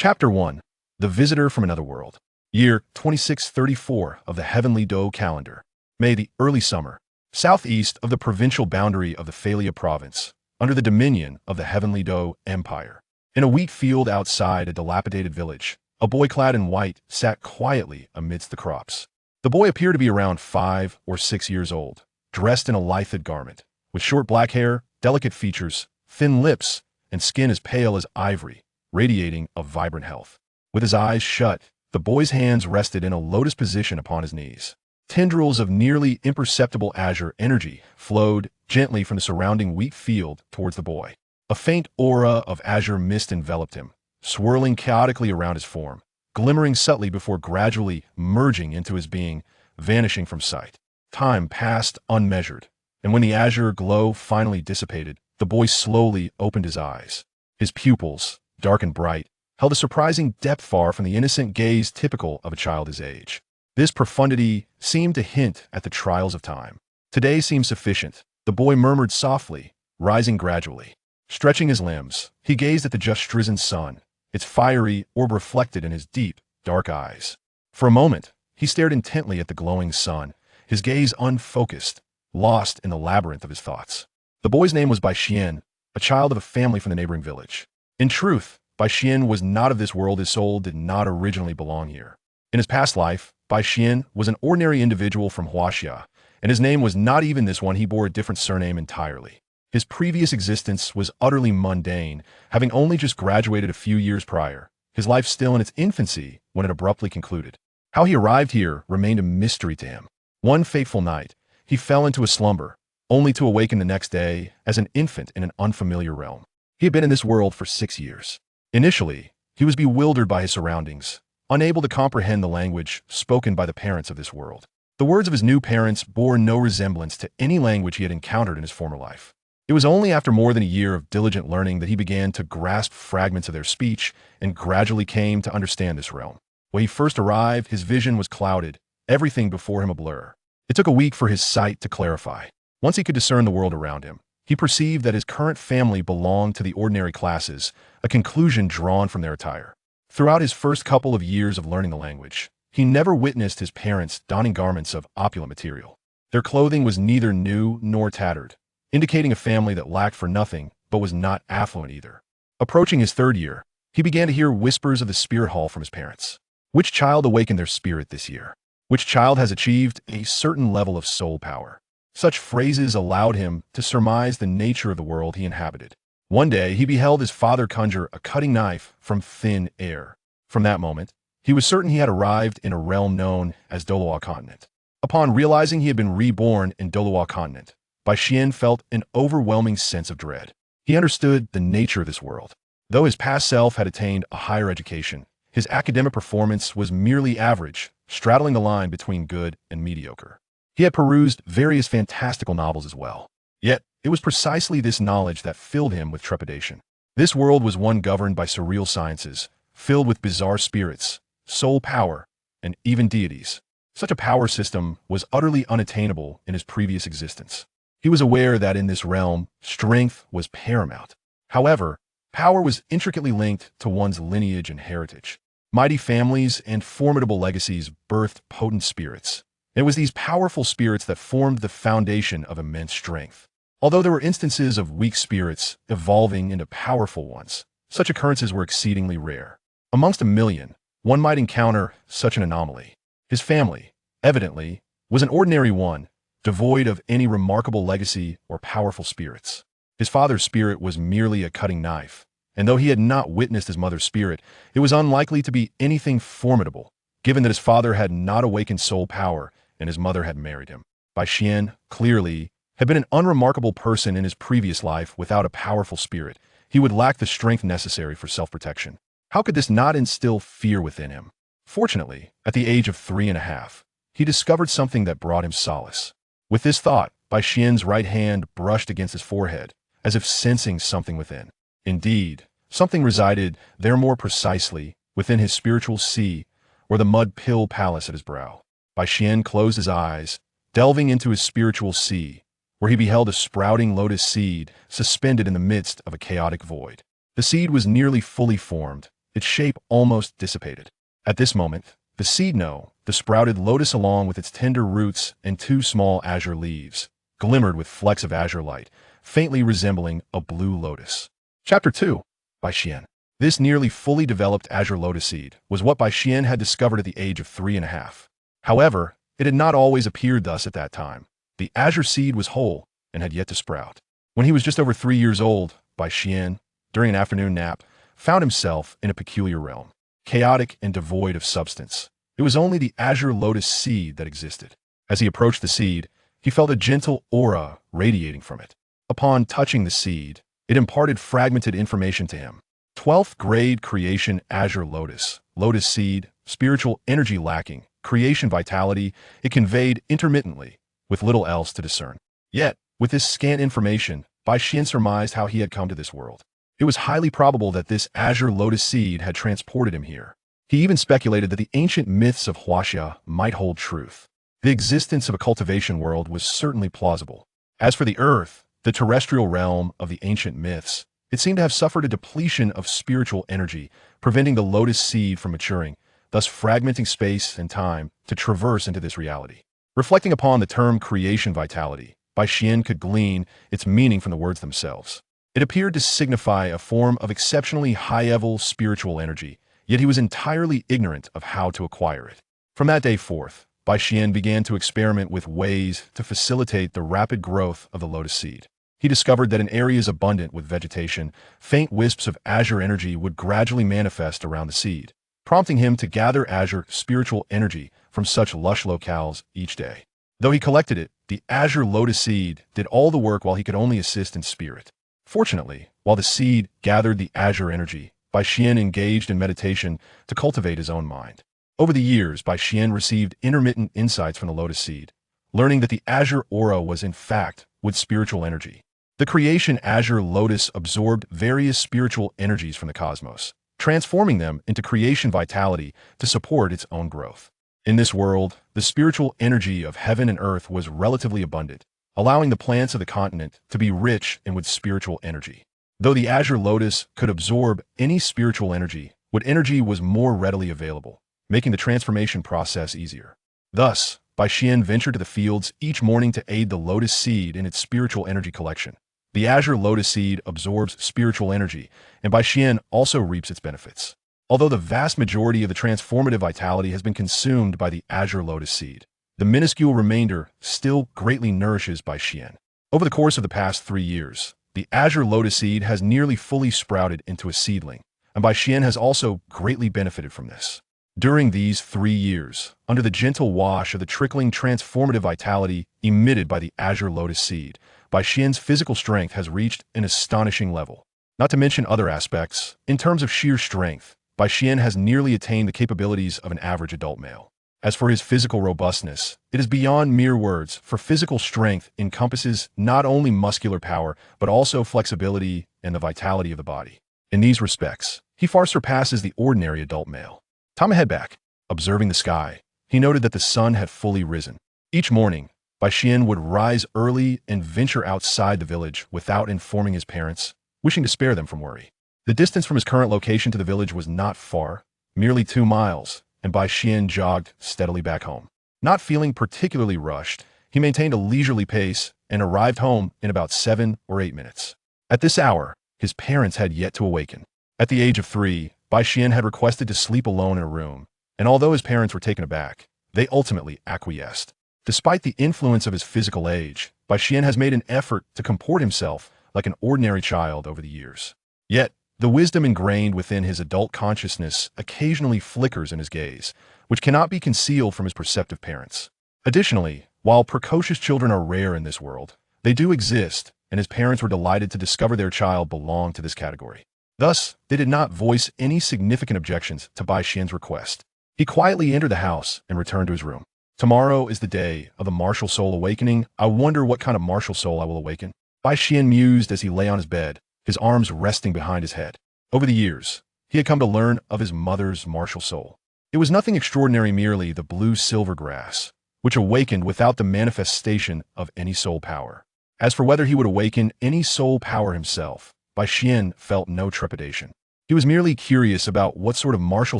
Chapter 1. The Visitor from Another World. Year 2634 of the Heaven Dou calendar. May the early summer. Southeast of the provincial boundary of the Phalia province, under the dominion of the Heaven Dou Empire. In a wheat field outside a dilapidated village, a boy clad in white sat quietly amidst the crops. The boy appeared to be around 5 or 6 years old, dressed in a lithed garment, with short black hair, delicate features, thin lips, and skin as pale as ivory, radiating a vibrant health. With his eyes shut, the boy's hands rested in a lotus position upon his knees. Tendrils of nearly imperceptible azure energy flowed gently from the surrounding wheat field towards the boy. A faint aura of azure mist enveloped him, swirling chaotically around his form, glimmering subtly before gradually merging into his being, vanishing from sight. Time passed unmeasured, and when the azure glow finally dissipated, the boy slowly opened his eyes. His pupils, dark and bright, held a surprising depth far from the innocent gaze typical of a child his age. This profundity seemed to hint at the trials of time. Today seemed sufficient, the boy murmured softly, rising gradually. Stretching his limbs, he gazed at the just risen sun, its fiery orb reflected in his deep, dark eyes. For a moment, he stared intently at the glowing sun, his gaze unfocused, lost in the labyrinth of his thoughts. The boy's name was Bai Xian, a child of a family from the neighboring village. In truth, Bai Xian was not of this world. His soul did not originally belong here. In his past life, Bai Xian was an ordinary individual from Huaxia, and his name was not even this one. He bore a different surname entirely. His previous existence was utterly mundane, having only just graduated a few years prior, his life still in its infancy when it abruptly concluded. How he arrived here remained a mystery to him. One fateful night, he fell into a slumber, only to awaken the next day as an infant in an unfamiliar realm. He had been in this world for 6 years. Initially, he was bewildered by his surroundings, unable to comprehend the language spoken by the parents of this world. The words of his new parents bore no resemblance to any language he had encountered in his former life. It was only after more than a year of diligent learning that he began to grasp fragments of their speech and gradually came to understand this realm. When he first arrived, his vision was clouded, everything before him a blur. It took a week for his sight to clarify. Once he could discern the world around him, he perceived that his current family belonged to the ordinary classes, a conclusion drawn from their attire. Throughout his first couple of years of learning the language, he never witnessed his parents donning garments of opulent material. Their clothing was neither new nor tattered, indicating a family that lacked for nothing but was not affluent either. Approaching his 3rd year, he began to hear whispers of the spirit hall from his parents. Which child awakened their spirit this year? Which child has achieved a certain level of soul power? Such phrases allowed him to surmise the nature of the world he inhabited. One day, he beheld his father conjure a cutting knife from thin air. From that moment, he was certain he had arrived in a realm known as Douluo Continent. Upon realizing he had been reborn in Douluo Continent, Bai Xian felt an overwhelming sense of dread. He understood the nature of this world. Though his past self had attained a higher education, his academic performance was merely average, straddling the line between good and mediocre. He had perused various fantastical novels as well. Yet, it was precisely this knowledge that filled him with trepidation. This world was one governed by surreal sciences, filled with bizarre spirits, soul power, and even deities. Such a power system was utterly unattainable in his previous existence. He was aware that in this realm, strength was paramount. However, power was intricately linked to one's lineage and heritage. Mighty families and formidable legacies birthed potent spirits. It was these powerful spirits that formed the foundation of immense strength. Although there were instances of weak spirits evolving into powerful ones, such occurrences were exceedingly rare. Amongst a million, one might encounter such an anomaly. His family, evidently, was an ordinary one, devoid of any remarkable legacy or powerful spirits. His father's spirit was merely a cutting knife, and though he had not witnessed his mother's spirit, it was unlikely to be anything formidable, given that his father had not awakened soul power and his mother had married him. Bai Xian, clearly, had been an unremarkable person in his previous life without a powerful spirit. He would lack the strength necessary for self-protection. How could this not instill fear within him? Fortunately, at the age of 3.5, he discovered something that brought him solace. With this thought, Bai Xian's right hand brushed against his forehead, as if sensing something within. Indeed, something resided there, more precisely, within his spiritual sea, or the mud pill palace at his brow. Bai Xian closed his eyes, delving into his spiritual sea, where he beheld a sprouting lotus seed suspended in the midst of a chaotic void. The seed was nearly fully formed, its shape almost dissipated. At this moment, the seed no, the sprouted lotus along with its tender roots and two small azure leaves, glimmered with flecks of azure light, faintly resembling a blue lotus. Chapter 2. By Xian. This nearly fully developed azure lotus seed was what Bai Xian had discovered at the age of 3.5. However, it had not always appeared thus at that time. The azure seed was whole and had yet to sprout. When he was just over 3 years old, Bai Xian, during an afternoon nap, found himself in a peculiar realm, chaotic and devoid of substance. It was only the azure lotus seed that existed. As he approached the seed, he felt a gentle aura radiating from it. Upon touching the seed, it imparted fragmented information to him. 12th grade creation azure lotus, lotus seed, spiritual energy lacking, creation vitality, it conveyed intermittently, with little else to discern. Yet, with this scant information, Bai Xian surmised how he had come to this world. It was highly probable that this azure lotus seed had transported him here. He even speculated that the ancient myths of Huaxia might hold truth. The existence of a cultivation world was certainly plausible. As for the earth, the terrestrial realm of the ancient myths, it seemed to have suffered a depletion of spiritual energy, preventing the lotus seed from maturing, thus fragmenting space and time to traverse into this reality. Reflecting upon the term creation vitality, Bai Xian could glean its meaning from the words themselves. It appeared to signify a form of exceptionally high-level spiritual energy, yet he was entirely ignorant of how to acquire it. From that day forth, Bai Xian began to experiment with ways to facilitate the rapid growth of the lotus seed. He discovered that in areas abundant with vegetation, faint wisps of azure energy would gradually manifest around the seed, prompting him to gather azure spiritual energy from such lush locales each day. Though he collected it, the azure lotus seed did all the work while he could only assist in spirit. Fortunately, while the seed gathered the azure energy, Bai Xian engaged in meditation to cultivate his own mind. Over the years, Bai Xian received intermittent insights from the lotus seed, learning that the azure aura was in fact with spiritual energy. The creation azure lotus absorbed various spiritual energies from the cosmos, transforming them into creation vitality to support its own growth. In this world, the spiritual energy of heaven and earth was relatively abundant, allowing the plants of the continent to be rich and with spiritual energy. Though the azure lotus could absorb any spiritual energy, what energy was more readily available, making the transformation process easier. Thus, Bai Xian ventured to the fields each morning to aid the lotus seed in its spiritual energy collection. The azure lotus seed absorbs spiritual energy, and Bai Xian also reaps its benefits. Although the vast majority of the transformative vitality has been consumed by the azure lotus seed, the minuscule remainder still greatly nourishes Bai Xian. Over the course of the past 3 years, the azure lotus seed has nearly fully sprouted into a seedling, and Bai Xian has also greatly benefited from this. During these 3 years, under the gentle wash of the trickling transformative vitality emitted by the azure lotus seed, Bai Xian's physical strength has reached an astonishing level. Not to mention other aspects, in terms of sheer strength, Bai Xian has nearly attained the capabilities of an average adult male. As for his physical robustness, it is beyond mere words, for physical strength encompasses not only muscular power, but also flexibility and the vitality of the body. In these respects, he far surpasses the ordinary adult male. Tom head back. Observing the sky, he noted that the sun had fully risen. Each morning, Bai Xian would rise early and venture outside the village without informing his parents, wishing to spare them from worry. The distance from his current location to the village was not far, merely 2 miles, and Bai Xian jogged steadily back home. Not feeling particularly rushed, he maintained a leisurely pace and arrived home in about 7 or 8 minutes. At this hour, his parents had yet to awaken. At the age of 3, Bai Xian had requested to sleep alone in a room, and although his parents were taken aback, they ultimately acquiesced. Despite the influence of his physical age, Bai Xian has made an effort to comport himself like an ordinary child over the years. Yet, the wisdom ingrained within his adult consciousness occasionally flickers in his gaze, which cannot be concealed from his perceptive parents. Additionally, while precocious children are rare in this world, they do exist, and his parents were delighted to discover their child belonged to this category. Thus, they did not voice any significant objections to Bai Xian's request. He quietly entered the house and returned to his room. Tomorrow is the day of the martial soul awakening. I wonder what kind of martial soul I will awaken. Bai Xian mused as he lay on his bed, his arms resting behind his head. Over the years, he had come to learn of his mother's martial soul. It was nothing extraordinary, merely the blue silver grass, which awakened without the manifestation of any soul power. As for whether he would awaken any soul power himself, Bai Xian felt no trepidation. He was merely curious about what sort of martial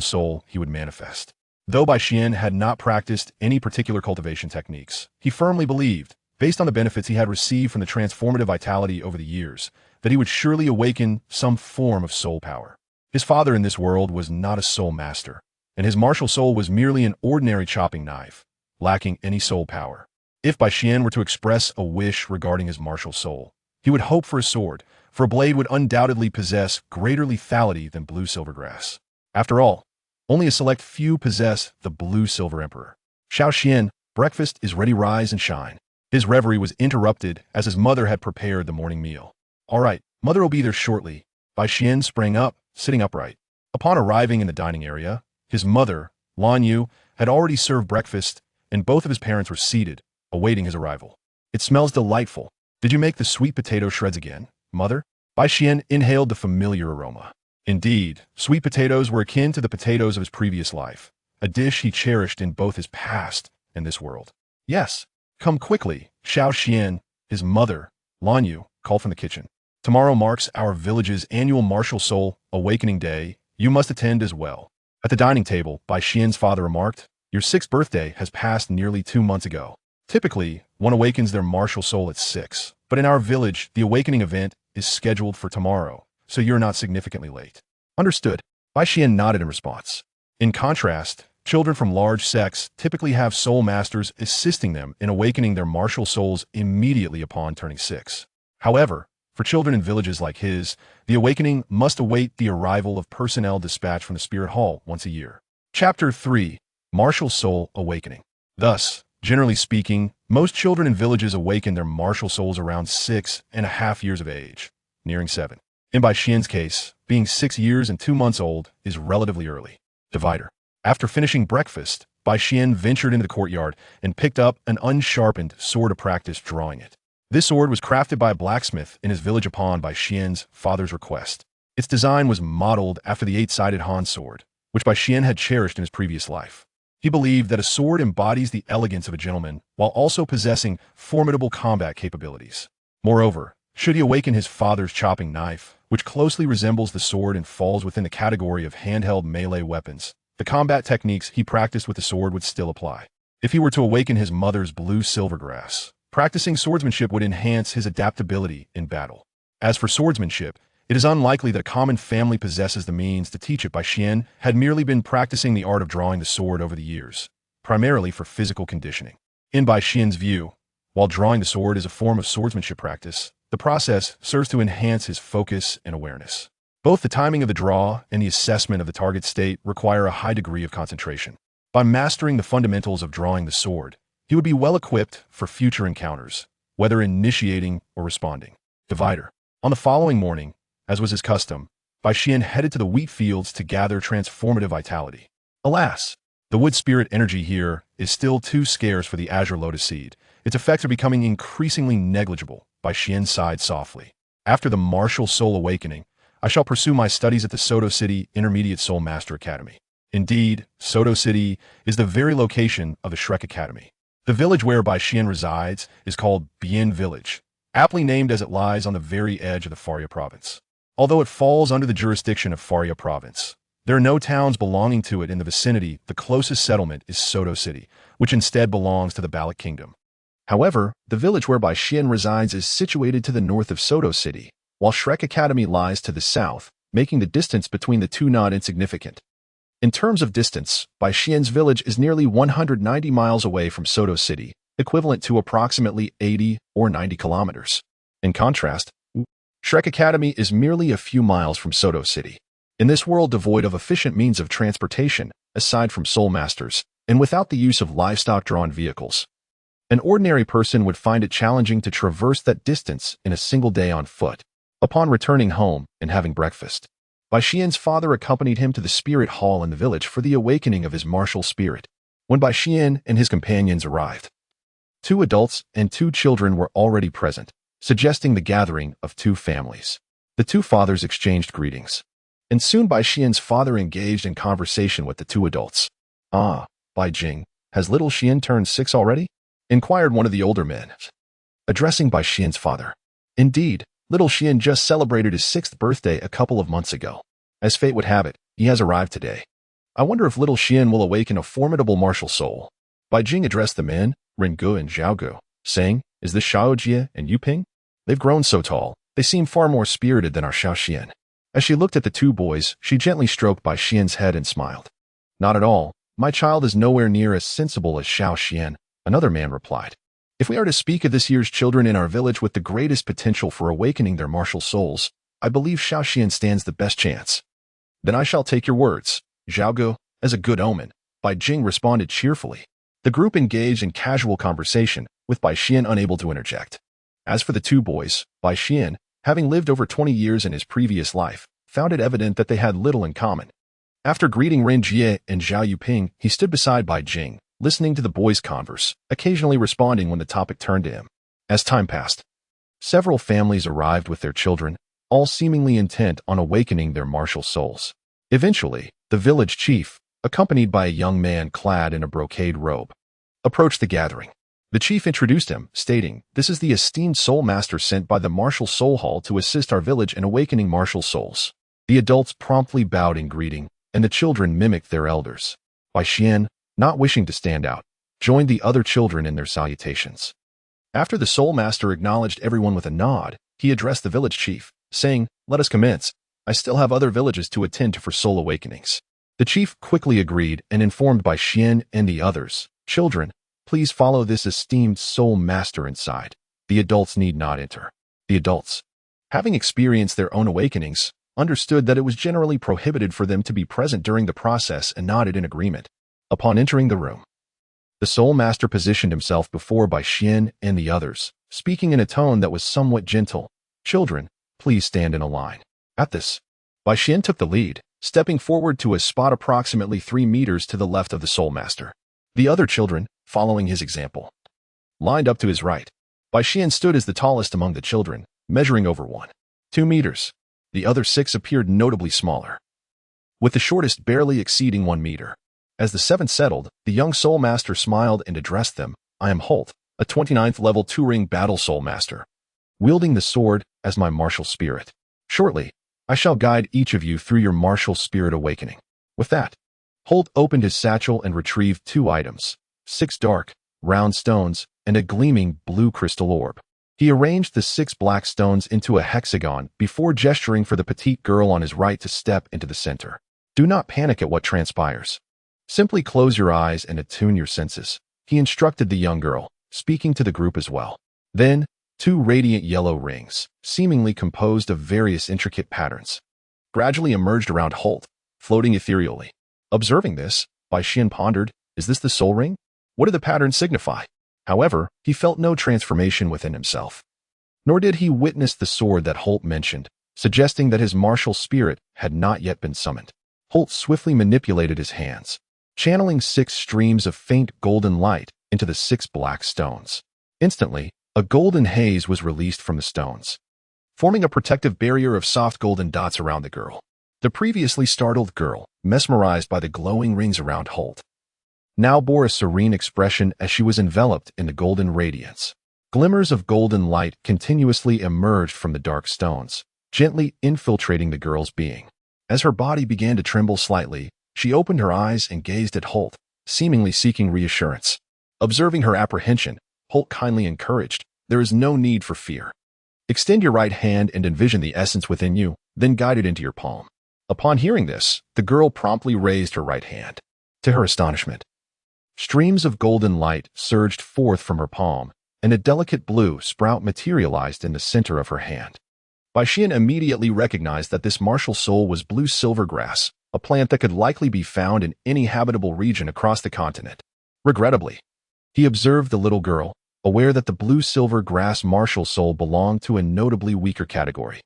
soul he would manifest. Though Bai Xian had not practiced any particular cultivation techniques, he firmly believed, based on the benefits he had received from the transformative vitality over the years, that he would surely awaken some form of soul power. His father in this world was not a soul master, and his martial soul was merely an ordinary chopping knife, lacking any soul power. If Bai Xian were to express a wish regarding his martial soul, he would hope for a sword, for a blade would undoubtedly possess greater lethality than blue silvergrass. After all, only a select few possess the blue silver emperor. Xiao Xian, breakfast is ready, rise and shine. His reverie was interrupted as his mother had prepared the morning meal. All right, mother will be there shortly. Bai Xian sprang up, sitting upright. Upon arriving in the dining area, his mother, Lan Yu, had already served breakfast, and both of his parents were seated, awaiting his arrival. It smells delightful. Did you make the sweet potato shreds again, mother? Bai Xian inhaled the familiar aroma. Indeed, sweet potatoes were akin to the potatoes of his previous life, a dish he cherished in both his past and this world. Yes, come quickly, Xiao Xian, his mother, Lan Yu, called from the kitchen. Tomorrow marks our village's annual martial soul awakening day. You must attend as well. At the dining table, Bai Xian's father remarked, your 6th birthday has passed nearly 2 months ago. Typically, one awakens their martial soul at 6, but in our village, the awakening event is scheduled for tomorrow, so you're not significantly late. Understood. Bai Xian nodded in response. In contrast, children from large sects typically have soul masters assisting them in awakening their martial souls immediately upon turning 6. However, for children in villages like his, the awakening must await the arrival of personnel dispatched from the Spirit Hall once a year. Chapter 3. Martial Soul Awakening. Thus, generally speaking, most children in villages awaken their martial souls around 6.5 years of age, nearing 7. In Bai Xian's case, being 6 years and 2 months old is relatively early. Divider. After finishing breakfast, Bai Xian ventured into the courtyard and picked up an unsharpened sword to practice drawing it. This sword was crafted by a blacksmith in his village upon Bai Xian's father's request. Its design was modeled after the 8-sided Han sword, which Bai Xian had cherished in his previous life. He believed that a sword embodies the elegance of a gentleman while also possessing formidable combat capabilities. Moreover, should he awaken his father's chopping knife, which closely resembles the sword and falls within the category of handheld melee weapons, the combat techniques he practiced with the sword would still apply. If he were to awaken his mother's blue silvergrass, practicing swordsmanship would enhance his adaptability in battle. As for swordsmanship, it is unlikely that a common family possesses the means to teach it. Bai Xian had merely been practicing the art of drawing the sword over the years, primarily for physical conditioning. In Bai Xian's view, while drawing the sword is a form of swordsmanship practice, the process serves to enhance his focus and awareness. Both the timing of the draw and the assessment of the target state require a high degree of concentration. By mastering the fundamentals of drawing the sword, he would be well equipped for future encounters, whether initiating or responding. Divider. On the following morning, as was his custom, Bai Xian headed to the wheat fields to gather transformative vitality. Alas, the wood spirit energy here is still too scarce for the azure lotus seed. Its effects are becoming increasingly negligible. Bai Xian sighed softly. After the martial soul awakening, I shall pursue my studies at the Soto City Intermediate Soul Master Academy. Indeed, Soto City is the very location of the Shrek Academy. The village where Bai Xian resides is called Bian Village, aptly named as it lies on the very edge of the Faria province. Although it falls under the jurisdiction of Faria province, there are no towns belonging to it in the vicinity. The closest settlement is Soto City, which instead belongs to the Balak Kingdom. However, the village where Bai Xian resides is situated to the north of Soto City, while Shrek Academy lies to the south, making the distance between the two not insignificant. In terms of distance, Bai Xian's village is nearly 190 miles away from Soto City, equivalent to approximately 80 or 90 kilometers. In contrast, Shrek Academy is merely a few miles from Soto City. In this world devoid of efficient means of transportation, aside from soul masters, and without the use of livestock-drawn vehicles, an ordinary person would find it challenging to traverse that distance in a single day on foot. Upon returning home and having breakfast, Bai Xian's father accompanied him to the spirit hall in the village for the awakening of his martial spirit. When Bai Xian and his companions arrived, 2 adults and 2 children were already present, suggesting the gathering of 2 families. The 2 fathers exchanged greetings, and soon Bai Xian's father engaged in conversation with the 2 adults. "Ah, Bai Jing, has little Xian turned 6 already?" inquired one of the older men, addressing Bai Xian's father. "Indeed, little Xian just celebrated his 6th birthday a couple of months ago." As fate would have it, he has arrived today. I wonder if little Xian will awaken a formidable martial soul. Bai Jing addressed the men, Ringu and Zhaogu, saying, "Is this Xiaojie and Yuping? They've grown so tall, they seem far more spirited than our Xiaoxian." As she looked at the two boys, she gently stroked Bai Xian's head and smiled. "Not at all. My child is nowhere near as sensible as Xiaoxian," another man replied. "If we are to speak of this year's children in our village with the greatest potential for awakening their martial souls, I believe Xiaoxian stands the best chance." "Then I shall take your words, Zhaogu, as a good omen," Bai Jing responded cheerfully. The group engaged in casual conversation, with Bai Xian unable to interject. As for the two boys, Bai Xian, having lived over 20 years in his previous life, found it evident that they had little in common. After greeting Ren Jie and Zhao Yuping, he stood beside Bai Jing, listening to the boys' converse, occasionally responding when the topic turned to him. As time passed, several families arrived with their children, all seemingly intent on awakening their martial souls. Eventually, the village chief, accompanied by a young man clad in a brocade robe, approached the gathering. The chief introduced him, stating, "This is the esteemed soul master sent by the Martial Soul Hall to assist our village in awakening martial souls." The adults promptly bowed in greeting, and the children mimicked their elders. Bai Xian, not wishing to stand out, joined the other children in their salutations. After the soul master acknowledged everyone with a nod, he addressed the village chief, saying, "Let us commence. I still have other villages to attend to for soul awakenings." The chief quickly agreed and informed Bai Xian and the others, "Children, please follow this esteemed soul master inside. The adults need not enter." The adults, having experienced their own awakenings, understood that it was generally prohibited for them to be present during the process and nodded in agreement. Upon entering the room, the soul master positioned himself before Bai Xian and the others, speaking in a tone that was somewhat gentle. "Children, please stand in a line." At this, Bai Xian took the lead, stepping forward to a spot approximately 3 meters to the left of the soul master. The other children, following his example, lined up to his right. Bai Xian stood as the tallest among the children, measuring over 1.2 meters. The other 6 appeared notably smaller, with the shortest barely exceeding 1 meter. As the 7 settled, the young soul master smiled and addressed them. "I am Holt, a 29th level 2-ring battle soul master, wielding the sword as my martial spirit. Shortly, I shall guide each of you through your martial spirit awakening." With that, Holt opened his satchel and retrieved 2 items, 6 dark, round stones, and a gleaming blue crystal orb. He arranged the 6 black stones into a hexagon before gesturing for the petite girl on his right to step into the center. "Do not panic at what transpires. Simply close your eyes and attune your senses," he instructed the young girl, speaking to the group as well. Then, 2 radiant yellow rings, seemingly composed of various intricate patterns, gradually emerged around Holt, floating ethereally. Observing this, Bai Xian pondered, "Is this the soul ring? What do the patterns signify?" However, he felt no transformation within himself. Nor did he witness the sword that Holt mentioned, suggesting that his martial spirit had not yet been summoned. Holt swiftly manipulated his hands, channeling 6 streams of faint golden light into the 6 black stones. Instantly, a golden haze was released from the stones, forming a protective barrier of soft golden dots around the girl. The previously startled girl, mesmerized by the glowing rings around Holt, now bore a serene expression as she was enveloped in the golden radiance. Glimmers of golden light continuously emerged from the dark stones, gently infiltrating the girl's being. As her body began to tremble slightly, she opened her eyes and gazed at Holt, seemingly seeking reassurance. Observing her apprehension, Holt kindly encouraged, "There is no need for fear. Extend your right hand and envision the essence within you, then guide it into your palm." Upon hearing this, the girl promptly raised her right hand. To her astonishment, streams of golden light surged forth from her palm, and a delicate blue sprout materialized in the center of her hand. Bai Xian immediately recognized that this martial soul was blue silver grass, a plant that could likely be found in any habitable region across the continent. Regrettably, he observed the little girl, aware that the blue silver grass martial soul belonged to a notably weaker category.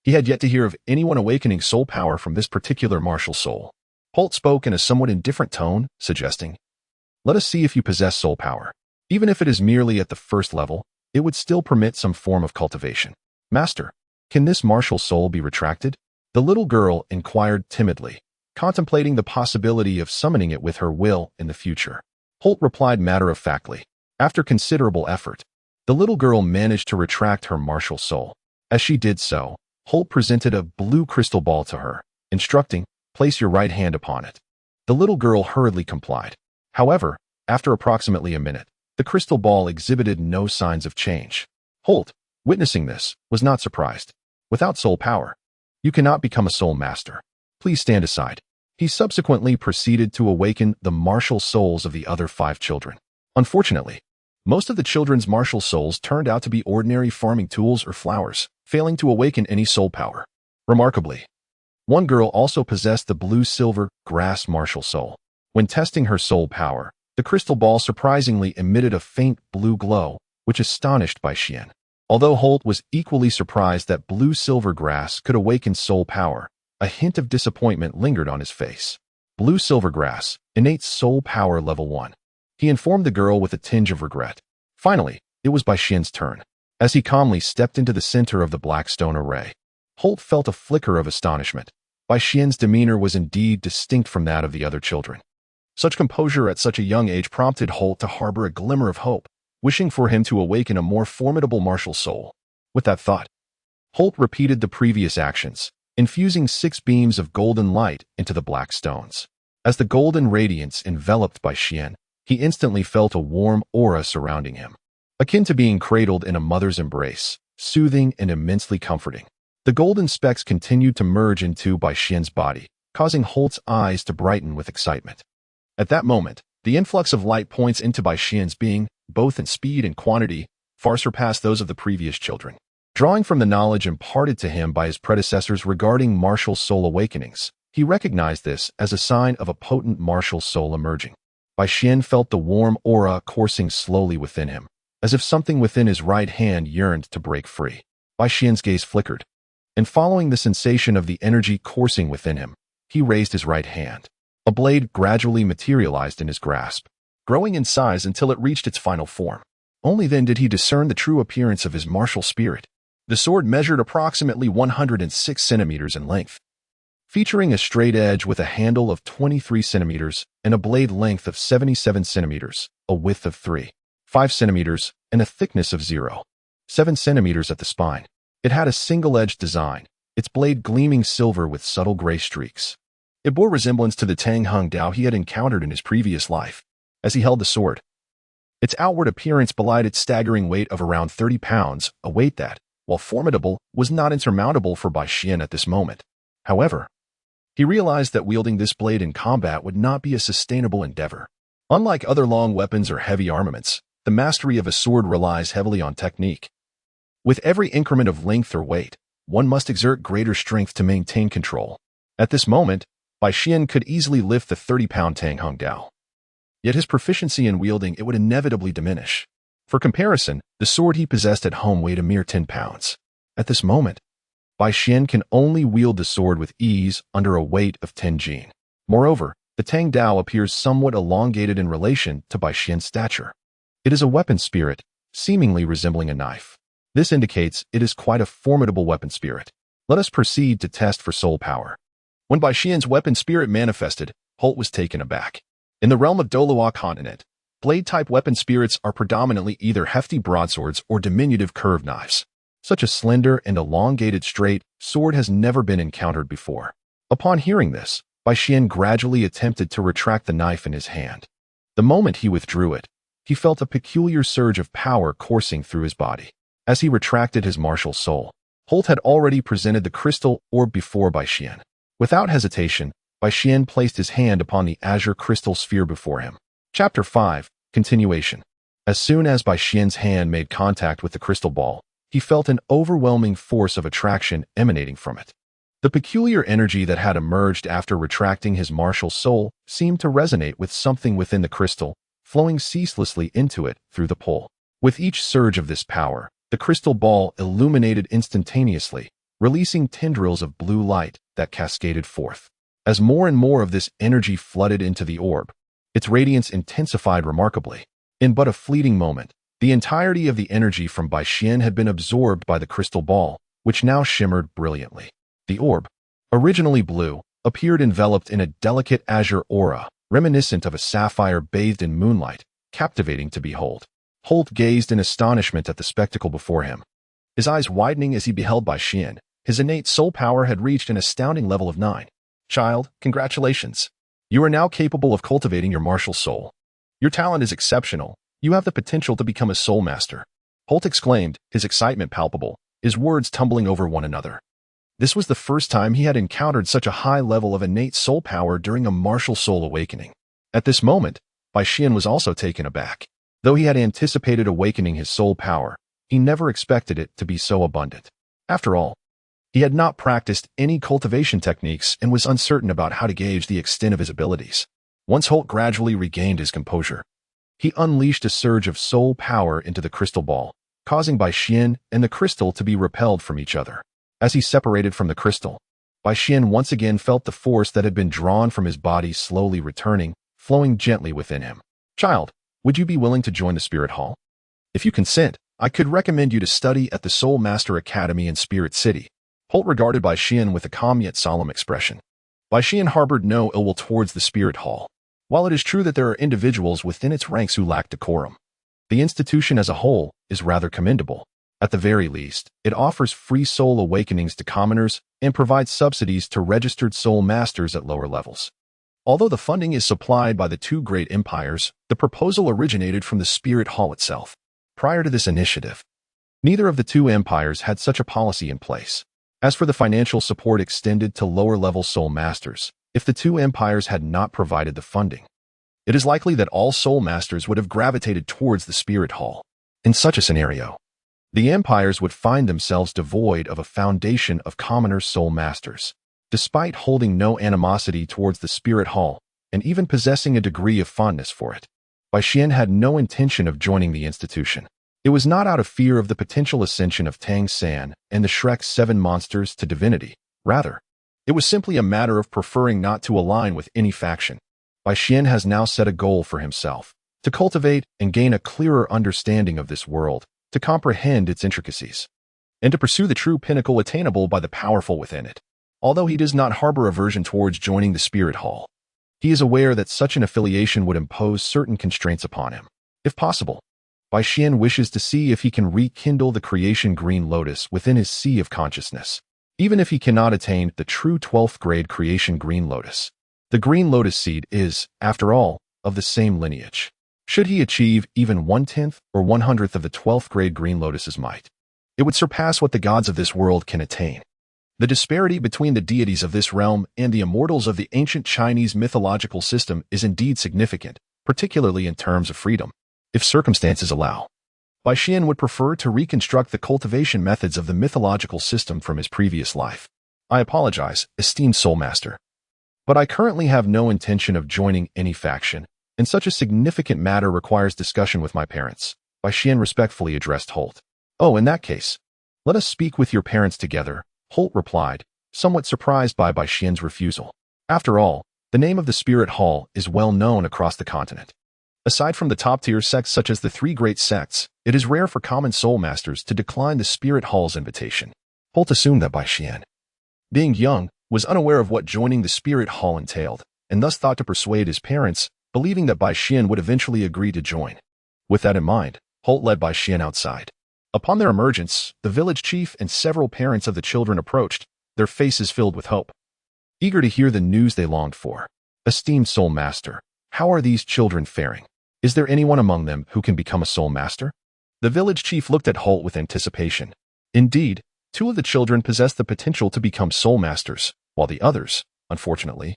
He had yet to hear of anyone awakening soul power from this particular martial soul. Holt spoke in a somewhat indifferent tone, suggesting, "Let us see if you possess soul power. Even if it is merely at the first level, it would still permit some form of cultivation." "Master, can this martial soul be retracted?" the little girl inquired timidly, contemplating the possibility of summoning it with her will in the future. Holt replied matter-of-factly. After considerable effort, the little girl managed to retract her martial soul. As she did so, Holt presented a blue crystal ball to her, instructing, "Place your right hand upon it." The little girl hurriedly complied. However, after approximately a minute, the crystal ball exhibited no signs of change. Holt, witnessing this, was not surprised. "Without soul power, you cannot become a soul master. Please stand aside." He subsequently proceeded to awaken the martial souls of the other 5 children. Unfortunately, most of the children's martial souls turned out to be ordinary farming tools or flowers, failing to awaken any soul power. Remarkably, one girl also possessed the blue-silver grass martial soul. When testing her soul power, the crystal ball surprisingly emitted a faint blue glow, which astonished Bai Xian. Although Holt was equally surprised that blue-silver grass could awaken soul power, a hint of disappointment lingered on his face. Blue-silver grass, innate soul power level 1. He informed the girl with a tinge of regret. Finally, it was Bai Xian's turn. As he calmly stepped into the center of the black stone array, Holt felt a flicker of astonishment. Bai Xian's demeanor was indeed distinct from that of the other children. Such composure at such a young age prompted Holt to harbor a glimmer of hope, wishing for him to awaken a more formidable martial soul. With that thought, Holt repeated the previous actions, infusing 6 beams of golden light into the black stones. As the golden radiance enveloped Bai Xian, he instantly felt a warm aura surrounding him, akin to being cradled in a mother's embrace, soothing and immensely comforting. The golden specks continued to merge into Bai Xian's body, causing Holt's eyes to brighten with excitement. At that moment, the influx of light points into Bai Xian's being, both in speed and quantity, far surpassed those of the previous children. Drawing from the knowledge imparted to him by his predecessors regarding martial soul awakenings, he recognized this as a sign of a potent martial soul emerging. Bai Xian felt the warm aura coursing slowly within him, as if something within his right hand yearned to break free. Bai Xian's gaze flickered, and following the sensation of the energy coursing within him, he raised his right hand. A blade gradually materialized in his grasp, growing in size until it reached its final form. Only then did he discern the true appearance of his martial spirit. The sword measured approximately 106 centimeters in length, featuring a straight edge with a handle of 23 centimeters and a blade length of 77 centimeters, a width of 3.5 centimeters, and a thickness of 0.7 centimeters at the spine. It had a single-edged design, its blade gleaming silver with subtle gray streaks. It bore resemblance to the Heaven Dou he had encountered in his previous life. As he held the sword, its outward appearance belied its staggering weight of around 30 pounds, a weight that, while formidable, was not insurmountable for Bai Xian at this moment. However, he realized that wielding this blade in combat would not be a sustainable endeavor. Unlike other long weapons or heavy armaments, the mastery of a sword relies heavily on technique. With every increment of length or weight, one must exert greater strength to maintain control. At this moment, Bai Xian could easily lift the 30-pound Heaven Dou. Yet his proficiency in wielding it would inevitably diminish. For comparison, the sword he possessed at home weighed a mere 10 pounds. At this moment, Bai Xian can only wield the sword with ease under a weight of 10 jin. Moreover, the Heaven Dou appears somewhat elongated in relation to Bai Xian's stature. It is a weapon spirit, seemingly resembling a knife. This indicates it is quite a formidable weapon spirit. Let us proceed to test for soul power. When Bai Xian's weapon spirit manifested, Holt was taken aback. In the realm of Douluo Continent, blade-type weapon spirits are predominantly either hefty broadswords or diminutive curved knives. Such a slender and elongated straight sword has never been encountered before. Upon hearing this, Bai Xian gradually attempted to retract the knife in his hand. The moment he withdrew it, he felt a peculiar surge of power coursing through his body. As he retracted his martial soul, Holt had already presented the crystal orb before Bai Xian. Without hesitation, Bai Xian placed his hand upon the azure crystal sphere before him. Chapter 5, Continuation. As soon as Bai Xian's hand made contact with the crystal ball, he felt an overwhelming force of attraction emanating from it. The peculiar energy that had emerged after retracting his martial soul seemed to resonate with something within the crystal, flowing ceaselessly into it through the pull. With each surge of this power, the crystal ball illuminated instantaneously, releasing tendrils of blue light that cascaded forth. As more and more of this energy flooded into the orb, its radiance intensified remarkably. In but a fleeting moment, the entirety of the energy from Bai Xian had been absorbed by the crystal ball, which now shimmered brilliantly. The orb, originally blue, appeared enveloped in a delicate azure aura, reminiscent of a sapphire bathed in moonlight, captivating to behold. Holt gazed in astonishment at the spectacle before him. His eyes widening as he beheld Bai Xian, his innate soul power had reached an astounding level of 9. Child, congratulations. You are now capable of cultivating your martial soul. Your talent is exceptional. You have the potential to become a soul master. Holt exclaimed, his excitement palpable, his words tumbling over one another. This was the first time he had encountered such a high level of innate soul power during a martial soul awakening. At this moment, Bai Xian was also taken aback. Though he had anticipated awakening his soul power, he never expected it to be so abundant. After all, he had not practiced any cultivation techniques and was uncertain about how to gauge the extent of his abilities. Once Holt gradually regained his composure, he unleashed a surge of soul power into the crystal ball, causing Bai Xian and the crystal to be repelled from each other. As he separated from the crystal, Bai Xian once again felt the force that had been drawn from his body slowly returning, flowing gently within him. Child, would you be willing to join the Spirit Hall? If you consent, I could recommend you to study at the Soul Master Academy in Spirit City. Holt regarded Bai Xian with a calm yet solemn expression. Bai Xian harbored no ill will towards the Spirit Hall. While it is true that there are individuals within its ranks who lack decorum, the institution as a whole is rather commendable. At the very least, it offers free soul awakenings to commoners and provides subsidies to registered soul masters at lower levels. Although the funding is supplied by the two great empires, the proposal originated from the Spirit Hall itself. Prior to this initiative, neither of the two empires had such a policy in place. As for the financial support extended to lower-level soul masters, if the two empires had not provided the funding, it is likely that all soul masters would have gravitated towards the Spirit Hall. In such a scenario, the empires would find themselves devoid of a foundation of commoner soul masters. Despite holding no animosity towards the Spirit Hall, and even possessing a degree of fondness for it, Bai Xian had no intention of joining the institution. It was not out of fear of the potential ascension of Tang San and the Shrek's 7 monsters to divinity. Rather, it was simply a matter of preferring not to align with any faction. Bai Xian has now set a goal for himself, to cultivate and gain a clearer understanding of this world, to comprehend its intricacies, and to pursue the true pinnacle attainable by the powerful within it. Although he does not harbor aversion towards joining the Spirit Hall, he is aware that such an affiliation would impose certain constraints upon him. If possible, Bai Xian wishes to see if he can rekindle the creation green lotus within his sea of consciousness. Even if he cannot attain the true 12th grade creation green lotus, the green lotus seed is, after all, of the same lineage. Should he achieve even 1/10 or 100th of the 12th grade green lotus's might, it would surpass what the gods of this world can attain. The disparity between the deities of this realm and the immortals of the ancient Chinese mythological system is indeed significant, particularly in terms of freedom. If circumstances allow, Bai Xian would prefer to reconstruct the cultivation methods of the mythological system from his previous life. I apologize, esteemed Soul Master, but I currently have no intention of joining any faction, and such a significant matter requires discussion with my parents. Bai Xian respectfully addressed Holt. Oh, in that case, let us speak with your parents together, Holt replied, somewhat surprised by Bai Xian's refusal. After all, the name of the Spirit Hall is well known across the continent. Aside from the top-tier sects such as the 3 great sects, it is rare for common soul masters to decline the Spirit Hall's invitation. Holt assumed that Bai Xian, being young, was unaware of what joining the Spirit Hall entailed, and thus thought to persuade his parents, believing that Bai Xian would eventually agree to join. With that in mind, Holt led Bai Xian outside. Upon their emergence, the village chief and several parents of the children approached, their faces filled with hope, eager to hear the news they longed for. Esteemed Soul Master, how are these children faring? Is there anyone among them who can become a soul master? The village chief looked at Holt with anticipation. Indeed, 2 of the children possess the potential to become soul masters, while the others, unfortunately,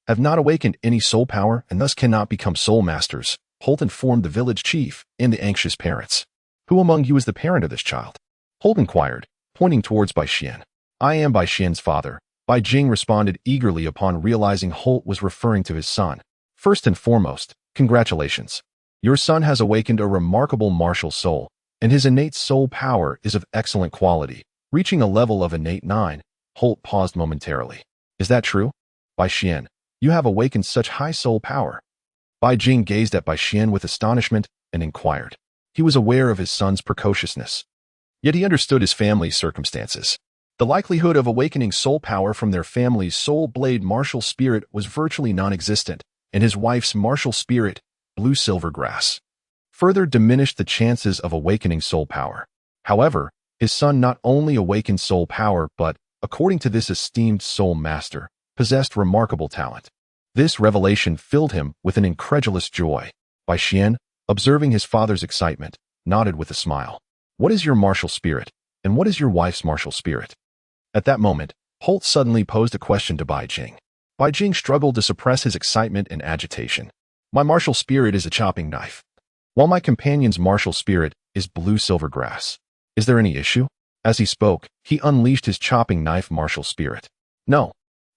have not awakened any soul power and thus cannot become soul masters, Holt informed the village chief and the anxious parents. Who among you is the parent of this child? Holt inquired, pointing towards Bai Xian. I am Bai Xian's father. Bai Jing responded eagerly upon realizing Holt was referring to his son. First and foremost, congratulations. Your son has awakened a remarkable martial soul, and his innate soul power is of excellent quality, reaching a level of innate 9. Holt paused momentarily. Is that true? Bai Xian, you have awakened such high soul power. Bai Jing gazed at Bai Xian with astonishment and inquired. He was aware of his son's precociousness, yet he understood his family's circumstances. The likelihood of awakening soul power from their family's soul blade martial spirit was virtually non-existent, and his wife's martial spirit, blue silvergrass, further diminished the chances of awakening soul power. However, his son not only awakened soul power but, according to this esteemed soul master, possessed remarkable talent. This revelation filled him with an incredulous joy. Bai Xian, observing his father's excitement, nodded with a smile. What is your martial spirit, and what is your wife's martial spirit? At that moment, Holt suddenly posed a question to Bai Jing. Bai Jing struggled to suppress his excitement and agitation. My martial spirit is a chopping knife, while my companion's martial spirit is blue silver grass. Is there any issue? As he spoke, he unleashed his chopping knife martial spirit. No.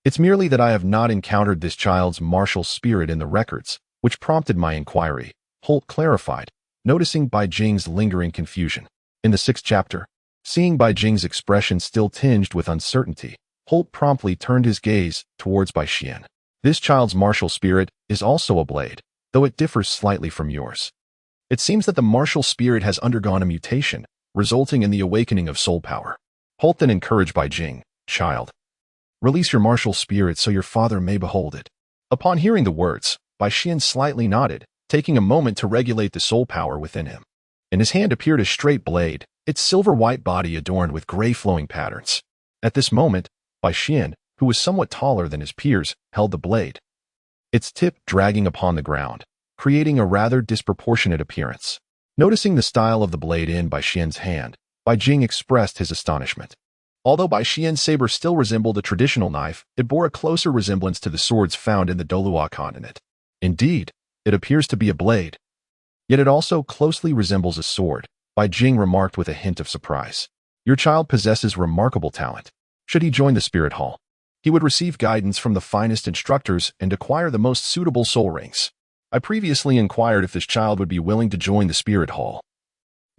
It's merely that I have not encountered this child's martial spirit in the records, which prompted my inquiry, Holt clarified, noticing Bai Jing's lingering confusion. In the 6th chapter, seeing Bai Jing's expression still tinged with uncertainty, Holt promptly turned his gaze towards Bai Xian. This child's martial spirit is also a blade, though it differs slightly from yours. It seems that the martial spirit has undergone a mutation, resulting in the awakening of soul power. Holt then encouraged Bai Jing, child, release your martial spirit so your father may behold it. Upon hearing the words, Bai Xian slightly nodded, taking a moment to regulate the soul power within him. In his hand appeared a straight blade, its silver-white body adorned with gray flowing patterns. At this moment, Bai Xian, who was somewhat taller than his peers, held the blade, its tip dragging upon the ground, creating a rather disproportionate appearance. Noticing the style of the blade in Bai Xian's hand, Bai Jing expressed his astonishment. Although Bai Xian's saber still resembled a traditional knife, it bore a closer resemblance to the swords found in the Douluo Continent. Indeed, it appears to be a blade. Yet it also closely resembles a sword, Bai Jing remarked with a hint of surprise. Your child possesses remarkable talent. Should he join the Spirit Hall, he would receive guidance from the finest instructors and acquire the most suitable soul rings. I previously inquired if this child would be willing to join the Spirit Hall.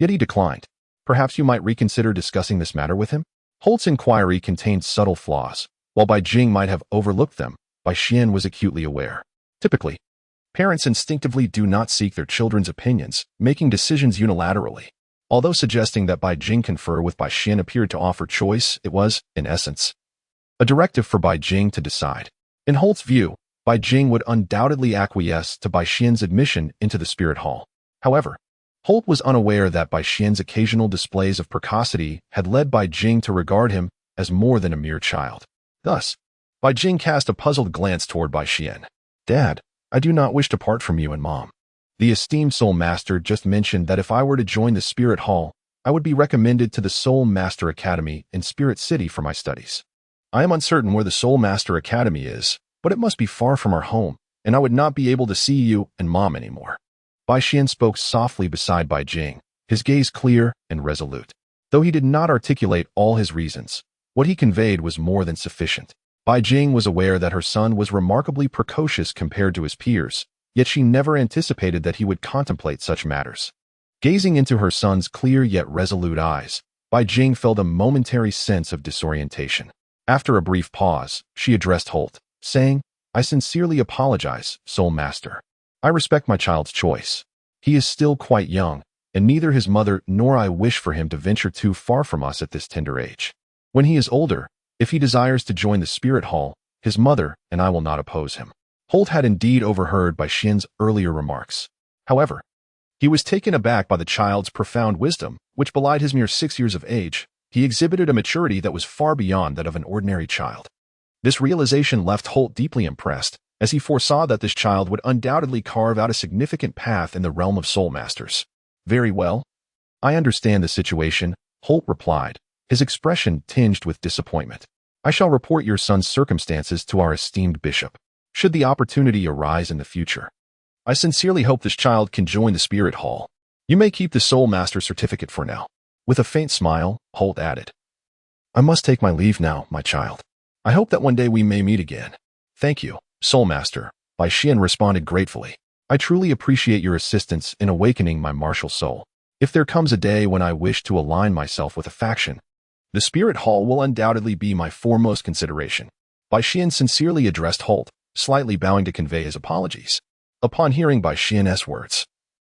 Yet he declined. Perhaps you might reconsider discussing this matter with him? Holt's inquiry contained subtle flaws. While Bai Jing might have overlooked them, Bai Xian was acutely aware. Typically, parents instinctively do not seek their children's opinions, making decisions unilaterally. Although suggesting that Bai Jing confer with Bai Xian appeared to offer choice, it was, in essence, a directive for Bai Jing to decide. In Holt's view, Bai Jing would undoubtedly acquiesce to Bai Xian's admission into the Spirit Hall. However, Holt was unaware that Bai Xian's occasional displays of precocity had led Bai Jing to regard him as more than a mere child. Thus, Bai Jing cast a puzzled glance toward Bai Xian. Dad, I do not wish to part from you and Mom. The esteemed Soul Master just mentioned that if I were to join the Spirit Hall, I would be recommended to the Soul Master Academy in Spirit City for my studies. I am uncertain where the Soul Master Academy is, but it must be far from our home, and I would not be able to see you and Mom anymore. Bai Xian spoke softly beside Bai Jing, his gaze clear and resolute. Though he did not articulate all his reasons, what he conveyed was more than sufficient. Bai Jing was aware that her son was remarkably precocious compared to his peers, yet she never anticipated that he would contemplate such matters. Gazing into her son's clear yet resolute eyes, Bai Jing felt a momentary sense of disorientation. After a brief pause, she addressed Holt, saying, I sincerely apologize, Soul Master. I respect my child's choice. He is still quite young, and neither his mother nor I wish for him to venture too far from us at this tender age. When he is older, if he desires to join the Spirit Hall, his mother and I will not oppose him. Holt had indeed overheard Bai Xian's earlier remarks. However, he was taken aback by the child's profound wisdom, which belied his mere 6 years of age. He exhibited a maturity that was far beyond that of an ordinary child. This realization left Holt deeply impressed, as he foresaw that this child would undoubtedly carve out a significant path in the realm of soul masters. Very well. I understand the situation, Holt replied, his expression tinged with disappointment. I shall report your son's circumstances to our esteemed bishop, should the opportunity arise in the future. I sincerely hope this child can join the Spirit Hall. You may keep the Soul Master certificate for now. With a faint smile, Holt added, I must take my leave now, my child. I hope that one day we may meet again. Thank you, Soul Master, Bai Xian responded gratefully. I truly appreciate your assistance in awakening my martial soul. If there comes a day when I wish to align myself with a faction, the Spirit Hall will undoubtedly be my foremost consideration. Bai Xian sincerely addressed Holt, slightly bowing to convey his apologies. Upon hearing Bai Xian's words,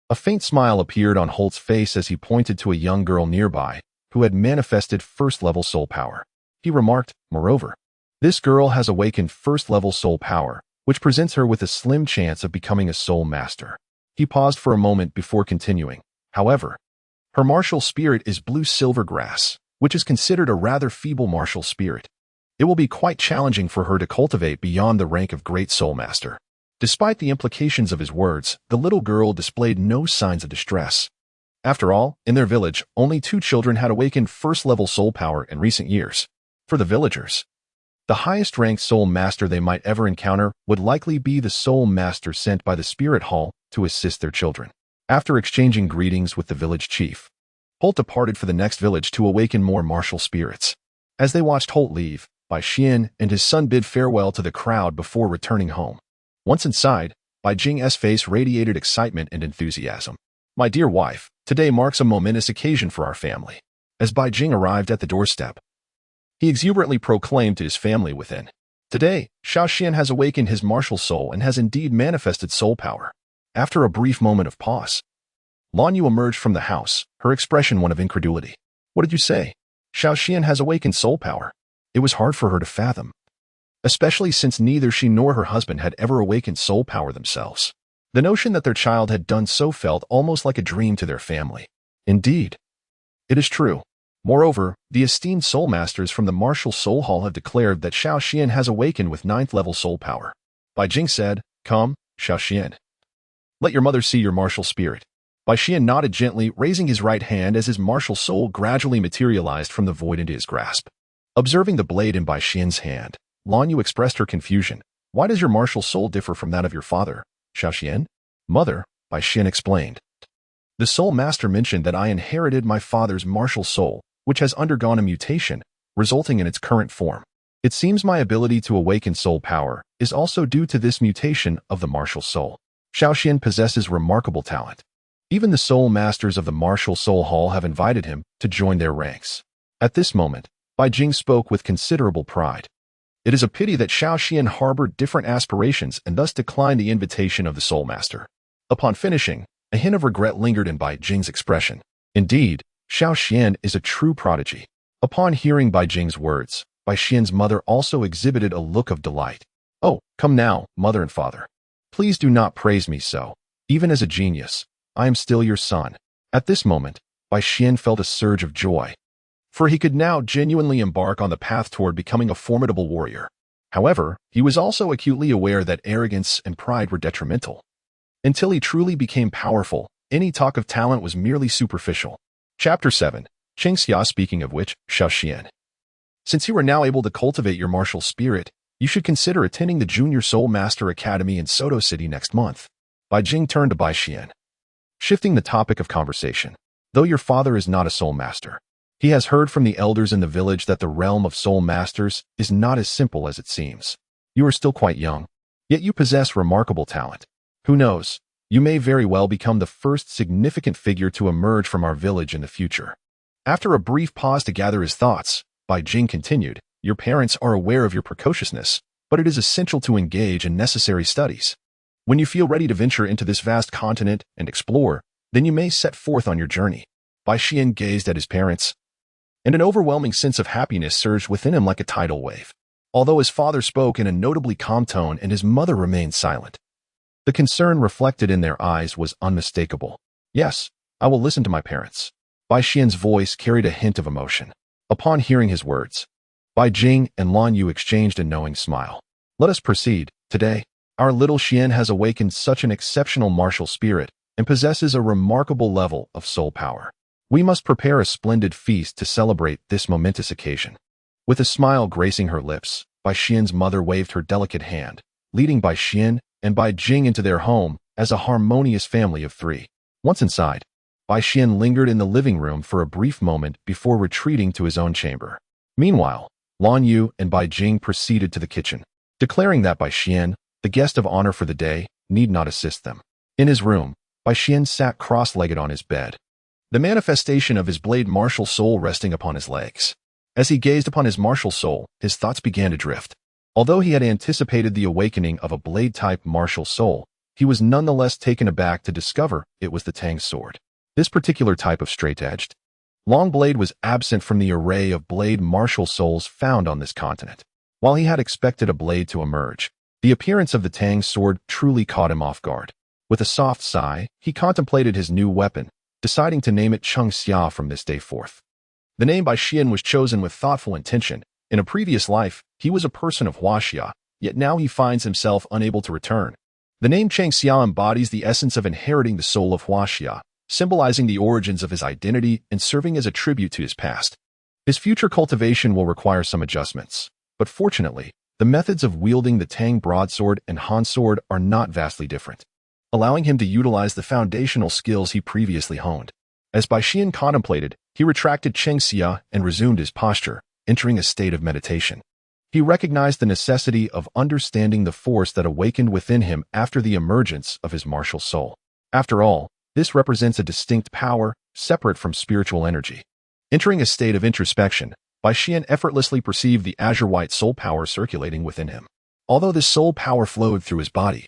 a faint smile appeared on Holt's face as he pointed to a young girl nearby who had manifested first-level soul power. He remarked, moreover, this girl has awakened first-level soul power, which presents her with a slim chance of becoming a soul master. He paused for a moment before continuing. However, her martial spirit is blue silver grass, which is considered a rather feeble martial spirit. it will be quite challenging for her to cultivate beyond the rank of Great Soul Master. Despite the implications of his words, the little girl displayed no signs of distress. After all, in their village, only 2 children had awakened first-level soul power in recent years. For the villagers, the highest-ranked soul master they might ever encounter would likely be the soul master sent by the spirit hall to assist their children. After exchanging greetings with the village chief, Holt departed for the next village to awaken more martial spirits. As they watched Holt leave, Bai Xian and his son bid farewell to the crowd before returning home. Once inside, Bai Jing's face radiated excitement and enthusiasm. "My dear wife, today marks a momentous occasion for our family." As Bai Jing arrived at the doorstep, he exuberantly proclaimed to his family within, "Today, Xiaoxian has awakened his martial soul and has indeed manifested soul power." After a brief moment of pause, Lan Yu emerged from the house, her expression one of incredulity. "What did you say? Xiaoxian has awakened soul power?" It was hard for her to fathom, especially since neither she nor her husband had ever awakened soul power themselves. The notion that their child had done so felt almost like a dream to their family. Indeed, it is true. Moreover, the esteemed soul masters from the Martial Soul Hall have declared that Xiaoxian has awakened with 9th-level soul power. Bai Jing said, "Come, Xiaoxian. Let your mother see your martial spirit." Bai Xian nodded gently, raising his right hand as his martial soul gradually materialized from the void into his grasp. Observing the blade in Bai Xian's hand, Lan Yu expressed her confusion. "Why does your martial soul differ from that of your father, Xiaoxian?" "Mother," Bai Xian explained, "the soul master mentioned that I inherited my father's martial soul, which has undergone a mutation, resulting in its current form. It seems my ability to awaken soul power is also due to this mutation of the martial soul. Xiaoxian possesses remarkable talent. Even the soul masters of the Martial Soul Hall have invited him to join their ranks." At this moment, Bai Jing spoke with considerable pride. It is a pity that Xiaoxian harbored different aspirations and thus declined the invitation of the soul master. Upon finishing, a hint of regret lingered in Bai Jing's expression. Indeed, Xiaoxian is a true prodigy. Upon hearing Bai Jing's words, Bai Xian's mother also exhibited a look of delight. "Oh, come now, mother and father. Please do not praise me so. Even as a genius, I am still your son." At this moment, Bai Xian felt a surge of joy, for he could now genuinely embark on the path toward becoming a formidable warrior. However, he was also acutely aware that arrogance and pride were detrimental. Until he truly became powerful, any talk of talent was merely superficial. Chapter 7. Qingxia. Speaking of which, Xiaoxian, since you are now able to cultivate your martial spirit, you should consider attending the Junior Soul Master Academy in Soto City next month. Bai Jing turned to Bai Xian, shifting the topic of conversation. "Though your father is not a soul master, he has heard from the elders in the village that the realm of soul masters is not as simple as it seems. You are still quite young, yet you possess remarkable talent. Who knows, you may very well become the first significant figure to emerge from our village in the future." After a brief pause to gather his thoughts, Bai Jing continued, "Your parents are aware of your precociousness, but it is essential to engage in necessary studies. When you feel ready to venture into this vast continent and explore, then you may set forth on your journey." Bai Xian gazed at his parents, and an overwhelming sense of happiness surged within him like a tidal wave. Although his father spoke in a notably calm tone and his mother remained silent, the concern reflected in their eyes was unmistakable. "Yes, I will listen to my parents." Bai Xian's voice carried a hint of emotion. Upon hearing his words, Bai Jing and Lan Yu exchanged a knowing smile. "Let us proceed. Today, our little Xian has awakened such an exceptional martial spirit and possesses a remarkable level of soul power. We must prepare a splendid feast to celebrate this momentous occasion." With a smile gracing her lips, Bai Xian's mother waved her delicate hand, leading Bai Xian and Bai Jing into their home as a harmonious family of 3. Once inside, Bai Xian lingered in the living room for a brief moment before retreating to his own chamber. Meanwhile, Lan Yu and Bai Jing proceeded to the kitchen, declaring that Bai Xian, the guest of honor for the day, need not assist them. In his room, Bai Xian sat cross-legged on his bed, the manifestation of his blade martial soul resting upon his legs. As he gazed upon his martial soul, his thoughts began to drift. Although he had anticipated the awakening of a blade-type martial soul, he was nonetheless taken aback to discover it was the Tang sword. This particular type of straight-edged, long blade was absent from the array of blade martial souls found on this continent. While he had expected a blade to emerge, the appearance of the Tang sword truly caught him off guard. With a soft sigh, he contemplated his new weapon, deciding to name it Qingxia from this day forth. The name Bai Xian was chosen with thoughtful intention, In a previous life, he was a person of Huaxia, yet now he finds himself unable to return. The name Changxia embodies the essence of inheriting the soul of Huaxia, symbolizing the origins of his identity and serving as a tribute to his past. His future cultivation will require some adjustments, but fortunately, the methods of wielding the Tang broadsword and Han sword are not vastly different, allowing him to utilize the foundational skills he previously honed. As Bai Xian contemplated, he retracted Changxia and resumed his posture, entering a state of meditation. He recognized the necessity of understanding the force that awakened within him after the emergence of his martial soul. After all, this represents a distinct power, separate from spiritual energy. Entering a state of introspection, Bai Xian effortlessly perceived the azure-white soul power circulating within him. Although this soul power flowed through his body,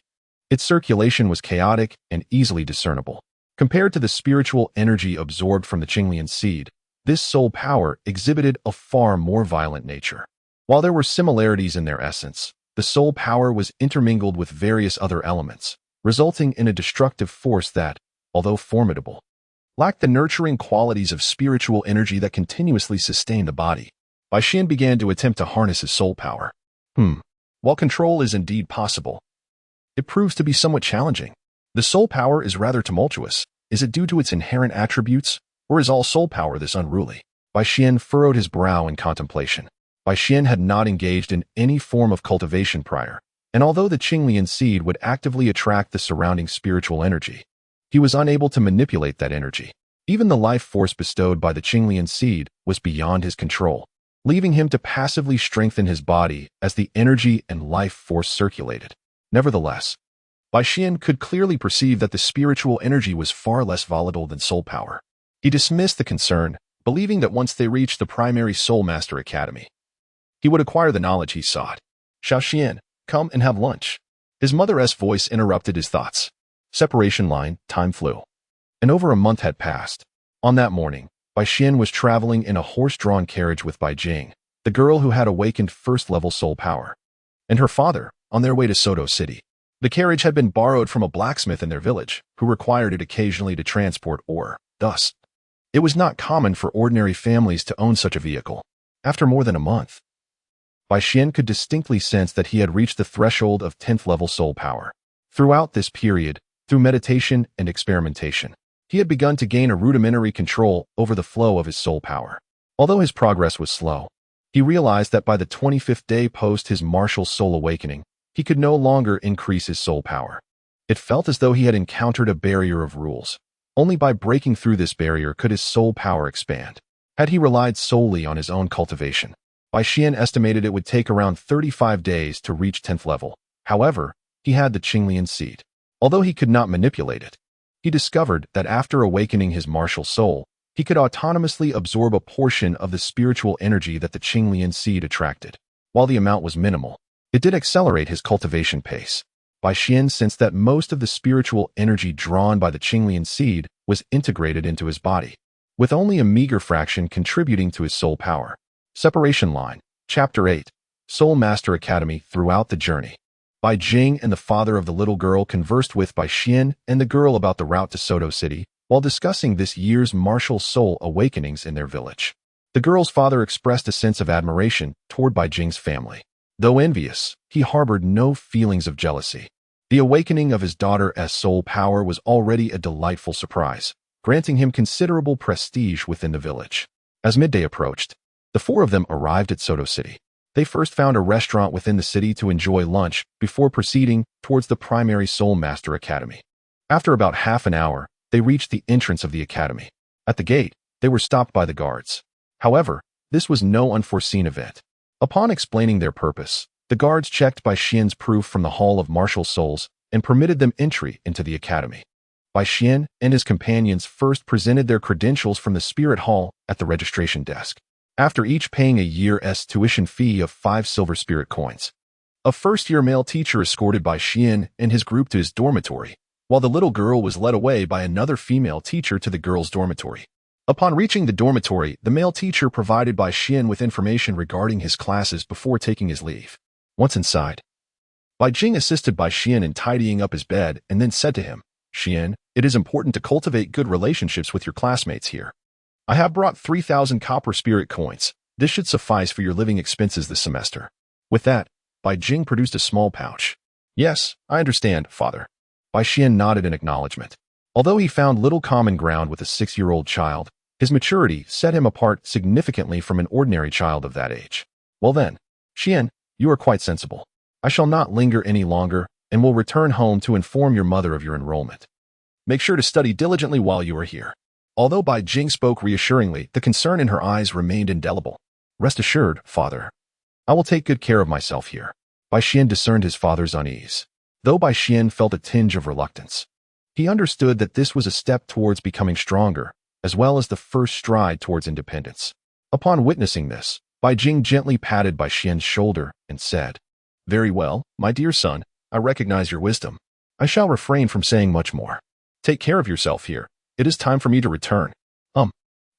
its circulation was chaotic and easily discernible. Compared to the spiritual energy absorbed from the Qinglian seed, this soul power exhibited a far more violent nature. While there were similarities in their essence, the soul power was intermingled with various other elements, resulting in a destructive force that, although formidable, lacked the nurturing qualities of spiritual energy that continuously sustained the body. Bai Xian began to attempt to harness his soul power. While control is indeed possible, it proves to be somewhat challenging. The soul power is rather tumultuous. Is it due to its inherent attributes, or is all soul power this unruly? Bai Xian furrowed his brow in contemplation. Bai Xian had not engaged in any form of cultivation prior, and although the Qinglian seed would actively attract the surrounding spiritual energy, he was unable to manipulate that energy. Even the life force bestowed by the Qinglian seed was beyond his control, leaving him to passively strengthen his body as the energy and life force circulated. Nevertheless, Bai Xian could clearly perceive that the spiritual energy was far less volatile than soul power. He dismissed the concern, believing that once they reached the primary Soul Master Academy, he would acquire the knowledge he sought. Xiaoxian, come and have lunch. His mother's voice interrupted his thoughts. Separation line, time flew. And over a month had passed. On that morning, Bai Xian was traveling in a horse-drawn carriage with Bai Jing, the girl who had awakened first-level soul power, and her father, on their way to Soto City. The carriage had been borrowed from a blacksmith in their village, who required it occasionally to transport ore. Thus, it was not common for ordinary families to own such a vehicle. After more than a month, Bai Xian could distinctly sense that he had reached the threshold of 10th level soul power. Throughout this period, through meditation and experimentation, he had begun to gain a rudimentary control over the flow of his soul power. Although his progress was slow, he realized that by the 25th day post his martial soul awakening, he could no longer increase his soul power. It felt as though he had encountered a barrier of rules. Only by breaking through this barrier could his soul power expand. Had he relied solely on his own cultivation, Bai Xian estimated it would take around 35 days to reach 10th level. However, he had the Qinglian seed. Although he could not manipulate it, he discovered that after awakening his martial soul, he could autonomously absorb a portion of the spiritual energy that the Qinglian seed attracted. While the amount was minimal, it did accelerate his cultivation pace. Bai Xian sensed that most of the spiritual energy drawn by the Qinglian seed was integrated into his body, with only a meager fraction contributing to his soul power. Separation line, Chapter 8, Soul Master Academy. Throughout the journey, Bai Jing and the father of the little girl conversed with Bai Xian and the girl about the route to Soto City, while discussing this year's martial soul awakenings in their village. The girl's father expressed a sense of admiration toward Bai Jing's family. Though envious, he harbored no feelings of jealousy. The awakening of his daughter's soul power was already a delightful surprise, granting him considerable prestige within the village. As midday approached, the four of them arrived at Soto City. They first found a restaurant within the city to enjoy lunch before proceeding towards the primary Soul Master Academy. After about half an hour, they reached the entrance of the academy. At the gate, they were stopped by the guards. However, this was no unforeseen event. Upon explaining their purpose, the guards checked Bai Xian's proof from the Hall of Martial Souls and permitted them entry into the academy. Bai Xian and his companions first presented their credentials from the Spirit Hall at the registration desk, after each paying a year's tuition fee of 5 silver spirit coins. A first-year male teacher escorted Bai Xian and his group to his dormitory, while the little girl was led away by another female teacher to the girls' dormitory. Upon reaching the dormitory, the male teacher provided Bai Xian with information regarding his classes before taking his leave. Once inside, Bai Jing assisted Bai Xian in tidying up his bed and then said to him, "Xian, it is important to cultivate good relationships with your classmates here. I have brought 3,000 copper spirit coins. This should suffice for your living expenses this semester. With that, Bai Jing produced a small pouch. Yes, I understand, father. Bai Xian nodded in acknowledgement. Although he found little common ground with a 6-year-old child, his maturity set him apart significantly from an ordinary child of that age. Well then, Xian, you are quite sensible. I shall not linger any longer and will return home to inform your mother of your enrollment. Make sure to study diligently while you are here. Although Bai Jing spoke reassuringly, the concern in her eyes remained indelible. Rest assured, father. I will take good care of myself here. Bai Xian discerned his father's unease. Though Bai Xian felt a tinge of reluctance, he understood that this was a step towards becoming stronger, as well as the first stride towards independence. Upon witnessing this, Bai Jing gently patted Bai Xian's shoulder and said, "Very well, my dear son, I recognize your wisdom. I shall refrain from saying much more. Take care of yourself here. It is time for me to return.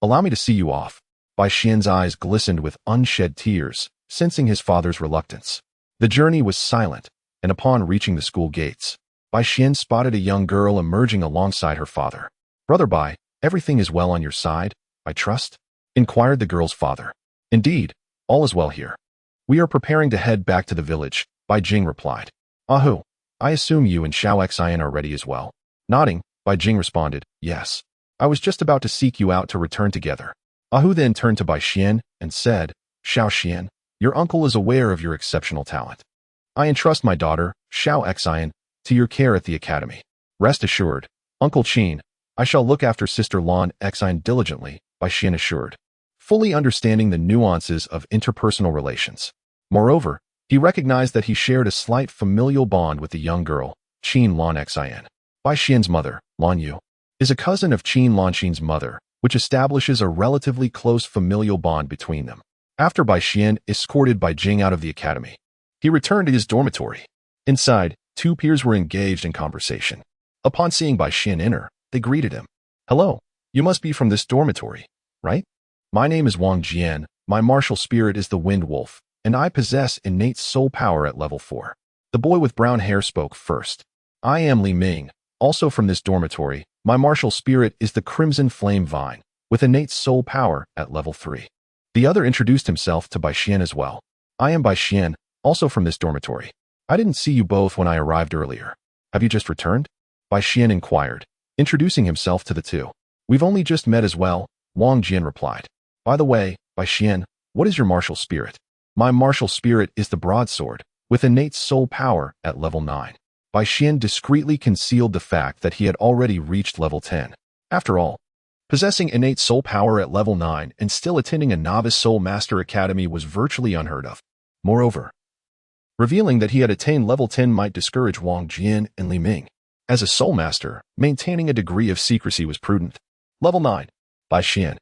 Allow me to see you off." Bai Xian's eyes glistened with unshed tears, sensing his father's reluctance. The journey was silent, and upon reaching the school gates, Bai Xian spotted a young girl emerging alongside her father. "Brother Bai, everything is well on your side, I trust?" inquired the girl's father. "Indeed, all is well here. We are preparing to head back to the village," Bai Jing replied. "Ahu, I assume you and Xiao Xian are ready as well." Nodding, Bai Jing responded, "Yes. I was just about to seek you out to return together." Ahu then turned to Bai Xian and said, "Xiao Xian, your uncle is aware of your exceptional talent. I entrust my daughter, Xiao Xian, to your care at the academy. Rest assured, Uncle Qin, I shall look after Sister Lan Xian diligently," Bai Xian assured, fully understanding the nuances of interpersonal relations. Moreover, he recognized that he shared a slight familial bond with the young girl, Qin Lan Xian. Bai Xian's mother, Lan Yu, is a cousin of Qin Lan Qin's mother, which establishes a relatively close familial bond between them. After Bai Xian escorted Bai Jing out of the academy, he returned to his dormitory. Inside, two peers were engaged in conversation. Upon seeing Bai Xian enter, they greeted him. "Hello, you must be from this dormitory, right? My name is Wang Jian, my martial spirit is the Wind Wolf, and I possess innate soul power at level 4. The boy with brown hair spoke first. "I am Li Ming, also from this dormitory. My martial spirit is the Crimson Flame Vine, with innate soul power at level 3. The other introduced himself to Bai Xian as well. "I am Bai Xian, also from this dormitory. I didn't see you both when I arrived earlier. Have you just returned?" Bai Xian inquired, introducing himself to the two. "We've only just met as well," Wang Jian replied. "By the way, Bai Xian, what is your martial spirit?" "My martial spirit is the broadsword, with innate soul power at level 9. Bai Xian discreetly concealed the fact that he had already reached level 10. After all, possessing innate soul power at level 9 and still attending a novice soul master academy was virtually unheard of. Moreover, revealing that he had attained level 10 might discourage Wang Jian and Li Ming. As a soul master, maintaining a degree of secrecy was prudent. Level 9, Bai Xian.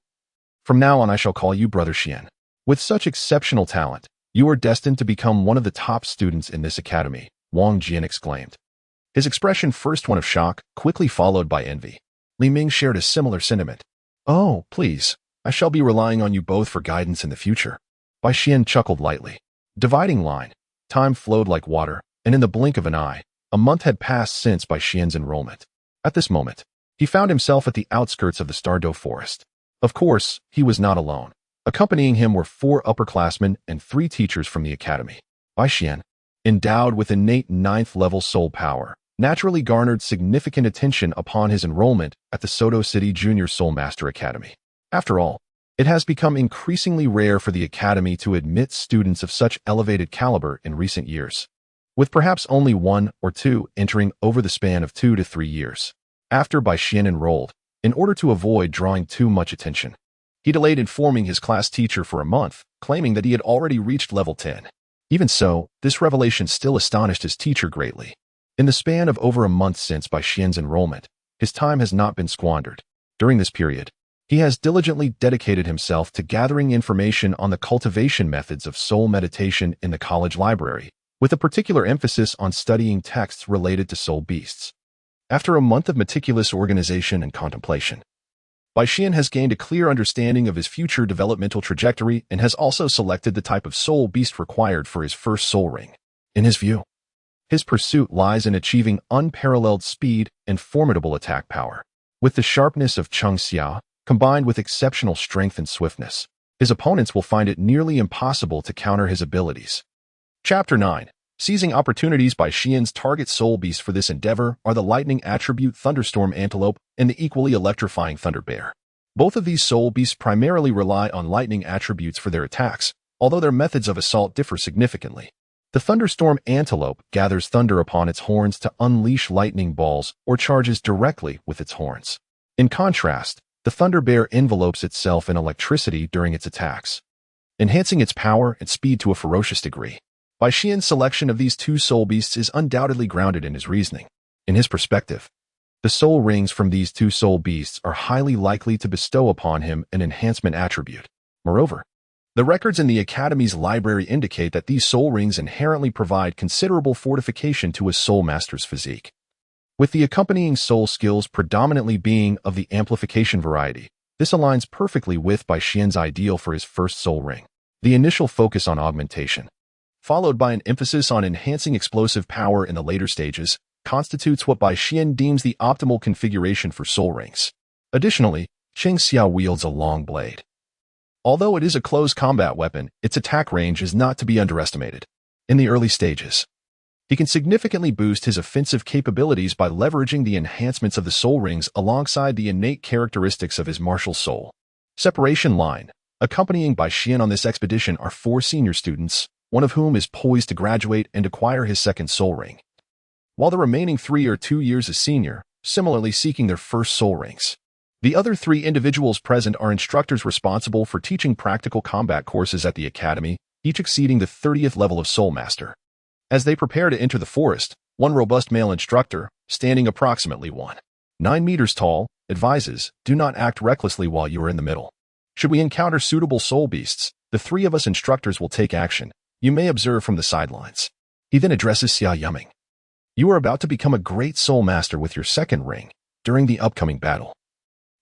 "From now on I shall call you Brother Xian. With such exceptional talent, you are destined to become one of the top students in this academy," Wang Jian exclaimed. His expression first one of shock, quickly followed by envy. Li Ming shared a similar sentiment. "Oh, please, I shall be relying on you both for guidance in the future." Bai Xian chuckled lightly. Dividing line. Time flowed like water, and in the blink of an eye, a month had passed since Bai Xian's enrollment. At this moment, he found himself at the outskirts of the Stardow Forest. Of course, he was not alone. Accompanying him were 4 upperclassmen and 3 teachers from the academy. Bai Xian, endowed with innate 9th level soul power, naturally garnered significant attention upon his enrollment at the Soto City Junior Soul Master Academy. After all, it has become increasingly rare for the academy to admit students of such elevated caliber in recent years, with perhaps only 1 or 2 entering over the span of 2 to 3 years. After Bai Xian enrolled, in order to avoid drawing too much attention, he delayed informing his class teacher for a month, claiming that he had already reached level 10. Even so, this revelation still astonished his teacher greatly. In the span of over a month since Bai Xian's enrollment, his time has not been squandered. During this period, he has diligently dedicated himself to gathering information on the cultivation methods of soul meditation in the college library, with a particular emphasis on studying texts related to soul beasts. After a month of meticulous organization and contemplation, Bai Xian has gained a clear understanding of his future developmental trajectory and has also selected the type of soul beast required for his first soul ring. In his view, his pursuit lies in achieving unparalleled speed and formidable attack power, with the sharpness of Cheng Xia, combined with exceptional strength and swiftness. His opponents will find it nearly impossible to counter his abilities. Chapter 9. Seizing Opportunities. Bai Xian's target soul beasts for this endeavor are the lightning attribute thunderstorm antelope and the equally electrifying thunder bear. Both of these soul beasts primarily rely on lightning attributes for their attacks, although their methods of assault differ significantly. The thunderstorm antelope gathers thunder upon its horns to unleash lightning balls or charges directly with its horns. In contrast, the thunder bear envelopes itself in electricity during its attacks, enhancing its power and speed to a ferocious degree. Bai Xian's selection of these two soul beasts is undoubtedly grounded in his reasoning. In his perspective, the soul rings from these two soul beasts are highly likely to bestow upon him an enhancement attribute. Moreover, the records in the Academy's library indicate that these soul rings inherently provide considerable fortification to a soul master's physique, with the accompanying soul skills predominantly being of the amplification variety. This aligns perfectly with Bai Xian's ideal for his first soul ring. The initial focus on augmentation, followed by an emphasis on enhancing explosive power in the later stages, constitutes what Bai Xian deems the optimal configuration for soul rings. Additionally, Cheng Xiao wields a long blade. Although it is a close combat weapon, its attack range is not to be underestimated. In the early stages, he can significantly boost his offensive capabilities by leveraging the enhancements of the soul rings alongside the innate characteristics of his martial soul. Separation line. Accompanying Bai Xian on this expedition are 4 senior students, one of whom is poised to graduate and acquire his second soul ring, while the remaining 3 are 2 years a senior, similarly seeking their first soul rings. The other 3 individuals present are instructors responsible for teaching practical combat courses at the Academy, each exceeding the 30th level of Soul Master. As they prepare to enter the forest, one robust male instructor, standing approximately 1.9 meters tall, advises, "Do not act recklessly while you are in the middle. Should we encounter suitable soul beasts, the 3 of us instructors will take action. You may observe from the sidelines." He then addresses Xia Yuming. "You are about to become a great soul master with your second ring during the upcoming battle.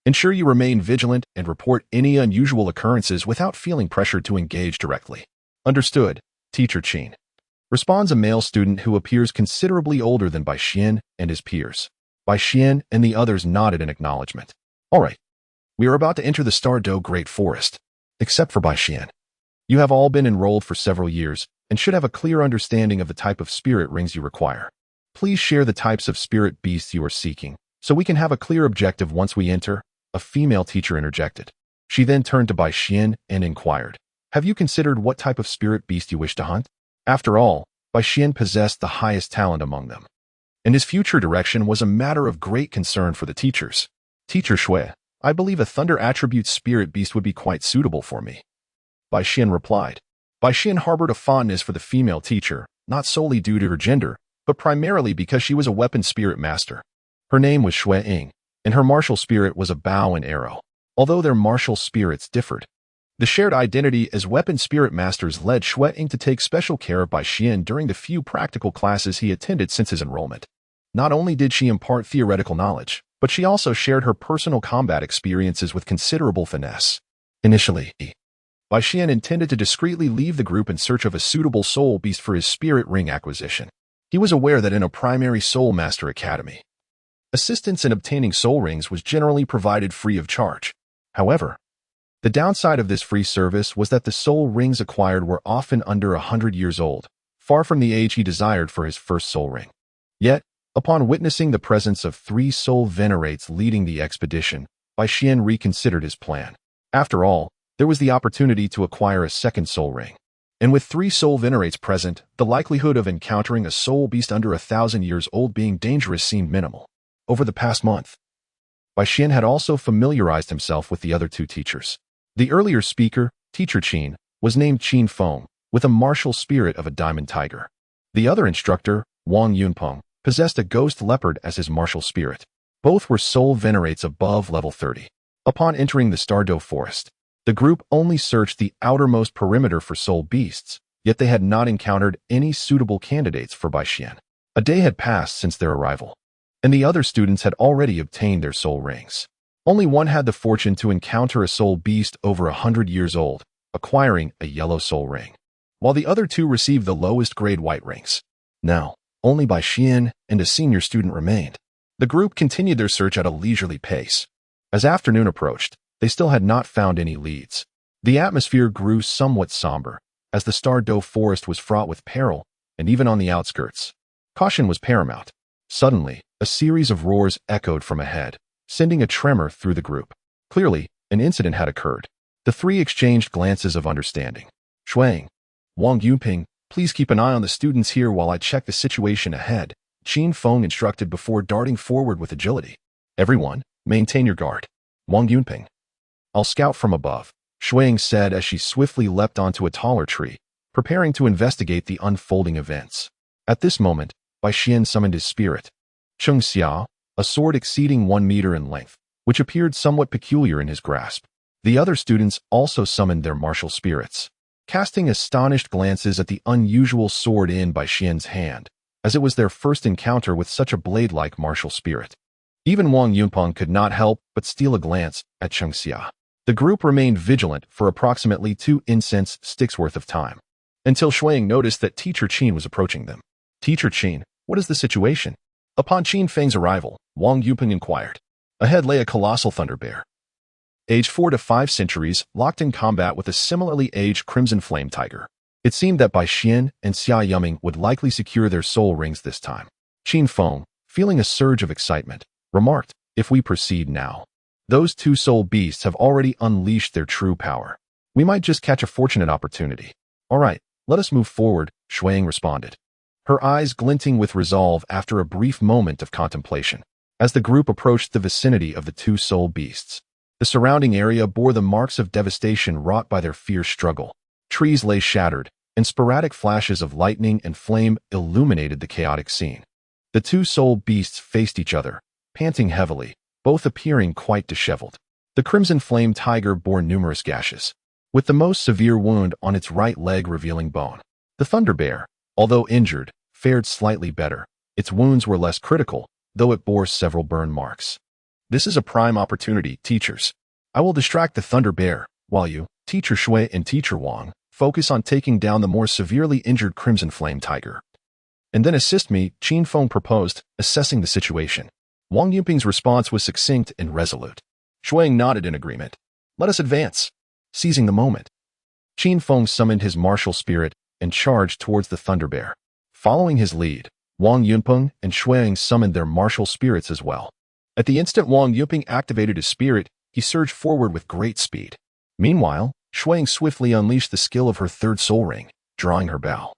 Ensure you remain vigilant and report any unusual occurrences without feeling pressured to engage directly." "Understood, Teacher Qin," responds a male student who appears considerably older than Bai Xian and his peers. Bai Xian and the others nodded in acknowledgement. "All right, we are about to enter the Star Dou Great Forest. Except for Bai Xian, you have all been enrolled for several years and should have a clear understanding of the type of spirit rings you require. Please share the types of spirit beasts you are seeking, so we can have a clear objective once we enter," a female teacher interjected. She then turned to Bai Xian and inquired, "Have you considered what type of spirit beast you wish to hunt?" After all, Bai Xian possessed the highest talent among them, and his future direction was a matter of great concern for the teachers. "Teacher Shui, I believe a thunder attribute spirit beast would be quite suitable for me," Bai Xian replied. Bai Xian harbored a fondness for the female teacher, not solely due to her gender, but primarily because she was a weapon spirit master. Her name was Shui Ying, and her martial spirit was a bow and arrow. Although their martial spirits differed, the shared identity as weapon spirit masters led Shui Ying to take special care of Bai Xian during the few practical classes he attended since his enrollment. Not only did she impart theoretical knowledge, but she also shared her personal combat experiences with considerable finesse. Initially, Bai Xian intended to discreetly leave the group in search of a suitable soul beast for his spirit ring acquisition. He was aware that in a primary soul master academy, assistance in obtaining soul rings was generally provided free of charge. However, the downside of this free service was that the soul rings acquired were often under 100 years old, far from the age he desired for his first soul ring. Yet, upon witnessing the presence of 3 soul venerates leading the expedition, Bai Xian reconsidered his plan. After all, there was the opportunity to acquire a second soul ring. And with 3 soul venerates present, the likelihood of encountering a soul beast under 1,000 years old being dangerous seemed minimal. Over the past month, Bai Xian had also familiarized himself with the other 2 teachers. The earlier speaker, Teacher Qin, was named Qin Feng, with a martial spirit of a diamond tiger. The other instructor, Wang Yunpeng, possessed a ghost leopard as his martial spirit. Both were soul venerates above level 30. Upon entering the Star Dou forest, the group only searched the outermost perimeter for soul beasts, yet they had not encountered any suitable candidates for Bai Xian. A day had passed since their arrival, and the other students had already obtained their soul rings. Only one had the fortune to encounter a soul beast over 100 years old, acquiring a yellow soul ring, while the other 2 received the lowest grade white rings. Now, only Bai Xian and a senior student remained. The group continued their search at a leisurely pace. As afternoon approached, they still had not found any leads. The atmosphere grew somewhat somber, as the Star Dou forest was fraught with peril, and even on the outskirts, caution was paramount. Suddenly, a series of roars echoed from ahead, sending a tremor through the group. Clearly, an incident had occurred. The three exchanged glances of understanding. Shuang, Wang Yunping, please keep an eye on the students here while I check the situation ahead, Qin Feng instructed before darting forward with agility. Everyone, maintain your guard. Wang Yunping. I'll scout from above, Shuang said as she swiftly leapt onto a taller tree, preparing to investigate the unfolding events. At this moment, Bai Xian summoned his spirit. Cheng Xia, a sword exceeding 1 meter in length, which appeared somewhat peculiar in his grasp. The other students also summoned their martial spirits, casting astonished glances at the unusual sword in Bai Xian's hand, as it was their first encounter with such a blade-like martial spirit. Even Wang Yunpeng could not help but steal a glance at Cheng Xia. The group remained vigilant for approximately 2 incense sticks worth of time, until Shuang noticed that Teacher Qin was approaching them. Teacher Qin, what is the situation? Upon Qin Feng's arrival, Wang Yunpeng inquired. Ahead lay a colossal thunder bear, aged 4 to 5 centuries, locked in combat with a similarly aged crimson flame tiger. It seemed that Bai Xian and Xia Yuming would likely secure their soul rings this time. Qin Feng, feeling a surge of excitement, remarked, if we proceed now, those 2 soul beasts have already unleashed their true power. We might just catch a fortunate opportunity. All right, let us move forward, Shuang responded, her eyes glinting with resolve after a brief moment of contemplation. As the group approached the vicinity of the 2 soul beasts, the surrounding area bore the marks of devastation wrought by their fierce struggle. Trees lay shattered, and sporadic flashes of lightning and flame illuminated the chaotic scene. The 2 soul beasts faced each other, panting heavily, both appearing quite disheveled. The crimson flame tiger bore numerous gashes, with the most severe wound on its right leg revealing bone. The thunder bear, although injured, fared slightly better. Its wounds were less critical, though it bore several burn marks. This is a prime opportunity, teachers. I will distract the thunder bear, while you, Teacher Shui and Teacher Wang, focus on taking down the more severely injured crimson flame tiger. And then assist me, Qin Feng proposed, assessing the situation. Wang Yunping's response was succinct and resolute. Shuang nodded in agreement. Let us advance. Seizing the moment, Qin Feng summoned his martial spirit and charged towards the thunder bear. Following his lead, Wang Yunpeng and Shuang summoned their martial spirits as well. At the instant Wang Yunpeng activated his spirit, he surged forward with great speed. Meanwhile, Shuang swiftly unleashed the skill of her 3rd soul ring, drawing her bow.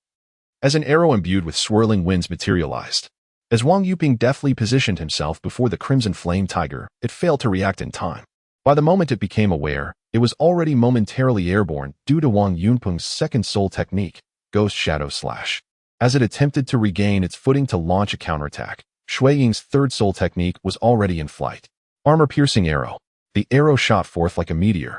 As an arrow imbued with swirling winds materialized, as Wang Yunpeng deftly positioned himself before the crimson flame tiger, it failed to react in time. By the moment it became aware, it was already momentarily airborne due to Wang Yunpeng's 2nd soul technique, Ghost Shadow Slash. As it attempted to regain its footing to launch a counterattack, Shui Ying's 3rd soul technique was already in flight. Armor-piercing arrow. The arrow shot forth like a meteor,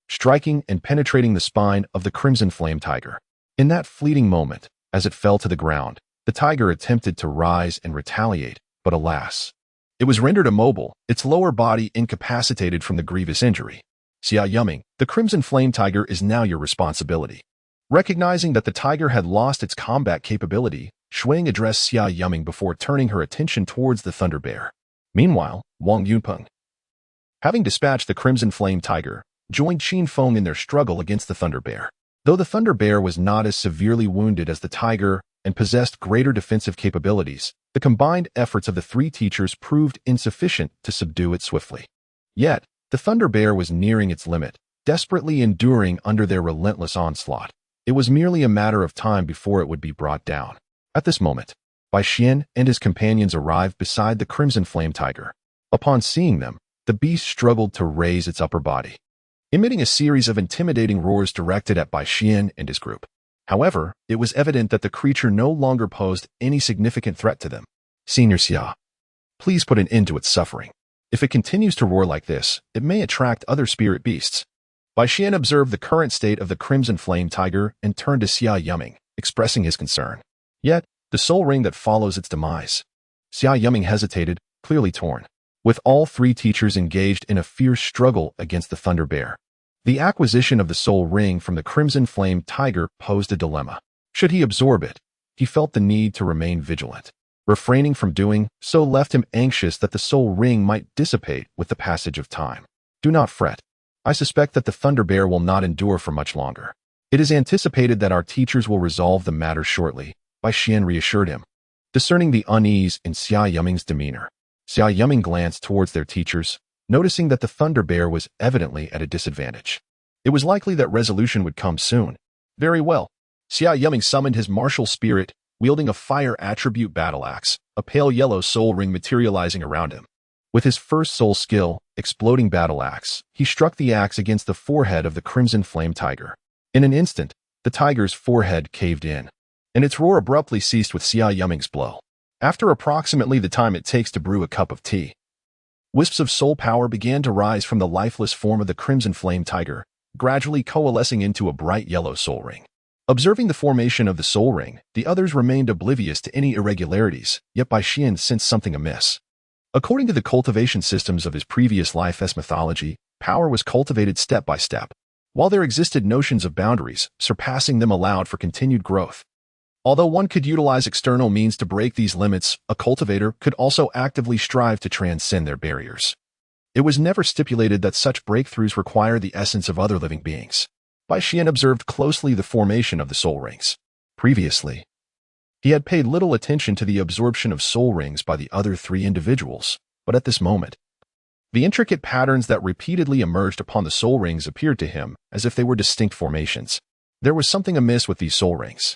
striking and penetrating the spine of the crimson flame tiger. In that fleeting moment, as it fell to the ground, the tiger attempted to rise and retaliate, but alas, it was rendered immobile, its lower body incapacitated from the grievous injury. Xia Yuming, the crimson flame tiger is now your responsibility. Recognizing that the tiger had lost its combat capability, Shuang addressed Xia Yuming before turning her attention towards the thunder bear. Meanwhile, Wang Yunpeng, having dispatched the crimson flame tiger, joined Qin Feng in their struggle against the thunder bear. Though the thunder bear was not as severely wounded as the tiger and possessed greater defensive capabilities, the combined efforts of the 3 teachers proved insufficient to subdue it swiftly. Yet, the thunder bear was nearing its limit, desperately enduring under their relentless onslaught. It was merely a matter of time before it would be brought down. At this moment, Bai Xian and his companions arrived beside the crimson flame tiger. Upon seeing them, the beast struggled to raise its upper body, emitting a series of intimidating roars directed at Bai Xian and his group. However, it was evident that the creature no longer posed any significant threat to them. Senior Xia, please put an end to its suffering. If it continues to roar like this, it may attract other spirit beasts. Bai Xian observed the current state of the crimson flame tiger and turned to Xia Yuming, expressing his concern. Yet, the soul ring that follows its demise. Xia Yuming hesitated, clearly torn. With all 3 teachers engaged in a fierce struggle against the thunder bear, the acquisition of the soul ring from the crimson flame tiger posed a dilemma. Should he absorb it? He felt the need to remain vigilant. Refraining from doing so left him anxious that the soul ring might dissipate with the passage of time. Do not fret. I suspect that the Thunder Bear will not endure for much longer. It is anticipated that our teachers will resolve the matter shortly, Bai Xian reassured him. Discerning the unease in Xia Yiming's demeanor, Xia Yiming glanced towards their teachers, noticing that the Thunder Bear was evidently at a disadvantage. It was likely that resolution would come soon. Very well. Xia Yiming summoned his martial spirit, wielding a fire attribute battle axe, a pale yellow soul ring materializing around him. With his first soul skill, exploding battle axe, he struck the axe against the forehead of the crimson flame tiger. In an instant, the tiger's forehead caved in, and its roar abruptly ceased with Xia Yiming's blow. After approximately the time it takes to brew a cup of tea, wisps of soul power began to rise from the lifeless form of the crimson flame tiger, gradually coalescing into a bright yellow soul ring. Observing the formation of the soul ring, the others remained oblivious to any irregularities, yet Bai Xian sensed something amiss. According to the cultivation systems of his previous life's mythology, power was cultivated step by step, while there existed notions of boundaries, surpassing them allowed for continued growth. Although one could utilize external means to break these limits, a cultivator could also actively strive to transcend their barriers. It was never stipulated that such breakthroughs require the essence of other living beings. Bai Xian observed closely the formation of the soul rings. Previously, he had paid little attention to the absorption of soul rings by the other three individuals, but at this moment, the intricate patterns that repeatedly emerged upon the soul rings appeared to him as if they were distinct formations. There was something amiss with these soul rings.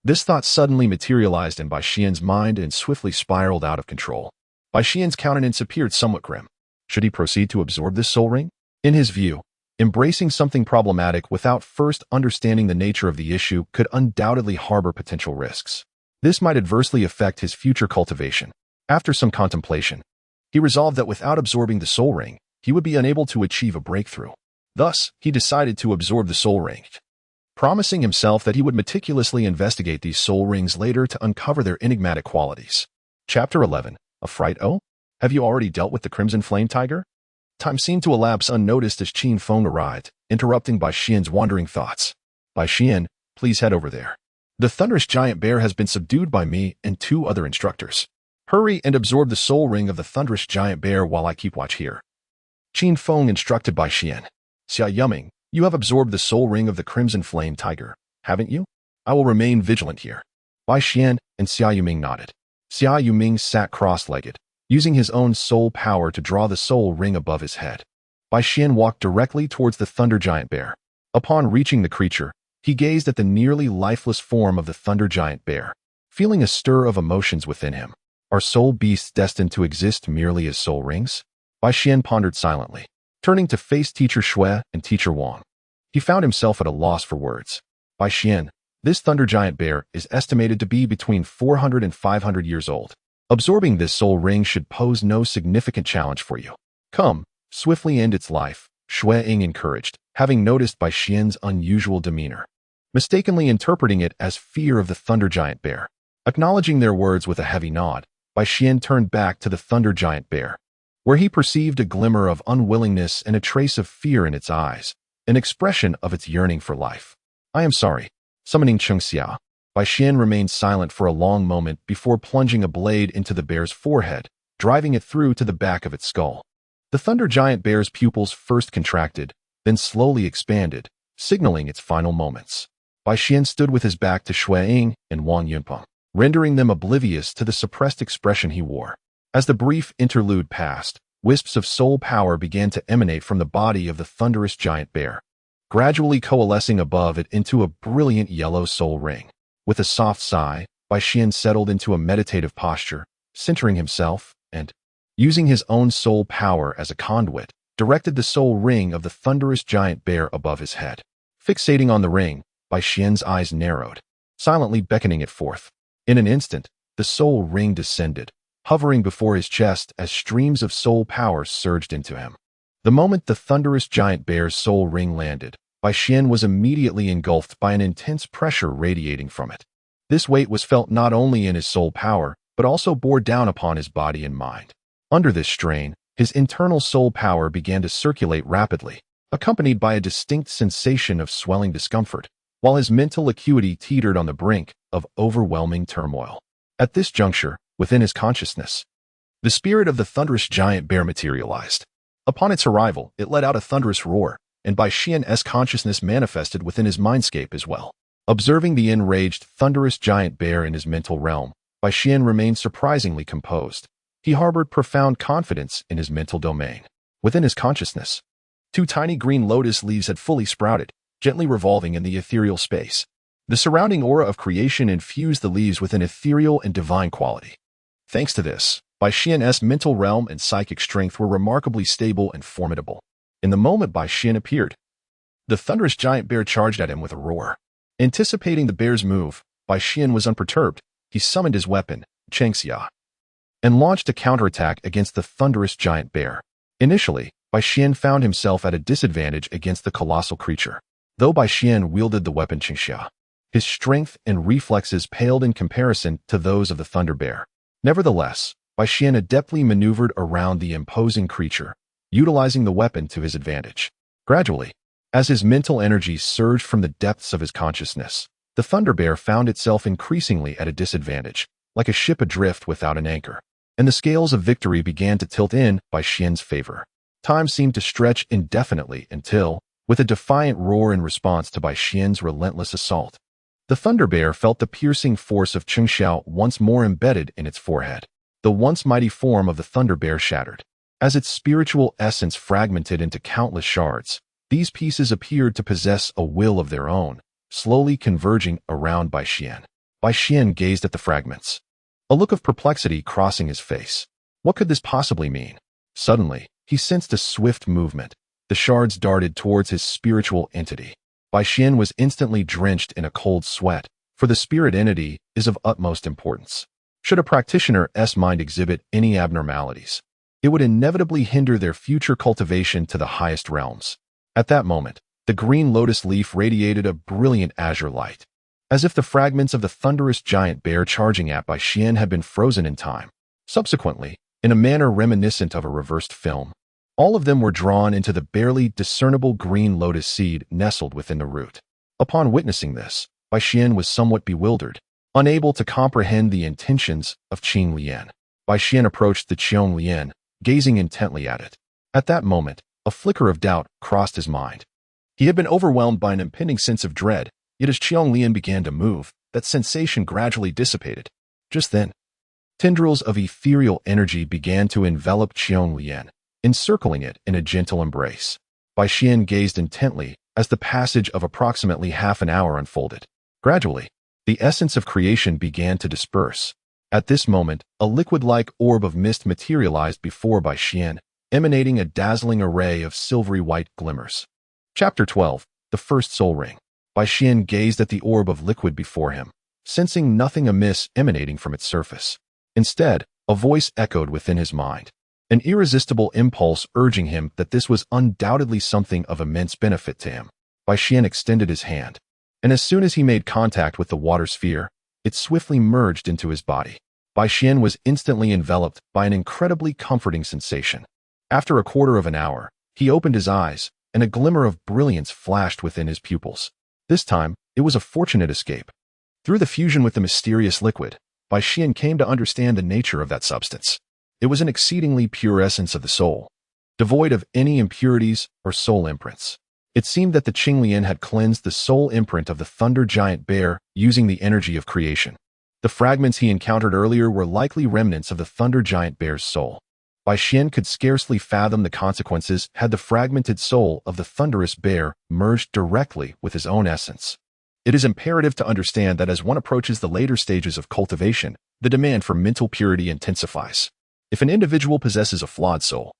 This thought suddenly materialized in Bai Xian's mind and swiftly spiraled out of control. Bai Xian's countenance appeared somewhat grim. Should he proceed to absorb this soul ring? In his view, embracing something problematic without first understanding the nature of the issue could undoubtedly harbor potential risks. This might adversely affect his future cultivation. After some contemplation, he resolved that without absorbing the soul ring, he would be unable to achieve a breakthrough. Thus, he decided to absorb the soul ring, promising himself that he would meticulously investigate these soul rings later to uncover their enigmatic qualities. Chapter 11. A Fright Oh? Have you already dealt with the Crimson Flame Tiger? Time seemed to elapse unnoticed as Qin Feng arrived, interrupting Bai Xian's wandering thoughts. Bai Xian, please head over there. The thunderous giant bear has been subdued by me and two other instructors. Hurry and absorb the soul ring of the thunderous giant bear while I keep watch here. Qin Feng instructed Bai Xian. Xia Yiming, you have absorbed the soul ring of the Crimson Flame Tiger, haven't you? I will remain vigilant here. Bai Xian and Xia Yiming nodded. Xia Yiming sat cross-legged, using his own soul power to draw the soul ring above his head. Bai Xian walked directly towards the thunder giant bear. Upon reaching the creature, he gazed at the nearly lifeless form of the thunder giant bear, feeling a stir of emotions within him. Are soul beasts destined to exist merely as soul rings? Bai Xian pondered silently, turning to face Teacher Shui and Teacher Wang. He found himself at a loss for words. Bai Xian, this thunder giant bear is estimated to be between 400 and 500 years old. Absorbing this soul ring should pose no significant challenge for you. Come, swiftly end its life, Shui Ying encouraged, having noticed Bai Xian's unusual demeanor, mistakenly interpreting it as fear of the thunder giant bear. Acknowledging their words with a heavy nod, Bai Xian turned back to the thunder giant bear, where he perceived a glimmer of unwillingness and a trace of fear in its eyes, an expression of its yearning for life. I am sorry. Summoning Cheng Xia, Bai Xian remained silent for a long moment before plunging a blade into the bear's forehead, driving it through to the back of its skull. The thunder giant bear's pupils first contracted, then slowly expanded, signaling its final moments. Bai Xian stood with his back to Shui Ying and Wang Yunpeng, rendering them oblivious to the suppressed expression he wore. As the brief interlude passed, wisps of soul power began to emanate from the body of the thunderous giant bear, gradually coalescing above it into a brilliant yellow soul ring. With a soft sigh, Bai Xian settled into a meditative posture, centering himself and, using his own soul power as a conduit, directed the soul ring of the thunderous giant bear above his head. Fixating on the ring, Bai Xian's eyes narrowed, silently beckoning it forth. In an instant, the soul ring descended, hovering before his chest as streams of soul power surged into him. The moment the thunderous giant bear's soul ring landed, Bai Xian was immediately engulfed by an intense pressure radiating from it. This weight was felt not only in his soul power, but also bore down upon his body and mind. Under this strain, his internal soul power began to circulate rapidly, accompanied by a distinct sensation of swelling discomfort, while his mental acuity teetered on the brink of overwhelming turmoil. At this juncture, within his consciousness, the spirit of the thunderous giant bear materialized. Upon its arrival, it let out a thunderous roar, and Bai Xian's consciousness manifested within his mindscape as well. Observing the enraged, thunderous giant bear in his mental realm, Bai Xian remained surprisingly composed. He harbored profound confidence in his mental domain. Within his consciousness, 2 tiny green lotus leaves had fully sprouted, gently revolving in the ethereal space. The surrounding aura of creation infused the leaves with an ethereal and divine quality. Thanks to this, Bai Xian's mental realm and psychic strength were remarkably stable and formidable. In the moment Bai Xian appeared, the thunderous giant bear charged at him with a roar. Anticipating the bear's move, Bai Xian was unperturbed. He summoned his weapon, Chengxia, and launched a counterattack against the thunderous giant bear. Initially, Bai Xian found himself at a disadvantage against the colossal creature. Though Bai Xian wielded the weapon Chengxia, his strength and reflexes paled in comparison to those of the thunder bear. Nevertheless, Bai Xian adeptly maneuvered around the imposing creature, utilizing the weapon to his advantage. Gradually, as his mental energy surged from the depths of his consciousness, the thunder bear found itself increasingly at a disadvantage, like a ship adrift without an anchor, and the scales of victory began to tilt in Bai Xian's favor. Time seemed to stretch indefinitely until, with a defiant roar in response to Bai Xian's relentless assault, the thunder bear felt the piercing force of Chengxia once more embedded in its forehead. The once mighty form of the thunder bear shattered. As its spiritual essence fragmented into countless shards, these pieces appeared to possess a will of their own, slowly converging around Bai Xian. Bai Xian gazed at the fragments, a look of perplexity crossing his face. What could this possibly mean? Suddenly, he sensed a swift movement. The shards darted towards his spiritual entity. Bai Xian was instantly drenched in a cold sweat, for the spirit entity is of utmost importance. Should a practitioner's mind exhibit any abnormalities, it would inevitably hinder their future cultivation to the highest realms. At that moment, the green lotus leaf radiated a brilliant azure light, as if the fragments of the thunderous giant bear charging at Bai Xian had been frozen in time. Subsequently, in a manner reminiscent of a reversed film, all of them were drawn into the barely discernible green lotus seed nestled within the root. Upon witnessing this, Bai Xian was somewhat bewildered, unable to comprehend the intentions of Qing Lian. Bai Xian approached the Qiong Lian, gazing intently at it. At that moment, a flicker of doubt crossed his mind. He had been overwhelmed by an impending sense of dread, yet as Qiong Lian began to move, that sensation gradually dissipated. Just then, tendrils of ethereal energy began to envelop Qiong Lian, encircling it in a gentle embrace. Bai Xian gazed intently as the passage of approximately half an hour unfolded. Gradually, the essence of creation began to disperse. At this moment, a liquid-like orb of mist materialized before Bai Xian, emanating a dazzling array of silvery white glimmers. Chapter 12. The First Soul Ring. Bai Xian gazed at the orb of liquid before him, sensing nothing amiss emanating from its surface. Instead, a voice echoed within his mind, an irresistible impulse urging him that this was undoubtedly something of immense benefit to him. Bai Xian extended his hand, and as soon as he made contact with the water sphere, it swiftly merged into his body. Bai Xian was instantly enveloped by an incredibly comforting sensation. After a quarter of an hour, he opened his eyes, and a glimmer of brilliance flashed within his pupils. This time, it was a fortunate escape. Through the fusion with the mysterious liquid, Bai Xian came to understand the nature of that substance. It was an exceedingly pure essence of the soul, devoid of any impurities or soul imprints. It seemed that the Qing Lian had cleansed the soul imprint of the thunder giant bear using the energy of creation. The fragments he encountered earlier were likely remnants of the thunder giant bear's soul. Bai Xian could scarcely fathom the consequences had the fragmented soul of the thunderous bear merged directly with his own essence. It is imperative to understand that as one approaches the later stages of cultivation, the demand for mental purity intensifies. If an individual possesses a flawed soul,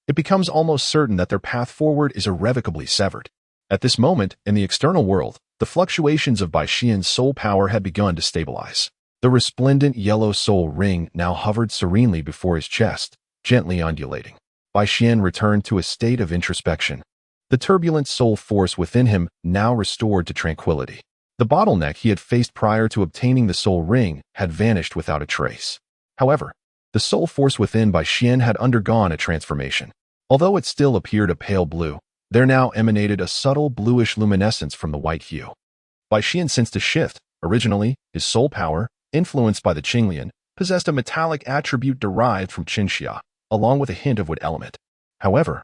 it becomes almost certain that their path forward is irrevocably severed. At this moment, in the external world, the fluctuations of Bai Xian's soul power had begun to stabilize. The resplendent yellow soul ring now hovered serenely before his chest, gently undulating. Bai Xian returned to a state of introspection. The turbulent soul force within him now restored to tranquility. The bottleneck he had faced prior to obtaining the soul ring had vanished without a trace. However, the soul force within Bai Xian had undergone a transformation. Although it still appeared a pale blue, there now emanated a subtle bluish luminescence from the white hue. Bai Xian sensed a shift. Originally, his soul power, influenced by the Qinglian, possessed a metallic attribute derived from Qinxia, along with a hint of wood element. However,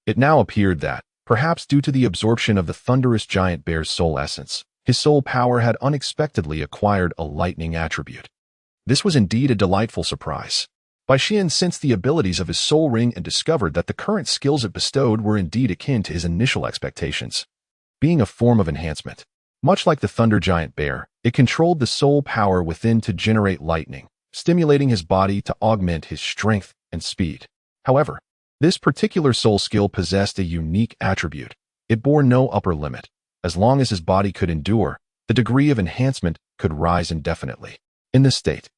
it now appeared that, Perhaps due to the absorption of the thunderous giant bear's soul essence, his soul power had unexpectedly acquired a lightning attribute. This was indeed a delightful surprise. Bai Xian sensed the abilities of his soul ring and discovered that the current skills it bestowed were indeed akin to his initial expectations. Being a form of enhancement, much like the thunder giant bear, it controlled the soul power within to generate lightning, stimulating his body to augment his strength and speed. However, this particular soul skill possessed a unique attribute. It bore no upper limit. As long as his body could endure, the degree of enhancement could rise indefinitely. In this state,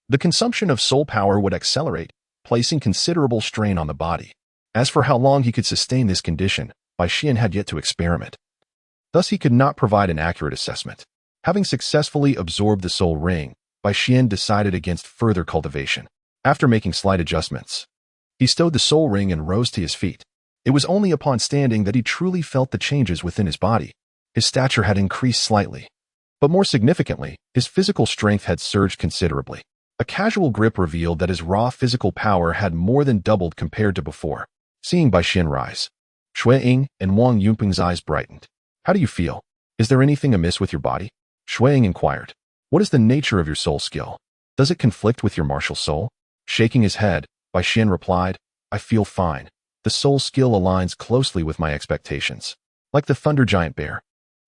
the consumption of soul power would accelerate, placing considerable strain on the body. As for how long he could sustain this condition, Bai Xian had yet to experiment. Thus he could not provide an accurate assessment. Having successfully absorbed the soul ring, Bai Xian decided against further cultivation. After making slight adjustments, he stowed the soul ring and rose to his feet. It was only upon standing that he truly felt the changes within his body. His stature had increased slightly, but more significantly, his physical strength had surged considerably. A casual grip revealed that his raw physical power had more than doubled compared to before. Seeing Bai Xian rise, Shui Ying and Wang Yunpeng's eyes brightened. "How do you feel? Is there anything amiss with your body?" Shui Ying inquired. "What is the nature of your soul skill? Does it conflict with your martial soul?" Shaking his head, Bai Xian replied, "I feel fine. The soul skill aligns closely with my expectations. Like the thunder giant bear,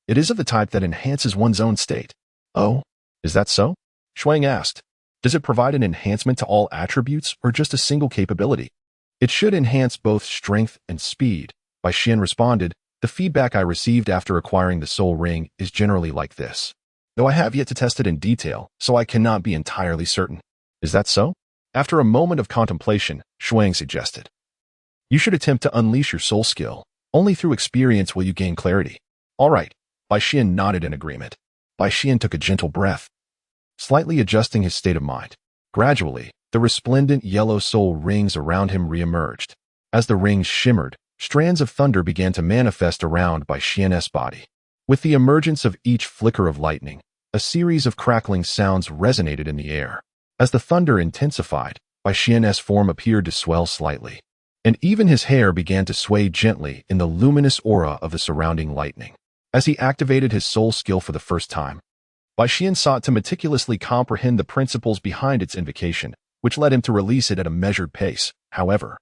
it is of the type that enhances one's own state." "Oh, is that so?" Shui Ying asked. "Does it provide an enhancement to all attributes or just a single capability?" "It should enhance both strength and speed," Bai Xian responded. "The feedback I received after acquiring the soul ring is generally like this, though I have yet to test it in detail, so I cannot be entirely certain." "Is that so?" After a moment of contemplation, Shui Ying suggested, "You should attempt to unleash your soul skill. Only through experience will you gain clarity." "All right." Bai Xian nodded in agreement. Bai Xian took a gentle breath, slightly adjusting his state of mind. Gradually, the resplendent yellow soul rings around him re-emerged. As the rings shimmered, strands of thunder began to manifest around Bai Xian's body. With the emergence of each flicker of lightning, a series of crackling sounds resonated in the air. As the thunder intensified, Bai Xian's form appeared to swell slightly, and even his hair began to sway gently in the luminous aura of the surrounding lightning. As he activated his soul skill for the first time, Bai Xian sought to meticulously comprehend the principles behind its invocation, which led him to release it at a measured pace. However,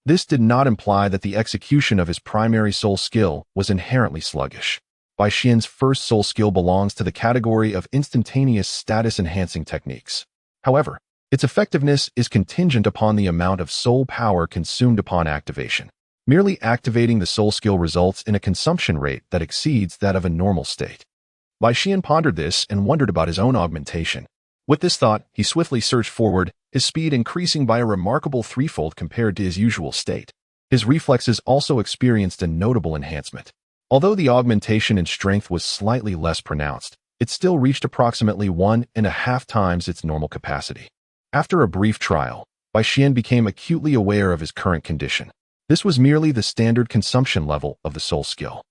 this did not imply that the execution of his primary soul skill was inherently sluggish. Bai Xian's first soul skill belongs to the category of instantaneous status-enhancing techniques. However, its effectiveness is contingent upon the amount of soul power consumed upon activation. Merely activating the soul skill results in a consumption rate that exceeds that of a normal state. Bai Xian pondered this and wondered about his own augmentation. With this thought, he swiftly surged forward, his speed increasing by a remarkable threefold compared to his usual state. His reflexes also experienced a notable enhancement. Although the augmentation in strength was slightly less pronounced, it still reached approximately 1.5 times its normal capacity. After a brief trial, Bai Xian became acutely aware of his current condition. This was merely the standard consumption level of the soul skill.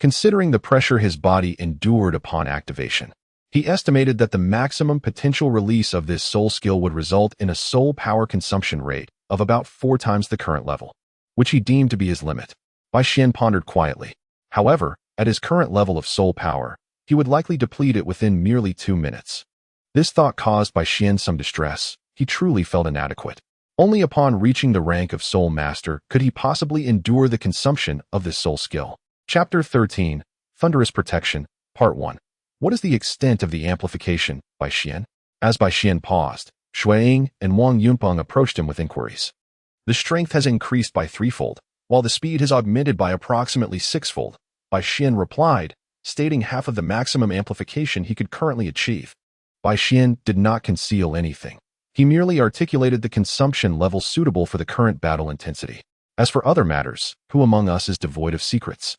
Considering the pressure his body endured upon activation, he estimated that the maximum potential release of this soul skill would result in a soul power consumption rate of about 4 times the current level, which he deemed to be his limit. Bai Xian pondered quietly. However, at his current level of soul power, he would likely deplete it within merely 2 minutes. This thought caused Bai Xian some distress. He truly felt inadequate. Only upon reaching the rank of Soul Master could he possibly endure the consumption of this soul skill. Chapter 13, Thunderous Protection, Part 1. What is the extent of the amplification, Bai Xian? As Bai Xian paused, Shui Ying and Wang Yunpeng approached him with inquiries. The strength has increased by threefold, while the speed has augmented by approximately sixfold, Bai Xian replied, stating half of the maximum amplification he could currently achieve. Bai Xian did not conceal anything. He merely articulated the consumption level suitable for the current battle intensity. As for other matters, who among us is devoid of secrets?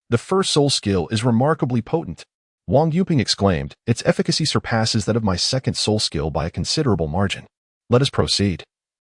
The first soul skill is remarkably potent, Wang Yuping exclaimed. Its efficacy surpasses that of my second soul skill by a considerable margin. Let us proceed.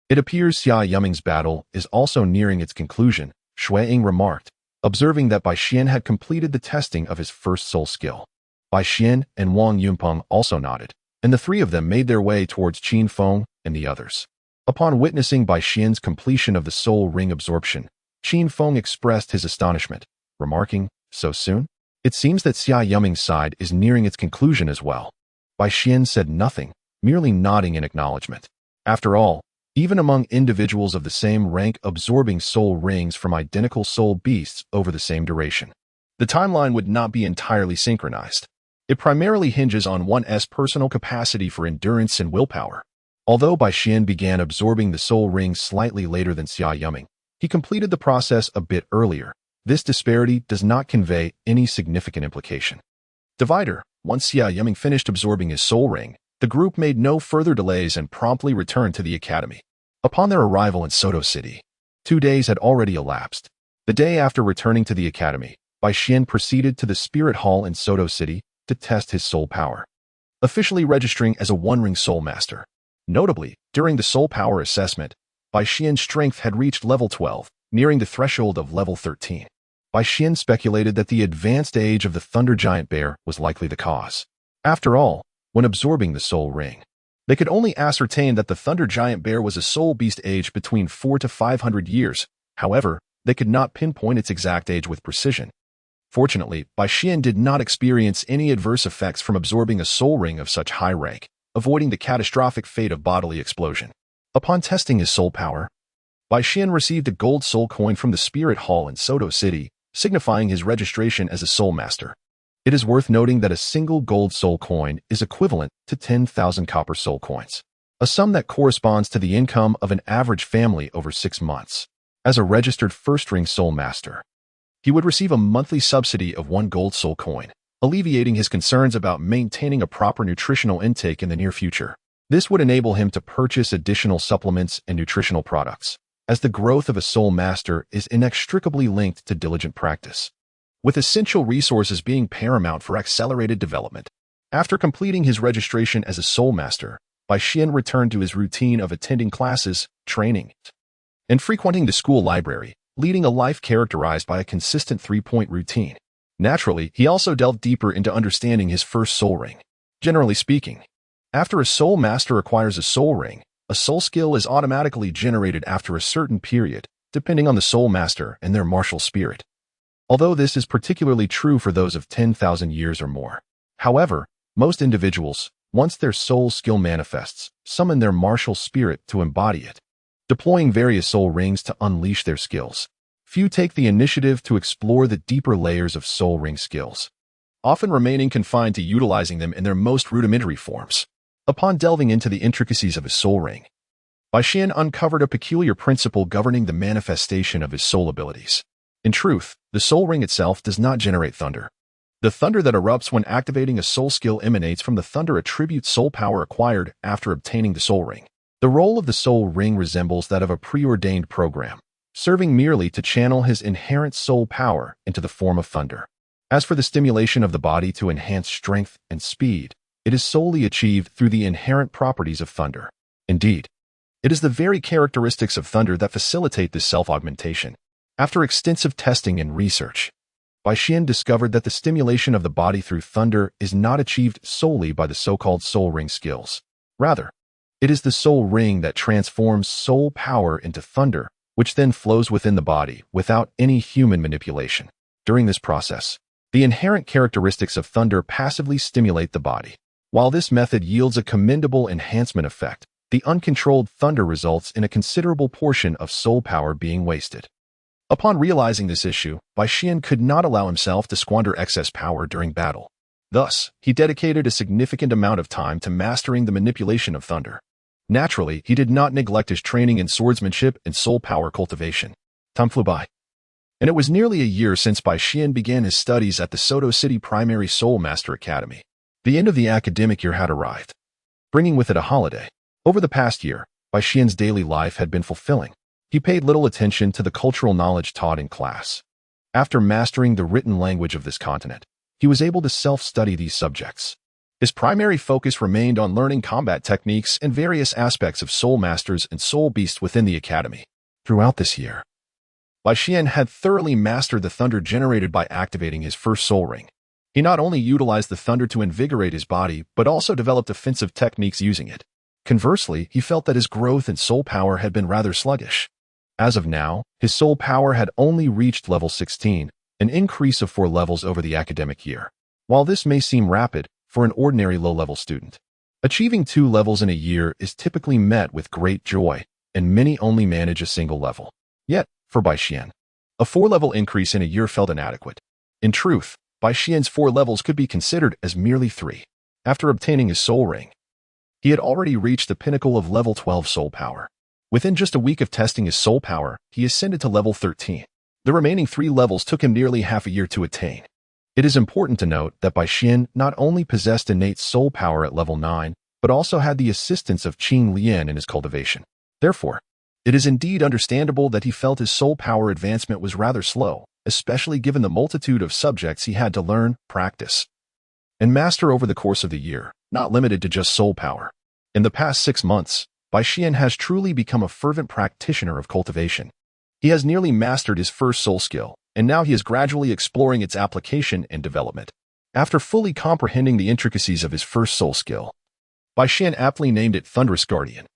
It appears Xia Yuming's battle is also nearing its conclusion, Shui Ying remarked, observing that Bai Xian had completed the testing of his first soul skill. Bai Xian and Wang Yunpeng also nodded, and the three of them made their way towards Qin Feng and the others. Upon witnessing Bai Xian's completion of the soul ring absorption, Qin Feng expressed his astonishment. remarking, "So soon?" It seems that Xia Yuming's side is nearing its conclusion as well. Bai Xian said nothing, merely nodding in acknowledgement. After all, even among individuals of the same rank absorbing soul rings from identical soul beasts over the same duration, the timeline would not be entirely synchronized. It primarily hinges on one's personal capacity for endurance and willpower. Although Bai Xian began absorbing the soul rings slightly later than Xia Yuming, he completed the process a bit earlier. This disparity does not convey any significant implication. Divider. Once Xia Yuming finished absorbing his soul ring, the group made no further delays and promptly returned to the academy. Upon their arrival in Soto City, 2 days had already elapsed. The day after returning to the academy, Bai Xian proceeded to the Spirit Hall in Soto City to test his soul power, officially registering as a one-ring soul master. Notably, during the soul power assessment, Bai Xian's strength had reached level 12, nearing the threshold of level 13. Bai Xian speculated that the advanced age of the Thunder Giant Bear was likely the cause. After all, when absorbing the soul ring, they could only ascertain that the Thunder Giant Bear was a soul beast aged between 400 to 500 years. However, they could not pinpoint its exact age with precision. Fortunately, Bai Xian did not experience any adverse effects from absorbing a soul ring of such high rank, avoiding the catastrophic fate of bodily explosion. Upon testing his soul power, Bai Xian received a gold soul coin from the Spirit Hall in Soto City, signifying his registration as a soul master. It is worth noting that a single gold soul coin is equivalent to 10,000 copper soul coins, a sum that corresponds to the income of an average family over 6 months. As a registered first-ring soul master, he would receive a monthly subsidy of 1 gold soul coin, alleviating his concerns about maintaining a proper nutritional intake in the near future. This would enable him to purchase additional supplements and nutritional products, as the growth of a soul master is inextricably linked to diligent practice, with essential resources being paramount for accelerated development. After completing his registration as a soul master, Bai Xian returned to his routine of attending classes, training, and frequenting the school library, leading a life characterized by a consistent 3-point routine. Naturally, he also delved deeper into understanding his first soul ring. Generally speaking, after a soul master acquires a soul ring, a soul skill is automatically generated after a certain period, depending on the soul master and their martial spirit. Although this is particularly true for those of 10,000 years or more. However, most individuals, once their soul skill manifests, summon their martial spirit to embody it, deploying various soul rings to unleash their skills. Few take the initiative to explore the deeper layers of soul ring skills, often remaining confined to utilizing them in their most rudimentary forms. Upon delving into the intricacies of his soul ring, Bai Xian uncovered a peculiar principle governing the manifestation of his soul abilities. In truth, the soul ring itself does not generate thunder. The thunder that erupts when activating a soul skill emanates from the thunder attribute soul power acquired after obtaining the soul ring. The role of the soul ring resembles that of a preordained program, serving merely to channel his inherent soul power into the form of thunder. As for the stimulation of the body to enhance strength and speed, it is solely achieved through the inherent properties of thunder. Indeed, it is the very characteristics of thunder that facilitate this self-augmentation. After extensive testing and research, Bai Xian discovered that the stimulation of the body through thunder is not achieved solely by the so-called soul ring skills. Rather, it is the soul ring that transforms soul power into thunder, which then flows within the body without any human manipulation. During this process, the inherent characteristics of thunder passively stimulate the body. While this method yields a commendable enhancement effect, the uncontrolled thunder results in a considerable portion of soul power being wasted. Upon realizing this issue, Bai Xian could not allow himself to squander excess power during battle. Thus, he dedicated a significant amount of time to mastering the manipulation of thunder. Naturally, he did not neglect his training in swordsmanship and soul power cultivation. Time flew by, and it was nearly a year since Bai Xian began his studies at the Soto City Primary Soul Master Academy. The end of the academic year had arrived, bringing with it a holiday. Over the past year, Bai Xian's daily life had been fulfilling. He paid little attention to the cultural knowledge taught in class. After mastering the written language of this continent, he was able to self-study these subjects. His primary focus remained on learning combat techniques and various aspects of soul masters and soul beasts within the academy. Throughout this year, Bai Xian had thoroughly mastered the thunder generated by activating his first soul ring. He not only utilized the thunder to invigorate his body, but also developed offensive techniques using it. Conversely, he felt that his growth in soul power had been rather sluggish. As of now, his soul power had only reached level 16, an increase of 4 levels over the academic year. While this may seem rapid for an ordinary low-level student, achieving 2 levels in a year is typically met with great joy, and many only manage a single level. Yet, for Bai Xian, a 4-level increase in a year felt inadequate. In truth, Bai Xian's 4 levels could be considered as merely 3. After obtaining his soul ring, he had already reached the pinnacle of level 12 soul power. Within just a week of testing his soul power, he ascended to level 13. The remaining 3 levels took him nearly half a year to attain. It is important to note that Bai Xian not only possessed innate soul power at level 9, but also had the assistance of Qing Lian in his cultivation. Therefore, it is indeed understandable that he felt his soul power advancement was rather slow, especially given the multitude of subjects he had to learn, practice, and master over the course of the year, not limited to just soul power. In the past 6 months, Bai Xian has truly become a fervent practitioner of cultivation. He has nearly mastered his first soul skill, and now he is gradually exploring its application and development. After fully comprehending the intricacies of his first soul skill, Bai Xian aptly named it Thunderous Guardian.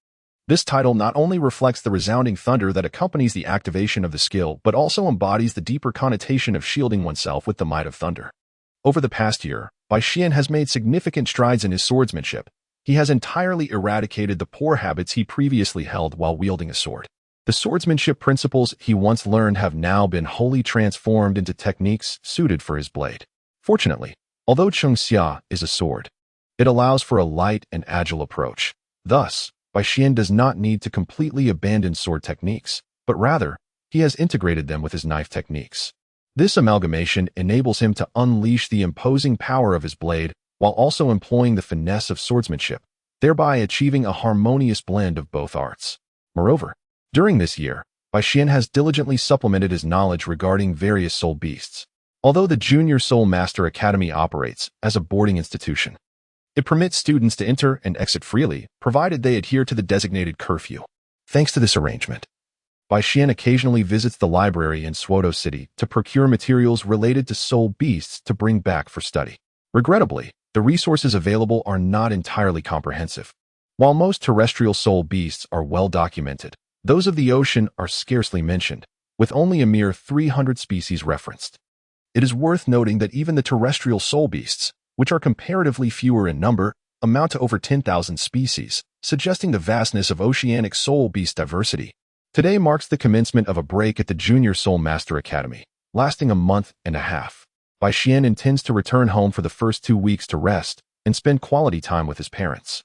This title not only reflects the resounding thunder that accompanies the activation of the skill, but also embodies the deeper connotation of shielding oneself with the might of thunder. Over the past year, Bai Xian has made significant strides in his swordsmanship. He has entirely eradicated the poor habits he previously held while wielding a sword. The swordsmanship principles he once learned have now been wholly transformed into techniques suited for his blade. Fortunately, although Cheng Xia is a sword, it allows for a light and agile approach. Thus, Bai Xian does not need to completely abandon sword techniques, but rather, he has integrated them with his knife techniques. This amalgamation enables him to unleash the imposing power of his blade while also employing the finesse of swordsmanship, thereby achieving a harmonious blend of both arts. Moreover, during this year, Bai Xian has diligently supplemented his knowledge regarding various soul beasts. Although the Junior Soul Master Academy operates as a boarding institution, it permits students to enter and exit freely, provided they adhere to the designated curfew. Thanks to this arrangement, Bai Xian occasionally visits the library in Suodo City to procure materials related to soul beasts to bring back for study. Regrettably, the resources available are not entirely comprehensive. While most terrestrial soul beasts are well documented, those of the ocean are scarcely mentioned, with only a mere 300 species referenced. It is worth noting that even the terrestrial soul beasts, which are comparatively fewer in number, amount to over 10,000 species, suggesting the vastness of oceanic soul beast diversity. Today marks the commencement of a break at the Junior Soul Master Academy, lasting a month and a half. Bai Xian intends to return home for the first 2 weeks to rest and spend quality time with his parents.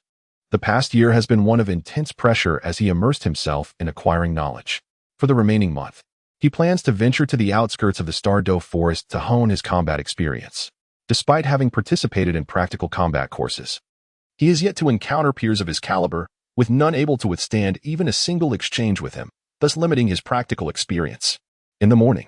The past year has been one of intense pressure as he immersed himself in acquiring knowledge. For the remaining month, he plans to venture to the outskirts of the Star Dou forest to hone his combat experience. Despite having participated in practical combat courses, he is yet to encounter peers of his caliber, with none able to withstand even a single exchange with him, thus limiting his practical experience. In the morning,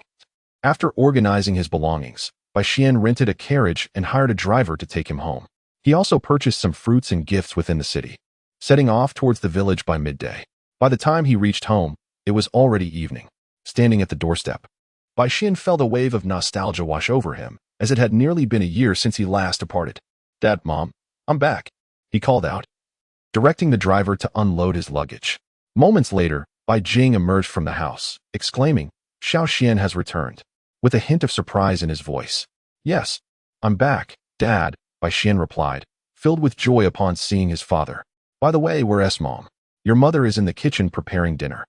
after organizing his belongings, Bai Xian rented a carriage and hired a driver to take him home. He also purchased some fruits and gifts within the city, setting off towards the village by midday. By the time he reached home, it was already evening. Standing at the doorstep, Bai Xian felt a wave of nostalgia wash over him, as it had nearly been a year since he last departed. "Dad, Mom, I'm back," he called out, directing the driver to unload his luggage. Moments later, Bai Jing emerged from the house, exclaiming, "Xiao Xian has returned," with a hint of surprise in his voice. "Yes, I'm back, Dad," Bai Xian replied, filled with joy upon seeing his father. "By the way, where's Mom? Your mother is in the kitchen preparing dinner,"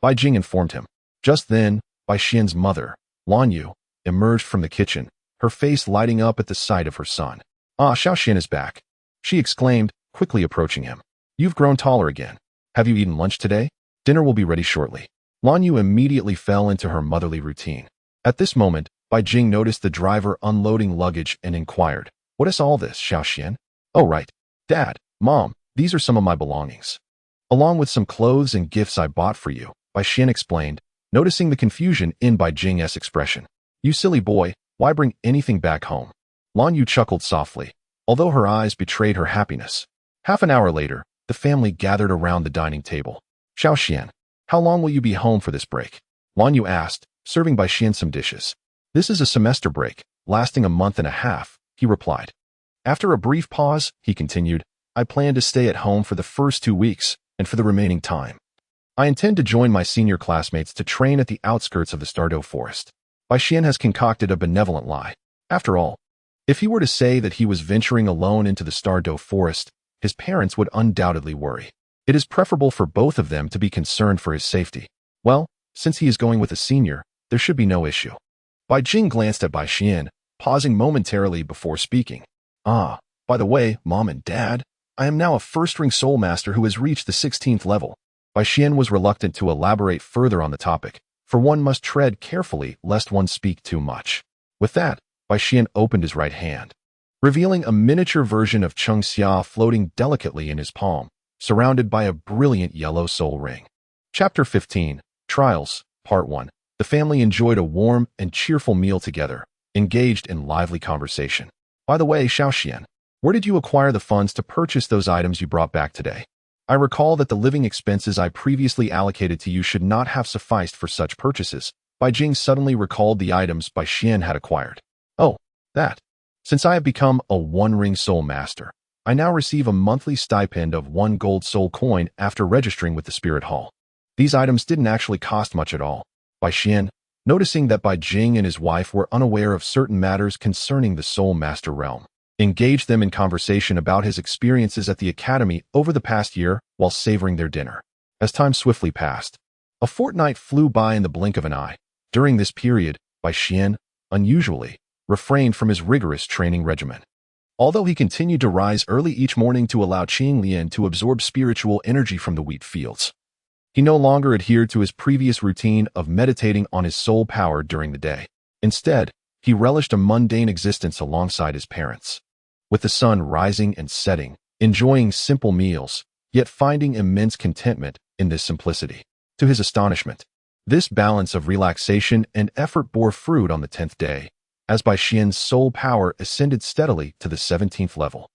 Bai Jing informed him. Just then, Bai Xian's mother, Lan Yu, emerged from the kitchen, her face lighting up at the sight of her son. "Ah, Xiao Xian is back," she exclaimed, quickly approaching him. "You've grown taller again. Have you eaten lunch today? Dinner will be ready shortly." Lan Yu immediately fell into her motherly routine. At this moment, Bai Jing noticed the driver unloading luggage and inquired, "What is all this, Xiao Xian?" "Oh right, Dad, Mom, these are some of my belongings, along with some clothes and gifts I bought for you," Bai Xian explained, noticing the confusion in Bai Jing's expression. "You silly boy, why bring anything back home?" Lan Yu chuckled softly, although her eyes betrayed her happiness. Half an hour later, the family gathered around the dining table. "Xiao Xian, how long will you be home for this break?" Lan Yu asked, serving Bai Xian some dishes. "This is a semester break, lasting a month and a half," he replied. After a brief pause, he continued, "I plan to stay at home for the first 2 weeks, and for the remaining time, I intend to join my senior classmates to train at the outskirts of the Star Dou forest." Bai Xian has concocted a benevolent lie. After all, if he were to say that he was venturing alone into the Star Dou forest, his parents would undoubtedly worry. It is preferable for both of them to be concerned for his safety. Well, since he is going with a senior, there should be no issue. Bai Jing glanced at Bai Xian, pausing momentarily before speaking. Ah, by the way, Mom and Dad, I am now a first-ring soul master who has reached the 16th level. Bai Xian was reluctant to elaborate further on the topic, for one must tread carefully lest one speak too much. With that, Bai Xian opened his right hand, revealing a miniature version of Cheng Xia floating delicately in his palm, surrounded by a brilliant yellow soul ring. Chapter 15, Trials, Part 1. The family enjoyed a warm and cheerful meal together, engaged in lively conversation. By the way, Xiaoxian, where did you acquire the funds to purchase those items you brought back today? I recall that the living expenses I previously allocated to you should not have sufficed for such purchases. Bai Jing suddenly recalled the items Bai Xian had acquired. Oh, that. Since I have become a one-ring soul master, I now receive a monthly stipend of 1 gold soul coin after registering with the Spirit Hall. These items didn't actually cost much at all. Bai Xian, noticing that Bai Jing and his wife were unaware of certain matters concerning the soul master realm, engaged them in conversation about his experiences at the academy over the past year while savoring their dinner. As time swiftly passed, a fortnight flew by in the blink of an eye. During this period, Bai Xian, unusually, refrained from his rigorous training regimen. Although he continued to rise early each morning to allow Qing Lian to absorb spiritual energy from the wheat fields, he no longer adhered to his previous routine of meditating on his soul power during the day. Instead, he relished a mundane existence alongside his parents. With the sun rising and setting, enjoying simple meals, yet finding immense contentment in this simplicity. To his astonishment, this balance of relaxation and effort bore fruit on the 10th day, as Bai Xian's soul power ascended steadily to the 17th level,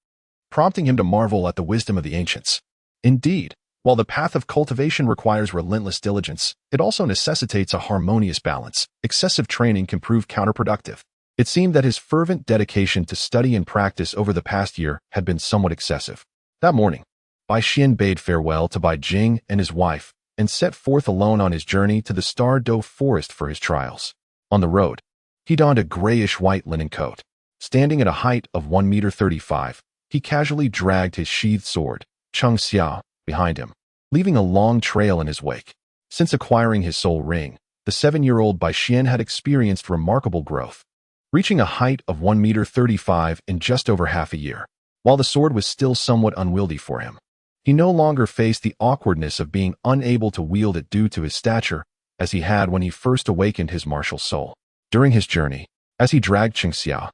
prompting him to marvel at the wisdom of the ancients. Indeed, while the path of cultivation requires relentless diligence, it also necessitates a harmonious balance. Excessive training can prove counterproductive. It seemed that his fervent dedication to study and practice over the past year had been somewhat excessive. That morning, Bai Xian bade farewell to Bai Jing and his wife and set forth alone on his journey to the Star Dou forest for his trials. On the road, he donned a grayish-white linen coat. Standing at a height of 1.35 meters, he casually dragged his sheathed sword, Cheng Xia, behind him, leaving a long trail in his wake. Since acquiring his soul ring, the 7-year-old Bai Xian had experienced remarkable growth, reaching a height of 1.35 meters in just over half a year. While the sword was still somewhat unwieldy for him, he no longer faced the awkwardness of being unable to wield it due to his stature, as he had when he first awakened his martial soul. During his journey, as he dragged Cheng Xia,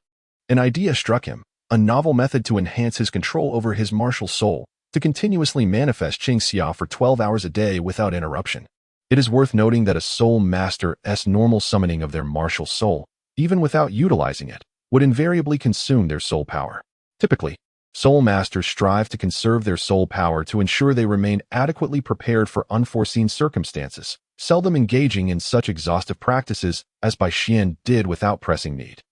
an idea struck him, a novel method to enhance his control over his martial soul, to continuously manifest Cheng Xia for 12 hours a day without interruption. It is worth noting that a soul master's normal summoning of their martial soul, even without utilizing it, would invariably consume their soul power. Typically, soul masters strive to conserve their soul power to ensure they remain adequately prepared for unforeseen circumstances, seldom engaging in such exhaustive practices as Bai Xian did without pressing need.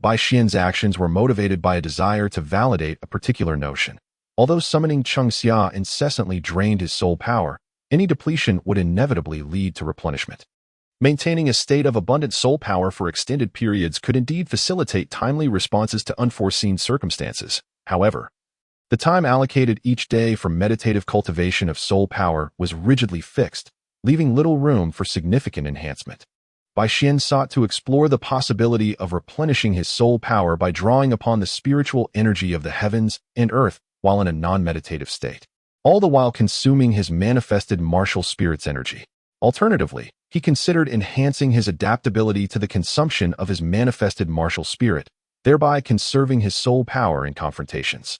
Bai Xian's actions were motivated by a desire to validate a particular notion. Although summoning Cheng Xia incessantly drained his soul power, any depletion would inevitably lead to replenishment. Maintaining a state of abundant soul power for extended periods could indeed facilitate timely responses to unforeseen circumstances. However, the time allocated each day for meditative cultivation of soul power was rigidly fixed, leaving little room for significant enhancement. Bai Xian sought to explore the possibility of replenishing his soul power by drawing upon the spiritual energy of the heavens and earth while in a non-meditative state, all the while consuming his manifested martial spirit's energy. Alternatively, he considered enhancing his adaptability to the consumption of his manifested martial spirit, thereby conserving his soul power in confrontations.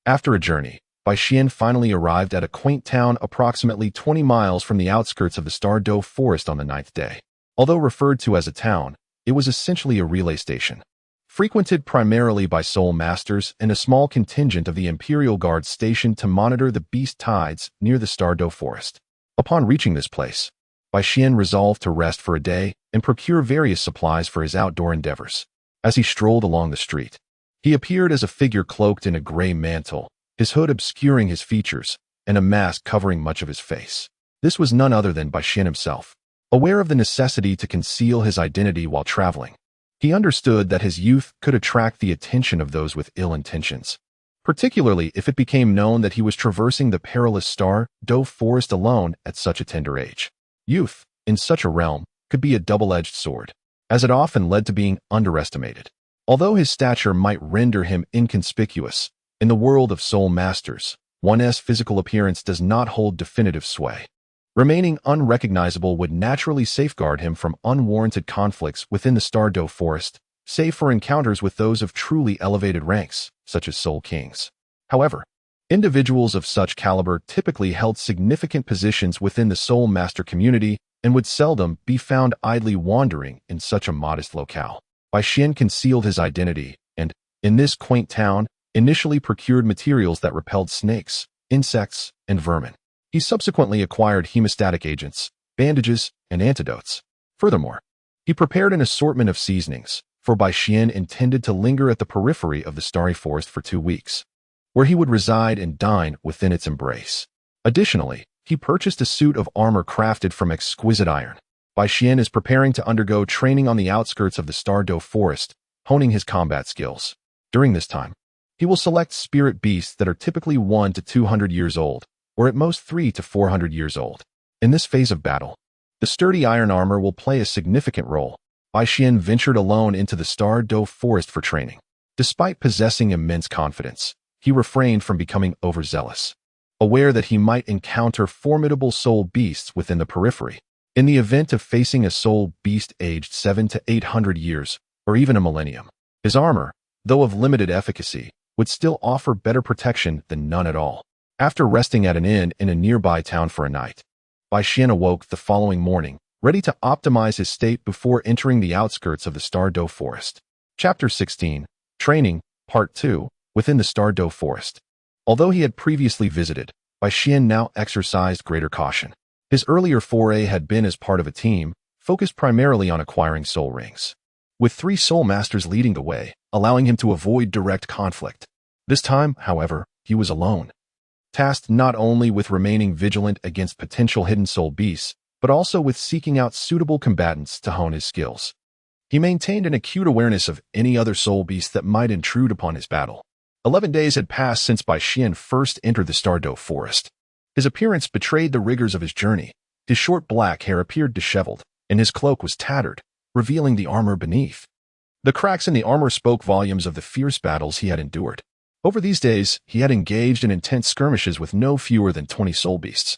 After a journey, Bai Xian finally arrived at a quaint town approximately 20 miles from the outskirts of the Star Dou forest on the 9th day. Although referred to as a town, it was essentially a relay station, frequented primarily by soul masters and a small contingent of the Imperial Guard stationed to monitor the beast tides near the Star Dou forest. Upon reaching this place, Bai Xian resolved to rest for a day and procure various supplies for his outdoor endeavors. As he strolled along the street, he appeared as a figure cloaked in a gray mantle, his hood obscuring his features, and a mask covering much of his face. This was none other than Bai Xian himself. Aware of the necessity to conceal his identity while traveling, He understood that his youth could attract the attention of those with ill intentions, particularly if it became known that he was traversing the perilous Star Dou forest alone at such a tender age. Youth, in such a realm, could be a double-edged sword, as it often led to being underestimated. Although his stature might render him inconspicuous, in the world of soul masters, one's physical appearance does not hold definitive sway. Remaining unrecognizable would naturally safeguard him from unwarranted conflicts within the Star Dou forest, save for encounters with those of truly elevated ranks, such as soul kings. However, individuals of such caliber typically held significant positions within the soul master community and would seldom be found idly wandering in such a modest locale. Bai Xian concealed his identity and, in this quaint town, initially procured materials that repelled snakes, insects, and vermin. He subsequently acquired hemostatic agents, bandages, and antidotes. Furthermore, he prepared an assortment of seasonings, for Bai Xian intended to linger at the periphery of the starry forest for 2 weeks, where he would reside and dine within its embrace. Additionally, he purchased a suit of armor crafted from exquisite iron. Bai Xian is preparing to undergo training on the outskirts of the Star Dou forest, honing his combat skills. During this time, he will select spirit beasts that are typically 1 to 200 years old, or at most 3 to 400 years old. In this phase of battle, the sturdy iron armor will play a significant role. Bai Xian ventured alone into the Star Dou forest for training. Despite possessing immense confidence, he refrained from becoming overzealous, aware that he might encounter formidable soul beasts within the periphery. In the event of facing a soul beast aged 7 to 800 years, or even a millennium, his armor, though of limited efficacy, would still offer better protection than none at all. After resting at an inn in a nearby town for a night, Bai Xian awoke the following morning, ready to optimize his state before entering the outskirts of the Star Dou forest. Chapter 16, Training, Part 2, Within the Star Dou forest. Although he had previously visited, Bai Xian now exercised greater caution. His earlier foray had been as part of a team, focused primarily on acquiring soul rings, with 3 soul masters leading the way, allowing him to avoid direct conflict. This time, however, he was alone, tasked not only with remaining vigilant against potential hidden soul beasts, but also with seeking out suitable combatants to hone his skills. He maintained an acute awareness of any other soul beast that might intrude upon his battle. 11 days had passed since Bai Xian first entered the Star Dou forest. His appearance betrayed the rigors of his journey. His short black hair appeared disheveled, and his cloak was tattered, revealing the armor beneath. The cracks in the armor spoke volumes of the fierce battles he had endured. Over these days, he had engaged in intense skirmishes with no fewer than 20 soul beasts,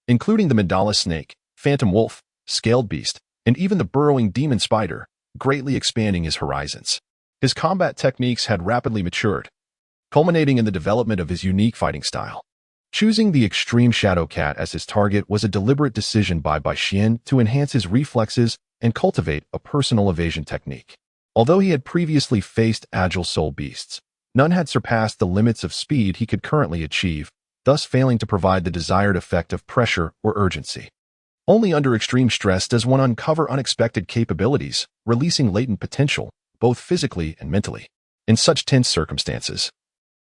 including the mandala snake, phantom wolf, scaled beast, and even the burrowing demon spider, greatly expanding his horizons. His combat techniques had rapidly matured, culminating in the development of his unique fighting style. Choosing the extreme shadow cat as his target was a deliberate decision by Bai Xian to enhance his reflexes and cultivate a personal evasion technique. Although he had previously faced agile soul beasts, none had surpassed the limits of speed he could currently achieve, thus failing to provide the desired effect of pressure or urgency. Only under extreme stress does one uncover unexpected capabilities, releasing latent potential, both physically and mentally. In such tense circumstances,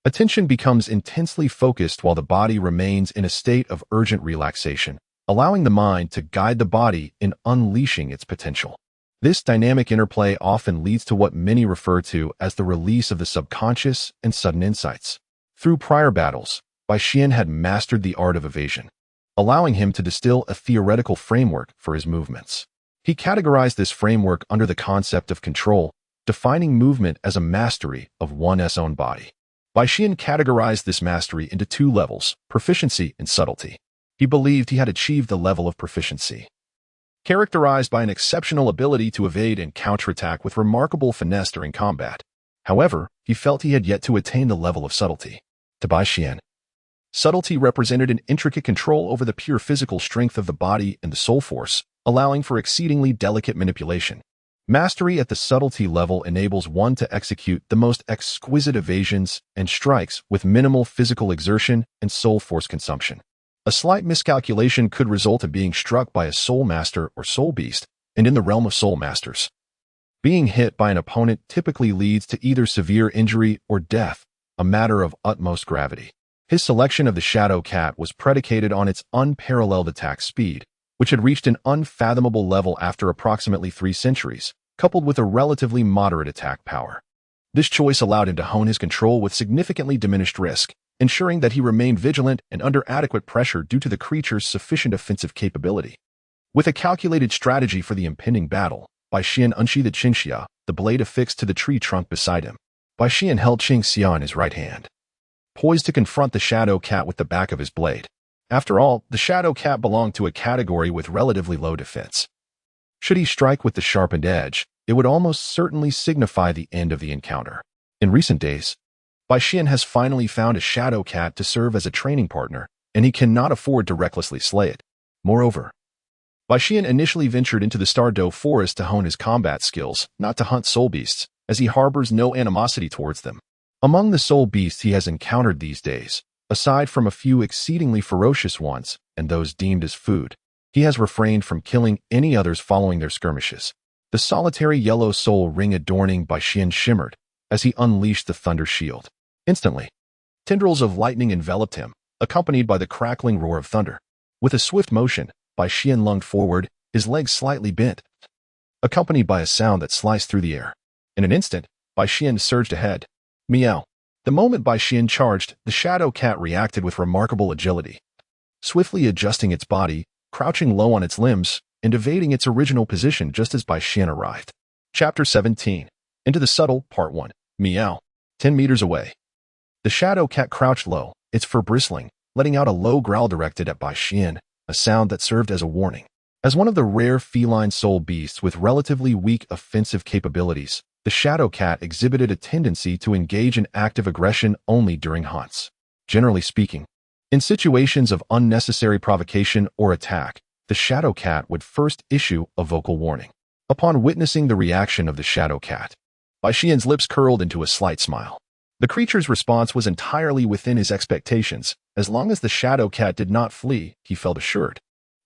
attention becomes intensely focused while the body remains in a state of urgent relaxation, allowing the mind to guide the body in unleashing its potential. This dynamic interplay often leads to what many refer to as the release of the subconscious and sudden insights. Through prior battles, Bai Xian had mastered the art of evasion, allowing him to distill a theoretical framework for his movements. He categorized this framework under the concept of control, defining movement as a mastery of one's own body. Bai Xian categorized this mastery into 2 levels, proficiency and subtlety. He believed he had achieved the level of proficiency, characterized by an exceptional ability to evade and counterattack with remarkable finesse during combat. However, he felt he had yet to attain the level of subtlety. To Bai Xian, subtlety represented an intricate control over the pure physical strength of the body and the soul force, allowing for exceedingly delicate manipulation. Mastery at the subtlety level enables one to execute the most exquisite evasions and strikes with minimal physical exertion and soul force consumption. A slight miscalculation could result in being struck by a soul master or soul beast, and in the realm of soul masters, being hit by an opponent typically leads to either severe injury or death, a matter of utmost gravity. His selection of the Shadow Cat was predicated on its unparalleled attack speed, which had reached an unfathomable level after approximately 3 centuries, coupled with a relatively moderate attack power. This choice allowed him to hone his control with significantly diminished risk, ensuring that he remained vigilant and under adequate pressure due to the creature's sufficient offensive capability. With a calculated strategy for the impending battle, Bai Xian unsheathed Qingxia, the blade affixed to the tree trunk beside him. Bai Xian held Qingxia in his right hand, poised to confront the shadow cat with the back of his blade. After all, the shadow cat belonged to a category with relatively low defense. Should he strike with the sharpened edge, it would almost certainly signify the end of the encounter. In recent days, Bai Xian has finally found a shadow cat to serve as a training partner, and he cannot afford to recklessly slay it. Moreover, Bai Xian initially ventured into the Star Dou forest to hone his combat skills, not to hunt soul beasts, as he harbors no animosity towards them. Among the soul beasts he has encountered these days, aside from a few exceedingly ferocious ones and those deemed as food, he has refrained from killing any others following their skirmishes. The solitary yellow soul ring adorning Bai Xian shimmered as he unleashed the thunder shield. Instantly, tendrils of lightning enveloped him, accompanied by the crackling roar of thunder. With a swift motion, Bai Xian lunged forward, his legs slightly bent, accompanied by a sound that sliced through the air. In an instant, Bai Xian surged ahead. Meow. The moment Bai Xian charged, the shadow cat reacted with remarkable agility, swiftly adjusting its body, crouching low on its limbs, and evading its original position just as Bai Xian arrived. Chapter 17. Into the Subtle, Part 1. Meow. 10 meters away. The shadow cat crouched low, its fur bristling, letting out a low growl directed at Bai Xian, a sound that served as a warning. As one of the rare feline soul beasts with relatively weak offensive capabilities, the shadow cat exhibited a tendency to engage in active aggression only during hunts. Generally speaking, in situations of unnecessary provocation or attack, the shadow cat would first issue a vocal warning. Upon witnessing the reaction of the shadow cat, Bai Xian's lips curled into a slight smile. The creature's response was entirely within his expectations. As long as the shadow cat did not flee, he felt assured.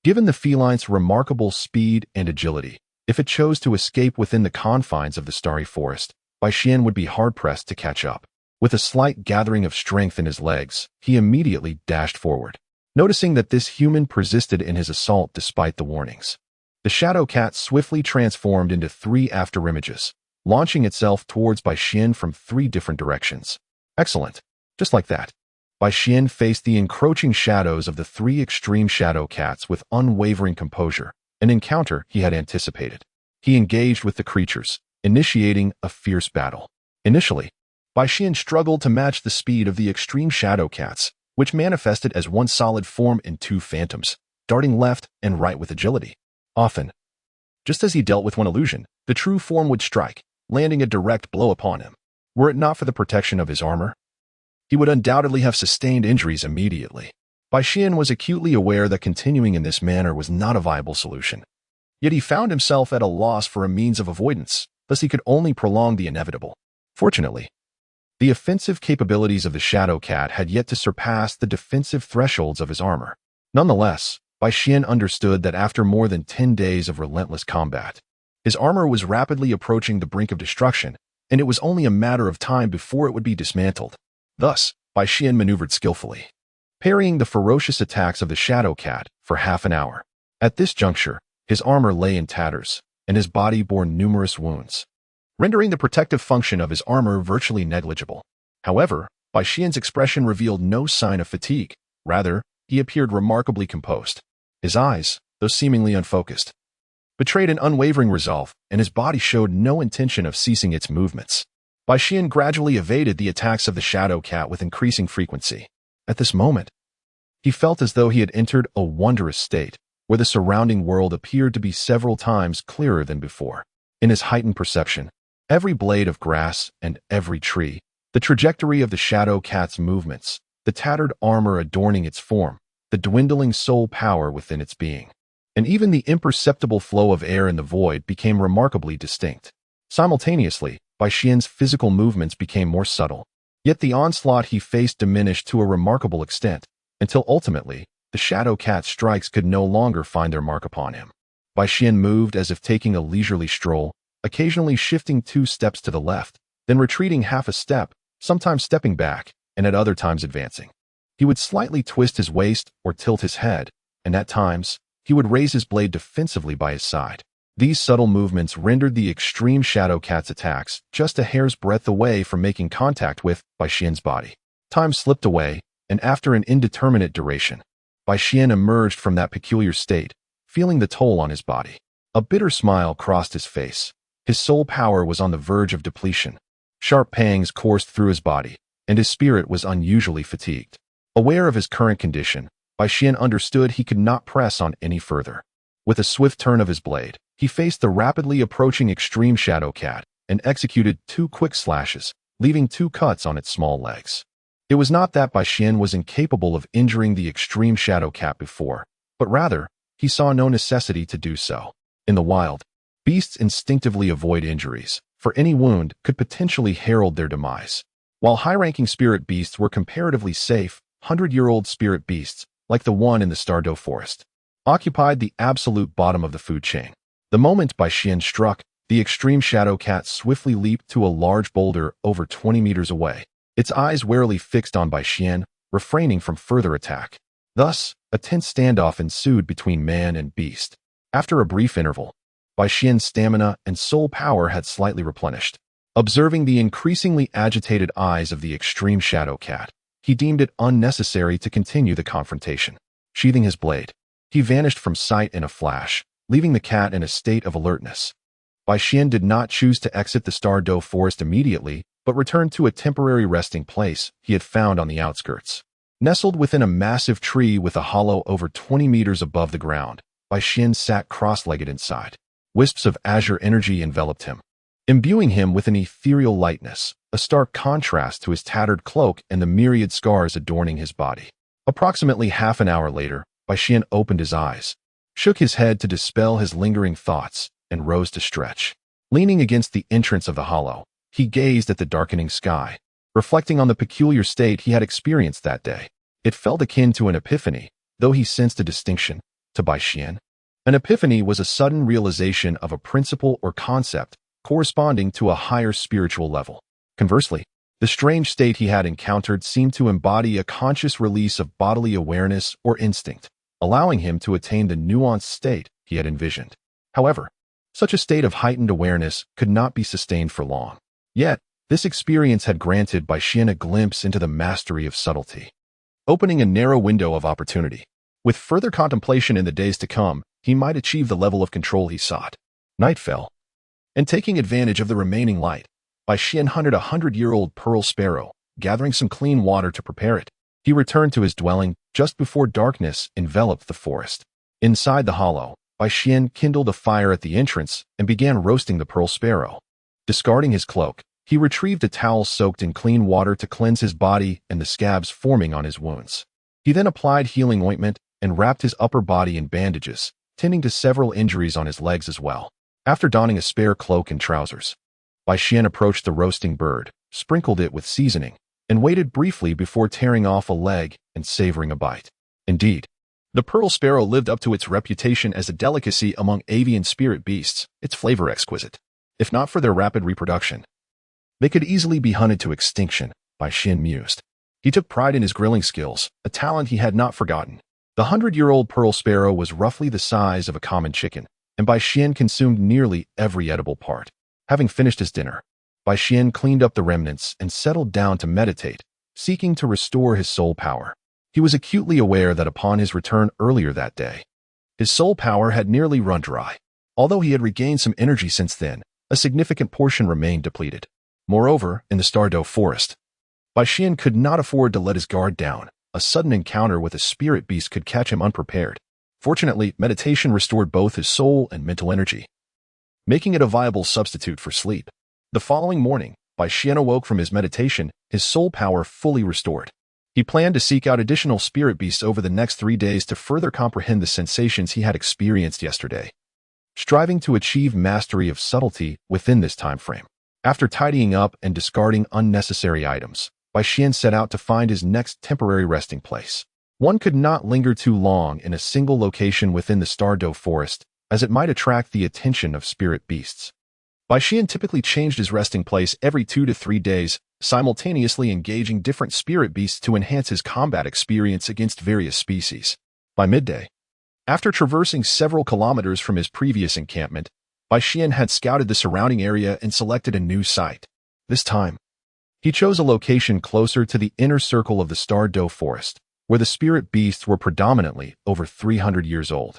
Given the feline's remarkable speed and agility, if it chose to escape within the confines of the starry forest, Bai Xian would be hard-pressed to catch up. With a slight gathering of strength in his legs, he immediately dashed forward. Noticing that this human persisted in his assault despite the warnings, the shadow cat swiftly transformed into 3 afterimages, launching itself towards Bai Xian from 3 different directions. Excellent. Just like that, Bai Xian faced the encroaching shadows of the 3 extreme shadow cats with unwavering composure, an encounter he had anticipated. He engaged with the creatures, initiating a fierce battle. Initially, Bai Xian struggled to match the speed of the extreme shadow cats, which manifested as one solid form in 2 phantoms, darting left and right with agility. Often, just as he dealt with one illusion, the true form would strike, landing a direct blow upon him. Were it not for the protection of his armor, he would undoubtedly have sustained injuries immediately. Bai Xian was acutely aware that continuing in this manner was not a viable solution. Yet he found himself at a loss for a means of avoidance, thus he could only prolong the inevitable. Fortunately, the offensive capabilities of the shadow cat had yet to surpass the defensive thresholds of his armor. Nonetheless, Bai Xian understood that after more than 10 days of relentless combat, his armor was rapidly approaching the brink of destruction, and it was only a matter of time before it would be dismantled. Thus, Bai Xian maneuvered skillfully, parrying the ferocious attacks of the shadow cat for half an hour. At this juncture, his armor lay in tatters, and his body bore numerous wounds, rendering the protective function of his armor virtually negligible. However, Bai Xian's expression revealed no sign of fatigue. Rather, he appeared remarkably composed. His eyes, though seemingly unfocused, betrayed an unwavering resolve, and his body showed no intention of ceasing its movements. Bai Xian gradually evaded the attacks of the shadow cat with increasing frequency. At this moment, he felt as though he had entered a wondrous state, where the surrounding world appeared to be several times clearer than before. In his heightened perception, every blade of grass and every tree, the trajectory of the shadow cat's movements, the tattered armor adorning its form, the dwindling soul power within its being, and even the imperceptible flow of air in the void became remarkably distinct. Simultaneously, Bai Xian's physical movements became more subtle, yet the onslaught he faced diminished to a remarkable extent, until ultimately, the shadow cat's strikes could no longer find their mark upon him. Bai Xian moved as if taking a leisurely stroll, occasionally shifting 2 steps to the left, then retreating half a step, sometimes stepping back, and at other times advancing. He would slightly twist his waist or tilt his head, and at times, he would raise his blade defensively by his side. These subtle movements rendered the extreme Shadow Cat's attacks just a hair's breadth away from making contact with Bai Xian's body. Time slipped away, and after an indeterminate duration, Bai Xian emerged from that peculiar state, feeling the toll on his body. A bitter smile crossed his face. His soul power was on the verge of depletion. Sharp pangs coursed through his body, and his spirit was unusually fatigued. Aware of his current condition, Bai Xian understood he could not press on any further. With a swift turn of his blade, he faced the rapidly approaching extreme Shadow Cat and executed 2 quick slashes, leaving 2 cuts on its small legs. It was not that Bai Xian was incapable of injuring the extreme Shadow Cat before, but rather, he saw no necessity to do so. In the wild, beasts instinctively avoid injuries, for any wound could potentially herald their demise. While high-ranking spirit beasts were comparatively safe, 100-year-old spirit beasts, like the one in the Douluo Forest, occupied the absolute bottom of the food chain. The moment Bai Xian struck, the extreme Shadow Cat swiftly leaped to a large boulder over 20 meters away, its eyes warily fixed on Bai Xian, refraining from further attack. Thus, a tense standoff ensued between man and beast. After a brief interval, Bai Xian's stamina and soul power had slightly replenished. Observing the increasingly agitated eyes of the extreme Shadow Cat, he deemed it unnecessary to continue the confrontation. Sheathing his blade, he vanished from sight in a flash, leaving the cat in a state of alertness. Bai Xian did not choose to exit the Douluo Forest immediately, but returned to a temporary resting place he had found on the outskirts. Nestled within a massive tree with a hollow over 20 meters above the ground, Bai Xian sat cross-legged inside. Wisps of azure energy enveloped him, imbuing him with an ethereal lightness, a stark contrast to his tattered cloak and the myriad scars adorning his body. Approximately half an hour later, Bai Xian opened his eyes, shook his head to dispel his lingering thoughts, and rose to stretch. Leaning against the entrance of the hollow, he gazed at the darkening sky, reflecting on the peculiar state he had experienced that day. It felt akin to an epiphany, though he sensed a distinction. To Bai Xian, an epiphany was a sudden realization of a principle or concept corresponding to a higher spiritual level. Conversely, the strange state he had encountered seemed to embody a conscious release of bodily awareness or instinct, allowing him to attain the nuanced state he had envisioned. However, such a state of heightened awareness could not be sustained for long. Yet, this experience had granted Bai Xian a glimpse into the mastery of subtlety, opening a narrow window of opportunity. With further contemplation in the days to come, he might achieve the level of control he sought. Night fell, and taking advantage of the remaining light, Bai Xian hunted a 100-year-old pearl sparrow, gathering some clean water to prepare it. He returned to his dwelling just before darkness enveloped the forest. Inside the hollow, Bai Xian kindled a fire at the entrance and began roasting the pearl sparrow. Discarding his cloak, he retrieved a towel soaked in clean water to cleanse his body and the scabs forming on his wounds. He then applied healing ointment and wrapped his upper body in bandages, tending to several injuries on his legs as well. After donning a spare cloak and trousers, Bai Xian approached the roasting bird, sprinkled it with seasoning, and waited briefly before tearing off a leg and savoring a bite. Indeed, the pearl sparrow lived up to its reputation as a delicacy among avian spirit beasts, its flavor exquisite. If not for their rapid reproduction, they could easily be hunted to extinction, Bai Xian mused. He took pride in his grilling skills, a talent he had not forgotten. The 100-year-old pearl sparrow was roughly the size of a common chicken, and Bai Xian consumed nearly every edible part. Having finished his dinner, Bai Xian cleaned up the remnants and settled down to meditate, seeking to restore his soul power. He was acutely aware that upon his return earlier that day, his soul power had nearly run dry. Although he had regained some energy since then, a significant portion remained depleted. Moreover, in the Douluo Forest, Bai Xian could not afford to let his guard down. A sudden encounter with a spirit beast could catch him unprepared. Fortunately, meditation restored both his soul and mental energy, making it a viable substitute for sleep. The following morning, Bai Xian awoke from his meditation, his soul power fully restored. He planned to seek out additional spirit beasts over the next 3 days to further comprehend the sensations he had experienced yesterday, striving to achieve mastery of subtlety within this time frame. After tidying up and discarding unnecessary items, Bai Xian set out to find his next temporary resting place. One could not linger too long in a single location within the Douluo Forest, as it might attract the attention of spirit beasts. Bai Xian typically changed his resting place every 2 to 3 days, simultaneously engaging different spirit beasts to enhance his combat experience against various species. By midday, after traversing several kilometers from his previous encampment, Bai Xian had scouted the surrounding area and selected a new site. This time, he chose a location closer to the inner circle of the Star Dou forest, where the spirit beasts were predominantly over 300 years old,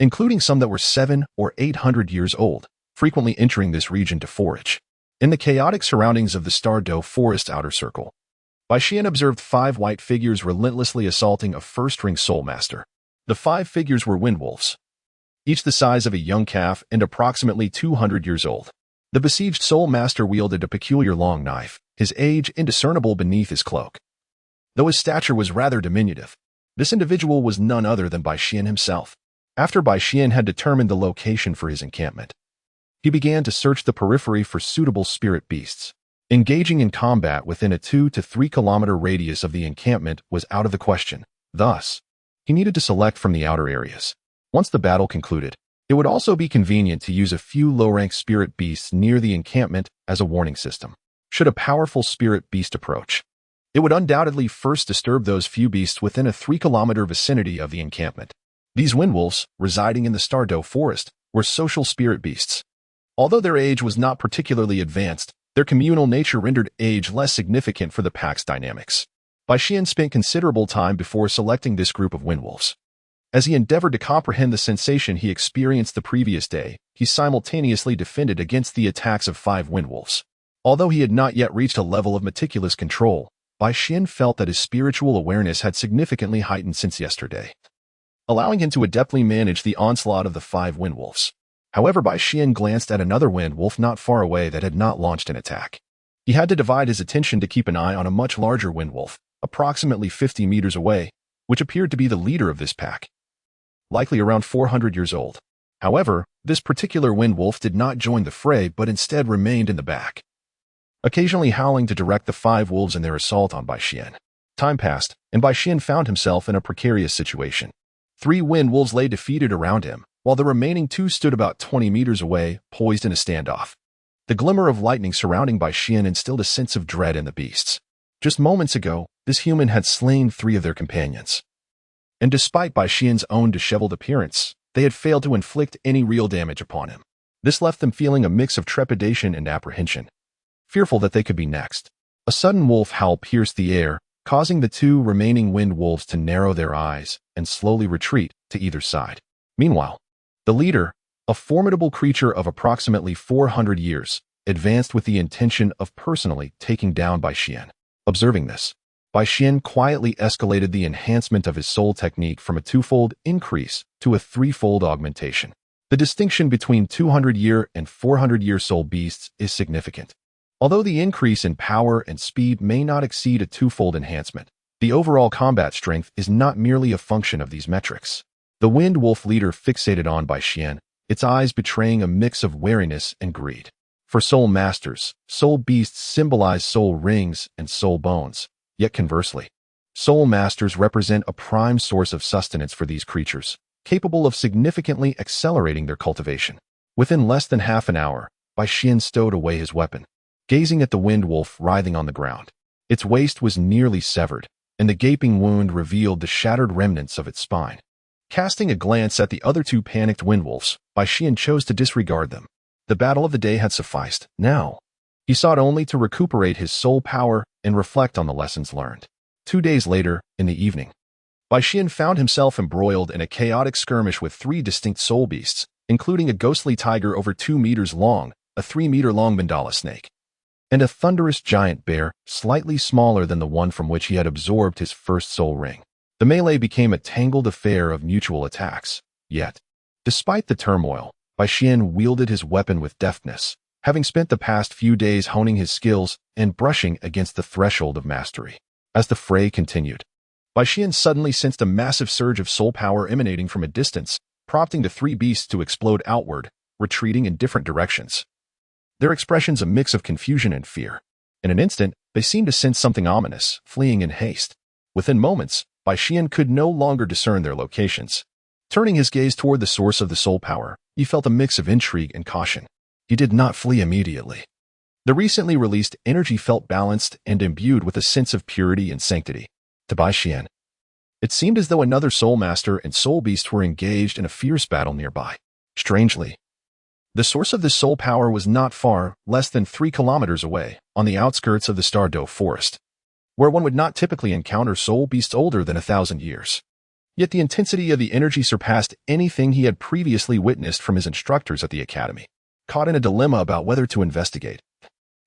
including some that were 700 or 800 years old, frequently entering this region to forage. In the chaotic surroundings of the Star Dou forest outer circle, Bai Xian observed 5 white figures relentlessly assaulting a first-ring soul master. The 5 figures were wind wolves, each the size of a young calf and approximately 200 years old. The besieged soul master wielded a peculiar long knife, his age indiscernible beneath his cloak. Though his stature was rather diminutive, this individual was none other than Bai Xian himself. After Bai Xian had determined the location for his encampment, he began to search the periphery for suitable spirit beasts. Engaging in combat within a 2 to 3 kilometer radius of the encampment was out of the question. Thus, he needed to select from the outer areas. Once the battle concluded, it would also be convenient to use a few low-rank spirit beasts near the encampment as a warning system. Should a powerful spirit beast approach, it would undoubtedly first disturb those few beasts within a 3-kilometer vicinity of the encampment. These windwolves, residing in the Star Dou forest, were social spirit beasts. Although their age was not particularly advanced, their communal nature rendered age less significant for the pack's dynamics. Bai Xian spent considerable time before selecting this group of windwolves. As he endeavored to comprehend the sensation he experienced the previous day, he simultaneously defended against the attacks of 5 windwolves. Although he had not yet reached a level of meticulous control, Bai Xian felt that his spiritual awareness had significantly heightened since yesterday, allowing him to adeptly manage the onslaught of the 5 windwolves. However, Bai Xian glanced at another windwolf not far away that had not launched an attack. He had to divide his attention to keep an eye on a much larger windwolf, approximately 50 meters away, which appeared to be the leader of this pack, likely around 400 years old. However, this particular windwolf did not join the fray but instead remained in the back, occasionally howling to direct the 5 wolves in their assault on Bai Xian. Time passed, and Bai Xian found himself in a precarious situation. 3 windwolves lay defeated around him, while the remaining 2 stood about 20 meters away, poised in a standoff. The glimmer of lightning surrounding Bai Xian instilled a sense of dread in the beasts. Just moments ago, this human had slain 3 of their companions. And despite Bai Xian's own disheveled appearance, they had failed to inflict any real damage upon him. This left them feeling a mix of trepidation and apprehension, fearful that they could be next. A sudden wolf howl pierced the air, causing the 2 remaining wind wolves to narrow their eyes and slowly retreat to either side. Meanwhile, the leader, a formidable creature of approximately 400 years, advanced with the intention of personally taking down Bai Xian. Observing this, Bai Xian quietly escalated the enhancement of his soul technique from a 2-fold increase to a 3-fold augmentation. The distinction between 200-year and 400-year soul beasts is significant. Although the increase in power and speed may not exceed a 2-fold enhancement, the overall combat strength is not merely a function of these metrics. The wind wolf leader fixated on Bai Xian, its eyes betraying a mix of wariness and greed. For soul masters, soul beasts symbolize soul rings and soul bones. Yet conversely, soul masters represent a prime source of sustenance for these creatures, capable of significantly accelerating their cultivation. Within less than half an hour, Bai Xian stowed away his weapon, gazing at the wind wolf writhing on the ground. Its waist was nearly severed, and the gaping wound revealed the shattered remnants of its spine. Casting a glance at the other 2 panicked windwolves, Bai Xian chose to disregard them. The battle of the day had sufficed. Now, he sought only to recuperate his soul power and reflect on the lessons learned. 2 days later, in the evening, Bai Xian found himself embroiled in a chaotic skirmish with 3 distinct soul beasts, including a ghostly tiger over 2 meters long, a 3-meter-long mandala snake, and a thunderous giant bear slightly smaller than the one from which he had absorbed his first soul ring. The melee became a tangled affair of mutual attacks. Yet, despite the turmoil, Bai Xian wielded his weapon with deftness, having spent the past few days honing his skills and brushing against the threshold of mastery. As the fray continued, Bai Xian suddenly sensed a massive surge of soul power emanating from a distance, prompting the 3 beasts to explode outward, retreating in different directions. Their expressions a mix of confusion and fear. In an instant, they seemed to sense something ominous, fleeing in haste. Within moments, Bai Xian could no longer discern their locations. Turning his gaze toward the source of the soul power, he felt a mix of intrigue and caution. He did not flee immediately. The recently released energy felt balanced and imbued with a sense of purity and sanctity. To Bai Xian, it seemed as though another soul master and soul beast were engaged in a fierce battle nearby. Strangely, The source of this soul power was not far, less than 3 kilometers away, on the outskirts of the Douluo forest, where one would not typically encounter soul beasts older than 1,000 years. Yet the intensity of the energy surpassed anything he had previously witnessed from his instructors at the academy. Caught in a dilemma about whether to investigate,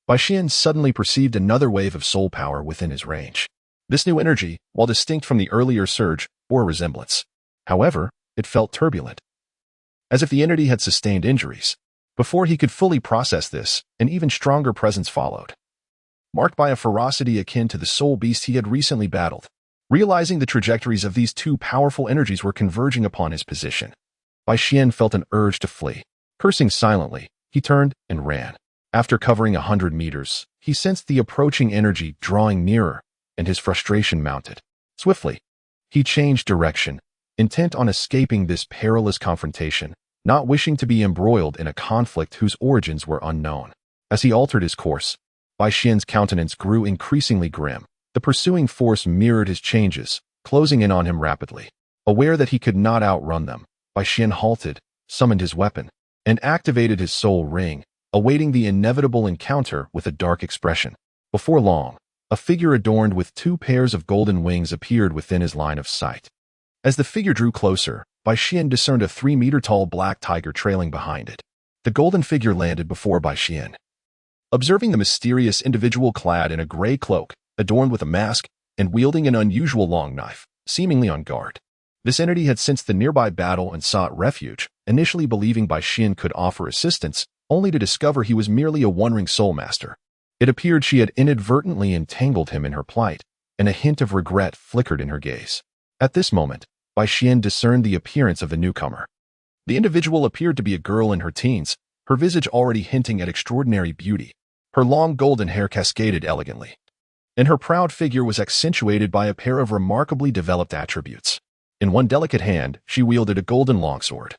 Bai Xian suddenly perceived another wave of soul power within his range. This new energy, while distinct from the earlier surge, bore a resemblance. However, it felt turbulent, as if the entity had sustained injuries. Before he could fully process this, an even stronger presence followed, marked by a ferocity akin to the soul beast he had recently battled. Realizing the trajectories of these two powerful energies were converging upon his position, Bai Xian felt an urge to flee. Cursing silently, he turned and ran. After covering 100 meters, he sensed the approaching energy drawing nearer, and his frustration mounted. Swiftly, he changed direction, intent on escaping this perilous confrontation, not wishing to be embroiled in a conflict whose origins were unknown. As he altered his course, Bai Xian's countenance grew increasingly grim. The pursuing force mirrored his changes, closing in on him rapidly. Aware that he could not outrun them, Bai Xian halted, summoned his weapon, and activated his soul ring, awaiting the inevitable encounter with a dark expression. Before long, a figure adorned with 2 pairs of golden wings appeared within his line of sight. As the figure drew closer, Bai Xian discerned a 3-meter-tall black tiger trailing behind it. The golden figure landed before Bai Xian. Observing the mysterious individual clad in a gray cloak, adorned with a mask, and wielding an unusual long knife, seemingly on guard. This entity had sensed the nearby battle and sought refuge, initially believing Bai Xian could offer assistance, only to discover he was merely a one-ring soul master. It appeared she had inadvertently entangled him in her plight, and a hint of regret flickered in her gaze. At this moment, Bai Xian discerned the appearance of the newcomer. The individual appeared to be a girl in her teens, her visage already hinting at extraordinary beauty. Her long golden hair cascaded elegantly, and her proud figure was accentuated by a pair of remarkably developed attributes. In one delicate hand, she wielded a golden longsword,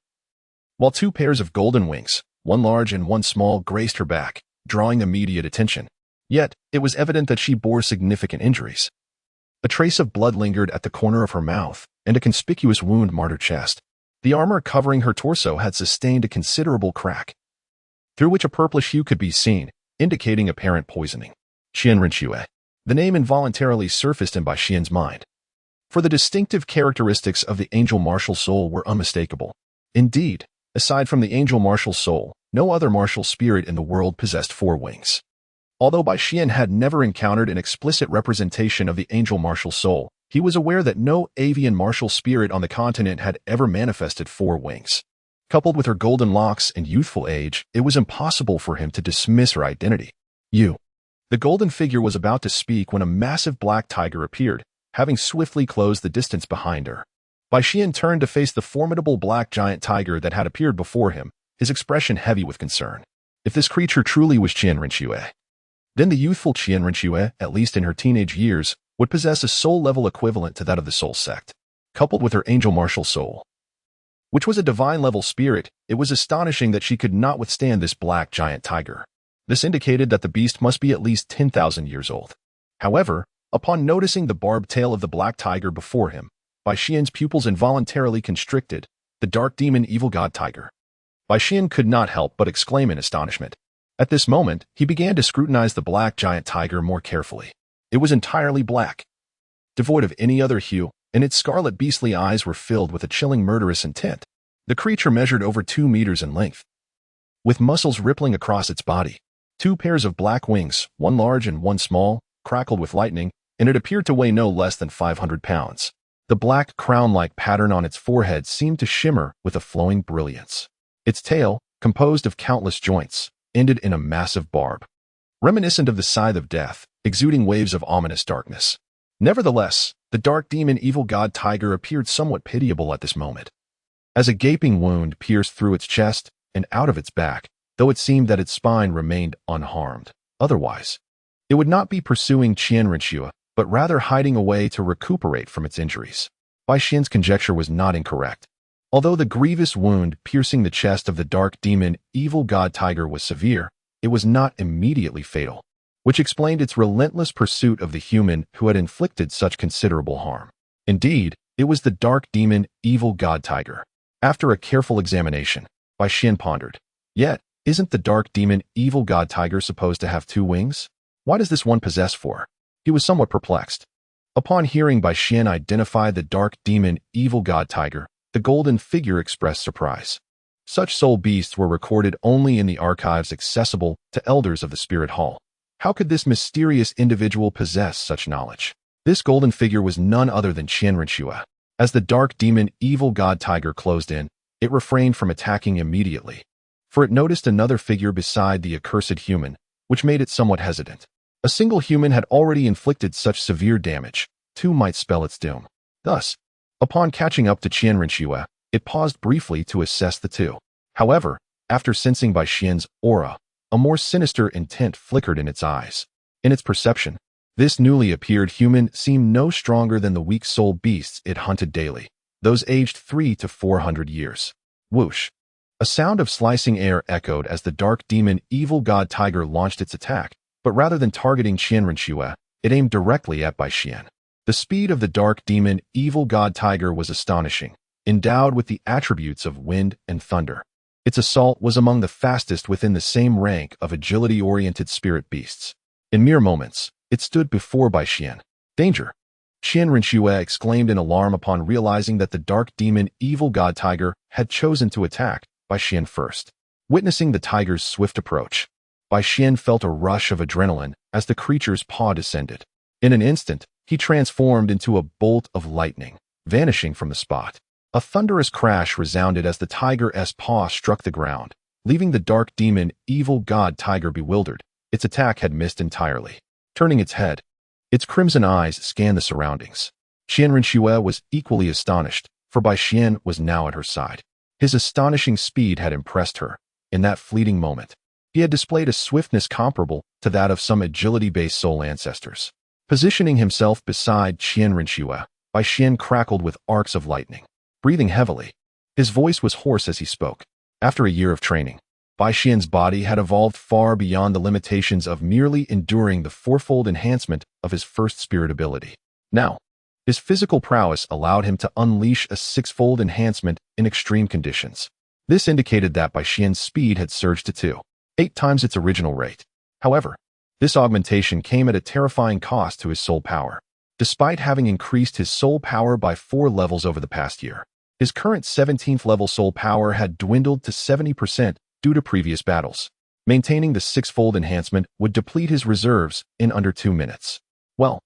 while 2 pairs of golden wings, one large and one small, graced her back, drawing immediate attention. Yet, it was evident that she bore significant injuries. A trace of blood lingered at the corner of her mouth, and a conspicuous wound marred her chest. The armor covering her torso had sustained a considerable crack, through which a purplish hue could be seen, indicating apparent poisoning. Qian Renxue. The name involuntarily surfaced in Bai Xian's mind, for the distinctive characteristics of the angel martial soul were unmistakable. Indeed, aside from the angel martial soul, no other martial spirit in the world possessed 4 wings. Although Bai Xian had never encountered an explicit representation of the angel martial soul, he was aware that no avian martial spirit on the continent had ever manifested 4 wings. Coupled with her golden locks and youthful age, it was impossible for him to dismiss her identity. The golden figure was about to speak when a massive black tiger appeared, having swiftly closed the distance behind her. Bai Xian turned to face the formidable black giant tiger that had appeared before him, his expression heavy with concern. If this creature truly was Qian Renxue, then the youthful Qian Renxue, at least in her teenage years, would possess a soul-level equivalent to that of the soul sect. Coupled with her angel martial soul, which was a divine-level spirit, it was astonishing that she could not withstand this black giant tiger. This indicated that the beast must be at least 10,000 years old. However, upon noticing the barbed tail of the black tiger before him, Bai Xian's pupils involuntarily constricted. The dark demon evil god tiger. Bai Xian could not help but exclaim in astonishment. At this moment, he began to scrutinize the black giant tiger more carefully. It was entirely black, devoid of any other hue, and its scarlet beastly eyes were filled with a chilling murderous intent. The creature measured over 2 meters in length, with muscles rippling across its body. 2 pairs of black wings, one large and one small, crackled with lightning, and it appeared to weigh no less than 500 pounds. The black crown-like pattern on its forehead seemed to shimmer with a flowing brilliance. Its tail, composed of countless joints, ended in a massive barb, reminiscent of the scythe of death, exuding waves of ominous darkness. Nevertheless, the dark demon evil god tiger appeared somewhat pitiable at this moment, as a gaping wound pierced through its chest and out of its back, though it seemed that its spine remained unharmed. Otherwise, it would not be pursuing Qian Renxue, but rather hiding away to recuperate from its injuries. Bai Xian's conjecture was not incorrect. Although the grievous wound piercing the chest of the dark demon evil god tiger was severe, it was not immediately fatal, which explained its relentless pursuit of the human who had inflicted such considerable harm. Indeed, it was the dark demon evil god tiger. After a careful examination, Bai Xian pondered, Yet, isn't the dark demon evil god tiger supposed to have 2 wings? Why does this one possess 4? He was somewhat perplexed. Upon hearing Bai Xian identify the dark demon evil god tiger, the golden figure expressed surprise. Such soul beasts were recorded only in the archives accessible to elders of the Spirit Hall. How could this mysterious individual possess such knowledge? This golden figure was none other than Qian Renxue. As the dark demon evil god tiger closed in, it refrained from attacking immediately, for it noticed another figure beside the accursed human, which made it somewhat hesitant. A single human had already inflicted such severe damage, 2 might spell its doom. Thus, upon catching up to Qian Renxue, it paused briefly to assess the 2. However, after sensing Bai Xian's aura, a more sinister intent flickered in its eyes. In its perception, this newly appeared human seemed no stronger than the weak soul beasts it hunted daily, those aged 300 to 400 years. Whoosh! A sound of slicing air echoed as the dark demon evil god tiger launched its attack, but rather than targeting Qian Renxue, it aimed directly at Bai Xian. The speed of the dark demon evil god tiger was astonishing, endowed with the attributes of wind and thunder. Its assault was among the fastest within the same rank of agility-oriented spirit beasts. In mere moments, it stood before Bai Xian. Danger! Qian Renxue exclaimed in alarm upon realizing that the dark demon evil god tiger had chosen to attack Bai Xian first. Witnessing the tiger's swift approach, Bai Xian felt a rush of adrenaline as the creature's paw descended. In an instant, he transformed into a bolt of lightning, vanishing from the spot. A thunderous crash resounded as the tiger's paw struck the ground, leaving the dark demon evil god tiger bewildered. Its attack had missed entirely. Turning its head, its crimson eyes scanned the surroundings. Qian Renxue was equally astonished, for Bai Xian was now at her side. His astonishing speed had impressed her. In that fleeting moment, he had displayed a swiftness comparable to that of some agility-based soul ancestors. Positioning himself beside Qian Renxue, Bai Xian crackled with arcs of lightning. Breathing heavily, his voice was hoarse as he spoke. After a year of training, Bai Xian's body had evolved far beyond the limitations of merely enduring the 4-fold enhancement of his first spirit ability. Now, his physical prowess allowed him to unleash a 6-fold enhancement in extreme conditions. This indicated that Bai Xian's speed had surged to 8 times its original rate. However, this augmentation came at a terrifying cost to his soul power. Despite having increased his soul power by 4 levels over the past year, his current 17th level soul power had dwindled to 70% due to previous battles. Maintaining the 6-fold enhancement would deplete his reserves in under 2 minutes. Well,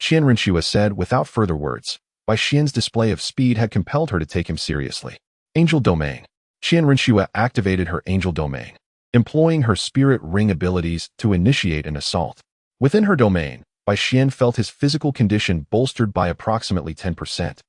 Qian Renxue said without further words. Bai Xian's display of speed had compelled her to take him seriously. Angel Domain. Qian Renxue activated her Angel Domain, employing her spirit ring abilities to initiate an assault. Within her domain, Bai Xian felt his physical condition bolstered by approximately 10%,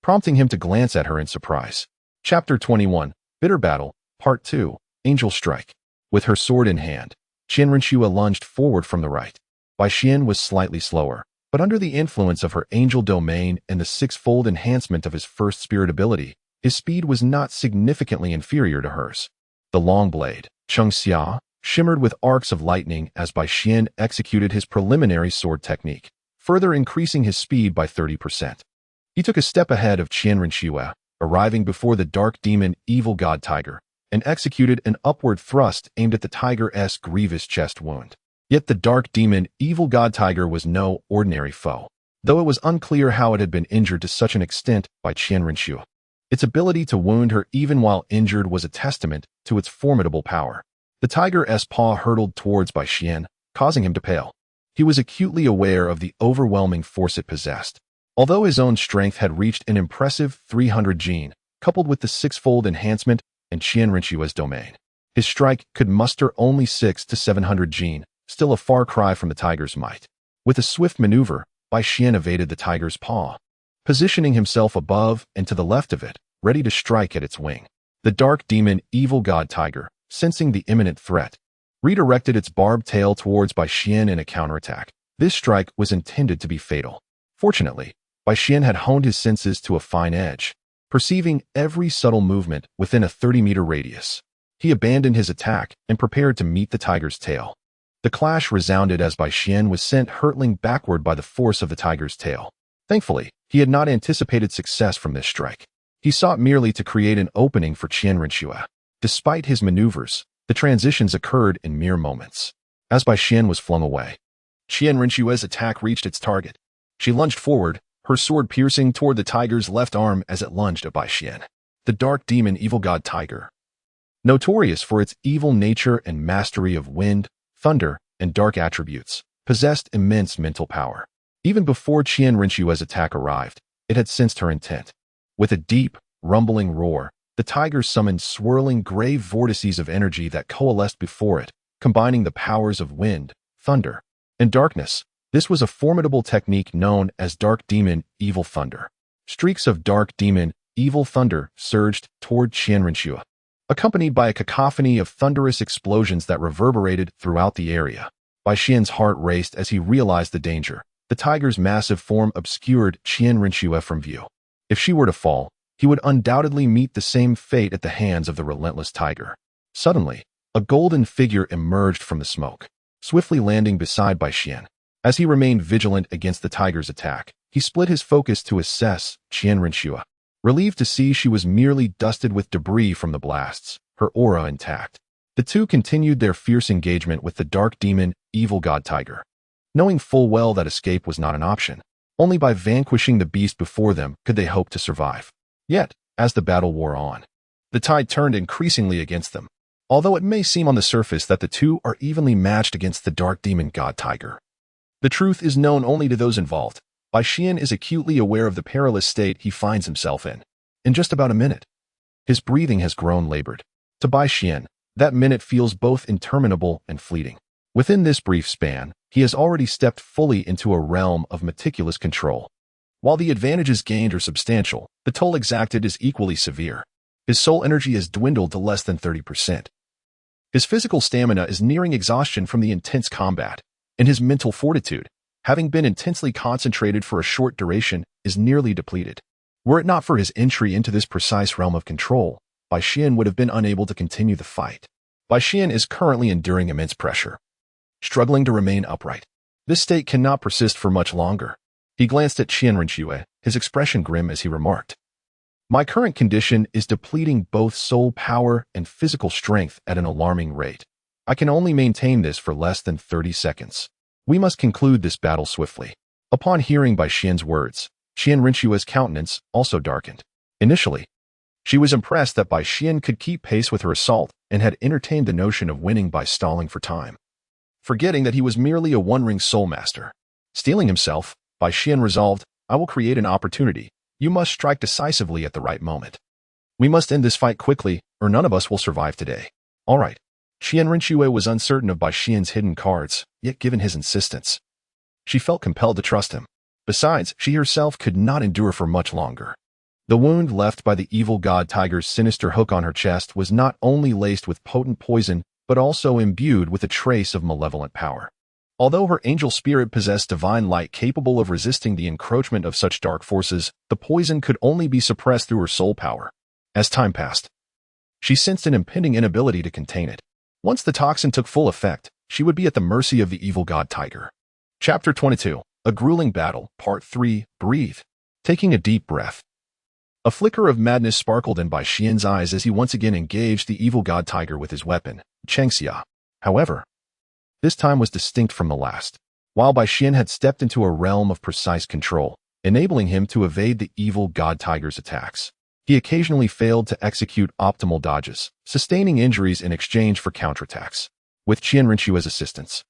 prompting him to glance at her in surprise. Chapter 21, Bitter Battle, Part 2, Angel Strike. With her sword in hand, Qian Renxue lunged forward from the right. Bai Xian was slightly slower, but under the influence of her Angel Domain and the 6-fold enhancement of his first spirit ability, his speed was not significantly inferior to hers. The long blade, Cheng Xia, shimmered with arcs of lightning as Bai Xian executed his preliminary sword technique, further increasing his speed by 30%. He took a step ahead of Qian Renxue, arriving before the dark demon evil god tiger, and executed an upward thrust aimed at the tiger's grievous chest wound. Yet the dark demon evil god tiger was no ordinary foe, though it was unclear how it had been injured to such an extent by Qian Renxue. Its ability to wound her even while injured was a testament to its formidable power. The tiger's paw hurtled towards Bai Xian, causing him to pale. He was acutely aware of the overwhelming force it possessed. Although his own strength had reached an impressive 300 gene, coupled with the 6-fold enhancement and Qian Renxue's domain, his strike could muster only 600 to 700 gene, still a far cry from the tiger's might. With a swift maneuver, Bai Xian evaded the tiger's paw, positioning himself above and to the left of it, ready to strike at its wing. The dark demon evil god tiger, sensing the imminent threat, redirected its barbed tail towards Bai Xian in a counterattack. This strike was intended to be fatal. Fortunately, Bai Xian had honed his senses to a fine edge, perceiving every subtle movement within a 30-meter radius. He abandoned his attack and prepared to meet the tiger's tail. The clash resounded as Bai Xian was sent hurtling backward by the force of the tiger's tail. Thankfully, he had not anticipated success from this strike. He sought merely to create an opening for Qian Renxue. Despite his maneuvers, The transitions occurred in mere moments. As Bai Xian was flung away, Qian Rinxue's attack reached its target. She lunged forward, her sword piercing toward the tiger's left arm as it lunged at Bai Xian. The dark demon evil god tiger, notorious for its evil nature and mastery of wind, thunder, and dark attributes, possessed immense mental power. Even before Qian Rinxue's attack arrived, it had sensed her intent. With a deep, rumbling roar, the tiger summoned swirling gray vortices of energy that coalesced before it, combining the powers of wind, thunder, and darkness. This was a formidable technique known as Dark Demon Evil Thunder. Streaks of Dark Demon Evil Thunder surged toward Qian Rinxue, accompanied by a cacophony of thunderous explosions that reverberated throughout the area. Bai Xian's heart raced as he realized the danger. The tiger's massive form obscured Qian Rinxue from view. If she were to fall, he would undoubtedly meet the same fate at the hands of the relentless tiger. Suddenly, a golden figure emerged from the smoke, swiftly landing beside Bai Xian. As he remained vigilant against the tiger's attack, he split his focus to assess Qian Rinxue. Relieved to see she was merely dusted with debris from the blasts, her aura intact. The two continued their fierce engagement with the dark demon, evil god tiger. Knowing full well that escape was not an option, only by vanquishing the beast before them could they hope to survive. Yet, as the battle wore on, the tide turned increasingly against them. Although it may seem on the surface that the two are evenly matched against the dark demon god tiger, the truth is known only to those involved. Bai Xian is acutely aware of the perilous state he finds himself in. In just about a minute, his breathing has grown labored. To Bai Xian, that minute feels both interminable and fleeting. Within this brief span, he has already stepped fully into a realm of meticulous control. While the advantages gained are substantial, the toll exacted is equally severe. His soul energy has dwindled to less than 30%. His physical stamina is nearing exhaustion from the intense combat, and his mental fortitude, having been intensely concentrated for a short duration, is nearly depleted. Were it not for his entry into this precise realm of control, Bai Xian would have been unable to continue the fight. Bai Xian is currently enduring immense pressure, struggling to remain upright. This state cannot persist for much longer. He glanced at Qian Rinxue, his expression grim as he remarked, "My current condition is depleting both soul power and physical strength at an alarming rate. I can only maintain this for less than 30 seconds. We must conclude this battle swiftly." Upon hearing Bai Xian's words, Qian Rinxue's countenance also darkened. Initially, she was impressed that Bai Xian could keep pace with her assault and had entertained the notion of winning by stalling for time. Forgetting that he was merely a one-ring soul master. Steeling himself, Bai Xian resolved, "I will create an opportunity. You must strike decisively at the right moment. We must end this fight quickly, or none of us will survive today." All right. Qian Rinxue was uncertain of Bai Xian's hidden cards, yet given his insistence, she felt compelled to trust him. Besides, she herself could not endure for much longer. The wound left by the evil god tiger's sinister hook on her chest was not only laced with potent poison, but also imbued with a trace of malevolent power. Although her angel spirit possessed divine light capable of resisting the encroachment of such dark forces, the poison could only be suppressed through her soul power. As time passed, she sensed an impending inability to contain it. Once the toxin took full effect, she would be at the mercy of the evil god tiger. Chapter 22, A Grueling Battle, Part 3, Breathe. Taking a deep breath. A flicker of madness sparkled in Bai Xian's eyes as he once again engaged the evil god tiger with his weapon, Chengxia. However, this time was distinct from the last. While Bai Xian had stepped into a realm of precise control, enabling him to evade the evil god tiger's attacks, he occasionally failed to execute optimal dodges, sustaining injuries in exchange for counterattacks. With Qian Rinxue's assistance,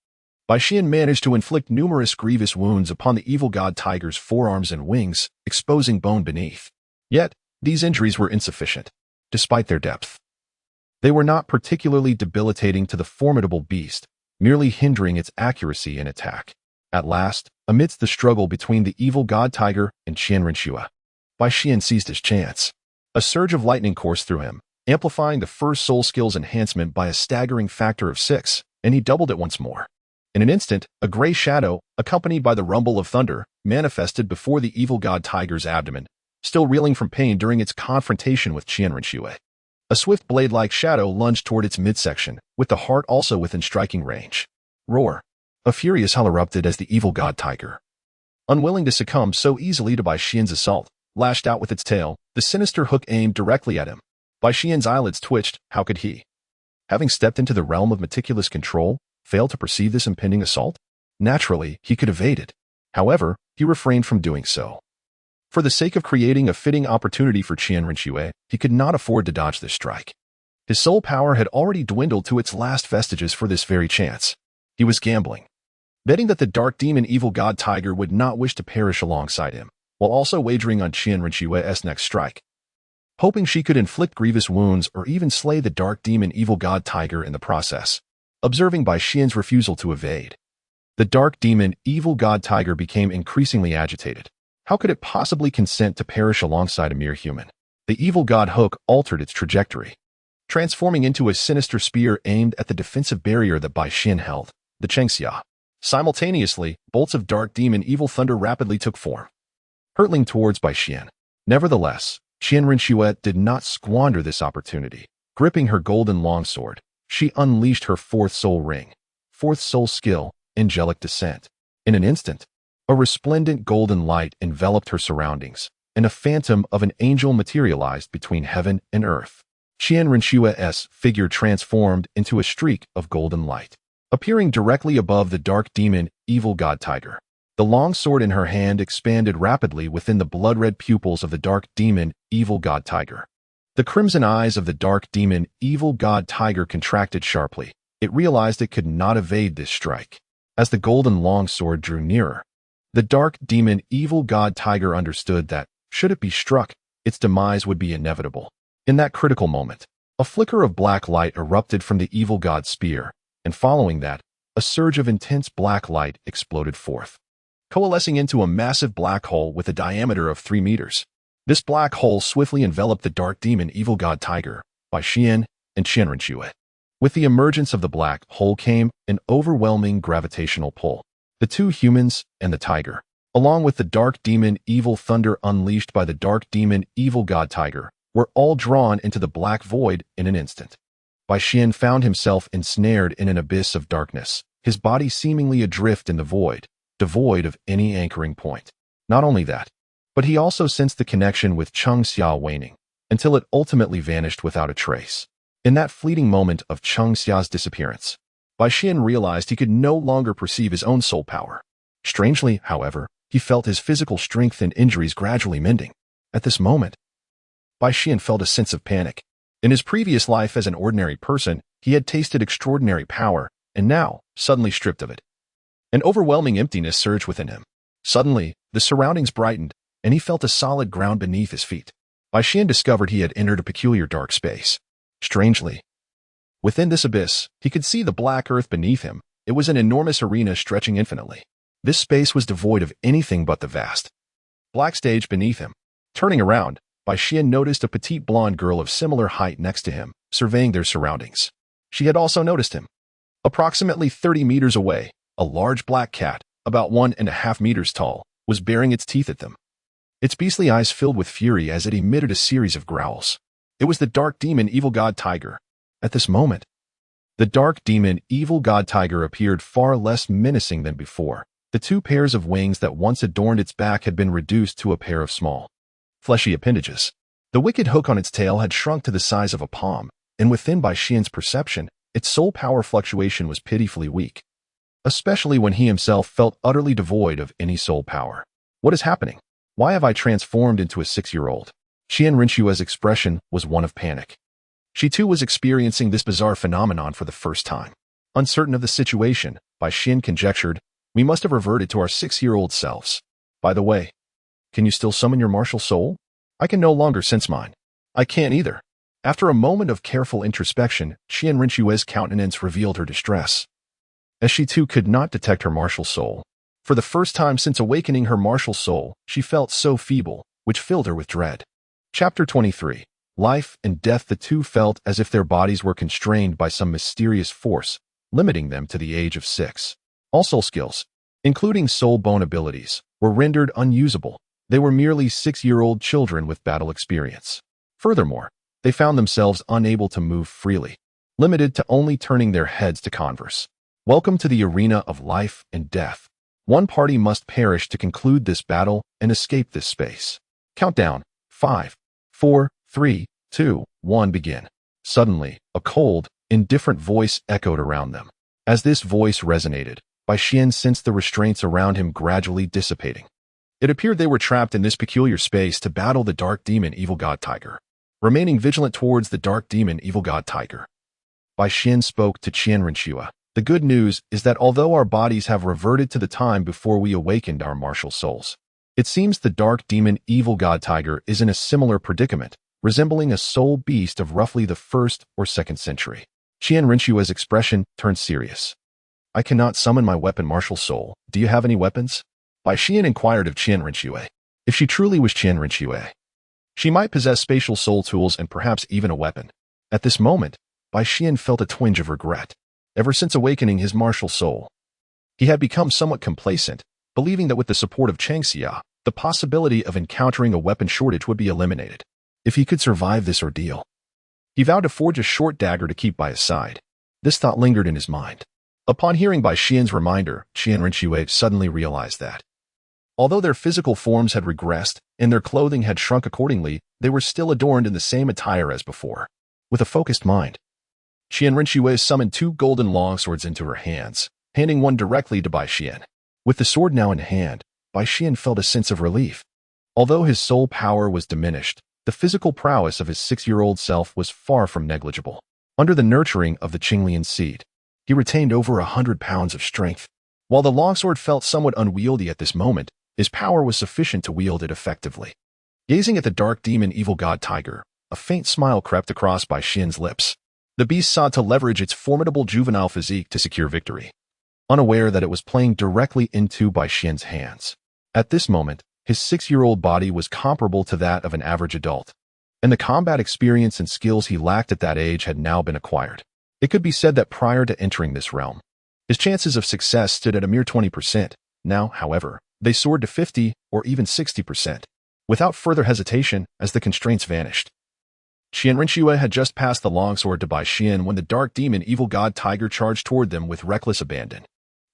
Bai Xian managed to inflict numerous grievous wounds upon the evil god tiger's forearms and wings, exposing bone beneath. Yet, these injuries were insufficient. Despite their depth, they were not particularly debilitating to the formidable beast, merely hindering its accuracy in attack. At last, amidst the struggle between the evil god tiger and Qian Rinxue, Bai Xian seized his chance. A surge of lightning coursed through him, amplifying the first soul skill's enhancement by a staggering factor of 6, and he doubled it once more. In an instant, a gray shadow, accompanied by the rumble of thunder, manifested before the evil god tiger's abdomen, still reeling from pain during its confrontation with Qian Rinxue. A swift blade-like shadow lunged toward its midsection, with the heart also within striking range. Roar! A furious howl erupted as the evil god tiger, unwilling to succumb so easily to Bai Xian's assault, lashed out with its tail, the sinister hook aimed directly at him. Bai Xian's eyelids twitched. How could he, Having stepped into the realm of meticulous control, fail to perceive this impending assault? Naturally, he could evade it. However, he refrained from doing so. For the sake of creating a fitting opportunity for Qian Rinxue, he could not afford to dodge this strike. His soul power had already dwindled to its last vestiges for this very chance. He was gambling, betting that the dark demon evil god tiger would not wish to perish alongside him, while also wagering on Qian Rinxue's next strike, hoping she could inflict grievous wounds or even slay the dark demon evil god tiger in the process. Observing Bai Xian's refusal to evade, the dark demon evil god tiger became increasingly agitated. How could it possibly consent to perish alongside a mere human? The evil god hook altered its trajectory, transforming into a sinister spear aimed at the defensive barrier that Bai Xian held, the Chengxia. Simultaneously, bolts of dark demon evil thunder rapidly took form, hurtling towards Bai Xian. Nevertheless, Qian Rinxue did not squander this opportunity. Gripping her golden longsword, she unleashed her fourth soul ring, fourth soul skill, angelic descent. In an instant, a resplendent golden light enveloped her surroundings, and a phantom of an angel materialized between heaven and earth. Qian Rinxue's figure transformed into a streak of golden light, appearing directly above the dark demon evil god tiger. The long sword in her hand expanded rapidly within the blood-red pupils of the dark demon evil god tiger. The crimson eyes of the dark demon evil god tiger contracted sharply. It realized it could not evade this strike. As the golden longsword drew nearer, the dark demon evil god tiger understood that, should it be struck, its demise would be inevitable. In that critical moment, a flicker of black light erupted from the evil god's spear, and following that, a surge of intense black light exploded forth, coalescing into a massive black hole with a diameter of 3 meters. This black hole swiftly enveloped the dark demon evil god tiger, Bai Xian, and Qian Rinxue. With the emergence of the black hole came an overwhelming gravitational pull. The two humans and the tiger, along with the dark demon evil thunder unleashed by the dark demon evil god tiger, were all drawn into the black void in an instant. Bai Xian found himself ensnared in an abyss of darkness, his body seemingly adrift in the void, devoid of any anchoring point. Not only that, but he also sensed the connection with Chengxia waning, until it ultimately vanished without a trace. In that fleeting moment of Chengxia's disappearance, Bai Xian realized he could no longer perceive his own soul power. Strangely, however, he felt his physical strength and injuries gradually mending. At this moment, Bai Xian felt a sense of panic. In his previous life as an ordinary person, he had tasted extraordinary power, and now, suddenly stripped of it, an overwhelming emptiness surged within him. Suddenly, the surroundings brightened, and he felt a solid ground beneath his feet. Bai Xian discovered he had entered a peculiar dark space. Strangely, within this abyss, he could see the black earth beneath him. It was an enormous arena stretching infinitely. This space was devoid of anything but the vast black stage beneath him. Turning around, Bai Xian noticed a petite blonde girl of similar height next to him, surveying their surroundings. She had also noticed him. Approximately 30 meters away, a large black cat, about 1.5 meters tall, was baring its teeth at them. Its beastly eyes filled with fury as it emitted a series of growls. It was the dark demon evil god tiger. At this moment, the dark demon evil god tiger appeared far less menacing than before. The two pairs of wings that once adorned its back had been reduced to a pair of small, fleshy appendages. The wicked hook on its tail had shrunk to the size of a palm, and within Bai Xian's perception, its soul power fluctuation was pitifully weak, especially when he himself felt utterly devoid of any soul power. What is happening? Why have I transformed into a 6-year-old? Qian Rinxue's expression was one of panic. She too was experiencing this bizarre phenomenon for the first time. Uncertain of the situation, Bai Xian conjectured, we must have reverted to our 6-year-old selves. By the way, can you still summon your martial soul? I can no longer sense mine. I can't either. After a moment of careful introspection, Qian Rinxue's countenance revealed her distress, as she too could not detect her martial soul. For the first time since awakening her martial soul, she felt so feeble, which filled her with dread. Chapter 23. Life and death. The two felt as if their bodies were constrained by some mysterious force, limiting them to the age of 6. All soul skills, including soul bone abilities, were rendered unusable. They were merely 6-year-old children with battle experience. Furthermore, they found themselves unable to move freely, limited to only turning their heads to converse. Welcome to the arena of life and death. One party must perish to conclude this battle and escape this space. Countdown. 5, 4, 3, 2, 1. Begin. Suddenly, a cold, indifferent voice echoed around them. As this voice resonated, Bai Xian sensed the restraints around him gradually dissipating. It appeared they were trapped in this peculiar space to battle the dark demon evil god tiger. Remaining vigilant towards the dark demon evil god tiger, Bai Xian spoke to Qian Renxue. The good news is that although our bodies have reverted to the time before we awakened our martial souls, it seems the dark demon evil god tiger is in a similar predicament, resembling a soul beast of roughly the 1st or 2nd century. Qian Renxue's expression turned serious. I cannot summon my weapon martial soul. Do you have any weapons? Bai Xian inquired of Qian Renxue. If she truly was Qian Renxue, she might possess spatial soul tools and perhaps even a weapon. At this moment, Bai Xian felt a twinge of regret. Ever since awakening his martial soul, he had become somewhat complacent, believing that with the support of Changxia, the possibility of encountering a weapon shortage would be eliminated. If he could survive this ordeal, he vowed to forge a short dagger to keep by his side. This thought lingered in his mind. Upon hearing Bai Xian's reminder, Qian Renxue suddenly realized that, although their physical forms had regressed and their clothing had shrunk accordingly, they were still adorned in the same attire as before. With a focused mind, Qian Renxue summoned 2 golden longswords into her hands, handing one directly to Bai Xian. With the sword now in hand, Bai Xian felt a sense of relief. Although his soul power was diminished, the physical prowess of his 6-year-old self was far from negligible. Under the nurturing of the Qinglian seed, he retained over 100 pounds of strength. While the longsword felt somewhat unwieldy at this moment, his power was sufficient to wield it effectively. Gazing at the dark demon evil god tiger, a faint smile crept across Bai Xian's lips. The beast sought to leverage its formidable juvenile physique to secure victory, unaware that it was playing directly into Bai Xian's hands. At this moment, his 6-year-old body was comparable to that of an average adult, and the combat experience and skills he lacked at that age had now been acquired. It could be said that prior to entering this realm, his chances of success stood at a mere 20%. Now, however, they soared to 50 or even 60%. Without further hesitation, as the constraints vanished, Qian Renxue had just passed the longsword to Bai Xian when the dark demon evil god tiger charged toward them with reckless abandon.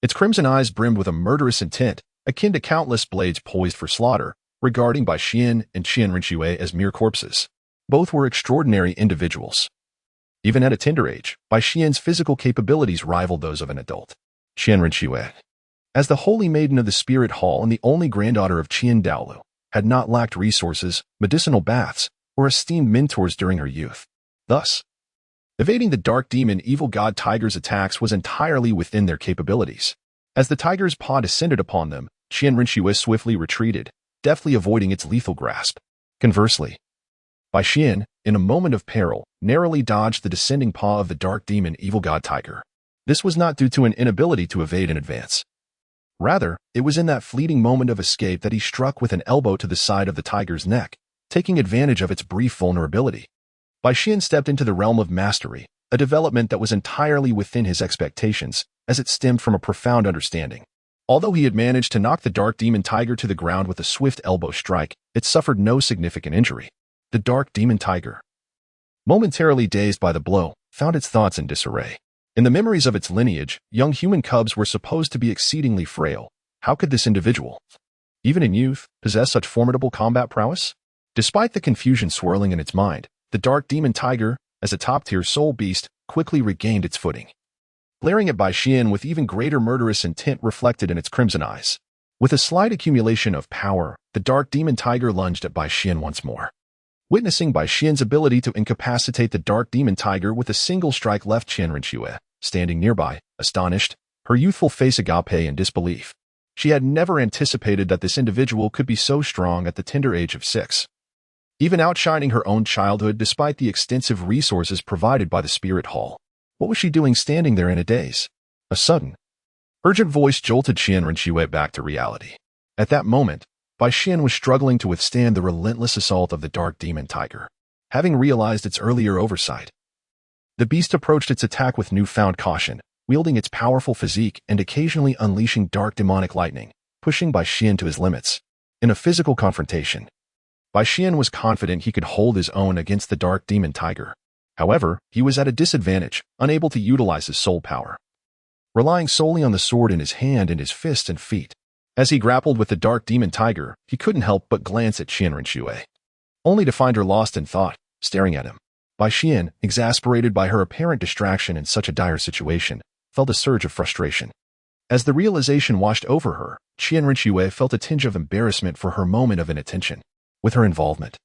Its crimson eyes brimmed with a murderous intent, akin to countless blades poised for slaughter, regarding Bai Xian and Qian Renxue as mere corpses. Both were extraordinary individuals. Even at a tender age, Bai Xian's physical capabilities rivaled those of an adult. Qian Renxue, as the holy maiden of the spirit hall and the only granddaughter of Qian Douluo, had not lacked resources, medicinal baths, or esteemed mentors during her youth. Thus, evading the dark demon evil god tiger's attacks was entirely within their capabilities. As the tiger's paw descended upon them, Qian Renxue swiftly retreated, deftly avoiding its lethal grasp. Conversely, Bai Xian, in a moment of peril, narrowly dodged the descending paw of the dark demon evil god tiger. This was not due to an inability to evade in advance. Rather, it was in that fleeting moment of escape that he struck with an elbow to the side of the tiger's neck, taking advantage of its brief vulnerability. Bai Xian stepped into the realm of mastery, a development that was entirely within his expectations, as it stemmed from a profound understanding. Although he had managed to knock the dark demon tiger to the ground with a swift elbow strike, it suffered no significant injury. The dark demon tiger, momentarily dazed by the blow, found its thoughts in disarray. In the memories of its lineage, young human cubs were supposed to be exceedingly frail. How could this individual, even in youth, possess such formidable combat prowess? Despite the confusion swirling in its mind, the dark demon tiger, as a top-tier soul beast, quickly regained its footing, glaring at Bai Xian with even greater murderous intent reflected in its crimson eyes. With a slight accumulation of power, the dark demon tiger lunged at Bai Xian once more. Witnessing Bai Xian's ability to incapacitate the dark demon tiger with a single strike left Qian Renxue, standing nearby, astonished, her youthful face agape in disbelief. She had never anticipated that this individual could be so strong at the tender age of 6. Even outshining her own childhood despite the extensive resources provided by the spirit hall. What was she doing standing there in a daze? A sudden, urgent voice jolted Qian Renxue back to reality. At that moment, Bai Xian was struggling to withstand the relentless assault of the dark demon tiger. Having realized its earlier oversight, the beast approached its attack with newfound caution, wielding its powerful physique and occasionally unleashing dark demonic lightning, pushing Bai Xian to his limits. In a physical confrontation, Bai Xian was confident he could hold his own against the dark demon tiger. However, he was at a disadvantage, unable to utilize his soul power, relying solely on the sword in his hand and his fists and feet. As he grappled with the dark demon tiger, he couldn't help but glance at Qian Renxue, only to find her lost in thought, staring at him. Bai Xian, exasperated by her apparent distraction in such a dire situation, felt a surge of frustration. As the realization washed over her, Qian Rinxue felt a tinge of embarrassment for her moment of inattention. With her involvement,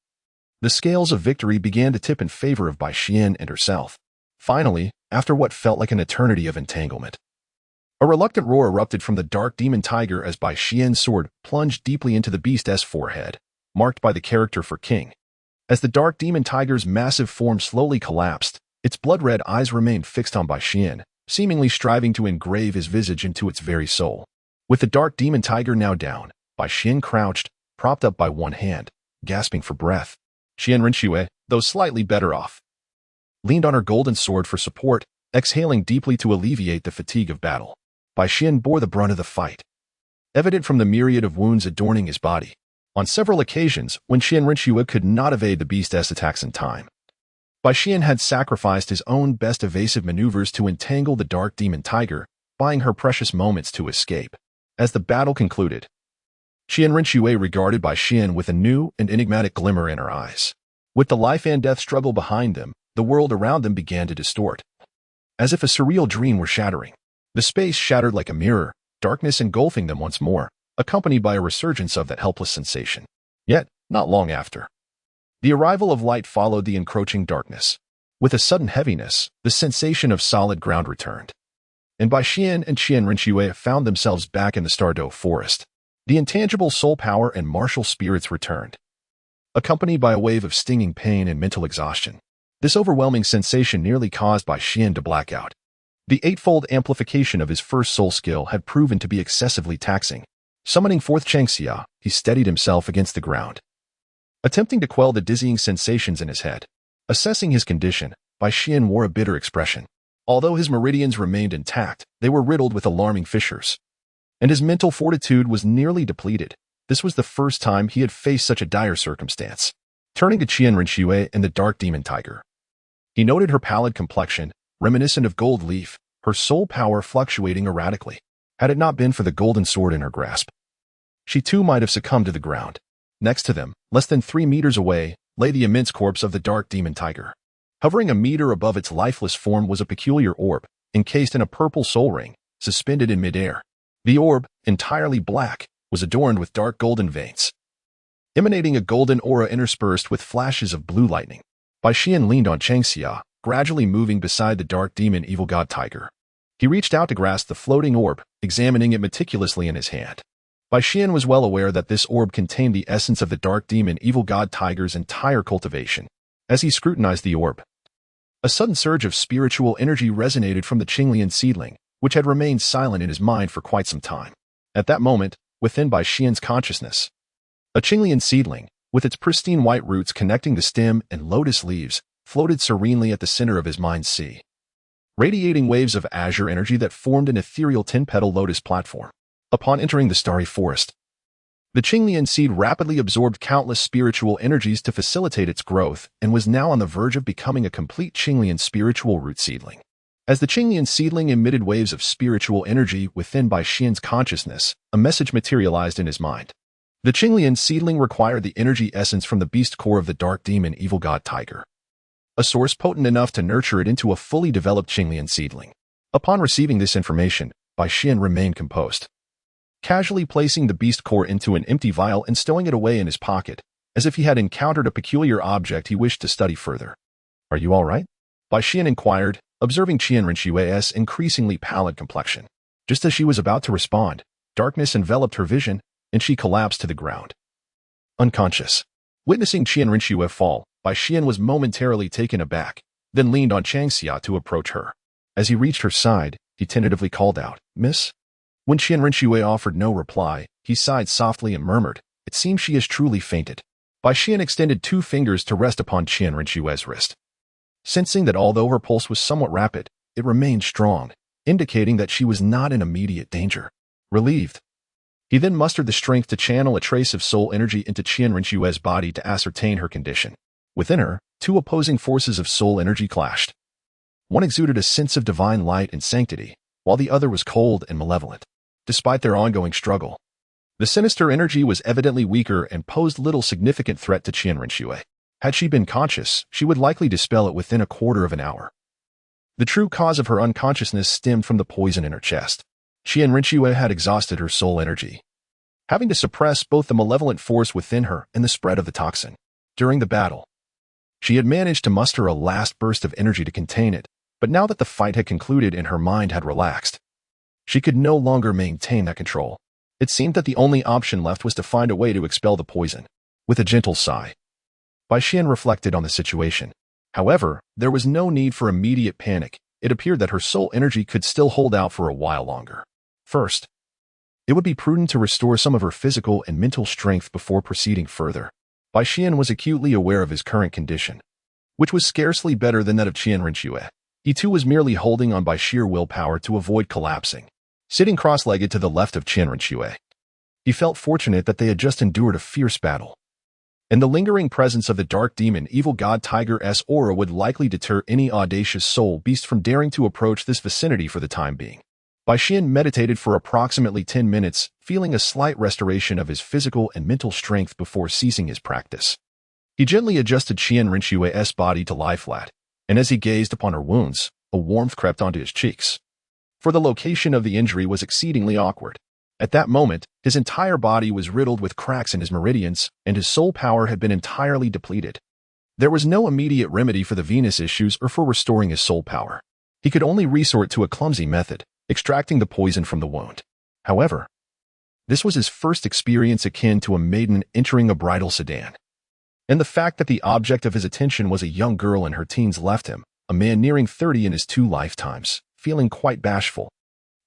the scales of victory began to tip in favor of Bai Xian and herself. Finally, after what felt like an eternity of entanglement, a reluctant roar erupted from the dark demon tiger as Bai Xian's sword plunged deeply into the beast's forehead, marked by the character for king. As the dark demon tiger's massive form slowly collapsed, its blood-red eyes remained fixed on Bai Xian, seemingly striving to engrave his visage into its very soul. With the dark demon tiger now down, Bai Xian crouched, propped up by one hand, gasping for breath. Qian Rinxue, though slightly better off, leaned on her golden sword for support, exhaling deeply to alleviate the fatigue of battle. Bai Xian bore the brunt of the fight, evident from the myriad of wounds adorning his body. On several occasions, when Qian Rinxue could not evade the beast's attacks in time, Bai Xian had sacrificed his own best evasive maneuvers to entangle the dark demon tiger, buying her precious moments to escape. As the battle concluded, Qian Rinxue regarded Bai Xian with a new and enigmatic glimmer in her eyes. With the life and death struggle behind them, the world around them began to distort, as if a surreal dream were shattering. The space shattered like a mirror, darkness engulfing them once more, accompanied by a resurgence of that helpless sensation. Yet, not long after, the arrival of light followed the encroaching darkness. With a sudden heaviness, the sensation of solid ground returned, and Bai Xian and Qian Rinxue found themselves back in the Stardow forest. The intangible soul power and martial spirits returned, accompanied by a wave of stinging pain and mental exhaustion. This overwhelming sensation nearly caused Bai Xian to black out. The eightfold amplification of his first soul skill had proven to be excessively taxing. Summoning forth Changxia, he steadied himself against the ground, attempting to quell the dizzying sensations in his head. Assessing his condition, Bai Xian wore a bitter expression. Although his meridians remained intact, they were riddled with alarming fissures, and his mental fortitude was nearly depleted. This was the first time he had faced such a dire circumstance. Turning to Qian Rinxue and the dark demon tiger, he noted her pallid complexion, reminiscent of gold leaf, her soul power fluctuating erratically. Had it not been for the golden sword in her grasp, she too might have succumbed to the ground. Next to them, less than 3 meters away, lay the immense corpse of the dark demon tiger. Hovering a meter above its lifeless form was a peculiar orb, encased in a purple soul ring, suspended in midair. The orb, entirely black, was adorned with dark golden veins, emanating a golden aura interspersed with flashes of blue lightning. Bai Xian leaned on Changxia, gradually moving beside the dark demon evil god tiger. He reached out to grasp the floating orb, examining it meticulously in his hand. Bai Xian was well aware that this orb contained the essence of the dark demon evil god tiger's entire cultivation. As he scrutinized the orb, a sudden surge of spiritual energy resonated from the Qinglian seedling, which had remained silent in his mind for quite some time. At that moment, within Bai Xian's consciousness, a Qinglian seedling, with its pristine white roots connecting the stem and lotus leaves, floated serenely at the center of his mind's sea, radiating waves of azure energy that formed an ethereal 10-petal lotus platform. Upon entering the starry forest, the Qinglian seed rapidly absorbed countless spiritual energies to facilitate its growth and was now on the verge of becoming a complete Qinglian spiritual root seedling. As the Qinglian seedling emitted waves of spiritual energy within Bai Xian's consciousness, a message materialized in his mind. The Qinglian seedling required the energy essence from the beast core of the dark demon evil god tiger, a source potent enough to nurture it into a fully developed Qinglian seedling. Upon receiving this information, Bai Xian remained composed, casually placing the beast core into an empty vial and stowing it away in his pocket, as if he had encountered a peculiar object he wished to study further. "Are you all right?" Bai Xian inquired, observing Qian Rinxue's increasingly pallid complexion. Just as she was about to respond, darkness enveloped her vision, and she collapsed to the ground, unconscious. Witnessing Qian Rinxue fall, Bai Xian was momentarily taken aback, then leaned on Changxia to approach her. As he reached her side, he tentatively called out, "Miss?" When Qian Rinxue offered no reply, he sighed softly and murmured, "It seems she has truly fainted." Bai Xian extended 2 fingers to rest upon Qian Rinxue's wrist, sensing that although her pulse was somewhat rapid, it remained strong, indicating that she was not in immediate danger. Relieved, he then mustered the strength to channel a trace of soul energy into Qian Rinxue's body to ascertain her condition. Within her, 2 opposing forces of soul energy clashed. One exuded a sense of divine light and sanctity, while the other was cold and malevolent. Despite their ongoing struggle, the sinister energy was evidently weaker and posed little significant threat to Qian Rinxue. Had she been conscious, she would likely dispel it within a quarter of an hour. The true cause of her unconsciousness stemmed from the poison in her chest. Qian Rinxue had exhausted her soul energy, having to suppress both the malevolent force within her and the spread of the toxin. During the battle, she had managed to muster a last burst of energy to contain it, but now that the fight had concluded and her mind had relaxed, she could no longer maintain that control. It seemed that the only option left was to find a way to expel the poison. With a gentle sigh, Bai Xian reflected on the situation. However, there was no need for immediate panic. It appeared that her soul energy could still hold out for a while longer. First, it would be prudent to restore some of her physical and mental strength before proceeding further. Bai Xian was acutely aware of his current condition, which was scarcely better than that of Qian Rinxue. He too was merely holding on by sheer willpower to avoid collapsing, sitting cross-legged to the left of Qian Rinxue. He felt fortunate that they had just endured a fierce battle, and the lingering presence of the dark demon evil god Tiger's aura would likely deter any audacious soul beast from daring to approach this vicinity for the time being. Bai Xian meditated for approximately 10 minutes, feeling a slight restoration of his physical and mental strength before ceasing his practice. He gently adjusted Qian Rinxue's body to lie flat, and as he gazed upon her wounds, a warmth crept onto his cheeks. For the location of the injury was exceedingly awkward. At that moment, his entire body was riddled with cracks in his meridians, and his soul power had been entirely depleted. There was no immediate remedy for the venous issues or for restoring his soul power. He could only resort to a clumsy method, extracting the poison from the wound. However, this was his first experience akin to a maiden entering a bridal sedan. And the fact that the object of his attention was a young girl in her teens left him, a man nearing 30 in his 2 lifetimes, feeling quite bashful.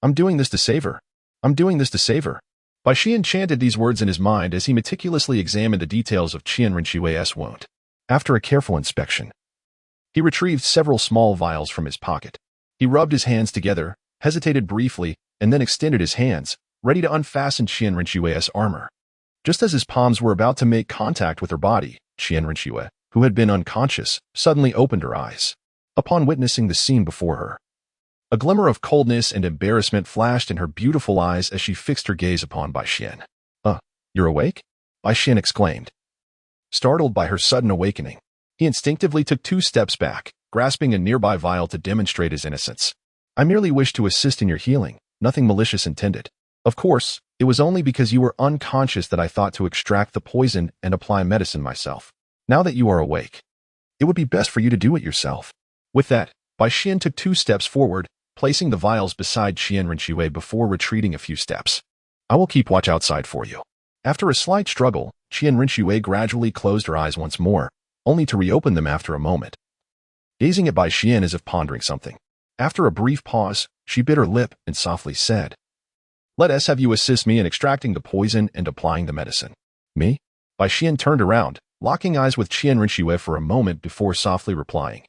"I'm doing this to save her. I'm doing this to save her." Bai Xian chanted these words in his mind as he meticulously examined the details of Qian Rinxue's wound. After a careful inspection, he retrieved several small vials from his pocket. He rubbed his hands together, hesitated briefly, and then extended his hands, ready to unfasten Qian Rinxue's armor. Just as his palms were about to make contact with her body, Qian Rinxue, who had been unconscious, suddenly opened her eyes. Upon witnessing the scene before her, a glimmer of coldness and embarrassment flashed in her beautiful eyes as she fixed her gaze upon Bai Xian. You're awake?" Bai Xian exclaimed. Startled by her sudden awakening, he instinctively took 2 steps back, grasping a nearby vial to demonstrate his innocence. "I merely wish to assist in your healing, nothing malicious intended. Of course, it was only because you were unconscious that I thought to extract the poison and apply medicine myself. Now that you are awake, it would be best for you to do it yourself." With that, Bai Xian took 2 steps forward, placing the vials beside Qian Rinxue before retreating a few steps. "I will keep watch outside for you." After a slight struggle, Qian Rinxue gradually closed her eyes once more, only to reopen them after a moment, gazing at Bai Xian as if pondering something. After a brief pause, she bit her lip and softly said, "Let us have you assist me in extracting the poison and applying the medicine." "Me?" Bai Xian turned around, locking eyes with Qian Rinxue for a moment before softly replying,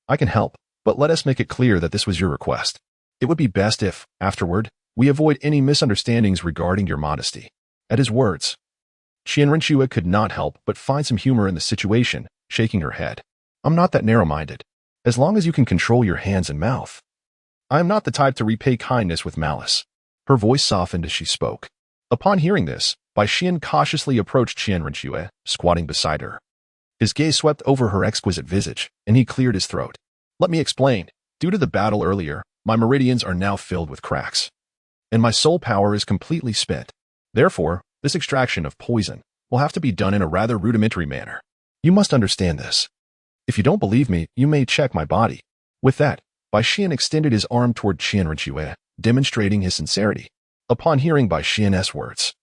"I can help, but let us make it clear that this was your request. It would be best if, afterward, we avoid any misunderstandings regarding your modesty." At his words, Qian Rinxue could not help but find some humor in the situation, shaking her head. "I'm not that narrow-minded. As long as you can control your hands and mouth. I am not the type to repay kindness with malice." Her voice softened as she spoke. Upon hearing this, Bai Xian cautiously approached Qian Rinxue, squatting beside her. His gaze swept over her exquisite visage, and he cleared his throat. "Let me explain. Due to the battle earlier, my meridians are now filled with cracks, and my soul power is completely spent. Therefore, this extraction of poison will have to be done in a rather rudimentary manner. You must understand this. If you don't believe me, you may check my body." With that, Bai Xian extended his arm toward Qian Rinxue, demonstrating his sincerity. Upon hearing Bai Xian's words,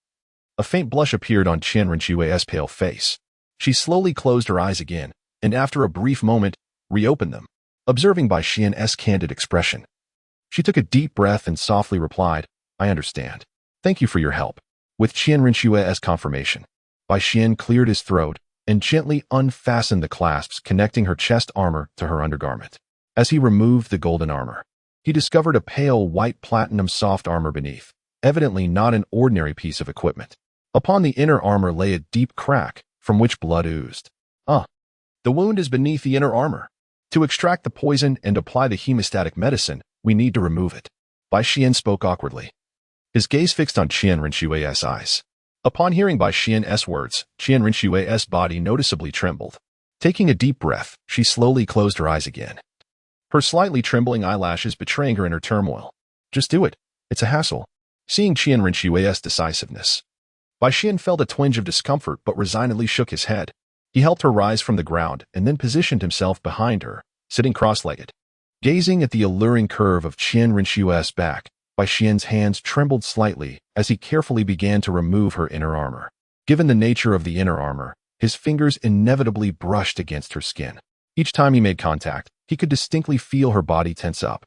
a faint blush appeared on Qian Rinxue's pale face. She slowly closed her eyes again, and after a brief moment, reopened them, observing Bai Xian's candid expression. She took a deep breath and softly replied, "I understand. Thank you for your help." With Qian Rinxue's confirmation, Bai Xian cleared his throat and gently unfastened the clasps connecting her chest armor to her undergarment. As he removed the golden armor, he discovered a pale white platinum soft armor beneath, evidently not an ordinary piece of equipment. Upon the inner armor lay a deep crack from which blood oozed. The wound is beneath the inner armor. To extract the poison and apply the hemostatic medicine, we need to remove it." Bai Xian spoke awkwardly, his gaze fixed on Qian Rinxue's eyes. Upon hearing Bai Xian's words, Qian Rinxue's body noticeably trembled. Taking a deep breath, she slowly closed her eyes again, her slightly trembling eyelashes betraying her inner turmoil. Just do it. It's a hassle. Seeing Qian Rinxue's decisiveness, Bai Xian felt a twinge of discomfort but resignedly shook his head. He helped her rise from the ground and then positioned himself behind her, sitting cross-legged. Gazing at the alluring curve of Qian Rinxue's back, Bai Xian's hands trembled slightly as he carefully began to remove her inner armor. Given the nature of the inner armor, his fingers inevitably brushed against her skin. Each time he made contact, he could distinctly feel her body tense up.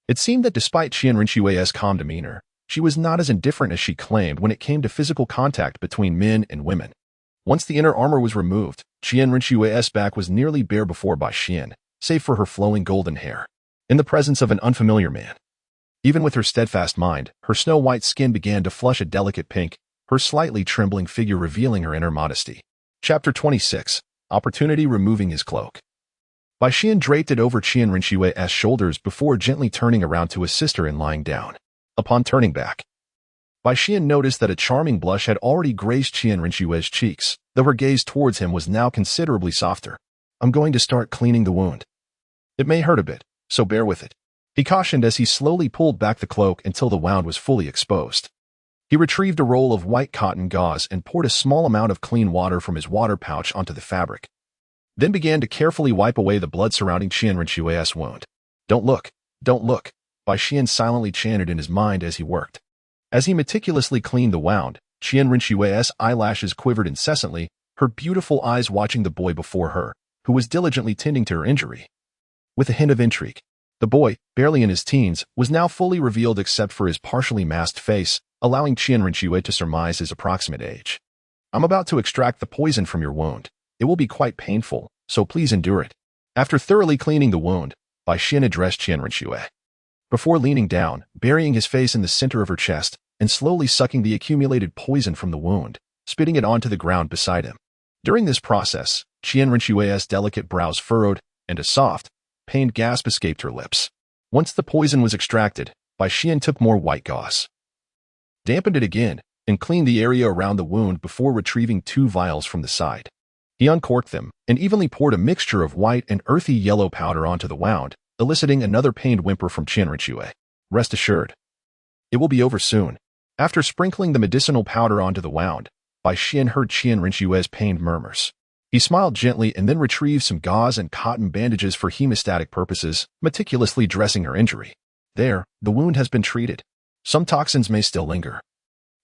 It seemed that despite Qian Rinxue's calm demeanor, she was not as indifferent as she claimed when it came to physical contact between men and women. Once the inner armor was removed, Qian Rinxue's back was nearly bare before Bai Xian, save for her flowing golden hair. In the presence of an unfamiliar man, even with her steadfast mind, her snow-white skin began to flush a delicate pink, her slightly trembling figure revealing her inner modesty. Chapter 26. Opportunity removing his cloak. Bai Xian draped it over Qian Rinxue's shoulders before gently turning around to assist her in lying down. Upon turning back, Bai Xian noticed that a charming blush had already grazed Qian Rinxue's cheeks, though her gaze towards him was now considerably softer. I'm going to start cleaning the wound. It may hurt a bit, so bear with it, he cautioned as he slowly pulled back the cloak until the wound was fully exposed. He retrieved a roll of white cotton gauze and poured a small amount of clean water from his water pouch onto the fabric, then began to carefully wipe away the blood surrounding Qian Rinxue's wound. Don't look, Bai Xian silently chanted in his mind as he worked. As he meticulously cleaned the wound, Qian Rinxue's eyelashes quivered incessantly, her beautiful eyes watching the boy before her, who was diligently tending to her injury. With a hint of intrigue, the boy, barely in his teens, was now fully revealed except for his partially masked face, allowing Qian Rinxue to surmise his approximate age. I'm about to extract the poison from your wound. It will be quite painful, so please endure it. After thoroughly cleaning the wound, Bai Xian addressed Qian Rinxue. Before leaning down, burying his face in the center of her chest, and slowly sucking the accumulated poison from the wound, spitting it onto the ground beside him. During this process, Qian Rinxue's delicate brows furrowed, and a soft, pained gasp escaped her lips. Once the poison was extracted, Bai Xian took more white gauze, dampened it again, and cleaned the area around the wound before retrieving 2 vials from the side. He uncorked them and evenly poured a mixture of white and earthy yellow powder onto the wound, eliciting another pained whimper from Qian Rinxue. Rest assured, it will be over soon. After sprinkling the medicinal powder onto the wound, Bai Xian heard Qian Rinxue's pained murmurs. He smiled gently and then retrieved some gauze and cotton bandages for hemostatic purposes, meticulously dressing her injury. There, the wound has been treated. Some toxins may still linger,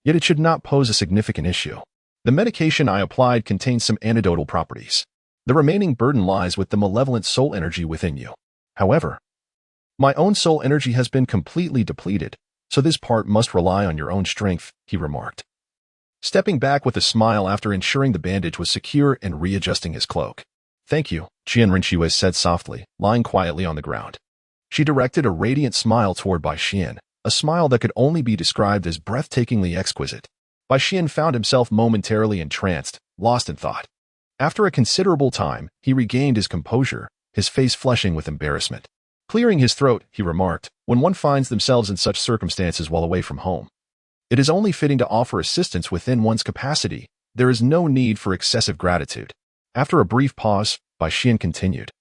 yet it should not pose a significant issue. The medication I applied contains some antidotal properties. The remaining burden lies with the malevolent soul energy within you. However, my own soul energy has been completely depleted, so this part must rely on your own strength, he remarked, stepping back with a smile after ensuring the bandage was secure and readjusting his cloak. Thank you, Qian Rinxue said softly, lying quietly on the ground. She directed a radiant smile toward Bai Xian, a smile that could only be described as breathtakingly exquisite. Bai Xian found himself momentarily entranced, lost in thought. After a considerable time, he regained his composure, his face flushing with embarrassment. Clearing his throat, he remarked, when one finds themselves in such circumstances while away from home, it is only fitting to offer assistance within one's capacity. There is no need for excessive gratitude. After a brief pause, Bai Xian continued.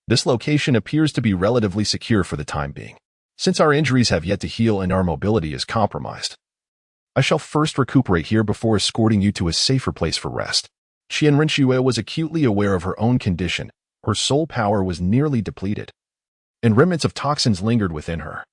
This location appears to be relatively secure for the time being, since our injuries have yet to heal and our mobility is compromised. I shall first recuperate here before escorting you to a safer place for rest. Qian Rinxue was acutely aware of her own condition. Her soul power was nearly depleted, and remnants of toxins lingered within her.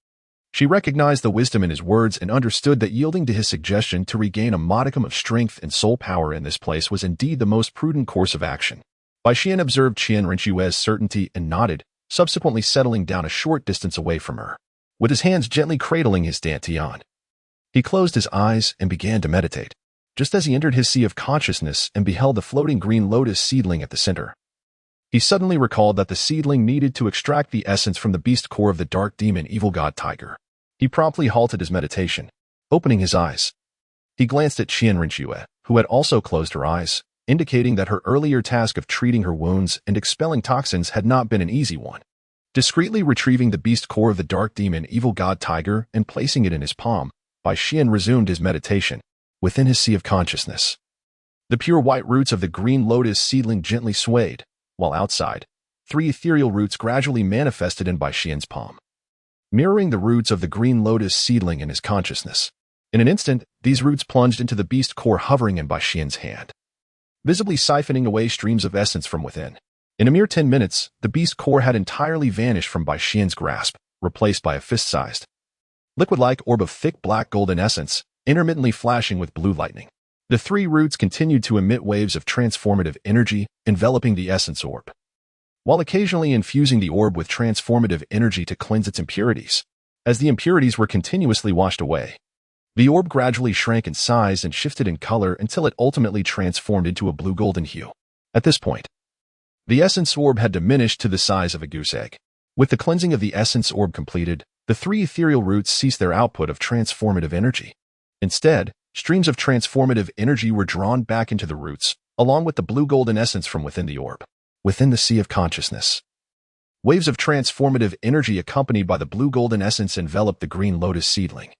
She recognized the wisdom in his words and understood that yielding to his suggestion to regain a modicum of strength and soul power in this place was indeed the most prudent course of action. Bai Xian observed Qian Rinxue's certainty and nodded, subsequently settling down a short distance away from her, with his hands gently cradling his dantian. He closed his eyes and began to meditate. Just as he entered his sea of consciousness and beheld the floating green lotus seedling at the center, he suddenly recalled that the seedling needed to extract the essence from the beast core of the dark demon evil god tiger. He promptly halted his meditation, opening his eyes. He glanced at Qian Rinxue, who had also closed her eyes, indicating that her earlier task of treating her wounds and expelling toxins had not been an easy one. Discreetly retrieving the beast core of the dark demon evil god tiger and placing it in his palm, Bai Xian resumed his meditation. Within his sea of consciousness, the pure white roots of the green lotus seedling gently swayed, while outside, 3 ethereal roots gradually manifested in Bai Xian's palm, mirroring the roots of the green lotus seedling in his consciousness. In an instant, these roots plunged into the beast core hovering in Bai Xian's hand, visibly siphoning away streams of essence from within. In a mere 10 minutes, the beast core had entirely vanished from Bai Xian's grasp, replaced by a fist-sized, liquid-like orb of thick black golden essence, intermittently flashing with blue lightning. The 3 roots continued to emit waves of transformative energy, enveloping the essence orb, while occasionally infusing the orb with transformative energy to cleanse its impurities. As the impurities were continuously washed away, the orb gradually shrank in size and shifted in color until it ultimately transformed into a blue-golden hue. At this point, the essence orb had diminished to the size of a goose egg. With the cleansing of the essence orb completed, the 3 ethereal roots ceased their output of transformative energy. Instead, streams of transformative energy were drawn back into the roots, along with the blue-golden essence from within the orb. Within the sea of consciousness, waves of transformative energy accompanied by the blue-golden essence enveloped the green lotus seedling,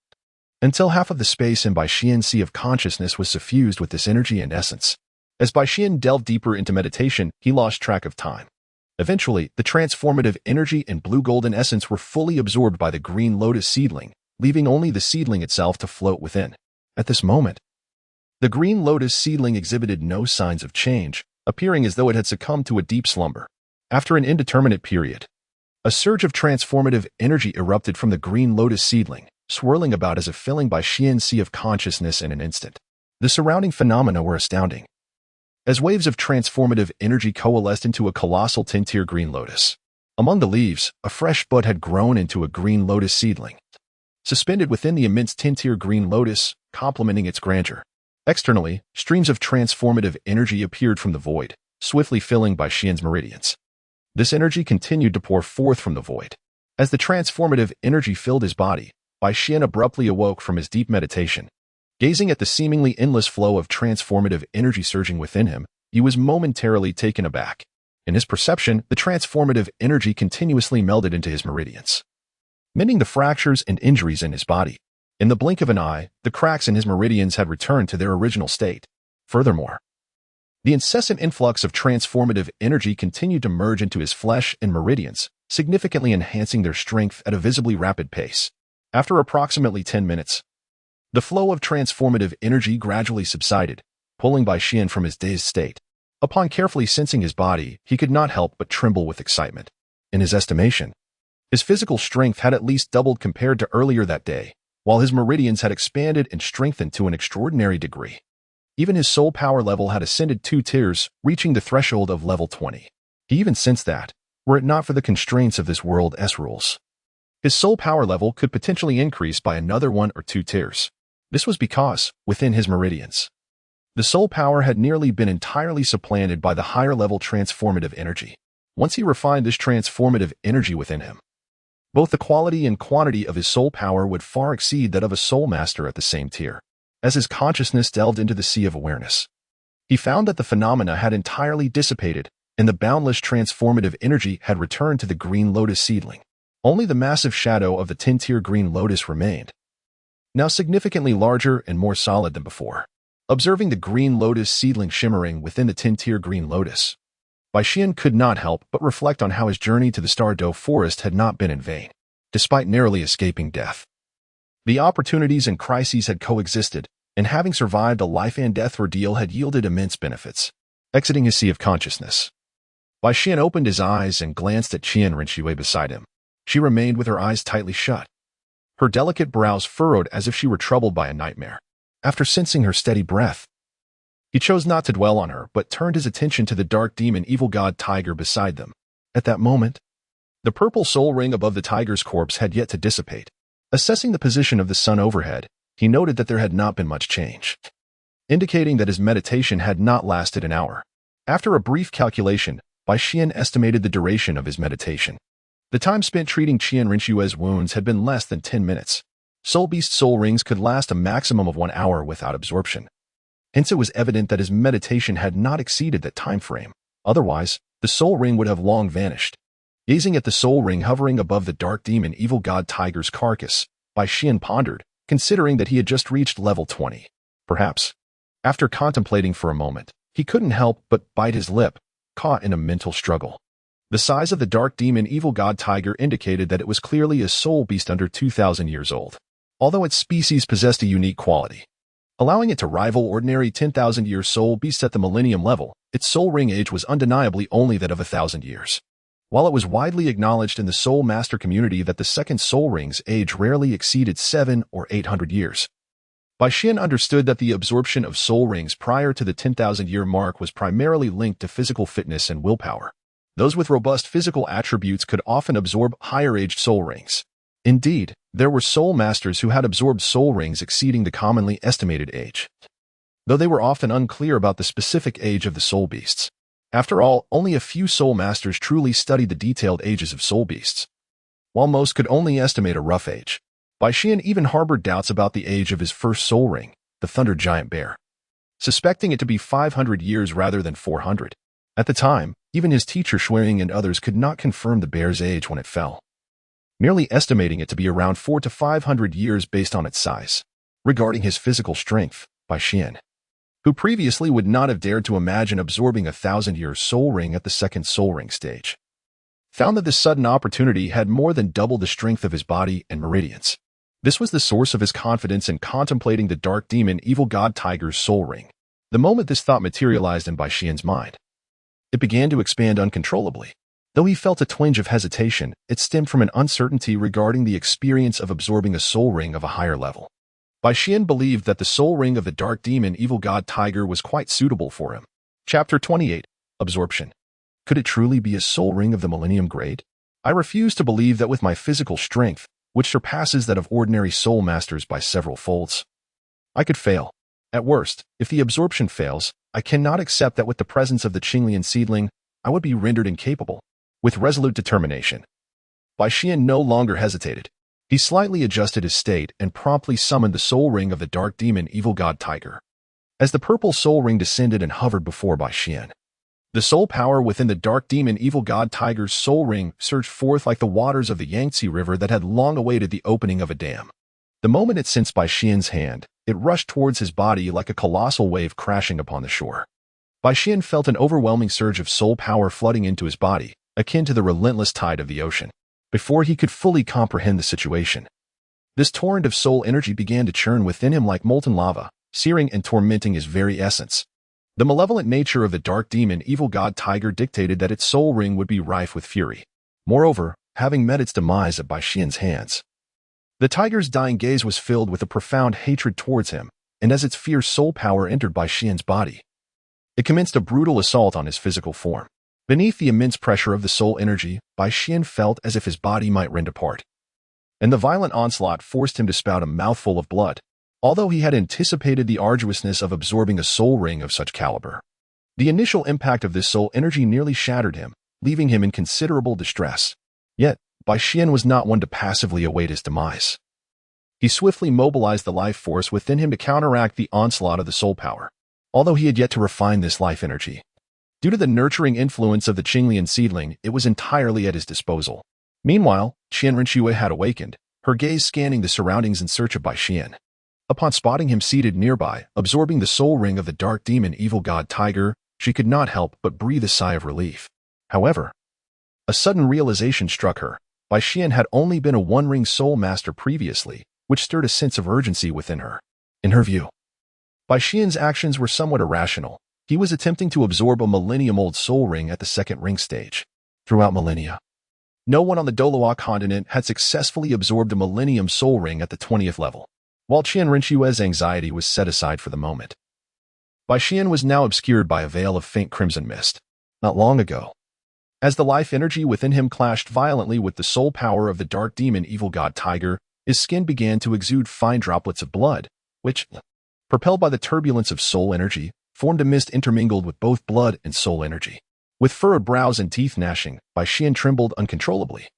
until half of the space in Bai Xian's sea of consciousness was suffused with this energy and essence. As Bai Xian delved deeper into meditation, he lost track of time. Eventually, the transformative energy and blue-golden essence were fully absorbed by the green lotus seedling, leaving only the seedling itself to float within. At this moment, the green lotus seedling exhibited no signs of change, appearing as though it had succumbed to a deep slumber. After an indeterminate period, a surge of transformative energy erupted from the green lotus seedling, swirling about as if filling Bai Xian's sea of consciousness in an instant. The surrounding phenomena were astounding, as waves of transformative energy coalesced into a colossal tin-tier green lotus. Among the leaves, a fresh bud had grown into a green lotus seedling, suspended within the immense tin-tier green lotus, complementing its grandeur. Externally, streams of transformative energy appeared from the void, swiftly filling Bai Xian's meridians. This energy continued to pour forth from the void. As the transformative energy filled his body, Bai Xian abruptly awoke from his deep meditation. Gazing at the seemingly endless flow of transformative energy surging within him, he was momentarily taken aback. In his perception, the transformative energy continuously melded into his meridians, mending the fractures and injuries in his body. In the blink of an eye, the cracks in his meridians had returned to their original state. Furthermore, the incessant influx of transformative energy continued to merge into his flesh and meridians, significantly enhancing their strength at a visibly rapid pace. After approximately 10 minutes, the flow of transformative energy gradually subsided, pulling Bai Xian from his dazed state. Upon carefully sensing his body, he could not help but tremble with excitement. In his estimation, his physical strength had at least doubled compared to earlier that day, while his meridians had expanded and strengthened to an extraordinary degree. Even his soul power level had ascended 2 tiers, reaching the threshold of level 20. He even sensed that, were it not for the constraints of this world's rules, his soul power level could potentially increase by another 1 or 2 tiers. This was because, within his meridians, the soul power had nearly been entirely supplanted by the higher-level transformative energy. Once he refined this transformative energy within him, both the quality and quantity of his soul power would far exceed that of a soul master at the same tier. As his consciousness delved into the sea of awareness, he found that the phenomena had entirely dissipated, and the boundless transformative energy had returned to the green lotus seedling. Only the massive shadow of the tin-tier green lotus remained, now significantly larger and more solid than before. Observing the green lotus seedling shimmering within the tin-tier green lotus, Bai Xian could not help but reflect on how his journey to the Star Dou forest had not been in vain. Despite narrowly escaping death, the opportunities and crises had coexisted, and having survived a life-and-death ordeal had yielded immense benefits. Exiting his sea of consciousness, Bai Xian opened his eyes and glanced at Qian Rinxue beside him. She remained with her eyes tightly shut, her delicate brows furrowed as if she were troubled by a nightmare. After sensing her steady breath, he chose not to dwell on her but turned his attention to the dark demon evil god tiger beside them. At that moment, the purple soul ring above the tiger's corpse had yet to dissipate. Assessing the position of the sun overhead, he noted that there had not been much change, indicating that his meditation had not lasted an hour. After a brief calculation, Bai Xian estimated the duration of his meditation. The time spent treating Qian Rinxue's wounds had been less than 10 minutes. Soul Beast soul rings could last a maximum of 1 hour without absorption. Hence it was evident that his meditation had not exceeded that time frame. Otherwise, the soul ring would have long vanished. Gazing at the soul ring hovering above the dark demon evil god tiger's carcass, Bai Xian pondered, considering that he had just reached level 20. Perhaps, after contemplating for a moment, he couldn't help but bite his lip, caught in a mental struggle. The size of the dark demon evil god tiger indicated that it was clearly a soul beast under 2,000 years old, although its species possessed a unique quality, allowing it to rival ordinary 10,000-year soul beasts at the millennium level. Its soul ring age was undeniably only that of 1,000 years. While it was widely acknowledged in the soul master community that the second soul ring's age rarely exceeded 700 or 800 years, Bai Xian understood that the absorption of soul rings prior to the 10,000-year mark was primarily linked to physical fitness and willpower. Those with robust physical attributes could often absorb higher-aged soul rings. Indeed, there were soul masters who had absorbed soul rings exceeding the commonly estimated age, though they were often unclear about the specific age of the soul beasts. After all, only a few soul masters truly studied the detailed ages of soul beasts, while most could only estimate a rough age. Bai Xian even harbored doubts about the age of his first soul ring, the Thunder Giant Bear, suspecting it to be 500 years rather than 400. At the time, even his teacher Shuang and others could not confirm the bear's age when it fell, merely estimating it to be around 400 to 500 years based on its size. Regarding his physical strength, Bai Xian, who previously would not have dared to imagine absorbing a 1,000-year soul ring at the second soul ring stage, found that this sudden opportunity had more than doubled the strength of his body and meridians. This was the source of his confidence in contemplating the dark demon evil god tiger's soul ring. The moment this thought materialized in Bai Xian's mind, it began to expand uncontrollably. Though he felt a twinge of hesitation, it stemmed from an uncertainty regarding the experience of absorbing a soul ring of a higher level. Bai Xian believed that the soul ring of the dark demon evil god tiger was quite suitable for him. Chapter 28. Absorption. Could it truly be a soul ring of the millennium grade? I refuse to believe that with my physical strength, which surpasses that of ordinary soul masters by several folds, I could fail. At worst, if the absorption fails, I cannot accept that with the presence of the Qinglian seedling, I would be rendered incapable. With resolute determination, Bai Xian no longer hesitated. He slightly adjusted his state and promptly summoned the soul ring of the dark demon evil god tiger. As the purple soul ring descended and hovered before Bai Xian, the soul power within the dark demon evil god tiger's soul ring surged forth like the waters of the Yangtze River that had long awaited the opening of a dam. The moment it sensed Bai Xian's hand, it rushed towards his body like a colossal wave crashing upon the shore. Bai Xian felt an overwhelming surge of soul power flooding into his body, akin to the relentless tide of the ocean. Before he could fully comprehend the situation, this torrent of soul energy began to churn within him like molten lava, searing and tormenting his very essence. The malevolent nature of the dark demon evil god tiger dictated that its soul ring would be rife with fury. Moreover, having met its demise at Bai Xian's hands, the tiger's dying gaze was filled with a profound hatred towards him, and as its fierce soul power entered Bai Xian's body, it commenced a brutal assault on his physical form. Beneath the immense pressure of the soul energy, Bai Xian felt as if his body might rend apart, and the violent onslaught forced him to spout a mouthful of blood. Although he had anticipated the arduousness of absorbing a soul ring of such caliber, the initial impact of this soul energy nearly shattered him, leaving him in considerable distress. Yet, Bai Xian was not one to passively await his demise. He swiftly mobilized the life force within him to counteract the onslaught of the soul power. Although he had yet to refine this life energy, due to the nurturing influence of the Qinglian seedling, it was entirely at his disposal. Meanwhile, Qian Rinxue had awakened, her gaze scanning the surroundings in search of Bai Xian. Upon spotting him seated nearby, absorbing the soul ring of the dark demon evil god tiger, she could not help but breathe a sigh of relief. However, a sudden realization struck her. Bai Xian had only been a one-ring soul master previously, which stirred a sense of urgency within her. In her view, Bai Xian's actions were somewhat irrational. He was attempting to absorb a millennium-old soul ring at the second ring stage. Throughout millennia, no one on the Douluo Continent had successfully absorbed a millennium soul ring at the 20th level. While Qian Rinxue's anxiety was set aside for the moment, Bai Xian was now obscured by a veil of faint crimson mist. Not long ago, as the life energy within him clashed violently with the soul power of the dark demon evil god tiger, his skin began to exude fine droplets of blood, which, propelled by the turbulence of soul energy, formed a mist intermingled with both blood and soul energy. With furrowed brows and teeth gnashing, Bai Xian trembled uncontrollably,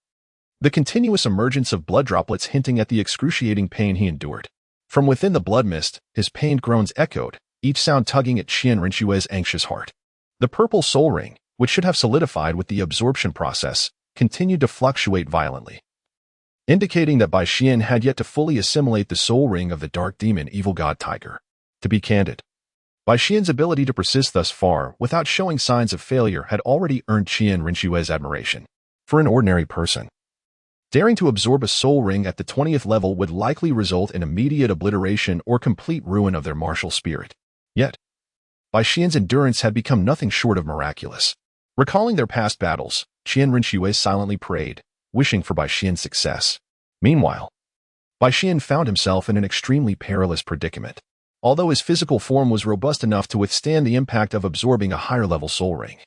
the continuous emergence of blood droplets hinting at the excruciating pain he endured. From within the blood mist, his pained groans echoed, each sound tugging at Qian Rinxue's anxious heart. The purple soul ring, which should have solidified with the absorption process, continued to fluctuate violently, indicating that Bai Xian had yet to fully assimilate the soul ring of the dark demon evil god tiger. To be candid, Bai Xian's ability to persist thus far without showing signs of failure had already earned Qian Rinxue's admiration. For an ordinary person, daring to absorb a soul ring at the 20th level would likely result in immediate obliteration or complete ruin of their martial spirit. Yet, Bai Xian's endurance had become nothing short of miraculous. Recalling their past battles, Qian Rinxue silently prayed, wishing for Bai Xian's success. Meanwhile, Bai Xian found himself in an extremely perilous predicament. Although his physical form was robust enough to withstand the impact of absorbing a higher-level soul ring,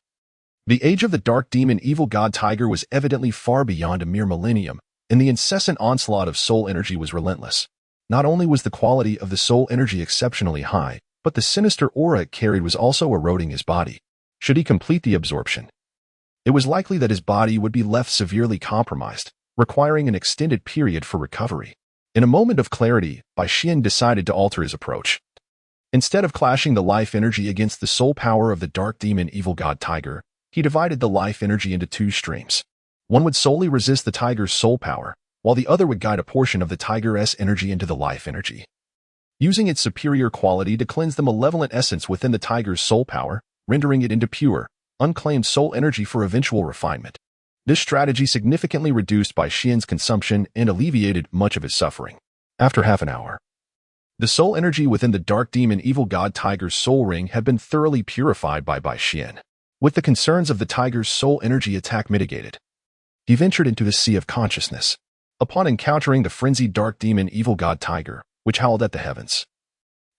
the age of the dark demon evil god tiger was evidently far beyond a mere millennium, and the incessant onslaught of soul energy was relentless. Not only was the quality of the soul energy exceptionally high, but the sinister aura it carried was also eroding his body. Should he complete the absorption, it was likely that his body would be left severely compromised, requiring an extended period for recovery. In a moment of clarity, Bai Xian decided to alter his approach. Instead of clashing the life energy against the soul power of the dark demon evil god tiger, he divided the life energy into two streams. One would solely resist the tiger's soul power, while the other would guide a portion of the tiger's energy into the life energy, using its superior quality to cleanse the malevolent essence within the tiger's soul power, rendering it into pure, unclaimed soul energy for eventual refinement. This strategy significantly reduced Bai Xian's consumption and alleviated much of his suffering. After half an hour, the soul energy within the dark demon evil god tiger's soul ring had been thoroughly purified by Bai Xian. With the concerns of the tiger's soul energy attack mitigated, he ventured into the sea of consciousness. Upon encountering the frenzied dark demon evil god tiger, which howled at the heavens,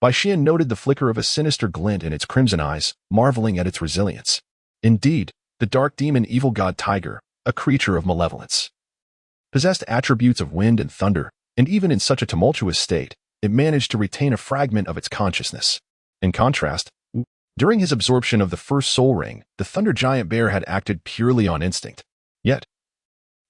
Bai Xian noted the flicker of a sinister glint in its crimson eyes, marveling at its resilience. Indeed, the dark demon evil god tiger, a creature of malevolence, possessed attributes of wind and thunder, and even in such a tumultuous state, it managed to retain a fragment of its consciousness. In contrast, during his absorption of the first soul ring, the thunder giant bear had acted purely on instinct. Yet,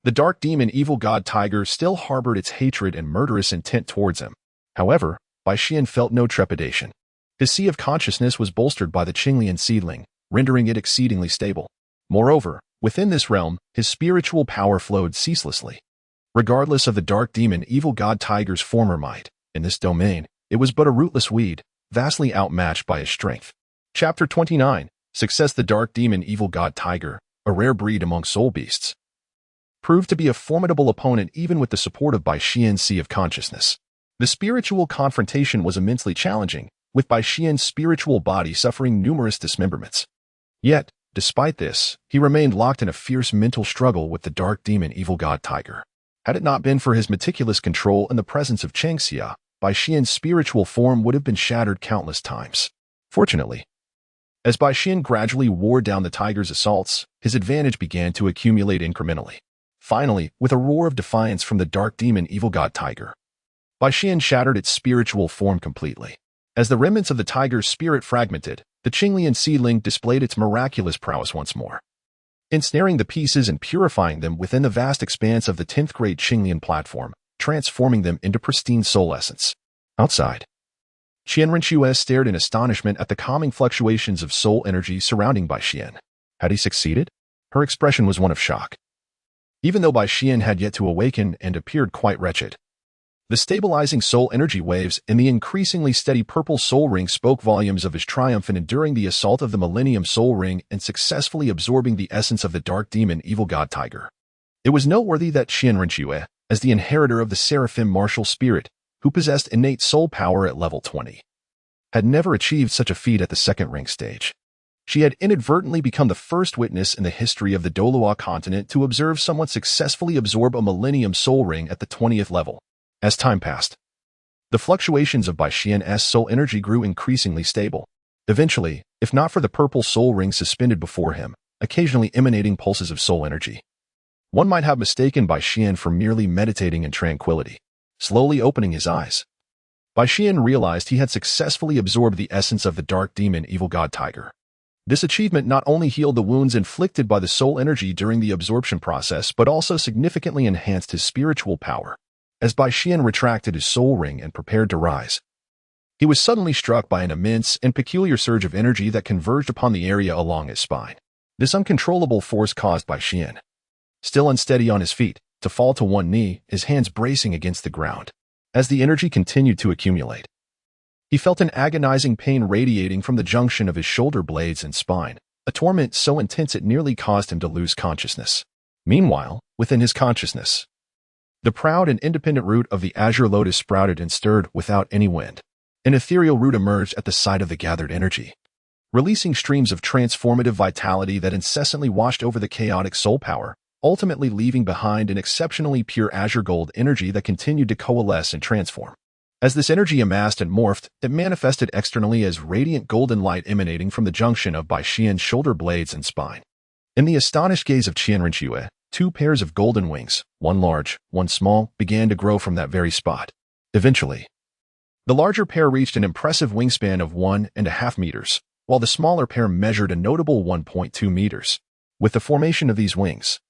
the dark demon evil god tiger still harbored its hatred and murderous intent towards him. However, Bai Xian felt no trepidation. His sea of consciousness was bolstered by the Qinglian seedling, rendering it exceedingly stable. Moreover, within this realm, his spiritual power flowed ceaselessly. Regardless of the dark demon evil god tiger's former might, in this domain, it was but a rootless weed, vastly outmatched by his strength. Chapter 29, Success. The dark demon evil god tiger, a rare breed among soul beasts, proved to be a formidable opponent even with the support of Bai Xian's sea of consciousness. The spiritual confrontation was immensely challenging, with Bai Xian's spiritual body suffering numerous dismemberments. Yet, despite this, he remained locked in a fierce mental struggle with the dark demon evil god tiger. Had it not been for his meticulous control and the presence of Chengxia, Bai Xian's spiritual form would have been shattered countless times. Fortunately, as Bai Xian gradually wore down the tiger's assaults, his advantage began to accumulate incrementally. Finally, with a roar of defiance from the dark demon evil god tiger, Bai Xian shattered its spiritual form completely. As the remnants of the tiger's spirit fragmented, the Qinglian seedling displayed its miraculous prowess once more, ensnaring the pieces and purifying them within the vast expanse of the 10th grade Qinglian platform, transforming them into pristine soul essence. Outside, Qian Rinxue stared in astonishment at the calming fluctuations of soul energy surrounding Bai Xian. Had he succeeded? Her expression was one of shock. Even though Bai Xian had yet to awaken and appeared quite wretched, the stabilizing soul energy waves and the increasingly steady purple soul ring spoke volumes of his triumph in enduring the assault of the Millennium Soul Ring and successfully absorbing the essence of the dark demon evil god tiger. It was noteworthy that Qian Rinxue, as the inheritor of the Seraphim martial spirit, who possessed innate soul power at level 20, had never achieved such a feat at the second ring stage. She had inadvertently become the first witness in the history of the Douluo Continent to observe someone successfully absorb a Millennium Soul Ring at the 20th level. As time passed, the fluctuations of Bai Xian's soul energy grew increasingly stable. Eventually, if not for the purple soul ring suspended before him, occasionally emanating pulses of soul energy, one might have mistaken Bai Xian for merely meditating in tranquility. Slowly opening his eyes, Bai Xian realized he had successfully absorbed the essence of the dark demon evil god tiger. This achievement not only healed the wounds inflicted by the soul energy during the absorption process but also significantly enhanced his spiritual power. As Bai Xian retracted his soul ring and prepared to rise, he was suddenly struck by an immense and peculiar surge of energy that converged upon the area along his spine. This uncontrollable force caused Bai Xian, still unsteady on his feet, to fall to one knee, his hands bracing against the ground. As the energy continued to accumulate, He felt an agonizing pain radiating from the junction of his shoulder blades and spine, a torment so intense it nearly caused him to lose consciousness. Meanwhile, within his consciousness, the proud and independent root of the azure lotus sprouted and stirred without any wind. An ethereal root emerged at the sight of the gathered energy, releasing streams of transformative vitality that incessantly washed over the chaotic soul power, ultimately leaving behind an exceptionally pure azure gold energy that continued to coalesce and transform. As this energy amassed and morphed, it manifested externally as radiant golden light emanating from the junction of Bai Xian's shoulder blades and spine. In the astonished gaze of Qian Rinxue, two pairs of golden wings, one large, one small, began to grow from that very spot. Eventually, the larger pair reached an impressive wingspan of 1.5 meters, while the smaller pair measured a notable 1.2 meters. With the formation of these wings,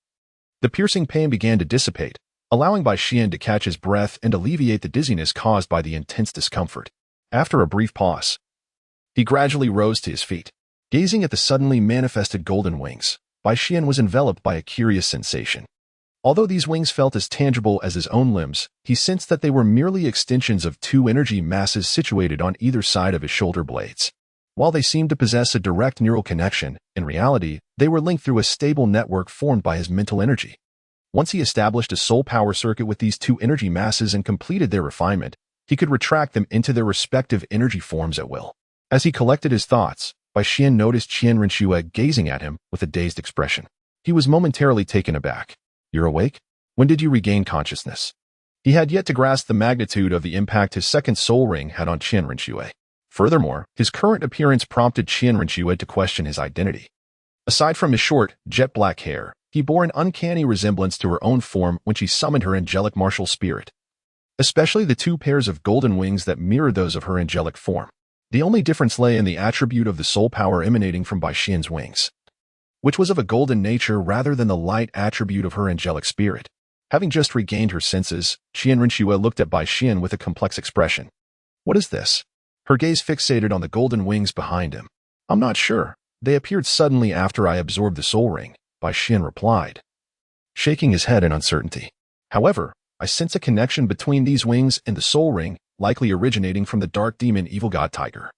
the piercing pain began to dissipate, allowing Bai Xian to catch his breath and alleviate the dizziness caused by the intense discomfort. After a brief pause, he gradually rose to his feet. Gazing at the suddenly manifested golden wings, Bai Xian was enveloped by a curious sensation. Although these wings felt as tangible as his own limbs, he sensed that they were merely extensions of two energy masses situated on either side of his shoulder blades. While they seemed to possess a direct neural connection, in reality, they were linked through a stable network formed by his mental energy. Once he established a soul power circuit with these two energy masses and completed their refinement, he could retract them into their respective energy forms at will. As he collected his thoughts, Bai Xian noticed Qian Rinxue gazing at him with a dazed expression. He was momentarily taken aback. "You're awake? When did you regain consciousness?" He had yet to grasp the magnitude of the impact his second soul ring had on Qian Rinxue. Furthermore, his current appearance prompted Qian Rinxue to question his identity. Aside from his short, jet-black hair, he bore an uncanny resemblance to her own form when she summoned her angelic martial spirit, especially the two pairs of golden wings that mirrored those of her angelic form. The only difference lay in the attribute of the soul power emanating from Bai Xian's wings, which was of a golden nature rather than the light attribute of her angelic spirit. Having just regained her senses, Qian Rinxue looked at Bai Xian with a complex expression. "What is this?" Her gaze fixated on the golden wings behind him. "I'm not sure. They appeared suddenly after I absorbed the soul ring," Bai Xian replied, shaking his head in uncertainty. "However, I sense a connection between these wings and the soul ring, likely originating from the dark demon evil god tiger."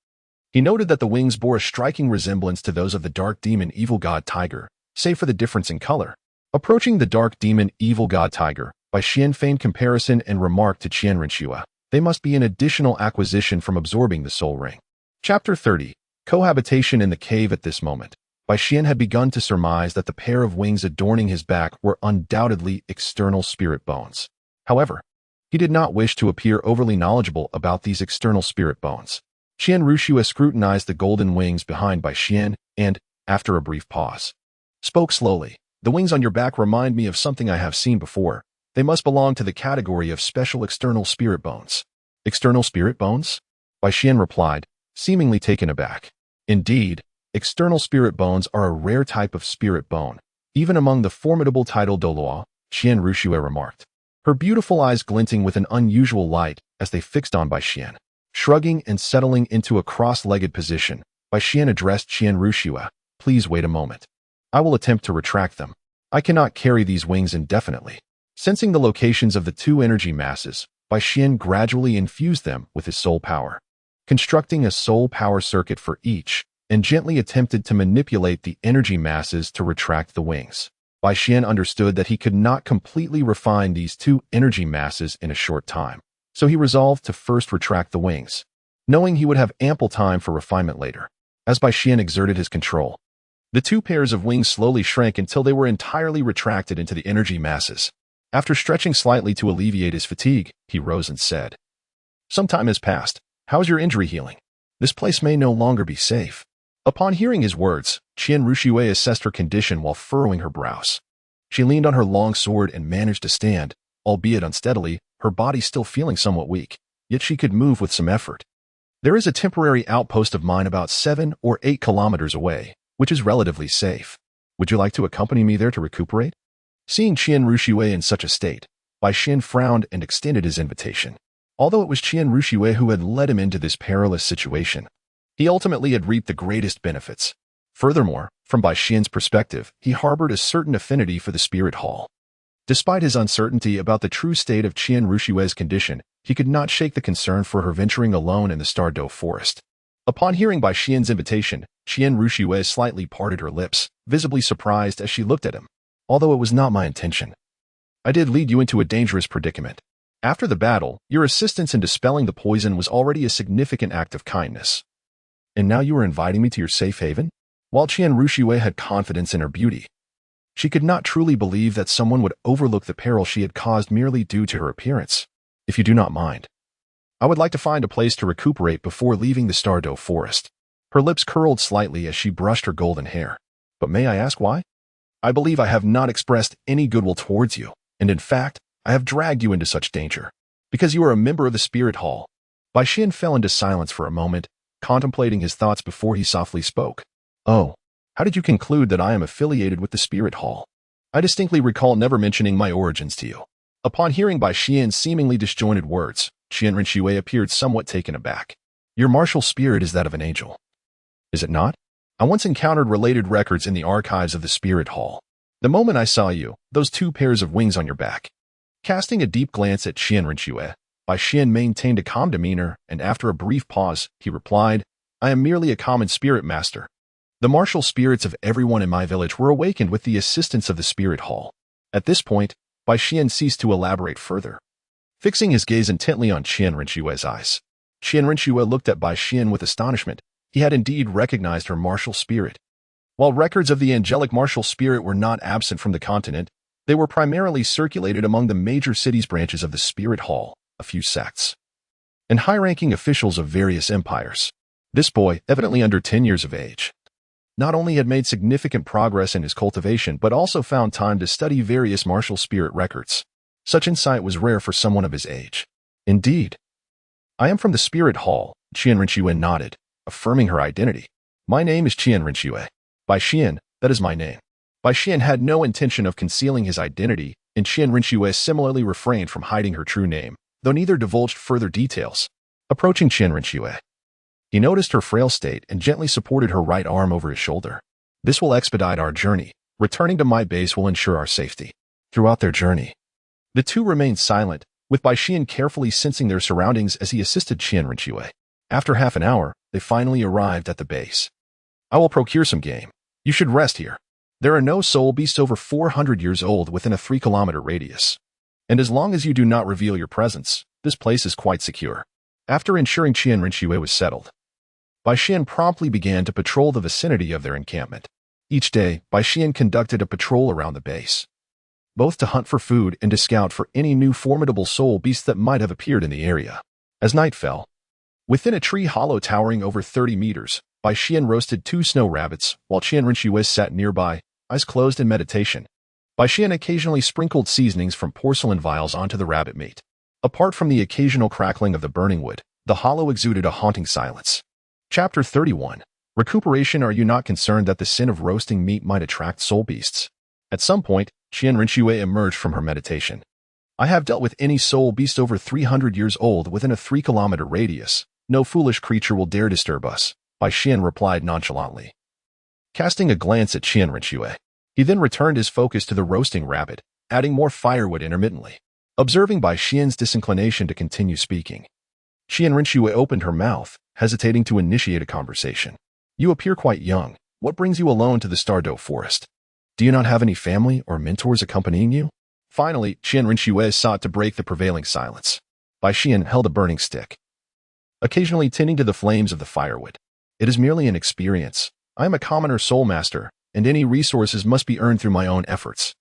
He noted that the wings bore a striking resemblance to those of the dark demon evil god tiger, save for the difference in color. Approaching the dark demon evil god tiger, Bai Xian feigned comparison and remarked to Qian Rinxue, "They must be an additional acquisition from absorbing the soul ring." Chapter 30. Cohabitation in the cave. At this moment, Bai Xian had begun to surmise that the pair of wings adorning his back were undoubtedly external spirit bones. However, he did not wish to appear overly knowledgeable about these external spirit bones. Qian Rinxue scrutinized the golden wings behind Bai Xian and, after a brief pause, spoke slowly. "The wings on your back remind me of something I have seen before. They must belong to the category of special external spirit bones." "External spirit bones?" Bai Xian replied, seemingly taken aback. "Indeed, external spirit bones are a rare type of spirit bone, even among the formidable titled Douluo," Qian Rinxue remarked, her beautiful eyes glinting with an unusual light as they fixed on Bai Xian. Shrugging and settling into a cross-legged position, Bai Xian addressed Qian Rinxue, "Please wait a moment. I will attempt to retract them. I cannot carry these wings indefinitely." Sensing the locations of the two energy masses, Bai Xian gradually infused them with his soul power, constructing a soul power circuit for each, and gently attempted to manipulate the energy masses to retract the wings. Bai Xian understood that he could not completely refine these two energy masses in a short time, so he resolved to first retract the wings, knowing he would have ample time for refinement later. As Bai Xian exerted his control, the two pairs of wings slowly shrank until they were entirely retracted into the energy masses. After stretching slightly to alleviate his fatigue, he rose and said, "Some time has passed. How is your injury healing? This place may no longer be safe." Upon hearing his words, Qian Rinxue assessed her condition while furrowing her brows. She leaned on her long sword and managed to stand, albeit unsteadily, her body still feeling somewhat weak, yet she could move with some effort. "There is a temporary outpost of mine about 7 or 8 kilometers away, which is relatively safe. Would you like to accompany me there to recuperate?" Seeing Qian Rinxue in such a state, Bai Xian frowned and extended his invitation. Although it was Qian Rinxue who had led him into this perilous situation, he ultimately had reaped the greatest benefits. Furthermore, from Bai Xian's perspective, he harbored a certain affinity for the spirit hall. Despite his uncertainty about the true state of Qian Rinxue's condition, He could not shake the concern for her venturing alone in the Dou forest. Upon hearing Bai Xian's invitation, Qian Ruxue slightly parted her lips, visibly surprised as she looked at him. Although it was not my intention. I did lead you into a dangerous predicament. After the battle, your assistance in dispelling the poison was already a significant act of kindness. And now you are inviting me to your safe haven? While Qian Ruxue had confidence in her beauty, she could not truly believe that someone would overlook the peril she had caused merely due to her appearance. If you do not mind, I would like to find a place to recuperate before leaving the Dou forest. Her lips curled slightly as she brushed her golden hair. But may I ask why? I believe I have not expressed any goodwill towards you, and in fact, I have dragged you into such danger. Because you are a member of the Spirit Hall. Bai Xian fell into silence for a moment, contemplating his thoughts before he softly spoke. Oh, how did you conclude that I am affiliated with the Spirit Hall? I distinctly recall never mentioning my origins to you. Upon hearing Bai Xian's seemingly disjointed words, Qian Ruxue appeared somewhat taken aback. Your martial spirit is that of an angel. Is it not? I once encountered related records in the archives of the Spirit Hall. The moment I saw you, those two pairs of wings on your back. Casting a deep glance at Qian Ruxue, Bai Xian maintained a calm demeanor, and after a brief pause, he replied, I am merely a common spirit master. The martial spirits of everyone in my village were awakened with the assistance of the Spirit Hall. At this point, Bai Xian ceased to elaborate further. Fixing his gaze intently on Qian Ruxue's eyes, Qian Ruxue looked at Bai Xian with astonishment. He had indeed recognized her martial spirit. While records of the angelic martial spirit were not absent from the continent, they were primarily circulated among the major cities branches of the Spirit Hall, a few sects, and high-ranking officials of various empires. This boy, evidently under 10 years of age, not only had made significant progress in his cultivation but also found time to study various martial spirit records. Such insight was rare for someone of his age. Indeed. I am from the Spirit Hall, Qian Ruxue nodded, affirming her identity. My name is Qian Ruxue. Bai Xian, that is my name. Bai Xian had no intention of concealing his identity, and Qian Ruxue similarly refrained from hiding her true name, though neither divulged further details. Approaching Qian Ruxue, he noticed her frail state and gently supported her right arm over his shoulder. This will expedite our journey. Returning to my base will ensure our safety. Throughout their journey, the two remained silent, with Bai Xian carefully sensing their surroundings as he assisted Qian Ruxue. After half an hour, they finally arrived at the base. I will procure some game. You should rest here. There are no soul beasts over 400 years old within a 3-kilometer radius. And as long as you do not reveal your presence, this place is quite secure. After ensuring Qian Ruxue was settled, Bai Xian promptly began to patrol the vicinity of their encampment. Each day, Bai Xian conducted a patrol around the base, both to hunt for food and to scout for any new formidable soul beasts that might have appeared in the area. As night fell, within a tree hollow towering over 30 meters, Bai Xian roasted 2 snow rabbits, while Qian Ruxue sat nearby, eyes closed in meditation. Bai Xian occasionally sprinkled seasonings from porcelain vials onto the rabbit meat. Apart from the occasional crackling of the burning wood, the hollow exuded a haunting silence. Chapter 31. Recuperation. Are you not concerned that the sin of roasting meat might attract soul beasts? At some point, Qian Ruxue emerged from her meditation. I have dealt with any soul beast over 300 years old within a 3-kilometer radius. No foolish creature will dare disturb us, Bai Xian replied nonchalantly. Casting a glance at Qian Ruxue, he then returned his focus to the roasting rabbit, adding more firewood intermittently. Observing Bai Xian's disinclination to continue speaking, Qian Ruxue opened her mouth, hesitating to initiate a conversation. You appear quite young. What brings you alone to the Dou forest? Do you not have any family or mentors accompanying you? Finally, Qian Ruxue sought to break the prevailing silence. Bai Xian held a burning stick, occasionally tending to the flames of the firewood. It is merely an experience. I am a commoner soul master, and any resources must be earned through my own efforts.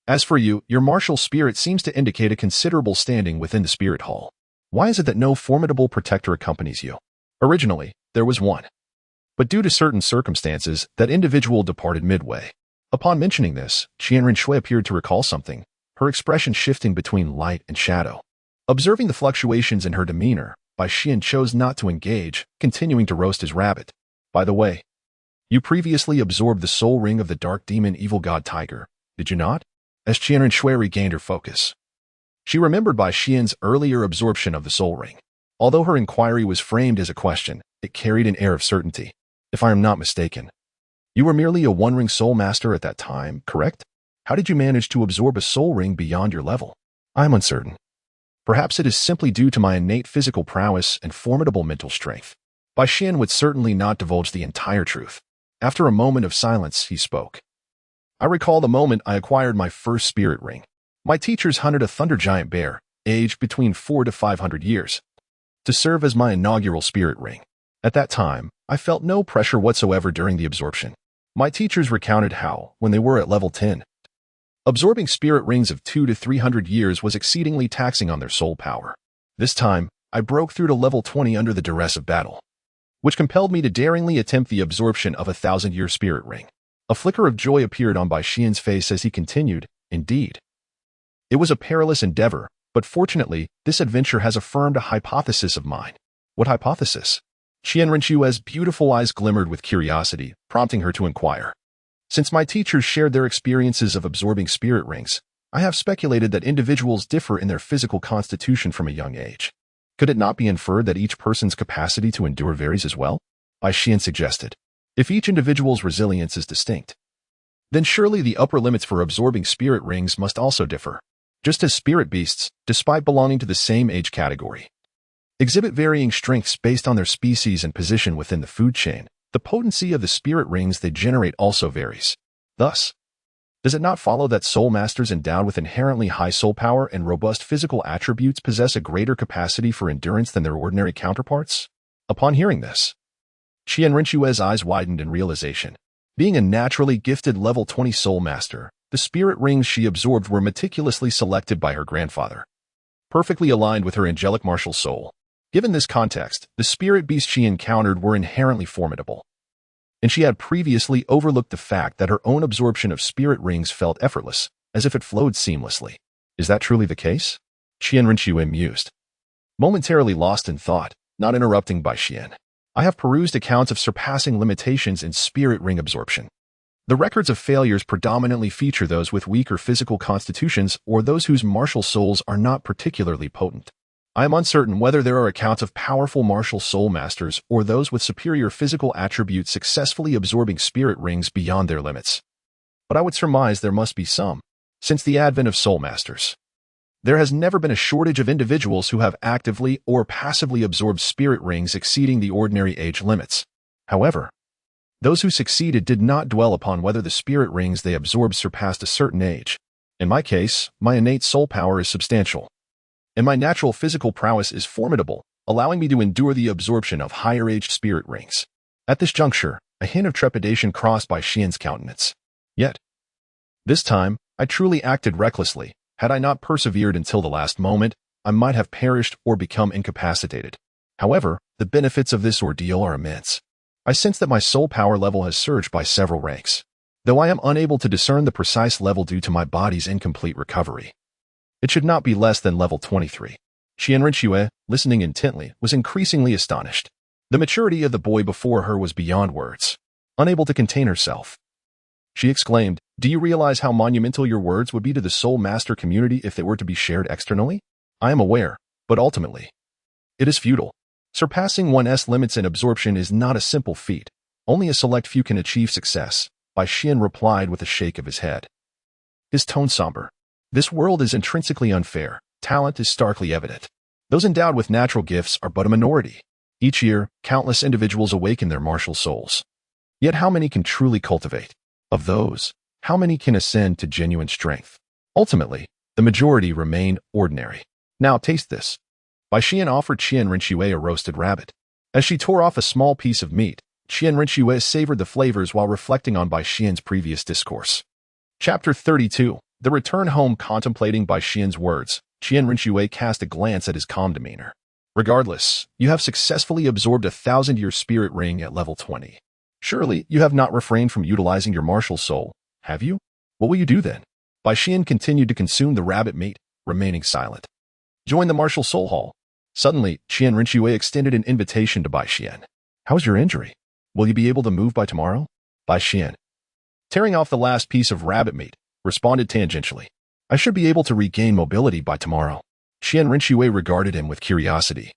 As for you, your martial spirit seems to indicate a considerable standing within the Spirit Hall. Why is it that no formidable protector accompanies you? Originally, there was one, but due to certain circumstances, that individual departed midway. Upon mentioning this, Qian Ruxue appeared to recall something, her expression shifting between light and shadow. Observing the fluctuations in her demeanor, Bai Xian chose not to engage, continuing to roast his rabbit. By the way, you previously absorbed the soul ring of the dark demon evil god tiger, did you not? As Qian Ruxue regained her focus, she remembered Bai Xian's earlier absorption of the soul ring. Although her inquiry was framed as a question, it carried an air of certainty. If I am not mistaken, you were merely a one-ring soul master at that time, correct? How did you manage to absorb a soul ring beyond your level? I am uncertain. Perhaps it is simply due to my innate physical prowess and formidable mental strength. Bai Xian would certainly not divulge the entire truth. After a moment of silence, he spoke. I recall the moment I acquired my first spirit ring. My teachers hunted a thunder giant bear, aged between 400 to 500 years, to serve as my inaugural spirit ring. At that time, I felt no pressure whatsoever during the absorption. My teachers recounted how, when they were at level 10, absorbing spirit rings of 200 to 300 years was exceedingly taxing on their soul power. This time, I broke through to level 20 under the duress of battle, which compelled me to daringly attempt the absorption of a 1,000-year spirit ring. A flicker of joy appeared on Bai Xian's face as he continued, indeed. It was a perilous endeavor, but fortunately, this adventure has affirmed a hypothesis of mine. What hypothesis? Qian Rinchue's beautiful eyes glimmered with curiosity, prompting her to inquire. Since my teachers shared their experiences of absorbing spirit rings, I have speculated that individuals differ in their physical constitution from a young age. Could it not be inferred that each person's capacity to endure varies as well? Bai Xian suggested. If each individual's resilience is distinct, then surely the upper limits for absorbing spirit rings must also differ. Just as spirit beasts, despite belonging to the same age category, exhibit varying strengths based on their species and position within the food chain, the potency of the spirit rings they generate also varies. Thus, does it not follow that soul masters endowed with inherently high soul power and robust physical attributes possess a greater capacity for endurance than their ordinary counterparts? Upon hearing this, Qian Rinchue's eyes widened in realization. Being a naturally gifted level 20 soul master, the spirit rings she absorbed were meticulously selected by her grandfather, perfectly aligned with her angelic martial soul. Given this context, the spirit beasts she encountered were inherently formidable, and she had previously overlooked the fact that her own absorption of spirit rings felt effortless, as if it flowed seamlessly. Is that truly the case? Qian Rinchue mused, momentarily lost in thought, not interrupting Bai Xian. I have perused accounts of surpassing limitations in spirit ring absorption. The records of failures predominantly feature those with weaker physical constitutions or those whose martial souls are not particularly potent. I am uncertain whether there are accounts of powerful martial soul masters or those with superior physical attributes successfully absorbing spirit rings beyond their limits. But I would surmise there must be some. Since the advent of soul masters, there has never been a shortage of individuals who have actively or passively absorbed spirit rings exceeding the ordinary age limits. However, those who succeeded did not dwell upon whether the spirit rings they absorbed surpassed a certain age. In my case, my innate soul power is substantial, and my natural physical prowess is formidable, allowing me to endure the absorption of higher-aged spirit rings. At this juncture, a hint of trepidation crossed Bai Xian's countenance. Yet, this time, I truly acted recklessly. Had I not persevered until the last moment, I might have perished or become incapacitated. However, the benefits of this ordeal are immense. I sense that my soul power level has surged by several ranks, though I am unable to discern the precise level due to my body's incomplete recovery. It should not be less than level 23. Qian Rinchue, listening intently, was increasingly astonished. The maturity of the boy before her was beyond words. Unable to contain herself, she exclaimed, "Do you realize how monumental your words would be to the soul master community if they were to be shared externally? I am aware, but ultimately, it is futile. Surpassing one's limits in absorption is not a simple feat. Only a select few can achieve success," Bai Xian replied with a shake of his head, his tone somber. This world is intrinsically unfair. Talent is starkly evident. Those endowed with natural gifts are but a minority. Each year, countless individuals awaken their martial souls. Yet how many can truly cultivate? Of those, how many can ascend to genuine strength? Ultimately, the majority remain ordinary. Now taste this. Bai Xian offered Qian Rinchue a roasted rabbit. As she tore off a small piece of meat, Qian Rinchue savored the flavors while reflecting on Bai Xian's previous discourse. Chapter 32. The return home. Contemplating Bai Xian's words, Qian Rinchue cast a glance at his calm demeanor. Regardless, you have successfully absorbed a 1,000-year spirit ring at level 20. Surely, you have not refrained from utilizing your martial soul, have you? What will you do then? Bai Xian continued to consume the rabbit meat, remaining silent. Join the martial soul hall. Suddenly, Qian Rinchue extended an invitation to Bai Xian. How's your injury? Will you be able to move by tomorrow? Bai Xian, tearing off the last piece of rabbit meat, responded tangentially. I should be able to regain mobility by tomorrow. Qian Rinchue regarded him with curiosity,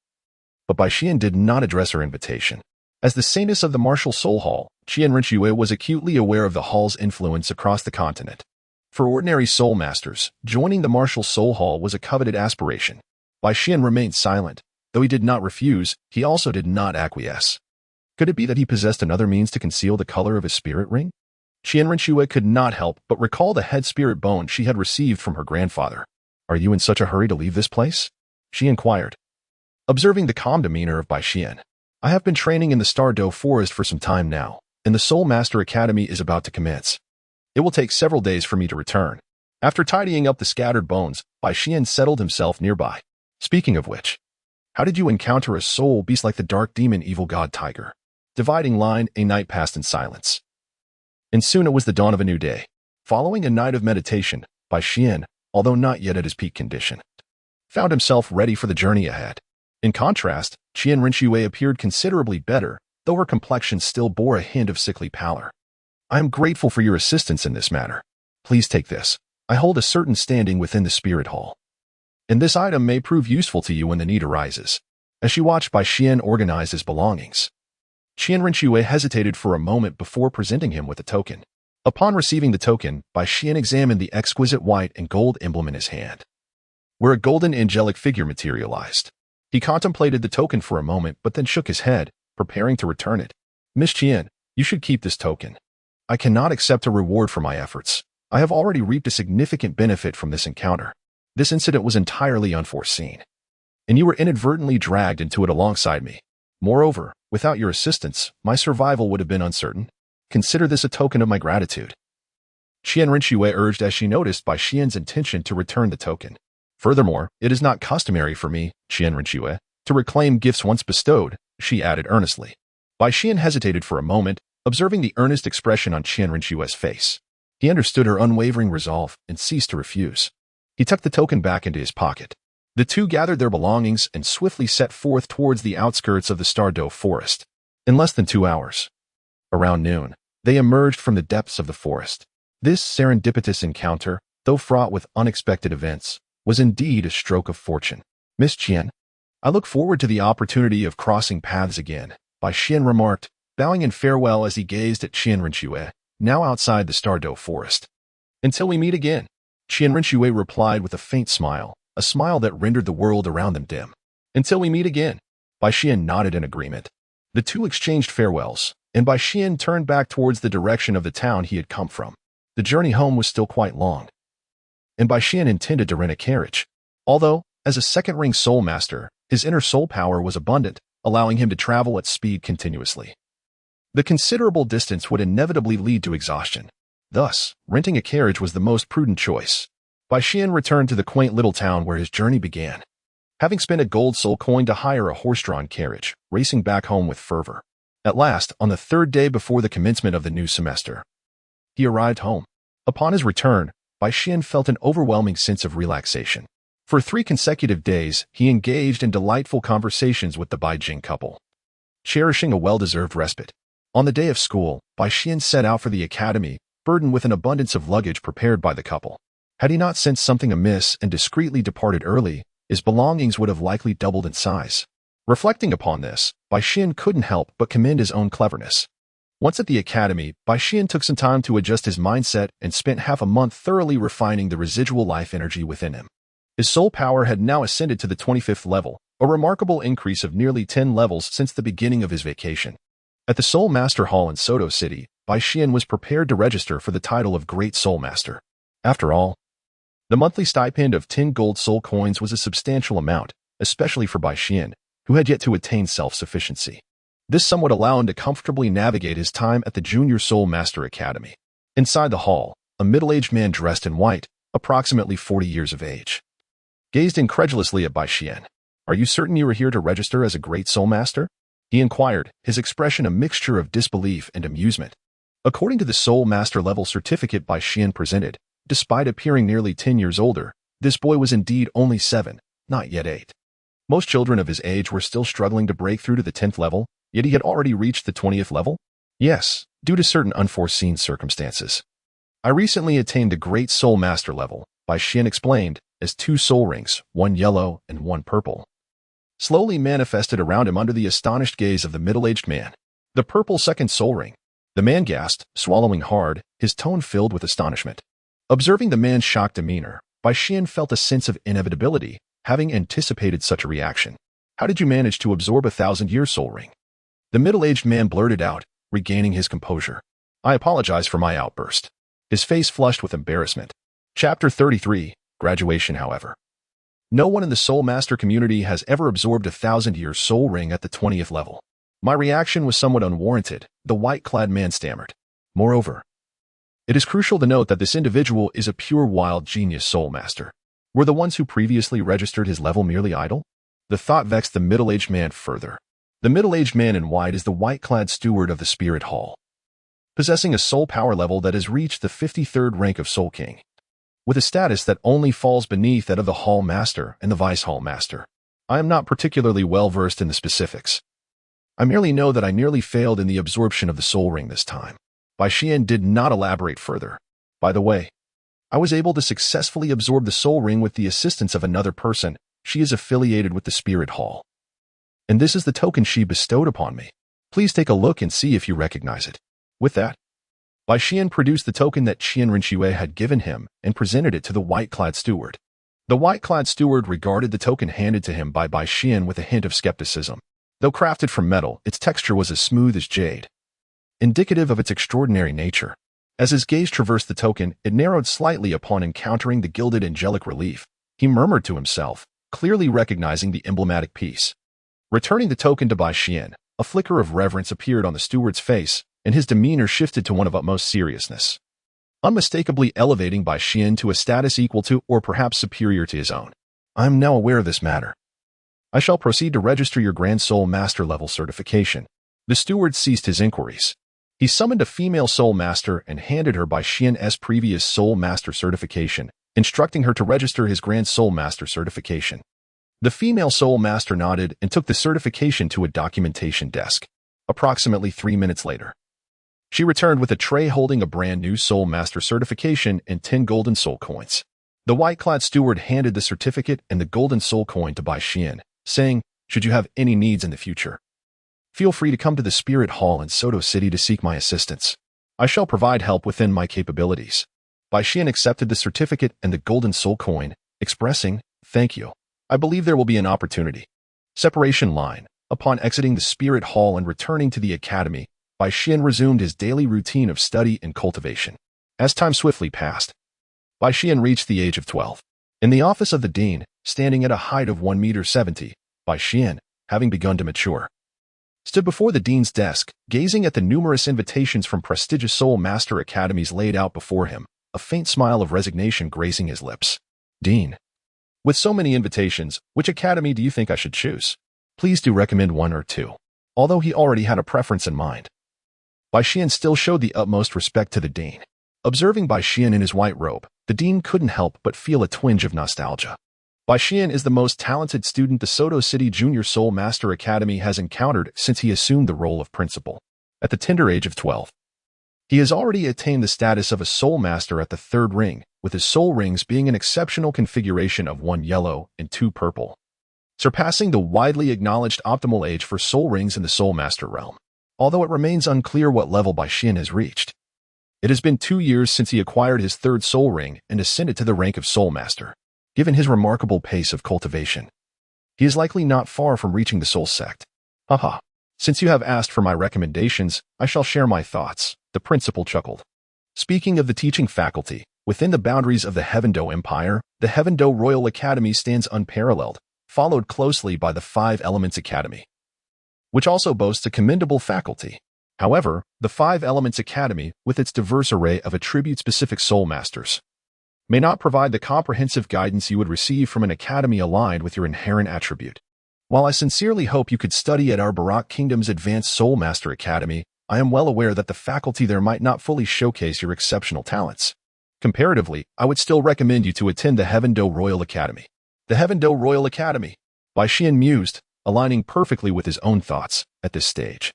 but Bai Xian did not address her invitation. As the saintess of the martial soul hall, Qian Rinchue was acutely aware of the hall's influence across the continent. For ordinary soul masters, joining the martial soul hall was a coveted aspiration. Bai Xian remained silent. Though he did not refuse, he also did not acquiesce. Could it be that he possessed another means to conceal the color of his spirit ring? Qian Rinxue could not help but recall the head spirit bone she had received from her grandfather. Are you in such a hurry to leave this place? She inquired. Observing the calm demeanor of Bai Xian, I have been training in the Star Dou forest for some time now, and the Soul Master Academy is about to commence. It will take several days for me to return. After tidying up the scattered bones, Bai Xian settled himself nearby. Speaking of which, how did you encounter a soul beast like the dark demon evil god tiger? Dividing line, a night passed in silence. And soon it was the dawn of a new day. Following a night of meditation, Bai Xian, although not yet at his peak condition, found himself ready for the journey ahead. In contrast, Qian Rinxue appeared considerably better, though her complexion still bore a hint of sickly pallor. I am grateful for your assistance in this matter. Please take this. I hold a certain standing within the spirit hall, and this item may prove useful to you when the need arises. As she watched Bai Xian organize his belongings, Qian Rinxue hesitated for a moment before presenting him with a token. Upon receiving the token, Bai Xian examined the exquisite white and gold emblem in his hand, where a golden angelic figure materialized. He contemplated the token for a moment but then shook his head, preparing to return it. Miss Qian, you should keep this token. I cannot accept a reward for my efforts. I have already reaped a significant benefit from this encounter. This incident was entirely unforeseen, and you were inadvertently dragged into it alongside me. Moreover, without your assistance, my survival would have been uncertain. Consider this a token of my gratitude. Qian Rinxue urged as she noticed Bai Xian's intention to return the token. Furthermore, it is not customary for me, Qian Rinxue, to reclaim gifts once bestowed, she added earnestly. Bai Xian hesitated for a moment, observing the earnest expression on Qian Rinxue's face. He understood her unwavering resolve and ceased to refuse. He tucked the token back into his pocket. The two gathered their belongings and swiftly set forth towards the outskirts of the Star Dou forest. In less than 2 hours, around noon, they emerged from the depths of the forest. This serendipitous encounter, though fraught with unexpected events, was indeed a stroke of fortune. Miss Qian, I look forward to the opportunity of crossing paths again, Bai Xian remarked, bowing in farewell as he gazed at Qian Rinxue, now outside the Star Dou forest. Until we meet again, Qian Rinxue replied with a faint smile, a smile that rendered the world around them dim. Until we meet again, Bai Xian nodded in agreement. The two exchanged farewells, and Bai Xian turned back towards the direction of the town he had come from. The journey home was still quite long, and Bai Xian intended to rent a carriage. Although, as a second-ring soul master, his inner soul power was abundant, allowing him to travel at speed continuously. The considerable distance would inevitably lead to exhaustion. Thus, renting a carriage was the most prudent choice. Bai Xian returned to the quaint little town where his journey began, having spent a gold soul coin to hire a horse-drawn carriage, racing back home with fervor. At last, on the 3rd day before the commencement of the new semester, he arrived home. Upon his return, Bai Xian felt an overwhelming sense of relaxation. For 3 consecutive days, he engaged in delightful conversations with the Bai Jing couple, cherishing a well-deserved respite. On the day of school, Bai Xian set out for the academy, burdened with an abundance of luggage prepared by the couple. Had he not sensed something amiss and discreetly departed early, his belongings would have likely doubled in size. Reflecting upon this, Bai Xian couldn't help but commend his own cleverness. Once at the academy, Bai Xian took some time to adjust his mindset and spent half a month thoroughly refining the residual life energy within him. His soul power had now ascended to the 25th level, a remarkable increase of nearly 10 levels since the beginning of his vacation. At the Soul Master Hall in Soto City, Bai Xian was prepared to register for the title of Great Soul Master. After all, the monthly stipend of 10 gold soul coins was a substantial amount, especially for Bai Xian, who had yet to attain self-sufficiency. This sum would allow him to comfortably navigate his time at the Junior Soul Master Academy. Inside the hall, a middle-aged man dressed in white, approximately 40 years of age, gazed incredulously at Bai Xian. Are you certain you are here to register as a Great Soul Master? He inquired, his expression a mixture of disbelief and amusement. According to the Soul Master level certificate Bai Xian presented, despite appearing nearly 10 years older, this boy was indeed only 7, not yet 8. Most children of his age were still struggling to break through to the 10th level, yet he had already reached the 20th level? Yes, due to certain unforeseen circumstances. I recently attained the Great Soul Master level, Bai Xian explained, as 2 soul rings, 1 yellow and 1 purple, slowly manifested around him under the astonished gaze of the middle-aged man. The purple second soul ring. The man gasped, swallowing hard, his tone filled with astonishment. Observing the man's shocked demeanor, Bai Xian felt a sense of inevitability, having anticipated such a reaction. How did you manage to absorb a 1,000-year soul ring? The middle-aged man blurted out, regaining his composure. I apologize for my outburst. His face flushed with embarrassment. Chapter 33, Graduation, however. No one in the Soul Master community has ever absorbed a 1,000-year soul ring at the 20th level. My reaction was somewhat unwarranted, the white-clad man stammered. Moreover, it is crucial to note that this individual is a pure wild genius soul master. Were the ones who previously registered his level merely idle? The thought vexed the middle-aged man further. The middle-aged man in white is the white-clad steward of the Spirit Hall, possessing a soul power level that has reached the 53rd rank of Soul King, with a status that only falls beneath that of the Hall Master and the Vice Hall Master. I am not particularly well-versed in the specifics. I merely know that I nearly failed in the absorption of the soul ring this time. Bai Xian did not elaborate further. By the way, I was able to successfully absorb the soul ring with the assistance of another person. She is affiliated with the Spirit Hall, and this is the token she bestowed upon me. Please take a look and see if you recognize it. With that, Bai Xian produced the token that Qian Rinxue had given him and presented it to the white-clad steward. The white-clad steward regarded the token handed to him by Bai Xian with a hint of skepticism. Though crafted from metal, its texture was as smooth as jade, indicative of its extraordinary nature. As his gaze traversed the token, it narrowed slightly upon encountering the gilded angelic relief. He murmured to himself, clearly recognizing the emblematic piece. Returning the token to Bai Xian, a flicker of reverence appeared on the steward's face, and his demeanor shifted to one of utmost seriousness, unmistakably elevating Bai Xian to a status equal to or perhaps superior to his own. I am now aware of this matter. I shall proceed to register your Grand Soul Master level certification. The steward ceased his inquiries. He summoned a female Soul Master and handed her Bai Xian's previous Soul Master certification, instructing her to register his Grand Soul Master certification. The female Soul Master nodded and took the certification to a documentation desk. Approximately 3 minutes later, she returned with a tray holding a brand new Soul Master certification and 10 golden soul coins. The white-clad steward handed the certificate and the golden soul coin to Bai Xian, saying, should you have any needs in the future, feel free to come to the Spirit Hall in Soto City to seek my assistance. I shall provide help within my capabilities. Bai Xian accepted the certificate and the golden soul coin, expressing, thank you. I believe there will be an opportunity. Separation line. Upon exiting the Spirit Hall and returning to the academy, Bai Xian resumed his daily routine of study and cultivation. As time swiftly passed, Bai Xian reached the age of 12. In the office of the dean, standing at a height of 1.70 meters, Bai Xian, having begun to mature, stood before the dean's desk, gazing at the numerous invitations from prestigious Soul Master academies laid out before him, a faint smile of resignation gracing his lips. Dean, with so many invitations, which academy do you think I should choose? Please do recommend one or two. Although he already had a preference in mind, Bai Xian still showed the utmost respect to the dean. Observing Bai Xian in his white robe, the dean couldn't help but feel a twinge of nostalgia. Bai Xian is the most talented student the Soto City Junior Soul Master Academy has encountered since he assumed the role of principal. At the tender age of 12, he has already attained the status of a Soul Master at the 3rd ring, with his soul rings being an exceptional configuration of 1 yellow and 2 purple, surpassing the widely acknowledged optimal age for soul rings in the Soul Master realm. Although it remains unclear what level Bai Xian has reached, it has been 2 years since he acquired his 3rd soul ring and ascended to the rank of Soul Master. Given his remarkable pace of cultivation, he is likely not far from reaching the Soul Sect. Haha. Since you have asked for my recommendations, I shall share my thoughts, the principal chuckled. Speaking of the teaching faculty, within the boundaries of the Heaven Dou Empire, the Heaven Dou Royal Academy stands unparalleled, followed closely by the 5 Elements Academy, which also boasts a commendable faculty. However, the 5 Elements Academy, with its diverse array of attribute-specific Soul Masters, may not provide the comprehensive guidance you would receive from an academy aligned with your inherent attribute. While I sincerely hope you could study at our Barak Kingdom's Advanced Soul Master Academy, I am well aware that the faculty there might not fully showcase your exceptional talents. Comparatively, I would still recommend you to attend the Heaven Dou Royal Academy. The Heaven Dou Royal Academy, Bai Xian mused, aligning perfectly with his own thoughts at this stage.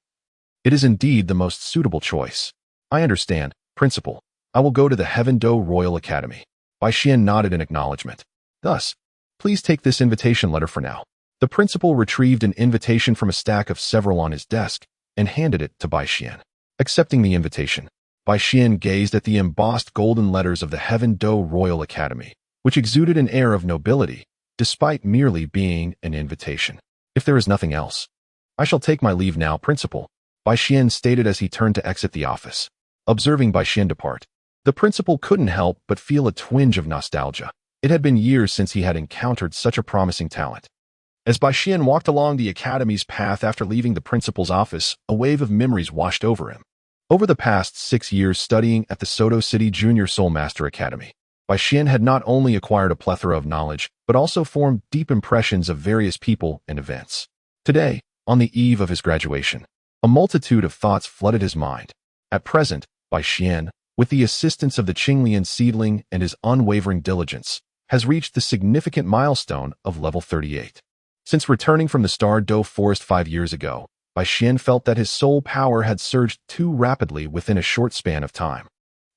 It is indeed the most suitable choice. I understand, Principal. I will go to the Heaven Dou Royal Academy. Bai Xian nodded in acknowledgement. Thus, please take this invitation letter for now. The principal retrieved an invitation from a stack of several on his desk and handed it to Bai Xian. Accepting the invitation, Bai Xian gazed at the embossed golden letters of the Heaven Dou Royal Academy, which exuded an air of nobility, despite merely being an invitation. If there is nothing else, I shall take my leave now, principal, Bai Xian stated as he turned to exit the office. Observing Bai Xian depart, the principal couldn't help but feel a twinge of nostalgia. It had been years since he had encountered such a promising talent. As Bai Xian walked along the academy's path after leaving the principal's office, a wave of memories washed over him. Over the past 6 years studying at the Soto City Junior Soul Master Academy, Bai Xian had not only acquired a plethora of knowledge, but also formed deep impressions of various people and events. Today, on the eve of his graduation, a multitude of thoughts flooded his mind. At present, Bai Xian, with the assistance of the Qinglian seedling and his unwavering diligence, has reached the significant milestone of level 38. Since returning from the Star Dou Forest 5 years ago, Bai Xian felt that his soul power had surged too rapidly within a short span of time,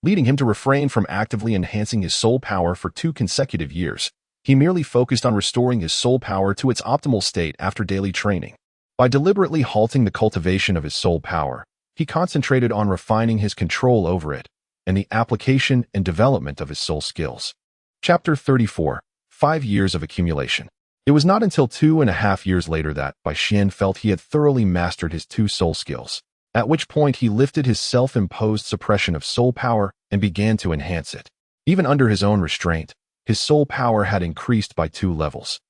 leading him to refrain from actively enhancing his soul power for 2 consecutive years. He merely focused on restoring his soul power to its optimal state after daily training. By deliberately halting the cultivation of his soul power, he concentrated on refining his control over it and the application and development of his soul skills. Chapter 34. 5 Years of Accumulation. It was not until 2.5 years later that Bai Xian felt he had thoroughly mastered his 2 soul skills, at which point he lifted his self-imposed suppression of soul power and began to enhance it. Even under his own restraint, his soul power had increased by 2 levels.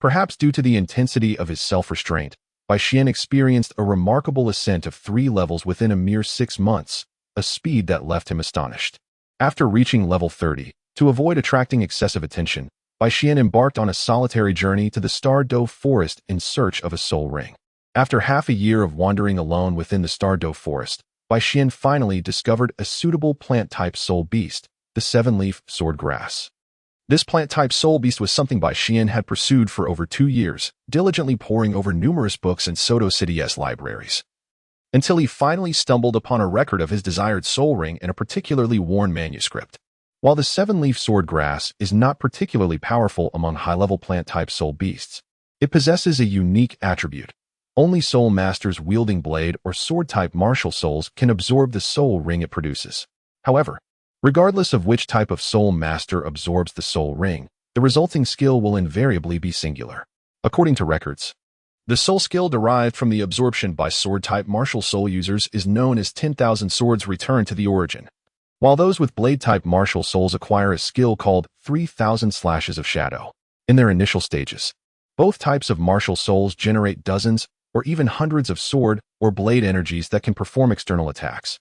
Perhaps due to the intensity of his self-restraint, Bai Xian experienced a remarkable ascent of 3 levels within a mere 6 months, a speed that left him astonished. After reaching level 30, to avoid attracting excessive attention, Bai Xian embarked on a solitary journey to the Star Dou Forest in search of a soul ring. After half a year of wandering alone within the Star Dou Forest, Bai Xian finally discovered a suitable plant-type soul beast, the 7-leaf sword grass. This plant-type soul beast was something Bai Xian had pursued for over 2 years, diligently poring over numerous books in Soto City's libraries, until he finally stumbled upon a record of his desired soul ring in a particularly worn manuscript. While the 7-leaf sword grass is not particularly powerful among high-level plant-type soul beasts, it possesses a unique attribute. Only soul masters wielding blade or sword-type martial souls can absorb the soul ring it produces. However, regardless of which type of soul master absorbs the soul ring, the resulting skill will invariably be singular. According to records, the soul skill derived from the absorption by sword-type martial soul users is known as 10,000 swords returned to the origin, while those with blade-type martial souls acquire a skill called 3,000 slashes of shadow. In their initial stages, both types of martial souls generate dozens or even hundreds of sword or blade energies that can perform external attacks,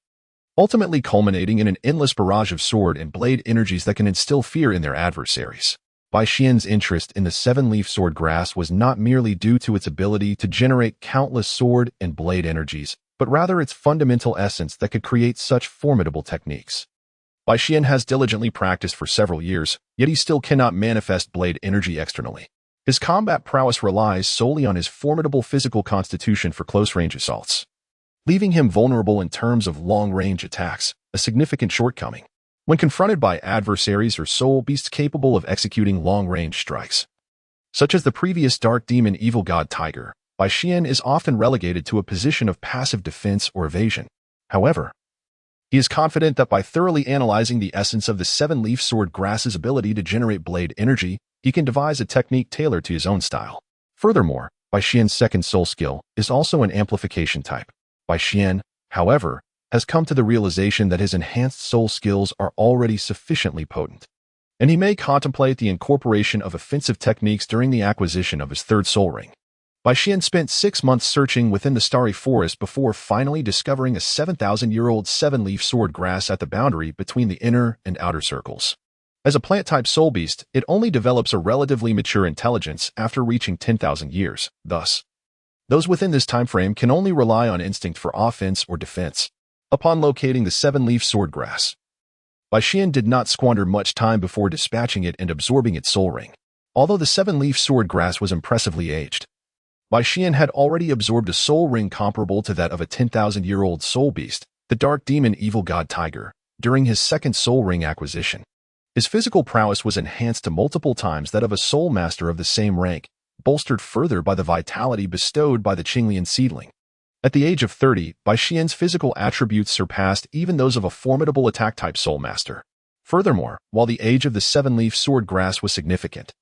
ultimately culminating in an endless barrage of sword and blade energies that can instill fear in their adversaries. Bai Xian's interest in the 7-leaf sword grass was not merely due to its ability to generate countless sword and blade energies, but rather its fundamental essence that could create such formidable techniques. Bai Xian has diligently practiced for several years, yet he still cannot manifest blade energy externally. His combat prowess relies solely on his formidable physical constitution for close-range assaults, leaving him vulnerable in terms of long-range attacks, a significant shortcoming when confronted by adversaries or soul beasts capable of executing long-range strikes. Such as the previous dark demon evil god tiger, Bai Xian is often relegated to a position of passive defense or evasion. However, he is confident that by thoroughly analyzing the essence of the 7-leaf sword grass's ability to generate blade energy, he can devise a technique tailored to his own style. Furthermore, Bai Xian's second soul skill is also an amplification type. Bai Xian, however, has come to the realization that his enhanced soul skills are already sufficiently potent, and he may contemplate the incorporation of offensive techniques during the acquisition of his 3rd soul ring. Bai Xian spent 6 months searching within the starry forest before finally discovering a 7,000-year-old 7-leaf sword grass at the boundary between the inner and outer circles. As a plant-type soul beast, it only develops a relatively mature intelligence after reaching 10,000 years. Thus, those within this time frame can only rely on instinct for offense or defense. Upon locating the 7-leaf sword grass, Bai Xian did not squander much time before dispatching it and absorbing its soul ring. Although the 7-leaf sword grass was impressively aged, Bai Xian had already absorbed a soul ring comparable to that of a 10,000-year-old soul beast, the dark demon evil god tiger, during his 2nd soul ring acquisition. His physical prowess was enhanced to multiple times that of a soul master of the same rank, bolstered further by the vitality bestowed by the Qinglian seedling. At the age of 30, Bai Xian's physical attributes surpassed even those of a formidable attack-type soul master. Furthermore, while the age of the 7-leaf sword grass was significant,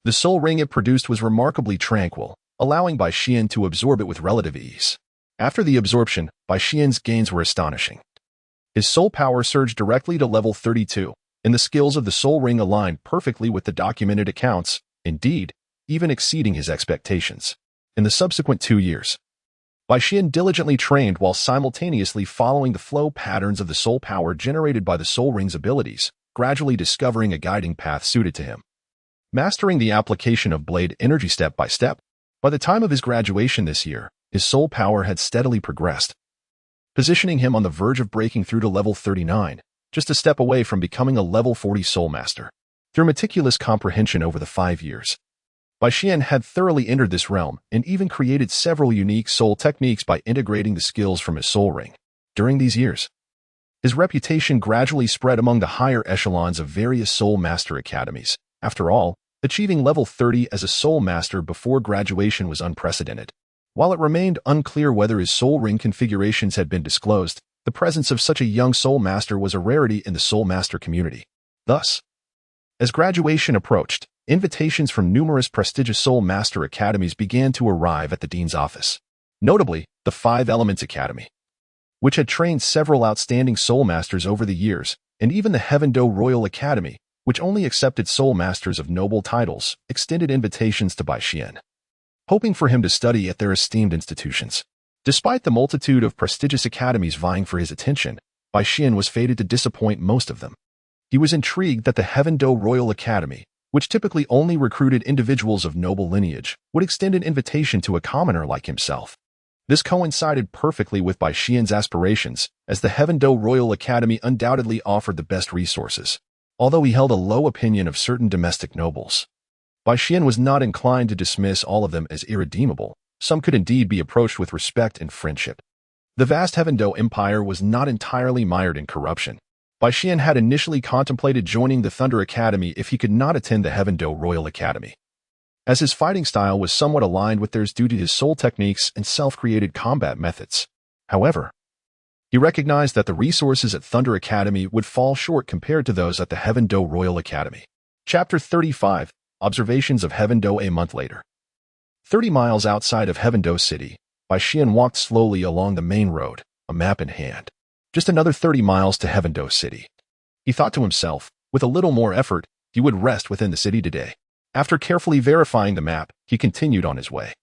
The soul ring it produced was remarkably tranquil, allowing Bai Xian to absorb it with relative ease. After the absorption, Bai Xian's gains were astonishing. His soul power surged directly to level 32, and the skills of the soul ring aligned perfectly with the documented accounts, indeed, even exceeding his expectations. In the subsequent 2 years, Bai Xian diligently trained while simultaneously following the flow patterns of the soul power generated by the soul ring's abilities, gradually discovering a guiding path suited to him. Mastering the application of blade energy step by step, by the time of his graduation this year, his soul power had steadily progressed, positioning him on the verge of breaking through to level 39, just a step away from becoming a level 40 soul master. Through meticulous comprehension over the 5 years, Bai Xian had thoroughly entered this realm and even created several unique soul techniques by integrating the skills from his soul ring. During these years, his reputation gradually spread among the higher echelons of various soul master academies. After all, achieving level 30 as a soul master before graduation was unprecedented. While it remained unclear whether his soul ring configurations had been disclosed, the presence of such a young soul master was a rarity in the soul master community. Thus, as graduation approached, invitations from numerous prestigious soul master academies began to arrive at the dean's office. Notably, the 5 Elements Academy, which had trained several outstanding soul masters over the years, and even the Heaven Dou Royal Academy, which only accepted soul masters of noble titles, extended invitations to Bai Xian, hoping for him to study at their esteemed institutions. Despite the multitude of prestigious academies vying for his attention, Bai Xian was fated to disappoint most of them. He was intrigued that the Heaven Dou Royal Academy, which typically only recruited individuals of noble lineage, would extend an invitation to a commoner like himself. This coincided perfectly with Bai Xian's aspirations, as the Heaven Dou Royal Academy undoubtedly offered the best resources, although he held a low opinion of certain domestic nobles. Bai Xian was not inclined to dismiss all of them as irredeemable. Some could indeed be approached with respect and friendship. The vast Heaven Dou Empire was not entirely mired in corruption. Bai Xian had initially contemplated joining the Thunder Academy if he could not attend the Heaven Dou Royal Academy, as his fighting style was somewhat aligned with theirs due to his soul techniques and self-created combat methods. However, he recognized that the resources at Thunder Academy would fall short compared to those at the Heaven Dou Royal Academy. Chapter 35, Observations of Heaven Dou. A month later, 30 miles outside of Heaven Dou City, Bai Xian walked slowly along the main road, a map in hand. Just another 30 miles to Heaven Dou City. He thought to himself, with a little more effort, he would rest within the city today. After carefully verifying the map, he continued on his way.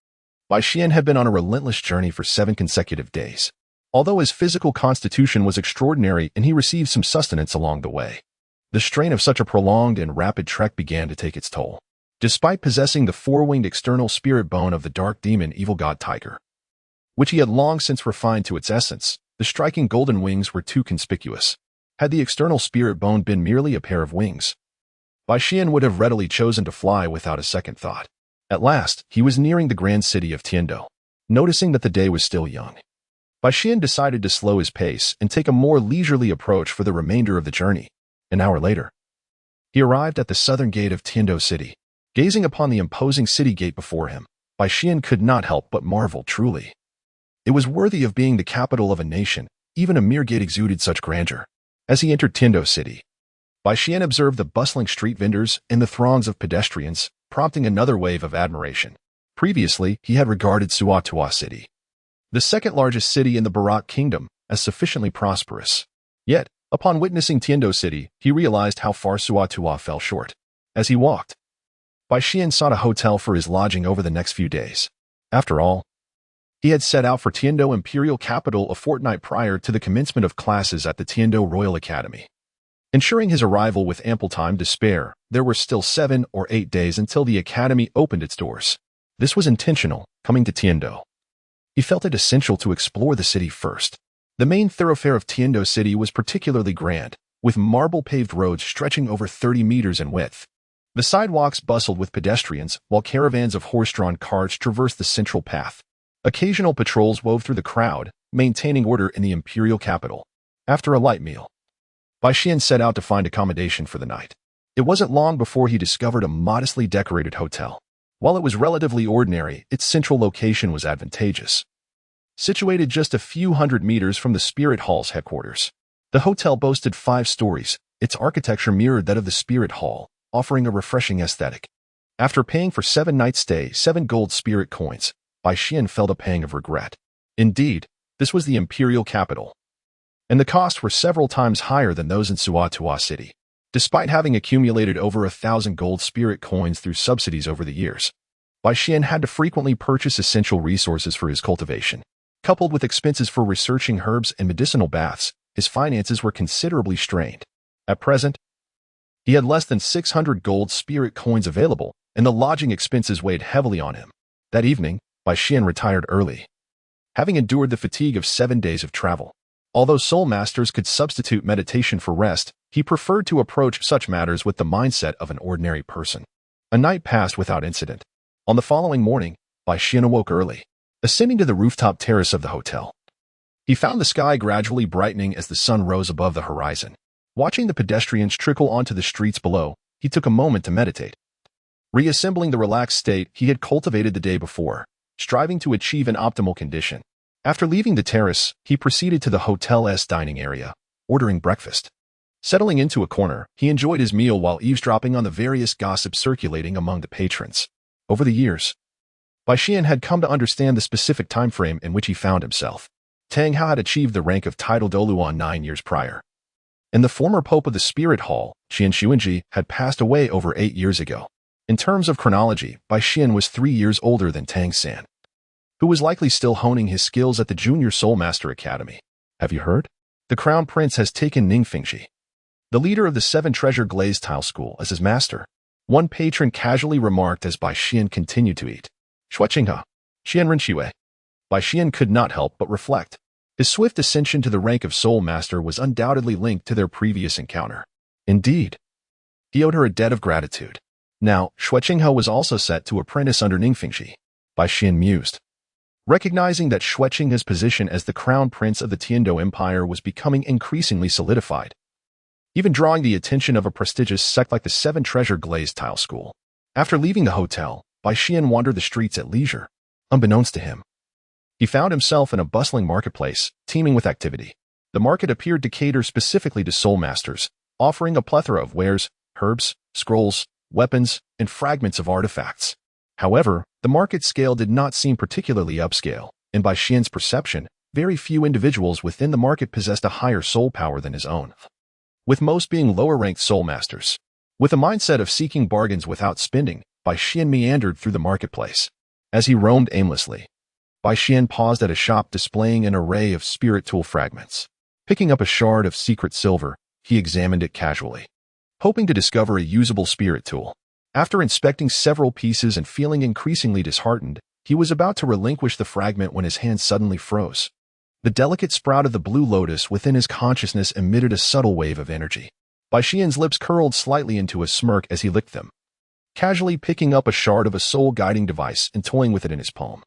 Bai Xian had been on a relentless journey for 7 consecutive days. Although his physical constitution was extraordinary and he received some sustenance along the way, the strain of such a prolonged and rapid trek began to take its toll. Despite possessing the 4-winged external spirit bone of the dark demon evil god tiger, which he had long since refined to its essence, the striking golden wings were too conspicuous. Had the external spirit bone been merely a pair of wings, Bai Xian would have readily chosen to fly without a second thought. At last, he was nearing the grand city of Tiandou. Noticing that the day was still young, Bai Xian decided to slow his pace and take a more leisurely approach for the remainder of the journey. An hour later, he arrived at the southern gate of Tiandou City. Gazing upon the imposing city gate before him, Bai Xian could not help but marvel truly. It was worthy of being the capital of a nation. Even a mere gate exuded such grandeur. As he entered Tiandou City, Bai Xian observed the bustling street vendors and the throngs of pedestrians, prompting another wave of admiration. Previously, he had regarded Suatua City, the second largest city in the Barak Kingdom, as sufficiently prosperous. Yet, upon witnessing Tiandou City, he realized how far Suatua fell short. As he walked, Bai Xian sought a hotel for his lodging over the next few days. After all, he had set out for Tiandou Imperial Capital a fortnight prior to the commencement of classes at the Tiandou Royal Academy. Ensuring his arrival with ample time to spare, there were still 7 or 8 days until the academy opened its doors. This was intentional. Coming to Tiandou, he felt it essential to explore the city first. The main thoroughfare of Tiandou City was particularly grand, with marble-paved roads stretching over 30 meters in width. The sidewalks bustled with pedestrians, while caravans of horse-drawn carts traversed the central path. Occasional patrols wove through the crowd, maintaining order in the imperial capital. After a light meal, Bai Xian set out to find accommodation for the night. It wasn't long before he discovered a modestly decorated hotel. While it was relatively ordinary, its central location was advantageous. Situated just a few hundred meters from the Spirit Hall's headquarters, the hotel boasted 5 stories. Its architecture mirrored that of the Spirit Hall, offering a refreshing aesthetic. After paying for 7 nights stay, 7 gold spirit coins, Bai Xian felt a pang of regret. Indeed, this was the imperial capital, and the costs were several times higher than those in Suatua City. Despite having accumulated over 1,000 gold spirit coins through subsidies over the years, Bai Xian had to frequently purchase essential resources for his cultivation. Coupled with expenses for researching herbs and medicinal baths, his finances were considerably strained. At present, he had less than 600 gold spirit coins available, and the lodging expenses weighed heavily on him. That evening, Bai Xian retired early, having endured the fatigue of 7 days of travel. Although soul masters could substitute meditation for rest, he preferred to approach such matters with the mindset of an ordinary person. A night passed without incident. On the following morning, Bai Xian awoke early, ascending to the rooftop terrace of the hotel. He found the sky gradually brightening as the sun rose above the horizon. Watching the pedestrians trickle onto the streets below, he took a moment to meditate, reassembling the relaxed state he had cultivated the day before, striving to achieve an optimal condition. After leaving the terrace, he proceeded to the hotel's dining area, ordering breakfast. Settling into a corner, he enjoyed his meal while eavesdropping on the various gossips circulating among the patrons. Over the years, Bai Xian had come to understand the specific time frame in which he found himself. Tang Hao had achieved the rank of title Douluo 9 years prior, and the former pope of the Spirit Hall, Qian Xuanji, had passed away over 8 years ago. In terms of chronology, Bai Xian was 3 years older than Tang San, who was likely still honing his skills at the Junior Soul Master Academy. Have you heard? The Crown Prince has taken Ningfengji, the leader of the 7 Treasure Glazed Tile School, as his master. One patron casually remarked as Bai Xian continued to eat. Shuqinghe, Xianrenqiwei. Bai Xian could not help but reflect. His swift ascension to the rank of Soul Master was undoubtedly linked to their previous encounter. Indeed, he owed her a debt of gratitude. Now, Shuqinghe was also set to apprentice under Ningfengji. Bai Xian mused, recognizing that Shuqinghe's position as the crown prince of the Tiandou Empire was becoming increasingly solidified, even drawing the attention of a prestigious sect like the 7 Treasure Glazed Tile School. After leaving the hotel, Bai Xian wandered the streets at leisure. Unbeknownst to him, he found himself in a bustling marketplace, teeming with activity. The market appeared to cater specifically to soul masters, offering a plethora of wares, herbs, scrolls, weapons, and fragments of artifacts. However, the market scale did not seem particularly upscale, and by Xian's perception, very few individuals within the market possessed a higher soul power than his own, with most being lower-ranked soul masters. With a mindset of seeking bargains without spending, Bai Xian meandered through the marketplace. As he roamed aimlessly, Bai Xian paused at a shop displaying an array of spirit tool fragments. Picking up a shard of secret silver, he examined it casually, hoping to discover a usable spirit tool. After inspecting several pieces and feeling increasingly disheartened, he was about to relinquish the fragment when his hand suddenly froze. The delicate sprout of the blue lotus within his consciousness emitted a subtle wave of energy. Bai Xian's lips curled slightly into a smirk as he licked them, casually picking up a shard of a soul-guiding device and toying with it in his palm.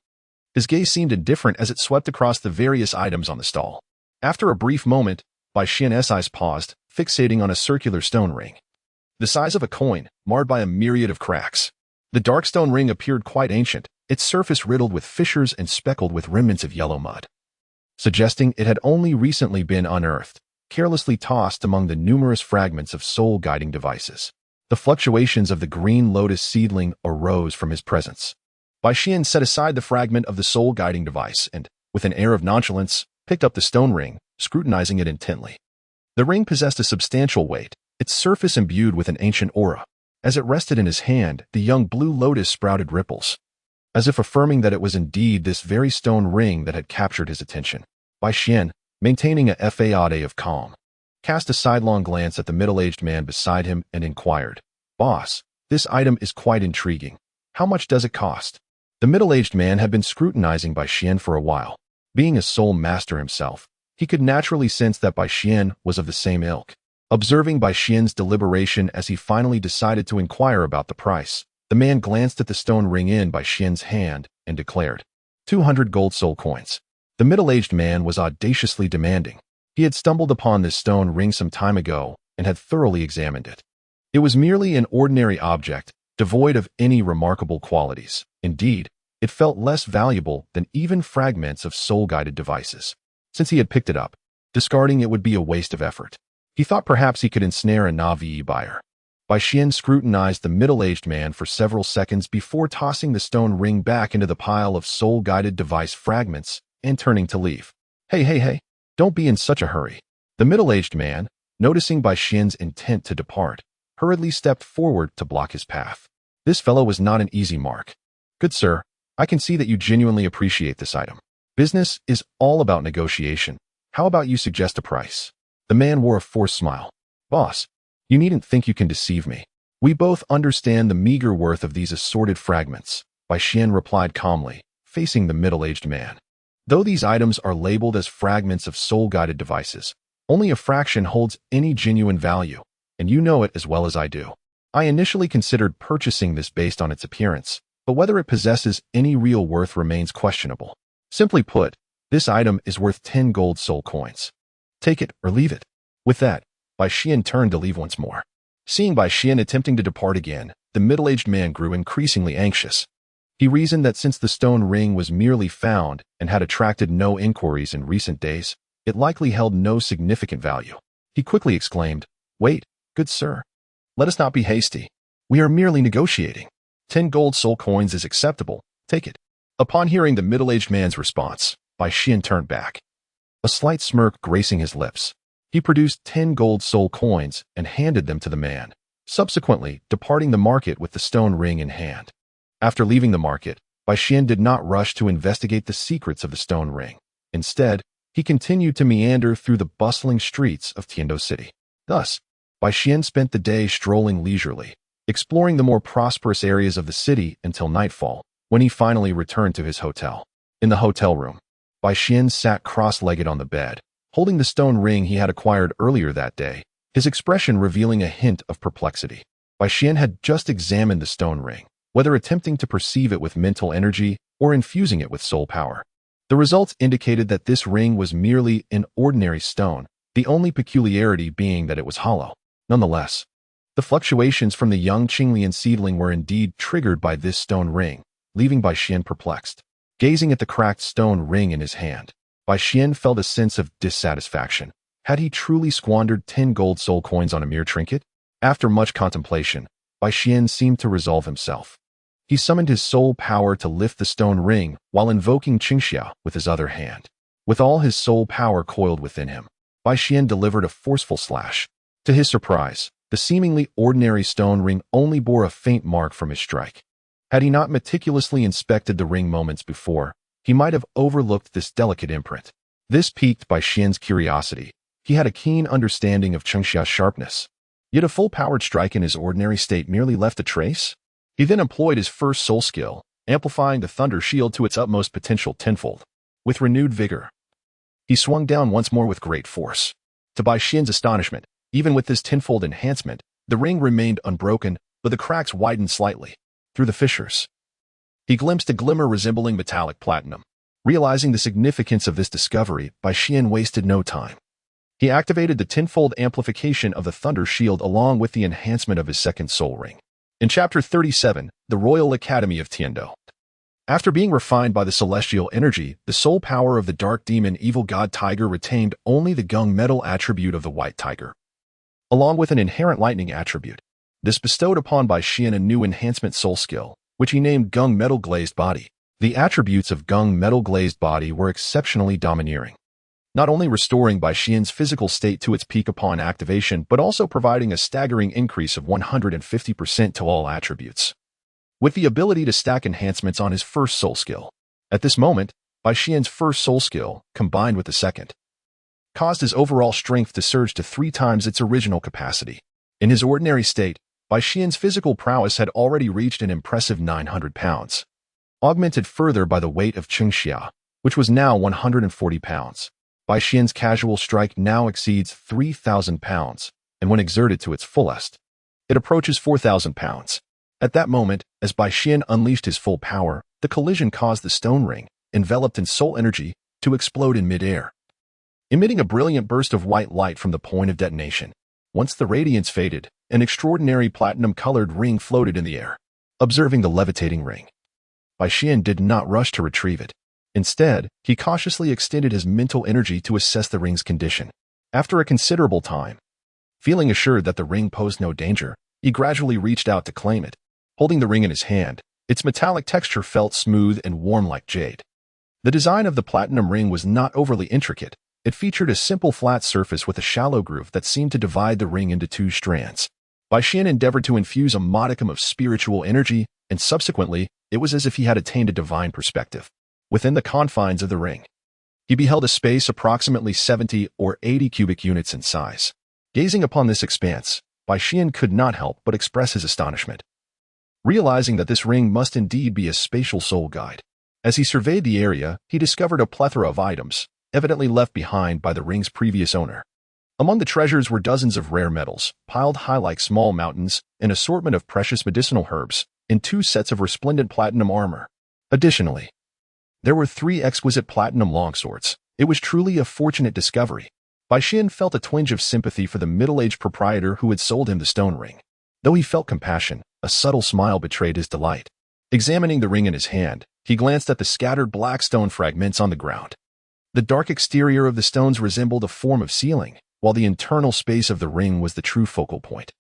His gaze seemed indifferent as it swept across the various items on the stall. After a brief moment, Bai Xian's eyes paused, fixating on a circular stone ring, the size of a coin, marred by a myriad of cracks. The dark stone ring appeared quite ancient, its surface riddled with fissures and speckled with remnants of yellow mud, suggesting it had only recently been unearthed, carelessly tossed among the numerous fragments of soul-guiding devices. The fluctuations of the green lotus seedling arose from his presence. Bai Xian set aside the fragment of the soul-guiding device and, with an air of nonchalance, picked up the stone ring, scrutinizing it intently. The ring possessed a substantial weight, its surface imbued with an ancient aura. As it rested in his hand, the young blue lotus sprouted ripples, as if affirming that it was indeed this very stone ring that had captured his attention. Bai Xian, maintaining a facade of calm, cast a sidelong glance at the middle-aged man beside him and inquired, "Boss, this item is quite intriguing. How much does it cost?" The middle-aged man had been scrutinizing Bai Xian for a while. Being a soul master himself, he could naturally sense that Bai Xian was of the same ilk. Observing Bai Xian's deliberation as he finally decided to inquire about the price, the man glanced at the stone ring in Bai Xian's hand and declared, 200 gold soul coins. The middle-aged man was audaciously demanding. He had stumbled upon this stone ring some time ago and had thoroughly examined it. It was merely an ordinary object, devoid of any remarkable qualities. Indeed, it felt less valuable than even fragments of soul-guided devices. Since he had picked it up, discarding it would be a waste of effort. He thought perhaps he could ensnare a Navi buyer. Bai Xian scrutinized the middle-aged man for several seconds before tossing the stone ring back into the pile of soul-guided device fragments and turning to leave. Hey, don't be in such a hurry. The middle-aged man, noticing Bai Xian's intent to depart, hurriedly stepped forward to block his path. This fellow was not an easy mark. Good sir, I can see that you genuinely appreciate this item. Business is all about negotiation. How about you suggest a price? The man wore a forced smile. Boss, you needn't think you can deceive me. We both understand the meager worth of these assorted fragments, Bai Xian replied calmly, facing the middle-aged man. Though these items are labeled as fragments of soul-guided devices, only a fraction holds any genuine value, and you know it as well as I do. I initially considered purchasing this based on its appearance, but whether it possesses any real worth remains questionable. Simply put, this item is worth 10 gold soul coins. Take it or leave it. With that, Bai Xian turned to leave once more. Seeing Bai Xian attempting to depart again, the middle-aged man grew increasingly anxious. He reasoned that since the stone ring was merely found and had attracted no inquiries in recent days, it likely held no significant value. He quickly exclaimed, "Wait, good sir. Let us not be hasty. We are merely negotiating. 10 gold soul coins is acceptable. Take it." Upon hearing the middle-aged man's response, Bai Xian turned back. A slight smirk gracing his lips. He produced 10 gold soul coins and handed them to the man, subsequently departing the market with the stone ring in hand. After leaving the market, Bai Xian did not rush to investigate the secrets of the stone ring. Instead, he continued to meander through the bustling streets of Tiandou City. Thus, Bai Xian spent the day strolling leisurely, exploring the more prosperous areas of the city until nightfall, when he finally returned to his hotel. In the hotel room, Bai Xian sat cross-legged on the bed, holding the stone ring he had acquired earlier that day, his expression revealing a hint of perplexity. Bai Xian had just examined the stone ring, whether attempting to perceive it with mental energy or infusing it with soul power. The results indicated that this ring was merely an ordinary stone, the only peculiarity being that it was hollow. Nonetheless, the fluctuations from the young Qinglian seedling were indeed triggered by this stone ring, leaving Bai Xian perplexed. Gazing at the cracked stone ring in his hand, Bai Xian felt a sense of dissatisfaction. Had he truly squandered 10 gold soul coins on a mere trinket? After much contemplation, Bai Xian seemed to resolve himself. He summoned his soul power to lift the stone ring while invoking Qingxia with his other hand. With all his soul power coiled within him, Bai Xian delivered a forceful slash. To his surprise, the seemingly ordinary stone ring only bore a faint mark from his strike. Had he not meticulously inspected the ring moments before, he might have overlooked this delicate imprint. This piqued Bai Xian's curiosity. He had a keen understanding of Qingxia's sharpness. Yet a full-powered strike in his ordinary state merely left a trace? He then employed his first soul skill, amplifying the thunder shield to its utmost potential tenfold. With renewed vigor, he swung down once more with great force. To Bai Xian's astonishment, even with this tenfold enhancement, the ring remained unbroken, but the cracks widened slightly. Through the fissures, he glimpsed a glimmer resembling metallic platinum. Realizing the significance of this discovery, Bai Xian wasted no time. He activated the tenfold amplification of the thunder shield along with the enhancement of his second soul ring. In Chapter 37, the Royal Academy of Tiandou. After being refined by the celestial energy, the soul power of the dark demon evil god tiger retained only the gung metal attribute of the white tiger, along with an inherent lightning attribute. This bestowed upon Bai Xian a new enhancement soul skill, which he named Gung Metal Glazed Body. The attributes of Gung Metal Glazed Body were exceptionally domineering, not only restoring Bai Xian's physical state to its peak upon activation, but also providing a staggering increase of 150% to all attributes. With the ability to stack enhancements on his first soul skill. At this moment, Bai Xian's first soul skill, combined with the second, caused his overall strength to surge to 3 times its original capacity. In his ordinary state, Bai Xian's physical prowess had already reached an impressive 900 pounds, augmented further by the weight of Qingxia, which was now 140 pounds. Bai Xian's casual strike now exceeds 3,000 pounds, and when exerted to its fullest, it approaches 4,000 pounds. At that moment, as Bai Xian unleashed his full power, the collision caused the stone ring, enveloped in soul energy, to explode in midair, emitting a brilliant burst of white light from the point of detonation. Once the radiance faded, an extraordinary platinum-colored ring floated in the air. Observing the levitating ring, Bai Xian did not rush to retrieve it. Instead, he cautiously extended his mental energy to assess the ring's condition. After a considerable time, feeling assured that the ring posed no danger, He gradually reached out to claim it. Holding the ring in his hand, its metallic texture felt smooth and warm like jade. The design of the platinum ring was not overly intricate. It featured a simple flat surface with a shallow groove that seemed to divide the ring into two strands. Bai Xian endeavored to infuse a modicum of spiritual energy, and subsequently, it was as if he had attained a divine perspective. Within the confines of the ring, he beheld a space approximately 70 or 80 cubic units in size. Gazing upon this expanse, Bai Xian could not help but express his astonishment, realizing that this ring must indeed be a spatial soul guide. As he surveyed the area, he discovered a plethora of items, evidently left behind by the ring's previous owner. Among the treasures were dozens of rare metals, piled high like small mountains, an assortment of precious medicinal herbs, and 2 sets of resplendent platinum armor. Additionally, there were 3 exquisite platinum longswords. It was truly a fortunate discovery. Bai Xian felt a twinge of sympathy for the middle-aged proprietor who had sold him the stone ring. Though he felt compassion, a subtle smile betrayed his delight. Examining the ring in his hand, he glanced at the scattered black stone fragments on the ground. The dark exterior of the stones resembled a form of ceiling, while the internal space of the ring was the true focal point,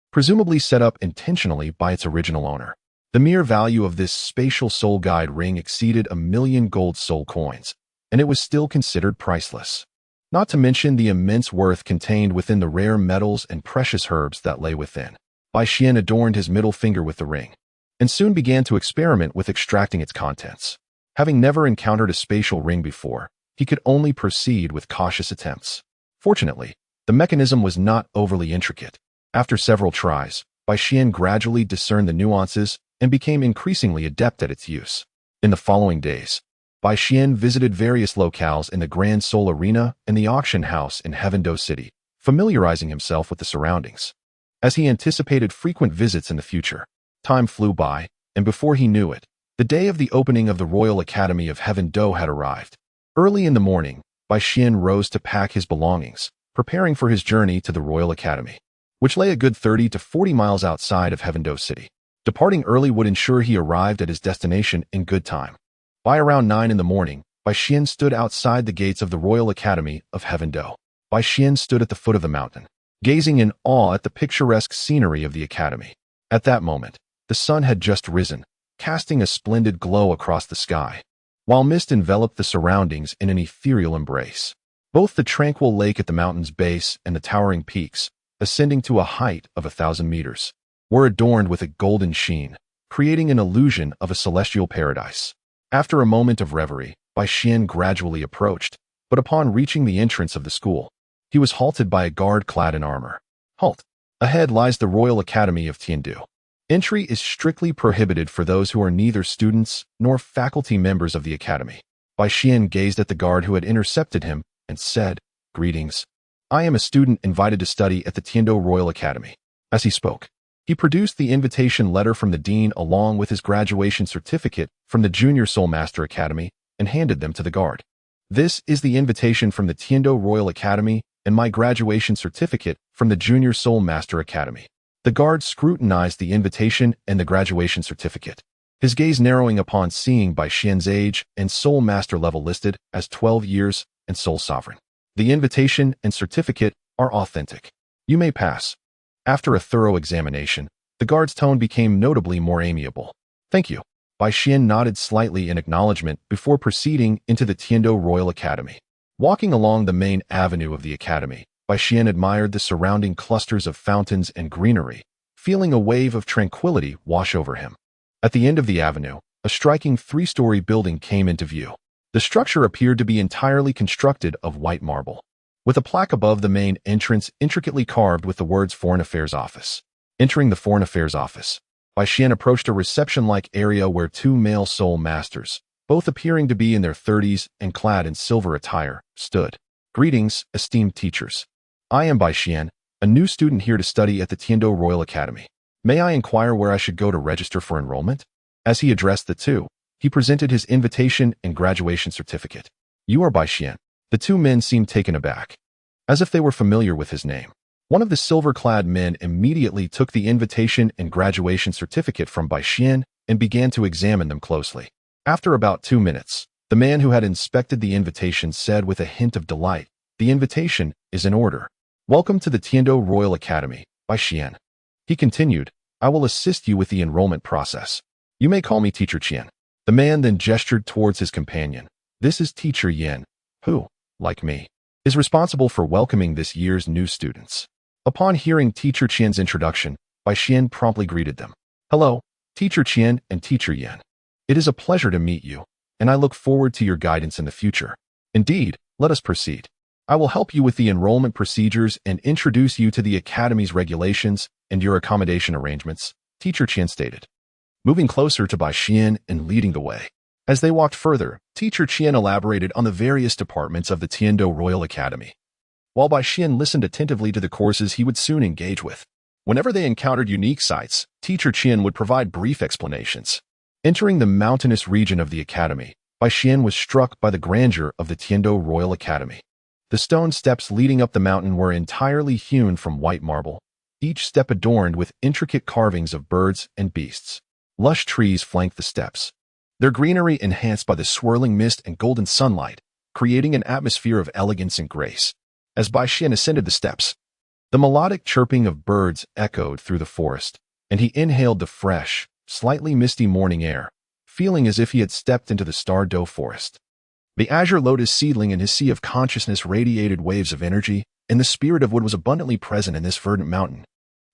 presumably set up intentionally by its original owner. The mere value of this spatial soul guide ring exceeded 1,000,000 gold soul coins, and it was still considered priceless. Not to mention the immense worth contained within the rare metals and precious herbs that lay within. Bai Xian adorned his middle finger with the ring, and soon began to experiment with extracting its contents. Having never encountered a spatial ring before, he could only proceed with cautious attempts. Fortunately, the mechanism was not overly intricate. After several tries, Bai Xian gradually discerned the nuances and became increasingly adept at its use. In the following days, Bai Xian visited various locales in the Grand Soul Arena and the auction house in Heaven Dou City, familiarizing himself with the surroundings. As he anticipated frequent visits in the future, time flew by, and before he knew it, the day of the opening of the Royal Academy of Heaven Dou had arrived. Early in the morning, Bai Xian rose to pack his belongings, preparing for his journey to the Royal Academy, which lay a good 30 to 40 miles outside of Heaven Dou City. Departing early would ensure he arrived at his destination in good time. By around 9 in the morning, Bai Xian stood outside the gates of the Royal Academy of Heaven Dou. Bai Xian stood at the foot of the mountain, gazing in awe at the picturesque scenery of the academy. At that moment, the sun had just risen, casting a splendid glow across the sky, while mist enveloped the surroundings in an ethereal embrace. Both the tranquil lake at the mountain's base and the towering peaks, ascending to a height of 1,000 meters, were adorned with a golden sheen, creating an illusion of a celestial paradise. After a moment of reverie, Bai Xian gradually approached, but upon reaching the entrance of the school, he was halted by a guard clad in armor. Halt! Ahead lies the Royal Academy of Tiandu. Entry is strictly prohibited for those who are neither students nor faculty members of the academy. Bai Xian gazed at the guard who had intercepted him and said, "Greetings. I am a student invited to study at the Tiandu Royal Academy." As he spoke, he produced the invitation letter from the dean along with his graduation certificate from the Junior Soul Master Academy and handed them to the guard. "This is the invitation from the Tiandu Royal Academy and my graduation certificate from the Junior Soul Master Academy." The guard scrutinized the invitation and the graduation certificate, his gaze narrowing upon seeing Bai Xian's age and Soul Master level listed as 12 years and Soul Sovereign. "The invitation and certificate are authentic. You may pass." After a thorough examination, the guard's tone became notably more amiable. "Thank you." Bai Xian nodded slightly in acknowledgement before proceeding into the Tiandu Royal Academy. Walking along the main avenue of the academy, Bai Xian admired the surrounding clusters of fountains and greenery, feeling a wave of tranquility wash over him. At the end of the avenue, a striking 3-story building came into view. The structure appeared to be entirely constructed of white marble, with a plaque above the main entrance intricately carved with the words Foreign Affairs Office. Entering the Foreign Affairs Office, Bai Xian approached a reception-like area where 2 male soul masters, both appearing to be in their 30s and clad in silver attire, stood. "Greetings, esteemed teachers. I am Bai Xian, a new student here to study at the Tiandu Royal Academy. May I inquire where I should go to register for enrollment?" As he addressed the two, he presented his invitation and graduation certificate. "You are Bai Xian." The 2 men seemed taken aback, as if they were familiar with his name. One of the silver-clad men immediately took the invitation and graduation certificate from Bai Xian and began to examine them closely. After about 2 minutes, the man who had inspected the invitation said with a hint of delight, "The invitation is in order. Welcome to the Tiandu Royal Academy, Bai Xian." He continued, I will assist you with the enrollment process. You may call me Teacher Qian. The man then gestured towards his companion. This is Teacher Yan, who, like me, is responsible for welcoming this year's new students. Upon hearing Teacher Qian's introduction, Bai Xian promptly greeted them. Hello, Teacher Qian and Teacher Yan. It is a pleasure to meet you, and I look forward to your guidance in the future. Indeed, let us proceed. I will help you with the enrollment procedures and introduce you to the Academy's regulations and your accommodation arrangements, Teacher Qian stated, moving closer to Bai Xian and leading the way. As they walked further, Teacher Qian elaborated on the various departments of the Tiandou Royal Academy, while Bai Xian listened attentively to the courses he would soon engage with. Whenever they encountered unique sights, Teacher Qian would provide brief explanations. Entering the mountainous region of the academy, Bai Xian was struck by the grandeur of the Tiandou Royal Academy. The stone steps leading up the mountain were entirely hewn from white marble, each step adorned with intricate carvings of birds and beasts. Lush trees flanked the steps, their greenery enhanced by the swirling mist and golden sunlight, creating an atmosphere of elegance and grace. As Bai Xian ascended the steps, the melodic chirping of birds echoed through the forest, and he inhaled the fresh, slightly misty morning air, feeling as if he had stepped into the Star Dou forest. The azure lotus seedling in his sea of consciousness radiated waves of energy, and the spirit of wood was abundantly present in this verdant mountain.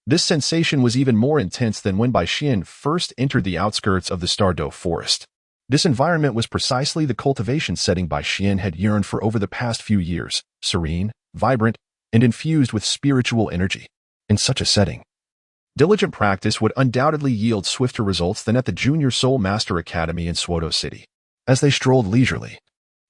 This sensation was even more intense than when Bai Xian first entered the outskirts of the Star Dou forest. This environment was precisely the cultivation setting Bai Xian had yearned for over the past few years, serene, vibrant, and infused with spiritual energy. In such a setting, diligent practice would undoubtedly yield swifter results than at the Junior Soul Master Academy in Suodo City. As they strolled leisurely,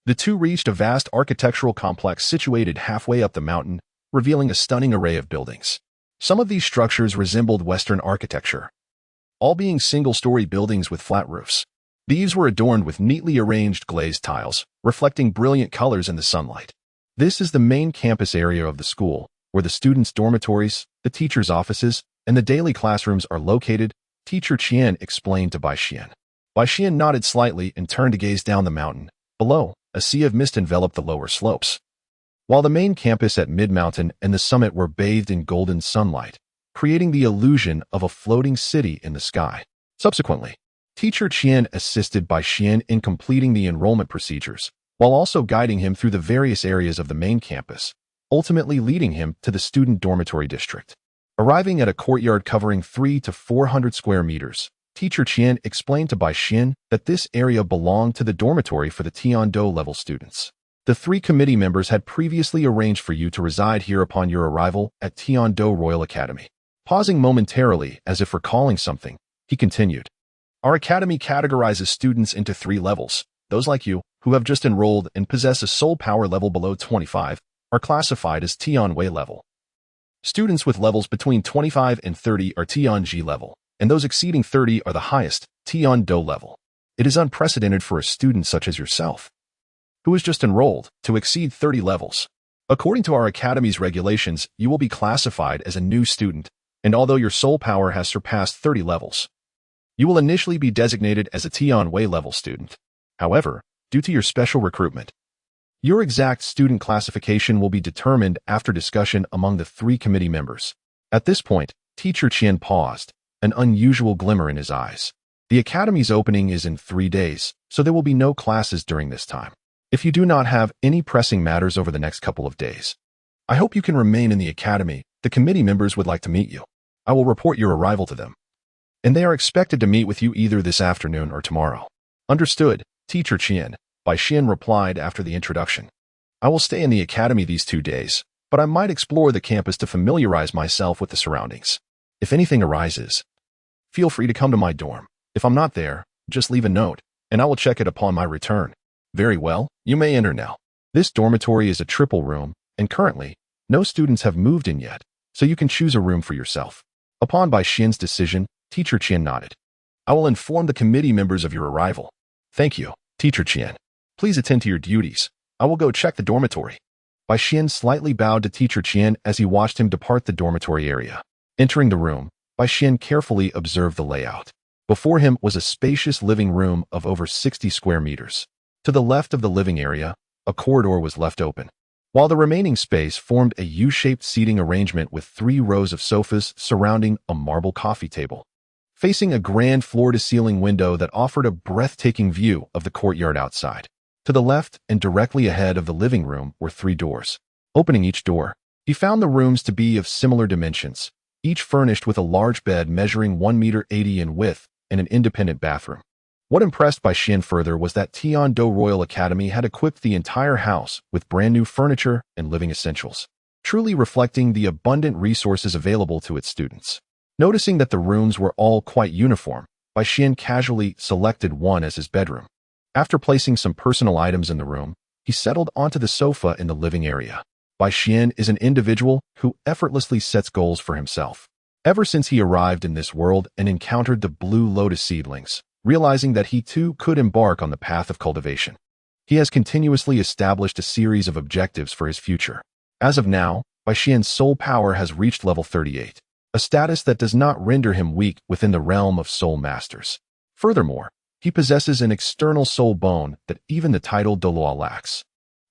the two reached a vast architectural complex situated halfway up the mountain, revealing a stunning array of buildings. Some of these structures resembled Western architecture, all being single-story buildings with flat roofs. These were adorned with neatly arranged glazed tiles, reflecting brilliant colors in the sunlight. This is the main campus area of the school, where the students' dormitories, the teachers' offices, and the daily classrooms are located, Teacher Qian explained to Bai Xian. Bai Xian nodded slightly and turned to gaze down the mountain. Below, a sea of mist enveloped the lower slopes, while the main campus at Mid-Mountain and the summit were bathed in golden sunlight, creating the illusion of a floating city in the sky. Subsequently, Teacher Qian assisted Bai Xian in completing the enrollment procedures, while also guiding him through the various areas of the main campus, ultimately leading him to the student dormitory district. Arriving at a courtyard covering 300 to 400 square meters, Teacher Qian explained to Bai Xian that this area belonged to the dormitory for the Tiandou level students. The 3 committee members had previously arranged for you to reside here upon your arrival at Tiandou Royal Academy. Pausing momentarily as if recalling something, he continued. Our academy categorizes students into 3 levels. Those like you, who have just enrolled and possess a soul power level below 25, are classified as Tian Wei level. Students with levels between 25 and 30 are Tian Ji level, and those exceeding 30 are the highest, Tian Dou level. It is unprecedented for a student such as yourself, who has just enrolled, to exceed 30 levels. According to our academy's regulations, you will be classified as a new student, and although your soul power has surpassed 30 levels, you will initially be designated as a Tian Wei level student. However, due to your special recruitment, your exact student classification will be determined after discussion among the 3 committee members. At this point, Teacher Qian paused, an unusual glimmer in his eyes. The academy's opening is in 3 days, so there will be no classes during this time. If you do not have any pressing matters over the next couple of days, I hope you can remain in the academy. The committee members would like to meet you. I will report your arrival to them, and they are expected to meet with you either this afternoon or tomorrow. Understood, Teacher Qian, Bai Xian replied after the introduction. I will stay in the academy these 2 days, but I might explore the campus to familiarize myself with the surroundings. If anything arises, feel free to come to my dorm. If I'm not there, just leave a note, and I will check it upon my return. Very well, you may enter now. This dormitory is a triple room, and currently, no students have moved in yet, so you can choose a room for yourself. Upon Bai Xian's decision, Teacher Qian nodded. I will inform the committee members of your arrival. Thank you, Teacher Qian. Please attend to your duties. I will go check the dormitory. Bai Xian slightly bowed to Teacher Qian as he watched him depart the dormitory area. Entering the room, Bai Xian carefully observed the layout. Before him was a spacious living room of over 60 square meters. To the left of the living area, a corridor was left open. while the remaining space formed a U-shaped seating arrangement with 3 rows of sofas surrounding a marble coffee table, facing a grand floor-to-ceiling window that offered a breathtaking view of the courtyard outside. To the left and directly ahead of the living room were 3 doors. Opening each door, he found the rooms to be of similar dimensions, each furnished with a large bed measuring 1.80 meters in width and an independent bathroom. What impressed by Xian further was that Heaven Dou Royal Academy had equipped the entire house with brand new furniture and living essentials, truly reflecting the abundant resources available to its students. Noticing that the rooms were all quite uniform, Bai Xian casually selected one as his bedroom. After placing some personal items in the room, he settled onto the sofa in the living area. Bai Xian is an individual who effortlessly sets goals for himself. Ever since he arrived in this world and encountered the blue lotus seedlings, realizing that he too could embark on the path of cultivation, he has continuously established a series of objectives for his future. As of now, Bai Xian's soul power has reached level 38, a status that does not render him weak within the realm of soul masters. Furthermore, he possesses an external soul bone that even the title Douluo lacks,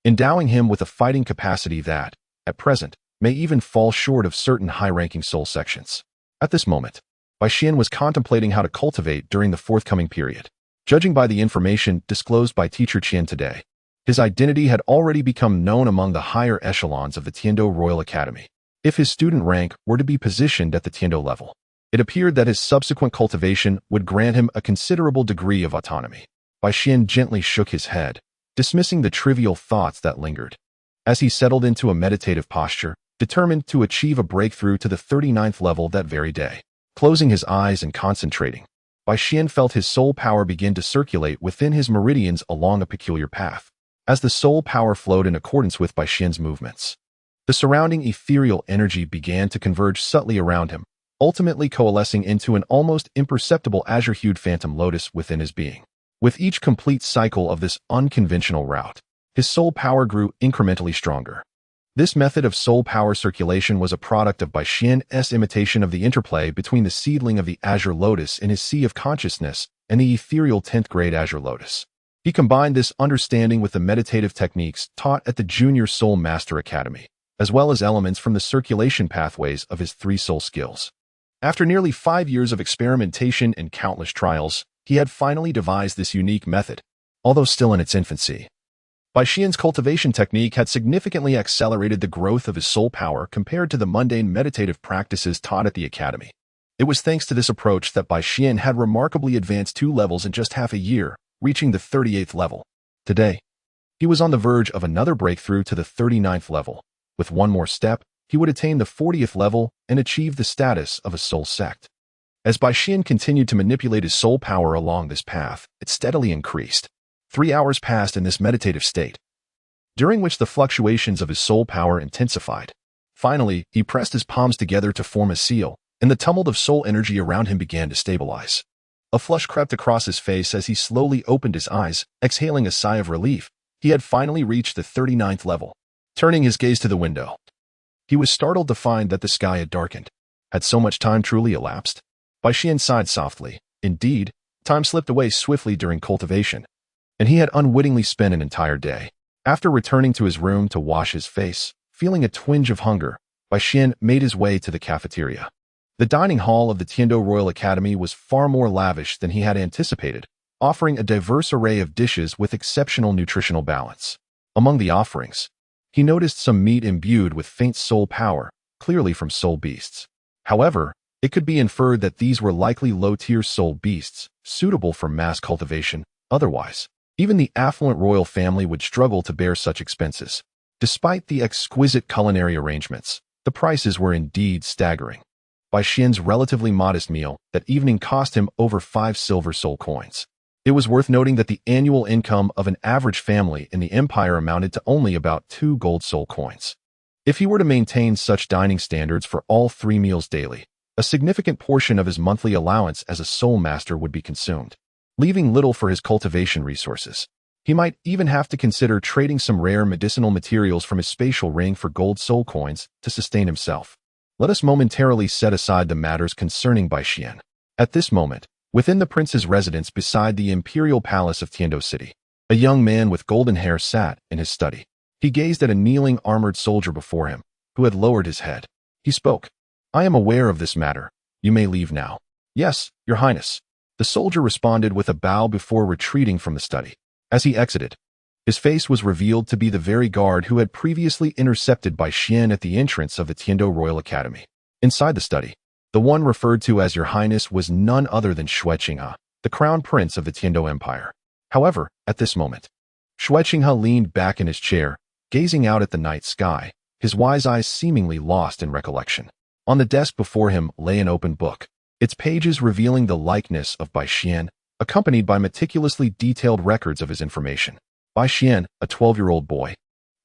endowing him with a fighting capacity that, at present, may even fall short of certain high-ranking soul sections. At this moment, Bai Xian was contemplating how to cultivate during the forthcoming period. Judging by the information disclosed by Teacher Qian today, his identity had already become known among the higher echelons of the Heaven Dou Royal Academy. If his student rank were to be positioned at the Heaven Dou level, it appeared that his subsequent cultivation would grant him a considerable degree of autonomy. Bai Xian gently shook his head, dismissing the trivial thoughts that lingered. As he settled into a meditative posture, determined to achieve a breakthrough to the 39th level that very day. Closing his eyes and concentrating, Bai Xian felt his soul power begin to circulate within his meridians along a peculiar path. As the soul power flowed in accordance with Bai Xian's movements, the surrounding ethereal energy began to converge subtly around him, ultimately coalescing into an almost imperceptible azure-hued phantom lotus within his being. With each complete cycle of this unconventional route, his soul power grew incrementally stronger. This method of soul power circulation was a product of Bai Xian's imitation of the interplay between the seedling of the azure lotus in his sea of consciousness and the ethereal 10th grade azure lotus. He combined this understanding with the meditative techniques taught at the Junior Soul Master Academy, as well as elements from the circulation pathways of his 3 soul skills. After nearly 5 years of experimentation and countless trials, he had finally devised this unique method, although still in its infancy. Bai Xian's cultivation technique had significantly accelerated the growth of his soul power compared to the mundane meditative practices taught at the academy. It was thanks to this approach that Bai Xian had remarkably advanced 2 levels in just half a year, reaching the 38th level. Today, he was on the verge of another breakthrough to the 39th level. With one more step, he would attain the 40th level and achieve the status of a soul sect. As Bai Xian continued to manipulate his soul power along this path, it steadily increased. 3 hours passed in this meditative state, during which the fluctuations of his soul power intensified. Finally, he pressed his palms together to form a seal, and the tumult of soul energy around him began to stabilize. A flush crept across his face as he slowly opened his eyes, exhaling a sigh of relief. He had finally reached the 39th level. Turning his gaze to the window, he was startled to find that the sky had darkened. Had so much time truly elapsed? Bai Xian sighed softly. Indeed, time slipped away swiftly during cultivation, and he had unwittingly spent an entire day. After returning to his room to wash his face, feeling a twinge of hunger, Bai Xian made his way to the cafeteria. The dining hall of the Heaven Dou Royal Academy was far more lavish than he had anticipated, offering a diverse array of dishes with exceptional nutritional balance. Among the offerings, he noticed some meat imbued with faint soul power, clearly from soul beasts. However, it could be inferred that these were likely low-tier soul beasts, suitable for mass cultivation. Otherwise, even the affluent royal family would struggle to bear such expenses. Despite the exquisite culinary arrangements, the prices were indeed staggering. Bai Xian's relatively modest meal that evening cost him over 5 silver soul coins. It was worth noting that the annual income of an average family in the empire amounted to only about 2 gold soul coins. If he were to maintain such dining standards for all 3 meals daily, a significant portion of his monthly allowance as a soul master would be consumed, leaving little for his cultivation resources. He might even have to consider trading some rare medicinal materials from his spatial ring for gold soul coins to sustain himself. Let us momentarily set aside the matters concerning Bai Xian. At this moment, within the prince's residence beside the imperial palace of Heaven Dou City, a young man with golden hair sat in his study. He gazed at a kneeling armored soldier before him, who had lowered his head. He spoke. "I am aware of this matter. You may leave now." "Yes, Your Highness." The soldier responded with a bow before retreating from the study. As he exited, his face was revealed to be the very guard who had previously intercepted Bai Xian at the entrance of the Tiandou Royal Academy. Inside the study, the one referred to as Your Highness was none other than Xue Qinghe, the crown prince of the Tiandou Empire. However, at this moment, Xue Qinghe leaned back in his chair, gazing out at the night sky, his wise eyes seemingly lost in recollection. On the desk before him lay an open book, its pages revealing the likeness of Bai Xian, accompanied by meticulously detailed records of his information. Bai Xian, a 12-year-old boy,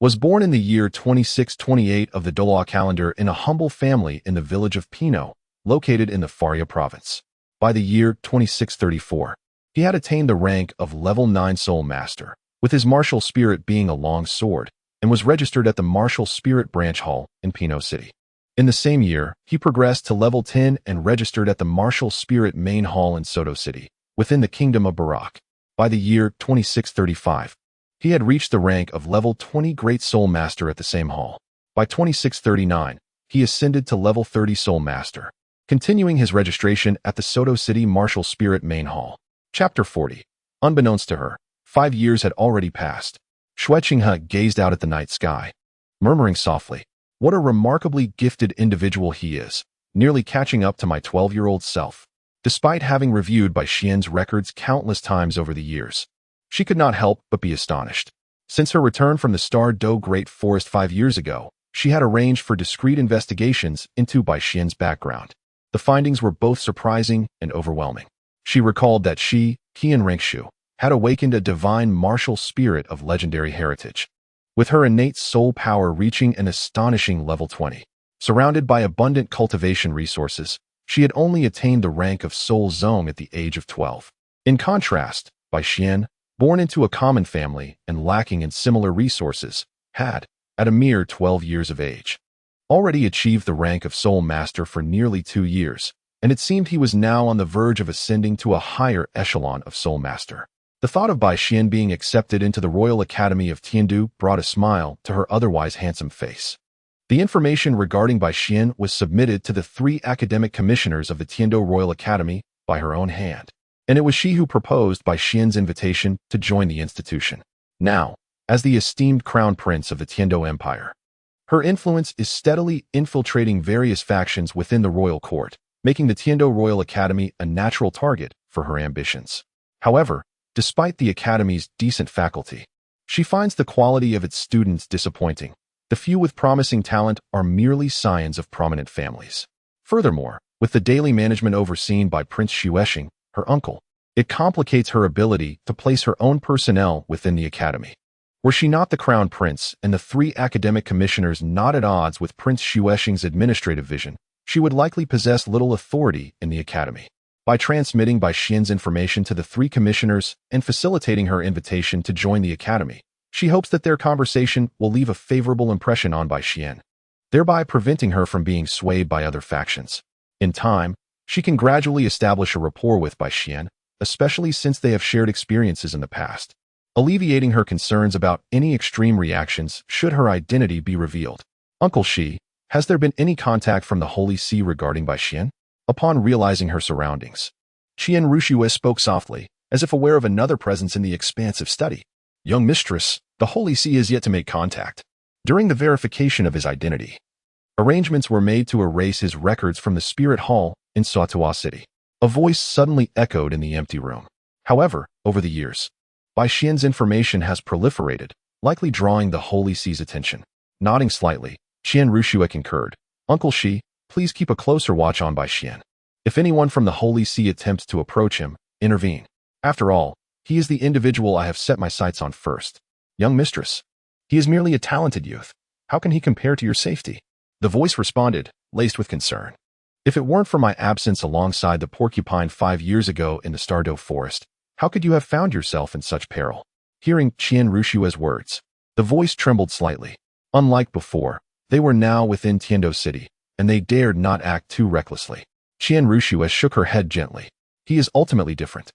was born in the year 2628 of the Douluo calendar in a humble family in the village of Pino, located in the Faria province. By the year 2634, he had attained the rank of level 9 Soul Master, with his martial spirit being a long sword, and was registered at the Martial Spirit Branch Hall in Pino City. In the same year, he progressed to level 10 and registered at the Martial Spirit Main Hall in Soto City, within the Kingdom of Barak. By the year 2635, he had reached the rank of level 20 Great Soul Master at the same hall. By 2639, he ascended to level 30 Soul Master, continuing his registration at the Soto City Martial Spirit Main Hall. Chapter 40. Unbeknownst to her, 5 years had already passed. Xue Qinghe gazed out at the night sky, murmuring softly, "What a remarkably gifted individual he is, nearly catching up to my 12-year-old self." Despite having reviewed Bai Xian's records countless times over the years, she could not help but be astonished. Since her return from the Star Dou Great Forest 5 years ago, she had arranged for discreet investigations into Bai Xian's background. The findings were both surprising and overwhelming. She recalled that she, Qian Rengshu, had awakened a divine martial spirit of legendary heritage, with her innate soul power reaching an astonishing level 20. Surrounded by abundant cultivation resources, she had only attained the rank of Soul Zong at the age of 12. In contrast, Bai Xian, born into a common family and lacking in similar resources, had, at a mere 12 years of age, already achieved the rank of Soul Master for nearly 2 years, and it seemed he was now on the verge of ascending to a higher echelon of Soul Master. The thought of Bai Xian being accepted into the Royal Academy of Tiandou brought a smile to her otherwise handsome face. The information regarding Bai Xian was submitted to the 3 academic commissioners of the Tiandou Royal Academy by her own hand, and it was she who proposed Bai Xian's invitation to join the institution. Now, as the esteemed crown prince of the Tiandou Empire, her influence is steadily infiltrating various factions within the royal court, making the Tiandou Royal Academy a natural target for her ambitions. However, despite the Academy's decent faculty, she finds the quality of its students disappointing. The few with promising talent are merely scions of prominent families. Furthermore, with the daily management overseen by Prince Xuexing, her uncle, it complicates her ability to place her own personnel within the Academy. Were she not the crown prince and the 3 academic commissioners not at odds with Prince Xuexing's administrative vision, she would likely possess little authority in the Academy. By transmitting Bai Xian's information to the 3 commissioners and facilitating her invitation to join the Academy, she hopes that their conversation will leave a favorable impression on Bai Xian, thereby preventing her from being swayed by other factions. In time, she can gradually establish a rapport with Bai Xian, especially since they have shared experiences in the past, alleviating her concerns about any extreme reactions should her identity be revealed. "Uncle Shi, has there been any contact from the Holy See regarding Bai Xian?" Upon realizing her surroundings, Qian Ruxue spoke softly, as if aware of another presence in the expansive study. "Young mistress, the Holy See is yet to make contact." During the verification of his identity, arrangements were made to erase his records from the Spirit Hall in Soto City. A voice suddenly echoed in the empty room. However, over the years, Bai Xian's information has proliferated, likely drawing the Holy See's attention. Nodding slightly, Qian Ruxue concurred. "Uncle Shi, please keep a closer watch on Bai Xian. If anyone from the Holy See attempts to approach him, intervene. After all, he is the individual I have set my sights on first." "Young mistress, he is merely a talented youth. How can he compare to your safety?" The voice responded, laced with concern. "If it weren't for my absence alongside the porcupine 5 years ago in the Star Dou Forest, how could you have found yourself in such peril?" Hearing Qian Ruxue's words, the voice trembled slightly. Unlike before, they were now within Tiandou City, and they dared not act too recklessly. Qian Ruxue shook her head gently. "He is ultimately different.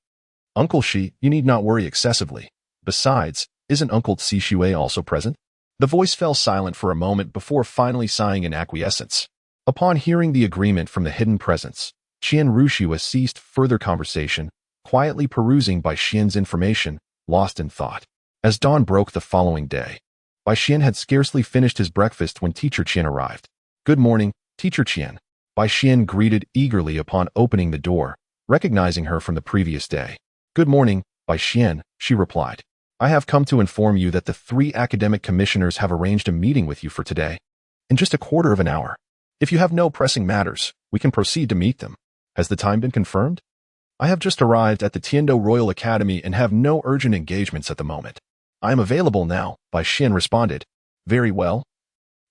Uncle Shi, you need not worry excessively. Besides, isn't Uncle Xi Xue also present?" The voice fell silent for a moment before finally sighing in acquiescence. Upon hearing the agreement from the hidden presence, Qian Rushua ceased further conversation, quietly perusing Bai Xian's information, lost in thought. As dawn broke the following day, Bai Xian had scarcely finished his breakfast when Teacher Qian arrived. "Good morning, Teacher Qian," Bai Xian greeted eagerly upon opening the door, recognizing her from the previous day. "Good morning, Bai Xian," she replied. "I have come to inform you that the 3 academic commissioners have arranged a meeting with you for today, in just a quarter of an hour. If you have no pressing matters, we can proceed to meet them. Has the time been confirmed? I have just arrived at the Tiandou Royal Academy and have no urgent engagements at the moment. I am available now," Bai Xian responded. "Very well.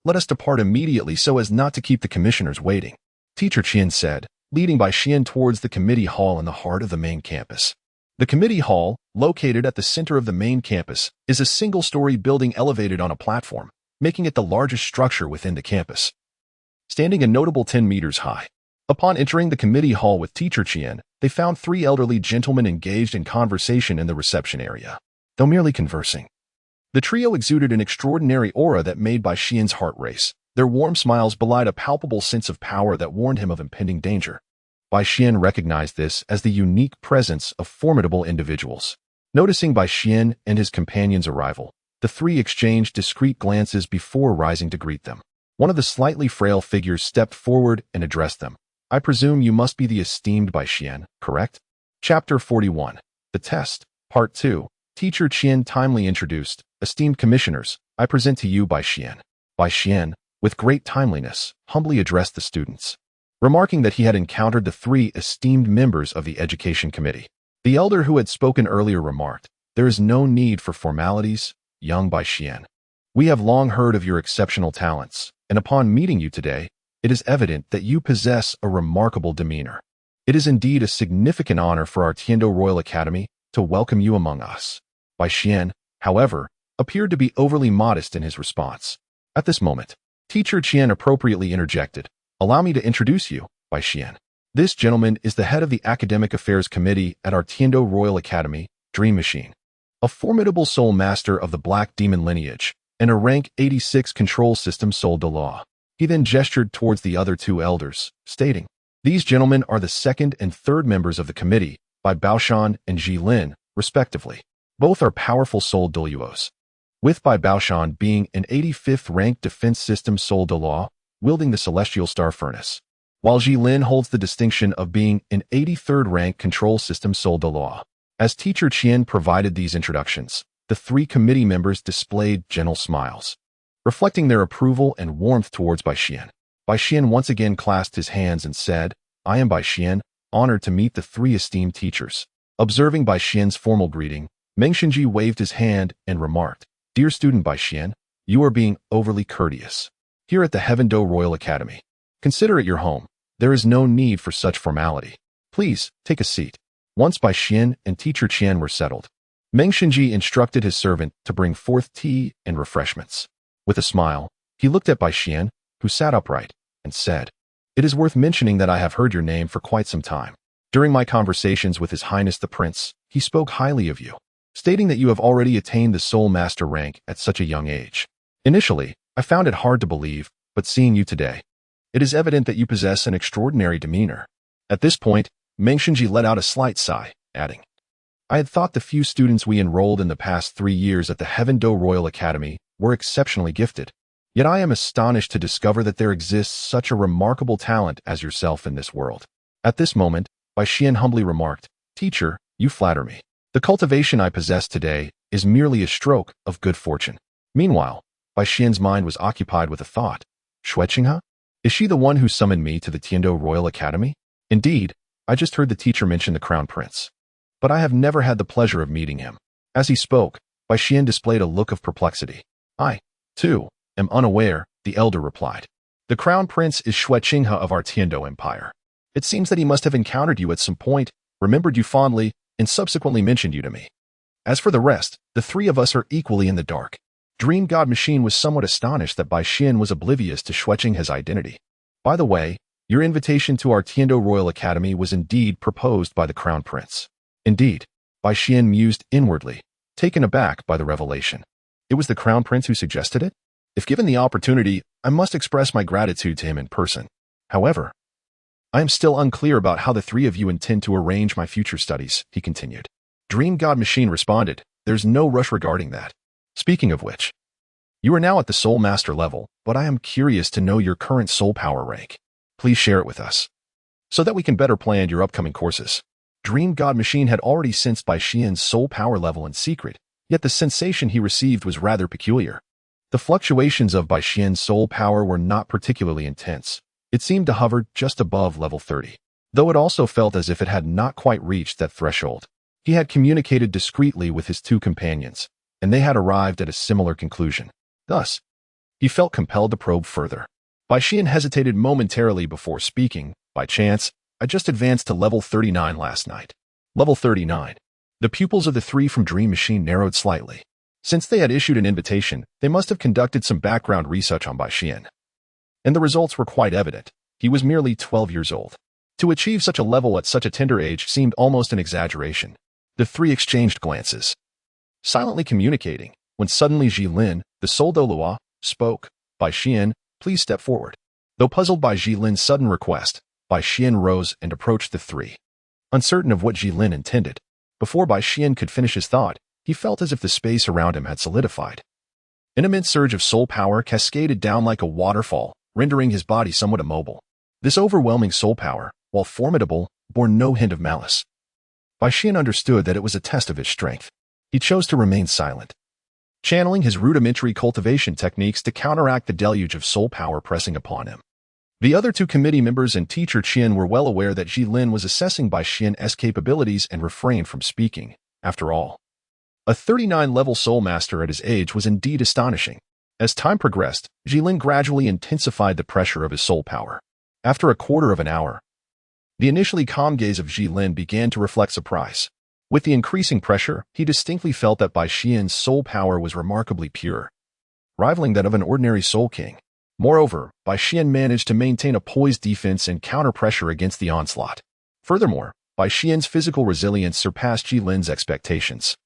Let us depart immediately so as not to keep the commissioners waiting," Teacher Qian said, leading Bai Xian towards the committee hall in the heart of the main campus. The committee hall, located at the center of the main campus, is a single-story building elevated on a platform, making it the largest structure within the campus, standing a notable 10 meters high. Upon entering the committee hall with Teacher Qian, they found 3 elderly gentlemen engaged in conversation in the reception area. Though merely conversing, the trio exuded an extraordinary aura that made Bai Xian's heart race. Their warm smiles belied a palpable sense of power that warned him of impending danger. Bai Xian recognized this as the unique presence of formidable individuals. Noticing Bai Xian and his companion's arrival, the 3 exchanged discreet glances before rising to greet them. One of the slightly frail figures stepped forward and addressed them. "I presume you must be the esteemed Bai Xian, correct?" Chapter 41. The Test, Part 2. Teacher Qian timely introduced, "Esteemed commissioners, I present to you Bai Xian." Bai Xian, with great timeliness, humbly addressed the students, remarking that he had encountered the 3 esteemed members of the Education Committee. The elder who had spoken earlier remarked, "There is no need for formalities, young Bai Xian. We have long heard of your exceptional talents, and upon meeting you today, it is evident that you possess a remarkable demeanor. It is indeed a significant honor for our Tiandou Royal Academy to welcome you among us." Bai Xian, however, appeared to be overly modest in his response. At this moment, Teacher Qian appropriately interjected, "Allow me to introduce you, Bai Xian. This gentleman is the head of the Academic Affairs Committee at our Tiandou Royal Academy, Dream Machine, a formidable soul master of the Black Demon lineage, and a rank 86 control system soul Douluo." He then gestured towards the other 2 elders, stating, "These gentlemen are the 2nd and 3rd members of the committee, Bai Baoshan and Ji Lin, respectively. Both are powerful soul Douluos, with Bai Baoshan being an 85th rank defense system soul Douluo, wielding the celestial star furnace, while Ji Lin holds the distinction of being an 83rd rank control system soul Douluo." As Teacher Qian provided these introductions, the 3 committee members displayed gentle smiles, reflecting their approval and warmth towards Bai Xian. Bai Xian once again clasped his hands and said, "I am Bai Xian, honored to meet the 3 esteemed teachers." Observing Bai Xian's formal greeting, Meng Xinji waved his hand and remarked, "Dear student Bai Xian, you are being overly courteous. Here at the Heaven Dou Royal Academy, consider it your home. There is no need for such formality. Please, take a seat." Once Bai Xian and Teacher Qian were settled, Meng Xinji instructed his servant to bring forth tea and refreshments. With a smile, he looked at Bai Xian, who sat upright, and said, "It is worth mentioning that I have heard your name for quite some time. During my conversations with His Highness the Prince, he spoke highly of you, stating that you have already attained the Soul Master rank at such a young age. Initially, I found it hard to believe, but seeing you today, it is evident that you possess an extraordinary demeanor." At this point, Meng Xinji let out a slight sigh, adding, "I had thought the few students we enrolled in the past 3 years at the Heaven Dou Royal Academy were exceptionally gifted. Yet I am astonished to discover that there exists such a remarkable talent as yourself in this world." At this moment, Bai Xian humbly remarked, "Teacher, you flatter me. The cultivation I possess today is merely a stroke of good fortune." Meanwhile, Bai Xian's mind was occupied with a thought. "Xueqinghe? Is she the one who summoned me to the Tiandou Royal Academy? Indeed, I just heard the teacher mention the Crown Prince, but I have never had the pleasure of meeting him." As he spoke, Bai Xian displayed a look of perplexity. "I, too, am unaware," the elder replied. "The Crown Prince is Xueqinghe of our Tiandou Empire. It seems that he must have encountered you at some point, remembered you fondly, and subsequently mentioned you to me. As for the rest, the 3 of us are equally in the dark." Dream God Machine was somewhat astonished that Bai Xian was oblivious to Xueqinghe's identity. "By the way, your invitation to our Tiandou Royal Academy was indeed proposed by the Crown Prince." Indeed, Bai Xian mused inwardly, taken aback by the revelation. It was the Crown Prince who suggested it? If given the opportunity, I must express my gratitude to him in person. However, I am still unclear about how the three of you intend to arrange my future studies, he continued. Dream God Machine responded, there's no rush regarding that. Speaking of which, you are now at the Soul Master level, but I am curious to know your current soul power rank. Please share it with us, so that we can better plan your upcoming courses. Dream God Machine had already sensed Bai Xian's soul power level in secret, yet the sensation he received was rather peculiar. The fluctuations of Bai Xian's soul power were not particularly intense. It seemed to hover just above level 30, though it also felt as if it had not quite reached that threshold. He had communicated discreetly with his two companions, and they had arrived at a similar conclusion. Thus, he felt compelled to probe further. Bai Xian hesitated momentarily before speaking. By chance, I just advanced to level 39 last night. Level 39. The pupils of the three from Dream Machine narrowed slightly. Since they had issued an invitation, they must have conducted some background research on Bai Xian. And the results were quite evident. He was merely 12 years old. To achieve such a level at such a tender age seemed almost an exaggeration. The three exchanged glances, silently communicating, when suddenly Jilin, the Soul Douluo, spoke. Bai Xian, please step forward. Though puzzled by Jilin's sudden request, Bai Xian rose and approached the three. Uncertain of what Jilin intended, before Bai Xian could finish his thought, he felt as if the space around him had solidified. An immense surge of soul power cascaded down like a waterfall, rendering his body somewhat immobile. This overwhelming soul power, while formidable, bore no hint of malice. Bai Xian understood that it was a test of his strength. He chose to remain silent, channeling his rudimentary cultivation techniques to counteract the deluge of soul power pressing upon him. The other two committee members and teacher Qian were well aware that Jilin was assessing Bai Xian's capabilities and refrained from speaking. After all, a 39-level soul master at his age was indeed astonishing. As time progressed, Jilin gradually intensified the pressure of his soul power. After a quarter of an hour, the initially calm gaze of Jilin began to reflect surprise. With the increasing pressure, he distinctly felt that Bai Xian's soul power was remarkably pure, rivaling that of an ordinary soul king. Moreover, Bai Xian managed to maintain a poised defense and counter pressure against the onslaught. Furthermore, Bai Xian's physical resilience surpassed Jilin's expectations.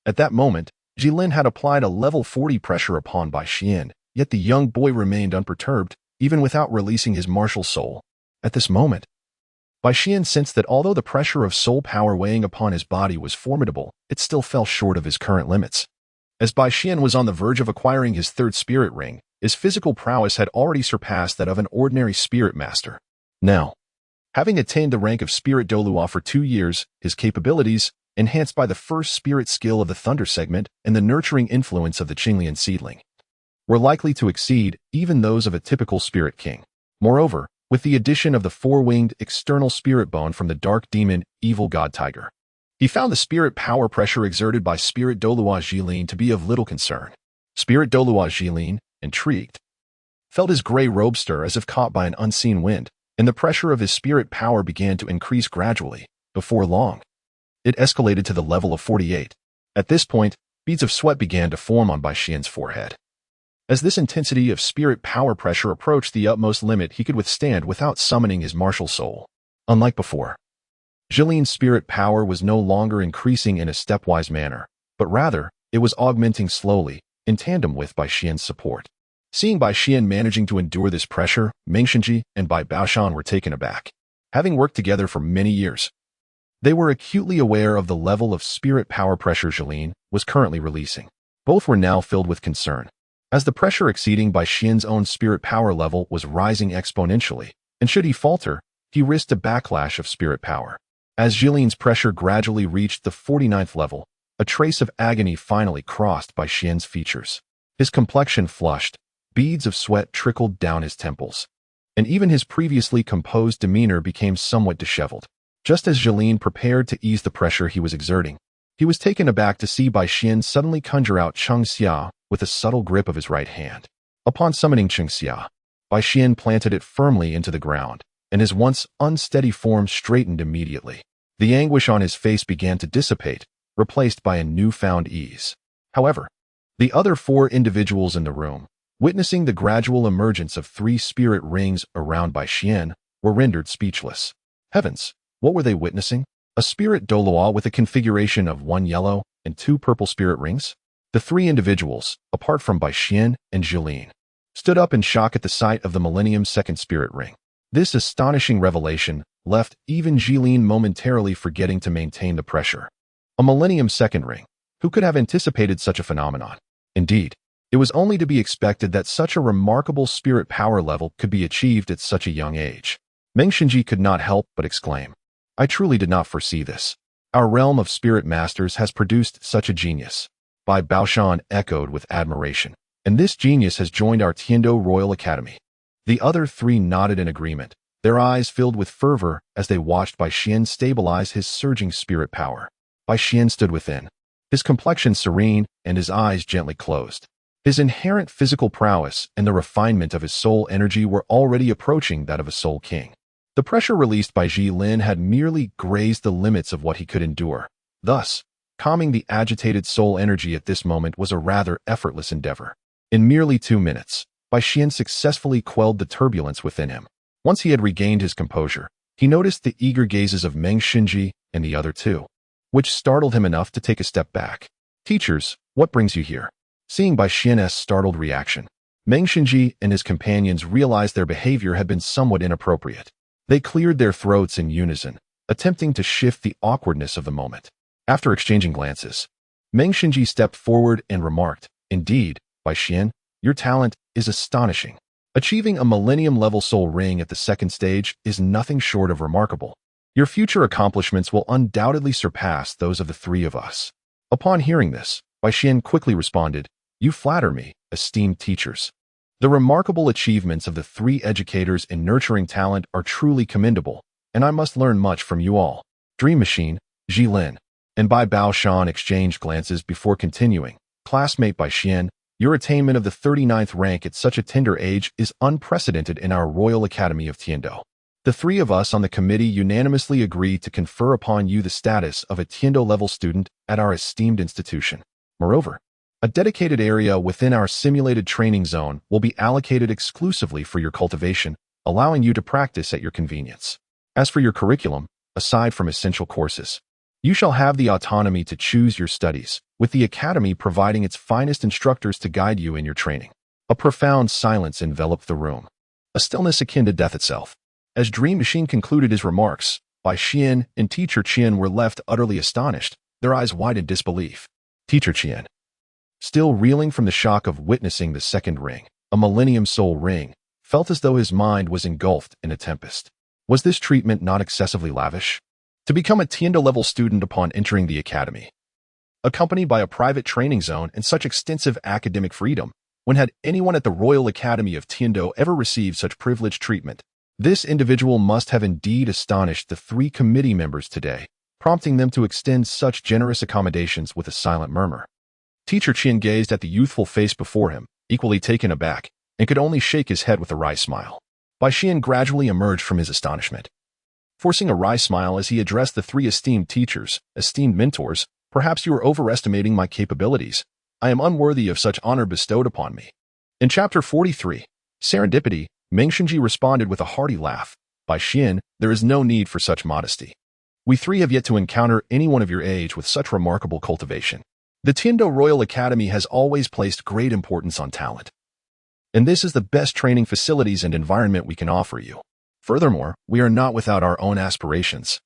At that moment, Jilin had applied a level 40 pressure upon Bai Xian, yet the young boy remained unperturbed, even without releasing his martial soul. At this moment, Bai Xian sensed that although the pressure of soul power weighing upon his body was formidable, it still fell short of his current limits. As Bai Xian was on the verge of acquiring his third spirit ring, his physical prowess had already surpassed that of an ordinary spirit master. Now, having attained the rank of Spirit Douluo for 2 years, his capabilities, enhanced by the first spirit skill of the Thunder segment and the nurturing influence of the Qinglian seedling, were likely to exceed even those of a typical spirit king. Moreover, with the addition of the four-winged external spirit bone from the dark demon, evil god tiger, he found the spirit power pressure exerted by Spirit Douluo Jilin to be of little concern. Spirit Douluo Jilin, intrigued, felt his gray robe stir as if caught by an unseen wind, and the pressure of his spirit power began to increase gradually. Before long, it escalated to the level of 48. At this point, beads of sweat began to form on Bai Xian's forehead. As this intensity of spirit power pressure approached the utmost limit he could withstand without summoning his martial soul. Unlike before, Jilin's spirit power was no longer increasing in a stepwise manner, but rather, it was augmenting slowly, in tandem with Bai Xian's support. Seeing Bai Xian managing to endure this pressure, Meng Shenji and Bai Baoshan were taken aback. Having worked together for many years, they were acutely aware of the level of spirit power pressure Jilin was currently releasing. Both were now filled with concern, as the pressure exceeding Bai Xian's own spirit power level was rising exponentially, and should he falter, he risked a backlash of spirit power. As Jilin's pressure gradually reached the 49th level, a trace of agony finally crossed Bai Xian's features. His complexion flushed, beads of sweat trickled down his temples, and even his previously composed demeanor became somewhat disheveled. Just as Jilin prepared to ease the pressure he was exerting, he was taken aback to see Bai Xian suddenly conjure out Cheng Xia with a subtle grip of his right hand. Upon summoning Cheng Xia, Bai Xian planted it firmly into the ground, and his once unsteady form straightened immediately. The anguish on his face began to dissipate, replaced by a newfound ease. However, the other 4 individuals in the room, witnessing the gradual emergence of 3 spirit rings around Bai Xian, were rendered speechless. Heavens! What were they witnessing? A spirit Douluo with a configuration of 1 yellow and 2 purple spirit rings? The three individuals, apart from Bai Xian and Jilin, stood up in shock at the sight of the Millennium's second spirit ring. This astonishing revelation left even Jilin momentarily forgetting to maintain the pressure. A Millennium second ring. Who could have anticipated such a phenomenon? Indeed, it was only to be expected that such a remarkable spirit power level could be achieved at such a young age. Meng Xinji could not help but exclaim, "I truly did not foresee this. Our realm of spirit masters has produced such a genius." Bai Baoshan echoed with admiration. "And this genius has joined our Tiandou Royal Academy." The other three nodded in agreement, their eyes filled with fervor as they watched Bai Xian stabilize his surging spirit power. Bai Xian stood within, his complexion serene and his eyes gently closed. His inherent physical prowess and the refinement of his soul energy were already approaching that of a soul king. The pressure released by Jilin had merely grazed the limits of what he could endure. Thus, calming the agitated soul energy at this moment was a rather effortless endeavor. In merely 2 minutes, Bai Xian successfully quelled the turbulence within him. Once he had regained his composure, he noticed the eager gazes of Meng Xinji and the other two, which startled him enough to take a step back. "Teachers, what brings you here?" Seeing Bai Xian's startled reaction, Meng Xinji and his companions realized their behavior had been somewhat inappropriate. They cleared their throats in unison, attempting to shift the awkwardness of the moment. After exchanging glances, Meng Xinji stepped forward and remarked, "Indeed, Bai Xian, your talent is astonishing. Achieving a millennium-level soul ring at the second stage is nothing short of remarkable. Your future accomplishments will undoubtedly surpass those of the three of us." Upon hearing this, Bai Xian quickly responded, "You flatter me, esteemed teachers. The remarkable achievements of the three educators in nurturing talent are truly commendable, and I must learn much from you all." Dream Machine, Jilin, and Bai Baoshan exchanged glances before continuing. "Classmate Bai Xian, your attainment of the 39th rank at such a tender age is unprecedented in our Royal Academy of Tiandou. The three of us on the committee unanimously agreed to confer upon you the status of a Tiandou-level student at our esteemed institution. Moreover, a dedicated area within our simulated training zone will be allocated exclusively for your cultivation, allowing you to practice at your convenience. As for your curriculum, aside from essential courses, you shall have the autonomy to choose your studies, with the academy providing its finest instructors to guide you in your training." A profound silence enveloped the room, a stillness akin to death itself. As Dream Machine concluded his remarks, Bai Xian and Teacher Qian were left utterly astonished, their eyes wide in disbelief. Teacher Qian, still reeling from the shock of witnessing the second ring, a Millennium Soul ring, felt as though his mind was engulfed in a tempest. Was this treatment not excessively lavish? To become a Tiandou-level student upon entering the academy, accompanied by a private training zone and such extensive academic freedom, when had anyone at the Royal Academy of Tiandou ever received such privileged treatment? This individual must have indeed astonished the three committee members today, prompting them to extend such generous accommodations with a silent murmur. Teacher Qian gazed at the youthful face before him, equally taken aback, and could only shake his head with a wry smile. Bai Xian gradually emerged from his astonishment, forcing a wry smile as he addressed the three esteemed teachers, esteemed mentors. "Perhaps you are overestimating my capabilities. I am unworthy of such honor bestowed upon me." In Chapter 43, Serendipity, Meng Xinji responded with a hearty laugh, "Bai Xian, there is no need for such modesty. We three have yet to encounter anyone of your age with such remarkable cultivation. The Tiandou Royal Academy has always placed great importance on talent, and this is the best training facilities and environment we can offer you. Furthermore, we are not without our own aspirations.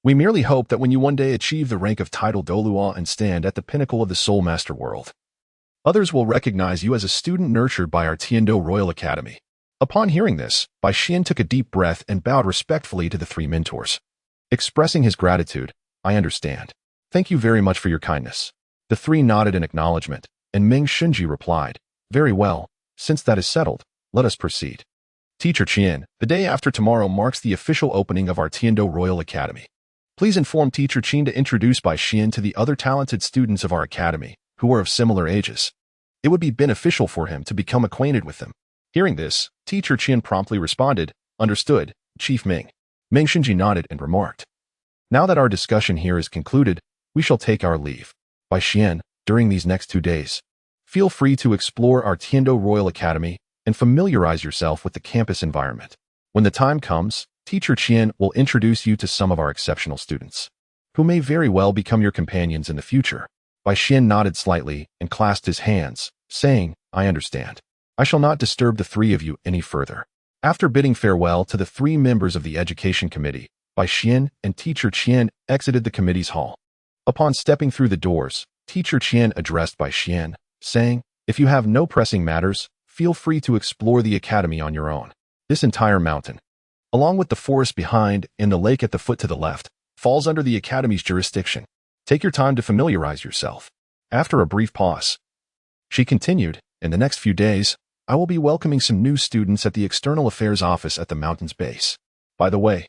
We merely hope that when you one day achieve the rank of title Douluo and stand at the pinnacle of the Soul Master world, others will recognize you as a student nurtured by our Tiandou Royal Academy." Upon hearing this, Bai Xian took a deep breath and bowed respectfully to the three mentors. Expressing his gratitude, "I understand. Thank you very much for your kindness." The three nodded in acknowledgement, and Meng Xinji replied, "Very well, since that is settled, let us proceed. Teacher Qian, the day after tomorrow marks the official opening of our Tiandou Royal Academy. Please inform Teacher Qian to introduce Bai Xian to the other talented students of our academy, who are of similar ages. It would be beneficial for him to become acquainted with them." Hearing this, Teacher Qian promptly responded, "Understood, Chief Ming." Meng Xinji nodded and remarked, "Now that our discussion here is concluded, we shall take our leave. Bai Xian, during these next 2 days, feel free to explore our Tiandou Royal Academy and familiarize yourself with the campus environment. When the time comes, Teacher Qian will introduce you to some of our exceptional students, who may very well become your companions in the future." Bai Xian nodded slightly and clasped his hands, saying, I understand. I shall not disturb the three of you any further. After bidding farewell to the three members of the education committee, Bai Xian and Teacher Qian exited the committee's hall. Upon stepping through the doors, Teacher Qian addressed Bai Xian, saying, if you have no pressing matters, feel free to explore the academy on your own. This entire mountain, along with the forest behind and the lake at the foot to the left, falls under the academy's jurisdiction. Take your time to familiarize yourself. After a brief pause, she continued, in the next few days, I will be welcoming some new students at the External Affairs Office at the mountain's base. By the way,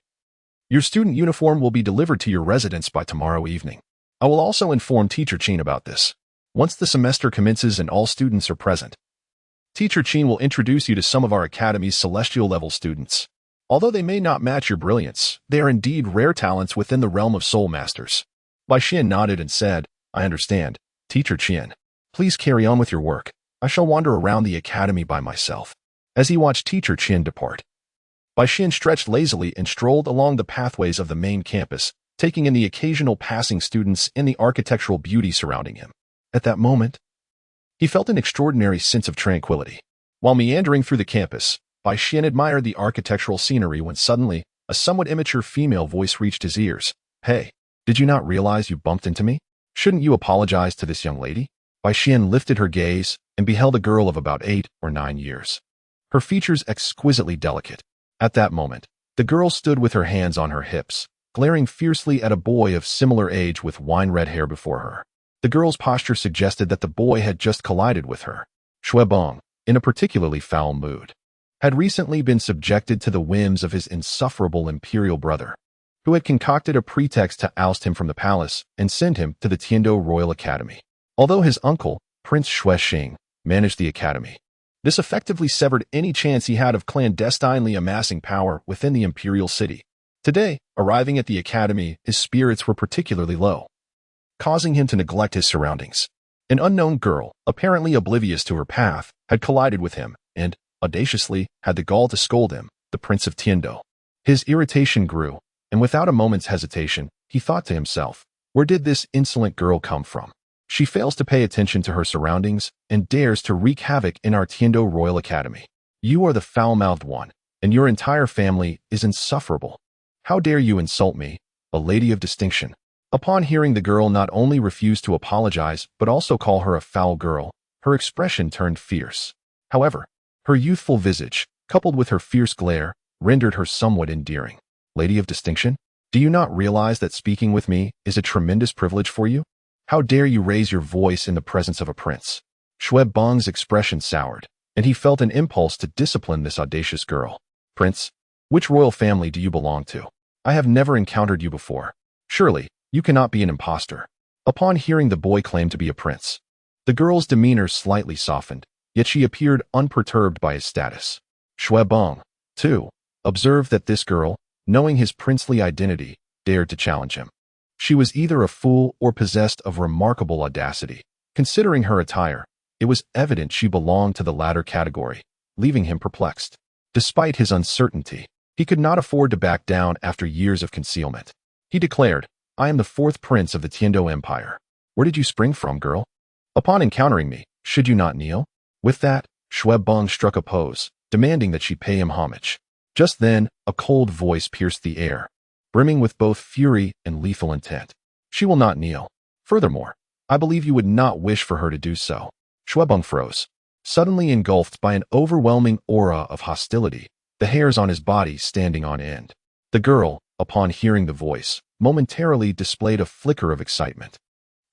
your student uniform will be delivered to your residence by tomorrow evening. I will also inform Teacher Qin about this. Once the semester commences and all students are present, Teacher Qin will introduce you to some of our academy's celestial level students. Although they may not match your brilliance, they are indeed rare talents within the realm of soul masters. Bai Xian nodded and said, I understand, Teacher Qin. Please carry on with your work. I shall wander around the academy by myself. As he watched Teacher Qin depart, Bai Xian stretched lazily and strolled along the pathways of the main campus, taking in the occasional passing students and the architectural beauty surrounding him. At that moment, he felt an extraordinary sense of tranquility. While meandering through the campus, Bai Xian admired the architectural scenery when suddenly, a somewhat immature female voice reached his ears. Hey, did you not realize you bumped into me? Shouldn't you apologize to this young lady? Bai Xian lifted her gaze and beheld a girl of about 8 or 9 years. Her features exquisitely delicate. At that moment, the girl stood with her hands on her hips, glaring fiercely at a boy of similar age with wine-red hair before her. The girl's posture suggested that the boy had just collided with her. Shuebong, in a particularly foul mood, had recently been subjected to the whims of his insufferable imperial brother, who had concocted a pretext to oust him from the palace and send him to the Tiandou Royal Academy. Although his uncle, Prince Xuexing, managed the academy, this effectively severed any chance he had of clandestinely amassing power within the imperial city. Today, arriving at the academy, his spirits were particularly low, causing him to neglect his surroundings. An unknown girl, apparently oblivious to her path, had collided with him and, audaciously, had the gall to scold him, the Prince of Tiandou. His irritation grew, and without a moment's hesitation, he thought to himself, where did this insolent girl come from? She fails to pay attention to her surroundings and dares to wreak havoc in our Tiandou Royal Academy. You are the foul-mouthed one, and your entire family is insufferable. How dare you insult me, a lady of distinction? Upon hearing the girl not only refuse to apologize but also call her a foul girl, her expression turned fierce. However, her youthful visage, coupled with her fierce glare, rendered her somewhat endearing. Lady of distinction? Do you not realize that speaking with me is a tremendous privilege for you? How dare you raise your voice in the presence of a prince? Shuebong's expression soured, and he felt an impulse to discipline this audacious girl. Prince, which royal family do you belong to? I have never encountered you before. Surely, you cannot be an impostor. Upon hearing the boy claim to be a prince, the girl's demeanor slightly softened, yet she appeared unperturbed by his status. Shuebong, too, observed that this girl, knowing his princely identity, dared to challenge him. She was either a fool or possessed of remarkable audacity. Considering her attire, it was evident she belonged to the latter category, leaving him perplexed. Despite his uncertainty, he could not afford to back down after years of concealment. He declared, I am the 4th prince of the Tiandou Empire. Where did you spring from, girl? Upon encountering me, should you not kneel? With that, Shuebong struck a pose, demanding that she pay him homage. Just then, a cold voice pierced the air, brimming with both fury and lethal intent. She will not kneel. Furthermore, I believe you would not wish for her to do so. Shuebong froze, suddenly engulfed by an overwhelming aura of hostility, the hairs on his body standing on end. The girl, upon hearing the voice, momentarily displayed a flicker of excitement,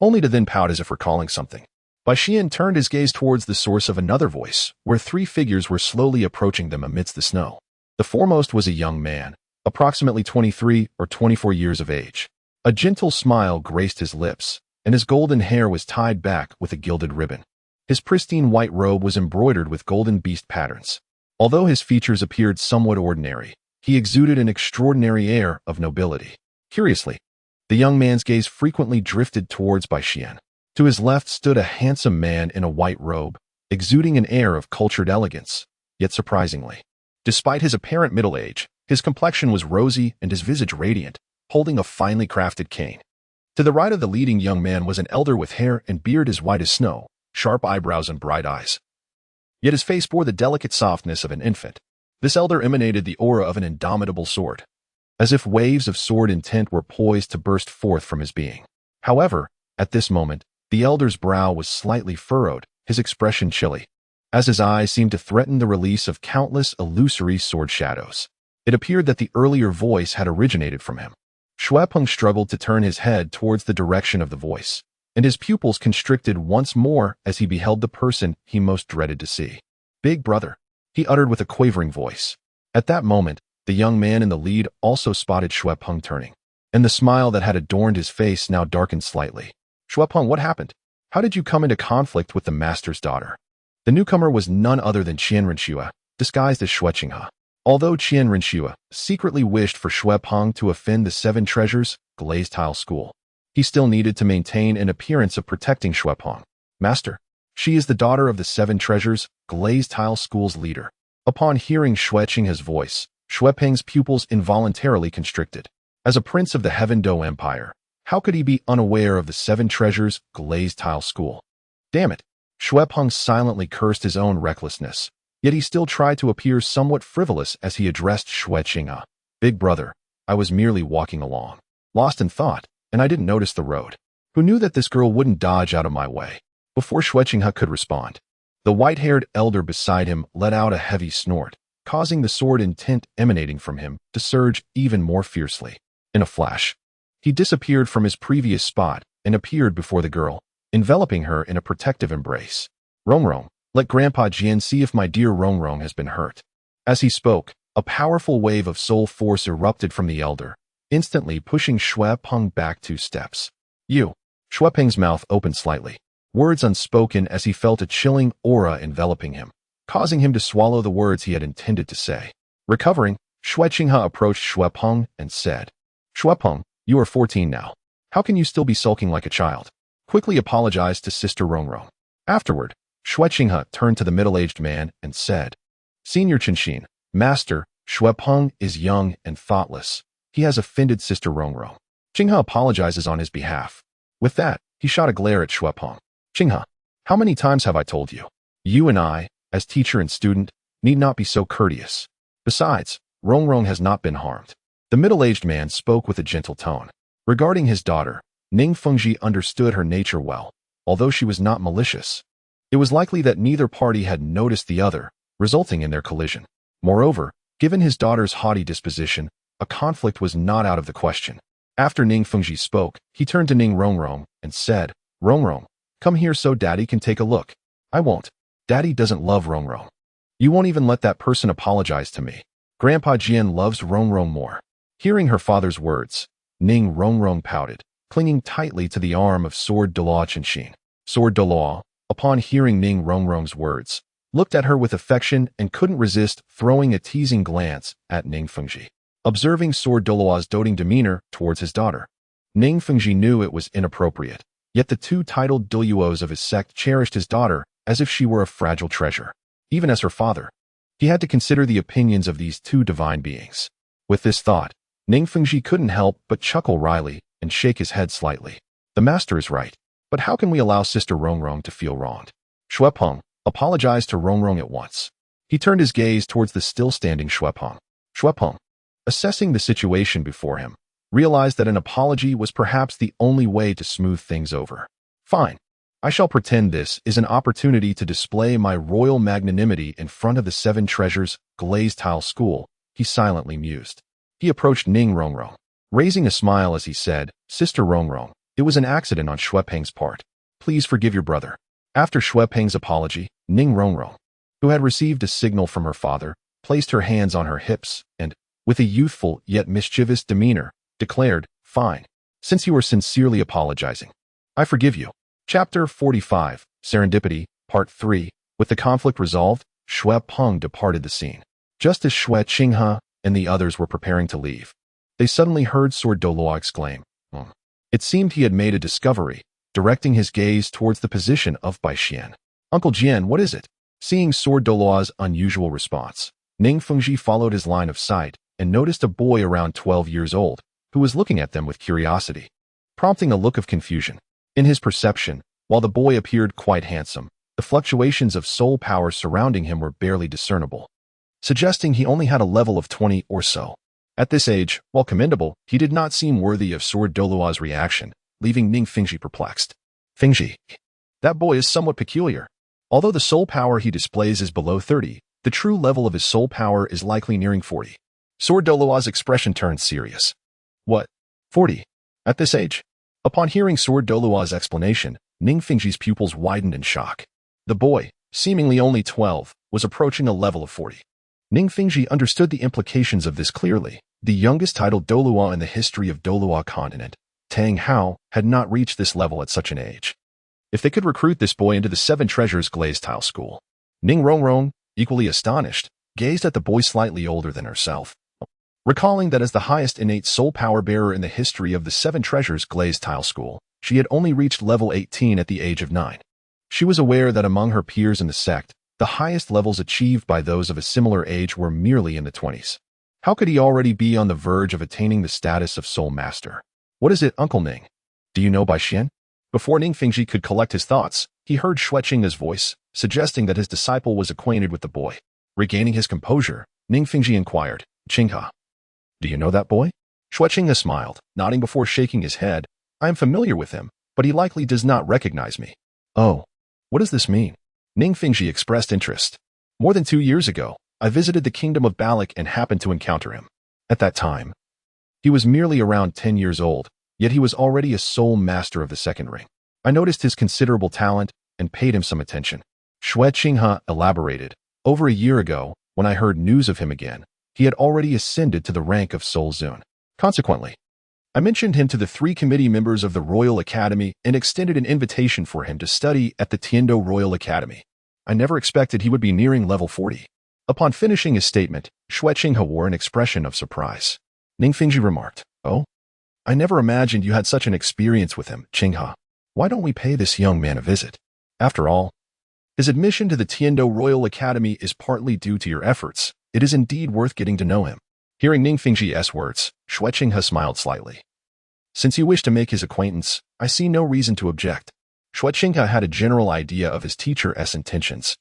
only to then pout as if recalling something. Bai Xian turned his gaze towards the source of another voice, where 3 figures were slowly approaching them amidst the snow. The foremost was a young man, approximately 23 or 24 years of age. A gentle smile graced his lips, and his golden hair was tied back with a gilded ribbon. His pristine white robe was embroidered with golden beast patterns. Although his features appeared somewhat ordinary, he exuded an extraordinary air of nobility. Curiously, the young man's gaze frequently drifted towards Bai Xian. To his left stood a handsome man in a white robe, exuding an air of cultured elegance, yet surprisingly, despite his apparent middle age, his complexion was rosy and his visage radiant, holding a finely crafted cane. To the right of the leading young man was an elder with hair and beard as white as snow, sharp eyebrows and bright eyes. Yet his face bore the delicate softness of an infant. This elder emanated the aura of an indomitable sword, as if waves of sword intent were poised to burst forth from his being. However, at this moment, the elder's brow was slightly furrowed, his expression chilly, as his eyes seemed to threaten the release of countless illusory sword shadows. It appeared that the earlier voice had originated from him. Xuepeng struggled to turn his head towards the direction of the voice, and his pupils constricted once more as he beheld the person he most dreaded to see. "Big brother," he uttered with a quavering voice. At that moment, the young man in the lead also spotted Xuepeng turning, and the smile that had adorned his face now darkened slightly. "Xuepeng, what happened? How did you come into conflict with the master's daughter?" The newcomer was none other than Qian Renxue, disguised as Xueqinghe. Although Qian Renxue secretly wished for Xuepeng to offend the Seven Treasures Glazed Tile School, he still needed to maintain an appearance of protecting Xuepeng. "Master, she is the daughter of the Seven Treasures Glazed Tile School's leader." Upon hearing Xueqinghe's voice, Xuepeng's pupils involuntarily constricted. As a prince of the Heaven Dou Empire, how could he be unaware of the Seven Treasures Glazed Tile School? Damn it! Xuepeng silently cursed his own recklessness, yet he still tried to appear somewhat frivolous as he addressed Xueqinghe. "Big brother, I was merely walking along, lost in thought, and I didn't notice the road. Who knew that this girl wouldn't dodge out of my way?" Before Xueqinghe could respond, the white-haired elder beside him let out a heavy snort, causing the sword intent emanating from him to surge even more fiercely. In a flash, he disappeared from his previous spot and appeared before the girl, enveloping her in a protective embrace. "Rongrong, let Grandpa Jian see if my dear Rongrong has been hurt." As he spoke, a powerful wave of soul force erupted from the elder, instantly pushing Xuepeng back 2 steps. "You." Xuepeng's mouth opened slightly, words unspoken as he felt a chilling aura enveloping him, causing him to swallow the words he had intended to say. Recovering, Xueqinghe approached Xuepeng and said, "Xuepeng, you are 14 now. How can you still be sulking like a child? Quickly apologize to Sister Rongrong." Afterward, Xueqinghe turned to the middle-aged man and said, "Senior Qinshin, Master, Xuepeng is young and thoughtless. He has offended Sister Rongrong. Qinghe apologizes on his behalf." With that, he shot a glare at Xuepeng. "Qinghe, how many times have I told you? You and I, as teacher and student, need not be so courteous. Besides, Rongrong has not been harmed." The middle-aged man spoke with a gentle tone. Regarding his daughter, Ning Fengji understood her nature well, although she was not malicious. It was likely that neither party had noticed the other, resulting in their collision. Moreover, given his daughter's haughty disposition, a conflict was not out of the question. After Ning Fengji spoke, he turned to Ning Rongrong and said, "Rongrong, come here so Daddy can take a look." "I won't. Daddy doesn't love Rongrong. You won't even let that person apologize to me. Grandpa Jian loves Rongrong more." Hearing her father's words, Ning Rongrong pouted, clinging tightly to the arm of Sword Douluo Qinshin. Sword Douluo, upon hearing Ning Rongrong's words, looked at her with affection and couldn't resist throwing a teasing glance at Ning Fengji. Observing Sword Douluo's doting demeanor towards his daughter, Ning Fengji knew it was inappropriate, yet the 2 titled Douluos of his sect cherished his daughter as if she were a fragile treasure. Even as her father, he had to consider the opinions of these 2 divine beings. With this thought, Ning Fengji couldn't help but chuckle wryly and shake his head slightly. The master is right, but how can we allow Sister Rongrong to feel wronged? Xuepeng, apologize to Rongrong at once." He turned his gaze towards the still-standing Xuepeng. Xuepeng, assessing the situation before him, realized that an apology was perhaps the only way to smooth things over. "Fine. I shall pretend this is an opportunity to display my royal magnanimity in front of the Seven Treasures Glazed Tile School," he silently mused. He approached Ning Rongrong, raising a smile as he said, "Sister Rongrong, it was an accident on Xuepeng's part. Please forgive your brother." After Xuepeng's apology, Ning Rongrong, who had received a signal from her father, placed her hands on her hips and, with a youthful yet mischievous demeanor, declared, "Fine. Since you are sincerely apologizing, I forgive you." Chapter 45, Serendipity, Part 3. With the conflict resolved, Xuepeng departed the scene. Just as Xueqinghe and the others were preparing to leave, they suddenly heard Sword Douluo exclaim, It seemed he had made a discovery, directing his gaze towards the position of Bai Xian. "Uncle Jian, what is it?" Seeing Sword Douluo's unusual response, Ning Fengji followed his line of sight and noticed a boy around 12 years old, who was looking at them with curiosity. prompting a look of confusion. In his perception, while the boy appeared quite handsome, the fluctuations of soul power surrounding him were barely discernible, suggesting he only had a level of 20 or so. At this age, while commendable, he did not seem worthy of Sword Douluo's reaction, leaving Ning Fengji perplexed. Fengji, that boy is somewhat peculiar. Although the soul power he displays is below 30, the true level of his soul power is likely nearing 40. Sword Douluo's expression turned serious. What? 40? At this age? Upon hearing Sword Douluo's explanation, Ning Fengji's pupils widened in shock. The boy, seemingly only 12, was approaching a level of 40. Ning Fengji understood the implications of this clearly. The youngest titled Douluo in the history of Douluo Continent, Tang Hao, had not reached this level at such an age. If they could recruit this boy into the Seven Treasures glazed tile school. Ning Rongrong, equally astonished, gazed at the boy slightly older than herself, recalling that as the highest innate soul power bearer in the history of the Seven Treasures glazed tile school, she had only reached level 18 at the age of 9. She was aware that among her peers in the sect, the highest levels achieved by those of a similar age were merely in the 20s. How could he already be on the verge of attaining the status of Soul Master? What is it, Uncle Ning? Do you know Bai Xian? Before Ning Fengji could collect his thoughts, he heard Xueqing's voice, suggesting that his disciple was acquainted with the boy. Regaining his composure, Ning Fengji inquired, Qinghe, do you know that boy? Xueqing smiled, nodding before shaking his head. I am familiar with him, but he likely does not recognize me. Oh, what does this mean? Ning Fengji expressed interest. More than 2 years ago, I visited the kingdom of Balak and happened to encounter him. At that time, he was merely around 10 years old, yet he was already a soul master of the second ring. I noticed his considerable talent and paid him some attention. Xueqing elaborated. Over a year ago, when I heard news of him again, he had already ascended to the rank of Soul Zun. Consequently, I mentioned him to the 3 committee members of the Royal Academy and extended an invitation for him to study at the Tiando Royal Academy. I never expected he would be nearing level 40. Upon finishing his statement, Xueqing wore an expression of surprise. Ning Fengji remarked, Oh? I never imagined you had such an experience with him, Qinghe. Why don't we pay this young man a visit? After all, his admission to the Tiando Royal Academy is partly due to your efforts. It is indeed worth getting to know him. Hearing Ning Fengji's words, Xueqing smiled slightly. Since you wish to make his acquaintance, I see no reason to object. Xueqing had a general idea of his teacher's intentions,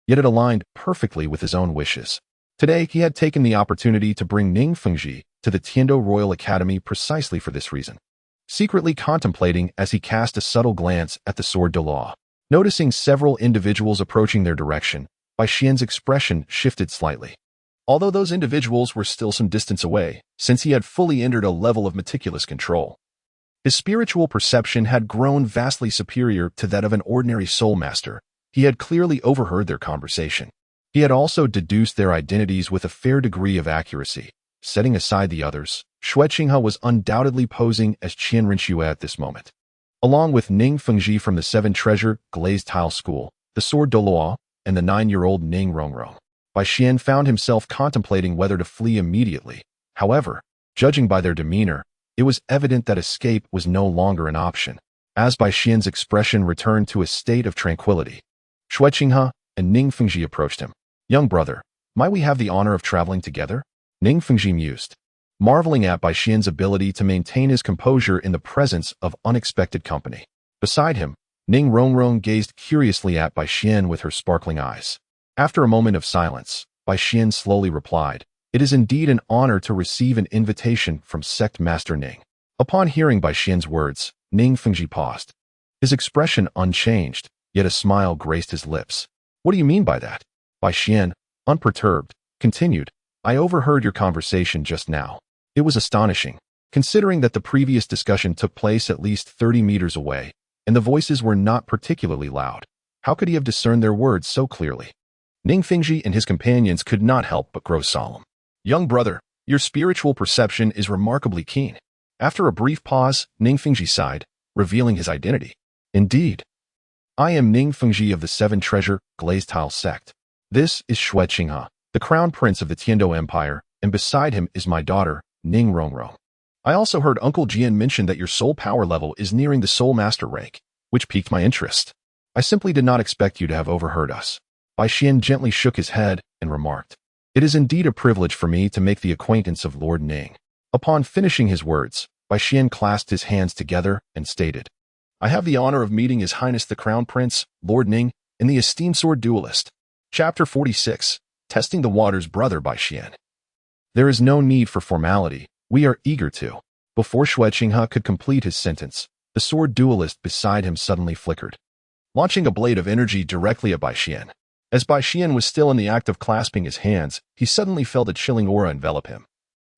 yet it aligned perfectly with his own wishes. Today, he had taken the opportunity to bring Ning Fengji to the Tiando Royal Academy precisely for this reason. Secretly contemplating as he cast a subtle glance at the Sword Douluo, noticing several individuals approaching their direction, Bai Xian's expression shifted slightly. Although those individuals were still some distance away, since he had fully entered a level of meticulous control, his spiritual perception had grown vastly superior to that of an ordinary soul master. He had clearly overheard their conversation. He had also deduced their identities with a fair degree of accuracy. Setting aside the others, Xueqing was undoubtedly posing as Qian Rinxue at this moment. Along with Ning Fengji from the Seven Treasure Glazed Tile School, the Sword Douluo, and the 9-year-old Ning Rongrong, Bai Xian found himself contemplating whether to flee immediately. However, judging by their demeanor, it was evident that escape was no longer an option. As Bai Xian's expression returned to a state of tranquility, Xueqing and Ning Fengji approached him. Young brother, might we have the honor of traveling together? Ning Fengji mused, marveling at Bai Xian's ability to maintain his composure in the presence of unexpected company. Beside him, Ning Rongrong gazed curiously at Bai Xian with her sparkling eyes. After a moment of silence, Bai Xian slowly replied, It is indeed an honor to receive an invitation from Sect Master Ning. Upon hearing Bai Xian's words, Ning Fengji paused. His expression unchanged, yet a smile graced his lips. What do you mean by that? Bai Xian, unperturbed, continued, I overheard your conversation just now. It was astonishing, considering that the previous discussion took place at least 30 meters away, and the voices were not particularly loud. How could he have discerned their words so clearly? Ning Fengji and his companions could not help but grow solemn. Young brother, your spiritual perception is remarkably keen. After a brief pause, Ning Fengji sighed, revealing his identity. Indeed. I am Ning Fengji of the Seven Treasure Glazed Tile Sect. This is Xueqing, the crown prince of the Tiando Empire, and beside him is my daughter, Ning Rongrong. I also heard Uncle Jian mention that your soul power level is nearing the Soul Master rank, which piqued my interest. I simply did not expect you to have overheard us. Bai Xian gently shook his head and remarked, It is indeed a privilege for me to make the acquaintance of Lord Ning. Upon finishing his words, Bai Xian clasped his hands together and stated, I have the honor of meeting His Highness the Crown Prince, Lord Ning, in the esteemed sword duelist. Chapter 46, Testing the Waters, Brother Bai Xian. There is no need for formality. We are eager to. Before Xue Qinghe could complete his sentence, the sword duelist beside him suddenly flickered, launching a blade of energy directly at Bai Xian. As Bai Xian was still in the act of clasping his hands, he suddenly felt a chilling aura envelop him,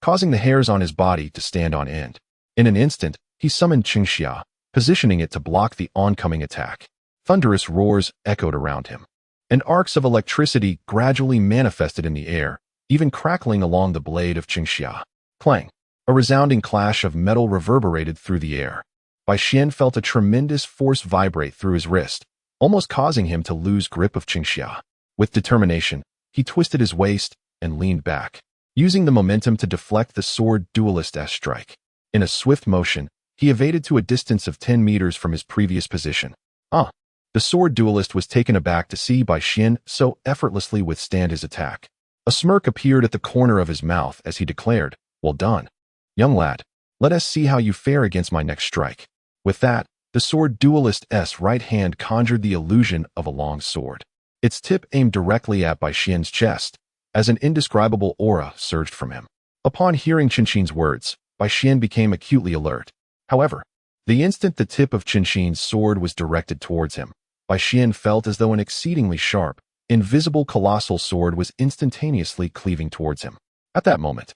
causing the hairs on his body to stand on end. In an instant, he summoned Qingxia, positioning it to block the oncoming attack. Thunderous roars echoed around him, and arcs of electricity gradually manifested in the air, even crackling along the blade of Qingxia. Clang! A resounding clash of metal reverberated through the air. Bai Xian felt a tremendous force vibrate through his wrist, almost causing him to lose grip of Qingxia. With determination, he twisted his waist and leaned back, using the momentum to deflect the sword duelist's strike. In a swift motion, he evaded to a distance of 10 meters from his previous position. The sword duelist was taken aback to see Bai Xian so effortlessly withstand his attack. A smirk appeared at the corner of his mouth as he declared, Well done, young lad. Let us see how you fare against my next strike. With that, the sword duelist's right hand conjured the illusion of a long sword. Its tip aimed directly at Bai Xian's chest, as an indescribable aura surged from him. Upon hearing Qinxin's words, Bai Xian became acutely alert. However, the instant the tip of Qinxin's sword was directed towards him, Bai Xian felt as though an exceedingly sharp, invisible colossal sword was instantaneously cleaving towards him. At that moment,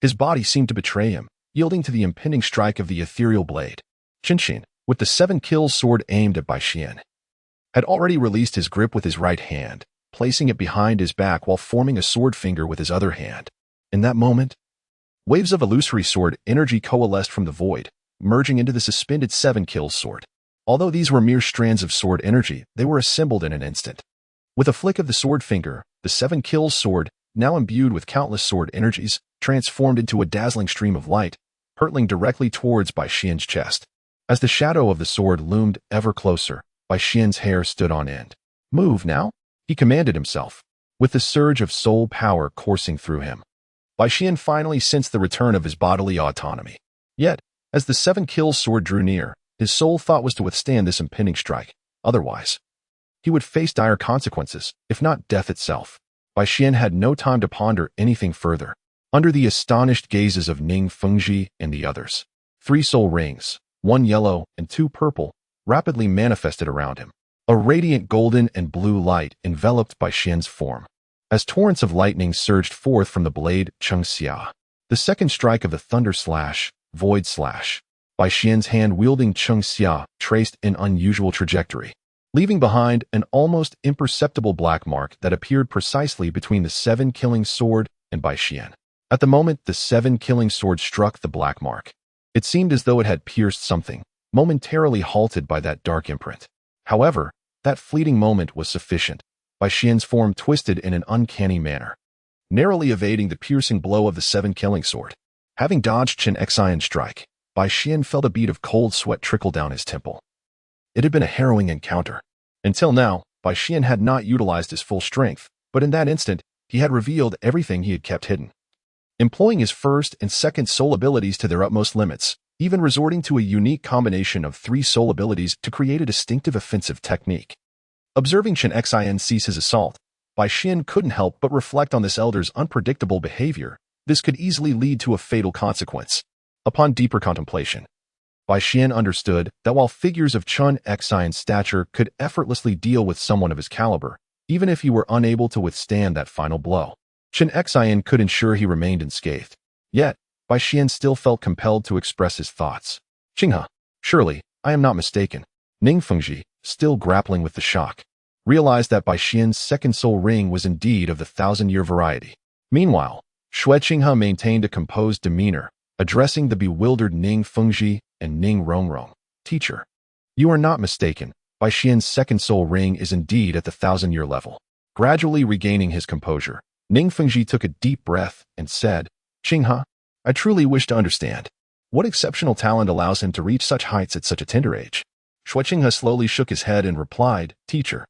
his body seemed to betray him, yielding to the impending strike of the ethereal blade. Qinxin, with the 7-kill sword aimed at Bai Xian, had already released his grip with his right hand, placing it behind his back while forming a sword finger with his other hand. In that moment, waves of illusory sword energy coalesced from the void, merging into the suspended 7-kill sword. Although these were mere strands of sword energy, they were assembled in an instant. With a flick of the sword finger, the 7-kill sword, now imbued with countless sword energies, transformed into a dazzling stream of light, hurtling directly towards Bai Xian's chest. As the shadow of the sword loomed ever closer, Bai Xian's hair stood on end. Move now, he commanded himself, with the surge of soul power coursing through him. Bai Xian finally sensed the return of his bodily autonomy. Yet, as the 7-kill sword drew near, his sole thought was to withstand this impending strike. Otherwise, he would face dire consequences, if not death itself. Bai Xian had no time to ponder anything further. Under the astonished gazes of Ning Fengji and the others, 3 soul rings, 1 yellow and 2 purple, rapidly manifested around him. A radiant golden and blue light enveloped Bai Xian's form. As torrents of lightning surged forth from the blade Qingxia, the second strike of the thunder slash, void slash, Bai Xian's hand-wielding Qingxia traced an unusual trajectory, leaving behind an almost imperceptible black mark that appeared precisely between the 7-killing sword and Bai Xian. At the moment the 7-killing sword struck the black mark, it seemed as though it had pierced something, momentarily halted by that dark imprint. However, that fleeting moment was sufficient. Bai Xian's form twisted in an uncanny manner, narrowly evading the piercing blow of the 7-killing sword. Having dodged Qinxian's strike, Bai Xian felt a bead of cold sweat trickle down his temple. It had been a harrowing encounter. Until now, Bai Xian had not utilized his full strength, but in that instant, he had revealed everything he had kept hidden. Employing his first and second soul abilities to their utmost limits, even resorting to a unique combination of 3 soul abilities to create a distinctive offensive technique. Observing Qinxian cease his assault, Bai Xian couldn't help but reflect on this elder's unpredictable behavior. This could easily lead to a fatal consequence. Upon deeper contemplation, Bai Xian understood that while figures of Qinxian's stature could effortlessly deal with someone of his caliber, even if he were unable to withstand that final blow, Qinxian could ensure he remained unscathed. Yet, Bai Xian still felt compelled to express his thoughts. Qinghe, surely, I am not mistaken. Ning Fengji, still grappling with the shock, realized that Bai Xian's second soul ring was indeed of the 1,000-year variety. Meanwhile, Xue Qinghe maintained a composed demeanor, addressing the bewildered Ning Fengji and Ning Rongrong. Teacher, you are not mistaken. Bai Xian's second soul ring is indeed at the 1,000-year level. Gradually regaining his composure, Ning Fengji took a deep breath and said, Qinghe, I truly wish to understand. What exceptional talent allows him to reach such heights at such a tender age? Xue Qinghe slowly shook his head and replied, Teacher,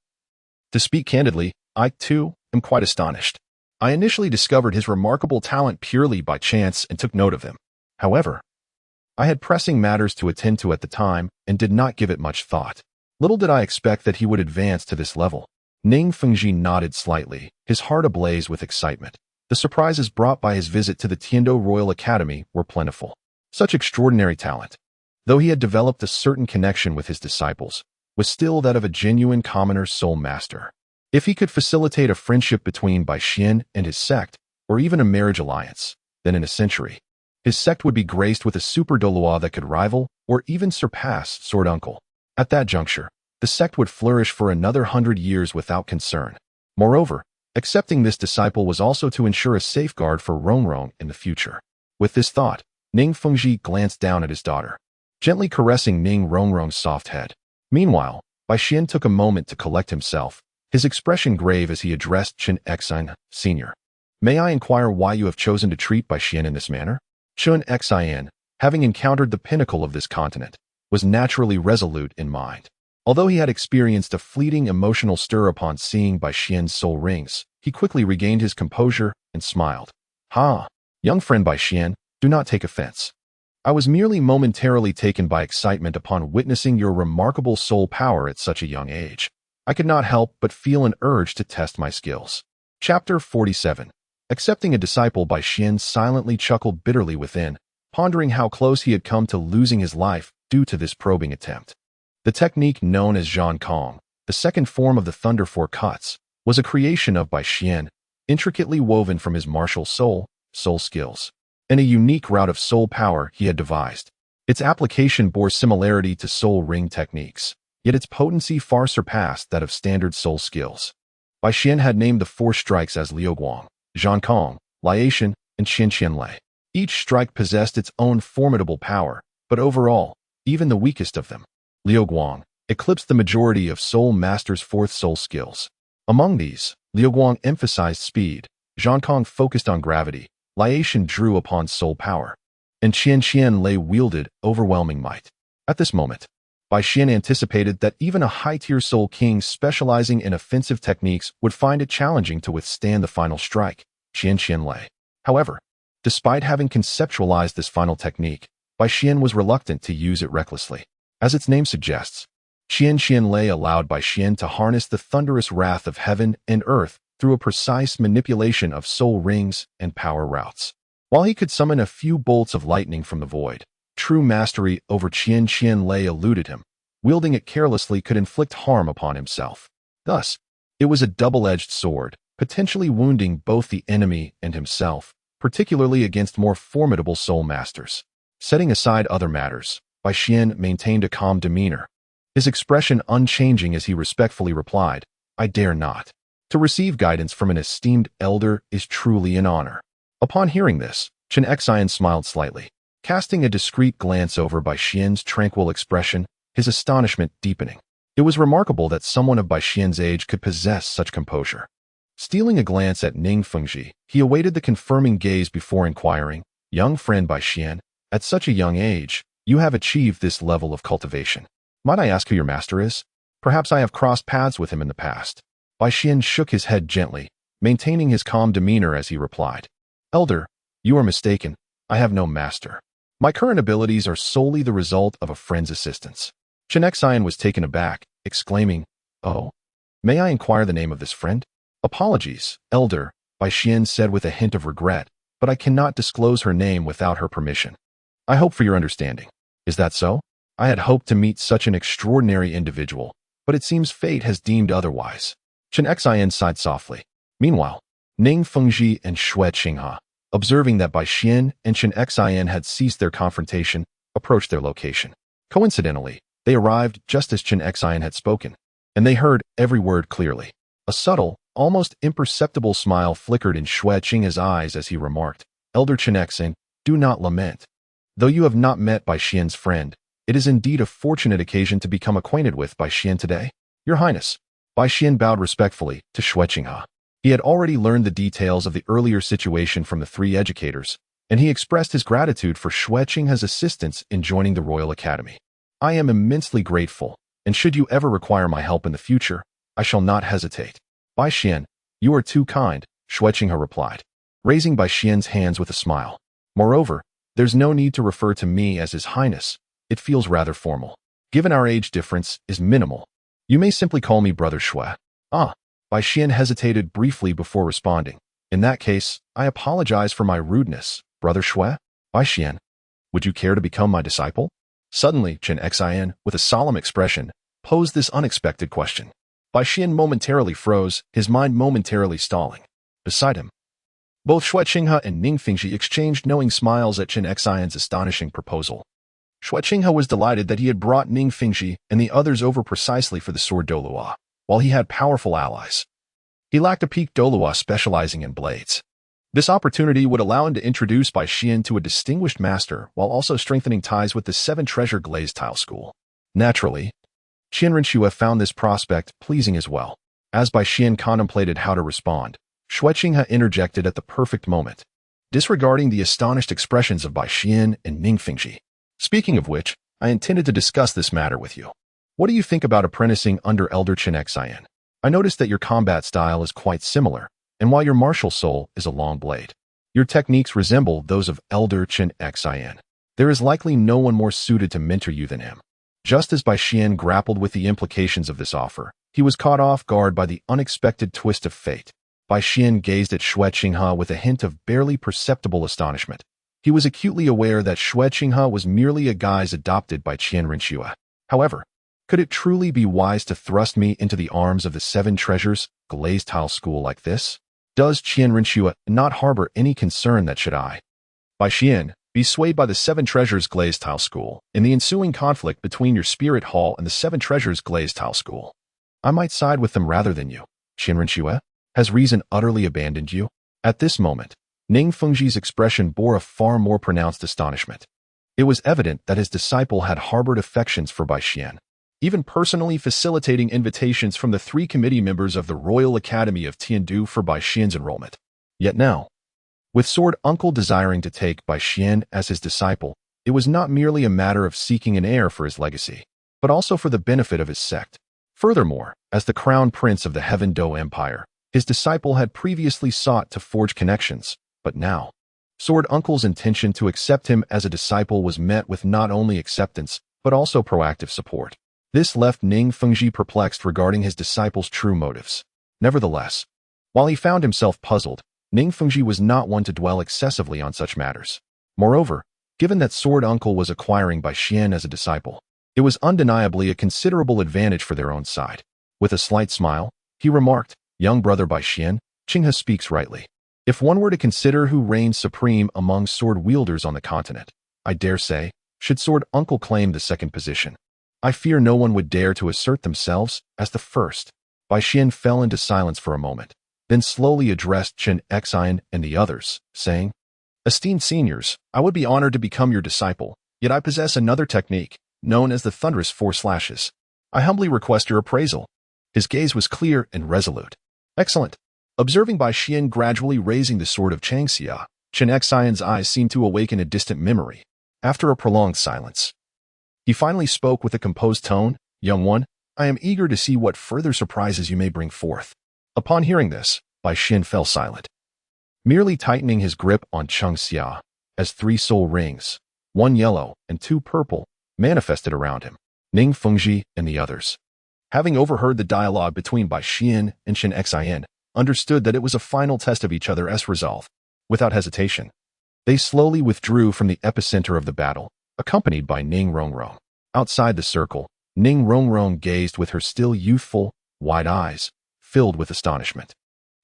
to speak candidly, I, too, am quite astonished. I initially discovered his remarkable talent purely by chance and took note of him. However, I had pressing matters to attend to at the time and did not give it much thought. Little did I expect that he would advance to this level. Ning Fengji nodded slightly, his heart ablaze with excitement. The surprises brought by his visit to the Tiandou Royal Academy were plentiful. Such extraordinary talent, though he had developed a certain connection with his disciples, was still that of a genuine commoner soul master. If he could facilitate a friendship between Bai Xian and his sect, or even a marriage alliance, then in a century, his sect would be graced with a super Douluo that could rival or even surpass Sword Uncle. At that juncture, the sect would flourish for another 100 years without concern. Moreover, accepting this disciple was also to ensure a safeguard for Rongrong in the future. With this thought, Ning Fengji glanced down at his daughter, gently caressing Ning Rongrong's soft head. Meanwhile, Bai Xian took a moment to collect himself, his expression grave as he addressed Chen Xian, Sr. May I inquire why you have chosen to treat Bai Xian in this manner? Chen Xian, having encountered the pinnacle of this continent, was naturally resolute in mind. Although he had experienced a fleeting emotional stir upon seeing Bai Xian's soul rings, he quickly regained his composure and smiled. Young friend Bai Xian, do not take offense. I was merely momentarily taken by excitement upon witnessing your remarkable soul power at such a young age. I could not help but feel an urge to test my skills. Chapter 47. Accepting a disciple, Bai Xian silently chuckled bitterly within, pondering how close he had come to losing his life due to this probing attempt. The technique known as Zhan Kong, the second form of the Thunder Four Cuts, was a creation of Bai Xian, intricately woven from his martial soul skills, and a unique route of soul power he had devised. Its application bore similarity to soul ring techniques, yet its potency far surpassed that of standard soul skills. Bai Xian had named the 4 strikes as Liuguang, Zhan Kong, Liation, and Qian Lei. Each strike possessed its own formidable power, but overall, even the weakest of them, Liuguang, eclipsed the majority of Soul Master's 4th soul skills. Among these, Liuguang emphasized speed, Zhan Kong focused on gravity, Liation drew upon soul power, and Qian Lei wielded overwhelming might. At this moment, Bai Xian anticipated that even a high-tier soul king specializing in offensive techniques would find it challenging to withstand the final strike, Qian Lei. However, despite having conceptualized this final technique, Bai Xian was reluctant to use it recklessly. As its name suggests, Qian Lei allowed Bai Xian to harness the thunderous wrath of heaven and earth through a precise manipulation of soul rings and power routes. While he could summon a few bolts of lightning from the void, true mastery over Qian Lei eluded him. Wielding it carelessly could inflict harm upon himself. Thus, it was a double-edged sword, potentially wounding both the enemy and himself, particularly against more formidable soul masters. Setting aside other matters, Bai Xian maintained a calm demeanor, his expression unchanging as he respectfully replied, I dare not. To receive guidance from an esteemed elder is truly an honor. Upon hearing this, Chen Xian smiled slightly, casting a discreet glance over Bai Xian's tranquil expression, his astonishment deepening. It was remarkable that someone of Bai Xian's age could possess such composure. Stealing a glance at Ning Fengji, he awaited the confirming gaze before inquiring, Young friend Bai Xian, at such a young age, you have achieved this level of cultivation. Might I ask who your master is? Perhaps I have crossed paths with him in the past. Bai Xian shook his head gently, maintaining his calm demeanor as he replied, Elder, you are mistaken. I have no master. My current abilities are solely the result of a friend's assistance. Chen Xian was taken aback, exclaiming, Oh, may I inquire the name of this friend? Apologies, Elder, Bai Xian said with a hint of regret, but I cannot disclose her name without her permission. I hope for your understanding. Is that so? I had hoped to meet such an extraordinary individual, but it seems fate has deemed otherwise. Chen Xian sighed softly. Meanwhile, Ning Fengji and Xue Qinghe, observing that Bai Xian and Chen Xian had ceased their confrontation, approached their location. Coincidentally, they arrived just as Chen Xian had spoken, and they heard every word clearly. A subtle, almost imperceptible smile flickered in Xue Qinghe's eyes as he remarked, Elder Chen Xian, do not lament. Though you have not met Bai Xian's friend, it is indeed a fortunate occasion to become acquainted with Bai Xian today. Your Highness. Bai Xian bowed respectfully to Xue Qinghe. He had already learned the details of the earlier situation from the 3 educators, and he expressed his gratitude for Xue Qinghe's assistance in joining the Royal Academy. I am immensely grateful, and should you ever require my help in the future, I shall not hesitate. Bai Xian, you are too kind, Xue Qinghe replied, raising Bai Xian's hands with a smile. Moreover, There's no need to refer to me as His Highness. It feels rather formal. Given our age difference is minimal, you may simply call me Brother Shui. Ah, Bai Xian hesitated briefly before responding. In that case, I apologize for my rudeness, Brother Shui. Bai Xian, would you care to become my disciple? Suddenly, Chen Xian, with a solemn expression, posed this unexpected question. Bai Xian momentarily froze, his mind momentarily stalling. Beside him, both Shui Qinghe and Ning Fingxi exchanged knowing smiles at Chen Xian's astonishing proposal. Shui Qinghe was delighted that he had brought Ning Fingxi and the others over precisely for the sword Douluo, while he had powerful allies. He lacked a peak Douluo specializing in blades. This opportunity would allow him to introduce Bai Xian to a distinguished master while also strengthening ties with the Seven Treasure Glazed Tile School. Naturally, Qian Renxue found this prospect pleasing as well. As Bai Xian contemplated how to respond, Shui Qinghe interjected at the perfect moment, disregarding the astonished expressions of Bai Xian and Ning Fingxi. Speaking of which, I intended to discuss this matter with you. What do you think about apprenticing under Elder Chen Xian? I noticed that your combat style is quite similar, and while your martial soul is a long blade, your techniques resemble those of Elder Chen Xian. There is likely no one more suited to mentor you than him. Just as Bai Xian grappled with the implications of this offer, he was caught off guard by the unexpected twist of fate. Bai Xian gazed at Shui Qinghe with a hint of barely perceptible astonishment. He was acutely aware that Shui Qinghe was merely a guise adopted by Qian Renxue. However, could it truly be wise to thrust me into the arms of the Seven Treasures Glazed Tile School like this? Does Qian Renxue not harbor any concern that should I, Bai Xian, be swayed by the Seven Treasures Glazed Tile School in the ensuing conflict between your Spirit Hall and the Seven Treasures Glazed Tile School? I might side with them rather than you. Qian Renxue, has reason utterly abandoned you? At this moment, Ning Fengxi's expression bore a far more pronounced astonishment. It was evident that his disciple had harbored affections for Bai Xian, even personally facilitating invitations from the 3 committee members of the Royal Academy of Tiandu for Bai Xian's enrollment. Yet now, with Sword Uncle desiring to take Bai Xian as his disciple, it was not merely a matter of seeking an heir for his legacy, but also for the benefit of his sect. Furthermore, as the crown prince of the Heaven Dou Empire, his disciple had previously sought to forge connections, but now, Sword Uncle's intention to accept him as a disciple was met with not only acceptance, but also proactive support. This left Ning Fengxi perplexed regarding his disciple's true motives. Nevertheless, while he found himself puzzled, Ning Fengxi was not one to dwell excessively on such matters. Moreover, given that Sword Uncle was acquiring Bai Xian as a disciple, it was undeniably a considerable advantage for their own side. With a slight smile, he remarked, "Young brother Bai Xian, Qinghe speaks rightly. If one were to consider who reigns supreme among sword wielders on the continent, I dare say, should Sword Uncle claim the second position, I fear no one would dare to assert themselves as the first." Bai Xian fell into silence for a moment, then slowly addressed Chen Xian and the others, saying, "Esteemed seniors, I would be honored to become your disciple, yet I possess another technique, known as the Thunderous 4 Slashes. I humbly request your appraisal." His gaze was clear and resolute. "Excellent." Observing Bai Xian gradually raising the sword of Changxia, Chen Xian's eyes seemed to awaken a distant memory. After a prolonged silence, he finally spoke with a composed tone, "Young one, I am eager to see what further surprises you may bring forth." Upon hearing this, Bai Xian fell silent, merely tightening his grip on Changxia, as 3 soul rings, 1 yellow and 2 purple, manifested around him. Ning Fengxi and the others, having overheard the dialogue between Bai Xian and Chen Xian, understood that it was a final test of each other's resolve. Without hesitation, they slowly withdrew from the epicenter of the battle, accompanied by Ning Rongrong. Outside the circle, Ning Rongrong gazed with her still youthful, wide eyes, filled with astonishment.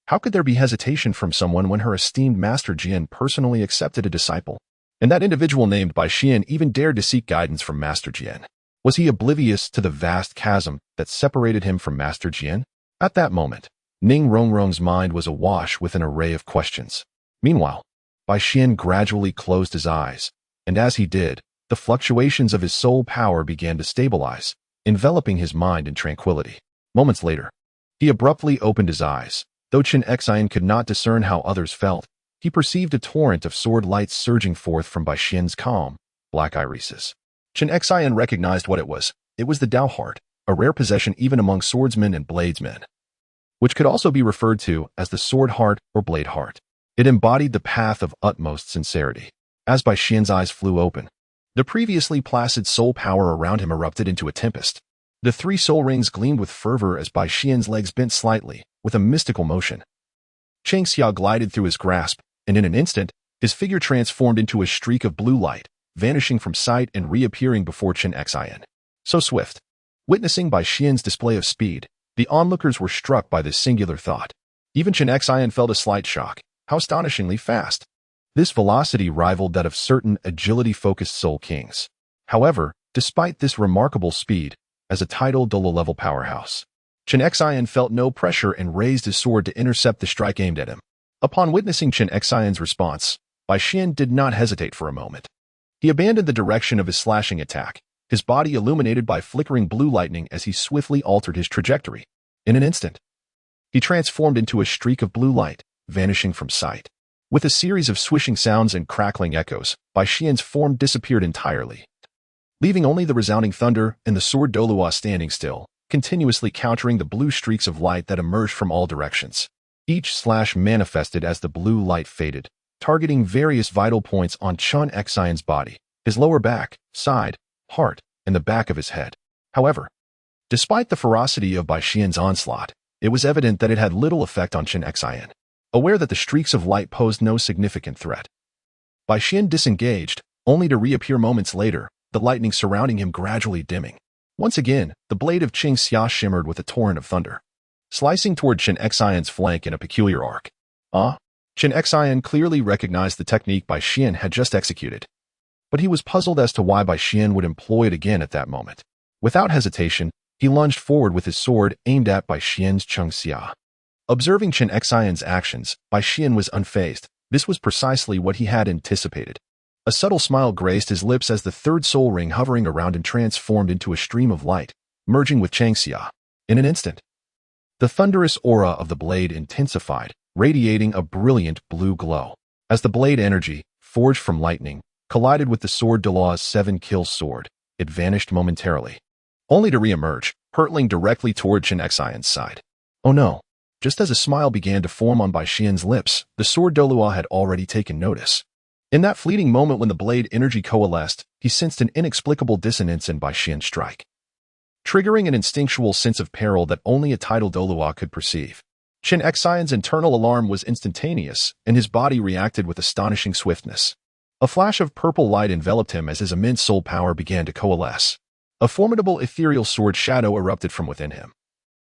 How could there be hesitation from someone when her esteemed Master Jian personally accepted a disciple? And that individual named Bai Xian even dared to seek guidance from Master Jian. Was he oblivious to the vast chasm that separated him from Master Jian? At that moment, Ning Rongrong's mind was awash with an array of questions. Meanwhile, Bai Xian gradually closed his eyes, and as he did, the fluctuations of his soul power began to stabilize, enveloping his mind in tranquility. Moments later, he abruptly opened his eyes. Though Chen Xian could not discern how others felt, he perceived a torrent of sword lights surging forth from Bai Xian's calm, black irises. Chen Xian recognized what it was. It was the Dao Heart, a rare possession even among swordsmen and bladesmen, which could also be referred to as the Sword Heart or Blade Heart. It embodied the path of utmost sincerity. As Bai Xian's eyes flew open, the previously placid soul power around him erupted into a tempest. The 3 soul rings gleamed with fervor as Bai Xian's legs bent slightly, with a mystical motion. Chang Xia glided through his grasp, and in an instant, his figure transformed into a streak of blue light, vanishing from sight and reappearing before Chen Xian. So swift. Witnessing Bai Xian's display of speed, the onlookers were struck by this singular thought. Even Chen Xian felt a slight shock. How astonishingly fast. This velocity rivaled that of certain agility-focused soul kings. However, despite this remarkable speed, as a titled Douluo-level powerhouse, Chen Xian felt no pressure and raised his sword to intercept the strike aimed at him. Upon witnessing Chen Xian's response, Bai Xian did not hesitate for a moment. He abandoned the direction of his slashing attack, his body illuminated by flickering blue lightning as he swiftly altered his trajectory. In an instant, he transformed into a streak of blue light, vanishing from sight. With a series of swishing sounds and crackling echoes, Bai Xian's form disappeared entirely, leaving only the resounding thunder and the sword Douluo standing still, continuously countering the blue streaks of light that emerged from all directions. Each slash manifested as the blue light faded, targeting various vital points on Chen Xian's body, his lower back, side, heart, and the back of his head. However, despite the ferocity of Bai Xian's onslaught, it was evident that it had little effect on Chen Xian. Aware that the streaks of light posed no significant threat, Bai Xian disengaged, only to reappear moments later, the lightning surrounding him gradually dimming. Once again, the blade of Chang Xia shimmered with a torrent of thunder, slicing toward Chen Xian's flank in a peculiar arc. Chen Xian clearly recognized the technique Bai Xian had just executed, but he was puzzled as to why Bai Xian would employ it again at that moment. Without hesitation, he lunged forward with his sword aimed at Bai Xian's Chang Xia. Observing Chen Xian's actions, Bai Xian was unfazed. This was precisely what he had anticipated. A subtle smile graced his lips as the 3rd soul ring hovering around him transformed into a stream of light, merging with Chang Xia. In an instant, the thunderous aura of the blade intensified, radiating a brilliant blue glow. As the blade energy, forged from lightning, collided with the sword Douluo's 7-kill sword, it vanished momentarily, only to re-emerge, hurtling directly toward Chen Xian's side. Oh no. Just as a smile began to form on Bai Xian's lips, the sword Douluo had already taken notice. In that fleeting moment when the blade energy coalesced, he sensed an inexplicable dissonance in Bai Xian's strike, triggering an instinctual sense of peril that only a titled Douluo could perceive. Chen Xian's internal alarm was instantaneous, and his body reacted with astonishing swiftness. A flash of purple light enveloped him as his immense soul power began to coalesce. A formidable ethereal sword shadow erupted from within him,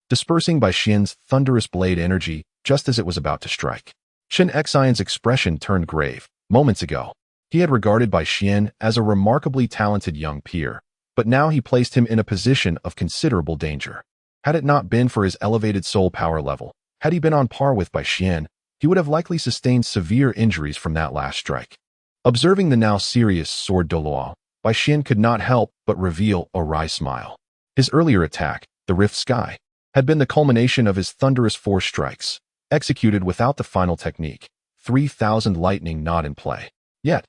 dispersing Bai Xian's thunderous blade energy just as it was about to strike. Chen Xian's expression turned grave. Moments ago, he had regarded Bai Xian as a remarkably talented young peer, but now he placed him in a position of considerable danger. Had it not been for his elevated soul power level, had he been on par with Bai Xian, he would have likely sustained severe injuries from that last strike. Observing the now serious sword Douluo, Bai Xian could not help but reveal a wry smile. His earlier attack, the Rift Sky, had been the culmination of his thunderous 4 strikes, executed without the final technique, 3,000 lightning not in play. Yet,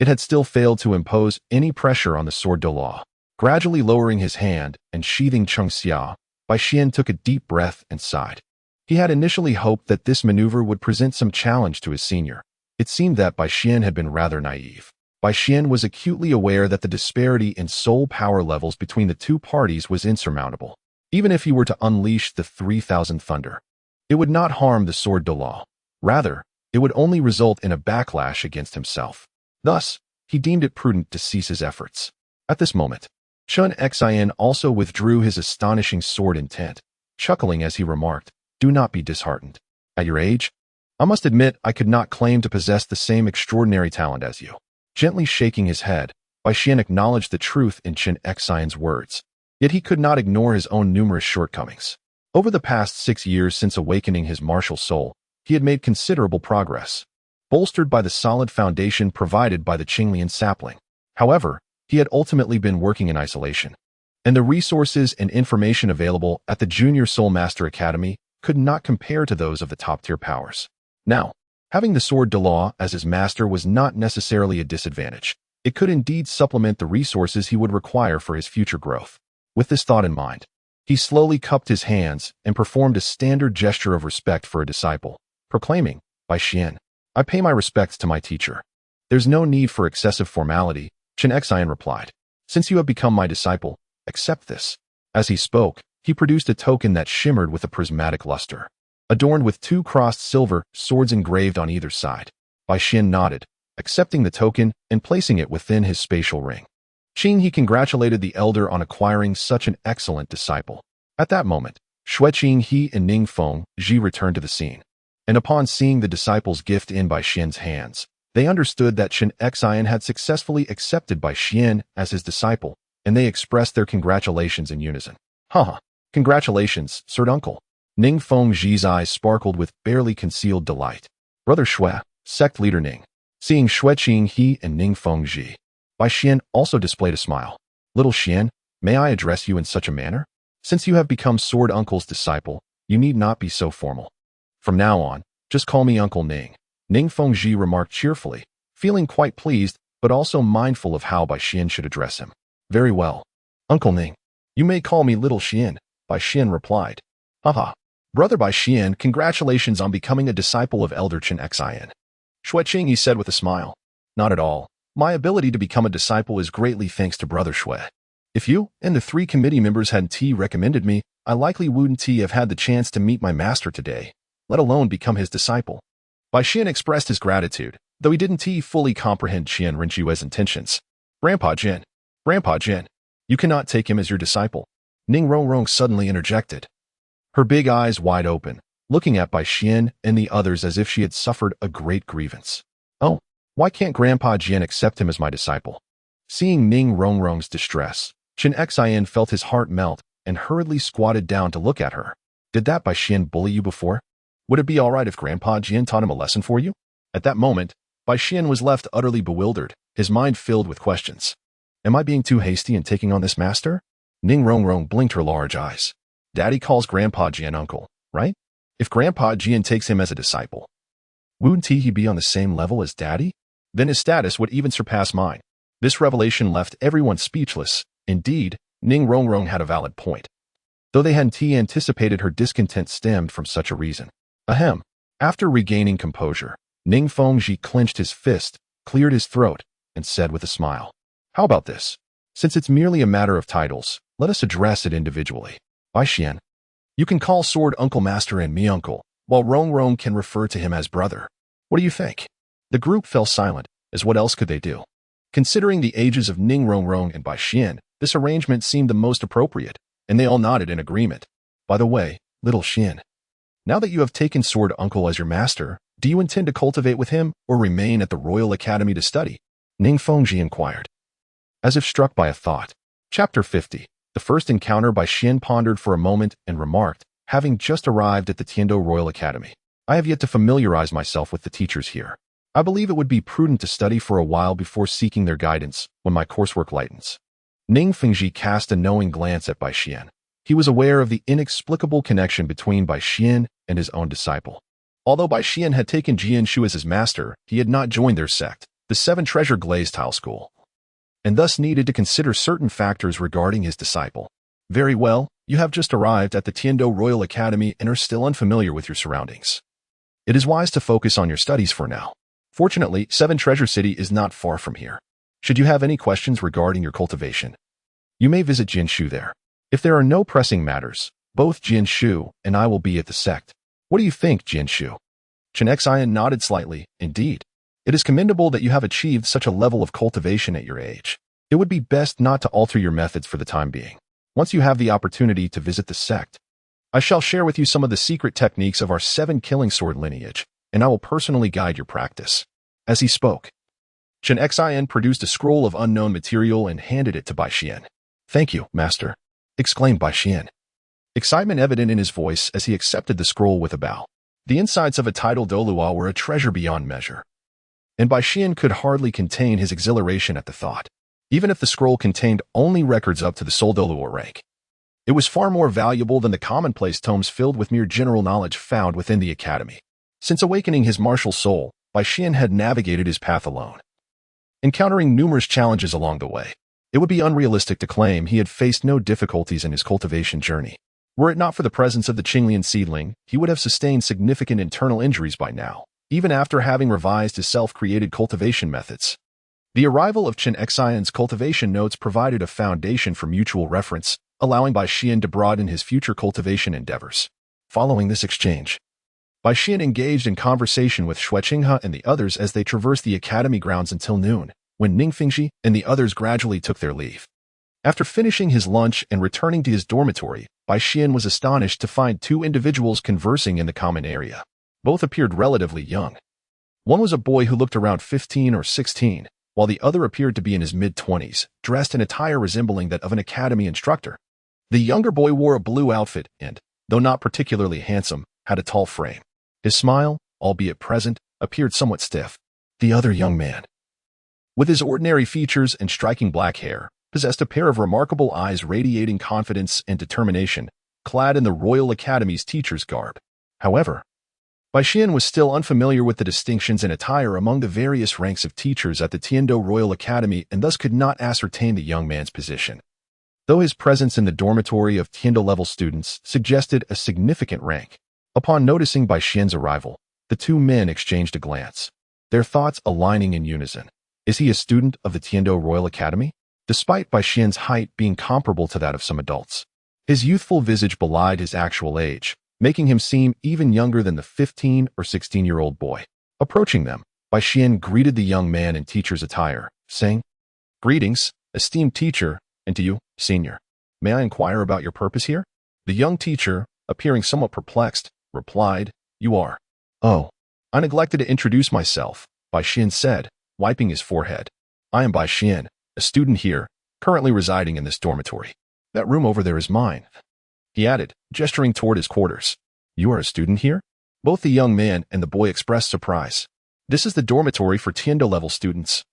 it had still failed to impose any pressure on the sword Douluo. Gradually lowering his hand and sheathing Chang Xia, Bai Xian took a deep breath and sighed. He had initially hoped that this maneuver would present some challenge to his senior. It seemed that Bai Xian had been rather naive. Bai Xian was acutely aware that the disparity in soul power levels between the 2 parties was insurmountable. Even if he were to unleash the 3,000 thunder, it would not harm the sword Douluo. Rather, it would only result in a backlash against himself. Thus, he deemed it prudent to cease his efforts. At this moment, Chen Xian also withdrew his astonishing sword intent, chuckling as he remarked, "Do not be disheartened. At your age, I must admit I could not claim to possess the same extraordinary talent as you." Gently shaking his head, Bai Xian acknowledged the truth in Chen Xian's words. Yet he could not ignore his own numerous shortcomings. Over the past 6 years since awakening his martial soul, he had made considerable progress, bolstered by the solid foundation provided by the Qinglian sapling. However, he had ultimately been working in isolation, and the resources and information available at the Junior Soul Master Academy could not compare to those of the top-tier powers. Now, having the sword Douluo as his master was not necessarily a disadvantage. It could indeed supplement the resources he would require for his future growth. With this thought in mind, he slowly cupped his hands and performed a standard gesture of respect for a disciple, proclaiming, "Bai Xian, I pay my respects to my teacher." There's no need for excessive formality, Chen Xian replied. Since you have become my disciple, accept this. As he spoke, he produced a token that shimmered with a prismatic luster, adorned with 2 crossed silver swords engraved on either side. Bai Xian nodded, accepting the token and placing it within his spatial ring. He congratulated the elder on acquiring such an excellent disciple. At that moment, Xue Qinghe and Ningfeng Ji returned to the scene, and upon seeing the disciple's gift in Bai Xian's hands, they understood that Chen Xian had successfully accepted Bai Xian as his disciple, and they expressed their congratulations in unison. Haha, congratulations, Sir Uncle. Ningfeng Ji's eyes sparkled with barely concealed delight. Brother Xue, sect leader Ning. Seeing Xue Qinghe and Ningfeng Ji, Bai Xian also displayed a smile. Little Xian, may I address you in such a manner? Since you have become Sword Uncle's disciple, you need not be so formal. From now on, just call me Uncle Ning. Ningfeng Ji remarked cheerfully, feeling quite pleased, but also mindful of how Bai Xian should address him. Very well. Uncle Ning. You may call me Little Xian, Bai Xian replied. Haha. Brother Bai Xian, congratulations on becoming a disciple of Elder Chen Xian. Xue Qinghe said with a smile. Not at all. My ability to become a disciple is greatly thanks to Brother Xue. If you and the 3 committee members hadn't recommended me, I likely wouldn't have had the chance to meet my master today, let alone become his disciple. Bai Xian expressed his gratitude, though he didn't fully comprehend Qian Renjue's intentions. Grandpa Jin, you cannot take him as your disciple. Ning Rongrong suddenly interjected, her big eyes wide open, looking at Bai Xian and the others as if she had suffered a great grievance. Oh, why can't Grandpa Jin accept him as my disciple? Seeing Ning Rongrong's distress, Chen Xian felt his heart melt and hurriedly squatted down to look at her. Did that Bai Xian bully you before? Would it be all right if Grandpa Jin taught him a lesson for you? At that moment, Bai Xian was left utterly bewildered, his mind filled with questions. Am I being too hasty in taking on this master? Ning Rongrong blinked her large eyes. Daddy calls Grandpa Jin uncle, right? If Grandpa Jin takes him as a disciple, wouldn't he be on the same level as Daddy? Then his status would even surpass mine. This revelation left everyone speechless. Indeed, Ning Rongrong had a valid point, though they hadn't anticipated her discontent stemmed from such a reason. Ahem. After regaining composure, Ningfeng Ji clenched his fist, cleared his throat, and said with a smile, how about this? Since it's merely a matter of titles, let us address it individually. Bai Xian, you can call Sword Uncle Master and me Uncle, while Rongrong can refer to him as brother. What do you think? The group fell silent, as what else could they do? Considering the ages of Ning Rongrong and Bai Xian, this arrangement seemed the most appropriate, and they all nodded in agreement. By the way, Little Xian, now that you have taken Sword Uncle as your master, do you intend to cultivate with him or remain at the Royal Academy to study? Ningfeng Ji inquired, as if struck by a thought. Chapter 50. The first encounter. Bai Xian pondered for a moment and remarked, having just arrived at the Tiando Royal Academy, I have yet to familiarize myself with the teachers here. I believe it would be prudent to study for a while before seeking their guidance when my coursework lightens. Ningfeng Ji cast a knowing glance at Bai Xian. He was aware of the inexplicable connection between Bai Xian and his own disciple. Although Bai Xian had taken Jian Shu as his master, he had not joined their sect, the 7 Treasure Glaze Tile School, and thus needed to consider certain factors regarding his disciple. Very well, you have just arrived at the Tiando Royal Academy and are still unfamiliar with your surroundings. It is wise to focus on your studies for now. Fortunately, 7 Treasure City is not far from here. Should you have any questions regarding your cultivation, you may visit Jian Shu there. If there are no pressing matters, both Jian Shu and I will be at the sect. What do you think, Jian Shu? Chen Xian nodded slightly. Indeed. It is commendable that you have achieved such a level of cultivation at your age. It would be best not to alter your methods for the time being. Once you have the opportunity to visit the sect, I shall share with you some of the secret techniques of our 7 killing sword lineage, and I will personally guide your practice. As he spoke, Chen Xian produced a scroll of unknown material and handed it to Bai Xian. Thank you, master, exclaimed Bai Xian, excitement evident in his voice as he accepted the scroll with a bow. The insides of a tidal Douluo were a treasure beyond measure, and Bai Xian could hardly contain his exhilaration at the thought. Even if the scroll contained only records up to the Soul Douluo rank, it was far more valuable than the commonplace tomes filled with mere general knowledge found within the academy. Since awakening his martial soul, Bai Xian had navigated his path alone, encountering numerous challenges along the way. It would be unrealistic to claim he had faced no difficulties in his cultivation journey. Were it not for the presence of the Qinglian seedling, he would have sustained significant internal injuries by now. even after having revised his self-created cultivation methods. The arrival of Chen Xian's cultivation notes provided a foundation for mutual reference, allowing Bai Xian to broaden his future cultivation endeavors. Following this exchange, Bai Xian engaged in conversation with Xue Qinghe and the others as they traversed the academy grounds until noon, when Ning Fingxi and the others gradually took their leave. After finishing his lunch and returning to his dormitory, Bai Xian was astonished to find two individuals conversing in the common area. Both appeared relatively young. One was a boy who looked around 15 or 16, while the other appeared to be in his mid-20s, dressed in attire resembling that of an academy instructor. The younger boy wore a blue outfit and, though not particularly handsome, had a tall frame. His smile, albeit present, appeared somewhat stiff. The other young man, with his ordinary features and striking black hair, possessed a pair of remarkable eyes radiating confidence and determination, clad in the Royal Academy's teacher's garb. However, Bai Xian was still unfamiliar with the distinctions in attire among the various ranks of teachers at the Tiandou Royal Academy and thus could not ascertain the young man's position. Though his presence in the dormitory of Tiandou-level students suggested a significant rank, upon noticing Bai Xian's arrival, the two men exchanged a glance, their thoughts aligning in unison. Is he a student of the Tiandou Royal Academy? Despite Bai Xian's height being comparable to that of some adults, his youthful visage belied his actual age, making him seem even younger than the 15 or 16-year-old boy. Approaching them, Bai Xian greeted the young man in teacher's attire, saying, "Greetings, esteemed teacher, and to you, senior. May I inquire about your purpose here?" The young teacher, appearing somewhat perplexed, replied, "You are." "Oh, I neglected to introduce myself," Bai Xian said, wiping his forehead. "I am Bai Xian, a student here, currently residing in this dormitory. That room over there is mine," he added, gesturing toward his quarters. "You are a student here?" Both the young man and the boy expressed surprise. "This is the dormitory for Tiandou-level students,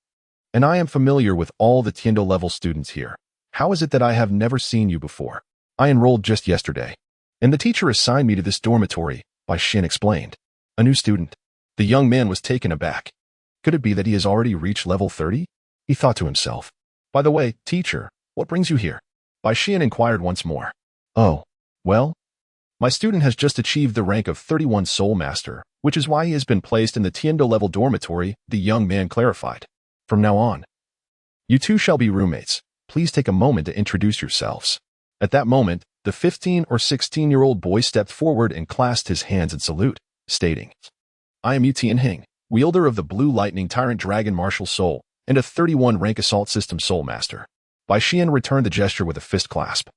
and I am familiar with all the Tiandou-level students here. How is it that I have never seen you before? I enrolled just yesterday, and the teacher assigned me to this dormitory," Bai Xian explained. "A new student." The young man was taken aback. Could it be that he has already reached level 30? He thought to himself. "By the way, teacher, what brings you here?" Bai Xian inquired once more. "Oh, well, my student has just achieved the rank of 31 Soul Master, which is why he has been placed in the Tiandou-level dormitory," the young man clarified. "From now on, you two shall be roommates. Please take a moment to introduce yourselves." At that moment, the 15 or 16-year-old boy stepped forward and clasped his hands in salute, stating, "I am Yu Tianheng, wielder of the Blue Lightning Tyrant Dragon Martial Soul, and a 31 rank Assault System Soul Master." Bai Xian returned the gesture with a fist clasp.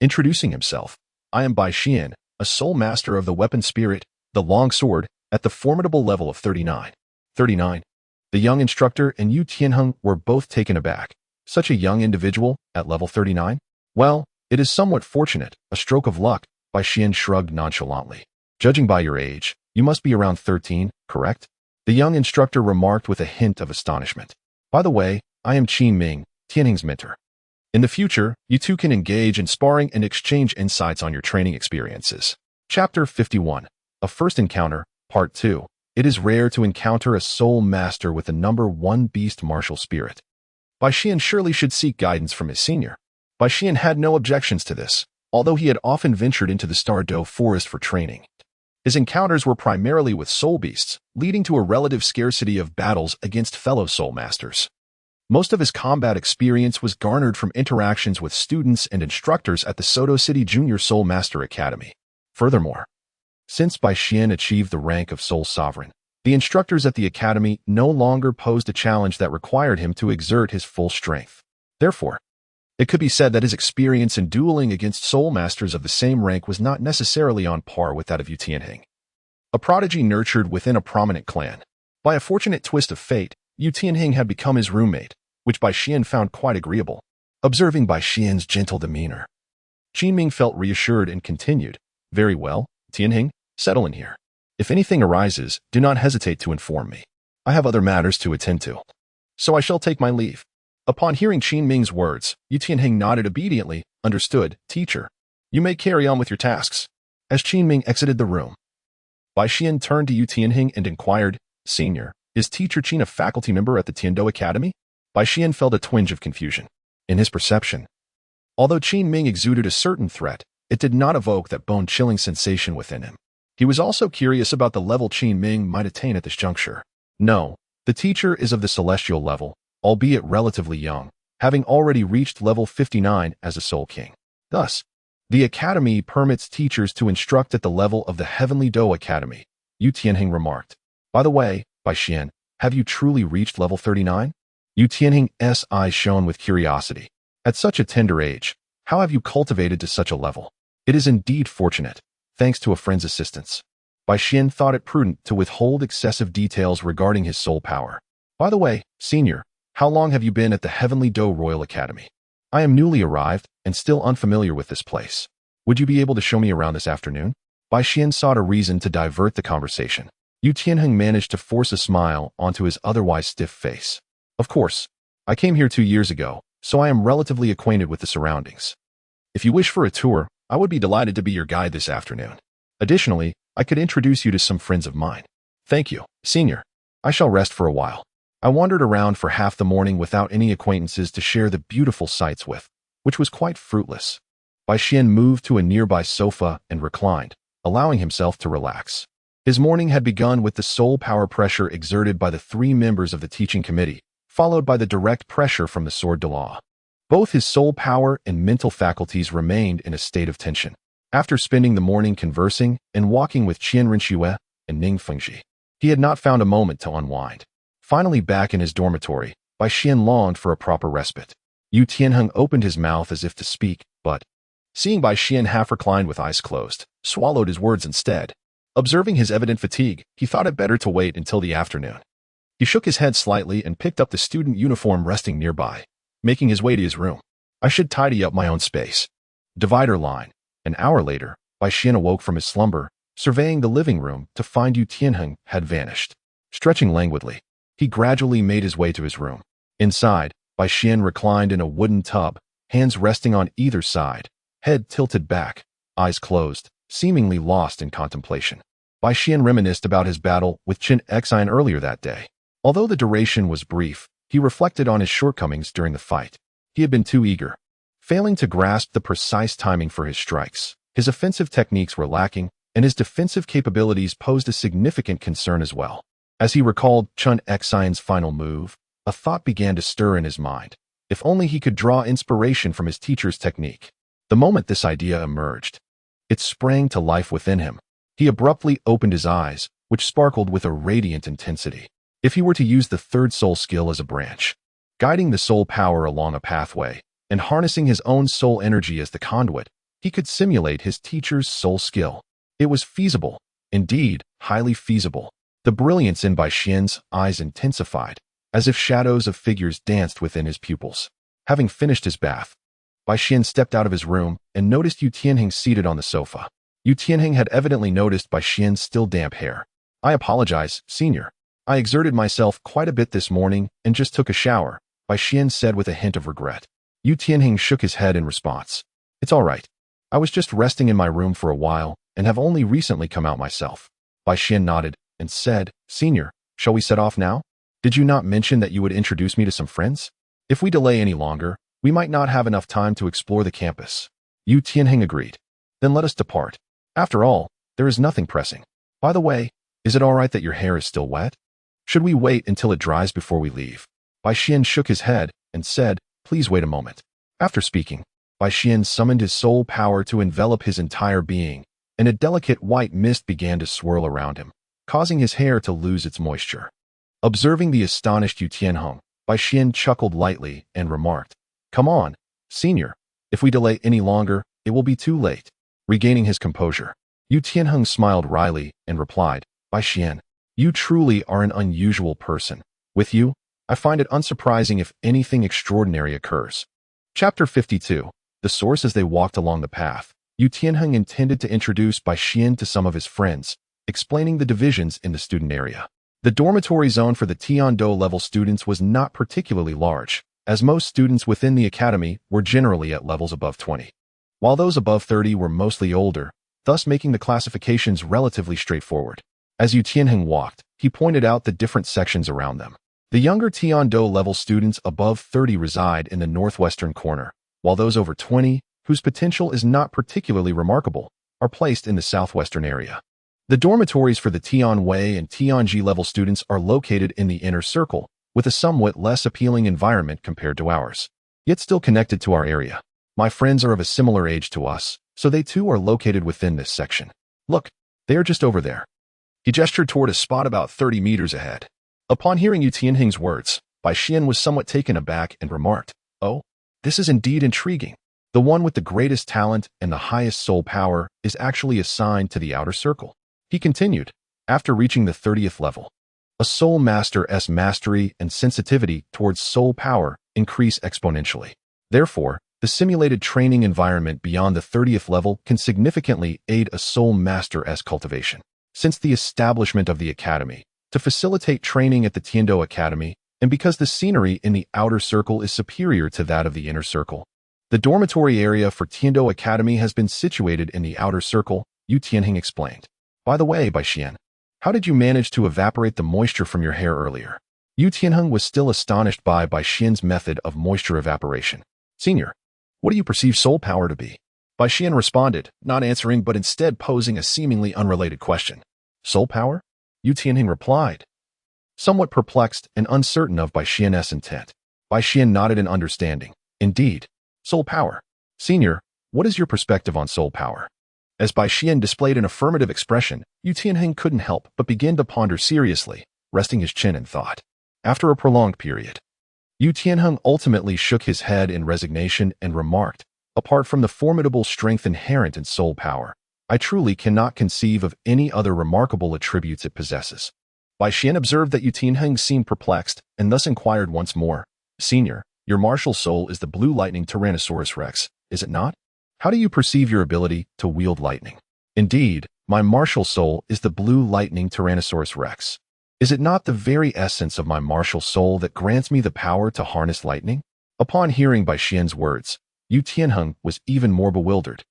Introducing himself, "I am Bai Xian, a Soul Master of the Weapon Spirit, the Long Sword, at the formidable level of 39. 39. The young instructor and Yu Tianheng were both taken aback. Such a young individual at level 39? Well, it is somewhat fortunate, a stroke of luck, Bai Xian shrugged nonchalantly. "Judging by your age, you must be around 13, correct?" The young instructor remarked with a hint of astonishment. "By the way, I am Qin Ming, Tianheng's mentor. In the future, you two can engage in sparring and exchange insights on your training experiences." Chapter 51. A First Encounter, Part 2. It is rare to encounter a soul master with the number 1 beast martial spirit. Bai Xian surely should seek guidance from his senior. Bai Xian had no objections to this, although he had often ventured into the Star Dou forest for training. His encounters were primarily with soul beasts, leading to a relative scarcity of battles against fellow soul masters. Most of his combat experience was garnered from interactions with students and instructors at the Soto City Junior Soul Master Academy. Furthermore, since Bai Xian achieved the rank of Soul Sovereign, the instructors at the academy no longer posed a challenge that required him to exert his full strength. Therefore, it could be said that his experience in dueling against soul masters of the same rank was not necessarily on par with that of Yu Tianheng, a prodigy nurtured within a prominent clan. By a fortunate twist of fate, Yu Tianheng had become his roommate, which Bai Xian found quite agreeable. Observing Bai Xian's gentle demeanor, Qin Ming felt reassured and continued, "Very well, Tianheng, settle in here. If anything arises, do not hesitate to inform me. I have other matters to attend to. So I shall take my leave." Upon hearing Qin Ming's words, Yu Tianheng nodded obediently. "Understood, teacher. You may carry on with your tasks." As Qin Ming exited the room, Bai Xian turned to Yu Tianheng and inquired, "Senior, is Teacher Qin a faculty member at the Tiandou Academy?" Bai Xian felt a twinge of confusion. In his perception, although Qin Ming exuded a certain threat, it did not evoke that bone-chilling sensation within him. He was also curious about the level Qin Ming might attain at this juncture. No, the teacher is of the celestial level, albeit relatively young, having already reached level 59 as a Soul King. Thus, the Academy permits teachers to instruct at the level of the Heavenly Dou Academy, Yu Tianheng remarked. By the way, Bai Xian, have you truly reached level 39? Yu Tianheng's eyes shone with curiosity. At such a tender age, how have you cultivated to such a level? It is indeed fortunate, thanks to a friend's assistance. Bai Xian thought it prudent to withhold excessive details regarding his soul power. By the way, senior, how long have you been at the Heavenly Dou Royal Academy? I am newly arrived and still unfamiliar with this place. Would you be able to show me around this afternoon? Bai Xian sought a reason to divert the conversation. Yu Tianheng managed to force a smile onto his otherwise stiff face. Of course, I came here 2 years ago, so I am relatively acquainted with the surroundings. If you wish for a tour, I would be delighted to be your guide this afternoon. Additionally, I could introduce you to some friends of mine. Thank you, senior. I shall rest for a while. I wandered around for half the morning without any acquaintances to share the beautiful sights with, which was quite fruitless. Bai Xian moved to a nearby sofa and reclined, allowing himself to relax. His morning had begun with the soul power pressure exerted by the 3 members of the teaching committee, followed by the direct pressure from the sword de law. Both his soul power and mental faculties remained in a state of tension. After spending the morning conversing and walking with Qian Rinxue and Ning Fengji, he had not found a moment to unwind. Finally back in his dormitory, Bai Xian longed for a proper respite. Yu Tianheng opened his mouth as if to speak, but, seeing Bai Xian half reclined with eyes closed, swallowed his words instead. Observing his evident fatigue, he thought it better to wait until the afternoon. He shook his head slightly and picked up the student uniform resting nearby, making his way to his room. I should tidy up my own space. Divider line. An hour later, Bai Xian awoke from his slumber, surveying the living room to find Yu Tianheng had vanished. Stretching languidly, he gradually made his way to his room. Inside, Bai Xian reclined in a wooden tub, hands resting on either side, head tilted back, eyes closed, seemingly lost in contemplation. Bai Xian reminisced about his battle with Qin Xian earlier that day. Although the duration was brief, he reflected on his shortcomings during the fight. He had been too eager, failing to grasp the precise timing for his strikes. His offensive techniques were lacking, and his defensive capabilities posed a significant concern as well. As he recalled Qin Xian's final move, a thought began to stir in his mind. If only he could draw inspiration from his teacher's technique. The moment this idea emerged, it sprang to life within him. He abruptly opened his eyes, which sparkled with a radiant intensity. If he were to use the 3rd soul skill as a branch, guiding the soul power along a pathway, and harnessing his own soul energy as the conduit, he could simulate his teacher's soul skill. It was feasible, indeed, highly feasible. The brilliance in Bai Xian's eyes intensified, as if shadows of figures danced within his pupils. Having finished his bath, Bai Xian stepped out of his room and noticed Yu Tianheng seated on the sofa. Yu Tianheng had evidently noticed Bai Xian's still damp hair. I apologize, senior. I exerted myself quite a bit this morning and just took a shower, Bai Xian said with a hint of regret. Yu Tianheng shook his head in response. It's all right. I was just resting in my room for a while and have only recently come out myself. Bai Xian nodded and said, Senior, shall we set off now? Did you not mention that you would introduce me to some friends? If we delay any longer, we might not have enough time to explore the campus. Yu Tianheng agreed. Then let us depart. After all, there is nothing pressing. By the way, is it all right that your hair is still wet? Should we wait until it dries before we leave? Bai Xian shook his head and said, Please wait a moment. After speaking, Bai Xian summoned his soul power to envelop his entire being, and a delicate white mist began to swirl around him, causing his hair to lose its moisture. Observing the astonished Yu Tianheng, Bai Xian chuckled lightly and remarked, Come on, senior. If we delay any longer, it will be too late. Regaining his composure, Yu Tianheng smiled wryly and replied, Bai Xian, you truly are an unusual person. With you, I find it unsurprising if anything extraordinary occurs. Chapter 52. The source. As they walked along the path, Yu Tianheng intended to introduce Bai Xian to some of his friends, explaining the divisions in the student area. The dormitory zone for the Tiandou level students was not particularly large, as most students within the academy were generally at levels above 20, while those above 30 were mostly older, thus making the classifications relatively straightforward. As Yu Tianheng walked, he pointed out the different sections around them. The younger Tiandou level students above 30 reside in the northwestern corner, while those over 20, whose potential is not particularly remarkable, are placed in the southwestern area. The dormitories for the Tianwei and Tianji level students are located in the inner circle, with a somewhat less appealing environment compared to ours, yet still connected to our area. My friends are of a similar age to us, so they too are located within this section. Look, they are just over there. He gestured toward a spot about 30 meters ahead. Upon hearing Yu Tianheng's words, Bai Xian was somewhat taken aback and remarked, "Oh, this is indeed intriguing. The one with the greatest talent and the highest soul power is actually assigned to the outer circle." He continued, after reaching the 30th level. A soul master's mastery and sensitivity towards soul power increase exponentially. Therefore, the simulated training environment beyond the 30th level can significantly aid a soul master's cultivation. Since the establishment of the academy, to facilitate training at the Tiandou Academy, and because the scenery in the outer circle is superior to that of the inner circle, the dormitory area for Tiandou Academy has been situated in the outer circle, Yu Tianheng explained. By the way, Bai Xian, how did you manage to evaporate the moisture from your hair earlier? Yu Tianheng was still astonished by Bai Xian's method of moisture evaporation. Senior, what do you perceive soul power to be? Bai Xian responded, not answering but instead posing a seemingly unrelated question. Soul power? Yu Tianheng replied, somewhat perplexed and uncertain of Bai Xian's intent. Bai Xian nodded in understanding. Indeed, soul power. Senior, what is your perspective on soul power? As Bai Xian displayed an affirmative expression, Yu Tianheng couldn't help but begin to ponder seriously, resting his chin in thought. After a prolonged period, Yu Tianheng ultimately shook his head in resignation and remarked, apart from the formidable strength inherent in soul power, I truly cannot conceive of any other remarkable attributes it possesses. Bai Xian observed that Yu Tianheng seemed perplexed and thus inquired once more, Senior, your martial soul is the blue lightning Tyrannosaurus Rex, is it not? How do you perceive your ability to wield lightning? Indeed, my martial soul is the blue lightning Tyrannosaurus Rex. Is it not the very essence of my martial soul that grants me the power to harness lightning? Upon hearing Bai Xian's words, Yu Tianheng was even more bewildered.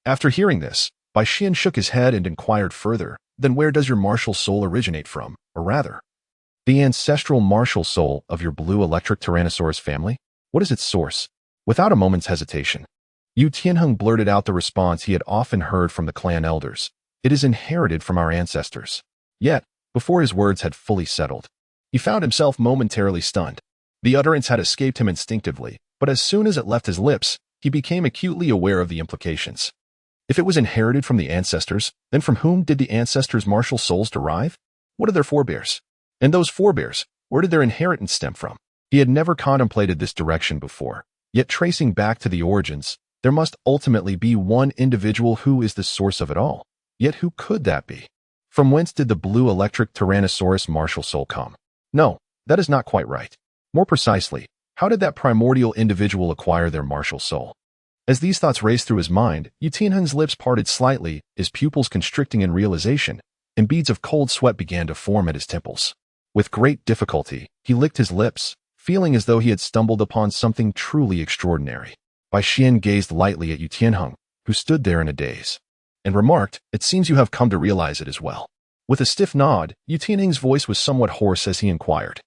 After hearing this, Bai Xian shook his head and inquired further, then where does your martial soul originate from, or rather, the ancestral martial soul of your blue electric Tyrannosaurus family? What is its source? Without a moment's hesitation, Yu Tianheng blurted out the response he had often heard from the clan elders. It is inherited from our ancestors. Yet, before his words had fully settled, he found himself momentarily stunned. The utterance had escaped him instinctively, but as soon as it left his lips, he became acutely aware of the implications. If it was inherited from the ancestors, then from whom did the ancestors' martial souls derive? What are their forebears? And those forebears, where did their inheritance stem from? He had never contemplated this direction before, yet tracing back to the origins, there must ultimately be one individual who is the source of it all. Yet who could that be? From whence did the blue electric Tyrannosaurus martial soul come? No, that is not quite right. More precisely, how did that primordial individual acquire their martial soul? As these thoughts raced through his mind, Yu Tianheng's lips parted slightly, his pupils constricting in realization, and beads of cold sweat began to form at his temples. With great difficulty, he licked his lips, feeling as though he had stumbled upon something truly extraordinary. Bai Xian gazed lightly at Yu Tianheng, who stood there in a daze, and remarked, it seems you have come to realize it as well. With a stiff nod, Yu Tianheng's voice was somewhat hoarse as he inquired,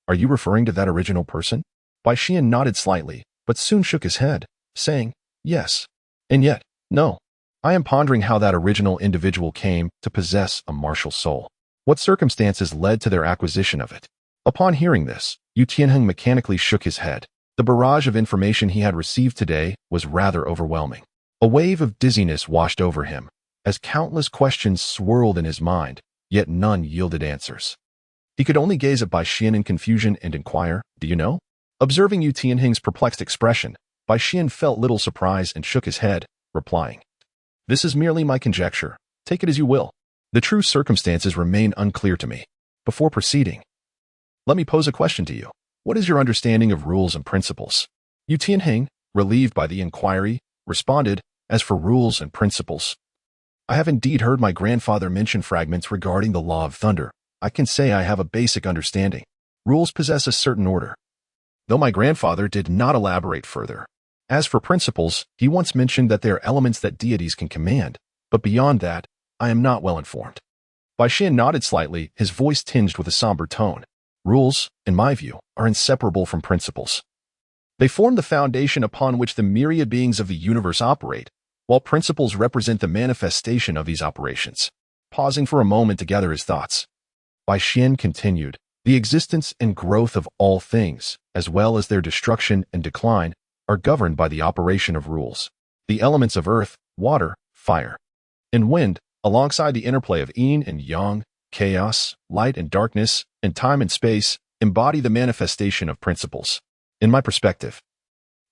are you referring to that original person? Bai Xian nodded slightly, but soon shook his head, saying, yes, and yet, no. I am pondering how that original individual came to possess a martial soul. What circumstances led to their acquisition of it? Upon hearing this, Yu Tianheng mechanically shook his head. The barrage of information he had received today was rather overwhelming. A wave of dizziness washed over him, as countless questions swirled in his mind, yet none yielded answers. He could only gaze at Bai Xian in confusion and inquire, do you know? Observing Yu Tianheng's perplexed expression, Bai Xian felt little surprise and shook his head, replying, this is merely my conjecture. Take it as you will. The true circumstances remain unclear to me. Before proceeding, let me pose a question to you. What is your understanding of rules and principles? Yu Tianheng, relieved by the inquiry, responded, as for rules and principles, I have indeed heard my grandfather mention fragments regarding the law of thunder. I can say I have a basic understanding. Rules possess a certain order, though my grandfather did not elaborate further. As for principles, he once mentioned that they are elements that deities can command, but beyond that, I am not well informed. Bai Xian nodded slightly, his voice tinged with a somber tone. Rules, in my view, are inseparable from principles. They form the foundation upon which the myriad beings of the universe operate, while principles represent the manifestation of these operations. pausing for a moment to gather his thoughts. Bai Xian continued, the existence and growth of all things, as well as their destruction and decline, are governed by the operation of rules. The elements of earth, water, fire, and wind, alongside the interplay of yin and yang, chaos, light and darkness, and time and space, embody the manifestation of principles. In my perspective,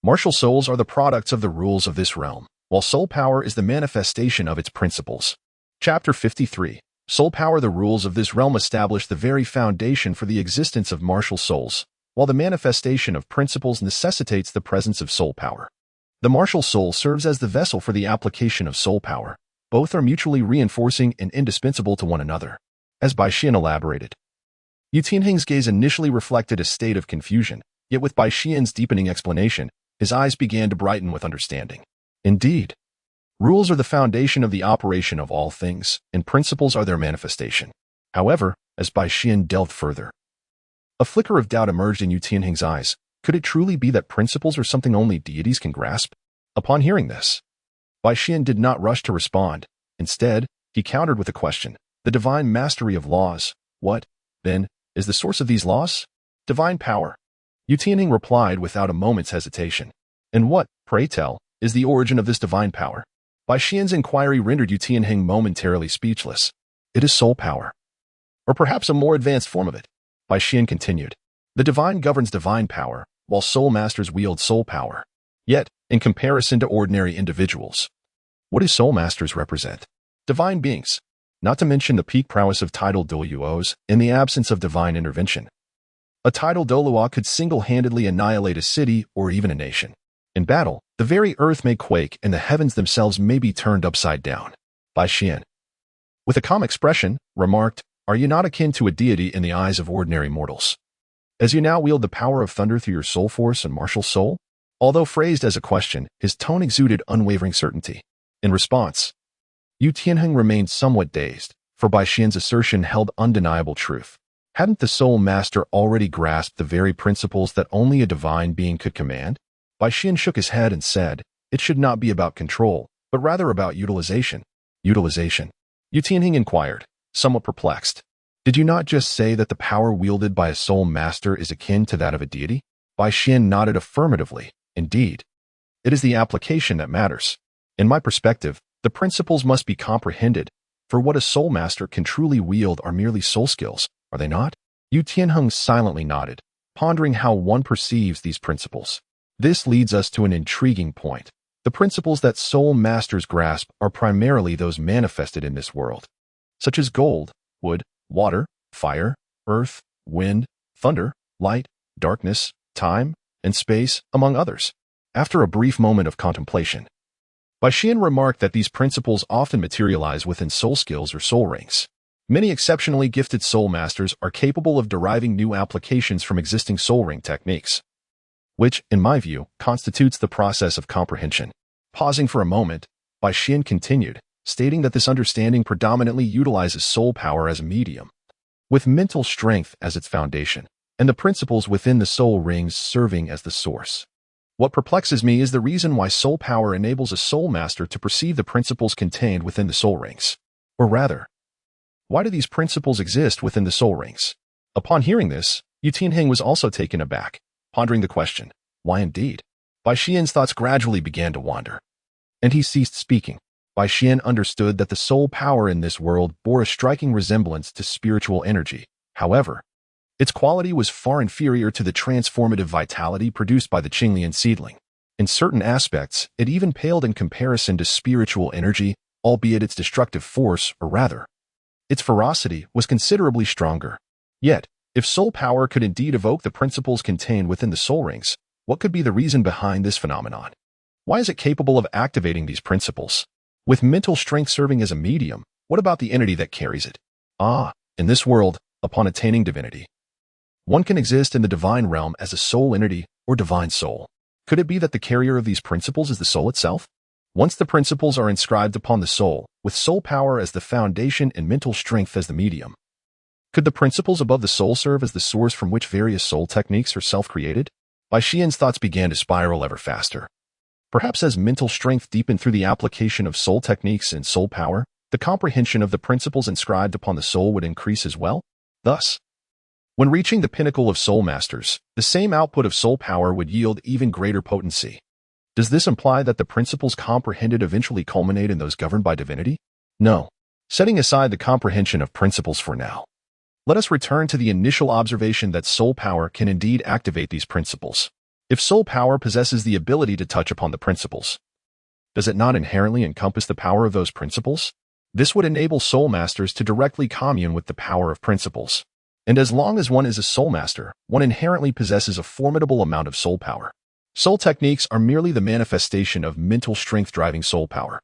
martial souls are the products of the rules of this realm, while soul power is the manifestation of its principles. Chapter 53. Soul power. The rules of this realm establish the very foundation for the existence of martial souls, while the manifestation of principles necessitates the presence of soul power. The martial soul serves as the vessel for the application of soul power. Both are mutually reinforcing and indispensable to one another. As Bai Xian elaborated, Yu Tianheng's gaze initially reflected a state of confusion, yet with Bai Xian's deepening explanation, his eyes began to brighten with understanding. Indeed, rules are the foundation of the operation of all things, and principles are their manifestation. However, as Bai Xian delved further, a flicker of doubt emerged in Yu Tianheng's eyes. Could it truly be that principles are something only deities can grasp? Upon hearing this, Bai Xian did not rush to respond. Instead, he countered with a question. The divine mastery of laws. What, then, is the source of these laws? Divine power. Yu Tianheng replied without a moment's hesitation. And what, pray tell, is the origin of this divine power? Bai Xian's inquiry rendered Yu Tianheng momentarily speechless. It is soul power. Or perhaps a more advanced form of it. Bai Xian continued. The divine governs divine power, while soul masters wield soul power. Yet, in comparison to ordinary individuals, what do soul masters represent? Divine beings. Not to mention the peak prowess of tidal Douluos in the absence of divine intervention. A tidal Douluo could single-handedly annihilate a city or even a nation. In battle, the very earth may quake and the heavens themselves may be turned upside down. Bai Xian, with a calm expression, remarked, are you not akin to a deity in the eyes of ordinary mortals? As you now wield the power of thunder through your soul force and martial soul? Although phrased as a question, his tone exuded unwavering certainty. In response, Yu Tianheng remained somewhat dazed, for Bai Xian's assertion held undeniable truth. Hadn't the soul master already grasped the very principles that only a divine being could command? Bai Xian shook his head and said, it should not be about control, but rather about utilization. Utilization? Yu Tianheng inquired, somewhat perplexed. Did you not just say that the power wielded by a soul master is akin to that of a deity? Bai Xian nodded affirmatively. Indeed. It is the application that matters. In my perspective, the principles must be comprehended, for what a soul master can truly wield are merely soul skills, are they not? Yu Tianheng silently nodded, pondering how one perceives these principles. This leads us to an intriguing point. The principles that soul masters grasp are primarily those manifested in this world, such as gold, wood, water, fire, earth, wind, thunder, light, darkness, time, and space, among others. After a brief moment of contemplation, Bai Xian remarked that these principles often materialize within soul skills or soul rings. Many exceptionally gifted soul masters are capable of deriving new applications from existing soul ring techniques, which, in my view, constitutes the process of comprehension. Pausing for a moment, Bai Xian continued, stating that this understanding predominantly utilizes soul power as a medium, with mental strength as its foundation, and the principles within the soul rings serving as the source. What perplexes me is the reason why soul power enables a soul master to perceive the principles contained within the soul rings. Or rather, why do these principles exist within the soul rings? Upon hearing this, Yu Tianheng was also taken aback, pondering the question, why indeed? Bai Xian's thoughts gradually began to wander, and he ceased speaking. Bai Xian understood that the soul power in this world bore a striking resemblance to spiritual energy. However, its quality was far inferior to the transformative vitality produced by the Qinglian seedling. In certain aspects, it even paled in comparison to spiritual energy, albeit its destructive force, or rather, its ferocity, was considerably stronger. Yet, if soul power could indeed evoke the principles contained within the soul rings, what could be the reason behind this phenomenon? Why is it capable of activating these principles? With mental strength serving as a medium, what about the entity that carries it? In this world, upon attaining divinity, one can exist in the divine realm as a soul entity or divine soul. Could it be that the carrier of these principles is the soul itself? Once the principles are inscribed upon the soul, with soul power as the foundation and mental strength as the medium, could the principles above the soul serve as the source from which various soul techniques are self-created? Bai Xian's thoughts began to spiral ever faster. Perhaps as mental strength deepened through the application of soul techniques and soul power, the comprehension of the principles inscribed upon the soul would increase as well. Thus, when reaching the pinnacle of soul masters, the same output of soul power would yield even greater potency. Does this imply that the principles comprehended eventually culminate in those governed by divinity? No. Setting aside the comprehension of principles for now, let us return to the initial observation that soul power can indeed activate these principles. If soul power possesses the ability to touch upon the principles, does it not inherently encompass the power of those principles? This would enable soul masters to directly commune with the power of principles. And as long as one is a soul master, one inherently possesses a formidable amount of soul power. Soul techniques are merely the manifestation of mental strength driving soul power.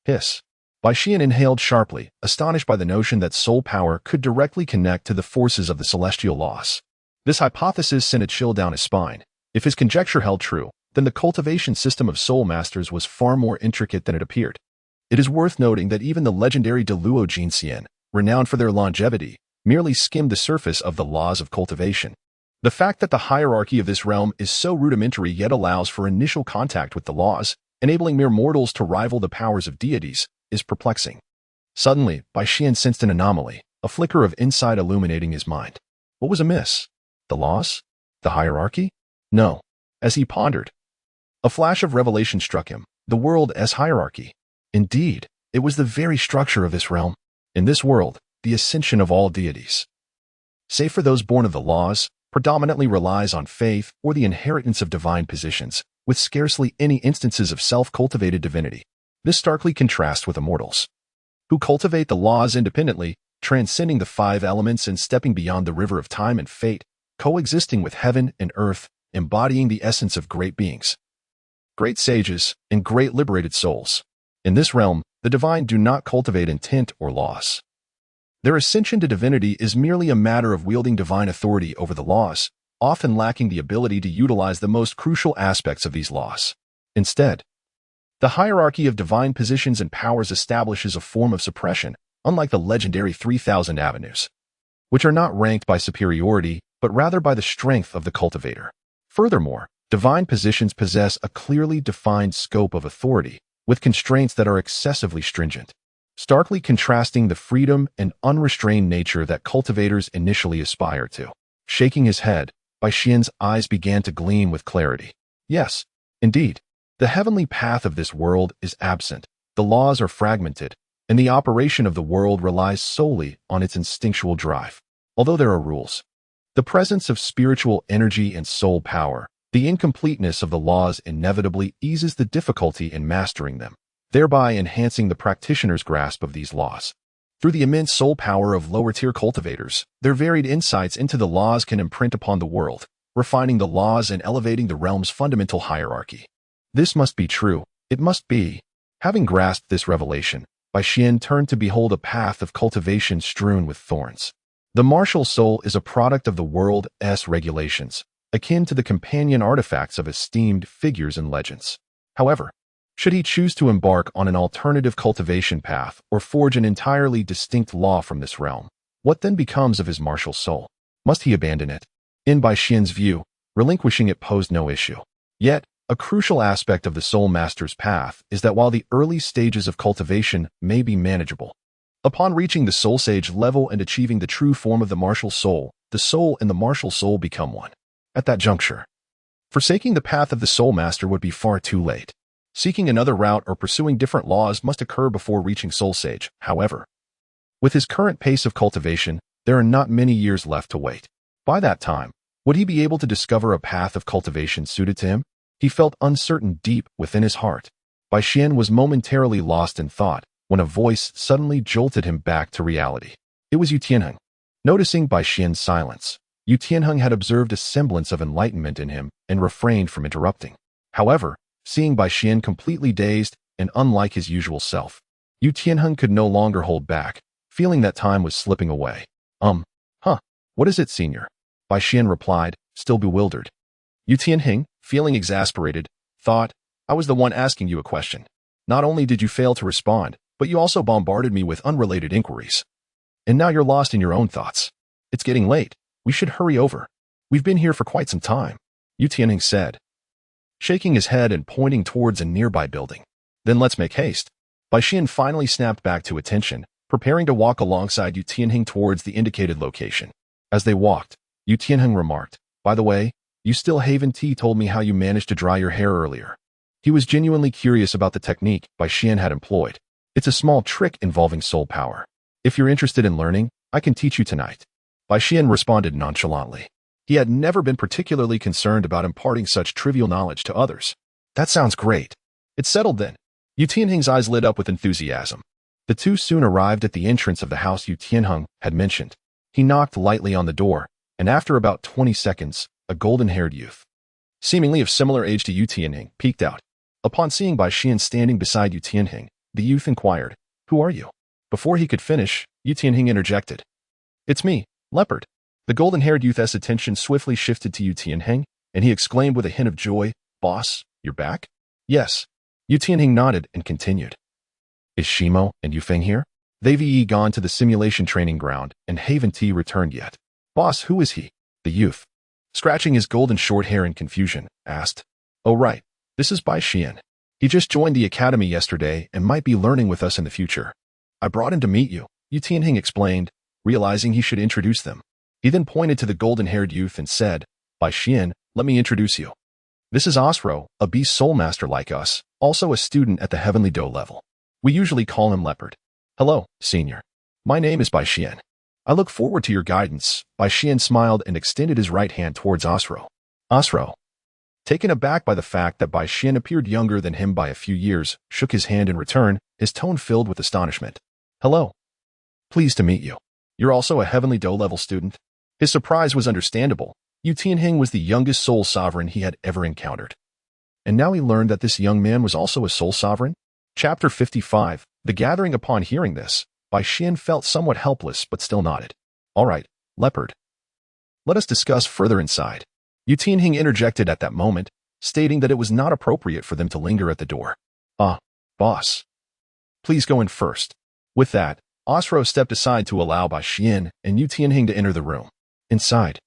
Hiss. Bai Xian inhaled sharply, astonished by the notion that soul power could directly connect to the forces of the celestial laws. This hypothesis sent a chill down his spine. If his conjecture held true, then the cultivation system of soul masters was far more intricate than it appeared. It is worth noting that even the legendary Douluo Continent, renowned for their longevity, merely skimmed the surface of the laws of cultivation. The fact that the hierarchy of this realm is so rudimentary yet allows for initial contact with the laws, enabling mere mortals to rival the powers of deities, is perplexing. Suddenly, Bai Xian sensed an anomaly, a flicker of insight illuminating his mind. What was amiss? The laws? The hierarchy? No. As he pondered, a flash of revelation struck him, the world as hierarchy. Indeed, it was the very structure of this realm. In this world, the ascension of all deities, save for those born of the laws, predominantly relies on faith or the inheritance of divine positions, with scarcely any instances of self-cultivated divinity. This starkly contrasts with immortals, who cultivate the laws independently, transcending the five elements and stepping beyond the river of time and fate, coexisting with heaven and earth, embodying the essence of great beings, great sages, and great liberated souls. In this realm, the divine do not cultivate intent or laws. Their ascension to divinity is merely a matter of wielding divine authority over the laws, often lacking the ability to utilize the most crucial aspects of these laws. Instead, the hierarchy of divine positions and powers establishes a form of suppression, unlike the legendary 3,000 avenues, which are not ranked by superiority, but rather by the strength of the cultivator. Furthermore, divine positions possess a clearly defined scope of authority, with constraints that are excessively stringent, starkly contrasting the freedom and unrestrained nature that cultivators initially aspire to. Shaking his head, Bai Xian's eyes began to gleam with clarity. Yes, indeed, the heavenly path of this world is absent, the laws are fragmented, and the operation of the world relies solely on its instinctual drive. Although there are rules, the presence of spiritual energy and soul power, the incompleteness of the laws inevitably eases the difficulty in mastering them, thereby enhancing the practitioner's grasp of these laws. Through the immense soul power of lower-tier cultivators, their varied insights into the laws can imprint upon the world, refining the laws and elevating the realm's fundamental hierarchy. This must be true. It must be. Having grasped this revelation, Bai Xian turned to behold a path of cultivation strewn with thorns. The martial soul is a product of the world's regulations, akin to the companion artifacts of esteemed figures and legends. However, should he choose to embark on an alternative cultivation path or forge an entirely distinct law from this realm, what then becomes of his martial soul? Must he abandon it? In Bai Xian's view, relinquishing it posed no issue. Yet, a crucial aspect of the soul master's path is that while the early stages of cultivation may be manageable, upon reaching the soul sage level and achieving the true form of the martial soul, the soul and the martial soul become one. At that juncture, forsaking the path of the soul master would be far too late. Seeking another route or pursuing different laws must occur before reaching soul sage. However, with his current pace of cultivation, there are not many years left to wait. By that time, would he be able to discover a path of cultivation suited to him? He felt uncertain deep within his heart. Bai Xian was momentarily lost in thought when a voice suddenly jolted him back to reality. It was Yu Tianheng. Noticing Bai Xian's silence, Yu Tianheng had observed a semblance of enlightenment in him and refrained from interrupting. However, seeing Bai Xian completely dazed and unlike his usual self, Yu Tianheng could no longer hold back, feeling that time was slipping away. What is it, senior? Bai Xian replied, still bewildered. Yu Tianheng, feeling exasperated, thought, I was the one asking you a question. Not only did you fail to respond, but you also bombarded me with unrelated inquiries. And now you're lost in your own thoughts. It's getting late. We should hurry over. We've been here for quite some time, Yu Tianheng said, shaking his head and pointing towards a nearby building. Then let's make haste. Bai Xian finally snapped back to attention, preparing to walk alongside Yu Tianheng towards the indicated location. As they walked, Yu Tianheng remarked, "By the way, you still Heaven Dou told me how you managed to dry your hair earlier." He was genuinely curious about the technique Bai Xian had employed. It's a small trick involving soul power. If you're interested in learning, I can teach you tonight. Bai Xian responded nonchalantly. He had never been particularly concerned about imparting such trivial knowledge to others. That sounds great. It's settled then. Yu Tianheng's eyes lit up with enthusiasm. The two soon arrived at the entrance of the house Yu Tianheng had mentioned. He knocked lightly on the door, and after about 20 seconds, a golden-haired youth, seemingly of similar age to Yu Tianheng, peeked out. Upon seeing Bai Xian standing beside Yu Tianheng, the youth inquired, "Who are you?" Before he could finish, Yu Tianheng interjected, "It's me, Leopard." The golden-haired youth's attention swiftly shifted to Yu Tianheng, and he exclaimed with a hint of joy, "Boss, you're back?" "Yes." Yu Tianheng nodded and continued, "Is Shimo and Yufeng here?" They've gone to the simulation training ground, and Heaven Dou returned yet. "Boss, who is he?" The youth, scratching his golden short hair in confusion, asked. "Oh right, this is Bai Xian. He just joined the academy yesterday and might be learning with us in the future. I brought him to meet you," Yu Tianheng explained, realizing he should introduce them. He then pointed to the golden-haired youth and said, "Bai Xian, let me introduce you. This is Osro, a beast soul master like us, also a student at the Heavenly Dou level. We usually call him Leopard." "Hello, senior. My name is Bai Xian. I look forward to your guidance." Bai Xian smiled and extended his right hand towards Osro. Osro, taken aback by the fact that Bai Xian appeared younger than him by a few years, shook his hand in return, his tone filled with astonishment. "Hello. Pleased to meet you. You're also a Heavenly Dou level student?" His surprise was understandable. Yu Tianheng was the youngest soul sovereign he had ever encountered. And now he learned that this young man was also a soul sovereign? Chapter 55, The Gathering. Upon hearing this, Bai Xian felt somewhat helpless but still nodded. "All right, Leopard. Let us discuss further inside." Yu Tianheng interjected at that moment, stating that it was not appropriate for them to linger at the door. Boss. Please go in first." With that, Osro stepped aside to allow Bai Xian and Yu Tianheng to enter the room. Inside,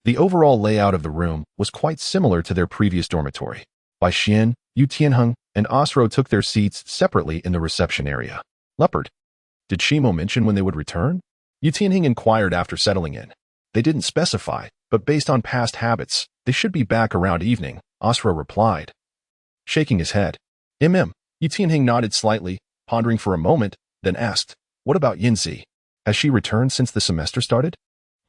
the overall layout of the room was quite similar to their previous dormitory. Bai Xian, Yu Tianheng, and Osro took their seats separately in the reception area. "Leopard, did Shimo mention when they would return?" Yu Tianheng inquired after settling in. "They didn't specify, but based on past habits, they should be back around evening," Osro replied, shaking his head. Yu Tianheng nodded slightly, pondering for a moment, then asked, "What about Yinzi? Has she returned since the semester started?"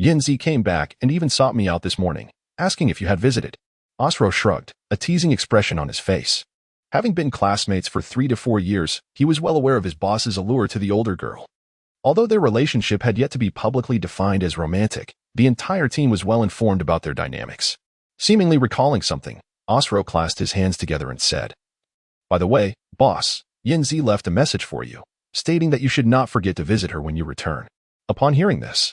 "Yinzi came back and even sought me out this morning, asking if you had visited." Osro shrugged, a teasing expression on his face. Having been classmates for 3 to 4 years, he was well aware of his boss's allure to the older girl. Although their relationship had yet to be publicly defined as romantic, the entire team was well informed about their dynamics. Seemingly recalling something, Osro clasped his hands together and said, "By the way, boss, Yinzi left a message for you, stating that you should not forget to visit her when you return." Upon hearing this,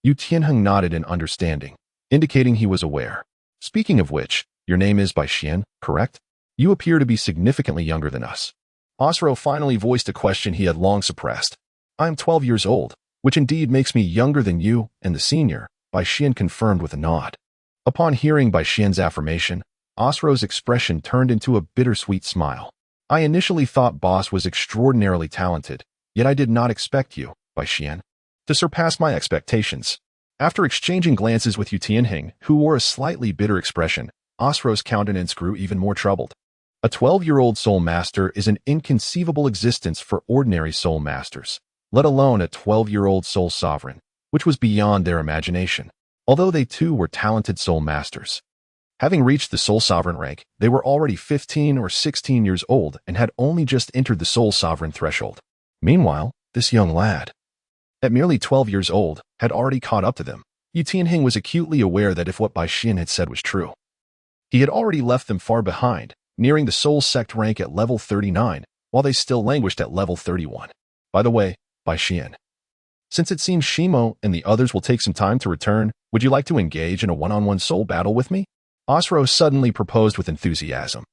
Yu Tianheng nodded in understanding, indicating he was aware. "Speaking of which, your name is Bai Xian, correct? You appear to be significantly younger than us." Osro finally voiced a question he had long suppressed. "I am 12 years old, which indeed makes me younger than you and the senior," Bai Xian confirmed with a nod. Upon hearing Bai Xian's affirmation, Osro's expression turned into a bittersweet smile. "I initially thought Boss was extraordinarily talented, yet I did not expect you, Bai Xian, to surpass my expectations." After exchanging glances with Yu Tianheng, who wore a slightly bitter expression, Osro's countenance grew even more troubled. A 12-year-old soul master is an inconceivable existence for ordinary soul masters, let alone a 12-year-old soul sovereign, which was beyond their imagination. Although they too were talented soul masters, having reached the soul sovereign rank, they were already 15 or 16 years old and had only just entered the soul sovereign threshold. Meanwhile, this young lad, at merely 12 years old, had already caught up to them. Yu Tianheng was acutely aware that if what Bai Xian had said was true, he had already left them far behind, nearing the soul sect rank at level 39, while they still languished at level 31. "By the way, Bai Xian, since it seems Shimo and the others will take some time to return, would you like to engage in a one-on-one soul battle with me?" Osro suddenly proposed with enthusiasm.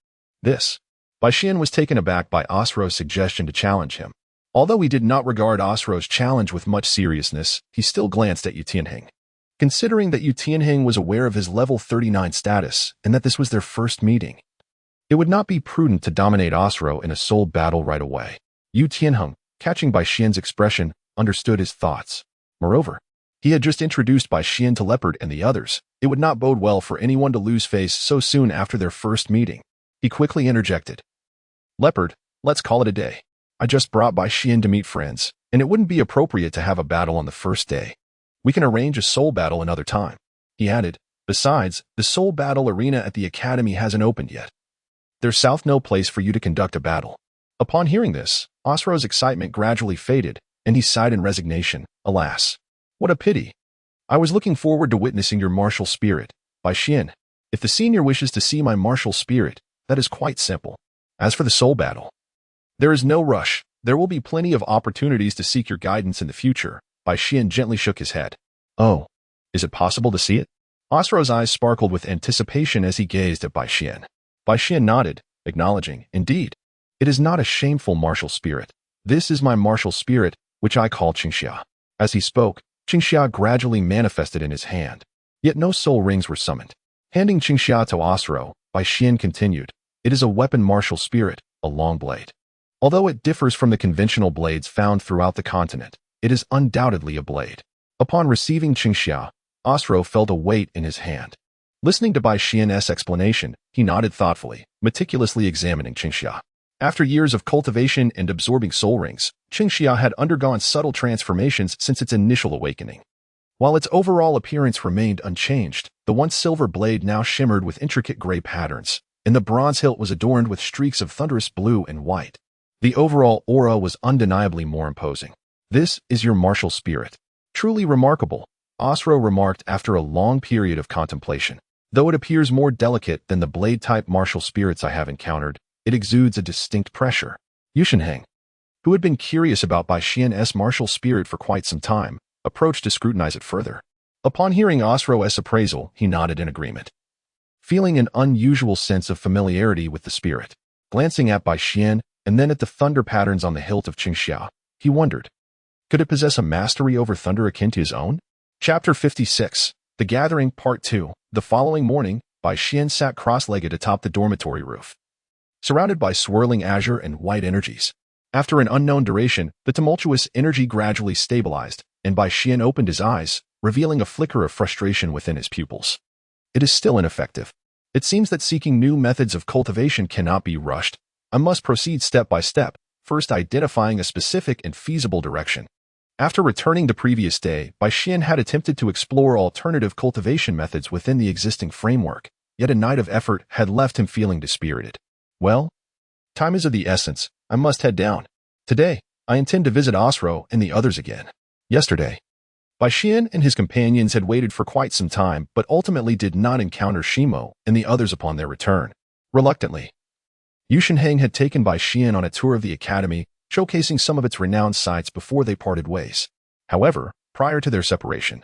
Bai Xian was taken aback by Osro's suggestion to challenge him. Although he did not regard Osro's challenge with much seriousness, he still glanced at Yu Tianheng. Considering that Yu Tianheng was aware of his level 39 status and that this was their first meeting, it would not be prudent to dominate Osro in a soul battle right away. Yu Tianheng, catching Bai Xian's expression, understood his thoughts. Moreover, he had just introduced Bai Xian to Leopard and the others. It would not bode well for anyone to lose face so soon after their first meeting. He quickly interjected. Leopard, let's call it a day. I just brought Bai Xian to meet friends, and it wouldn't be appropriate to have a battle on the first day. We can arrange a soul battle another time. He added, besides, the soul battle arena at the academy hasn't opened yet. There's no place for you to conduct a battle. Upon hearing this, Osro's excitement gradually faded, and he sighed in resignation. Alas, what a pity. I was looking forward to witnessing your martial spirit, Bai Xian. If the senior wishes to see my martial spirit, that is quite simple. As for the soul battle, there is no rush. There will be plenty of opportunities to seek your guidance in the future. Bai Xian gently shook his head. Oh, is it possible to see it? Osro's eyes sparkled with anticipation as he gazed at Bai Xian. Bai Xian nodded, acknowledging, indeed, it is not a shameful martial spirit. This is my martial spirit, which I call Qingxia. As he spoke, Qingxia gradually manifested in his hand. Yet no soul rings were summoned. Handing Qingxia to Osro, Bai Xian continued, it is a weapon martial spirit, a long blade. Although it differs from the conventional blades found throughout the continent, it is undoubtedly a blade. Upon receiving Qingxia, Osro felt a weight in his hand. Listening to Bai Xian's explanation, he nodded thoughtfully, meticulously examining Qingxia. After years of cultivation and absorbing soul rings, Qingxia had undergone subtle transformations since its initial awakening. While its overall appearance remained unchanged, the once silver blade now shimmered with intricate gray patterns, and the bronze hilt was adorned with streaks of thunderous blue and white. The overall aura was undeniably more imposing. This is your martial spirit. Truly remarkable, Osro remarked after a long period of contemplation. Though it appears more delicate than the blade-type martial spirits I have encountered, it exudes a distinct pressure. Yushenheng, who had been curious about Bai Xian's martial spirit for quite some time, approached to scrutinize it further. Upon hearing Osro's appraisal, he nodded in agreement. Feeling an unusual sense of familiarity with the spirit, glancing at Bai Xian and then at the thunder patterns on the hilt of Qingxia, he wondered, could it possess a mastery over thunder akin to his own? Chapter 56, The Gathering, Part 2. The following morning, Bai Xian sat cross-legged atop the dormitory roof, surrounded by swirling azure and white energies. After an unknown duration, the tumultuous energy gradually stabilized, and Bai Xian opened his eyes, revealing a flicker of frustration within his pupils. It is still ineffective. It seems that seeking new methods of cultivation cannot be rushed. I must proceed step by step, first identifying a specific and feasible direction. After returning the previous day, Bai Xian had attempted to explore alternative cultivation methods within the existing framework, yet a night of effort had left him feeling dispirited. Well, time is of the essence. I must head down. Today, I intend to visit Osro and the others again. Yesterday, Bai Xian and his companions had waited for quite some time, but ultimately did not encounter Shimo and the others upon their return. Reluctantly, Yushenheng had taken Bai Xian on a tour of the academy, showcasing some of its renowned sites before they parted ways. However, prior to their separation,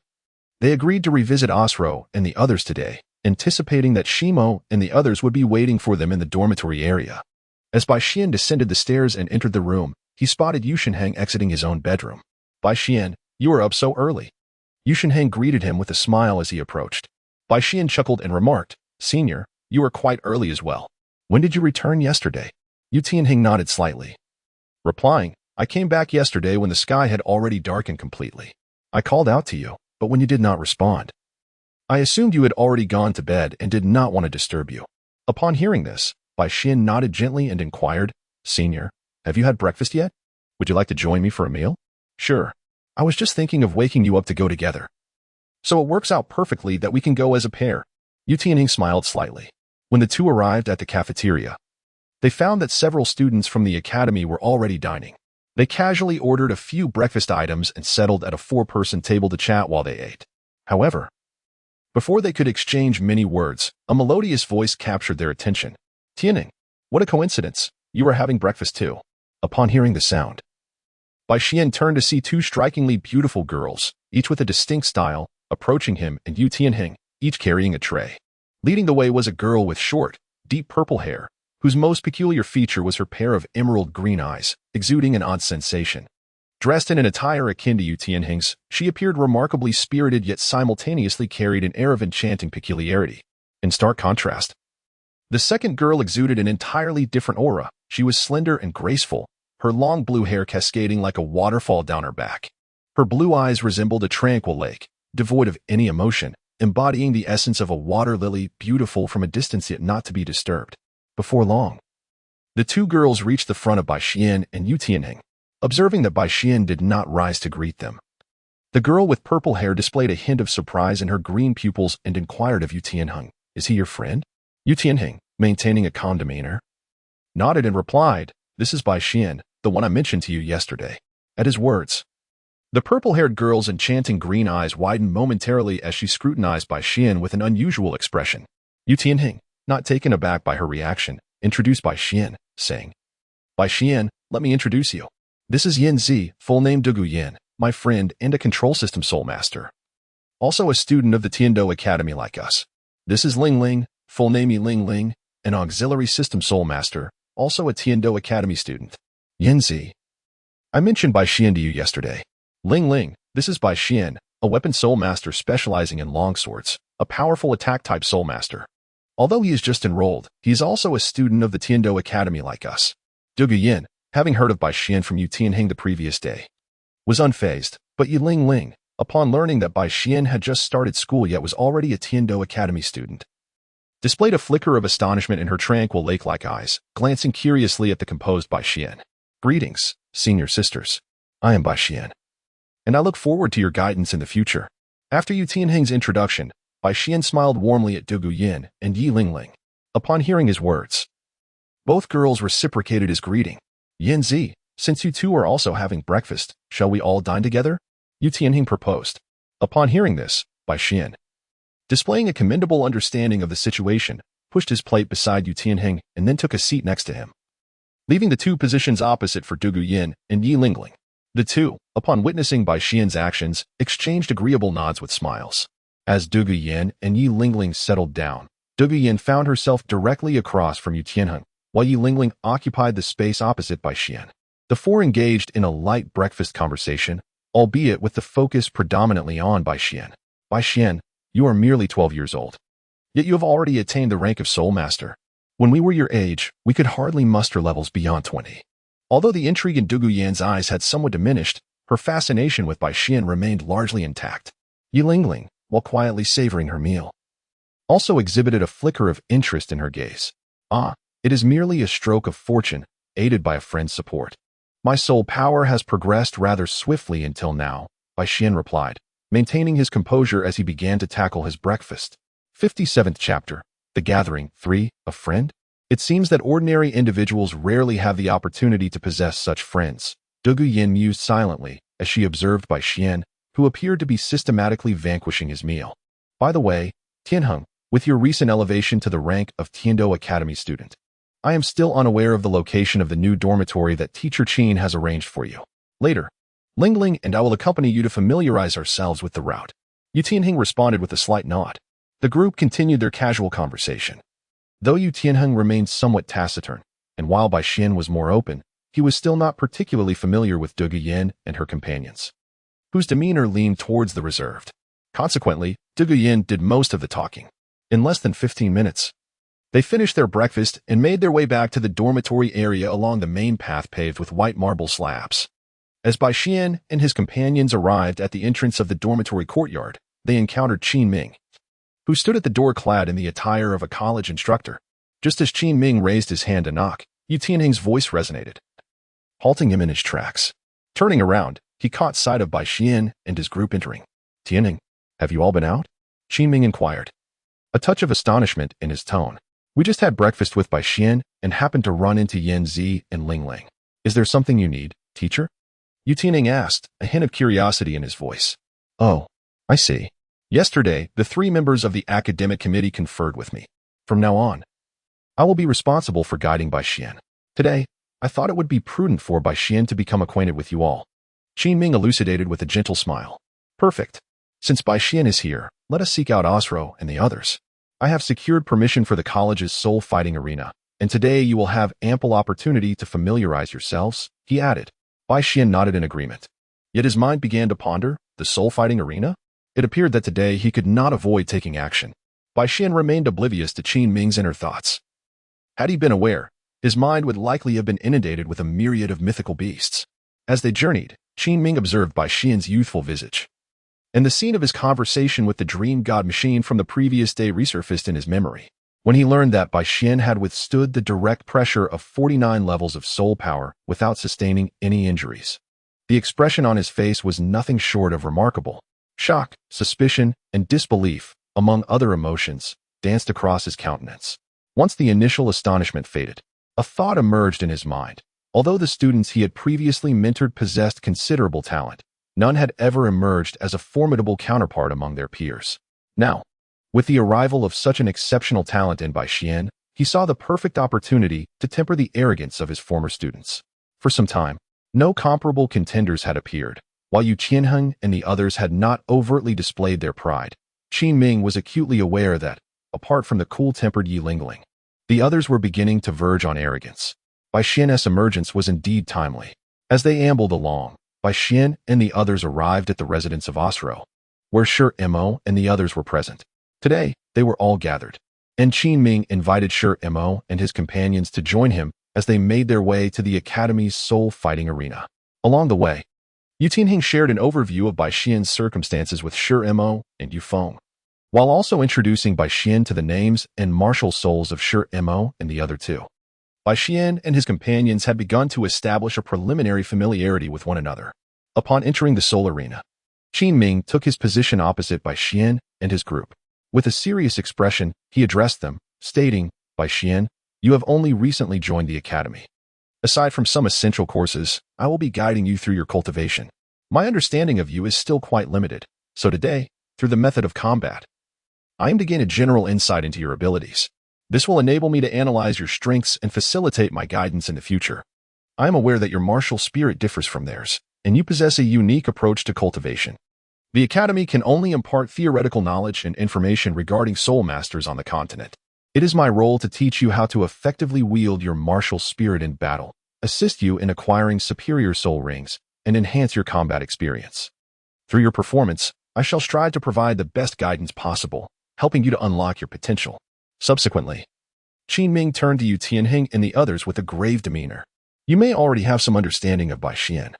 they agreed to revisit Osro and the others today, anticipating that Shimo and the others would be waiting for them in the dormitory area. As Bai Xian descended the stairs and entered the room, he spotted Yushenheng exiting his own bedroom. Bai Xian, you are up so early. Yushenheng greeted him with a smile as he approached. Bai Xian chuckled and remarked, Senior, you are quite early as well. When did you return yesterday? Yu Tianheng nodded slightly, replying, I came back yesterday when the sky had already darkened completely. I called out to you, but when you did not respond, I assumed you had already gone to bed and did not want to disturb you. Upon hearing this, Bai Xian nodded gently and inquired, Senior, have you had breakfast yet? Would you like to join me for a meal? Sure. I was just thinking of waking you up to go together. So it works out perfectly that we can go as a pair. Yu Tianheng smiled slightly. When the two arrived at the cafeteria, they found that several students from the academy were already dining. They casually ordered a few breakfast items and settled at a 4-person table to chat while they ate. However, before they could exchange many words, a melodious voice captured their attention. Tianheng, what a coincidence. You are having breakfast too. Upon hearing the sound, Bai Xian turned to see 2 strikingly beautiful girls, each with a distinct style, approaching him and Yu Tianheng, each carrying a tray. Leading the way was a girl with short, deep purple hair, whose most peculiar feature was her pair of emerald green eyes, exuding an odd sensation. Dressed in an attire akin to Yu Tianheng's, she appeared remarkably spirited yet simultaneously carried an air of enchanting peculiarity. In stark contrast, the second girl exuded an entirely different aura. She was slender and graceful, her long blue hair cascading like a waterfall down her back. Her blue eyes resembled a tranquil lake, devoid of any emotion, embodying the essence of a water lily, beautiful from a distance yet not to be disturbed. Before long, the two girls reached the front of Bai Xian and Yu Tianheng, observing that Bai Xian did not rise to greet them. The girl with purple hair displayed a hint of surprise in her green pupils and inquired of Yu Tianheng, "Is he your friend?" Yu Tianheng, maintaining a calm demeanor, nodded and replied, "This is Bai Xian, the one I mentioned to you yesterday." At his words, the purple-haired girl's enchanting green eyes widened momentarily as she scrutinized Bai Xian with an unusual expression. Yu Tianheng, not taken aback by her reaction, introduced Bai Xian, saying, "Bai Xian, let me introduce you. This is Yin Zi, full name Douluo Yin, my friend and a control system soul master. Also a student of the Tiandou Academy like us. This is Ling Ling, full name Yi Ling Ling, an auxiliary system soul master, also a Tiandou Academy student. Yin Zi. I mentioned Bai Xian to you yesterday. Ling Ling, this is Bai Xian, a weapon soul master specializing in longswords, a powerful attack-type soul master. Although he is just enrolled, he is also a student of the Tiandou Academy like us." Douluo Yin, having heard of Bai Xian from Yu Tianheng the previous day, was unfazed, but Yi Ling Ling, upon learning that Bai Xian had just started school yet was already a Tiandou Academy student, displayed a flicker of astonishment in her tranquil lake-like eyes, glancing curiously at the composed Bai Xian. "Greetings, senior sisters. I am Bai Xian, and I look forward to your guidance in the future." After Yu Tianheng's introduction, Bai Xian smiled warmly at Douluo Yin and Yi Ling Ling. Upon hearing his words, both girls reciprocated his greeting. "Yin Zi, since you two are also having breakfast, shall we all dine together?" Yu Tianheng proposed. Upon hearing this, Bai Xian, displaying a commendable understanding of the situation, pushed his plate beside Yu Tianheng and then took a seat next to him, leaving the two positions opposite for Douluo Yin and Yi Ling Ling. The two, upon witnessing Bai Xian's actions, exchanged agreeable nods with smiles. As Douluo Yin and Yi Ling Ling settled down, Douluo Yin found herself directly across from Yu Tianheng, while Yi Ling Ling occupied the space opposite Bai Xian. The four engaged in a light breakfast conversation, albeit with the focus predominantly on Bai Xian. "Bai Xian, you are merely 12 years old, yet you have already attained the rank of Soul Master. When we were your age, we could hardly muster levels beyond 20. Although the intrigue in Douluo Yin's eyes had somewhat diminished, her fascination with Bai Xian remained largely intact. Yi Ling Ling, while quietly savoring her meal, also exhibited a flicker of interest in her gaze. "Ah, it is merely a stroke of fortune, aided by a friend's support. My soul power has progressed rather swiftly until now," Bai Xian replied, maintaining his composure as he began to tackle his breakfast. 57th chapter, The Gathering 3, A Friend? It seems that ordinary individuals rarely have the opportunity to possess such friends. Douluo Yin mused silently as she observed Bai Xian, who appeared to be systematically vanquishing his meal. "By the way, Tianheng, with your recent elevation to the rank of Tiandou Academy student, I am still unaware of the location of the new dormitory that Teacher Qin has arranged for you. Later, Ling Ling and I will accompany you to familiarize ourselves with the route." Yu Tianheng responded with a slight nod. The group continued their casual conversation, though Yu Tianheng remained somewhat taciturn, and while Bai Xian was more open, he was still not particularly familiar with Douluo Yin and her companions, whose demeanor leaned towards the reserved. Consequently, Douluo Yin did most of the talking. In less than 15 minutes, they finished their breakfast and made their way back to the dormitory area along the main path paved with white marble slabs. As Bai Xian and his companions arrived at the entrance of the dormitory courtyard, they encountered Qin Ming, who stood at the door clad in the attire of a college instructor. Just as Qin Ming raised his hand to knock, Yu Tianheng's voice resonated, halting him in his tracks. Turning around, he caught sight of Bai Xian and his group entering. "Tianheng, have you all been out?" Qin Ming inquired, a touch of astonishment in his tone. "We just had breakfast with Bai Xian and happened to run into Yin Zi and Ling Ling. Is there something you need, teacher?" Yu Tianheng asked, a hint of curiosity in his voice. "Oh, I see. Yesterday, the 3 members of the academic committee conferred with me. From now on, I will be responsible for guiding Bai Xian. Today, I thought it would be prudent for Bai Xian to become acquainted with you all." Qin Ming elucidated with a gentle smile. "Perfect. Since Bai Xian is here, let us seek out Osro and the others. I have secured permission for the college's soul fighting arena, and today you will have ample opportunity to familiarize yourselves," he added. Bai Xian nodded in agreement. Yet his mind began to ponder, the soul fighting arena? It appeared that today he could not avoid taking action. Bai Xian remained oblivious to Qin Ming's inner thoughts. Had he been aware, his mind would likely have been inundated with a myriad of mythical beasts. As they journeyed, Qin Ming observed Bai Xian's youthful visage, and the scene of his conversation with the dream god machine from the previous day resurfaced in his memory. When he learned that Bai Xian had withstood the direct pressure of 49 levels of soul power without sustaining any injuries, the expression on his face was nothing short of remarkable. Shock, suspicion, and disbelief, among other emotions, danced across his countenance. Once the initial astonishment faded, a thought emerged in his mind. Although the students he had previously mentored possessed considerable talent, none had ever emerged as a formidable counterpart among their peers. Now, with the arrival of such an exceptional talent in Bai Xian, he saw the perfect opportunity to temper the arrogance of his former students. For some time, no comparable contenders had appeared. While Yu Qianheng and the others had not overtly displayed their pride, Qin Ming was acutely aware that, apart from the cool-tempered Yi Lingling, the others were beginning to verge on arrogance. Bai Xian's emergence was indeed timely. As they ambled along, Bai Xian and the others arrived at the residence of Osro, where Shi Mo and the others were present. Today, they were all gathered, and Qin Ming invited Shi Mo and his companions to join him as they made their way to the Academy's soul fighting arena. Along the way, Yu Tianheng shared an overview of Bai Xian's circumstances with Shi Mo and Yu Feng, while also introducing Bai Xian to the names and martial souls of Shi Mo and the other two. Bai Xian and his companions had begun to establish a preliminary familiarity with one another. Upon entering the soul arena, Qin Ming took his position opposite Bai Xian and his group. With a serious expression, he addressed them, stating, "Bai Xian, you have only recently joined the academy. Aside from some essential courses, I will be guiding you through your cultivation. My understanding of you is still quite limited, so today, through the method of combat, I aim to gain a general insight into your abilities. This will enable me to analyze your strengths and facilitate my guidance in the future. I am aware that your martial spirit differs from theirs, and you possess a unique approach to cultivation. The Academy can only impart theoretical knowledge and information regarding soul masters on the continent. It is my role to teach you how to effectively wield your martial spirit in battle, assist you in acquiring superior soul rings, and enhance your combat experience. Through your performance, I shall strive to provide the best guidance possible, helping you to unlock your potential." Subsequently, Qin Ming turned to Yu Tianheng and the others with a grave demeanor. "You may already have some understanding of Bai Xian,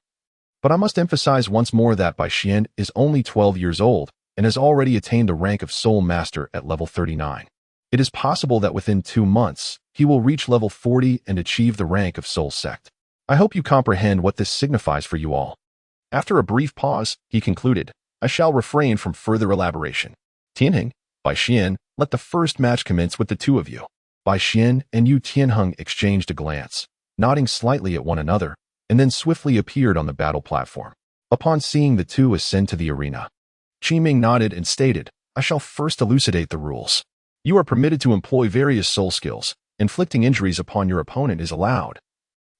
but I must emphasize once more that Bai Xian is only 12 years old and has already attained the rank of Soul Master at level 39. It is possible that within 2 months, he will reach level 40 and achieve the rank of Soul Sect. I hope you comprehend what this signifies for you all." After a brief pause, he concluded, "I shall refrain from further elaboration. Tianheng, Bai Xian, let the first match commence with the two of you." Bai Xian and Yu Tianheng exchanged a glance, nodding slightly at one another, and then swiftly appeared on the battle platform. Upon seeing the two ascend to the arena, Qin Ming nodded and stated, "I shall first elucidate the rules. You are permitted to employ various soul skills. Inflicting injuries upon your opponent is allowed,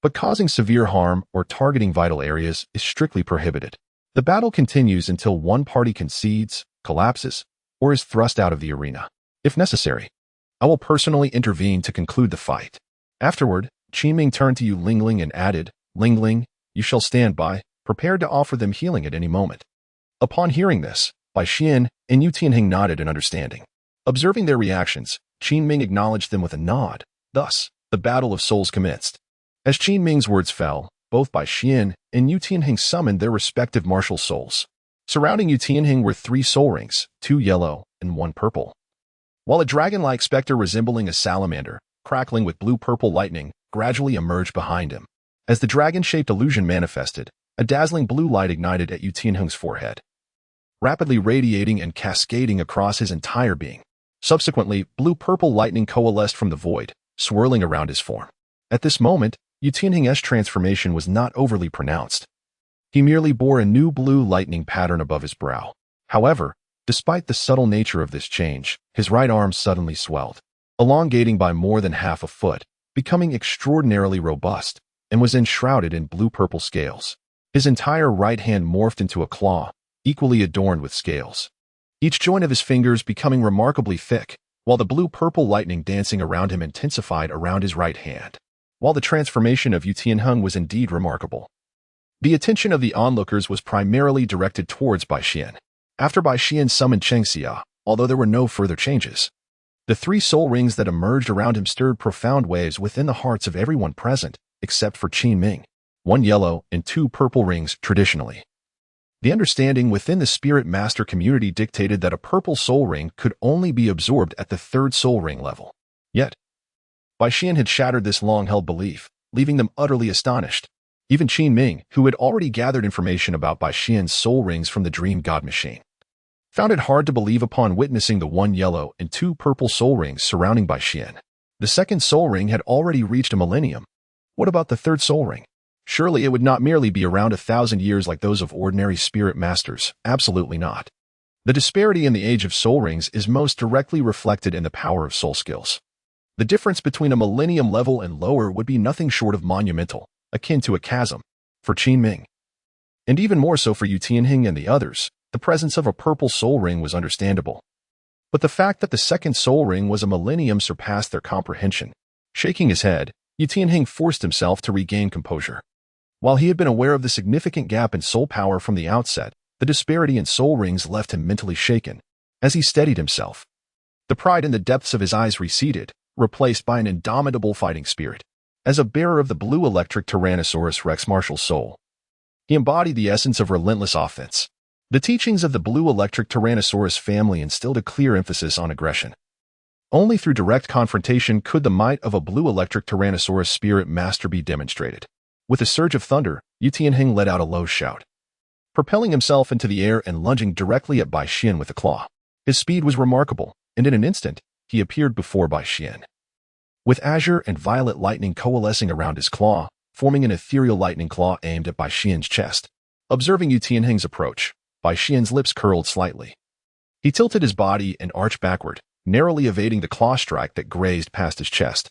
but causing severe harm or targeting vital areas is strictly prohibited. The battle continues until one party concedes, collapses, or is thrust out of the arena. If necessary, I will personally intervene to conclude the fight." Afterward, Qin Ming turned to Yu Lingling and added, "Lingling, you shall stand by, prepared to offer them healing at any moment." Upon hearing this, Bai Xian and Yu Tianheng nodded in understanding. Observing their reactions, Qin Ming acknowledged them with a nod. Thus, the battle of souls commenced. As Qin Ming's words fell, both Bai Xian and Yu Tianheng summoned their respective martial souls. Surrounding Yu Tianheng were 3 soul rings, 2 yellow and 1 purple, while a dragon-like specter resembling a salamander, crackling with blue-purple lightning, gradually emerged behind him. As the dragon-shaped illusion manifested, a dazzling blue light ignited at Yu Tianheng's forehead, rapidly radiating and cascading across his entire being. Subsequently, blue-purple lightning coalesced from the void, swirling around his form. At this moment, Yu Tianheng's transformation was not overly pronounced. He merely bore a new blue lightning pattern above his brow. However, despite the subtle nature of this change, his right arm suddenly swelled, elongating by more than half a foot, becoming extraordinarily robust, and was enshrouded in blue-purple scales. His entire right hand morphed into a claw, equally adorned with scales, each joint of his fingers becoming remarkably thick, while the blue-purple lightning dancing around him intensified around his right hand. While the transformation of Yu Tianheng was indeed remarkable, the attention of the onlookers was primarily directed towards Bai Xian. After Bai Xian summoned Cheng Xia, although there were no further changes, The 3 soul rings that emerged around him stirred profound waves within the hearts of everyone present, except for Qin Ming. 1 yellow and 2 purple rings traditionally. The understanding within the Spirit Master community dictated that a purple soul ring could only be absorbed at the 3rd soul ring level. Yet, Bai Xian had shattered this long-held belief, leaving them utterly astonished. Even Qin Ming, who had already gathered information about Bai Xian's soul rings from the Dream God Machine, found it hard to believe upon witnessing the 1 yellow and 2 purple soul rings surrounding Bai Xian. The 2nd soul ring had already reached a millennium. What about the 3rd soul ring? Surely it would not merely be around 1,000 years like those of ordinary spirit masters. Absolutely not. The disparity in the age of soul rings is most directly reflected in the power of soul skills. The difference between a millennium level and lower would be nothing short of monumental, akin to a chasm, for Qin Ming. And even more so for Yu Tianhing and the others, the presence of a purple soul ring was understandable. But the fact that the 2nd soul ring was a millennium surpassed their comprehension. Shaking his head, Yu Tianhing forced himself to regain composure. While he had been aware of the significant gap in soul power from the outset, the disparity in soul rings left him mentally shaken. As he steadied himself, the pride in the depths of his eyes receded, replaced by an indomitable fighting spirit. As a bearer of the blue electric Tyrannosaurus Rex martial soul, he embodied the essence of relentless offense. The teachings of the blue electric Tyrannosaurus family instilled a clear emphasis on aggression. Only through direct confrontation could the might of a blue electric Tyrannosaurus spirit master be demonstrated. With a surge of thunder, Yu Tianhing let out a low shout, propelling himself into the air and lunging directly at Bai Xian with a claw. His speed was remarkable, and in an instant, he appeared before Bai Xian. With azure and violet lightning coalescing around his claw, forming an ethereal lightning claw aimed at Bai Xian's chest. Observing Yu Tianhing's approach, Bai Xian's lips curled slightly. He tilted his body and arched backward, narrowly evading the claw strike that grazed past his chest.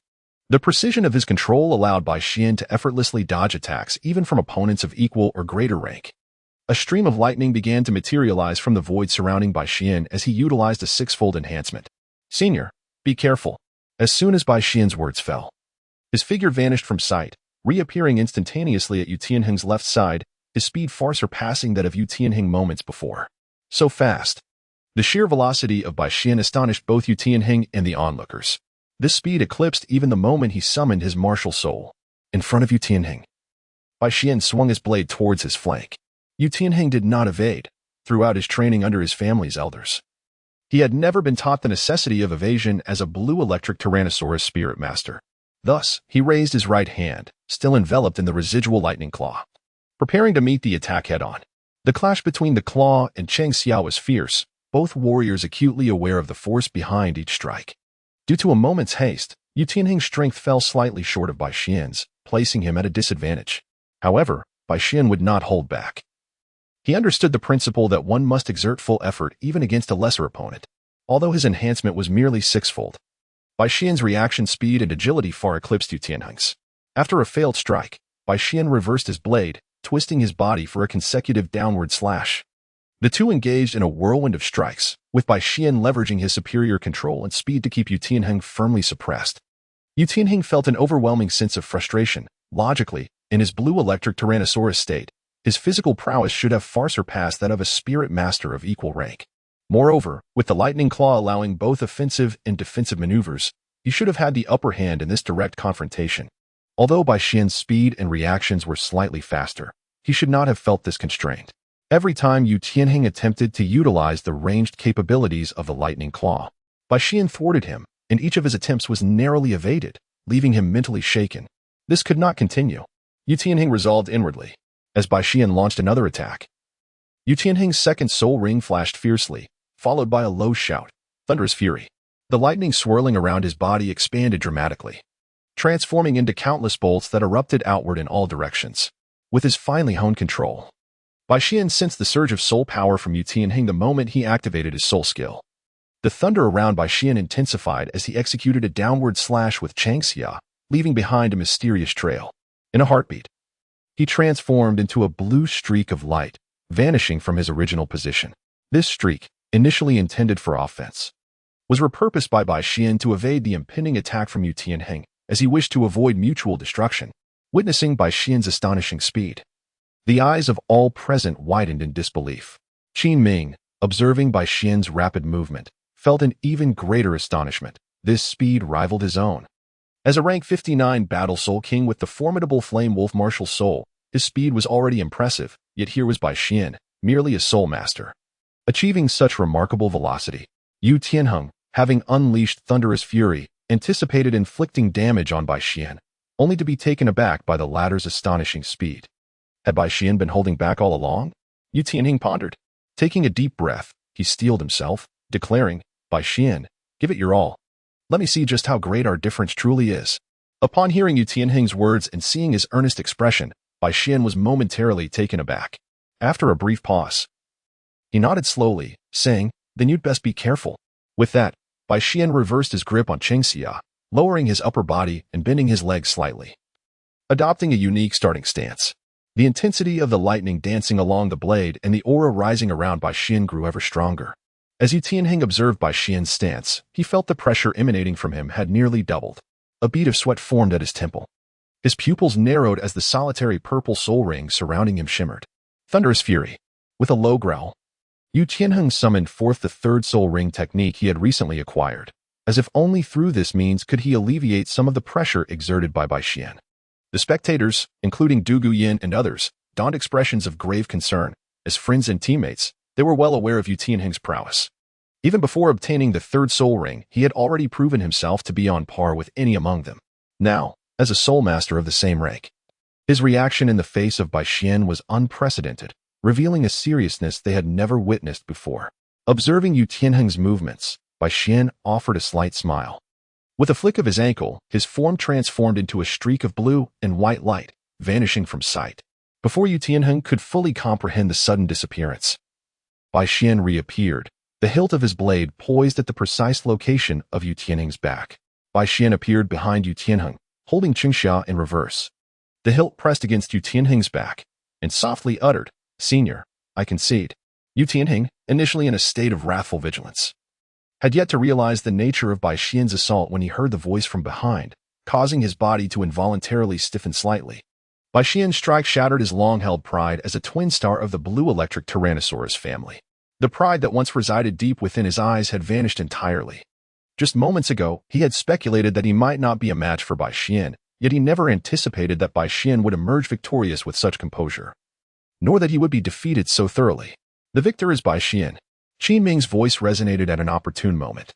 The precision of his control allowed Bai Xian to effortlessly dodge attacks even from opponents of equal or greater rank. A stream of lightning began to materialize from the void surrounding Bai Xian as he utilized a 6-fold enhancement. "Senior, be careful." As soon as Bai Xian's words fell, his figure vanished from sight, reappearing instantaneously at Yu Tianhing's left side, his speed far surpassing that of Yu Tianhing moments before. So fast. The sheer velocity of Bai Xian astonished both Yu Tianhing and the onlookers. This speed eclipsed even the moment he summoned his martial soul. In front of Yu Tianhing, Bai Xian swung his blade towards his flank. Yu Tianhing did not evade, throughout his training under his family's elders. He had never been taught the necessity of evasion as a blue electric Tyrannosaurus spirit master. Thus, he raised his right hand, still enveloped in the residual lightning claw, preparing to meet the attack head-on. The clash between the claw and Cheng Xiao was fierce, both warriors acutely aware of the force behind each strike. Due to a moment's haste, Yu Tianhing's strength fell slightly short of Bai Xian's, placing him at a disadvantage. However, Bai Xian would not hold back. He understood the principle that one must exert full effort even against a lesser opponent. Although his enhancement was merely 6-fold, Bai Xian's reaction speed and agility far eclipsed Yu Tianhing's. After a failed strike, Bai Xian reversed his blade, twisting his body for a consecutive downward slash. The two engaged in a whirlwind of strikes, with Bai Xian leveraging his superior control and speed to keep Yu Tianhing firmly suppressed. Yu Tianhing felt an overwhelming sense of frustration. Logically, in his blue electric Tyrannosaurus state, his physical prowess should have far surpassed that of a spirit master of equal rank. Moreover, with the lightning claw allowing both offensive and defensive maneuvers, he should have had the upper hand in this direct confrontation. Although Bai Xian's speed and reactions were slightly faster, he should not have felt this constraint. Every time Yu Tianhing attempted to utilize the ranged capabilities of the lightning claw, Bai Xian thwarted him, and each of his attempts was narrowly evaded, leaving him mentally shaken. This could not continue. Yu Tianhing resolved inwardly, as Bai Xian launched another attack. Yu Tianhing's 2nd soul ring flashed fiercely, followed by a low shout, thunderous fury. The lightning swirling around his body expanded dramatically, transforming into countless bolts that erupted outward in all directions. With his finely honed control, Bai Xian sensed the surge of soul power from Yu Tianhing the moment he activated his soul skill. The thunder around Bai Xian intensified as he executed a downward slash with Cheng Xia, leaving behind a mysterious trail. In a heartbeat, he transformed into a blue streak of light, vanishing from his original position. This streak, initially intended for offense, was repurposed by Bai Xian to evade the impending attack from Yu Tianhing, as he wished to avoid mutual destruction. Witnessing Bai Xian's astonishing speed, the eyes of all present widened in disbelief. Qin Ming, observing Bai Xian's rapid movement, felt an even greater astonishment. This speed rivaled his own. As a rank 59 battle soul king with the formidable flame wolf martial soul, his speed was already impressive, yet here was Bai Xian, merely a soul master. Achieving such remarkable velocity, Yu Tianheng, having unleashed thunderous fury, anticipated inflicting damage on Bai Xian, only to be taken aback by the latter's astonishing speed. Had Bai Xian been holding back all along? Yu Tianheng pondered. Taking a deep breath, he steeled himself, declaring, Bai Xian, give it your all. Let me see just how great our difference truly is. Upon hearing Yu Tianheng's words and seeing his earnest expression, Bai Xian was momentarily taken aback. After a brief pause, he nodded slowly, saying, then you'd best be careful. With that, Bai Xian reversed his grip on Chengxia, lowering his upper body and bending his legs slightly. Adopting a unique starting stance, the intensity of the lightning dancing along the blade and the aura rising around Bai Xian grew ever stronger. As Yu Tianheng observed Bai Xian's stance, he felt the pressure emanating from him had nearly doubled. A bead of sweat formed at his temple. His pupils narrowed as the solitary purple soul ring surrounding him shimmered. Thunderous fury. With a low growl, Yu Tianheng summoned forth the third soul ring technique he had recently acquired, as if only through this means could he alleviate some of the pressure exerted by Bai Xian. The spectators, including Du Guyan and others, donned expressions of grave concern. As friends and teammates, they were well aware of Yu Tianheng's prowess. Even before obtaining the third soul ring, he had already proven himself to be on par with any among them. Now, as a soul master of the same rank, his reaction in the face of Bai Xian was unprecedented, revealing a seriousness they had never witnessed before. Observing Yu Tianheng's movements, Bai Xian offered a slight smile. With a flick of his ankle, his form transformed into a streak of blue and white light, vanishing from sight. Before Yu Tianheng could fully comprehend the sudden disappearance, Bai Xian reappeared, the hilt of his blade poised at the precise location of Yu Tianheng's back. Bai Xian appeared behind Yu Tianheng, holding Chengxia in reverse. The hilt pressed against Yu Tianheng's back, and softly uttered, Senior, I concede. Yu Tianheng, initially in a state of wrathful vigilance, had yet to realize the nature of Bai Xian's assault when he heard the voice from behind, causing his body to involuntarily stiffen slightly. Bai Xian's strike shattered his long-held pride as a twin star of the blue electric Tyrannosaurus family. The pride that once resided deep within his eyes had vanished entirely. Just moments ago, he had speculated that he might not be a match for Bai Xian, yet he never anticipated that Bai Xian would emerge victorious with such composure, nor that he would be defeated so thoroughly. The victor is Bai Xian. Qin Ming's voice resonated at an opportune moment.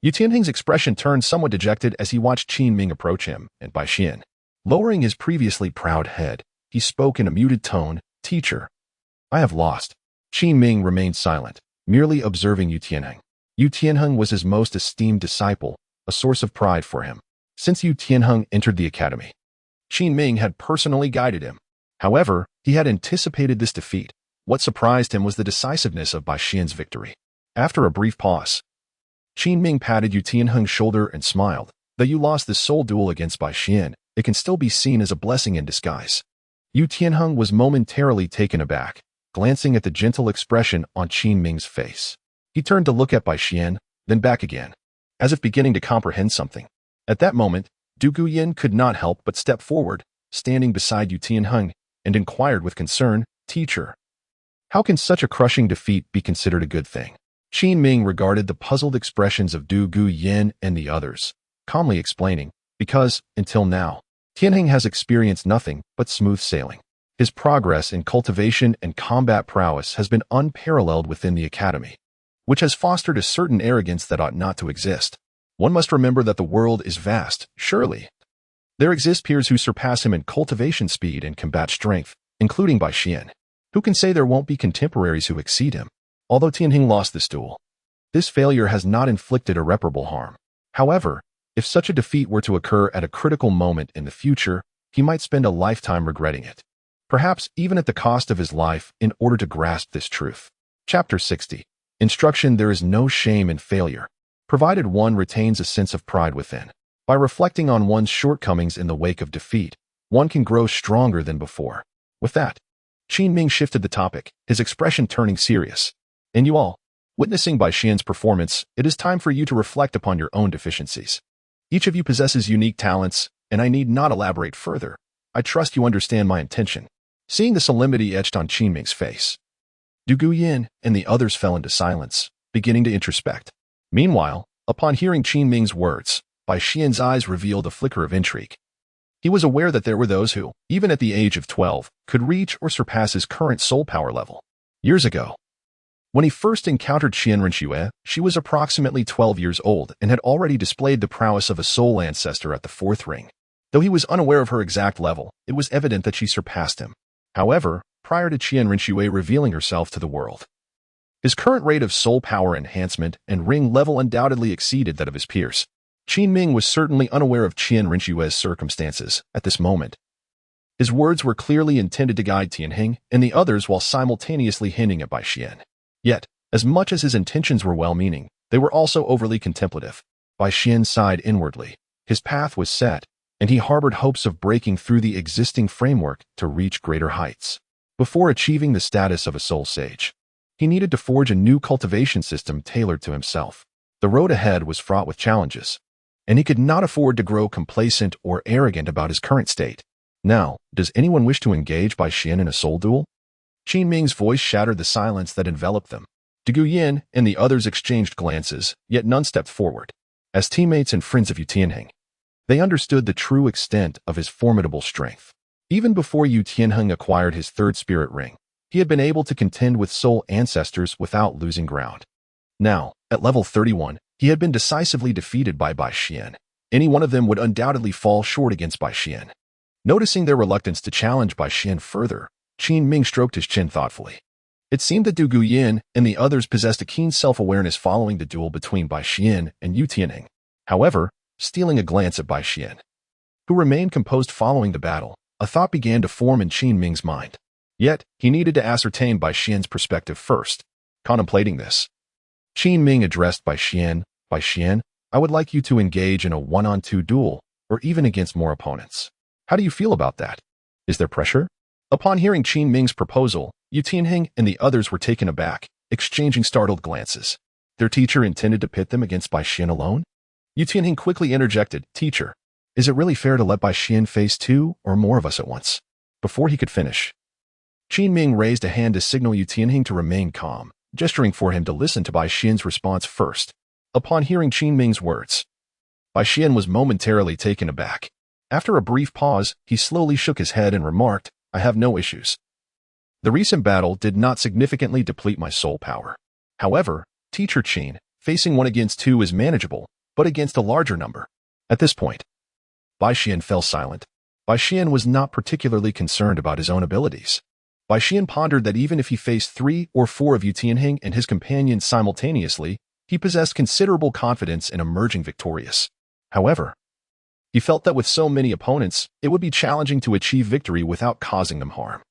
Yu Tianheng's expression turned somewhat dejected as he watched Qin Ming approach him, and Bai Xian, lowering his previously proud head, he spoke in a muted tone, Teacher, I have lost. Qin Ming remained silent, merely observing Yu Tianheng. Yu Tianheng was his most esteemed disciple, a source of pride for him. Since Yu Tianheng entered the academy, Qin Ming had personally guided him. However, he had anticipated this defeat. What surprised him was the decisiveness of Bai Xian's victory. After a brief pause, Qin Ming patted Yu Tianheng's shoulder and smiled. Though you lost this soul duel against Bai Xian, it can still be seen as a blessing in disguise. Yu Tianheng was momentarily taken aback, glancing at the gentle expression on Qin Ming's face. He turned to look at Bai Xian, then back again, as if beginning to comprehend something. At that moment, Du Guyan could not help but step forward, standing beside Yu Tianheng, and inquired with concern, Teacher, how can such a crushing defeat be considered a good thing? Qin Ming regarded the puzzled expressions of Du Guyan and the others, calmly explaining, because, until now, Tianheng has experienced nothing but smooth sailing. His progress in cultivation and combat prowess has been unparalleled within the academy, which has fostered a certain arrogance that ought not to exist. One must remember that the world is vast, surely. There exist peers who surpass him in cultivation speed and combat strength, including Bai Xian. Who can say there won't be contemporaries who exceed him? Although Tianheng lost this duel, this failure has not inflicted irreparable harm. However, if such a defeat were to occur at a critical moment in the future, he might spend a lifetime regretting it. Perhaps even at the cost of his life in order to grasp this truth. Chapter 60. Instruction: There is no shame in failure, provided one retains a sense of pride within. By reflecting on one's shortcomings in the wake of defeat, one can grow stronger than before. With that, Qin Ming shifted the topic, his expression turning serious. And you all, witnessing Bai Xian's performance, it is time for you to reflect upon your own deficiencies. Each of you possesses unique talents, and I need not elaborate further. I trust you understand my intention. Seeing the solemnity etched on Qin Ming's face, Du Guyan and the others fell into silence, beginning to introspect. Meanwhile, Upon hearing Qin Ming's words, Bai Xian's eyes revealed a flicker of intrigue. He was aware that there were those who, even at the age of 12, could reach or surpass his current soul power level. Years ago, when he first encountered Qian Rinxue, she was approximately 12 years old and had already displayed the prowess of a soul ancestor at the fourth ring. Though he was unaware of her exact level, it was evident that she surpassed him. However, prior to Qian Rinxue revealing herself to the world, his current rate of soul power enhancement and ring level undoubtedly exceeded that of his peers. Qin Ming was certainly unaware of Qian Rinxue's circumstances at this moment. His words were clearly intended to guide Tianheng and the others while simultaneously hinting at Bai Xian. Yet, as much as his intentions were well-meaning, they were also overly contemplative. Bai Xian sighed inwardly. His path was set, and he harbored hopes of breaking through the existing framework to reach greater heights. Before achieving the status of a soul sage, he needed to forge a new cultivation system tailored to himself. The road ahead was fraught with challenges, and he could not afford to grow complacent or arrogant about his current state. Now, does anyone wish to engage Bai Xian in a soul duel? Qin Ming's voice shattered the silence that enveloped them. Du Yin and the others exchanged glances, yet none stepped forward. As teammates and friends of Yu Tianheng, they understood the true extent of his formidable strength. Even before Yu Tianheng acquired his third spirit ring, he had been able to contend with soul ancestors without losing ground. Now, at level 31, he had been decisively defeated by Bai Xian. Any one of them would undoubtedly fall short against Bai Xian. Noticing their reluctance to challenge Bai Xian further, Qin Ming stroked his chin thoughtfully. It seemed that Du Yin and the others possessed a keen self-awareness following the duel between Bai Xian and Yu Tianheng. However, stealing a glance at Bai Xian, who remained composed following the battle, a thought began to form in Qin Ming's mind. Yet, he needed to ascertain Bai Xian's perspective first. Contemplating this, Qin Ming addressed Bai Xian. Bai Xian, I would like you to engage in a one-on-two duel, or even against more opponents. How do you feel about that? Is there pressure? Upon hearing Qin Ming's proposal, Yu Tianheng and the others were taken aback, exchanging startled glances. Their teacher intended to pit them against Bai Xian alone? Yu Tianheng quickly interjected, Teacher, is it really fair to let Bai Xian face two or more of us at once? Before he could finish, Qin Ming raised a hand to signal Yu Tianheng to remain calm, gesturing for him to listen to Bai Xian's response first. Upon hearing Qin Ming's words, Bai Xian was momentarily taken aback. After a brief pause, he slowly shook his head and remarked, I have no issues. The recent battle did not significantly deplete my soul power. However, Teacher Qin, facing 1 against 2 is manageable, but against a larger number. At this point, Bai Xian fell silent. Bai Xian was not particularly concerned about his own abilities. Bai Xian pondered that even if he faced 3 or 4 of Yu Tianheng and his companions simultaneously, he possessed considerable confidence in emerging victorious. However, he felt that with so many opponents, it would be challenging to achieve victory without causing them harm.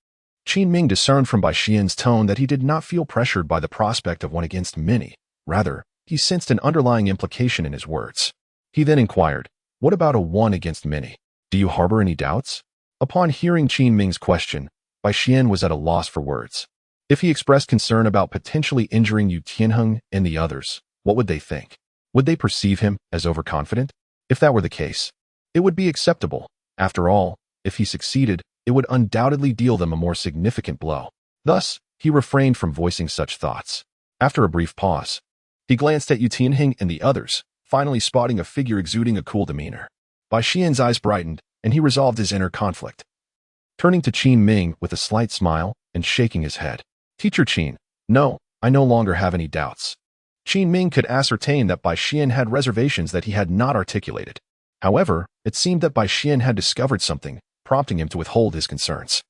Qin Ming discerned from Bai Xian's tone that he did not feel pressured by the prospect of 1 against many. Rather, he sensed an underlying implication in his words. He then inquired, what about a 1 against many? Do you harbor any doubts? Upon hearing Qin Ming's question, Bai Xian was at a loss for words. If he expressed concern about potentially injuring Yu Tianheng and the others, what would they think? Would they perceive him as overconfident? If that were the case, it would be acceptable. After all, if he succeeded, it would undoubtedly deal them a more significant blow. Thus, he refrained from voicing such thoughts. After a brief pause, he glanced at Yu Tianheng and the others, finally spotting a figure exuding a cool demeanor. Bai Xian's eyes brightened, and he resolved his inner conflict. Turning to Qin Ming with a slight smile and shaking his head. Teacher Qin, no, I no longer have any doubts. Qin Ming could ascertain that Bai Xian had reservations that he had not articulated. However, it seemed that Bai Xian had discovered something, prompting him to withhold his concerns.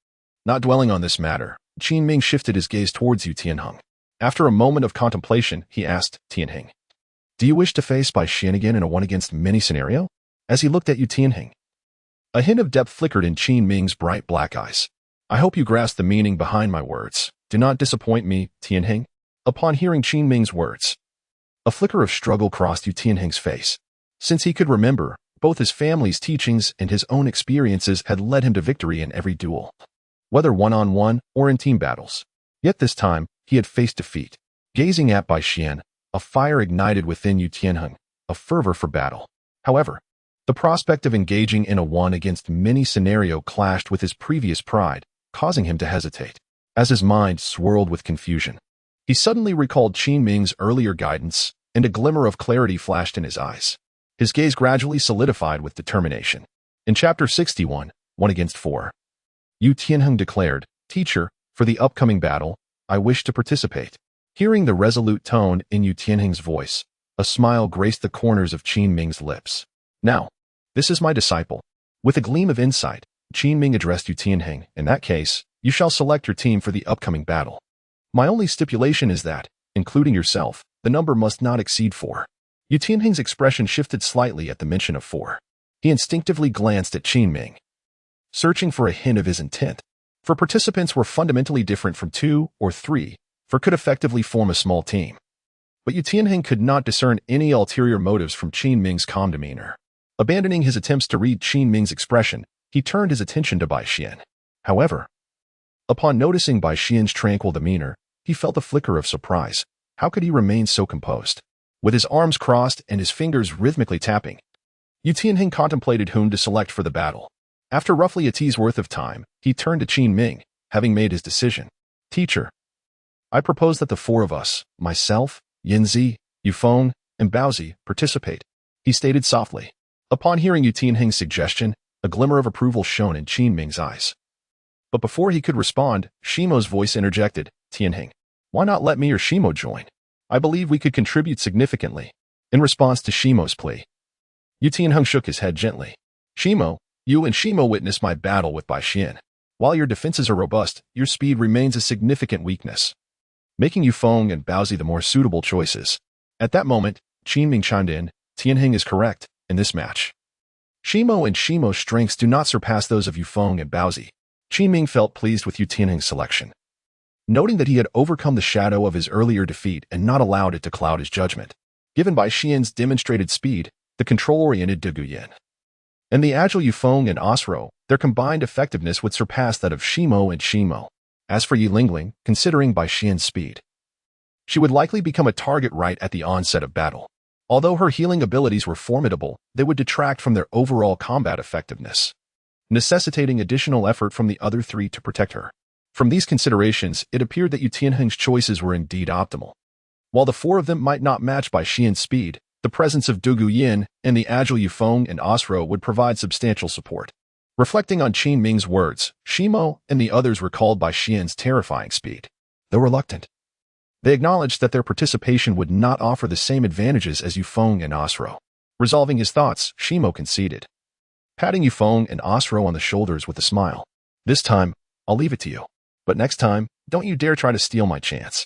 Not dwelling on this matter, Qin Ming shifted his gaze towards Yu Tianheng. After a moment of contemplation, he asked Tianheng, do you wish to face Bai Xian again in a 1 against many scenario? As he looked at Yu Tianheng, a hint of depth flickered in Qin Ming's bright black eyes. I hope you grasp the meaning behind my words. Do not disappoint me, Tianheng. Upon hearing Qin Ming's words, a flicker of struggle crossed Yu Tianheng's face. Since he could remember, both his family's teachings and his own experiences had led him to victory in every duel, whether one-on-one or in team battles. Yet this time, he had faced defeat. Gazing at Bai Xian, a fire ignited within Yu Tianheng, a fervor for battle. However, the prospect of engaging in a 1 against many scenario clashed with his previous pride, causing him to hesitate. As his mind swirled with confusion, he suddenly recalled Qin Ming's earlier guidance, and a glimmer of clarity flashed in his eyes. His gaze gradually solidified with determination. In Chapter 61, 1 against 4, Yu Tianheng declared, "Teacher, for the upcoming battle, I wish to participate." Hearing the resolute tone in Yu Tianheng's voice, a smile graced the corners of Qin Ming's lips. "Now, this is my disciple." With a gleam of insight, Qin Ming addressed Yu Tianheng. "In that case, you shall select your team for the upcoming battle. My only stipulation is that, including yourself, the number must not exceed 4. Yu Tianheng's expression shifted slightly at the mention of 4. He instinctively glanced at Qin Ming, searching for a hint of his intent. For participants were fundamentally different from 2 or 3, for could effectively form a small team. But Yu Tianheng could not discern any ulterior motives from Qin Ming's calm demeanor. Abandoning his attempts to read Qin Ming's expression, he turned his attention to Bai Xian. However, upon noticing Bai Xian's tranquil demeanor, he felt a flicker of surprise. How could he remain so composed? With his arms crossed and his fingers rhythmically tapping, Yu Tianheng contemplated whom to select for the battle. After roughly a tea's worth of time, he turned to Qin Ming, having made his decision. "Teacher, I propose that the 4 of us, myself, Yanzi, Yufeng, and Baozi, participate," he stated softly. Upon hearing Yu Tianheng's suggestion, a glimmer of approval shone in Qin Ming's eyes. But before he could respond, Shimo's voice interjected, "Tianheng, why not let me or Shimo join? I believe we could contribute significantly." In response to Shimo's plea, Yu Tianheng shook his head gently. "Shimo, you and Shimo witnessed my battle with Bai Xian. While your defenses are robust, your speed remains a significant weakness, making Yufeng and Baozi the more suitable choices." At that moment, Qin Ming chimed in, "Tianheng is correct. In this match, Shimo and Shimo's strengths do not surpass those of Yufeng and Baozi." Qin Ming felt pleased with Yu Tianheng's selection, noting that he had overcome the shadow of his earlier defeat and not allowed it to cloud his judgment. Given Bai Xian's demonstrated speed, the control-oriented Douluo Yin, and the agile Yufeng and Osro, their combined effectiveness would surpass that of Shimo and Shimo. As for Yi Lingling, considering Bai Xian's speed, she would likely become a target right at the onset of battle. Although her healing abilities were formidable, they would detract from their overall combat effectiveness, necessitating additional effort from the other 3 to protect her. From these considerations, it appeared that Yu Tianheng's choices were indeed optimal. While the 4 of them might not match Bai Xian's speed, the presence of Douluo Yin and the agile Yufeng and Osro would provide substantial support. Reflecting on Qin Ming's words, Shimo and the others recalled Bai Xian's terrifying speed. Though reluctant, they acknowledged that their participation would not offer the same advantages as Yufeng and Osro. Resolving his thoughts, Shimo conceded, patting Yufeng and Osro on the shoulders with a smile. "This time, I'll leave it to you. But next time, don't you dare try to steal my chance."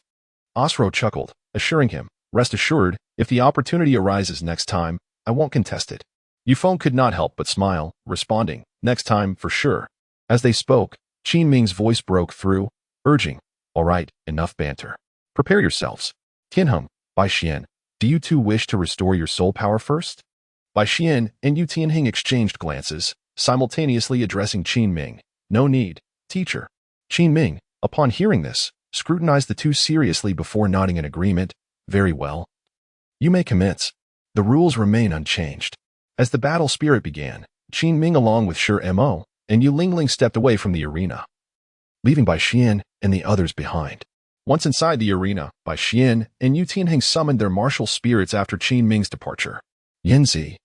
Osro chuckled, assuring him, "Rest assured, if the opportunity arises next time, I won't contest it." Yufeng could not help but smile, responding, "Next time, for sure." As they spoke, Qin Ming's voice broke through, urging, "All right, enough banter. Prepare yourselves. Tianheng, Bai Xian, do you two wish to restore your soul power first?" Bai Xian and Yu Tianheng exchanged glances, simultaneously addressing Qin Ming. "No need, teacher." Qin Ming, upon hearing this, scrutinized the 2 seriously before nodding in agreement. "Very well. You may commence. The rules remain unchanged." As the battle spirit began, Qin Ming along with Shi Mo and Yu Lingling stepped away from the arena, leaving Bai Xian and the others behind. Once inside the arena, Bai Xian and Yu Tianheng summoned their martial spirits after Qin Ming's departure. "Yanzi,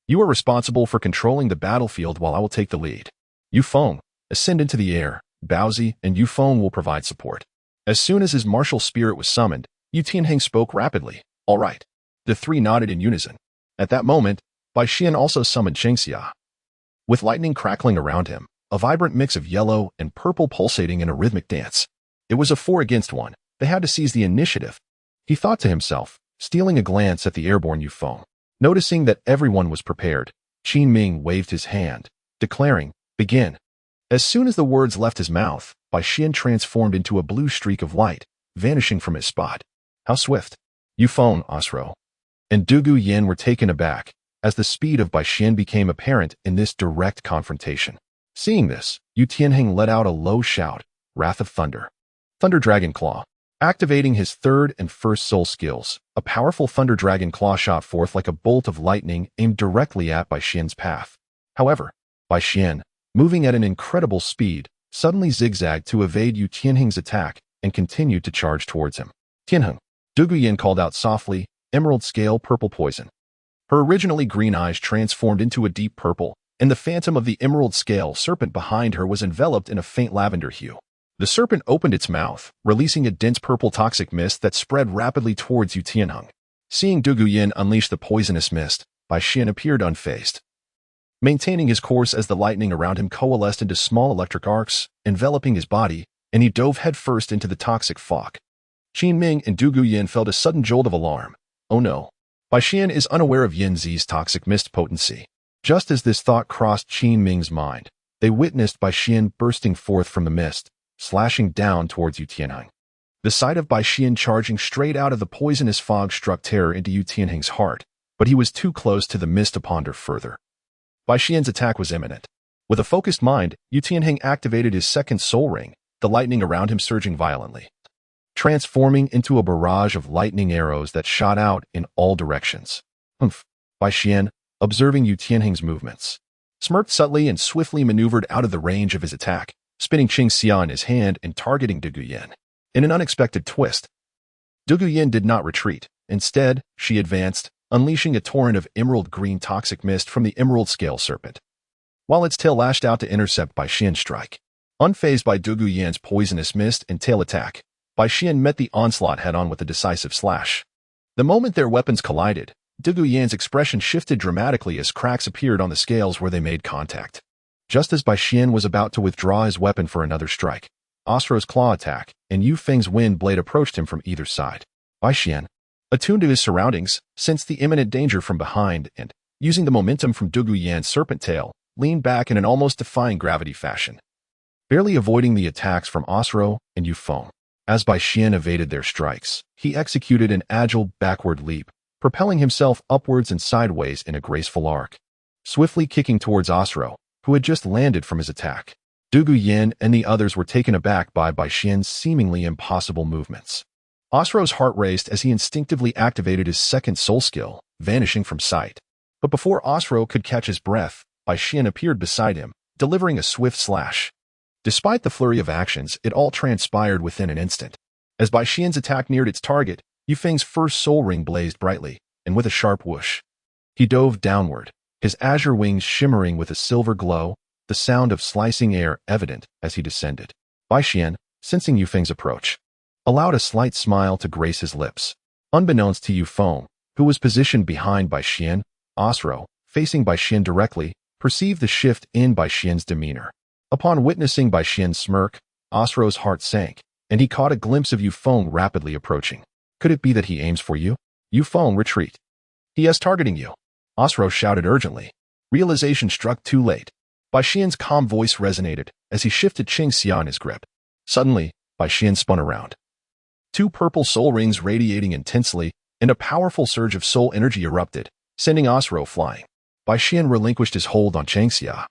you are responsible for controlling the battlefield while I will take the lead. Yufeng, ascend into the air. Baozi and Yufeng will provide support." As soon as his martial spirit was summoned, Yu Tianheng spoke rapidly. "All right." The 3 nodded in unison. At that moment, Bai Xian also summoned Shengxia. With lightning crackling around him, a vibrant mix of yellow and purple pulsating in a rhythmic dance. It was a 4 against 1. They had to seize the initiative. He thought to himself, stealing a glance at the airborne Yufeng. Noticing that everyone was prepared, Qin Ming waved his hand, declaring, "Begin." As soon as the words left his mouth, Bai Xian transformed into a blue streak of light, vanishing from his spot. How swift! Yufeng, Osro, and Douluo Yin were taken aback, as the speed of Bai Xian became apparent in this direct confrontation. Seeing this, Yu Tianheng let out a low shout, "Wrath of Thunder." Thunder Dragon Claw. Activating his 3rd and 1st soul skills, a powerful Thunder Dragon Claw shot forth like a bolt of lightning aimed directly at Bai Xian's path. However, Bai Xian, moving at an incredible speed, suddenly zigzagged to evade Yu Tianheng's attack and continued to charge towards him. "Tianheng," Douluo Yin called out softly, emerald scale purple poison. Her originally green eyes transformed into a deep purple, and the phantom of the emerald scale serpent behind her was enveloped in a faint lavender hue. The serpent opened its mouth, releasing a dense purple toxic mist that spread rapidly towards Yu Tianheng. Seeing Du Guyan unleash the poisonous mist, Bai Xian appeared unfazed, maintaining his course as the lightning around him coalesced into small electric arcs, enveloping his body, and he dove headfirst into the toxic fog. Qin Ming and Du Guyan felt a sudden jolt of alarm. Oh no. Bai Xian is unaware of Yin Zi's toxic mist potency. Just as this thought crossed Qin Ming's mind, they witnessed Bai Xian bursting forth from the mist, slashing down towards Yu Tianheng. The sight of Bai Xian charging straight out of the poisonous fog struck terror into Yu Tianheng's heart, but he was too close to the mist to ponder further. Bai Xian's attack was imminent. With a focused mind, Yu Tianheng activated his second soul ring, the lightning around him surging violently, transforming into a barrage of lightning arrows that shot out in all directions. Humph! Bai Xian, observing Yu Tianheng's movements, smirked subtly and swiftly maneuvered out of the range of his attack, spinning Qing Xia in his hand and targeting Du Guyan. In an unexpected twist, Du Guyan did not retreat. Instead, she advanced, unleashing a torrent of emerald green toxic mist from the emerald scale serpent, while its tail lashed out to intercept Bai Xian's strike. Unfazed by Du Guyan's poisonous mist and tail attack, Bai Xian met the onslaught head-on with a decisive slash. The moment their weapons collided, Du Guyan's expression shifted dramatically as cracks appeared on the scales where they made contact. Just as Bai Xian was about to withdraw his weapon for another strike, Osro's claw attack and Yu Feng's wind blade approached him from either side. Bai Xian, attuned to his surroundings, sensed the imminent danger from behind and, using the momentum from Du Guyan's serpent tail, leaned back in an almost defying gravity fashion, barely avoiding the attacks from Osro and Yu Feng. As Bai Xian evaded their strikes, he executed an agile backward leap, propelling himself upwards and sideways in a graceful arc, swiftly kicking towards Osro, who had just landed from his attack. Du Guyan and the others were taken aback by Bai Xian's seemingly impossible movements. Osro's heart raced as he instinctively activated his second soul skill, vanishing from sight. But before Osro could catch his breath, Bai Xian appeared beside him, delivering a swift slash. Despite the flurry of actions, it all transpired within an instant. As Bai Xian's attack neared its target, Yu Feng's first soul ring blazed brightly, and with a sharp whoosh, he dove downward, his azure wings shimmering with a silver glow, the sound of slicing air evident as he descended. Bai Xian, sensing Yu Feng's approach, allowed a slight smile to grace his lips. Unbeknownst to Yu Feng, who was positioned behind Bai Xian, Osro, facing Bai Xian directly, perceived the shift in Bai Xian's demeanor. Upon witnessing Bai Xian's smirk, Osro's heart sank, and he caught a glimpse of Yu Feng rapidly approaching. Could it be that he aims for you? Yu Feng, retreat. He is targeting you. Osro shouted urgently. Realization struck too late. Bai Xian's calm voice resonated as he shifted Qing Xia in his grip. Suddenly, Bai Xian spun around. Two purple soul rings radiating intensely, and a powerful surge of soul energy erupted, sending Osro flying. Bai Xian relinquished his hold on Qing Xia,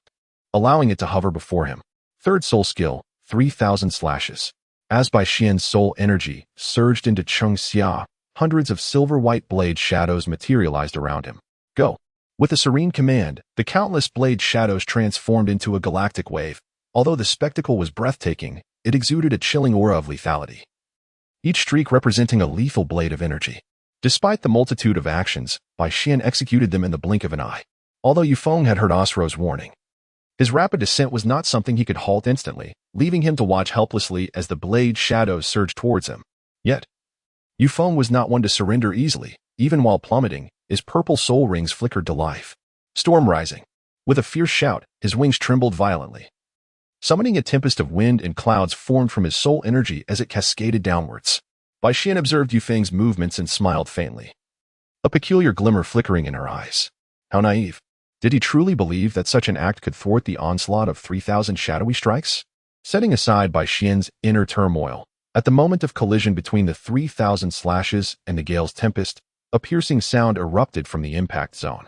allowing it to hover before him. Third soul skill, 3,000 slashes. As Bai Xian's soul energy surged into Qing Xia, hundreds of silver-white blade shadows materialized around him. Go! With a serene command, the countless blade shadows transformed into a galactic wave. Although the spectacle was breathtaking, it exuded a chilling aura of lethality, each streak representing a lethal blade of energy. Despite the multitude of actions, Bai Xian executed them in the blink of an eye. Although Yu Feng had heard Osro's warning, his rapid descent was not something he could halt instantly, leaving him to watch helplessly as the blade shadows surged towards him. Yet, Yu Feng was not one to surrender easily. Even while plummeting, his purple soul rings flickered to life. Storm rising. With a fierce shout, his wings trembled violently, summoning a tempest of wind and clouds formed from his soul energy as it cascaded downwards. Bai Xian observed Yu Feng's movements and smiled faintly, a peculiar glimmer flickering in her eyes. How naive. Did he truly believe that such an act could thwart the onslaught of 3,000 shadowy strikes? Setting aside Bai Xian's inner turmoil, at the moment of collision between the 3,000 slashes and the gale's tempest, a piercing sound erupted from the impact zone.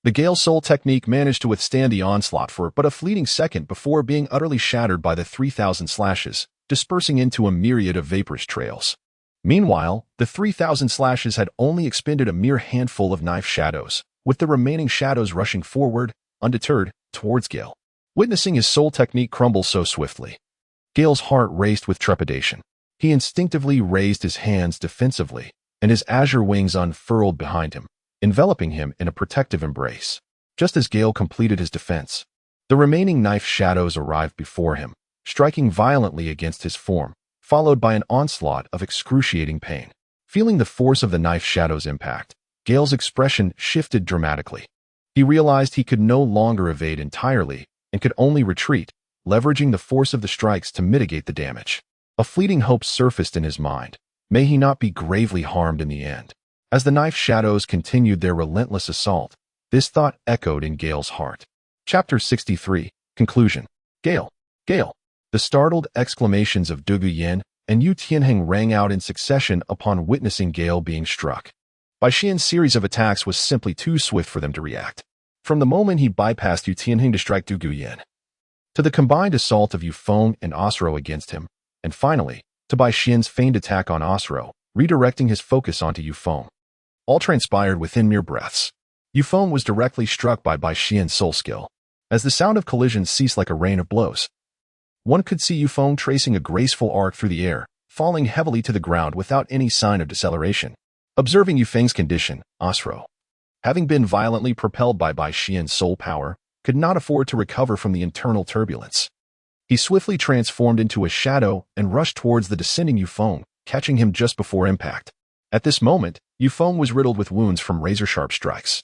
The Gale's soul technique managed to withstand the onslaught for but a fleeting second before being utterly shattered by the 3,000 slashes, dispersing into a myriad of vaporous trails. Meanwhile, the 3,000 slashes had only expended a mere handful of knife shadows, with the remaining shadows rushing forward, undeterred, towards Gale. Witnessing his soul technique crumble so swiftly, Gale's heart raced with trepidation. He instinctively raised his hands defensively, and his azure wings unfurled behind him, enveloping him in a protective embrace. Just as Gale completed his defense, the remaining knife shadows arrived before him, striking violently against his form, followed by an onslaught of excruciating pain. Feeling the force of the knife shadow's impact, Gale's expression shifted dramatically. He realized he could no longer evade entirely and could only retreat, leveraging the force of the strikes to mitigate the damage. A fleeting hope surfaced in his mind. May he not be gravely harmed in the end. As the knife shadows continued their relentless assault, this thought echoed in Gale's heart. Chapter 63, Conclusion. Gale! Gale! The startled exclamations of Douluo Yin and Yu Tianheng rang out in succession upon witnessing Gale being struck. Bai Xian's series of attacks was simply too swift for them to react. From the moment he bypassed Yu Tianheng to strike Douluo Yin, to the combined assault of Yu Feng and Asro against him, and finally, to Bai Xian's feigned attack on Asro, redirecting his focus onto Yu Feng. All transpired within mere breaths. Yu Feng was directly struck by Bai Xian's soul skill. As the sound of collisions ceased like a rain of blows, one could see Yu Feng tracing a graceful arc through the air, falling heavily to the ground without any sign of deceleration. Observing Yu Feng's condition, Asro, having been violently propelled by Bai Xian's soul power, could not afford to recover from the internal turbulence. He swiftly transformed into a shadow and rushed towards the descending Yu Feng, catching him just before impact. At this moment, Yu Feng was riddled with wounds from razor-sharp strikes,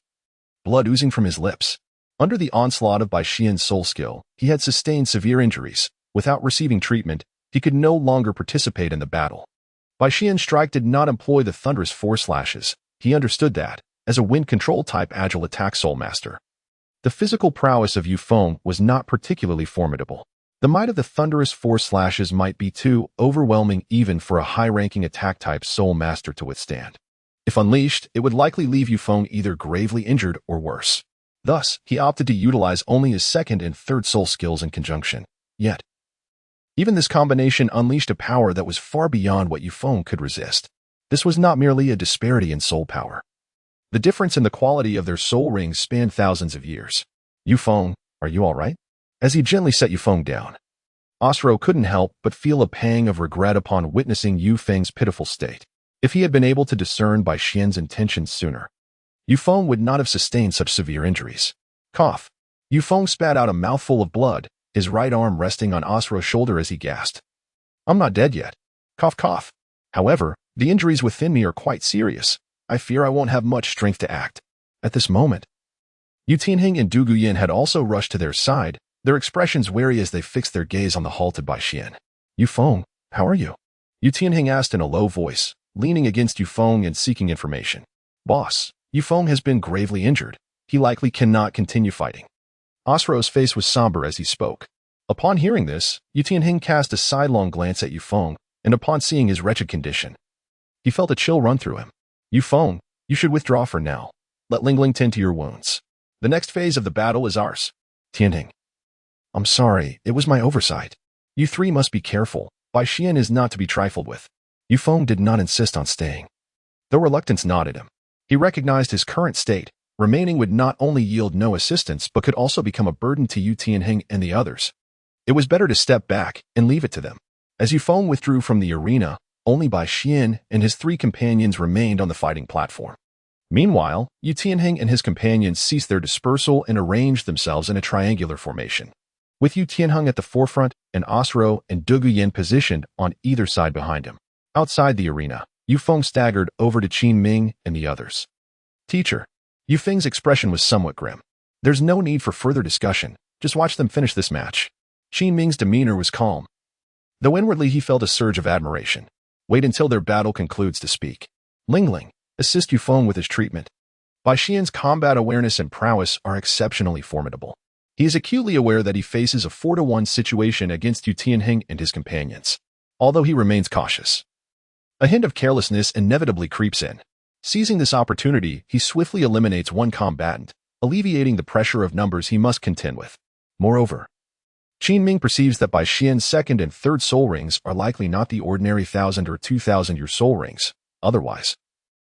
blood oozing from his lips. Under the onslaught of Bai Xian's soul skill, he had sustained severe injuries. Without receiving treatment, he could no longer participate in the battle. Bai Xian's strike did not employ the thunderous force slashes. He understood that, as a wind control type agile attack soul master. The physical prowess of Yu Feng was not particularly formidable. The might of the thunderous force slashes might be too overwhelming even for a high-ranking attack type soul master to withstand. If unleashed, it would likely leave Yu Feng either gravely injured or worse. Thus, he opted to utilize only his second and third soul skills in conjunction. Yet, even this combination unleashed a power that was far beyond what Yu Feng could resist. This was not merely a disparity in soul power. The difference in the quality of their soul rings spanned thousands of years. Yu Feng, are you all right? As he gently set Yu Feng down, Asro couldn't help but feel a pang of regret upon witnessing Yu Feng's pitiful state. If he had been able to discern Bai Xian's intentions sooner, Yu Feng would not have sustained such severe injuries. Cough. Yu Feng spat out a mouthful of blood, his right arm resting on Asro's shoulder as he gasped. I'm not dead yet. Cough, cough. However, the injuries within me are quite serious. I fear I won't have much strength to act. At this moment, Yu Tianheng and Douluo Yin had also rushed to their side, their expressions wary as they fixed their gaze on the halted Bai Xian. Yu Feng, how are you? Yu Tianheng asked in a low voice, leaning against Yu Feng and seeking information. Boss, Yu Feng has been gravely injured. He likely cannot continue fighting. Asro's face was somber as he spoke. Upon hearing this, Yu Tianheng cast a sidelong glance at Yu Feng, and upon seeing his wretched condition, he felt a chill run through him. Yu Feng, you should withdraw for now. Let Lingling tend to your wounds. The next phase of the battle is ours. Tianheng. I'm sorry, it was my oversight. You three must be careful. Bai Xian is not to be trifled with. Yu Feng did not insist on staying. Though reluctance gnawed him, he recognized his current state. Remaining would not only yield no assistance but could also become a burden to Yu Tianheng and the others. It was better to step back and leave it to them. As Yu Feng withdrew from the arena, only Bai Xian and his three companions remained on the fighting platform. Meanwhile, Yu Tianheng and his companions ceased their dispersal and arranged themselves in a triangular formation, with Yu Tianheng at the forefront and Asro and Douluo Yin positioned on either side behind him. Outside the arena, Yu Feng staggered over to Qin Ming and the others. Teacher. Yu Feng's expression was somewhat grim. There's no need for further discussion. Just watch them finish this match. Qin Ming's demeanor was calm, though inwardly he felt a surge of admiration. Wait until their battle concludes to speak. Lingling, assist Yu Feng with his treatment. Bai Xian's combat awareness and prowess are exceptionally formidable. He is acutely aware that he faces a 4-to-1 situation against Yu Tianheng and his companions, although he remains cautious. A hint of carelessness inevitably creeps in. Seizing this opportunity, he swiftly eliminates one combatant, alleviating the pressure of numbers he must contend with. Moreover, Qin Ming perceives that Bai Xian's second and third soul rings are likely not the ordinary 1,000 or 2,000-year soul rings. Otherwise,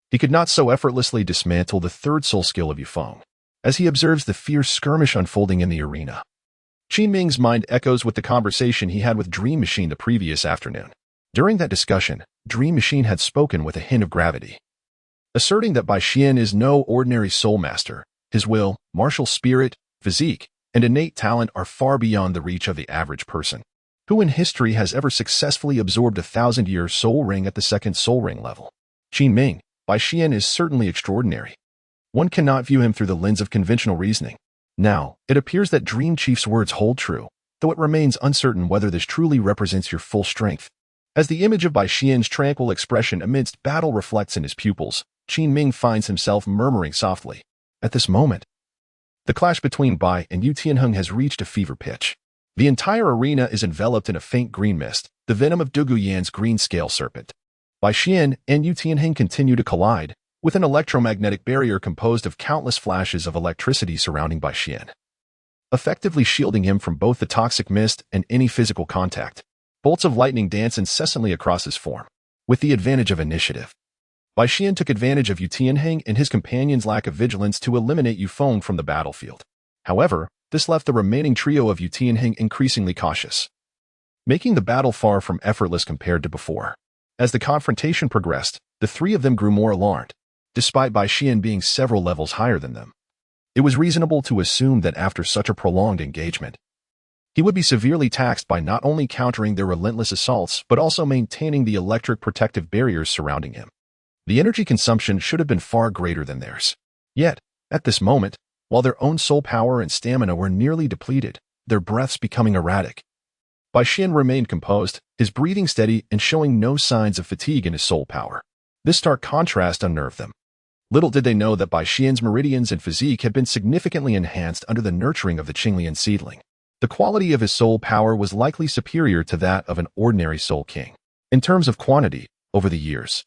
he could not so effortlessly dismantle the third soul skill of Yu Feng. As he observes the fierce skirmish unfolding in the arena, Qin Ming's mind echoes with the conversation he had with Dream Machine the previous afternoon. During that discussion, Dream Machine had spoken with a hint of gravity. asserting that Bai Xian is no ordinary soul master. His will, martial spirit, physique, and innate talent are far beyond the reach of the average person. Who in history has ever successfully absorbed a 1,000-year soul ring at the second soul ring level? Qin Ming, Bai Xian is certainly extraordinary. One cannot view him through the lens of conventional reasoning. Now, it appears that Dream Chief's words hold true, though it remains uncertain whether this truly represents your full strength. As the image of Bai Xian's tranquil expression amidst battle reflects in his pupils, Qin Ming finds himself murmuring softly. At this moment, the clash between Bai and Yu Tianheng has reached a fever pitch. The entire arena is enveloped in a faint green mist, the venom of Douluo Yan's green scale serpent. Bai Xian and Yu Tianheng continue to collide, with an electromagnetic barrier composed of countless flashes of electricity surrounding Bai Xian, effectively shielding him from both the toxic mist and any physical contact. Bolts of lightning dance incessantly across his form. With the advantage of initiative, Bai Xian took advantage of Yu Tianheng and his companions' lack of vigilance to eliminate Yu Feng from the battlefield. However, this left the remaining trio of Yu Tianheng increasingly cautious, making the battle far from effortless compared to before. As the confrontation progressed, the three of them grew more alarmed, despite Bai Xian being several levels higher than them. It was reasonable to assume that after such a prolonged engagement, he would be severely taxed by not only countering their relentless assaults but also maintaining the electric protective barriers surrounding him. The energy consumption should have been far greater than theirs. Yet, at this moment, while their own soul power and stamina were nearly depleted, their breaths becoming erratic, Bai Xian remained composed, his breathing steady and showing no signs of fatigue in his soul power. This stark contrast unnerved them. Little did they know that Bai Xian's meridians and physique had been significantly enhanced under the nurturing of the Qinglian seedling. The quality of his soul power was likely superior to that of an ordinary soul king. In terms of quantity, over the years,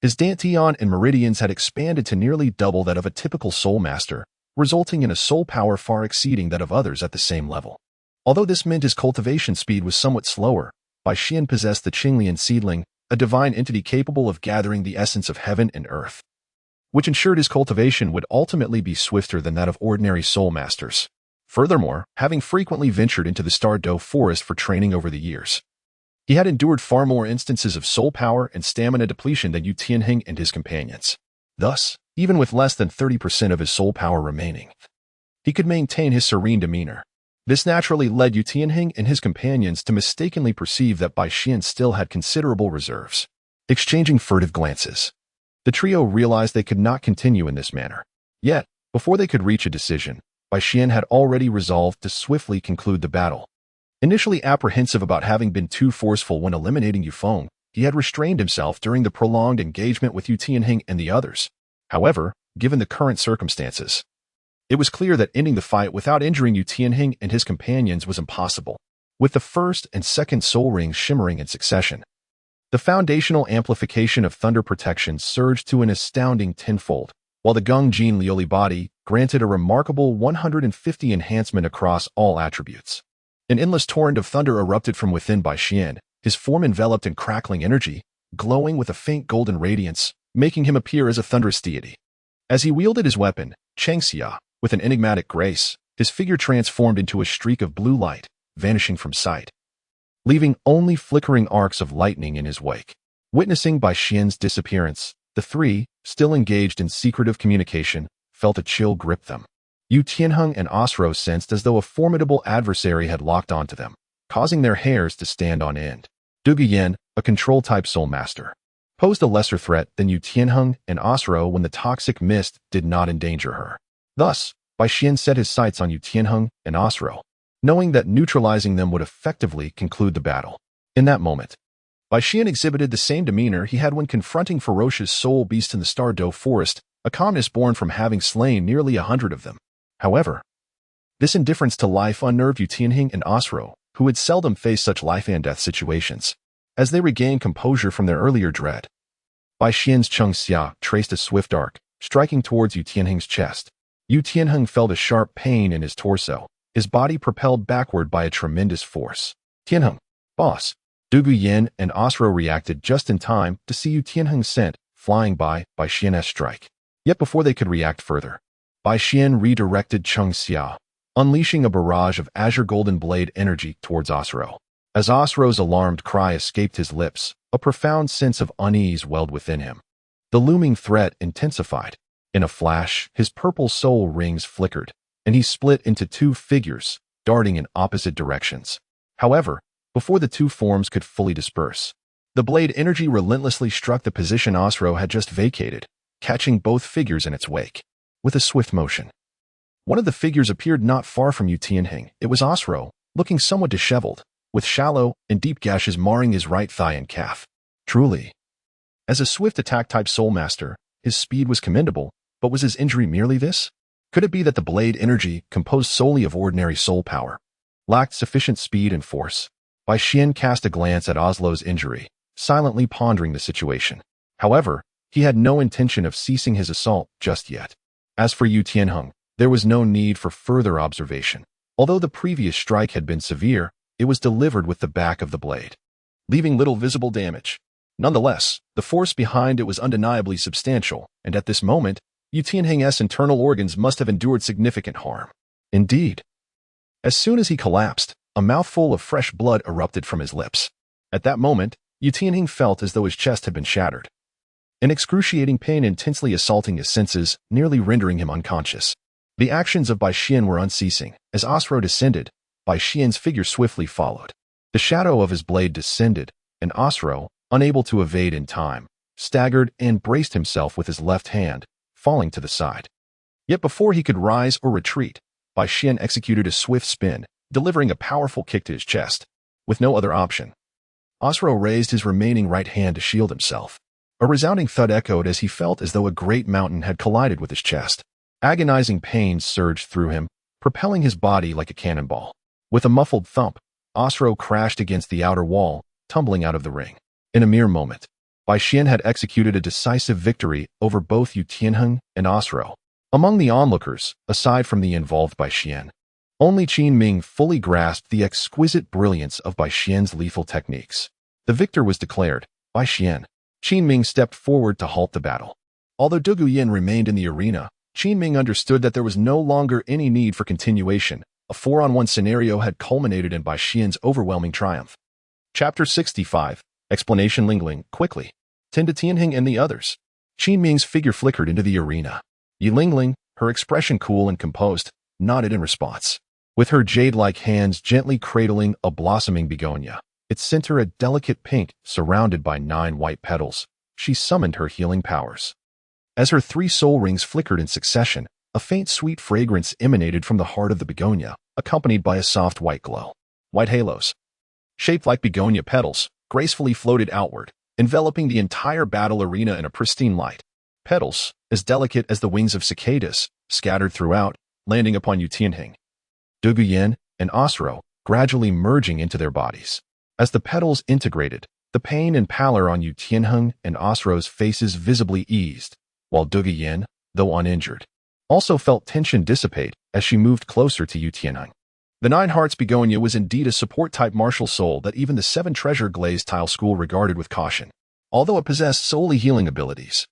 his dantian and meridians had expanded to nearly double that of a typical soul master, resulting in a soul power far exceeding that of others at the same level. Although this meant his cultivation speed was somewhat slower, Bai Xian possessed the Qinglian seedling, a divine entity capable of gathering the essence of heaven and earth, which ensured his cultivation would ultimately be swifter than that of ordinary soul masters. Furthermore, having frequently ventured into the Star Dou forest for training over the years, he had endured far more instances of soul power and stamina depletion than Yu Tianheng and his companions. Thus, even with less than 30% of his soul power remaining, he could maintain his serene demeanor. This naturally led Yu Tianheng and his companions to mistakenly perceive that Bai Xian still had considerable reserves. Exchanging furtive glances, the trio realized they could not continue in this manner. Yet, before they could reach a decision, Bai Xian had already resolved to swiftly conclude the battle. Initially apprehensive about having been too forceful when eliminating Yu Feng, he had restrained himself during the prolonged engagement with Yu Tianheng and the others. However, given the current circumstances, it was clear that ending the fight without injuring Yu Tianheng and his companions was impossible. With the first and second soul rings shimmering in succession, the foundational amplification of thunder protection surged to an astounding tenfold, while the Gung Jin Lioli body granted a remarkable 150 enhancement across all attributes. An endless torrent of thunder erupted from within Bai Xian, his form enveloped in crackling energy, glowing with a faint golden radiance, making him appear as a thunderous deity. As he wielded his weapon, Changxia, with an enigmatic grace, his figure transformed into a streak of blue light, vanishing from sight, leaving only flickering arcs of lightning in his wake. Witnessing Bai Xian's disappearance, the three, still engaged in secretive communication, felt a chill grip them. Yu Tianheng and Osro sensed as though a formidable adversary had locked onto them, causing their hairs to stand on end. Douluo Yan, a control-type soul master, posed a lesser threat than Yu Tianheng and Osro when the toxic mist did not endanger her. Thus, Bai Xian set his sights on Yu Tianheng and Osro, knowing that neutralizing them would effectively conclude the battle. In that moment, Bai Xian exhibited the same demeanor he had when confronting ferocious soul beasts in the Star Dou forest, a calmness born from having slain nearly 100 of them. However, this indifference to life unnerved Yu Tianheng and Osro, who had seldom faced such life-and-death situations. As they regained composure from their earlier dread, Bai Xian's Changxia traced a swift arc, striking towards Yu Tianheng's chest. Yu Tianheng felt a sharp pain in his torso, his body propelled backward by a tremendous force. Tianheng, boss. Douluo Yan and Osro reacted just in time to see Yu Tianheng sent flying by Xian's strike. Yet before they could react further, Bai Xian redirected Changxia, unleashing a barrage of azure golden blade energy towards Osro. As Osro's alarmed cry escaped his lips, a profound sense of unease welled within him. The looming threat intensified. In a flash, his purple soul rings flickered, and he split into two figures, darting in opposite directions. However, before the two forms could fully disperse, the blade energy relentlessly struck the position Osro had just vacated, catching both figures in its wake. With a swift motion, one of the figures appeared not far from Yu Tianheng. It was Osro, looking somewhat disheveled, with shallow and deep gashes marring his right thigh and calf. Truly, as a swift attack-type soul master, his speed was commendable, but was his injury merely this? Could it be that the blade energy, composed solely of ordinary soul power, lacked sufficient speed and force? Bai Xian cast a glance at Oslo's injury, silently pondering the situation. However, he had no intention of ceasing his assault just yet. As for Yu Tianheng, there was no need for further observation. Although the previous strike had been severe, it was delivered with the back of the blade, leaving little visible damage. Nonetheless, the force behind it was undeniably substantial, and at this moment, Yu Tianheng's internal organs must have endured significant harm. Indeed, as soon as he collapsed, a mouthful of fresh blood erupted from his lips. At that moment, Yu Tianheng felt as though his chest had been shattered, an excruciating pain intensely assaulting his senses, nearly rendering him unconscious. The actions of Bai Xian were unceasing. As Osro descended, Bai Xian's figure swiftly followed. The shadow of his blade descended, and Osro, unable to evade in time, staggered and braced himself with his left hand, falling to the side. Yet before he could rise or retreat, Bai Xian executed a swift spin, delivering a powerful kick to his chest. With no other option, Osro raised his remaining right hand to shield himself. A resounding thud echoed as he felt as though a great mountain had collided with his chest. Agonizing pain surged through him, propelling his body like a cannonball. With a muffled thump, Osro crashed against the outer wall, tumbling out of the ring. In a mere moment, Bai Xian had executed a decisive victory over both Yu Tianheng and Osro. Among the onlookers, aside from the involved Bai Xian, only Qin Ming fully grasped the exquisite brilliance of Bai Xian's lethal techniques. The victor was declared. Bai Xian. Qin Ming stepped forward to halt the battle. Although Du Guyan remained in the arena, Qin Ming understood that there was no longer any need for continuation. A 4-on-1 scenario had culminated in Bai Xian's overwhelming triumph. Chapter 65. Explanation. Lingling, quickly. Tend to Tianheng and the others. Qin Ming's figure flickered into the arena. Yi Lingling, her expression cool and composed, nodded in response. With her jade-like hands gently cradling a blossoming begonia, its center a delicate pink surrounded by 9 white petals, she summoned her healing powers. As her 3 soul rings flickered in succession, a faint sweet fragrance emanated from the heart of the begonia, accompanied by a soft white glow. White halos, shaped like begonia petals, gracefully floated outward, enveloping the entire battle arena in a pristine light. Petals, as delicate as the wings of cicadas, scattered throughout, landing upon Yu Tianheng, Du Guyan, and Osro, gradually merging into their bodies. As the petals integrated, the pain and pallor on Yu Tianheng and Osro's faces visibly eased, while Du Guyan, though uninjured, also felt tension dissipate as she moved closer to Yu Tianheng. The 9 Hearts begonia was indeed a support-type martial soul that even the 7 Treasure Glazed Tile School regarded with caution. Although it possessed solely healing abilities,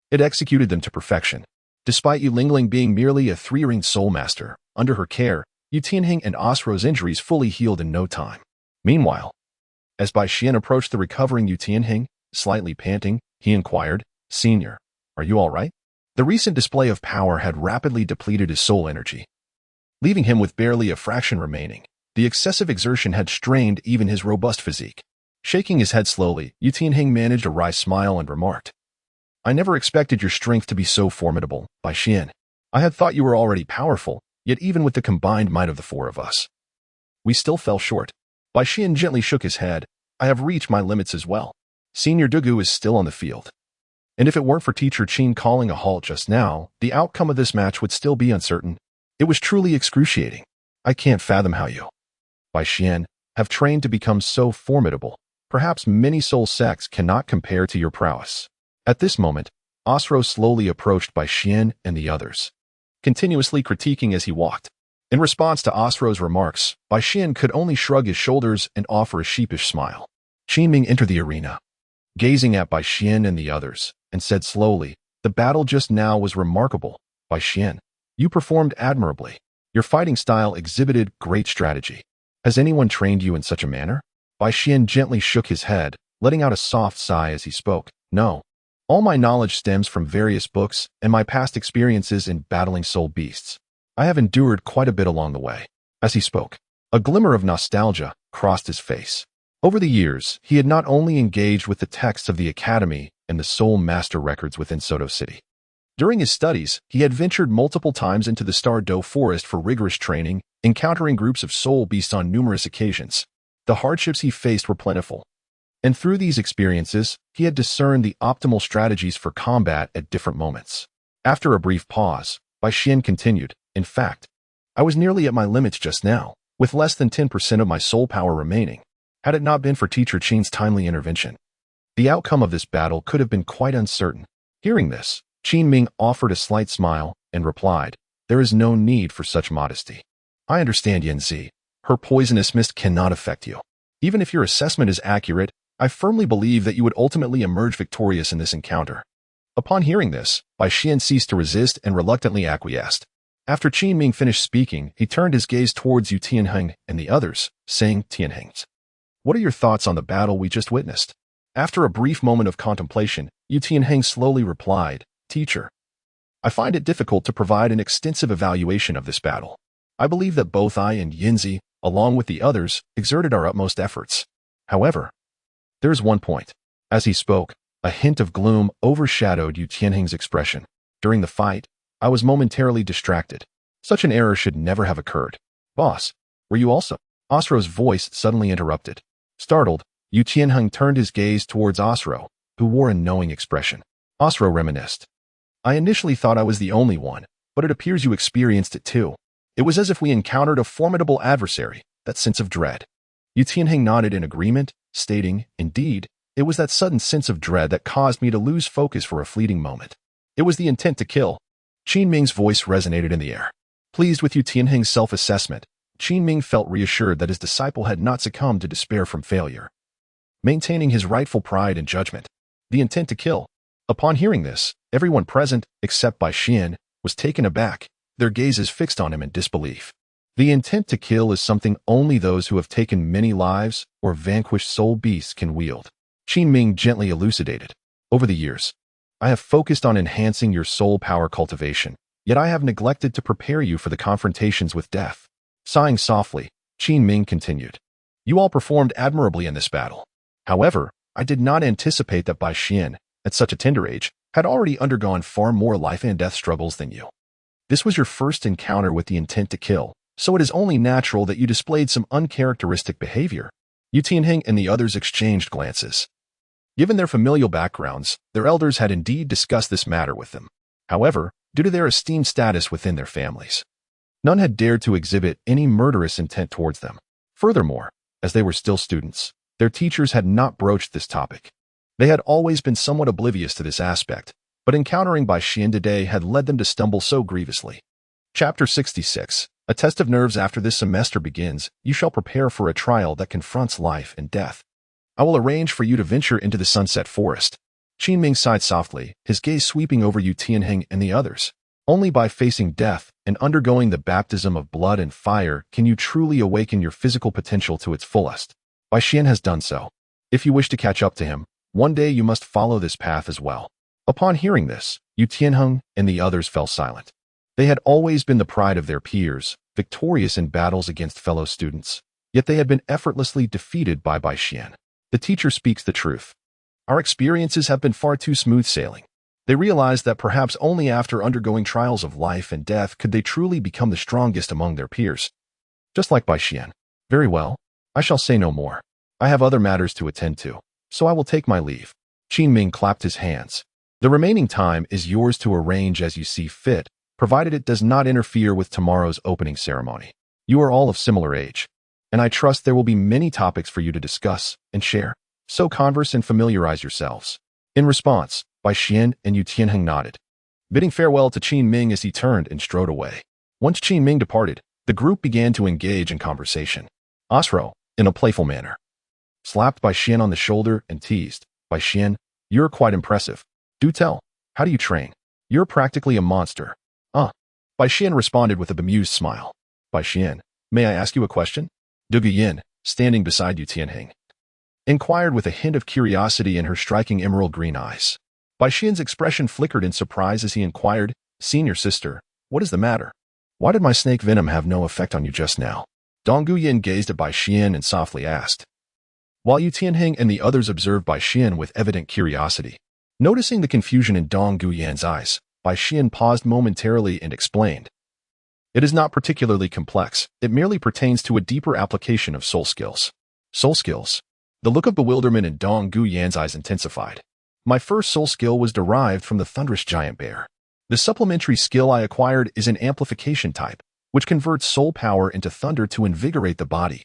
it executed them to perfection. Despite Yu Lingling being merely a 3-ring soul master, under her care, Yu Tianheng and Osro's injuries fully healed in no time. Meanwhile, as Bai Xian approached the recovering Yu Tianheng, slightly panting, he inquired, "Senior, are you all right?" The recent display of power had rapidly depleted his soul energy, leaving him with barely a fraction remaining. The excessive exertion had strained even his robust physique. Shaking his head slowly, Yu Tianheng managed a wry smile and remarked, "I never expected your strength to be so formidable, Bai Xian. I had thought you were already powerful, yet even with the combined might of the 4 of us, we still fell short." Bai Xian gently shook his head. "I have reached my limits as well. Senior Dugu is still on the field. And if it weren't for Teacher Qin calling a halt just now, the outcome of this match would still be uncertain. It was truly excruciating. I can't fathom how you, Bai Xian, have trained to become so formidable. Perhaps many soul sects cannot compare to your prowess." At this moment, Osro slowly approached Bai Xian and the others, continuously critiquing as he walked. In response to Osro's remarks, Bai Xian could only shrug his shoulders and offer a sheepish smile. Qin Ming entered the arena, gazing at Bai Xian and the others, and said slowly, "The battle just now was remarkable, Bai Xian. You performed admirably. Your fighting style exhibited great strategy. Has anyone trained you in such a manner?" Bai Xian gently shook his head, letting out a soft sigh as he spoke. "No. All my knowledge stems from various books and my past experiences in battling soul beasts. I have endured quite a bit along the way. As he spoke, a glimmer of nostalgia crossed his face. Over the years, he had not only engaged with the texts of the Academy and the Soul Master records within Soto City. During his studies, he had ventured multiple times into the Star Dou forest for rigorous training, encountering groups of soul beasts on numerous occasions. The hardships he faced were plentiful, and through these experiences, he had discerned the optimal strategies for combat at different moments. After a brief pause, Bai Xian continued, "In fact, I was nearly at my limits just now, with less than 10% of my soul power remaining. Had it not been for Teacher Qin's timely intervention, the outcome of this battle could have been quite uncertain." Hearing this, Qin Ming offered a slight smile and replied, "There is no need for such modesty. I understand Yanzi. Her poisonous mist cannot affect you. Even if your assessment is accurate, I firmly believe that you would ultimately emerge victorious in this encounter." Upon hearing this, Bai Xian ceased to resist and reluctantly acquiesced. After Qin Ming finished speaking, he turned his gaze towards Yu Tianheng and the others, saying, "Tianheng, what are your thoughts on the battle we just witnessed?" After a brief moment of contemplation, Yu Tianheng slowly replied, "Teacher, I find it difficult to provide an extensive evaluation of this battle. I believe that both I and Yinzi, along with the others, exerted our utmost efforts. However, there is one point." As he spoke, a hint of gloom overshadowed Yu Tianheng's expression. "During the fight, I was momentarily distracted. Such an error should never have occurred. Boss, were you also?" Osro's voice suddenly interrupted. Startled, Yu Tianheng turned his gaze towards Osro, who wore a knowing expression. Osro reminisced. "I initially thought I was the only one, but it appears you experienced it too. It was as if we encountered a formidable adversary, that sense of dread." Yu Tianheng nodded in agreement, stating, "Indeed, it was that sudden sense of dread that caused me to lose focus for a fleeting moment. It was the intent to kill." Qin Ming's voice resonated in the air. Pleased with Yu Tianheng's self-assessment, Qin Ming felt reassured that his disciple had not succumbed to despair from failure, maintaining his rightful pride and judgment. The intent to kill. Upon hearing this, everyone present, except Bai Xian, was taken aback, their gazes fixed on him in disbelief. The intent to kill is something only those who have taken many lives or vanquished soul beasts can wield. Qin Ming gently elucidated. "Over the years, I have focused on enhancing your soul power cultivation, yet I have neglected to prepare you for the confrontations with death." Sighing softly, Qin Ming continued, "You all performed admirably in this battle. However, I did not anticipate that Bai Xian, at such a tender age, had already undergone far more life and death struggles than you. This was your first encounter with the intent to kill, so it is only natural that you displayed some uncharacteristic behavior." Yu Tianheng and the others exchanged glances. Given their familial backgrounds, their elders had indeed discussed this matter with them. However, due to their esteemed status within their families, none had dared to exhibit any murderous intent towards them. Furthermore, as they were still students, their teachers had not broached this topic. They had always been somewhat oblivious to this aspect, but encountering Bai Xian today had led them to stumble so grievously. Chapter 66. A test of nerves. After this semester begins, you shall prepare for a trial that confronts life and death. I will arrange for you to venture into the Sunset Forest." Qin Ming sighed softly, his gaze sweeping over Yu Tianheng and the others. "Only by facing death and undergoing the baptism of blood and fire can you truly awaken your physical potential to its fullest. Bai Xian has done so. If you wish to catch up to him, one day you must follow this path as well." Upon hearing this, Yu Tianheng and the others fell silent. They had always been the pride of their peers, victorious in battles against fellow students, yet they had been effortlessly defeated by Bai Xian. The teacher speaks the truth. Our experiences have been far too smooth sailing. They realized that perhaps only after undergoing trials of life and death could they truly become the strongest among their peers. Just like Bai Xian. "Very well. I shall say no more. I have other matters to attend to, so I will take my leave." Qin Ming clapped his hands. "The remaining time is yours to arrange as you see fit, provided it does not interfere with tomorrow's opening ceremony. You are all of similar age, and I trust there will be many topics for you to discuss and share, so converse and familiarize yourselves." In response, Bai Xian and Yu Tianheng nodded, bidding farewell to Qin Ming as he turned and strode away. Once Qin Ming departed, the group began to engage in conversation. Osro, in a playful manner, slapped Bai Xian on the shoulder and teased, "Bai Xian, you're quite impressive. Do tell, how do you train? You're practically a monster." Bai Xian responded with a bemused smile. "Bai Xian, may I ask you a question?" Du Guyan, standing beside Yu Tianheng, inquired with a hint of curiosity in her striking emerald green eyes. Bai Xian's expression flickered in surprise as he inquired, "Senior sister, what is the matter? Why did my snake venom have no effect on you just now?" Dong Guyan gazed at Bai Xian and softly asked, while Yu Tianheng and the others observed Bai Xian with evident curiosity. Noticing the confusion in Dong Guyan's eyes, Bai Xian paused momentarily and explained, "It is not particularly complex, it merely pertains to a deeper application of soul skills." Soul skills? The look of bewilderment in Dong Guyan's eyes intensified. "My first soul skill was derived from the thunderous giant bear. The supplementary skill I acquired is an amplification type, which converts soul power into thunder to invigorate the body.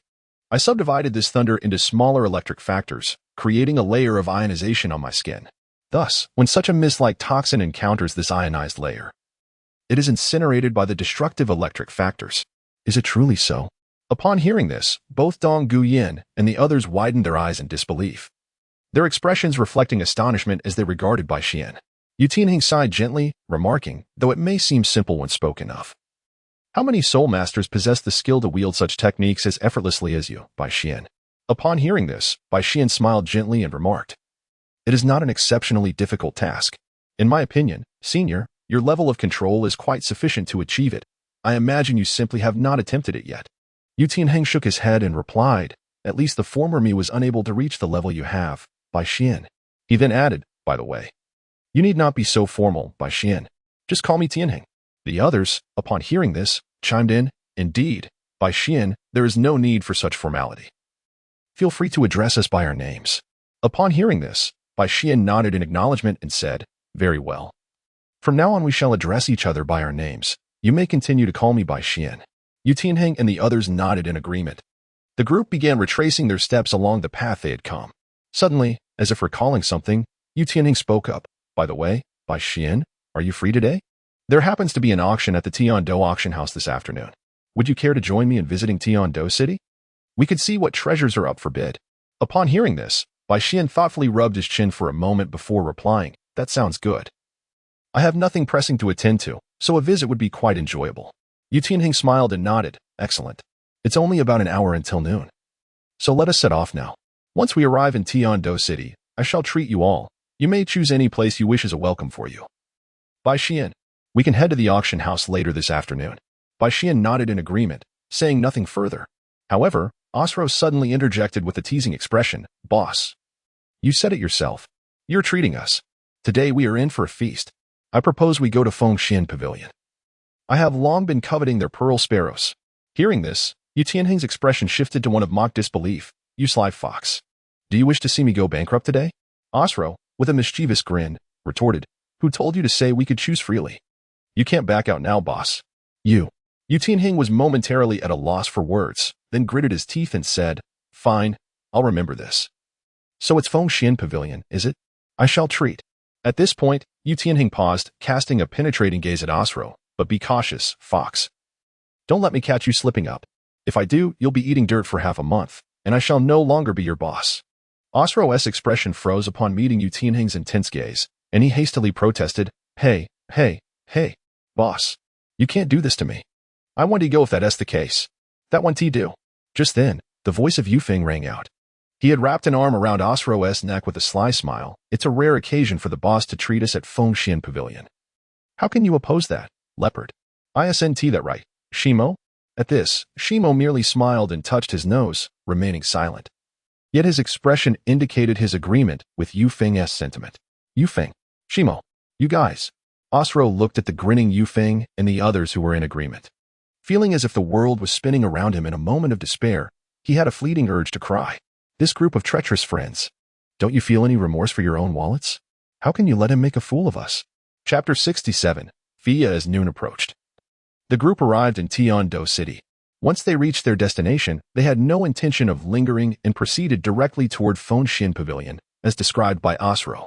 I subdivided this thunder into smaller electric factors, creating a layer of ionization on my skin. Thus, when such a mist-like toxin encounters this ionized layer, it is incinerated by the destructive electric factors." Is it truly so? Upon hearing this, both Dong Guyan and the others widened their eyes in disbelief, their expressions reflecting astonishment as they regarded Bai Xian. Yu Tianheng sighed gently, remarking, though it may seem simple when spoken of, "How many soul masters possess the skill to wield such techniques as effortlessly as you, Bai Xian?" Upon hearing this, Bai Xian smiled gently and remarked, "It is not an exceptionally difficult task. In my opinion, senior, your level of control is quite sufficient to achieve it. I imagine you simply have not attempted it yet." Yu Tianheng shook his head and replied, "At least the former me was unable to reach the level you have, Bai Xian." He then added, "By the way, you need not be so formal, Bai Xian. Just call me Tianheng." The others, upon hearing this, chimed in, "Indeed, Bai Xian, there is no need for such formality. Feel free to address us by our names." Upon hearing this, Bai Xian nodded in acknowledgement and said, "Very well. From now on we shall address each other by our names. You may continue to call me Bai Xian." Yu Tianheng and the others nodded in agreement. The group began retracing their steps along the path they had come. Suddenly, as if recalling something, Yu Tianheng spoke up, "By the way, Bai Xian, are you free today? There happens to be an auction at the Tiandou auction house this afternoon. Would you care to join me in visiting Tiandou City? We could see what treasures are up for bid." Upon hearing this, Bai Xian thoughtfully rubbed his chin for a moment before replying, "That sounds good. I have nothing pressing to attend to, so a visit would be quite enjoyable." Yu Tianheng smiled and nodded, "Excellent. It's only about an hour until noon. So let us set off now. Once we arrive in Tiandou City, I shall treat you all. You may choose any place you wish as a welcome for you." "Bai Xian, we can head to the auction house later this afternoon." Bai Xian nodded in agreement, saying nothing further. However, Osro suddenly interjected with a teasing expression, "Boss, you said it yourself. You're treating us. Today we are in for a feast. I propose we go to Fengxian Pavilion. I have long been coveting their pearl sparrows." Hearing this, Yu Tianheng's expression shifted to one of mock disbelief. "You sly fox. Do you wish to see me go bankrupt today?" Osro, with a mischievous grin, retorted, "Who told you to say we could choose freely? You can't back out now, boss." Yu Tianheng was momentarily at a loss for words, then gritted his teeth and said, "Fine, I'll remember this. So it's Fengxian Pavilion, is it? I shall treat." At this point, Yu Tianheng paused, casting a penetrating gaze at Osro. "But be cautious, fox. Don't let me catch you slipping up. If I do, you'll be eating dirt for half a month, and I shall no longer be your boss." Osro's expression froze upon meeting Yu Tianheng's intense gaze, and he hastily protested, Hey, boss. You can't do this to me. I want to go if that's the case. That want to do." Just then, the voice of Yufeng rang out. He had wrapped an arm around Osro's neck with a sly smile. "It's a rare occasion for the boss to treat us at Fengxian Pavilion. How can you oppose that, leopard? Isn't that right, Shimo?" At this, Shimo merely smiled and touched his nose, remaining silent. Yet his expression indicated his agreement with Yufeng's sentiment. "Yufeng, Shimo, you guys." Osro looked at the grinning Yufeng and the others who were in agreement. Feeling as if the world was spinning around him in a moment of despair, he had a fleeting urge to cry. This group of treacherous friends. Don't you feel any remorse for your own wallets? How can you let him make a fool of us? Chapter 67. Fia as noon approached. The group arrived in Tiandou City. Once they reached their destination, they had no intention of lingering and proceeded directly toward Fengxian Pavilion, as described by Osro.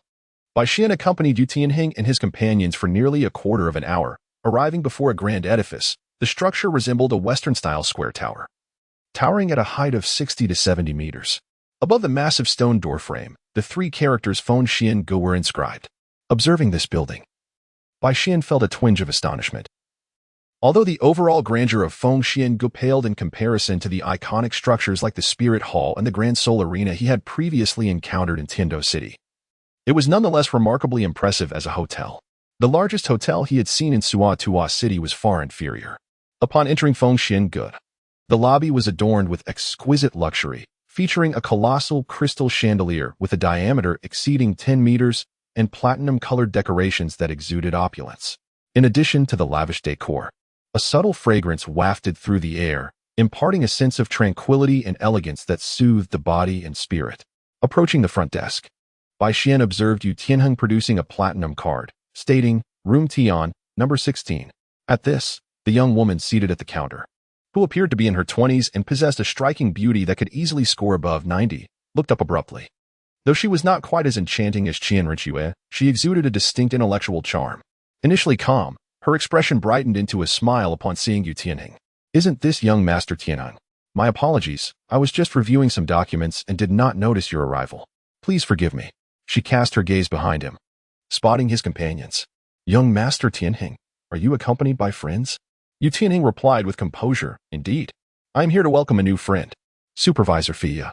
Bai Xian accompanied Yu Tianheng and his companions for nearly a quarter of an hour. Arriving before a grand edifice, the structure resembled a Western-style square tower, towering at a height of 60 to 70 meters. Above the massive stone doorframe, the three characters Fengxian Go were inscribed. Observing this building, Bai Xian felt a twinge of astonishment. Although the overall grandeur of Fengxian Go paled in comparison to the iconic structures like the Spirit Hall and the Grand Soul Arena he had previously encountered in Tiandou City, It was nonetheless remarkably impressive as a hotel. The largest hotel he had seen in Tua City was far inferior. Upon entering Fengxiangu, the lobby was adorned with exquisite luxury, featuring a colossal crystal chandelier with a diameter exceeding 10 meters and platinum-colored decorations that exuded opulence. In addition to the lavish decor, a subtle fragrance wafted through the air, imparting a sense of tranquility and elegance that soothed the body and spirit. Approaching the front desk, Bai Xian observed Yu Tianheng producing a platinum card, stating, Room Tian, number 16. At this, the young woman seated at the counter, who appeared to be in her 20s and possessed a striking beauty that could easily score above 90, looked up abruptly. Though she was not quite as enchanting as Qian Renxue, she exuded a distinct intellectual charm. Initially calm, her expression brightened into a smile upon seeing Yu Tianheng. Isn't this young Master Tianheng? My apologies, I was just reviewing some documents and did not notice your arrival. Please forgive me. She cast her gaze behind him, spotting his companions. Young Master Tianheng, are you accompanied by friends? Yu Tianheng replied with composure, Indeed. I am here to welcome a new friend. Supervisor Fia.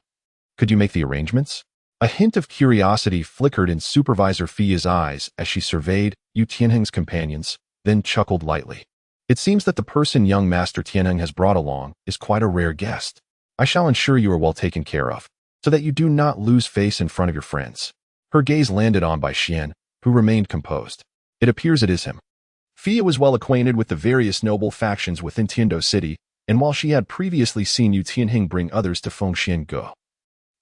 Could you make the arrangements? A hint of curiosity flickered in Supervisor Fia's eyes as she surveyed Yu Tianheng's companions, then chuckled lightly. It seems that the person young Master Tianheng has brought along is quite a rare guest. I shall ensure you are well taken care of, so that you do not lose face in front of your friends. Her gaze landed on Bai Xian, who remained composed. It appears it is him. Fia was well acquainted with the various noble factions within Tiandou City, and while she had previously seen Yu Tianheng bring others to Fengxiangu,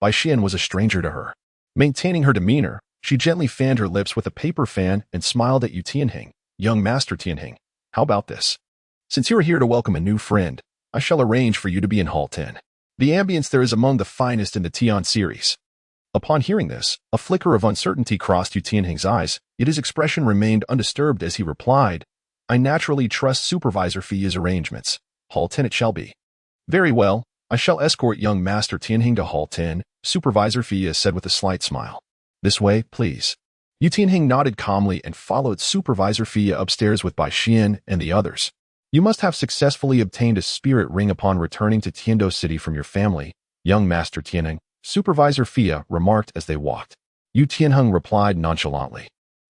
Bai Xian was a stranger to her. Maintaining her demeanor, she gently fanned her lips with a paper fan and smiled at Yu Tianheng. Young Master Tianheng, how about this? Since you are here to welcome a new friend, I shall arrange for you to be in Hall 10. The ambience there is among the finest in the Tian series. Upon hearing this, a flicker of uncertainty crossed Yu Tianheng's eyes, yet his expression remained undisturbed as he replied, I naturally trust Supervisor Fia's arrangements. Hall 10 it shall be. Very well, I shall escort young Master Tianheng to Hall 10, Supervisor Fia said with a slight smile. This way, please. Yu Tianheng nodded calmly and followed Supervisor Fia upstairs with Bai Xian and the others. You must have successfully obtained a spirit ring upon returning to Tiandou City from your family, young Master Tianheng, Supervisor Fia remarked as they walked. Yu Tianheng replied nonchalantly.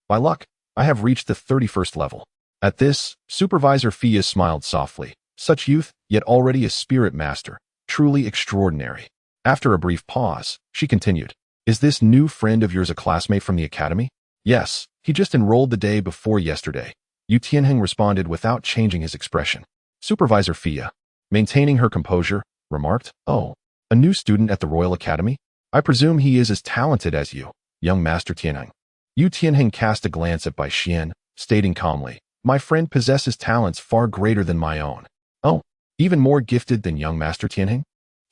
By luck, I have reached the 31st level. At this, Supervisor Fia smiled softly. Such youth, yet already a spirit master. Truly extraordinary. After a brief pause, she continued. Is this new friend of yours a classmate from the academy? Yes, he just enrolled the day before yesterday. Yu Tianheng responded without changing his expression. Supervisor Fia, maintaining her composure, remarked, Oh, a new student at the Royal Academy? I presume he is as talented as you, young Master Tianheng. Yu Tianheng cast a glance at Bai Xian, stating calmly, My friend possesses talents far greater than my own. Oh, even more gifted than young Master Tianheng?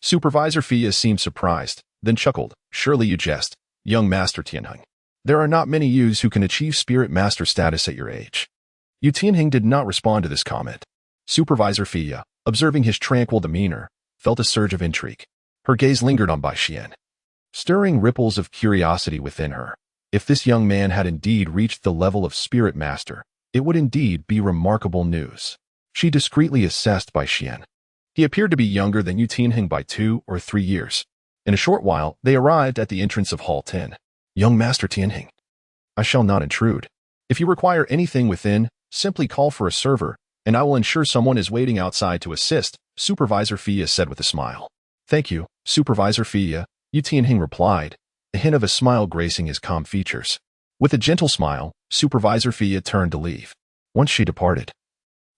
Supervisor Fia seemed surprised, then chuckled. Surely you jest, young Master Tianheng. There are not many youths who can achieve spirit master status at your age. Yu Tianheng did not respond to this comment. Supervisor Fia, observing his tranquil demeanor, felt a surge of intrigue. Her gaze lingered on Bai Xian, stirring ripples of curiosity within her. If this young man had indeed reached the level of spirit master, it would indeed be remarkable news. She discreetly assessed Bai Xian. He appeared to be younger than Yu Tianheng by 2 or 3 years. In a short while, they arrived at the entrance of Hall 10. Young Master Tianheng, I shall not intrude. If you require anything within, simply call for a server, and I will ensure someone is waiting outside to assist, Supervisor Fia said with a smile. Thank you, Supervisor Fia, Yu Tianheng replied, a hint of a smile gracing his calm features. With a gentle smile, Supervisor Fia turned to leave. Once she departed,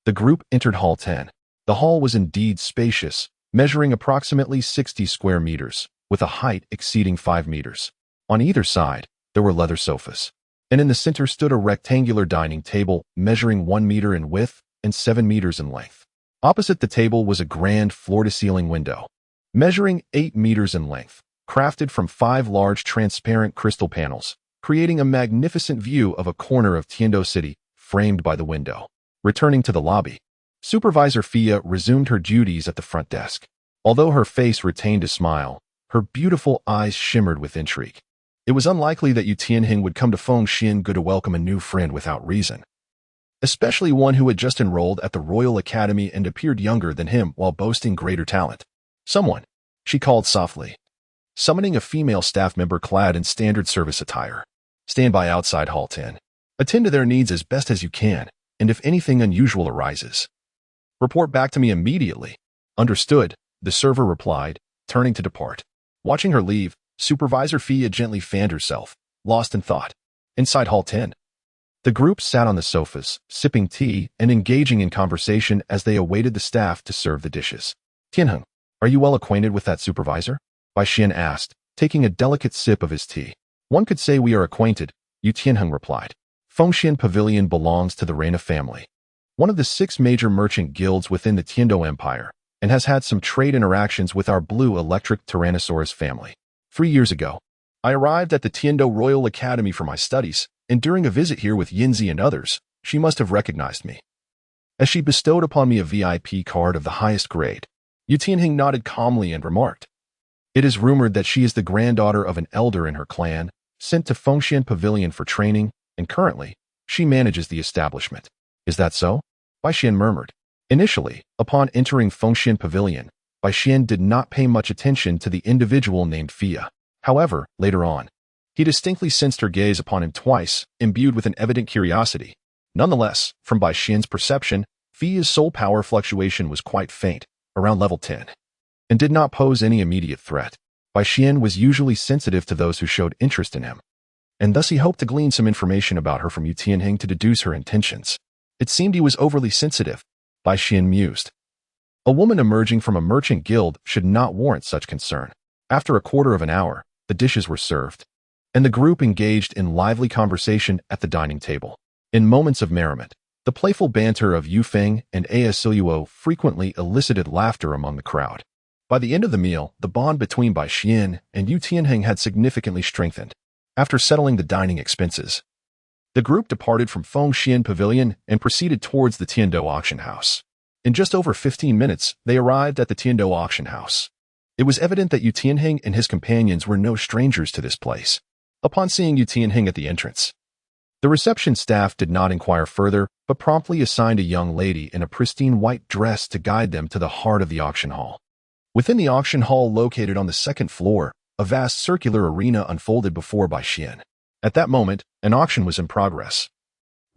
the group entered Hall 10. The hall was indeed spacious, measuring approximately 60 square meters, with a height exceeding 5 meters. On either side, there were leather sofas, and in the center stood a rectangular dining table measuring 1 meter in width and 7 meters in length. Opposite the table was a grand floor-to-ceiling window, measuring 8 meters in length, crafted from 5 large transparent crystal panels, creating a magnificent view of a corner of Tiandou City framed by the window. Returning to the lobby, Supervisor Fia resumed her duties at the front desk. Although her face retained a smile, her beautiful eyes shimmered with intrigue. It was unlikely that Yu Tianheng would come to Fengxiangu to welcome a new friend without reason, especially one who had just enrolled at the Royal Academy and appeared younger than him while boasting greater talent. Someone, she called softly, summoning a female staff member clad in standard service attire. Stand by outside Hall 10. Attend to their needs as best as you can, and if anything unusual arises, report back to me immediately. Understood, the server replied, turning to depart. Watching her leave, Supervisor Fia gently fanned herself, lost in thought. Inside Hall 10. The group sat on the sofas, sipping tea and engaging in conversation as they awaited the staff to serve the dishes. Tianheng, are you well acquainted with that supervisor? Bai Xian asked, taking a delicate sip of his tea. One could say we are acquainted, Yu Tianheng replied. Fengshan Pavilion belongs to the Reina family, one of the 6 major merchant guilds within the Tiandou Empire, and has had some trade interactions with our blue electric Tyrannosaurus family. 3 years ago, I arrived at the Tiandou Royal Academy for my studies, and during a visit here with Yinzi and others, she must have recognized me, as she bestowed upon me a VIP card of the highest grade. Yu Tianheng nodded calmly and remarked, it is rumored that she is the granddaughter of an elder in her clan, sent to Fengshan Pavilion for training, and currently, she manages the establishment. Is that so? Bai Xian murmured. Initially, upon entering Fengshan Pavilion, Bai Xian did not pay much attention to the individual named Fia. However, later on, he distinctly sensed her gaze upon him twice, imbued with an evident curiosity. Nonetheless, from Bai Xian's perception, Fia's soul power fluctuation was quite faint, around level 10, and did not pose any immediate threat. Bai Xian was usually sensitive to those who showed interest in him, and thus he hoped to glean some information about her from Yu Tianheng to deduce her intentions. It seemed he was overly sensitive, Bai Xian mused. A woman emerging from a merchant guild should not warrant such concern. After a quarter of an hour, the dishes were served, and the group engaged in lively conversation at the dining table. In moments of merriment, the playful banter of Yu Feng and Aya Siluo frequently elicited laughter among the crowd. By the end of the meal, the bond between Bai Xian and Yu Tianheng had significantly strengthened. After settling the dining expenses, the group departed from Fengshan Pavilion and proceeded towards the Tiandou auction house. In just over 15 minutes, they arrived at the Tiandou auction house. It was evident that Yu Tianheng and his companions were no strangers to this place. Upon seeing Yu Tianheng at the entrance, the reception staff did not inquire further, but promptly assigned a young lady in a pristine white dress to guide them to the heart of the auction hall. Within the auction hall located on the 2nd floor, a vast circular arena unfolded before Bai Xian. At that moment, an auction was in progress,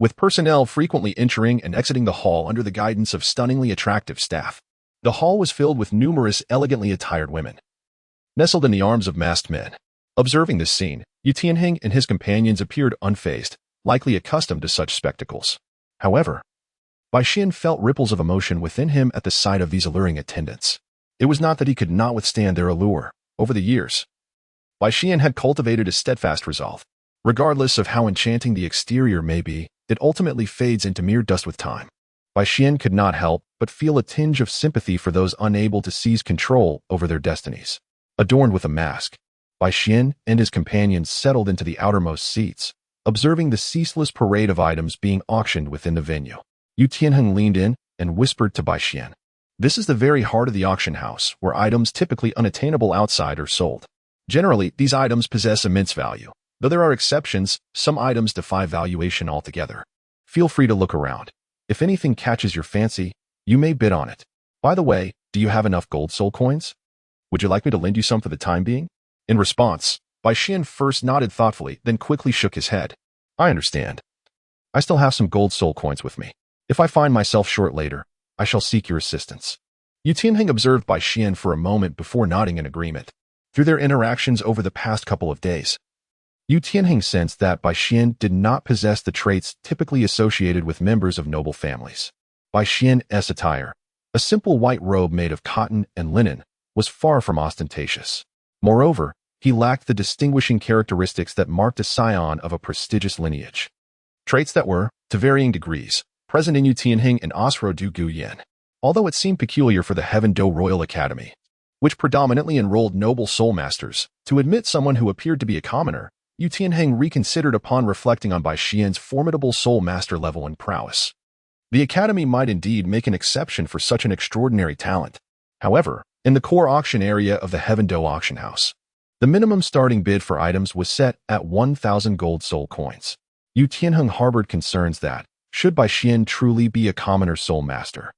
with personnel frequently entering and exiting the hall under the guidance of stunningly attractive staff. The hall was filled with numerous elegantly attired women, nestled in the arms of masked men. Observing this scene, Yu Tianheng and his companions appeared unfazed, likely accustomed to such spectacles. However, Bai Xian felt ripples of emotion within him at the sight of these alluring attendants. It was not that he could not withstand their allure. Over the years, Bai Xian had cultivated a steadfast resolve. Regardless of how enchanting the exterior may be, it ultimately fades into mere dust with time. Bai Xian could not help but feel a tinge of sympathy for those unable to seize control over their destinies. Adorned with a mask, Bai Xian and his companions settled into the outermost seats, observing the ceaseless parade of items being auctioned within the venue. Yu Tianheng leaned in and whispered to Bai Xian, "This is the very heart of the auction house, where items typically unattainable outside are sold. Generally, these items possess immense value. Though there are exceptions, some items defy valuation altogether. Feel free to look around. If anything catches your fancy, you may bid on it. By the way, do you have enough gold soul coins? Would you like me to lend you some for the time being?" In response, Bai Xian first nodded thoughtfully, then quickly shook his head. "I understand. I still have some gold soul coins with me. If I find myself short later, I shall seek your assistance." Yu Tianheng observed Bai Xian for a moment before nodding in agreement. Through their interactions over the past couple of days, Yu Tianheng sensed that Bai Xian did not possess the traits typically associated with members of noble families. Bai Xian's attire, a simple white robe made of cotton and linen, was far from ostentatious. Moreover, he lacked the distinguishing characteristics that marked a scion of a prestigious lineage. Traits that were, to varying degrees, present in Yu Tianheng and Osro Du Guyan. Although it seemed peculiar for the Heaven Dou Royal Academy, which predominantly enrolled noble soul masters, to admit someone who appeared to be a commoner, Yu Tianheng reconsidered upon reflecting on Bai Xian's formidable soul master level and prowess. The academy might indeed make an exception for such an extraordinary talent. However, in the core auction area of the Heaven Dou auction house, the minimum starting bid for items was set at 1,000 gold soul coins. Yu Tianheng harbored concerns that, should Bai Xian truly be a commoner soul master,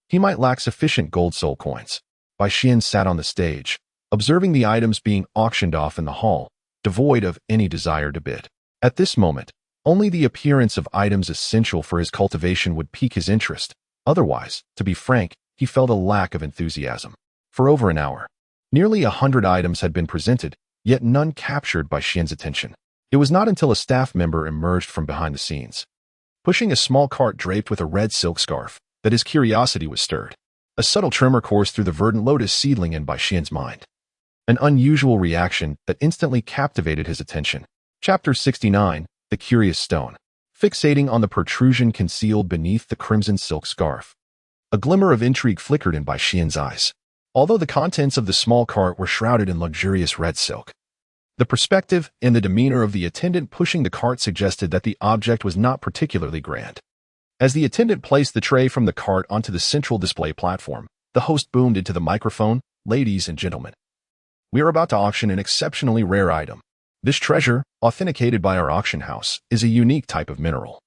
he might lack sufficient gold soul coins. Bai Xian sat on the stage, observing the items being auctioned off in the hall, devoid of any desire to bid. At this moment, only the appearance of items essential for his cultivation would pique his interest. Otherwise, to be frank, he felt a lack of enthusiasm. For over an hour, nearly 100 items had been presented, yet none captured by Xian's attention. It was not until a staff member emerged from behind the scenes, pushing a small cart draped with a red silk scarf, that his curiosity was stirred. A subtle tremor coursed through the verdant lotus seedling in by Xian's mind. An unusual reaction that instantly captivated his attention. Chapter 69, The Curious Stone. Fixating on the protrusion concealed beneath the crimson silk scarf, a glimmer of intrigue flickered in by Xian's eyes. Although the contents of the small cart were shrouded in luxurious red silk, the perspective and the demeanor of the attendant pushing the cart suggested that the object was not particularly grand. As the attendant placed the tray from the cart onto the central display platform, the host boomed into the microphone, "Ladies and gentlemen, we are about to auction an exceptionally rare item. This treasure, authenticated by our auction house, is a unique type of mineral,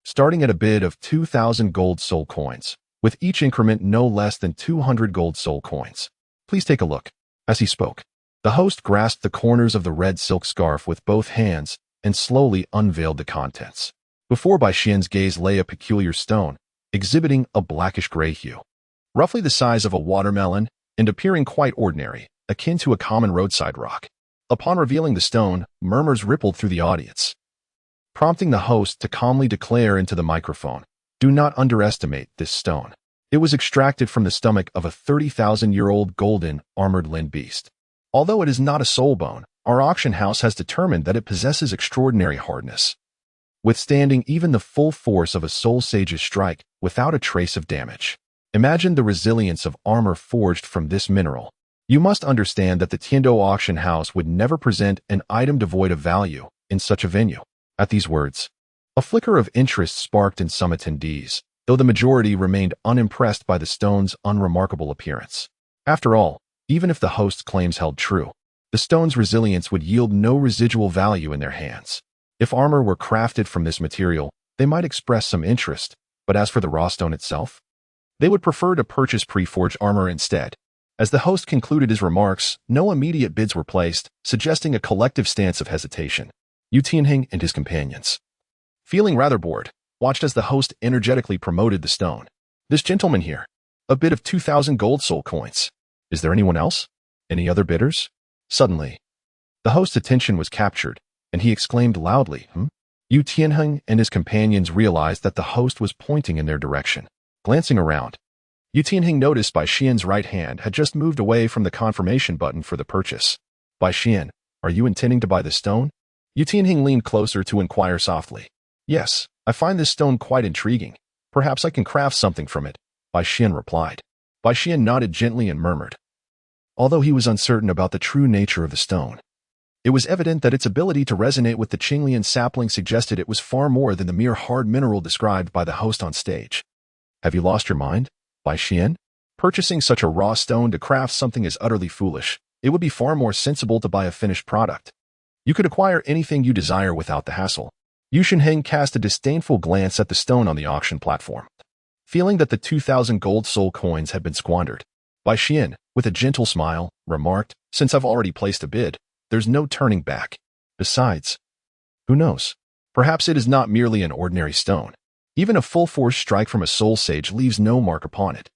starting at a bid of 2,000 gold soul coins, with each increment no less than 200 gold soul coins. Please take a look." As he spoke, the host grasped the corners of the red silk scarf with both hands and slowly unveiled the contents. Before Bai Xian's gaze lay a peculiar stone, exhibiting a blackish-gray hue, roughly the size of a watermelon and appearing quite ordinary, akin to a common roadside rock. Upon revealing the stone, murmurs rippled through the audience, prompting the host to calmly declare into the microphone, "Do not underestimate this stone. It was extracted from the stomach of a 30,000-year-old golden, armored lind beast. Although it is not a soul bone, our auction house has determined that it possesses extraordinary hardness, withstanding even the full force of a soul sage's strike without a trace of damage. Imagine the resilience of armor forged from this mineral. You must understand that the Tiandou auction house would never present an item devoid of value in such a venue." At these words, a flicker of interest sparked in some attendees, though the majority remained unimpressed by the stone's unremarkable appearance. After all, even if the host's claims held true, the stone's resilience would yield no residual value in their hands. If armor were crafted from this material, they might express some interest, but as for the raw stone itself, they would prefer to purchase pre-forged armor instead. As the host concluded his remarks, no immediate bids were placed, suggesting a collective stance of hesitation. Yu Tianheng and his companions, feeling rather bored, watched as the host energetically promoted the stone. "This gentleman here, a bid of 2,000 gold soul coins. Is there anyone else? Any other bidders?" Suddenly, the host's attention was captured, and he exclaimed loudly, Yu Tianheng and his companions realized that the host was pointing in their direction. Glancing around, Yu Tianheng noticed Bai Xian's right hand had just moved away from the confirmation button for the purchase. "Bai Xian, are you intending to buy the stone?" Yu Tianheng leaned closer to inquire softly. "Yes, I find this stone quite intriguing. Perhaps I can craft something from it," Bai Xian replied. Bai Xian nodded gently and murmured. Although he was uncertain about the true nature of the stone, it was evident that its ability to resonate with the Qinglian sapling suggested it was far more than the mere hard mineral described by the host on stage. "Have you lost your mind, Bai Xian? Purchasing such a raw stone to craft something is utterly foolish. It would be far more sensible to buy a finished product. You could acquire anything you desire without the hassle." Yu Tianheng cast a disdainful glance at the stone on the auction platform. Feeling that the 2,000 gold soul coins had been squandered, Bai Xian, with a gentle smile, remarked, "Since I've already placed a bid, there's no turning back. Besides, who knows? Perhaps it is not merely an ordinary stone. Even a full-force strike from a soul sage leaves no mark upon it.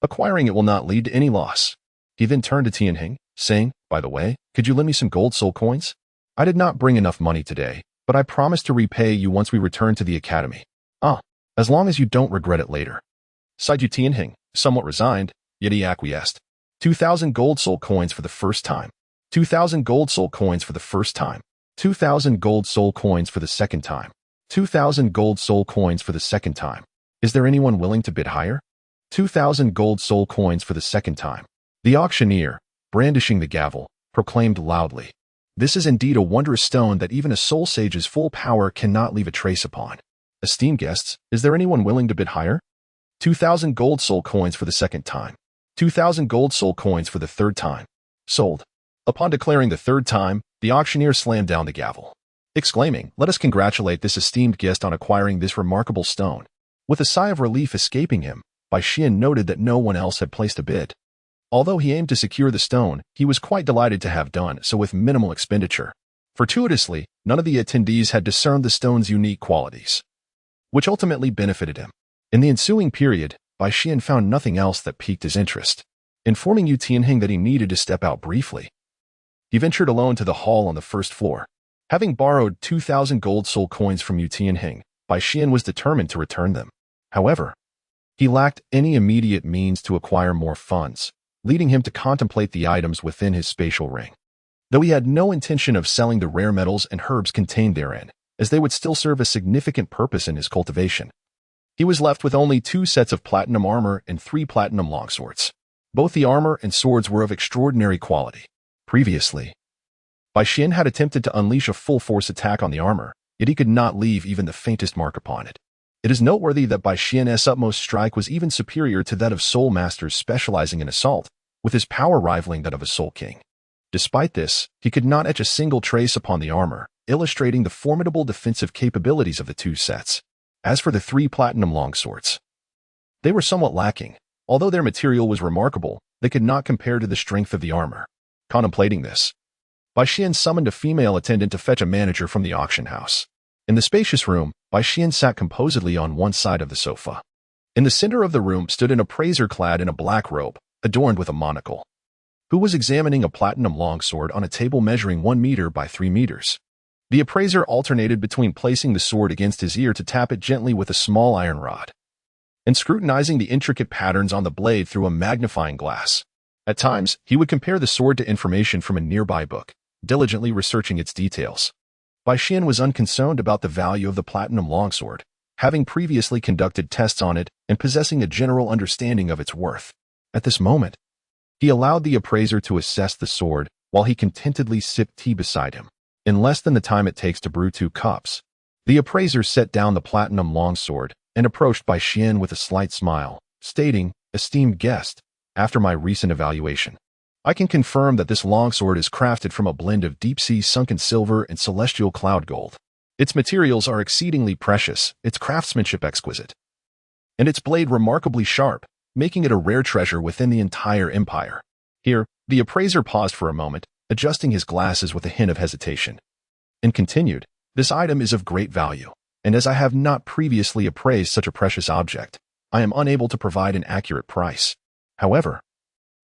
Acquiring it will not lead to any loss." He then turned to Tianheng, saying, "By the way, could you lend me some gold soul coins? I did not bring enough money today, but I promise to repay you once we return to the academy. As long as you don't regret it later." Sighed Yu Tianheng, somewhat resigned, yet he acquiesced. 2,000 gold soul coins for the first time. 2,000 gold soul coins for the first time. 2,000 gold soul coins for the second time. 2,000 gold soul coins for the second time. Is there anyone willing to bid higher? 2,000 gold soul coins for the second time. The auctioneer, brandishing the gavel, proclaimed loudly, "This is indeed a wondrous stone that even a soul sage's full power cannot leave a trace upon. Esteemed guests, is there anyone willing to bid higher? 2,000 gold soul coins for the second time. 2,000 gold soul coins for the third time. Sold." Upon declaring the third time, the auctioneer slammed down the gavel, exclaiming, "Let us congratulate this esteemed guest on acquiring this remarkable stone." With a sigh of relief escaping him, Bai Xian noted that no one else had placed a bid. Although he aimed to secure the stone, he was quite delighted to have done so with minimal expenditure. Fortuitously, none of the attendees had discerned the stone's unique qualities, which ultimately benefited him. In the ensuing period, Bai Xian found nothing else that piqued his interest. Informing Yu Tianheng that he needed to step out briefly, he ventured alone to the hall on the first floor. Having borrowed 2,000 gold soul coins from Yu Tianheng, Bai Xian was determined to return them. However, he lacked any immediate means to acquire more funds, leading him to contemplate the items within his spatial ring. Though he had no intention of selling the rare metals and herbs contained therein, as they would still serve a significant purpose in his cultivation, he was left with only 2 sets of platinum armor and 3 platinum longswords. Both the armor and swords were of extraordinary quality. Previously, Bai Xian had attempted to unleash a full-force attack on the armor, yet he could not leave even the faintest mark upon it. It is noteworthy that Bai Xian's utmost strike was even superior to that of soul masters specializing in assault, with his power rivaling that of a soul king. Despite this, he could not etch a single trace upon the armor, illustrating the formidable defensive capabilities of the 2 sets. As for the 3 platinum longswords, they were somewhat lacking. Although their material was remarkable, they could not compare to the strength of the armor. Contemplating this, Bai Xian summoned a female attendant to fetch a manager from the auction house. In the spacious room, Bai Xian sat composedly on one side of the sofa. In the center of the room stood an appraiser clad in a black robe, adorned with a monocle, who was examining a platinum longsword on a table measuring 1 meter by 3 meters. The appraiser alternated between placing the sword against his ear to tap it gently with a small iron rod, and scrutinizing the intricate patterns on the blade through a magnifying glass. At times, he would compare the sword to information from a nearby book, diligently researching its details. Bai Xian was unconcerned about the value of the platinum longsword, having previously conducted tests on it and possessing a general understanding of its worth. At this moment, he allowed the appraiser to assess the sword while he contentedly sipped tea beside him. In less than the time it takes to brew 2 cups, the appraiser set down the platinum longsword and approached Bai Xian with a slight smile, stating, "Esteemed guest, after my recent evaluation, I can confirm that this longsword is crafted from a blend of deep-sea sunken silver and celestial cloud gold. Its materials are exceedingly precious, its craftsmanship exquisite, and its blade remarkably sharp, making it a rare treasure within the entire empire." Here, the appraiser paused for a moment, adjusting his glasses with a hint of hesitation, and continued, "This item is of great value, and as I have not previously appraised such a precious object, I am unable to provide an accurate price. However,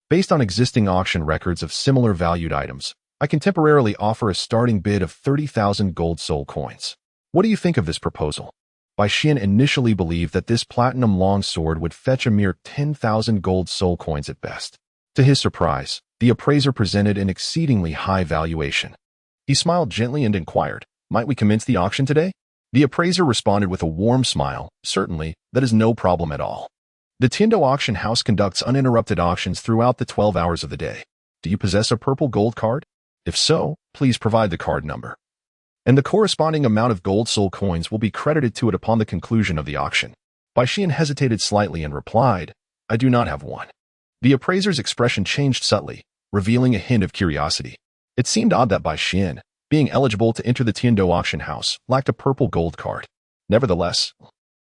based on existing auction records of similar valued items, I can temporarily offer a starting bid of 30,000 gold soul coins. What do you think of this proposal?" Bai Xian initially believed that this platinum longsword would fetch a mere 10,000 gold soul coins at best. To his surprise, the appraiser presented an exceedingly high valuation. He smiled gently and inquired, "Might we commence the auction today?" The appraiser responded with a warm smile, "Certainly, that is no problem at all. The Tindo auction house conducts uninterrupted auctions throughout the 12 hours of the day. Do you possess a purple gold card? If so, please provide the card number, and the corresponding amount of gold soul coins will be credited to it upon the conclusion of the auction." Bai Xian hesitated slightly and replied, "I do not have one." The appraiser's expression changed subtly, revealing a hint of curiosity. It seemed odd that Bai Xian, being eligible to enter the Tindo auction house, lacked a purple gold card. Nevertheless,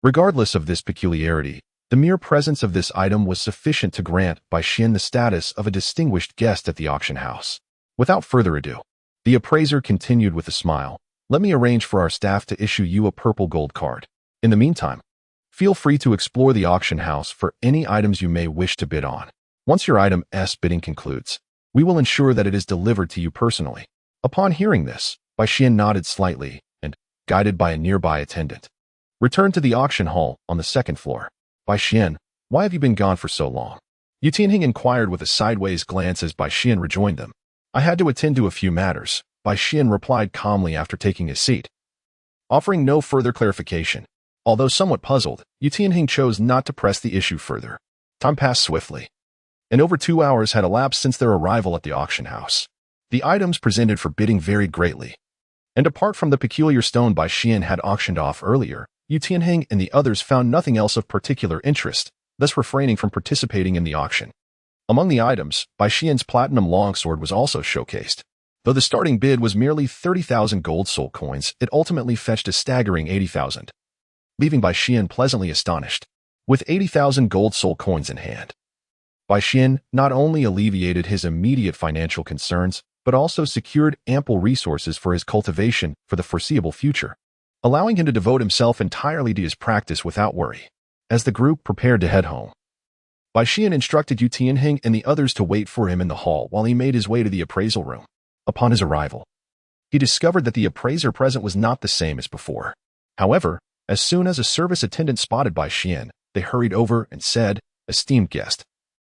regardless of this peculiarity, the mere presence of this item was sufficient to grant Bai Xian the status of a distinguished guest at the auction house. Without further ado, the appraiser continued with a smile, "Let me arrange for our staff to issue you a purple gold card. In the meantime, feel free to explore the auction house for any items you may wish to bid on. Once your item's bidding concludes, we will ensure that it is delivered to you personally." Upon hearing this, Bai Xian nodded slightly and, guided by a nearby attendant, returned to the auction hall on the 2nd floor. "Bai Xian, why have you been gone for so long?" Yu Tianheng inquired with a sideways glance as Bai Xian rejoined them. "I had to attend to a few matters," Bai Xian replied calmly after taking his seat, offering no further clarification. Although somewhat puzzled, Yu Tianheng chose not to press the issue further. Time passed swiftly, and over 2 hours had elapsed since their arrival at the auction house. The items presented for bidding varied greatly, and apart from the peculiar stone Bai Xian had auctioned off earlier, Yu Tianheng and the others found nothing else of particular interest, thus refraining from participating in the auction. Among the items, Bai Xian's platinum longsword was also showcased. Though the starting bid was merely 30,000 gold soul coins, it ultimately fetched a staggering 80,000, leaving Bai Xian pleasantly astonished. With 80,000 gold soul coins in hand, Bai Xian not only alleviated his immediate financial concerns, but also secured ample resources for his cultivation for the foreseeable future, allowing him to devote himself entirely to his practice without worry. As the group prepared to head home, Bai Xian instructed Yu Tianheng and the others to wait for him in the hall while he made his way to the appraisal room. Upon his arrival, he discovered that the appraiser present was not the same as before. However, as soon as a service attendant spotted Bai Xian, they hurried over and said, "Esteemed guest,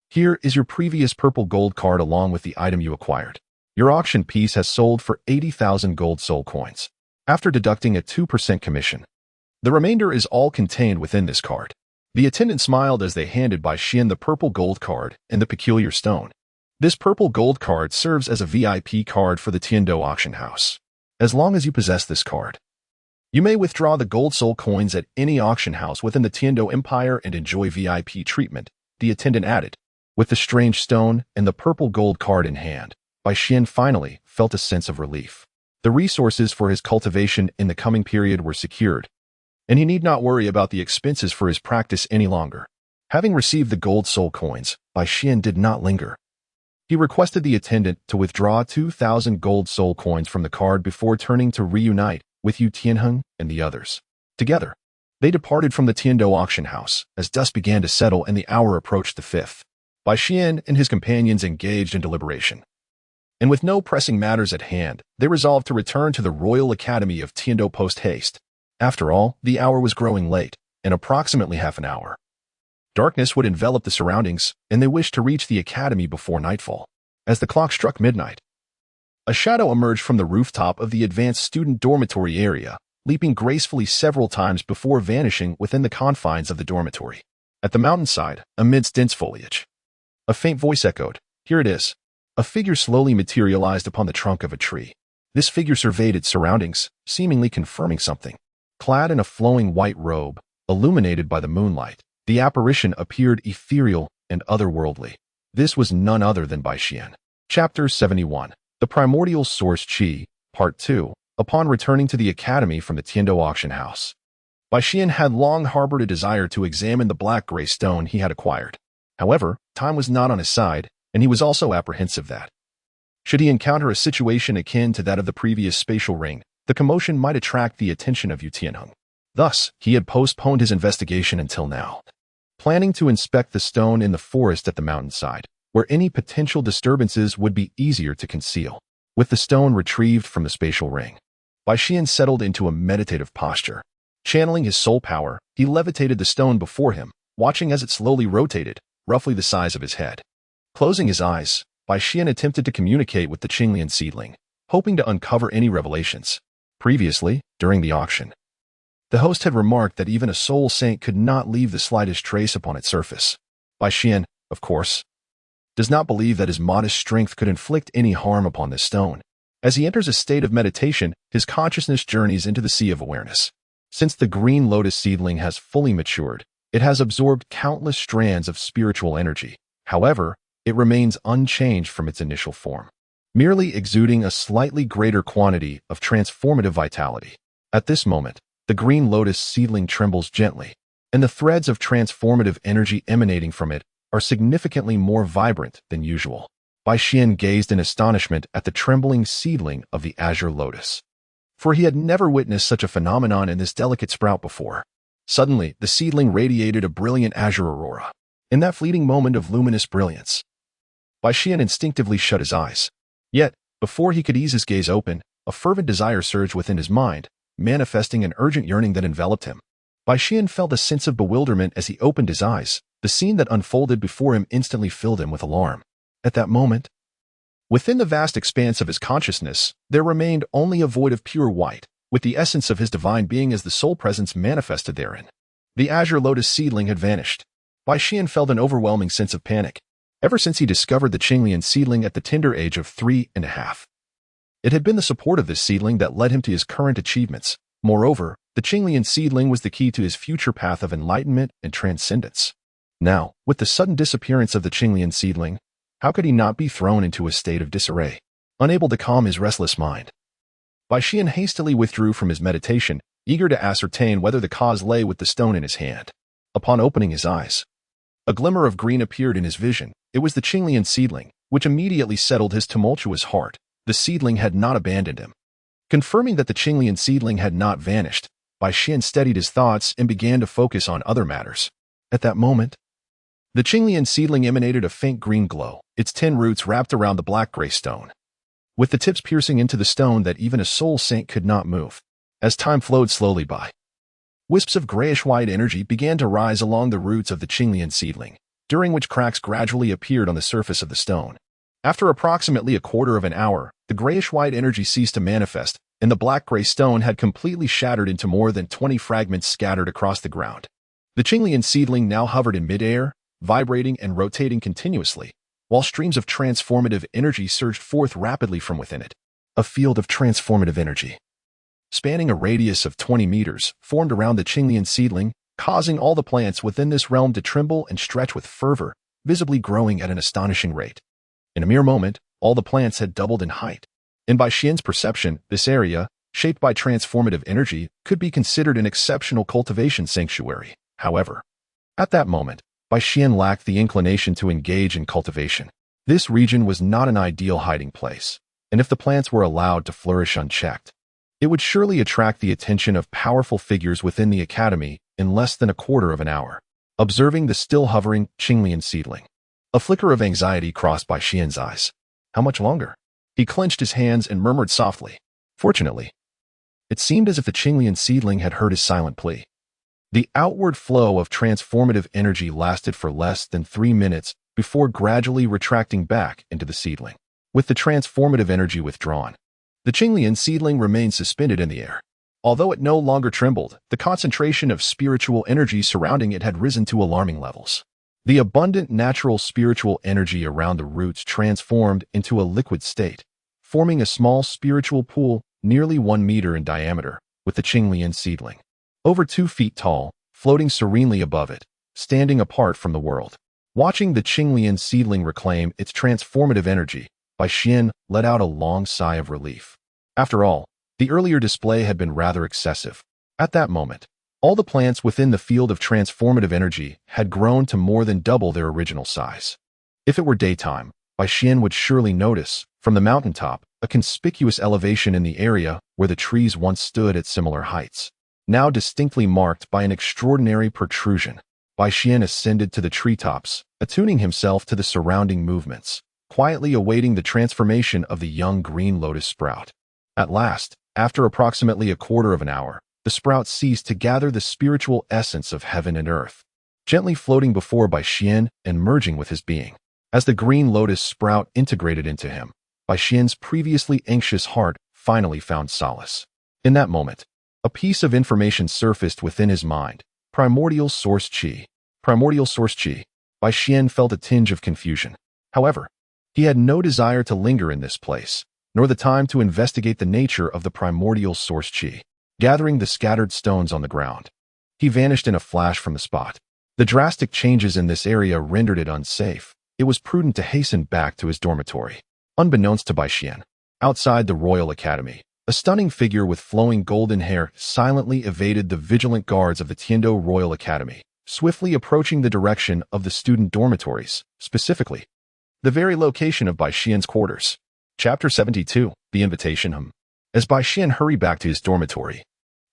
here is your previous purple gold card along with the item you acquired. Your auction piece has sold for 80,000 gold soul coins, after deducting a 2% commission. The remainder is all contained within this card." The attendant smiled as they handed Bai Xian the purple gold card and the peculiar stone. This purple gold card serves as a VIP card for the Tiandou auction house. As long as you possess this card, you may withdraw the gold soul coins at any auction house within the Tiandou Empire and enjoy VIP treatment, the attendant added. With the strange stone and the purple gold card in hand, Bai Xian finally felt a sense of relief. The resources for his cultivation in the coming period were secured, and he need not worry about the expenses for his practice any longer. Having received the gold soul coins, Bai Xian did not linger. He requested the attendant to withdraw 2,000 gold soul coins from the card before turning to reunite with Yu Tianheng and the others. Together, they departed from the Tiandou auction house as dusk began to settle and the hour approached the 5th. Bai Xian and his companions engaged in deliberation, and with no pressing matters at hand, they resolved to return to the Royal Academy of Tiandou post-haste. After all, the hour was growing late, in approximately half an hour. Darkness would envelop the surroundings, and they wished to reach the academy before nightfall. As the clock struck midnight, a shadow emerged from the rooftop of the advanced student dormitory area, leaping gracefully several times before vanishing within the confines of the dormitory. At the mountainside, amidst dense foliage, a faint voice echoed, "Here it is." A figure slowly materialized upon the trunk of a tree. This figure surveyed its surroundings, seemingly confirming something. Clad in a flowing white robe, illuminated by the moonlight, the apparition appeared ethereal and otherworldly. This was none other than Bai Xian. Chapter 71. The Primordial Source Qi, Part 2. Upon returning to the academy from the Tiandou auction house, Bai Xian had long harbored a desire to examine the black-gray stone he had acquired. However, time was not on his side, and he was also apprehensive that, should he encounter a situation akin to that of the previous spatial ring, the commotion might attract the attention of Yu Tianheng. Thus, he had postponed his investigation until now, planning to inspect the stone in the forest at the mountainside, where any potential disturbances would be easier to conceal. With the stone retrieved from the spatial ring, Bai Xian settled into a meditative posture. Channeling his soul power, he levitated the stone before him, watching as it slowly rotated, roughly the size of his head. Closing his eyes, Bai Xian attempted to communicate with the Qinglian seedling, hoping to uncover any revelations. Previously, during the auction, the host had remarked that even a soul saint could not leave the slightest trace upon its surface. Bai Xian, of course, does not believe that his modest strength could inflict any harm upon this stone. As he enters a state of meditation, his consciousness journeys into the sea of awareness. Since the green lotus seedling has fully matured, it has absorbed countless strands of spiritual energy. However, it remains unchanged from its initial form, merely exuding a slightly greater quantity of transformative vitality. At this moment, the green lotus seedling trembles gently, and the threads of transformative energy emanating from it are significantly more vibrant than usual. Bai Xian gazed in astonishment at the trembling seedling of the azure lotus, for he had never witnessed such a phenomenon in this delicate sprout before. Suddenly, the seedling radiated a brilliant azure aurora. In that fleeting moment of luminous brilliance, Bai Xian instinctively shut his eyes. Yet, before he could ease his gaze open, a fervent desire surged within his mind, manifesting an urgent yearning that enveloped him. Bai Xian felt a sense of bewilderment as he opened his eyes. The scene that unfolded before him instantly filled him with alarm. At that moment, within the vast expanse of his consciousness, there remained only a void of pure white, with the essence of his divine being as the soul presence manifested therein. The azure lotus seedling had vanished. Bai Xian felt an overwhelming sense of panic. Ever since he discovered the Qinglian seedling at the tender age of 3.5, it had been the support of this seedling that led him to his current achievements. Moreover, the Qinglian seedling was the key to his future path of enlightenment and transcendence. Now, with the sudden disappearance of the Qinglian seedling, how could he not be thrown into a state of disarray? Unable to calm his restless mind, Bai Xian hastily withdrew from his meditation, eager to ascertain whether the cause lay with the stone in his hand. Upon opening his eyes, a glimmer of green appeared in his vision. It was the Qinglian seedling, which immediately settled his tumultuous heart. The seedling had not abandoned him. Confirming that the Qinglian seedling had not vanished, Bai Xian steadied his thoughts and began to focus on other matters. At that moment, the Qinglian seedling emanated a faint green glow, its 10 roots wrapped around the black-gray stone, with the tips piercing into the stone that even a soul saint could not move. As time flowed slowly by, wisps of grayish-white energy began to rise along the roots of the Qinglian seedling, during which cracks gradually appeared on the surface of the stone. After approximately a quarter of an hour, the grayish-white energy ceased to manifest, and the black-gray stone had completely shattered into more than 20 fragments scattered across the ground. The Qinglian seedling now hovered in midair, vibrating and rotating continuously, while streams of transformative energy surged forth rapidly from within it. A field of transformative energy, spanning a radius of 20 meters, formed around the Qinglian seedling, causing all the plants within this realm to tremble and stretch with fervor, visibly growing at an astonishing rate. In a mere moment, all the plants had doubled in height. And by Xian's perception, this area, shaped by transformative energy, could be considered an exceptional cultivation sanctuary. However, at that moment, Bai Xian lacked the inclination to engage in cultivation. This region was not an ideal hiding place, and if the plants were allowed to flourish unchecked, it would surely attract the attention of powerful figures within the academy in less than a quarter of an hour. Observing the still hovering Qinglian seedling, a flicker of anxiety crossed Bai Xian's eyes. How much longer? He clenched his hands and murmured softly. Fortunately, it seemed as if the Qinglian seedling had heard his silent plea. The outward flow of transformative energy lasted for less than 3 minutes before gradually retracting back into the seedling. With the transformative energy withdrawn, the Qinglian seedling remained suspended in the air. Although it no longer trembled, the concentration of spiritual energy surrounding it had risen to alarming levels. The abundant natural spiritual energy around the roots transformed into a liquid state, forming a small spiritual pool nearly 1 meter in diameter, with the Qinglian seedling over 2 feet tall, floating serenely above it, standing apart from the world. Watching the Qinglian seedling reclaim its transformative energy, Bai Xian let out a long sigh of relief. After all, the earlier display had been rather excessive. At that moment, all the plants within the field of transformative energy had grown to more than double their original size. If it were daytime, Bai Xian would surely notice, from the mountaintop, a conspicuous elevation in the area where the trees once stood at similar heights, now distinctly marked by an extraordinary protrusion. Bai Xian ascended to the treetops, attuning himself to the surrounding movements, quietly awaiting the transformation of the young green lotus sprout. At last, after approximately a quarter of an hour, the sprout ceased to gather the spiritual essence of heaven and earth, gently floating before Bai Xian and merging with his being. As the green lotus sprout integrated into him, Bai Xian's previously anxious heart finally found solace. In that moment, a piece of information surfaced within his mind. Primordial source qi. Primordial source qi. Bai Xian felt a tinge of confusion. However, he had no desire to linger in this place, nor the time to investigate the nature of the primordial source qi. Gathering the scattered stones on the ground, he vanished in a flash from the spot. The drastic changes in this area rendered it unsafe. It was prudent to hasten back to his dormitory. Unbeknownst to Bai Xian, outside the Royal Academy, a stunning figure with flowing golden hair silently evaded the vigilant guards of the Tiandou Royal Academy, swiftly approaching the direction of the student dormitories, specifically the very location of Bai Xian's quarters. Chapter 72, The Invitation. As Bai Xian hurried back to his dormitory,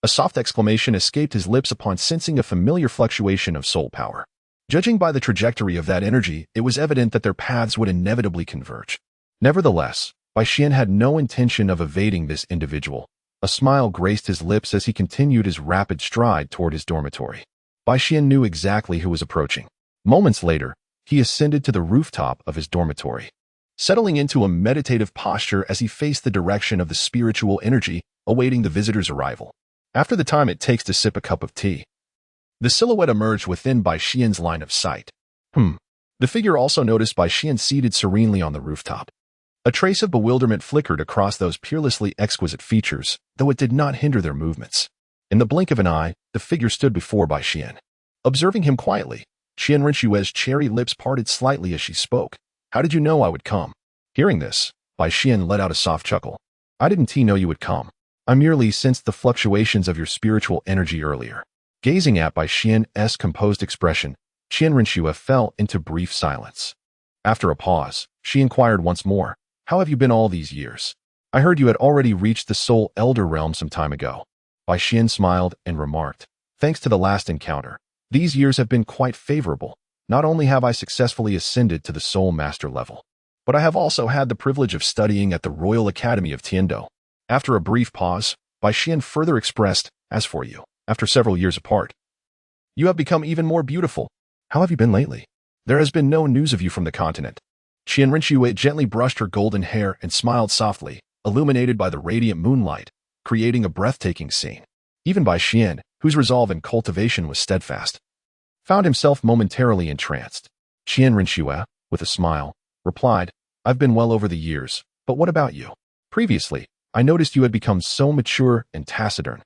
a soft exclamation escaped his lips upon sensing a familiar fluctuation of soul power. Judging by the trajectory of that energy, it was evident that their paths would inevitably converge. Nevertheless, Bai Xian had no intention of evading this individual. A smile graced his lips as he continued his rapid stride toward his dormitory. Bai Xian knew exactly who was approaching. Moments later, he ascended to the rooftop of his dormitory, settling into a meditative posture as he faced the direction of the spiritual energy, awaiting the visitor's arrival. After the time it takes to sip a cup of tea, the silhouette emerged within Bai Xian's line of sight. The figure also noticed Bai Xian seated serenely on the rooftop. A trace of bewilderment flickered across those peerlessly exquisite features, though it did not hinder their movements. In the blink of an eye, the figure stood before Bai Xian. Observing him quietly, Qian Renshue's cherry lips parted slightly as she spoke. How did you know I would come? Hearing this, Bai Xian let out a soft chuckle. I didn't know you would come. I merely sensed the fluctuations of your spiritual energy earlier. Gazing at Bai Xian's composed expression, Qian Renshue fell into brief silence. After a pause, she inquired once more, How have you been all these years? I heard you had already reached the Soul Elder realm some time ago. Bai Xian smiled and remarked, thanks to the last encounter, these years have been quite favorable. Not only have I successfully ascended to the Soul Master level, but I have also had the privilege of studying at the Royal Academy of Tiandou. After a brief pause, Bai Xian further expressed, as for you, after several years apart, you have become even more beautiful. How have you been lately? There has been no news of you from the continent. Qian Rinxue gently brushed her golden hair and smiled softly, illuminated by the radiant moonlight, creating a breathtaking scene. Even Bai Xian, whose resolve in cultivation was steadfast, found himself momentarily entranced. Qian Rinxue, with a smile, replied, I've been well over the years, but what about you? Previously, I noticed you had become so mature and taciturn.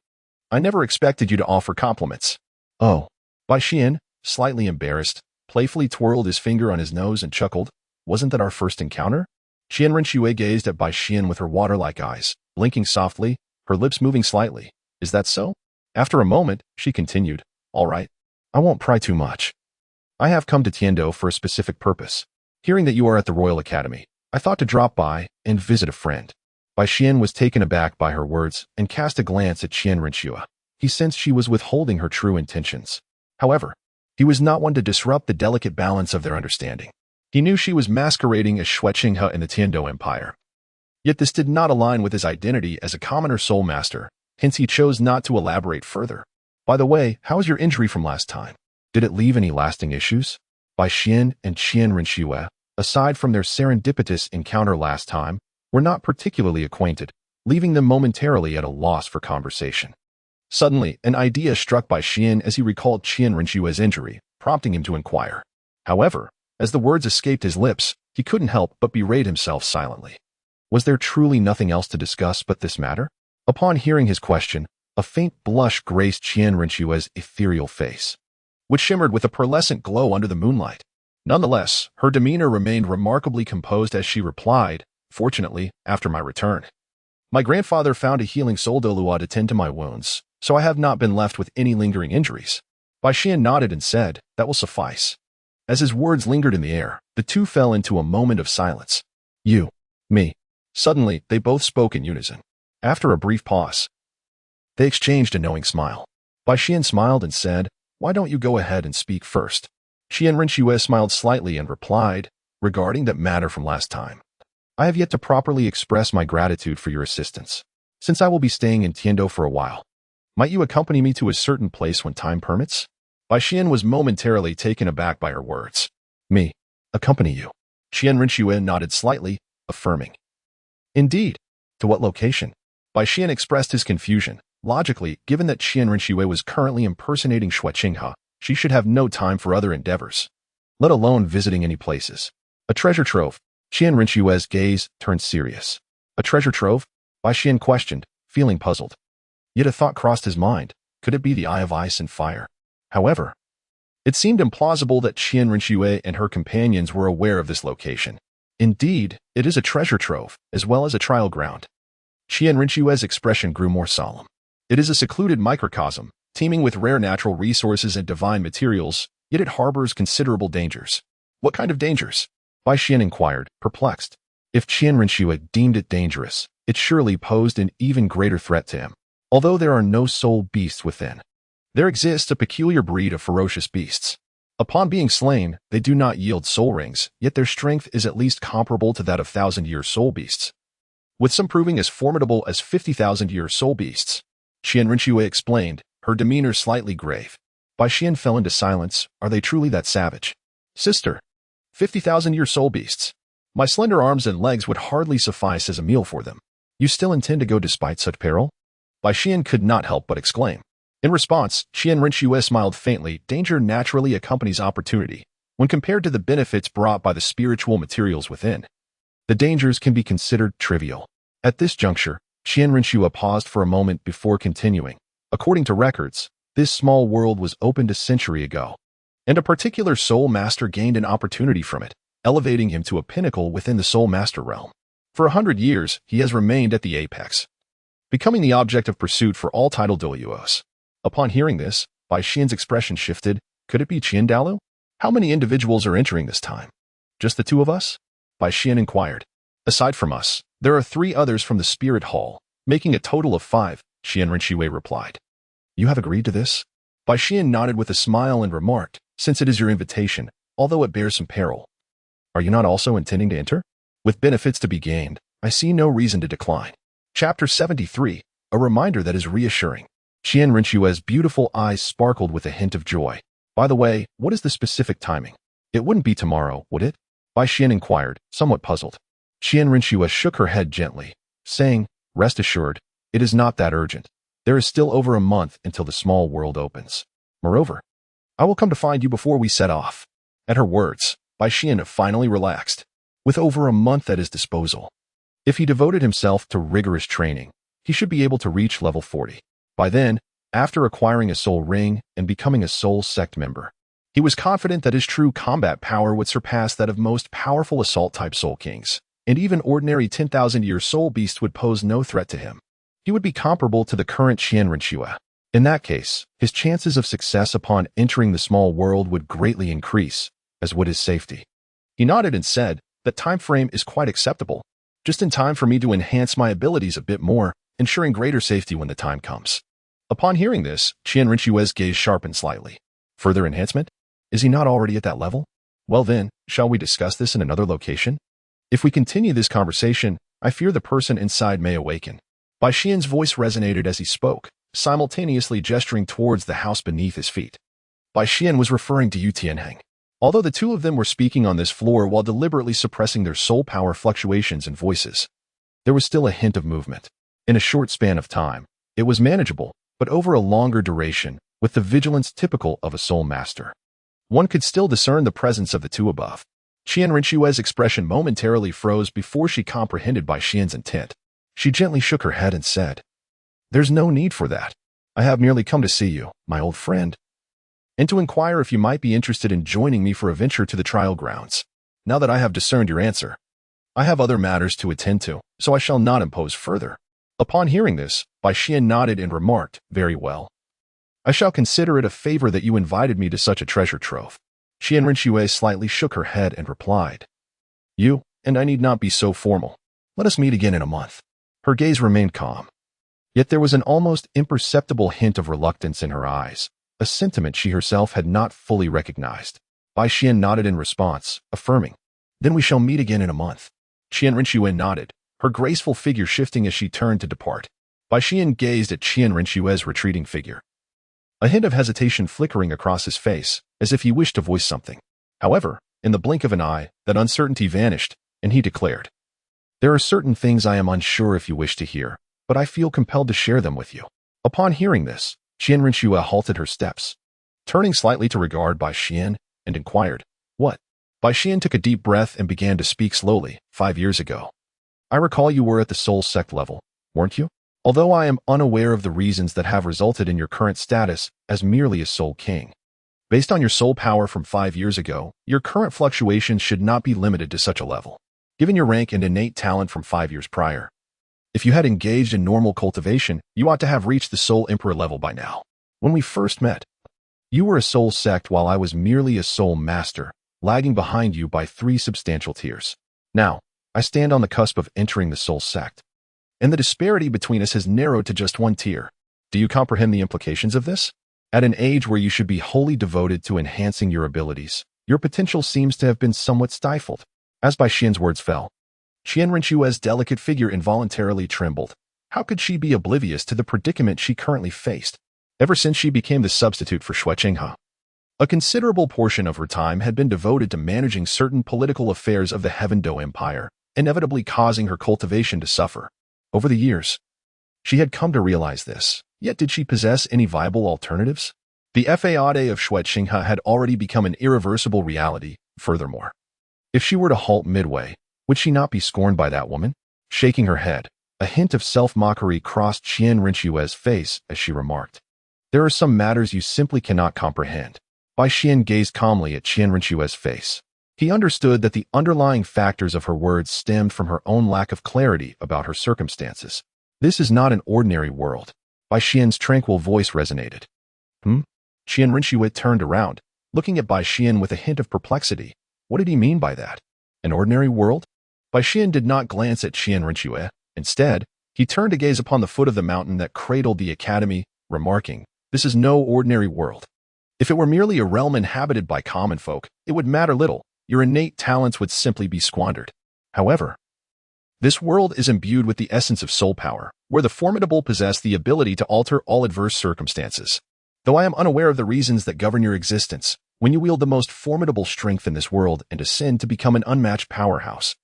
I never expected you to offer compliments. Oh. Bai Xian, slightly embarrassed, playfully twirled his finger on his nose and chuckled. Wasn't that our first encounter? Qian Rinxue gazed at Bai Xian with her water-like eyes, blinking softly, her lips moving slightly. Is that so? After a moment, she continued, all right. I won't pry too much. I have come to Tiandou for a specific purpose. Hearing that you are at the Royal Academy, I thought to drop by and visit a friend. Bai Xian was taken aback by her words and cast a glance at Qian Rinxue. He sensed she was withholding her true intentions. However, he was not one to disrupt the delicate balance of their understanding. He knew she was masquerading as Xueqinghe in the Tiandou Empire. Yet this did not align with his identity as a commoner soul master, hence he chose not to elaborate further. By the way, how was your injury from last time? Did it leave any lasting issues? Bai Xian and Qian Rinxue, aside from their serendipitous encounter last time, were not particularly acquainted, leaving them momentarily at a loss for conversation. Suddenly, an idea struck Bai Xian as he recalled Qian Rinxue's injury, prompting him to inquire. However, as the words escaped his lips, he couldn't help but berate himself silently. Was there truly nothing else to discuss but this matter? Upon hearing his question, a faint blush graced Qian Rinxue's ethereal face, which shimmered with a pearlescent glow under the moonlight. Nonetheless, her demeanor remained remarkably composed as she replied, fortunately, after my return, my grandfather found a healing soul Douluo to tend to my wounds, so I have not been left with any lingering injuries. Bai Xian nodded and said, that will suffice. As his words lingered in the air, the two fell into a moment of silence. You, me. Suddenly, they both spoke in unison. After a brief pause, they exchanged a knowing smile. Bai Xian smiled and said, why don't you go ahead and speak first? Qian Rinxue smiled slightly and replied, regarding that matter from last time, I have yet to properly express my gratitude for your assistance. Since I will be staying in Tiandou for a while, might you accompany me to a certain place when time permits? Bai Xian was momentarily taken aback by her words. Me? Accompany you? Qian Rinxue nodded slightly, affirming. Indeed. To what location? Bai Xian expressed his confusion. Logically, given that Qian Rinxue was currently impersonating Xueqinghe, she should have no time for other endeavors, let alone visiting any places. A treasure trove. Qian Rinxue's gaze turned serious. A treasure trove? Bai Xian questioned, feeling puzzled. Yet a thought crossed his mind. Could it be the Eye of Ice and Fire? However, it seemed implausible that Qian Rinxue and her companions were aware of this location. Indeed, it is a treasure trove, as well as a trial ground. Qian Rinxue's expression grew more solemn. It is a secluded microcosm, teeming with rare natural resources and divine materials, yet it harbors considerable dangers. What kind of dangers? Bai Xian inquired, perplexed. If Qian Rinxue deemed it dangerous, it surely posed an even greater threat to him. Although there are no soul beasts within, there exists a peculiar breed of ferocious beasts. Upon being slain, they do not yield soul rings, yet their strength is at least comparable to that of 1,000-year soul beasts, with some proving as formidable as 50,000-year soul beasts. Qian Rinxue explained, her demeanor slightly grave. Bai Xian fell into silence. Are they truly that savage? Sister, 50,000-year soul beasts. My slender arms and legs would hardly suffice as a meal for them. You still intend to go despite such peril? Bai Xian could not help but exclaim. In response, Qian Rinxue smiled faintly. Danger naturally accompanies opportunity. When compared to the benefits brought by the spiritual materials within, the dangers can be considered trivial. At this juncture, Qian Rinxue paused for a moment before continuing. According to records, this small world was opened a century ago, and a particular soul master gained an opportunity from it, elevating him to a pinnacle within the soul master realm. For 100 years, he has remained at the apex, becoming the object of pursuit for all title Douluos. Upon hearing this, Bai Xian's expression shifted. Could it be Qian? How many individuals are entering this time? Just the two of us? Bai Xian inquired. Aside from us, there are 3 others from the Spirit Hall, making a total of 5, Qian Rinxue replied. You have agreed to this? Bai Xian nodded with a smile and remarked, since it is your invitation, although it bears some peril. Are you not also intending to enter? With benefits to be gained, I see no reason to decline. Chapter 73, a reminder that is reassuring. Qian Rinxue's beautiful eyes sparkled with a hint of joy. By the way, what is the specific timing? It wouldn't be tomorrow, would it? Bai Xian inquired, somewhat puzzled. Qian Rinxue shook her head gently, saying, rest assured, it is not that urgent. There is still over a month until the small world opens. Moreover, I will come to find you before we set off. At her words, Bai Xian finally relaxed. With over a month at his disposal, if he devoted himself to rigorous training, he should be able to reach level 40. By then, after acquiring a soul ring and becoming a soul sect member, he was confident that his true combat power would surpass that of most powerful assault-type soul kings, and even ordinary 10,000-year soul beasts would pose no threat to him. He would be comparable to the current Qian Rinxue. In that case, his chances of success upon entering the small world would greatly increase, as would his safety. He nodded and said, that time frame is quite acceptable, just in time for me to enhance my abilities a bit more, ensuring greater safety when the time comes. Upon hearing this, Qian Rinxue's gaze sharpened slightly. Further enhancement? Is he not already at that level? Well then, shall we discuss this in another location? If we continue this conversation, I fear the person inside may awaken. Bai Xian's voice resonated as he spoke, simultaneously gesturing towards the house beneath his feet. Bai Xian was referring to Yu Tianheng. Although the 2 of them were speaking on this floor while deliberately suppressing their soul power fluctuations and voices, there was still a hint of movement. In a short span of time, it was manageable, but over a longer duration, with the vigilance typical of a soul master, one could still discern the presence of the 2 above. Qian Rinxue's expression momentarily froze before she comprehended Bai Xian's intent. She gently shook her head and said, there's no need for that. I have merely come to see you, my old friend, and to inquire if you might be interested in joining me for a venture to the trial grounds. Now that I have discerned your answer, I have other matters to attend to, so I shall not impose further. Upon hearing this, Bai Xian nodded and remarked, very well. I shall consider it a favor that you invited me to such a treasure trove. Qian Rinxue slightly shook her head and replied, you and I need not be so formal. Let us meet again in a month. Her gaze remained calm, yet there was an almost imperceptible hint of reluctance in her eyes, a sentiment she herself had not fully recognized. Bai Xian nodded in response, affirming, then we shall meet again in a month. Qian Rinxue nodded, her graceful figure shifting as she turned to depart. Bai Xian gazed at Qian Rinxue's retreating figure, a hint of hesitation flickering across his face, as if he wished to voice something. However, in the blink of an eye, that uncertainty vanished, and he declared, there are certain things I am unsure if you wish to hear, but I feel compelled to share them with you. Upon hearing this, Qian Rinxue halted her steps, turning slightly to regard Bai Xian, and inquired, what? Bai Xian took a deep breath and began to speak slowly. 5 years ago, I recall you were at the soul sect level, weren't you? Although I am unaware of the reasons that have resulted in your current status as merely a soul king. Based on your soul power from 5 years ago, your current fluctuations should not be limited to such a level, given your rank and innate talent from 5 years prior. If you had engaged in normal cultivation, you ought to have reached the soul emperor level by now. When we first met, you were a soul sect while I was merely a soul master, lagging behind you by 3 substantial tiers. Now, I stand on the cusp of entering the soul sect, and the disparity between us has narrowed to just 1 tier. Do you comprehend the implications of this? At an age where you should be wholly devoted to enhancing your abilities, your potential seems to have been somewhat stifled. As Bai Xian's words fell, Qian Rinxue's delicate figure involuntarily trembled. How could she be oblivious to the predicament she currently faced? Ever since she became the substitute for Xue Qinghe, a considerable portion of her time had been devoted to managing certain political affairs of the Heaven Dou Empire, inevitably causing her cultivation to suffer. Over the years, she had come to realize this, yet did she possess any viable alternatives? The fade of Xue Qinghe had already become an irreversible reality. Furthermore, if she were to halt midway, would she not be scorned by that woman? Shaking her head, a hint of self-mockery crossed Qian Rinxue's face as she remarked, there are some matters you simply cannot comprehend. Bai Xian gazed calmly at Qian Rinxue's face. He understood that the underlying factors of her words stemmed from her own lack of clarity about her circumstances. This is not an ordinary world. Bai Xian's tranquil voice resonated. Qian Rinxue turned around, looking at Bai Xian with a hint of perplexity. What did he mean by that? An ordinary world? Bai Xian did not glance at Qian Rinxue. Instead, he turned to gaze upon the foot of the mountain that cradled the academy, remarking, "This is no ordinary world. If it were merely a realm inhabited by common folk, it would matter little. Your innate talents would simply be squandered. However, this world is imbued with the essence of soul power, where the formidable possess the ability to alter all adverse circumstances. Though I am unaware of the reasons that govern your existence, when you wield the most formidable strength in this world and ascend to become an unmatched powerhouse,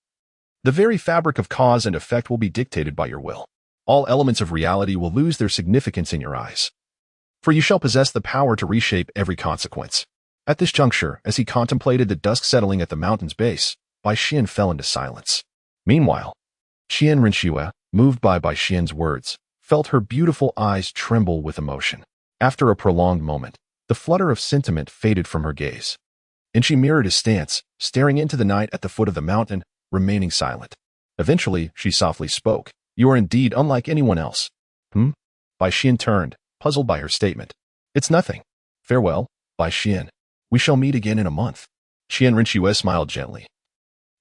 the very fabric of cause and effect will be dictated by your will. All elements of reality will lose their significance in your eyes. For you shall possess the power to reshape every consequence." At this juncture, as he contemplated the dusk settling at the mountain's base, Bai Xian fell into silence. Meanwhile, Qian Rinxue, moved by Bai Xian's words, felt her beautiful eyes tremble with emotion. After a prolonged moment, the flutter of sentiment faded from her gaze, and she mirrored his stance, staring into the night at the foot of the mountain, remaining silent. Eventually, she softly spoke, "You are indeed unlike anyone else." Bai Xian turned, puzzled by her statement. "It's nothing. Farewell, Bai Xian. We shall meet again in a month." Qian Rinxue smiled gently,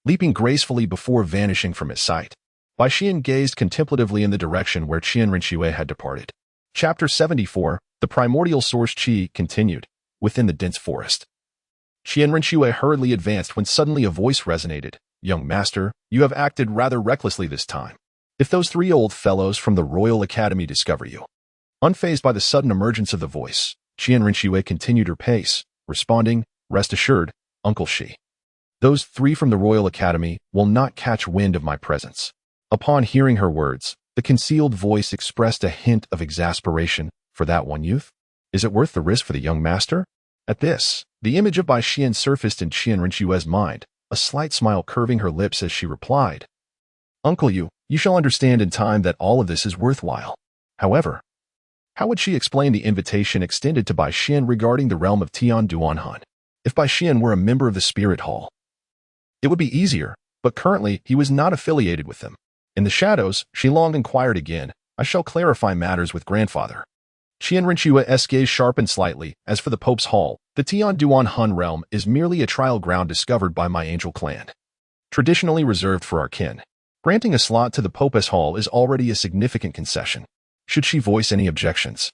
leaping gracefully before vanishing from his sight. Bai Xian gazed contemplatively in the direction where Qian Rinxue had departed. Chapter 74, The Primordial Source Qi continued, within the dense forest. Qian Rinxue hurriedly advanced when suddenly a voice resonated. "Young master, you have acted rather recklessly this time. If those 3 old fellows from the Royal Academy discover you..." Unfazed by the sudden emergence of the voice, Qian Rinxue continued her pace, responding, "Rest assured, Uncle Shi. Those 3 from the Royal Academy will not catch wind of my presence." Upon hearing her words, the concealed voice expressed a hint of exasperation. "For that one youth? Is it worth the risk for the young master?" At this, the image of Bai Xian surfaced in Qian Rinxue's mind, a slight smile curving her lips as she replied, "Uncle you shall understand in time that all of this is worthwhile." However, how would she explain the invitation extended to Bai Xian regarding the realm of Tianduanhan? If Bai Xian were a member of the Spirit Hall, it would be easier, but currently he was not affiliated with them. In the shadows, she long inquired again, "I shall clarify matters with grandfather." Qian Rinxue's gaze sharpened slightly. "As for the Pope's Hall, the Tianduanhan realm is merely a trial ground discovered by my angel clan, traditionally reserved for our kin. Granting a slot to the Pope's Hall is already a significant concession. Should she voice any objections,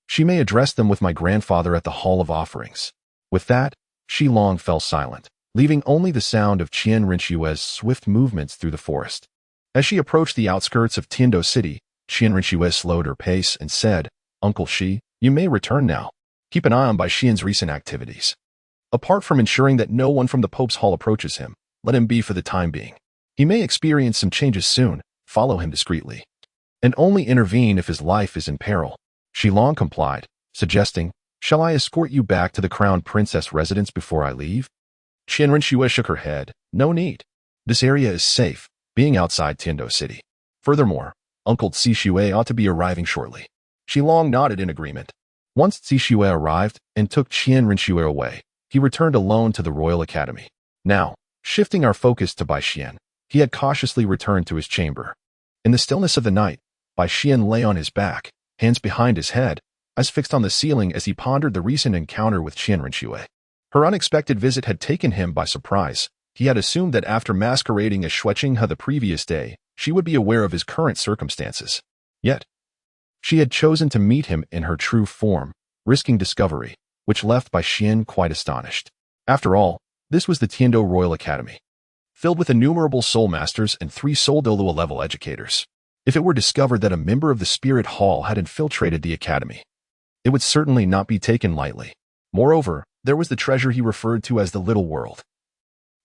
she may address them with my grandfather at the Hall of Offerings." With that, Shi Long fell silent, leaving only the sound of Qian Rinxue's swift movements through the forest. As she approached the outskirts of Tiando City, Qian Rinxue slowed her pace and said, "Uncle Shi, you may return now. Keep an eye on Bai Xian's recent activities. Apart from ensuring that no one from the Pope's Hall approaches him, let him be for the time being. He may experience some changes soon. Follow him discreetly, and only intervene if his life is in peril." Shi Long complied, suggesting, "Shall I escort you back to the Crown Princess residence before I leave?" Qian Rinxue shook her head. "No need. This area is safe, being outside Tiando City. Furthermore, Uncle Zixue ought to be arriving shortly." Shi Long nodded in agreement. Once Zixue arrived and took Qian Rinxue away, he returned alone to the Royal Academy. Now, shifting our focus to Bai Xian, he had cautiously returned to his chamber. In the stillness of the night, Bai Xian lay on his back, hands behind his head, eyes fixed on the ceiling as he pondered the recent encounter with Qian Rinxue. Her unexpected visit had taken him by surprise. He had assumed that after masquerading as Xueqinghe the previous day, she would be aware of his current circumstances. Yet, she had chosen to meet him in her true form, risking discovery, which left Bai Xian quite astonished. After all, this was the Tiando Royal Academy, filled with innumerable soul masters and 3 soul Douluo level educators. If it were discovered that a member of the Spirit Hall had infiltrated the academy, it would certainly not be taken lightly. Moreover, there was the treasure he referred to as the Little World,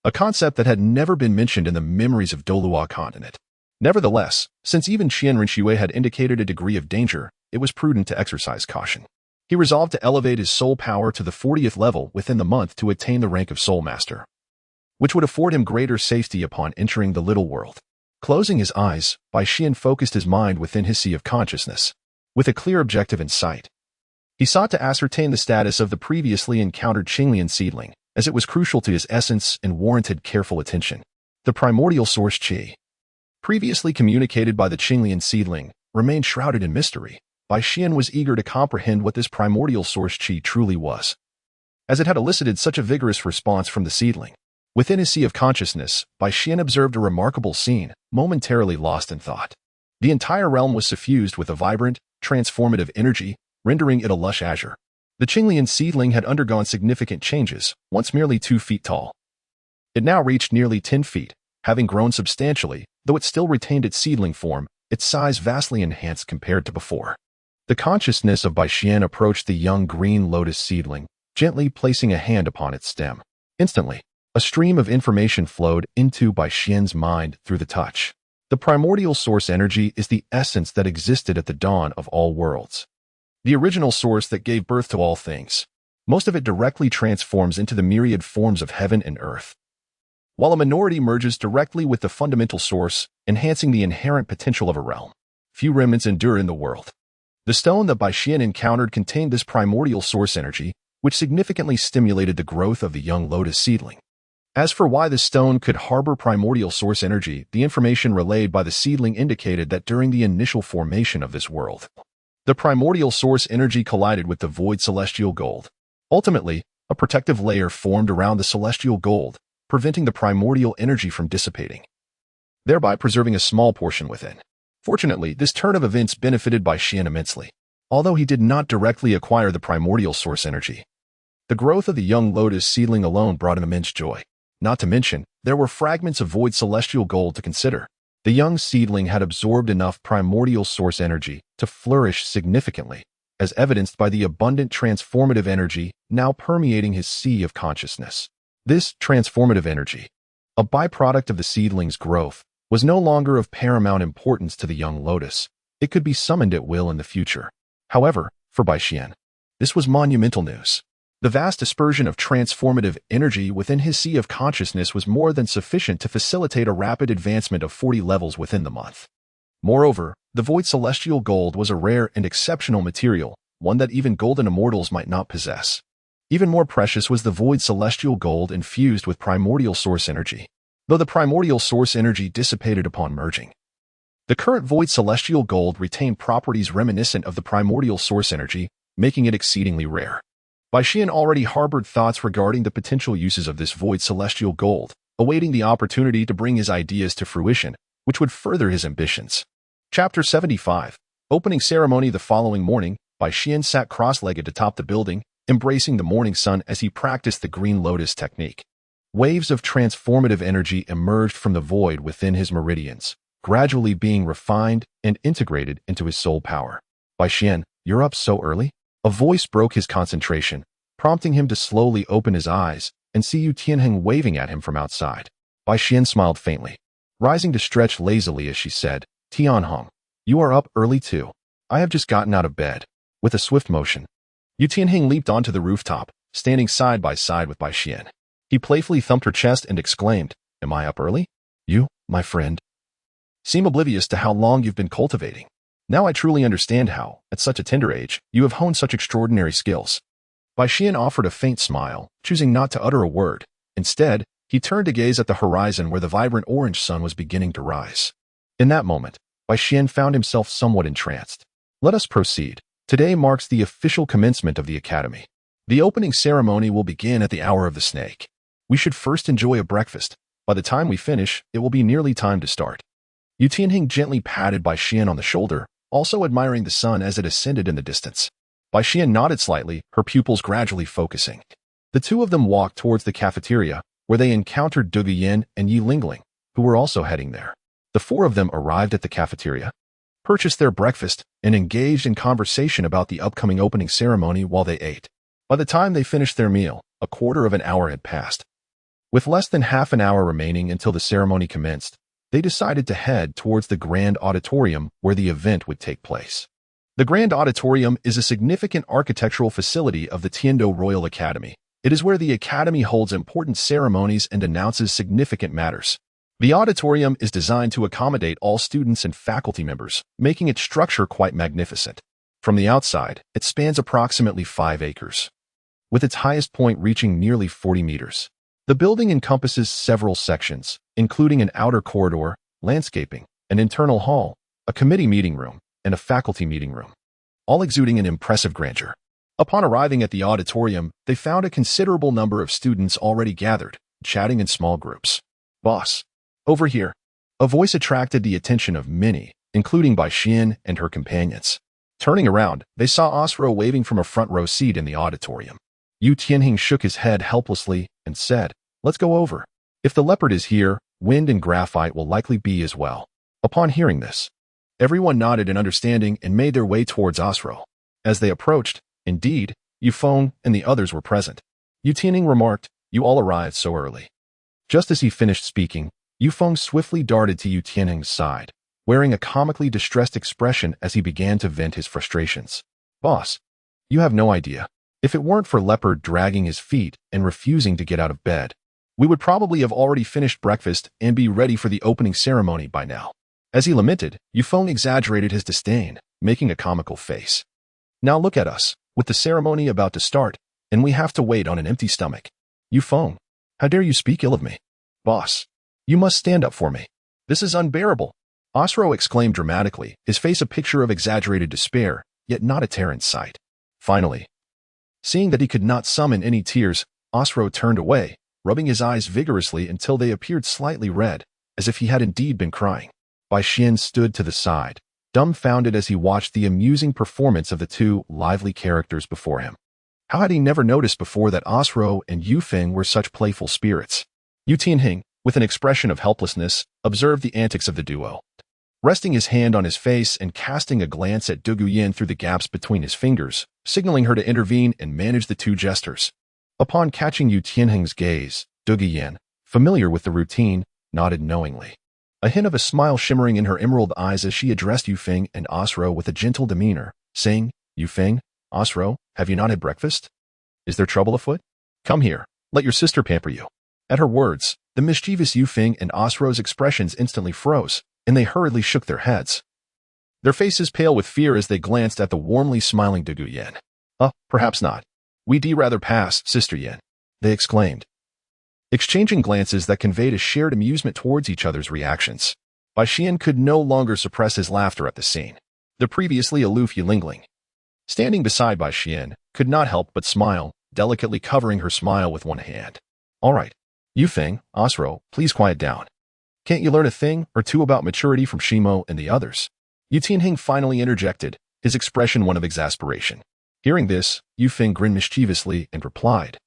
a concept that had never been mentioned in the memories of Douluo Continent. Nevertheless, since even Qian Rinxue had indicated a degree of danger, it was prudent to exercise caution. He resolved to elevate his soul power to the 40th level within the month to attain the rank of Soul Master, which would afford him greater safety upon entering the Little World. Closing his eyes, Bai Xian focused his mind within his sea of consciousness, with a clear objective in sight. He sought to ascertain the status of the previously encountered Qinglian seedling, as it was crucial to his essence and warranted careful attention. The primordial source Qi, previously communicated by the Qinglian seedling, remained shrouded in mystery. Bai Xian was eager to comprehend what this primordial source Qi truly was, as it had elicited such a vigorous response from the seedling. Within his sea of consciousness, Bai Xian observed a remarkable scene, momentarily lost in thought. The entire realm was suffused with a vibrant, transformative energy, rendering it a lush azure. The Qinglian seedling had undergone significant changes, once merely 2 feet tall. It now reached nearly 10 feet, having grown substantially, though it still retained its seedling form, its size vastly enhanced compared to before. The consciousness of Bai Xian approached the young green lotus seedling, gently placing a hand upon its stem. Instantly, a stream of information flowed into Bai Xian's mind through the touch. The primordial source energy is the essence that existed at the dawn of all worlds. The original source that gave birth to all things. Most of it directly transforms into the myriad forms of heaven and earth, while a minority merges directly with the fundamental source, enhancing the inherent potential of a realm. Few remnants endure in the world. The stone that Bai Xian encountered contained this primordial source energy, which significantly stimulated the growth of the young lotus seedling. As for why the stone could harbor primordial source energy, the information relayed by the seedling indicated that during the initial formation of this world, the primordial source energy collided with the void celestial gold. Ultimately, a protective layer formed around the celestial gold, preventing the primordial energy from dissipating, thereby preserving a small portion within. Fortunately, this turn of events benefited Bai Xian immensely. Although he did not directly acquire the primordial source energy, the growth of the young lotus seedling alone brought him immense joy. Not to mention, there were fragments of void celestial gold to consider. The young seedling had absorbed enough primordial source energy to flourish significantly, as evidenced by the abundant transformative energy now permeating his sea of consciousness. This transformative energy, a byproduct of the seedling's growth, was no longer of paramount importance to the young lotus. It could be summoned at will in the future. However, for Bai Xian, this was monumental news. The vast dispersion of transformative energy within his sea of consciousness was more than sufficient to facilitate a rapid advancement of 40 levels within the month. Moreover, the void celestial gold was a rare and exceptional material, one that even golden immortals might not possess. Even more precious was the void celestial gold infused with primordial source energy, though the primordial source energy dissipated upon merging. The current void celestial gold retained properties reminiscent of the primordial source energy, making it exceedingly rare. Bai Xian already harbored thoughts regarding the potential uses of this void celestial gold, awaiting the opportunity to bring his ideas to fruition, which would further his ambitions. Chapter 75. Opening ceremony. The following morning, Bai Xian sat cross-legged atop the building, embracing the morning sun as he practiced the green lotus technique. Waves of transformative energy emerged from the void within his meridians, gradually being refined and integrated into his soul power. Bai Xian, you're up so early? A voice broke his concentration, prompting him to slowly open his eyes and see Yu Tianheng waving at him from outside. Bai Xian smiled faintly, rising to stretch lazily as she said, Tianheng, you are up early too. I have just gotten out of bed. With a swift motion, Yu Tianheng leaped onto the rooftop, standing side by side with Bai Xian. He playfully thumped her chest and exclaimed, Am I up early? You, my friend, seem oblivious to how long you've been cultivating. Now I truly understand how, at such a tender age, you have honed such extraordinary skills. Bai Xian offered a faint smile, choosing not to utter a word. Instead, he turned to gaze at the horizon where the vibrant orange sun was beginning to rise. In that moment, Bai Xian found himself somewhat entranced. Let us proceed. Today marks the official commencement of the academy. The opening ceremony will begin at the hour of the snake. We should first enjoy a breakfast. By the time we finish, it will be nearly time to start. Yu Tianheng gently patted Bai Xian on the shoulder, also admiring the sun as it ascended in the distance. Bai Xian nodded slightly, her pupils gradually focusing. The two of them walked towards the cafeteria, where they encountered Du Yin and Yi Lingling, who were also heading there. The four of them arrived at the cafeteria, purchased their breakfast, and engaged in conversation about the upcoming opening ceremony while they ate. By the time they finished their meal, a quarter of an hour had passed. With less than half an hour remaining until the ceremony commenced, they decided to head towards the Grand Auditorium where the event would take place. The Grand Auditorium is a significant architectural facility of the Tiandou Royal Academy. It is where the Academy holds important ceremonies and announces significant matters. The auditorium is designed to accommodate all students and faculty members, making its structure quite magnificent. From the outside, it spans approximately 5 acres, with its highest point reaching nearly 40 meters. The building encompasses several sections, including an outer corridor, landscaping, an internal hall, a committee meeting room, and a faculty meeting room, all exuding an impressive grandeur. Upon arriving at the auditorium, they found a considerable number of students already gathered, chatting in small groups. Boss, over here. A voice attracted the attention of many, including Bai Xian and her companions. Turning around, they saw Osro waving from a front-row seat in the auditorium. Yu Tianheng shook his head helplessly and said, "Let's go over. If the leopard is here, wind and graphite will likely be as well." Upon hearing this, everyone nodded in understanding and made their way towards Osro. As they approached, indeed, Yu Feng and the others were present. Yu Tianheng remarked, "You all arrived so early." Just as he finished speaking, Yu Feng swiftly darted to Yu Tianheng's side, wearing a comically distressed expression as he began to vent his frustrations. "Boss, you have no idea. If it weren't for Leopard dragging his feet and refusing to get out of bed, we would probably have already finished breakfast and be ready for the opening ceremony by now." As he lamented, Yu Feng exaggerated his disdain, making a comical face. "Now look at us, with the ceremony about to start, and we have to wait on an empty stomach. Yu Feng, how dare you speak ill of me? Boss, you must stand up for me. This is unbearable." Osro exclaimed dramatically, his face a picture of exaggerated despair, yet not a tear in sight. Finally, seeing that he could not summon any tears, Osro turned away, rubbing his eyes vigorously until they appeared slightly red, as if he had indeed been crying. Bai Xian stood to the side, dumbfounded as he watched the amusing performance of the two lively characters before him. How had he never noticed before that Osro and Yu Feng were such playful spirits? Yu Tianheng, with an expression of helplessness, observed the antics of the duo. Resting his hand on his face and casting a glance at Du Guyan through the gaps between his fingers, signaling her to intervene and manage the two jesters. Upon catching Yu Tianheng's gaze, Du Guyan, familiar with the routine, nodded knowingly. A hint of a smile shimmering in her emerald eyes as she addressed Yu Feng and Osro with a gentle demeanor, saying, "Yu Feng, Osro, have you not had breakfast? Is there trouble afoot? Come here, let your sister pamper you." At her words, the mischievous Yu Feng and Osro's expressions instantly froze, and they hurriedly shook their heads, their faces pale with fear as they glanced at the warmly smiling Du Guyan. Perhaps not. We'd rather pass, Sister Yin," they exclaimed, exchanging glances that conveyed a shared amusement towards each other's reactions. Bai Xian could no longer suppress his laughter at the scene. The previously aloof Yilingling, standing beside Bai Xian, could not help but smile, delicately covering her smile with one hand. "All right, Yu Feng, Osro, please quiet down. Can't you learn a thing or two about maturity from Shimo and the others?" Yu Tianheng finally interjected, his expression one of exasperation. Hearing this, Yu Feng grinned mischievously and replied,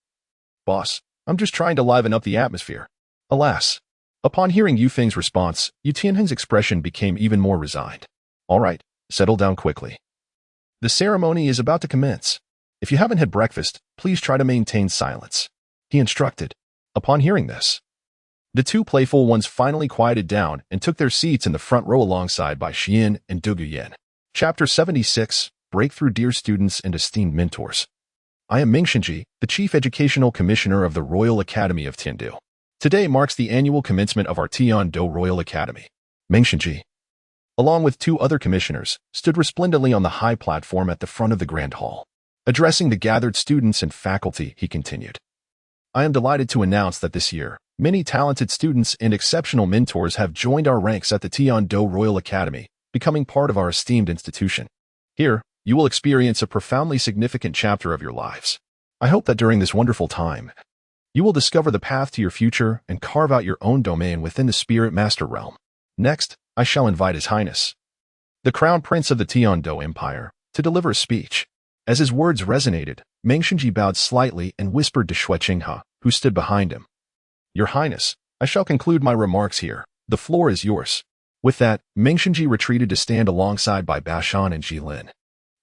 "Boss, I'm just trying to liven up the atmosphere." Alas! Upon hearing Yu Feng's response, Yu Tianheng's expression became even more resigned. "All right, settle down quickly. The ceremony is about to commence. If you haven't had breakfast, please try to maintain silence," he instructed. Upon hearing this, the two playful ones finally quieted down and took their seats in the front row alongside Bai Xian and Du Guyan. Chapter 76, Breakthrough Dear Students and Esteemed Mentors. I am Ming Shenji, the Chief Educational Commissioner of the Royal Academy of Tiandu. Today marks the annual commencement of our Tiandou Royal Academy. Ming Shenji, along with two other commissioners, stood resplendently on the high platform at the front of the Grand Hall. Addressing the gathered students and faculty, he continued, "I am delighted to announce that this year, many talented students and exceptional mentors have joined our ranks at the Tiandou Royal Academy, becoming part of our esteemed institution. Here, you will experience a profoundly significant chapter of your lives. I hope that during this wonderful time, you will discover the path to your future and carve out your own domain within the Spirit Master realm. Next, I shall invite His Highness, the Crown Prince of the Tiandou Empire, to deliver a speech." As his words resonated, Meng Shenji bowed slightly and whispered to Xue Qinghe, who stood behind him, "Your Highness, I shall conclude my remarks here. The floor is yours." With that, Meng Shenji retreated to stand alongside Bai Bashan and Jilin.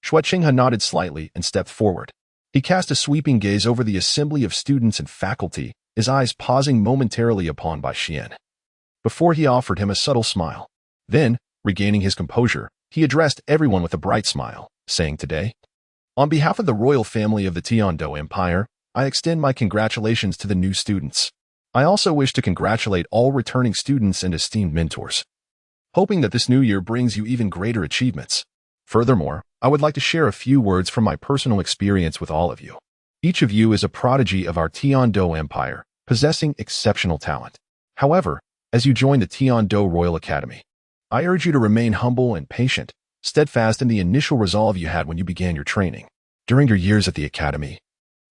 Xue Qinghe nodded slightly and stepped forward. He cast a sweeping gaze over the assembly of students and faculty, his eyes pausing momentarily upon Bai Xian, before he offered him a subtle smile. Then, regaining his composure, he addressed everyone with a bright smile, saying, "Today, on behalf of the royal family of the Tiandou Empire, I extend my congratulations to the new students. I also wish to congratulate all returning students and esteemed mentors, hoping that this new year brings you even greater achievements. Furthermore, I would like to share a few words from my personal experience with all of you. Each of you is a prodigy of our Tiandou Empire, possessing exceptional talent. However, as you join the Tiandou Royal Academy, I urge you to remain humble and patient, steadfast in the initial resolve you had when you began your training. During your years at the Academy,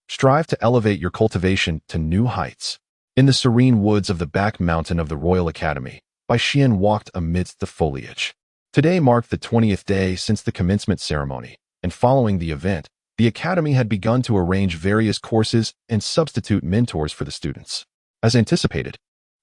strive to elevate your cultivation to new heights. In the serene woods of the back mountain of the Royal Academy, Bai Xian walked amidst the foliage. Today marked the 20th day since the commencement ceremony, and following the event, the Academy had begun to arrange various courses and substitute mentors for the students. As anticipated,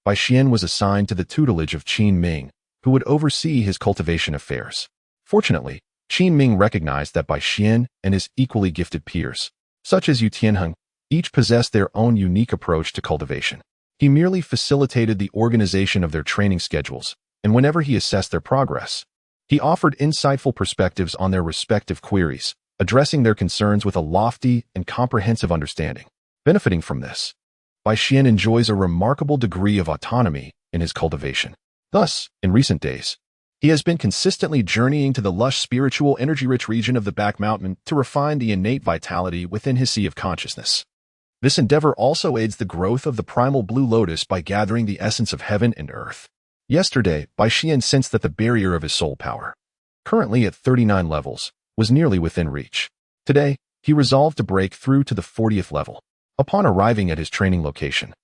Bai Xian was assigned to the tutelage of Qin Ming, who would oversee his cultivation affairs. Fortunately, Qin Ming recognized that Bai Xian and his equally gifted peers, such as Yu Tianheng, each possessed their own unique approach to cultivation. He merely facilitated the organization of their training schedules, and whenever he assessed their progress, he offered insightful perspectives on their respective queries, addressing their concerns with a lofty and comprehensive understanding. Benefiting from this, Bai Xian enjoys a remarkable degree of autonomy in his cultivation. Thus, in recent days, he has been consistently journeying to the lush spiritual energy-rich region of the back mountain to refine the innate vitality within his sea of consciousness. This endeavor also aids the growth of the primal blue lotus by gathering the essence of heaven and earth. Yesterday, Bai Xian sensed that the barrier of his soul power, currently at 39 levels, was nearly within reach. Today, he resolved to break through to the 40th level. Upon arriving at his training location,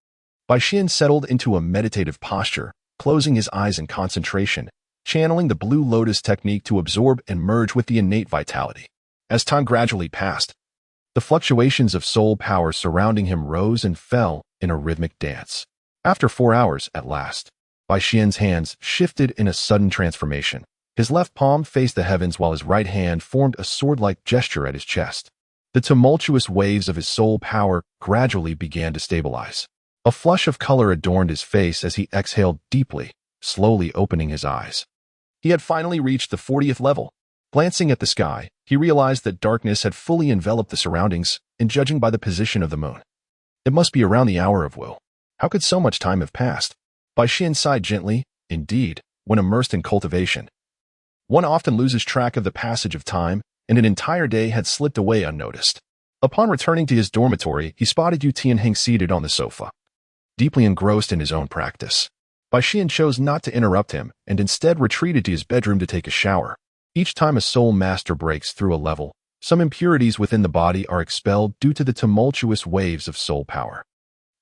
Bai Xian settled into a meditative posture, closing his eyes in concentration, channeling the blue lotus technique to absorb and merge with the innate vitality. As time gradually passed, the fluctuations of soul power surrounding him rose and fell in a rhythmic dance. After 4 hours, at last, Bai Xian's hands shifted in a sudden transformation. His left palm faced the heavens while his right hand formed a sword-like gesture at his chest. The tumultuous waves of his soul power gradually began to stabilize. A flush of color adorned his face as he exhaled deeply, slowly opening his eyes. He had finally reached the 40th level. Glancing at the sky, he realized that darkness had fully enveloped the surroundings, and judging by the position of the moon, it must be around the hour of Wu. How could so much time have passed? Bai Xian sighed gently. Indeed, when immersed in cultivation, one often loses track of the passage of time, and an entire day had slipped away unnoticed. Upon returning to his dormitory, he spotted Yu Tianheng seated on the sofa, deeply engrossed in his own practice. Bai Xian chose not to interrupt him and instead retreated to his bedroom to take a shower. Each time a soul master breaks through a level, some impurities within the body are expelled due to the tumultuous waves of soul power.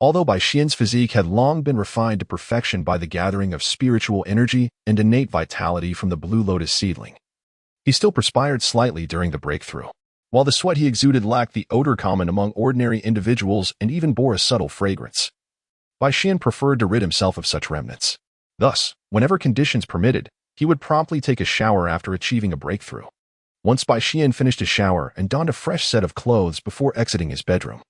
Although Bai Xian's physique had long been refined to perfection by the gathering of spiritual energy and innate vitality from the blue lotus seedling, he still perspired slightly during the breakthrough. While the sweat he exuded lacked the odor common among ordinary individuals and even bore a subtle fragrance, Bai Xian preferred to rid himself of such remnants. Thus, whenever conditions permitted, he would promptly take a shower after achieving a breakthrough. Once Bai Xian finished his shower and donned a fresh set of clothes before exiting his bedroom,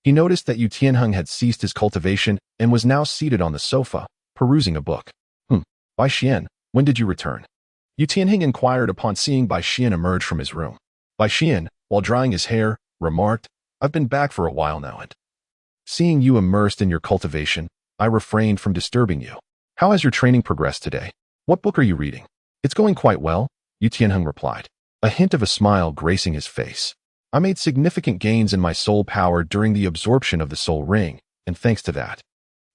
he noticed that Yu Tianheng had ceased his cultivation and was now seated on the sofa, perusing a book. Bai Xian, when did you return? Yu Tianheng inquired upon seeing Bai Xian emerge from his room. Bai Xian, while drying his hair, remarked, I've been back for a while now and, seeing you immersed in your cultivation, I refrained from disturbing you. How has your training progressed today? What book are you reading? It's going quite well, Yu Tianheng replied, a hint of a smile gracing his face. I made significant gains in my soul power during the absorption of the soul ring, and thanks to that,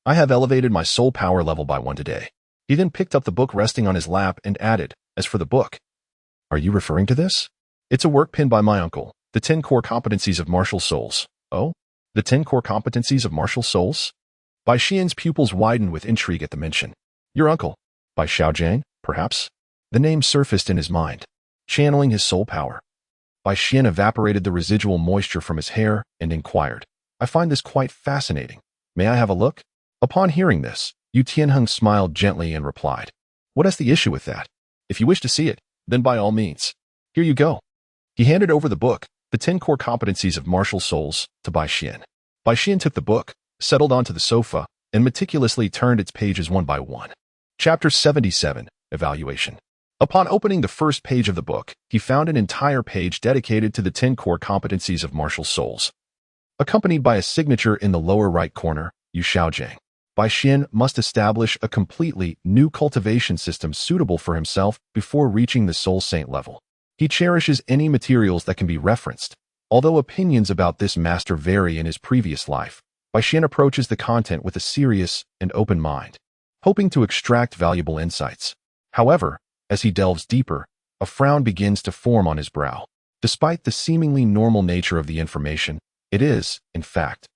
I have elevated my soul power level by 1 today. He then picked up the book resting on his lap and added, as for the book, are you referring to this? It's a work penned by my uncle, The 10 Core Competencies of Martial Souls. Oh? The 10 Core Competencies of Martial Souls? Bai Xian's pupils widened with intrigue at the mention. Your uncle? By Xiaojiang, perhaps? The name surfaced in his mind. Channeling his soul power, Bai Xian evaporated the residual moisture from his hair and inquired, I find this quite fascinating. May I have a look? Upon hearing this, Yu Tianheng smiled gently and replied, what is the issue with that? If you wish to see it, then by all means. Here you go. He handed over the book, The 10 Core Competencies of Martial Souls, to Bai Xian. Bai Xian took the book, settled onto the sofa, and meticulously turned its pages one by one. Chapter 77, Evaluation. Upon opening the first page of the book, he found an entire page dedicated to the 10 core competencies of martial souls. Accompanied by a signature in the lower right corner, Yu Xiaojiang, Bai Xian must establish a completely new cultivation system suitable for himself before reaching the soul saint level. He cherishes any materials that can be referenced. Although opinions about this master vary in his previous life, Bai Xian approaches the content with a serious and open mind, hoping to extract valuable insights. However, as he delves deeper, a frown begins to form on his brow. Despite the seemingly normal nature of the information, it is, in fact,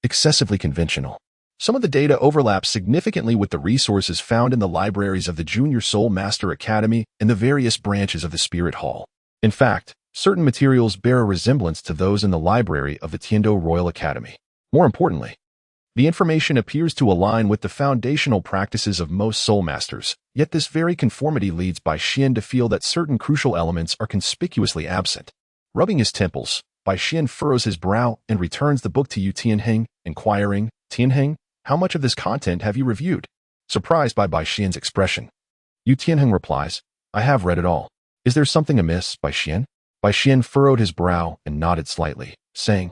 excessively conventional. Some of the data overlaps significantly with the resources found in the libraries of the Junior Soul Master Academy and the various branches of the Spirit Hall. In fact, certain materials bear a resemblance to those in the library of the Tiando Royal Academy. More importantly, the information appears to align with the foundational practices of most Soul Masters, yet this very conformity leads Bai Xian to feel that certain crucial elements are conspicuously absent. Rubbing his temples, Bai Xian furrows his brow and returns the book to Yu Tianheng, inquiring, "Tianheng, how much of this content have you reviewed?" Surprised by Bai Xian's expression, Yu Tianheng replies, "I have read it all. Is there something amiss, Bai Xian?" Bai Xian furrowed his brow and nodded slightly, saying,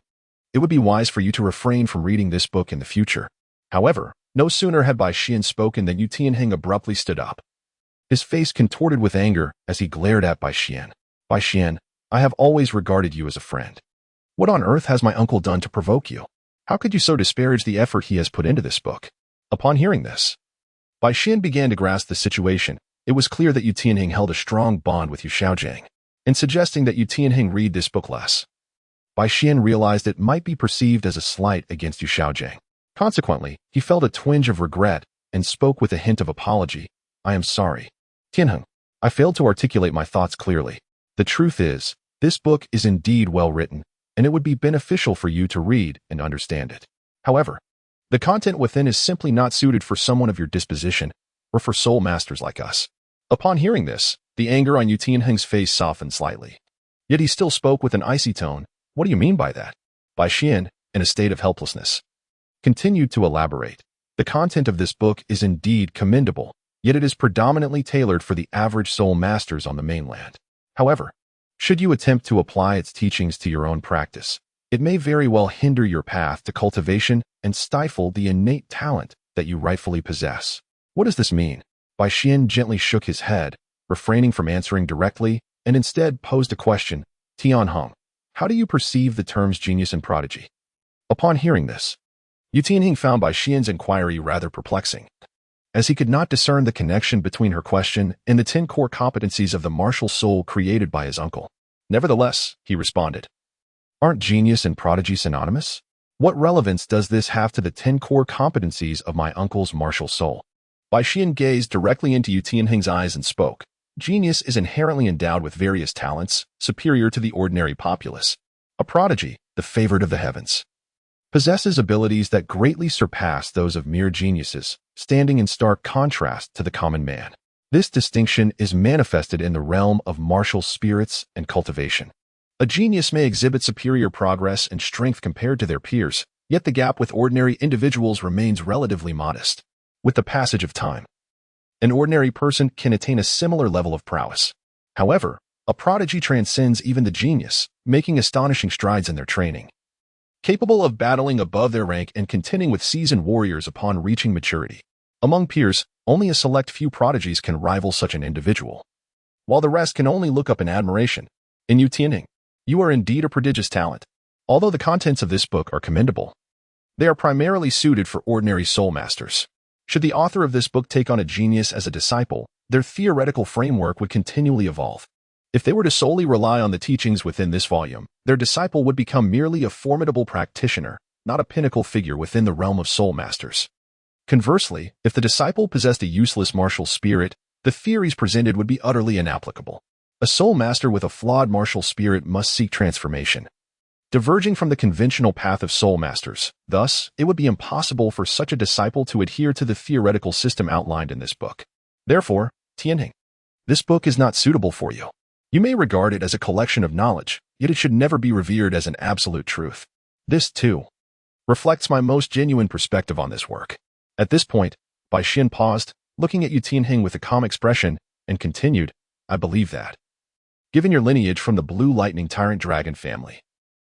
"It would be wise for you to refrain from reading this book in the future." However, no sooner had Bai Xian spoken than Yu Tianheng abruptly stood up. His face contorted with anger as he glared at Bai Xian. "Bai Xian, I have always regarded you as a friend. What on earth has my uncle done to provoke you? How could you so disparage the effort he has put into this book?" Upon hearing this, Bai Xian began to grasp the situation. It was clear that Yu Tianheng held a strong bond with Yu Xiaojiang. In suggesting that Yu Tianheng read this book less, Bai Xian realized it might be perceived as a slight against Yu Xiaojiang. Consequently, he felt a twinge of regret and spoke with a hint of apology. "I am sorry, Tianheng. I failed to articulate my thoughts clearly. The truth is, this book is indeed well written, and it would be beneficial for you to read and understand it. However, the content within is simply not suited for someone of your disposition or for soul masters like us." Upon hearing this, the anger on Yu Tianheng's face softened slightly. Yet he still spoke with an icy tone. "What do you mean by that?" Bai Xian, in a state of helplessness, continued to elaborate. "The content of this book is indeed commendable, yet it is predominantly tailored for the average soul masters on the mainland. However, should you attempt to apply its teachings to your own practice, it may very well hinder your path to cultivation and stifle the innate talent that you rightfully possess." "What does this mean?" Bai Xian gently shook his head, refraining from answering directly, and instead posed a question. "Tianheng, how do you perceive the terms genius and prodigy?" Upon hearing this, Yu Tianheng found Bai Xian's inquiry rather perplexing, as he could not discern the connection between her question and the 10 core competencies of the martial soul created by his uncle. Nevertheless, he responded, "Aren't genius and prodigy synonymous? What relevance does this have to the 10 core competencies of my uncle's martial soul?" Bai Xian gazed directly into Yu Tianheng's eyes and spoke. "Genius is inherently endowed with various talents, superior to the ordinary populace. A prodigy, the favored of the heavens, possesses abilities that greatly surpass those of mere geniuses, standing in stark contrast to the common man. This distinction is manifested in the realm of martial spirits and cultivation. A genius may exhibit superior progress and strength compared to their peers, yet the gap with ordinary individuals remains relatively modest. With the passage of time, an ordinary person can attain a similar level of prowess. However, a prodigy transcends even the genius, making astonishing strides in their training. Capable of battling above their rank and contending with seasoned warriors upon reaching maturity. Among peers, only a select few prodigies can rival such an individual, while the rest can only look up in admiration. In Yu Tianheng, you are indeed a prodigious talent. Although the contents of this book are commendable, they are primarily suited for ordinary soul masters. Should the author of this book take on a genius as a disciple, their theoretical framework would continually evolve. If they were to solely rely on the teachings within this volume, their disciple would become merely a formidable practitioner, not a pinnacle figure within the realm of soul masters. Conversely, if the disciple possessed a useless martial spirit, the theories presented would be utterly inapplicable. A soul master with a flawed martial spirit must seek transformation, diverging from the conventional path of soul masters. Thus, it would be impossible for such a disciple to adhere to the theoretical system outlined in this book. Therefore, Tianheng, this book is not suitable for you. You may regard it as a collection of knowledge, yet it should never be revered as an absolute truth. This, too, reflects my most genuine perspective on this work." At this point, Bai Xian paused, looking at Yu Tianheng with a calm expression, and continued, "I believe that, given your lineage from the Blue Lightning Tyrant Dragon family,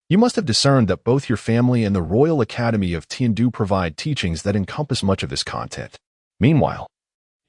you must have discerned that both your family and the Royal Academy of Tiandu provide teachings that encompass much of this content." Meanwhile,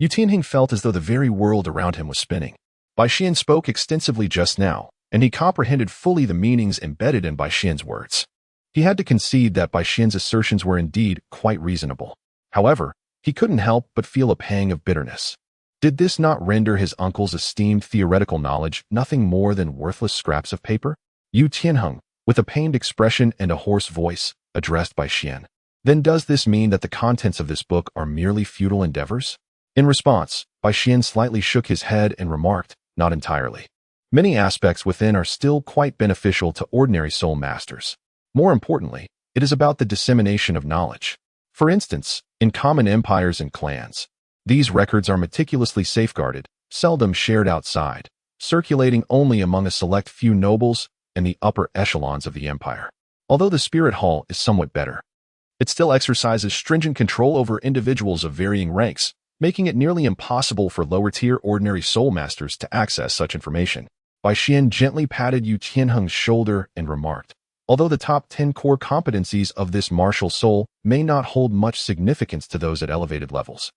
Yu Tianheng felt as though the very world around him was spinning. Bai Xian spoke extensively just now, and he comprehended fully the meanings embedded in Bai Xian's words. He had to concede that Bai Xian's assertions were indeed quite reasonable. However, he couldn't help but feel a pang of bitterness. Did this not render his uncle's esteemed theoretical knowledge nothing more than worthless scraps of paper? Yu Tianheng, with a pained expression and a hoarse voice, addressed Bai Xian. Then does this mean that the contents of this book are merely futile endeavors? In response, Bai Xian slightly shook his head and remarked, not entirely. Many aspects within are still quite beneficial to ordinary soul masters. More importantly, it is about the dissemination of knowledge. For instance, in common empires and clans, these records are meticulously safeguarded, seldom shared outside, circulating only among a select few nobles and the upper echelons of the empire. Although the Spirit Hall is somewhat better, it still exercises stringent control over individuals of varying ranks, making it nearly impossible for lower-tier ordinary soul masters to access such information. Bai Xian gently patted Yu Tianheng's shoulder and remarked, although the top 10 core competencies of this martial soul may not hold much significance to those at elevated levels,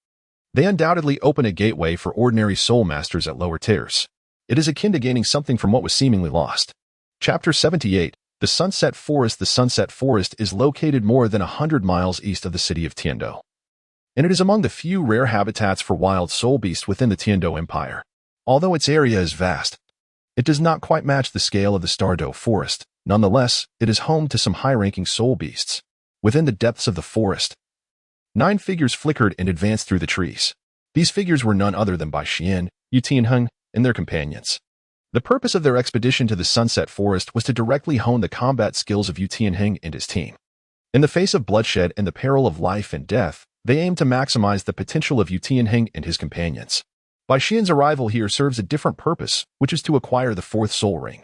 they undoubtedly open a gateway for ordinary soul masters at lower tiers. It is akin to gaining something from what was seemingly lost. Chapter 78, The Sunset Forest. The Sunset Forest is located more than 100 miles east of the city of Tiandou, and it is among the few rare habitats for wild soul beasts within the Tiandou Empire. Although its area is vast, it does not quite match the scale of the Stardou Forest. Nonetheless, it is home to some high-ranking soul beasts. Within the depths of the forest, 9 figures flickered and advanced through the trees. These figures were none other than Bai Xian, Yu Tianheng, and their companions. The purpose of their expedition to the Sunset Forest was to directly hone the combat skills of Yu Tianheng and his team. In the face of bloodshed and the peril of life and death, they aimed to maximize the potential of Yu Tianheng and his companions. Bai Xian's arrival here serves a different purpose, which is to acquire the 4th soul ring.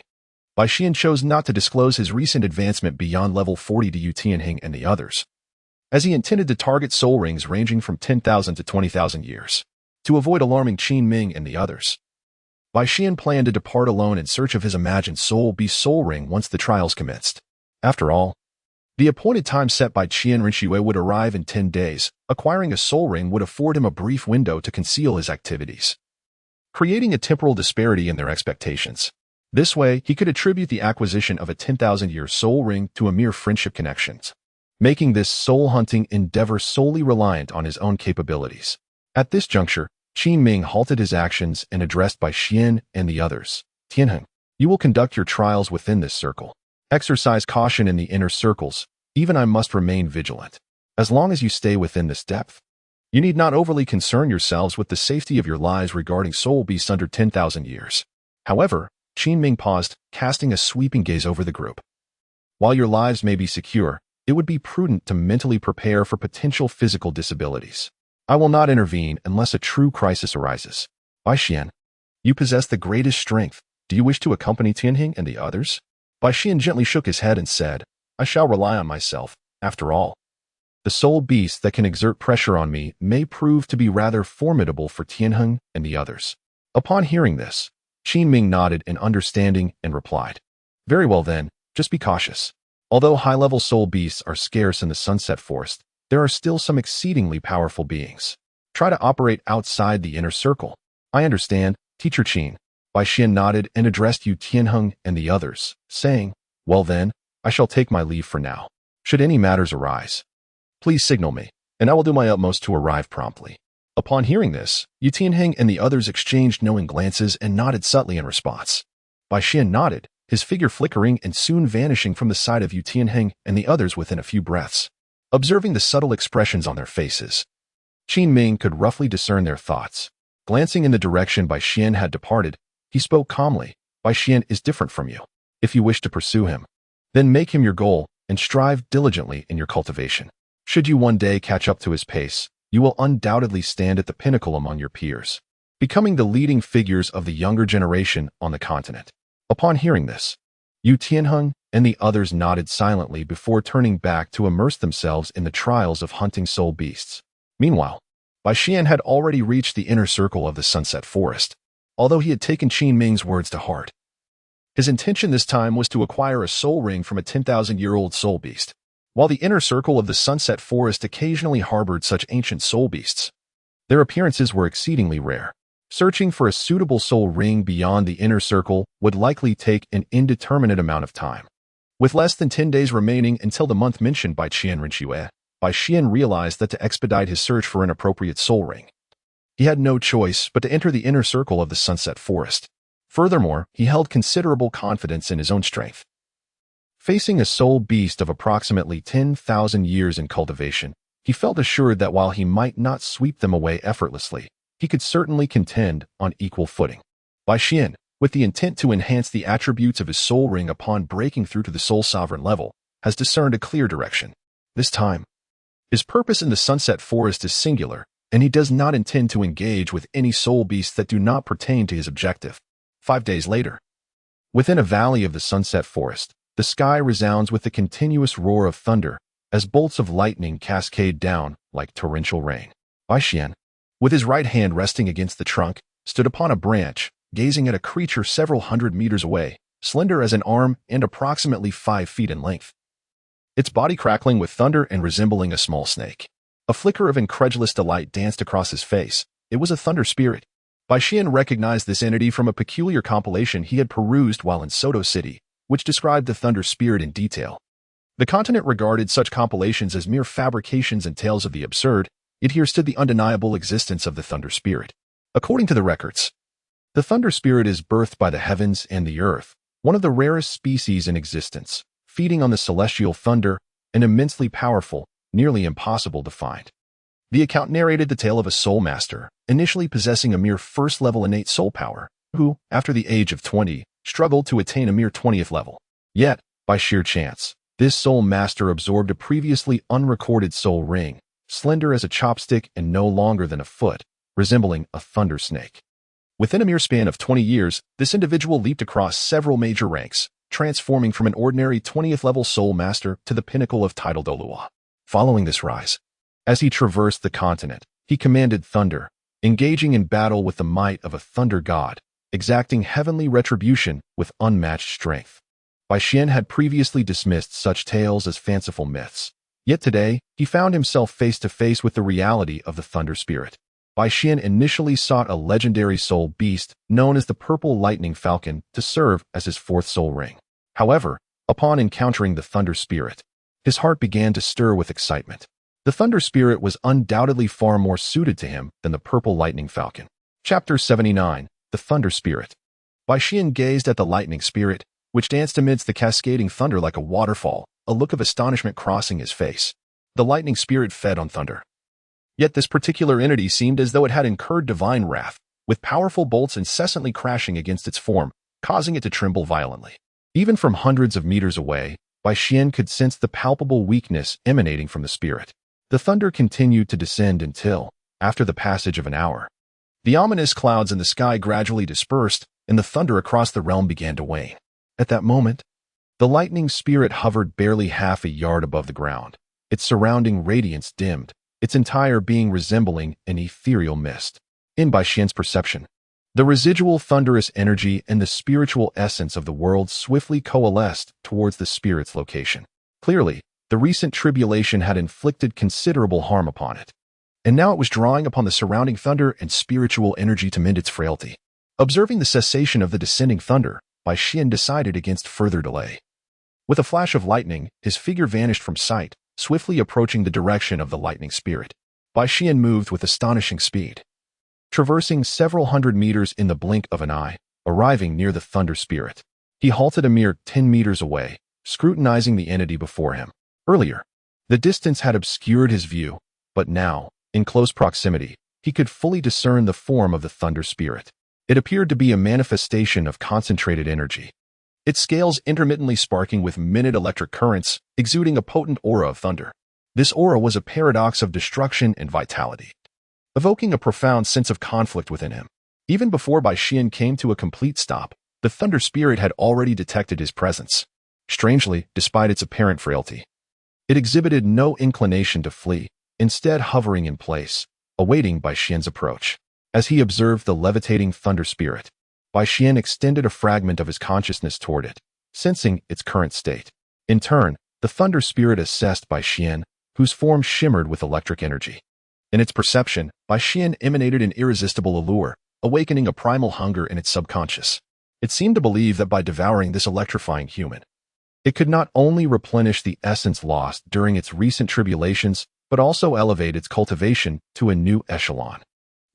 Bai Xian chose not to disclose his recent advancement beyond level 40 to Yu Tianheng and the others, as he intended to target soul rings ranging from 10,000 to 20,000 years. To avoid alarming Qin Ming and the others, Bai Xian planned to depart alone in search of his imagined soul beast soul ring once the trials commenced. After all, the appointed time set by Qian Rinxue would arrive in 10 days. Acquiring a soul ring would afford him a brief window to conceal his activities, creating a temporal disparity in their expectations. This way, he could attribute the acquisition of a 10,000-year soul ring to a mere friendship connections, making this soul-hunting endeavor solely reliant on his own capabilities. At this juncture, Qin Ming halted his actions and addressed Bai Xian and the others. Tianheng, you will conduct your trials within this circle. Exercise caution in the inner circles. Even I must remain vigilant. As long as you stay within this depth, you need not overly concern yourselves with the safety of your lives regarding soul beasts under 10,000 years. However, Qin Ming paused, casting a sweeping gaze over the group. While your lives may be secure, it would be prudent to mentally prepare for potential physical disabilities. I will not intervene unless a true crisis arises. Bai Xian, you possess the greatest strength. Do you wish to accompany Tianheng and the others? Bai Xian gently shook his head and said, I shall rely on myself. After all, the soul beast that can exert pressure on me may prove to be rather formidable for Tianheng and the others. Upon hearing this, Qin Ming nodded in understanding and replied, Very well then, just be cautious. Although high-level soul beasts are scarce in the Sunset Forest, there are still some exceedingly powerful beings. Try to operate outside the inner circle. I understand, Teacher Qin. Bai Xian nodded and addressed Yu Tianheng and the others, saying, Well then, I shall take my leave for now. Should any matters arise, please signal me, and I will do my utmost to arrive promptly. Upon hearing this, Yu Tianheng and the others exchanged knowing glances and nodded subtly in response. Bai Xian nodded, his figure flickering and soon vanishing from the sight of Yu Tianheng and the others within a few breaths. Observing the subtle expressions on their faces, Qin Ming could roughly discern their thoughts. Glancing in the direction Bai Xian had departed, he spoke calmly. Bai Xian is different from you. If you wish to pursue him, then make him your goal and strive diligently in your cultivation. Should you one day catch up to his pace, you will undoubtedly stand at the pinnacle among your peers, becoming the leading figures of the younger generation on the continent. Upon hearing this, Yu Tianheng and the others nodded silently before turning back to immerse themselves in the trials of hunting soul beasts. Meanwhile, Bai Xian had already reached the inner circle of the Sunset Forest, although he had taken Qin Ming's words to heart. His intention this time was to acquire a soul ring from a 10,000-year-old soul beast. While the inner circle of the Sunset Forest occasionally harbored such ancient soul beasts, their appearances were exceedingly rare. Searching for a suitable soul ring beyond the inner circle would likely take an indeterminate amount of time. With less than 10 days remaining until the month mentioned by Qian Rinxue, Bai Xian realized that to expedite his search for an appropriate soul ring, he had no choice but to enter the inner circle of the Sunset Forest. Furthermore, he held considerable confidence in his own strength. Facing a soul beast of approximately 10,000 years in cultivation, he felt assured that while he might not sweep them away effortlessly, he could certainly contend on equal footing. Bai Xian, with the intent to enhance the attributes of his soul ring upon breaking through to the soul sovereign level, has discerned a clear direction. This time, his purpose in the Sunset Forest is singular, and he does not intend to engage with any soul beasts that do not pertain to his objective. 5 days later, within a valley of the Sunset Forest, the sky resounds with the continuous roar of thunder as bolts of lightning cascade down like torrential rain. Bai Xian, with his right hand resting against the trunk, stood upon a branch, gazing at a creature several hundred meters away, slender as an arm and approximately 5 feet in length. Its body crackling with thunder and resembling a small snake. A flicker of incredulous delight danced across his face. It was a thunder spirit. Bai Xian recognized this entity from a peculiar compilation he had perused while in Soto City, which described the thunder spirit in detail. The continent regarded such compilations as mere fabrications and tales of the absurd, yet here stood the undeniable existence of the thunder spirit. According to the records, the thunder spirit is birthed by the heavens and the earth, one of the rarest species in existence, feeding on the celestial thunder, and immensely powerful, nearly impossible to find. The account narrated the tale of a soul master, initially possessing a mere first-level innate soul power, who, after the age of 20, struggled to attain a mere 20th level. Yet, by sheer chance, this soul master absorbed a previously unrecorded soul ring, slender as a chopstick and no longer than a foot, resembling a thunder snake. Within a mere span of 20 years, this individual leaped across several major ranks, transforming from an ordinary 20th level soul master to the pinnacle of title Douluo. Following this rise, as he traversed the continent, he commanded thunder, engaging in battle with the might of a thunder god, exacting heavenly retribution with unmatched strength. Bai Xian had previously dismissed such tales as fanciful myths, yet today he found himself face to face with the reality of the thunder spirit. Bai Xian initially sought a legendary soul beast known as the Purple Lightning Falcon to serve as his 4th soul ring. However, upon encountering the thunder spirit, his heart began to stir with excitement. The thunder spirit was undoubtedly far more suited to him than the Purple Lightning Falcon. Chapter 79, The Thunder Spirit. Bai Xian gazed at the lightning spirit, which danced amidst the cascading thunder like a waterfall, a look of astonishment crossing his face. The lightning spirit fed on thunder. Yet this particular entity seemed as though it had incurred divine wrath, with powerful bolts incessantly crashing against its form, causing it to tremble violently. Even from hundreds of meters away, Bai Xian could sense the palpable weakness emanating from the spirit. The thunder continued to descend until, after the passage of an hour, the ominous clouds in the sky gradually dispersed, and the thunder across the realm began to wane. At that moment, the lightning spirit hovered barely half a yard above the ground, its surrounding radiance dimmed, its entire being resembling an ethereal mist. In Bai Xian's perception, the residual thunderous energy and the spiritual essence of the world swiftly coalesced towards the spirit's location. Clearly, the recent tribulation had inflicted considerable harm upon it, and now it was drawing upon the surrounding thunder and spiritual energy to mend its frailty. Observing the cessation of the descending thunder, Bai Xian decided against further delay. With a flash of lightning, his figure vanished from sight, swiftly approaching the direction of the lightning spirit. Bai Xian moved with astonishing speed, traversing several hundred meters in the blink of an eye, arriving near the thunder spirit. He halted a mere 10 meters away, scrutinizing the entity before him. Earlier, the distance had obscured his view, but now, in close proximity, he could fully discern the form of the thunder spirit. It appeared to be a manifestation of concentrated energy, its scales intermittently sparking with minute electric currents, exuding a potent aura of thunder. This aura was a paradox of destruction and vitality, evoking a profound sense of conflict within him. Even before Bai Xian came to a complete stop, the thunder spirit had already detected his presence. Strangely, despite its apparent frailty, it exhibited no inclination to flee, instead hovering in place, awaiting Bai Xian's approach. As he observed the levitating thunder spirit, Bai Xian extended a fragment of his consciousness toward it, sensing its current state. In turn, the thunder spirit assessed Bai Xian, whose form shimmered with electric energy. In its perception, Bai Xian emanated an irresistible allure, awakening a primal hunger in its subconscious. It seemed to believe that by devouring this electrifying human, it could not only replenish the essence lost during its recent tribulations, but also elevate its cultivation to a new echelon.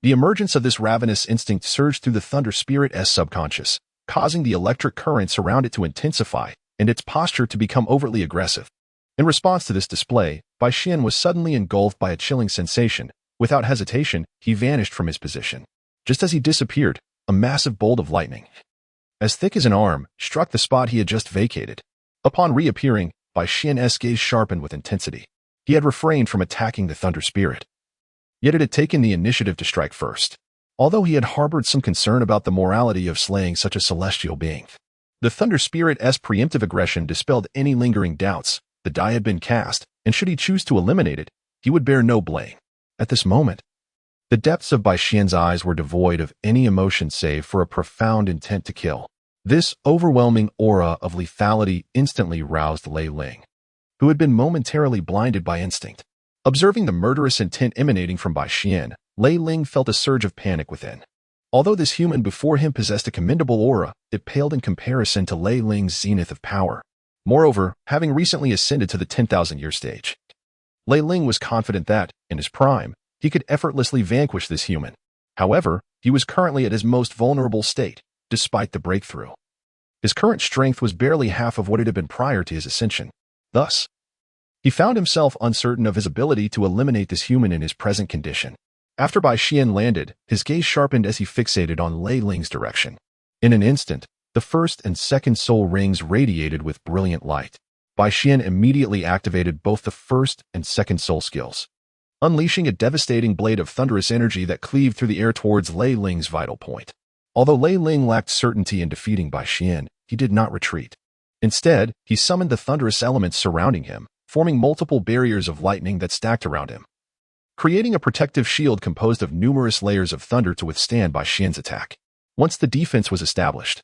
The emergence of this ravenous instinct surged through the thunder spirit's subconscious, causing the electric currents around it to intensify, and its posture to become overtly aggressive. In response to this display, Bai Xian was suddenly engulfed by a chilling sensation. Without hesitation, he vanished from his position. Just as he disappeared, a massive bolt of lightning, as thick as an arm, struck the spot he had just vacated. Upon reappearing, Bai Xian's gaze sharpened with intensity. He had refrained from attacking the thunder spirit, yet it had taken the initiative to strike first. Although he had harbored some concern about the morality of slaying such a celestial being, the thunder spirit's preemptive aggression dispelled any lingering doubts. The die had been cast, and should he choose to eliminate it, he would bear no blame. At this moment, the depths of Bai Xian's eyes were devoid of any emotion save for a profound intent to kill. This overwhelming aura of lethality instantly roused Lei Ling, who had been momentarily blinded by instinct. Observing the murderous intent emanating from Bai Xian, Lei Ling felt a surge of panic within. Although this human before him possessed a commendable aura, it paled in comparison to Lei Ling's zenith of power. Moreover, having recently ascended to the 10,000-year stage, Lei Ling was confident that, in his prime, he could effortlessly vanquish this human. However, he was currently at his most vulnerable state, despite the breakthrough. His current strength was barely half of what it had been prior to his ascension. Thus, he found himself uncertain of his ability to eliminate this human in his present condition. After Bai Xian landed, his gaze sharpened as he fixated on Lei Ling's direction. In an instant, the first and second soul rings radiated with brilliant light. Bai Xian immediately activated both the first and second soul skills, unleashing a devastating blade of thunderous energy that cleaved through the air towards Lei Ling's vital point. Although Lei Ling lacked certainty in defeating Bai Xian, he did not retreat. Instead, he summoned the thunderous elements surrounding him, forming multiple barriers of lightning that stacked around him, creating a protective shield composed of numerous layers of thunder to withstand Bai Xian's attack. Once the defense was established,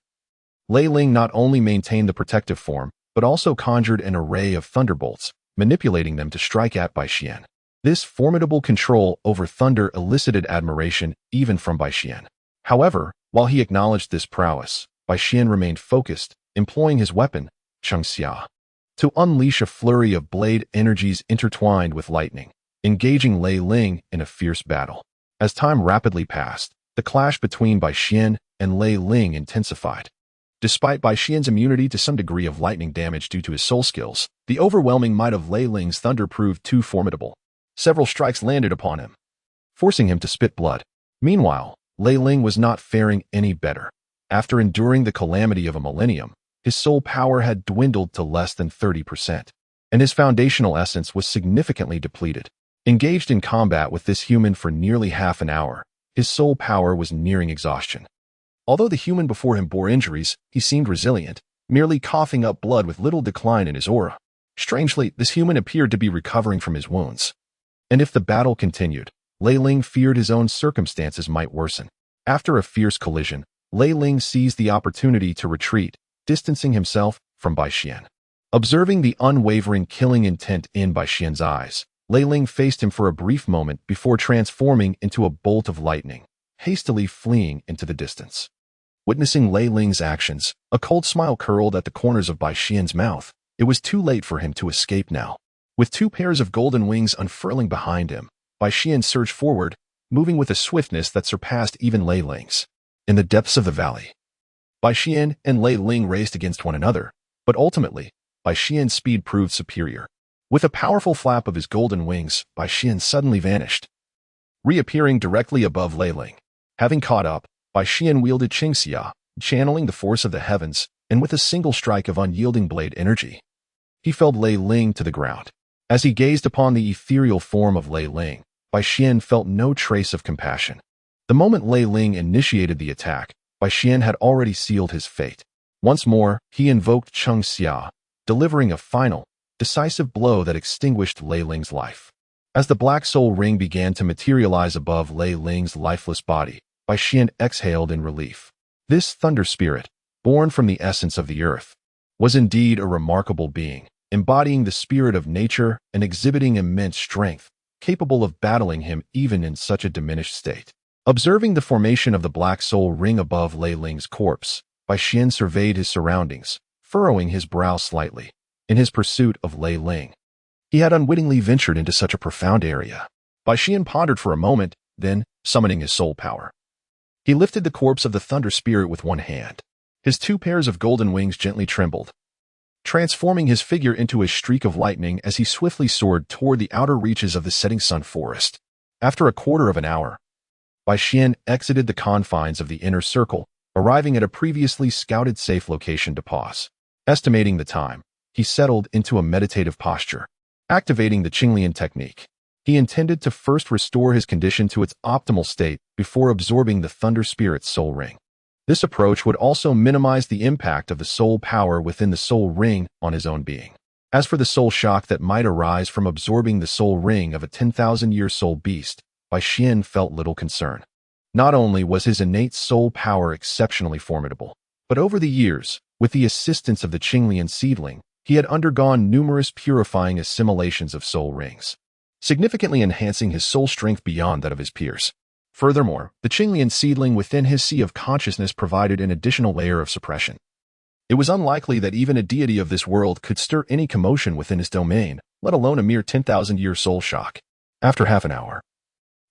Lei Ling not only maintained the protective form, but also conjured an array of thunderbolts, manipulating them to strike at Bai Xian. This formidable control over thunder elicited admiration even from Bai Xian. However, while he acknowledged this prowess, Bai Xian remained focused, employing his weapon, Chengxia, to unleash a flurry of blade energies intertwined with lightning, engaging Lei Ling in a fierce battle. As time rapidly passed, the clash between Bai Xian and Lei Ling intensified. Despite Bai Xian's immunity to some degree of lightning damage due to his soul skills, the overwhelming might of Lei Ling's thunder proved too formidable. Several strikes landed upon him, forcing him to spit blood. Meanwhile, Lei Ling was not faring any better. After enduring the calamity of a millennium, his soul power had dwindled to less than 30%, and his foundational essence was significantly depleted. Engaged in combat with this human for nearly half an hour, his soul power was nearing exhaustion. Although the human before him bore injuries, he seemed resilient, merely coughing up blood with little decline in his aura. Strangely, this human appeared to be recovering from his wounds. And if the battle continued, Lei Ling feared his own circumstances might worsen. After a fierce collision, Lei Ling seized the opportunity to retreat, distancing himself from Bai Xian. Observing the unwavering killing intent in Bai Xian's eyes, Lei Ling faced him for a brief moment before transforming into a bolt of lightning, hastily fleeing into the distance. Witnessing Lei Ling's actions, a cold smile curled at the corners of Bai Xian's mouth. It was too late for him to escape now. With two pairs of golden wings unfurling behind him, Bai Xian surged forward, moving with a swiftness that surpassed even Lei Ling's. In the depths of the valley, Bai Xian and Lei Ling raced against one another, but ultimately, Bai Xian's speed proved superior. With a powerful flap of his golden wings, Bai Xian suddenly vanished, reappearing directly above Lei Ling. Having caught up, Bai Xian wielded Chengxia, channeling the force of the heavens, and with a single strike of unyielding blade energy, he felled Lei Ling to the ground. As he gazed upon the ethereal form of Lei Ling, Bai Xian felt no trace of compassion. The moment Lei Ling initiated the attack, Bai Xian had already sealed his fate. Once more, he invoked Chengxia, delivering a final, decisive blow that extinguished Lei Ling's life. As the black soul ring began to materialize above Lei Ling's lifeless body, Bai Xian exhaled in relief. This thunder spirit, born from the essence of the earth, was indeed a remarkable being, embodying the spirit of nature and exhibiting immense strength, capable of battling him even in such a diminished state. Observing the formation of the black soul ring above Lei Ling's corpse, Bai Xian surveyed his surroundings, furrowing his brow slightly. In his pursuit of Lei Ling, he had unwittingly ventured into such a profound area. Bai Xian pondered for a moment, then, summoning his soul power, he lifted the corpse of the thunder spirit with one hand. His two pairs of golden wings gently trembled, transforming his figure into a streak of lightning as he swiftly soared toward the outer reaches of the setting sun forest. After a quarter of an hour, Bai Xian exited the confines of the inner circle, arriving at a previously scouted safe location to pause. Estimating the time, he settled into a meditative posture, activating the Qinglian technique. He intended to first restore his condition to its optimal state before absorbing the Thunder Spirit's soul ring. This approach would also minimize the impact of the soul power within the soul ring on his own being. As for the soul shock that might arise from absorbing the soul ring of a 10,000-year soul beast, Bai Xian felt little concern. Not only was his innate soul power exceptionally formidable, but over the years, with the assistance of the Qinglian seedling, he had undergone numerous purifying assimilations of soul rings, significantly enhancing his soul strength beyond that of his peers. Furthermore, the Qinglian seedling within his sea of consciousness provided an additional layer of suppression. It was unlikely that even a deity of this world could stir any commotion within his domain, let alone a mere 10,000-year soul shock. After half an hour,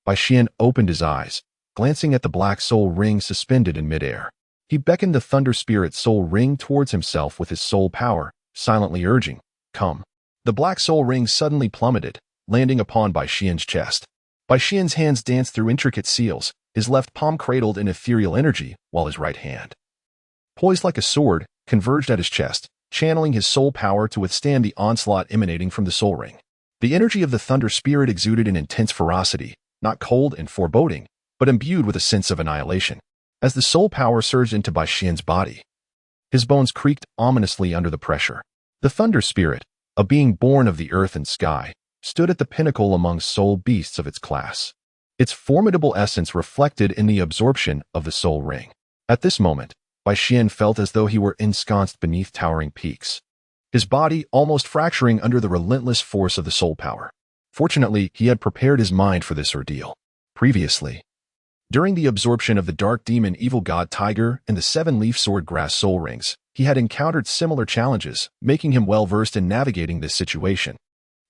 Bai Xian opened his eyes, glancing at the black soul ring suspended in midair. He beckoned the Thunder Spirit soul ring towards himself with his soul power, silently urging, "Come." The black soul ring suddenly plummeted, landing upon Bai Xian's chest. Bai Xian's hands danced through intricate seals, his left palm cradled in ethereal energy, while his right hand, poised like a sword, converged at his chest, channeling his soul power to withstand the onslaught emanating from the soul ring. The energy of the Thunder Spirit exuded an intense ferocity, not cold and foreboding, but imbued with a sense of annihilation. As the soul power surged into Bai Xian's body, his bones creaked ominously under the pressure. The Thunder Spirit, a being born of the earth and sky, stood at the pinnacle among soul beasts of its class. Its formidable essence reflected in the absorption of the soul ring. At this moment, Bai Xian felt as though he were ensconced beneath towering peaks, his body almost fracturing under the relentless force of the soul power. Fortunately, he had prepared his mind for this ordeal. Previously, during the absorption of the dark demon evil god tiger and the 7-leaf sword grass soul rings, he had encountered similar challenges, making him well-versed in navigating this situation.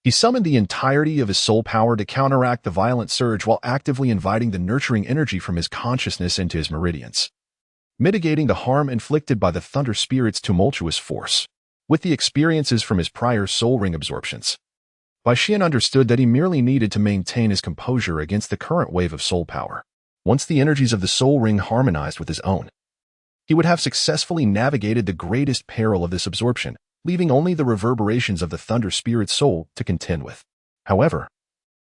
He summoned the entirety of his soul power to counteract the violent surge while actively inviting the nurturing energy from his consciousness into his meridians, mitigating the harm inflicted by the Thunder Spirit's tumultuous force. With the experiences from his prior soul ring absorptions, Bai Xian understood that he merely needed to maintain his composure against the current wave of soul power. Once the energies of the soul ring harmonized with his own, he would have successfully navigated the greatest peril of this absorption, leaving only the reverberations of the Thunder Spirit's soul to contend with. However,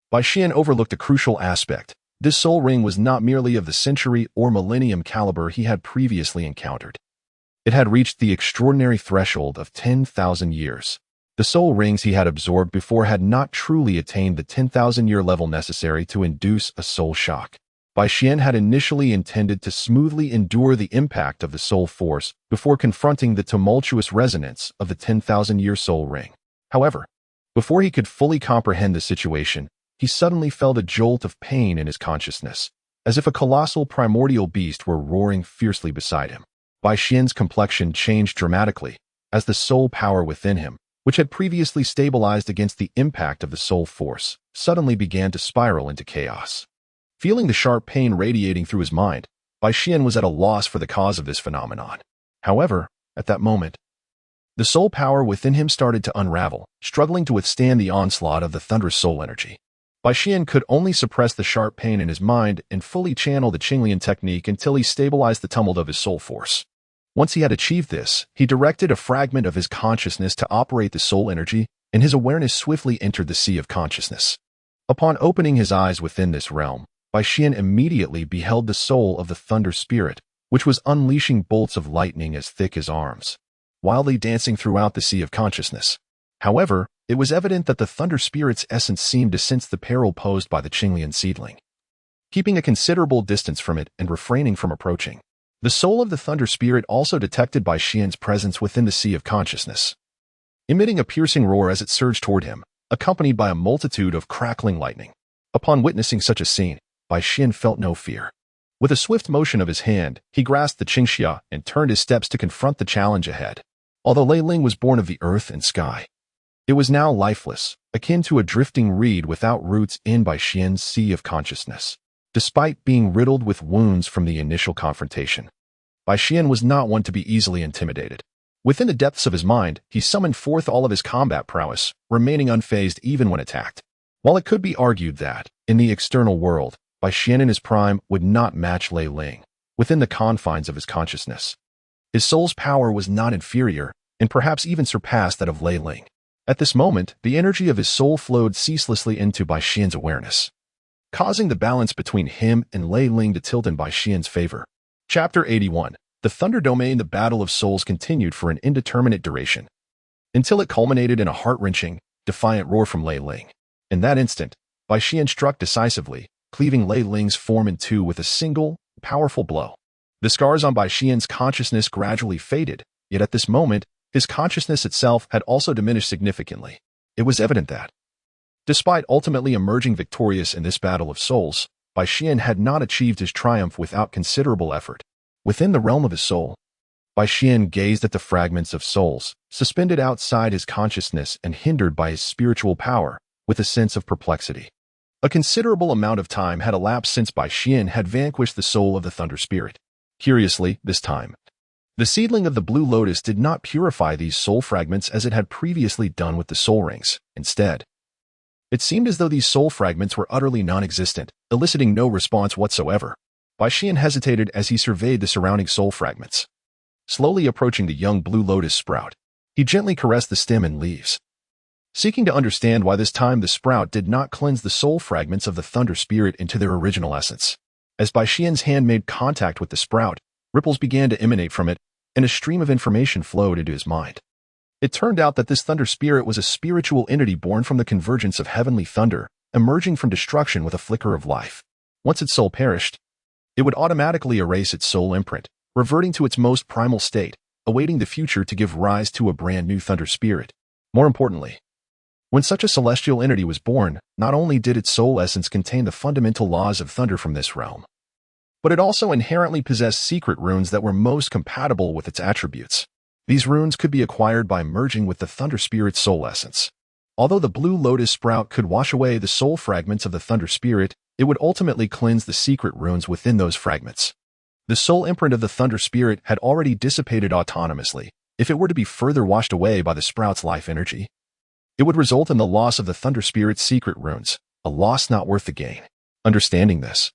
Bai Xian overlooked a crucial aspect. This soul ring was not merely of the century or millennium caliber he had previously encountered. It had reached the extraordinary threshold of 10,000 years. The soul rings he had absorbed before had not truly attained the 10,000-year level necessary to induce a soul shock. Bai Xian had initially intended to smoothly endure the impact of the soul force before confronting the tumultuous resonance of the 10,000-year soul ring. However, before he could fully comprehend the situation, he suddenly felt a jolt of pain in his consciousness, as if a colossal primordial beast were roaring fiercely beside him. Bai Xian's complexion changed dramatically, as the soul power within him, which had previously stabilized against the impact of the soul force, suddenly began to spiral into chaos. Feeling the sharp pain radiating through his mind, Bai Xian was at a loss for the cause of this phenomenon. However, at that moment, the soul power within him started to unravel, struggling to withstand the onslaught of the thunderous soul energy. Bai Xian could only suppress the sharp pain in his mind and fully channel the Qinglian technique until he stabilized the tumult of his soul force. Once he had achieved this, he directed a fragment of his consciousness to operate the soul energy, and his awareness swiftly entered the sea of consciousness. Upon opening his eyes within this realm, Bai Xian immediately beheld the soul of the Thunder Spirit, which was unleashing bolts of lightning as thick as arms, wildly dancing throughout the sea of consciousness. However, it was evident that the Thunder Spirit's essence seemed to sense the peril posed by the Qinglian seedling, keeping a considerable distance from it and refraining from approaching. The soul of the Thunder Spirit also detected Bai Xian's presence within the sea of consciousness, emitting a piercing roar as it surged toward him, accompanied by a multitude of crackling lightning. Upon witnessing such a scene, Bai Xian felt no fear. With a swift motion of his hand, he grasped the Qingxia and turned his steps to confront the challenge ahead. Although Lei Ling was born of the earth and sky, it was now lifeless, akin to a drifting reed without roots in Bai Xian's sea of consciousness. Despite being riddled with wounds from the initial confrontation, Bai Xian was not one to be easily intimidated. Within the depths of his mind, he summoned forth all of his combat prowess, remaining unfazed even when attacked. While it could be argued that, in the external world, Bai Xian in his prime would not match Lei Ling, within the confines of his consciousness, his soul's power was not inferior, and perhaps even surpassed that of Lei Ling. At this moment, the energy of his soul flowed ceaselessly into Bai Xian's awareness, causing the balance between him and Lei Ling to tilt in Bai Xian's favor. Chapter 81. The Thunder Domain. The battle of souls continued for an indeterminate duration, until it culminated in a heart-wrenching, defiant roar from Lei Ling. In that instant, Bai Xian struck decisively, cleaving Lei Ling's form in two with a single, powerful blow. The scars on Bai Xian's consciousness gradually faded, yet at this moment, his consciousness itself had also diminished significantly. It was evident that, despite ultimately emerging victorious in this battle of souls, Bai Xian had not achieved his triumph without considerable effort. Within the realm of his soul, Bai Xian gazed at the fragments of souls, suspended outside his consciousness and hindered by his spiritual power, with a sense of perplexity. A considerable amount of time had elapsed since Bai Xian had vanquished the soul of the Thunder Spirit. Curiously, this time, the seedling of the Blue Lotus did not purify these soul fragments as it had previously done with the soul rings. Instead, it seemed as though these soul fragments were utterly non-existent, eliciting no response whatsoever. Bai Xian hesitated as he surveyed the surrounding soul fragments. Slowly approaching the young Blue Lotus sprout, he gently caressed the stem and leaves, seeking to understand why this time the sprout did not cleanse the soul fragments of the Thunder Spirit into their original essence. As Bai Xian's hand made contact with the sprout, ripples began to emanate from it, and a stream of information flowed into his mind. It turned out that this Thunder Spirit was a spiritual entity born from the convergence of heavenly thunder, emerging from destruction with a flicker of life. Once its soul perished, it would automatically erase its soul imprint, reverting to its most primal state, awaiting the future to give rise to a brand new Thunder Spirit. More importantly, when such a celestial entity was born, not only did its soul essence contain the fundamental laws of thunder from this realm, but it also inherently possessed secret runes that were most compatible with its attributes. These runes could be acquired by merging with the Thunder Spirit's soul essence. Although the Blue Lotus sprout could wash away the soul fragments of the Thunder Spirit, it would ultimately cleanse the secret runes within those fragments. The soul imprint of the Thunder Spirit had already dissipated autonomously. If it were to be further washed away by the sprout's life energy, it would result in the loss of the Thunder Spirit's secret runes, a loss not worth the gain. Understanding this,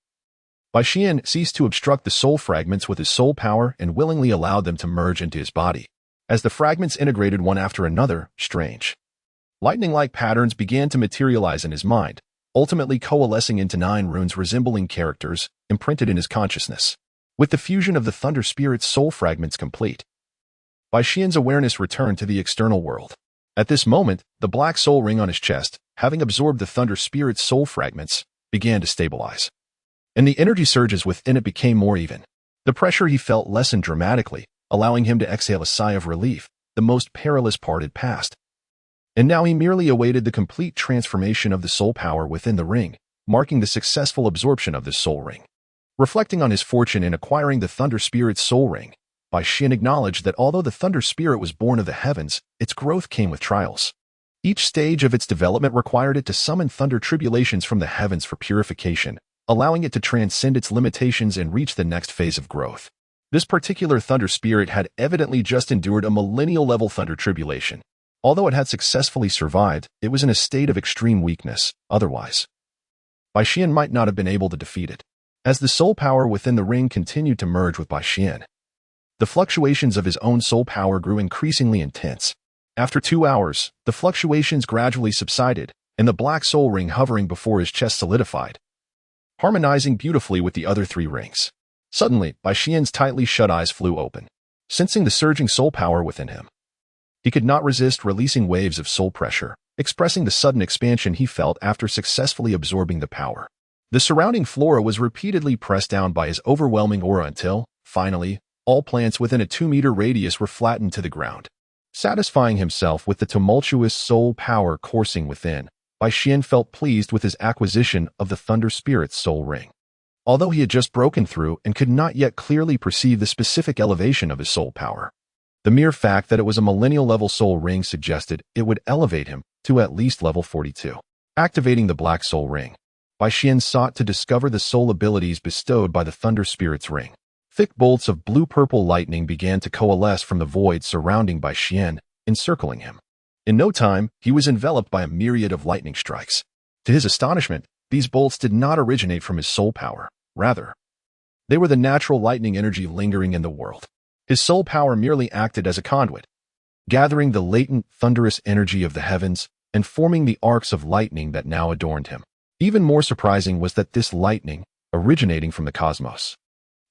Bai Xian ceased to obstruct the soul fragments with his soul power and willingly allowed them to merge into his body. As the fragments integrated one after another, strange, lightning-like patterns began to materialize in his mind, ultimately coalescing into 9 runes resembling characters imprinted in his consciousness. With the fusion of the Thunder Spirit's soul fragments complete, Bai Xian's awareness returned to the external world. At this moment, the black soul ring on his chest, having absorbed the Thunder Spirit's soul fragments, began to stabilize, and the energy surges within it became more even. The pressure he felt lessened dramatically, allowing him to exhale a sigh of relief. The most perilous part had passed, and now he merely awaited the complete transformation of the soul power within the ring, marking the successful absorption of this soul ring. Reflecting on his fortune in acquiring the Thunder Spirit's soul ring, Bai Xian acknowledged that although the Thunder Spirit was born of the heavens, its growth came with trials. Each stage of its development required it to summon thunder tribulations from the heavens for purification, allowing it to transcend its limitations and reach the next phase of growth. This particular Thunder Spirit had evidently just endured a millennial-level thunder tribulation. Although it had successfully survived, it was in a state of extreme weakness. Otherwise, Bai Xian might not have been able to defeat it. As the soul power within the ring continued to merge with Bai Xian, the fluctuations of his own soul power grew increasingly intense. After 2 hours, the fluctuations gradually subsided, and the black soul ring hovering before his chest solidified, harmonizing beautifully with the other 3 rings. Suddenly, Bai Xian's tightly shut eyes flew open. Sensing the surging soul power within him, he could not resist releasing waves of soul pressure, expressing the sudden expansion he felt after successfully absorbing the power. The surrounding flora was repeatedly pressed down by his overwhelming aura until, finally, all plants within a 2-meter radius were flattened to the ground. Satisfying himself with the tumultuous soul power coursing within, Bai Xian felt pleased with his acquisition of the Thunder Spirit's soul ring. Although he had just broken through and could not yet clearly perceive the specific elevation of his soul power, the mere fact that it was a millennial-level soul ring suggested it would elevate him to at least level 42. Activating the Black Soul Ring, Bai Xian sought to discover the soul abilities bestowed by the Thunder Spirit's ring. Thick bolts of blue-purple lightning began to coalesce from the void surrounding Bai Xian, encircling him. In no time, he was enveloped by a myriad of lightning strikes. To his astonishment, these bolts did not originate from his soul power. Rather, they were the natural lightning energy lingering in the world. His soul power merely acted as a conduit, gathering the latent, thunderous energy of the heavens and forming the arcs of lightning that now adorned him. Even more surprising was that this lightning, originating from the cosmos,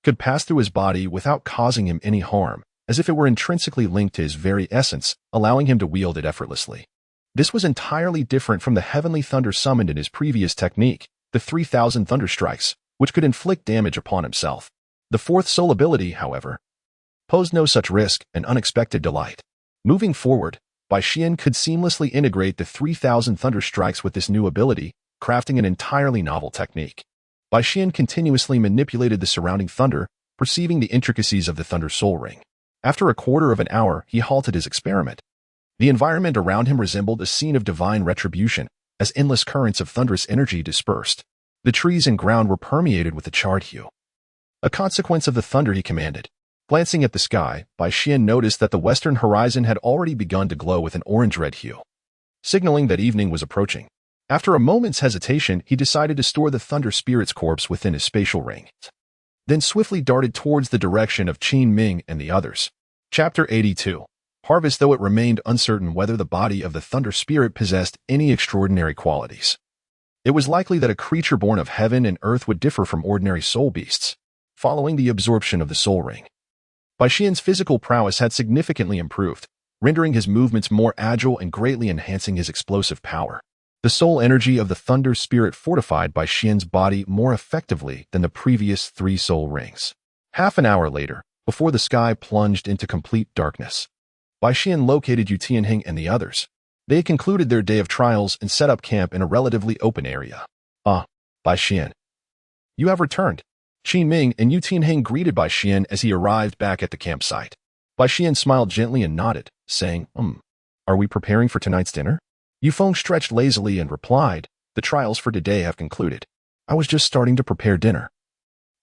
could pass through his body without causing him any harm, as if it were intrinsically linked to his very essence, allowing him to wield it effortlessly. This was entirely different from the heavenly thunder summoned in his previous technique, the 3,000 thunder strikes, which could inflict damage upon himself. The fourth soul ability, however, posed no such risk and unexpected delight. Moving forward, Bai Xian could seamlessly integrate the 3,000 thunder strikes with this new ability, crafting an entirely novel technique. Bai Xian continuously manipulated the surrounding thunder, perceiving the intricacies of the thunder soul ring. After a quarter of an hour, he halted his experiment. The environment around him resembled a scene of divine retribution, as endless currents of thunderous energy dispersed. The trees and ground were permeated with a charred hue. A consequence of the thunder, he commanded. Glancing at the sky, Bai Xian noticed that the western horizon had already begun to glow with an orange-red hue, signaling that evening was approaching. After a moment's hesitation, he decided to store the Thunder Spirit's corpse within his spatial ring, then swiftly darted towards the direction of Qin Ming and the others. Chapter 82. Harvest. Though it remained uncertain whether the body of the Thunder Spirit possessed any extraordinary qualities, it was likely that a creature born of heaven and earth would differ from ordinary soul beasts. Following the absorption of the soul ring, Bai Xian's physical prowess had significantly improved, rendering his movements more agile and greatly enhancing his explosive power. The soul energy of the Thunder Spirit fortified Bai Xian's body more effectively than the previous 3 soul rings. Half an hour later, before the sky plunged into complete darkness, Bai Xian located Yu Tianheng and the others. They had concluded their day of trials and set up camp in a relatively open area. Bai Xian, you have returned. Qin Ming and Yu Tianheng greeted Bai Xian as he arrived back at the campsite. Bai Xian smiled gently and nodded, saying, Are we preparing for tonight's dinner? Yu Feng stretched lazily and replied, The trials for today have concluded. I was just starting to prepare dinner.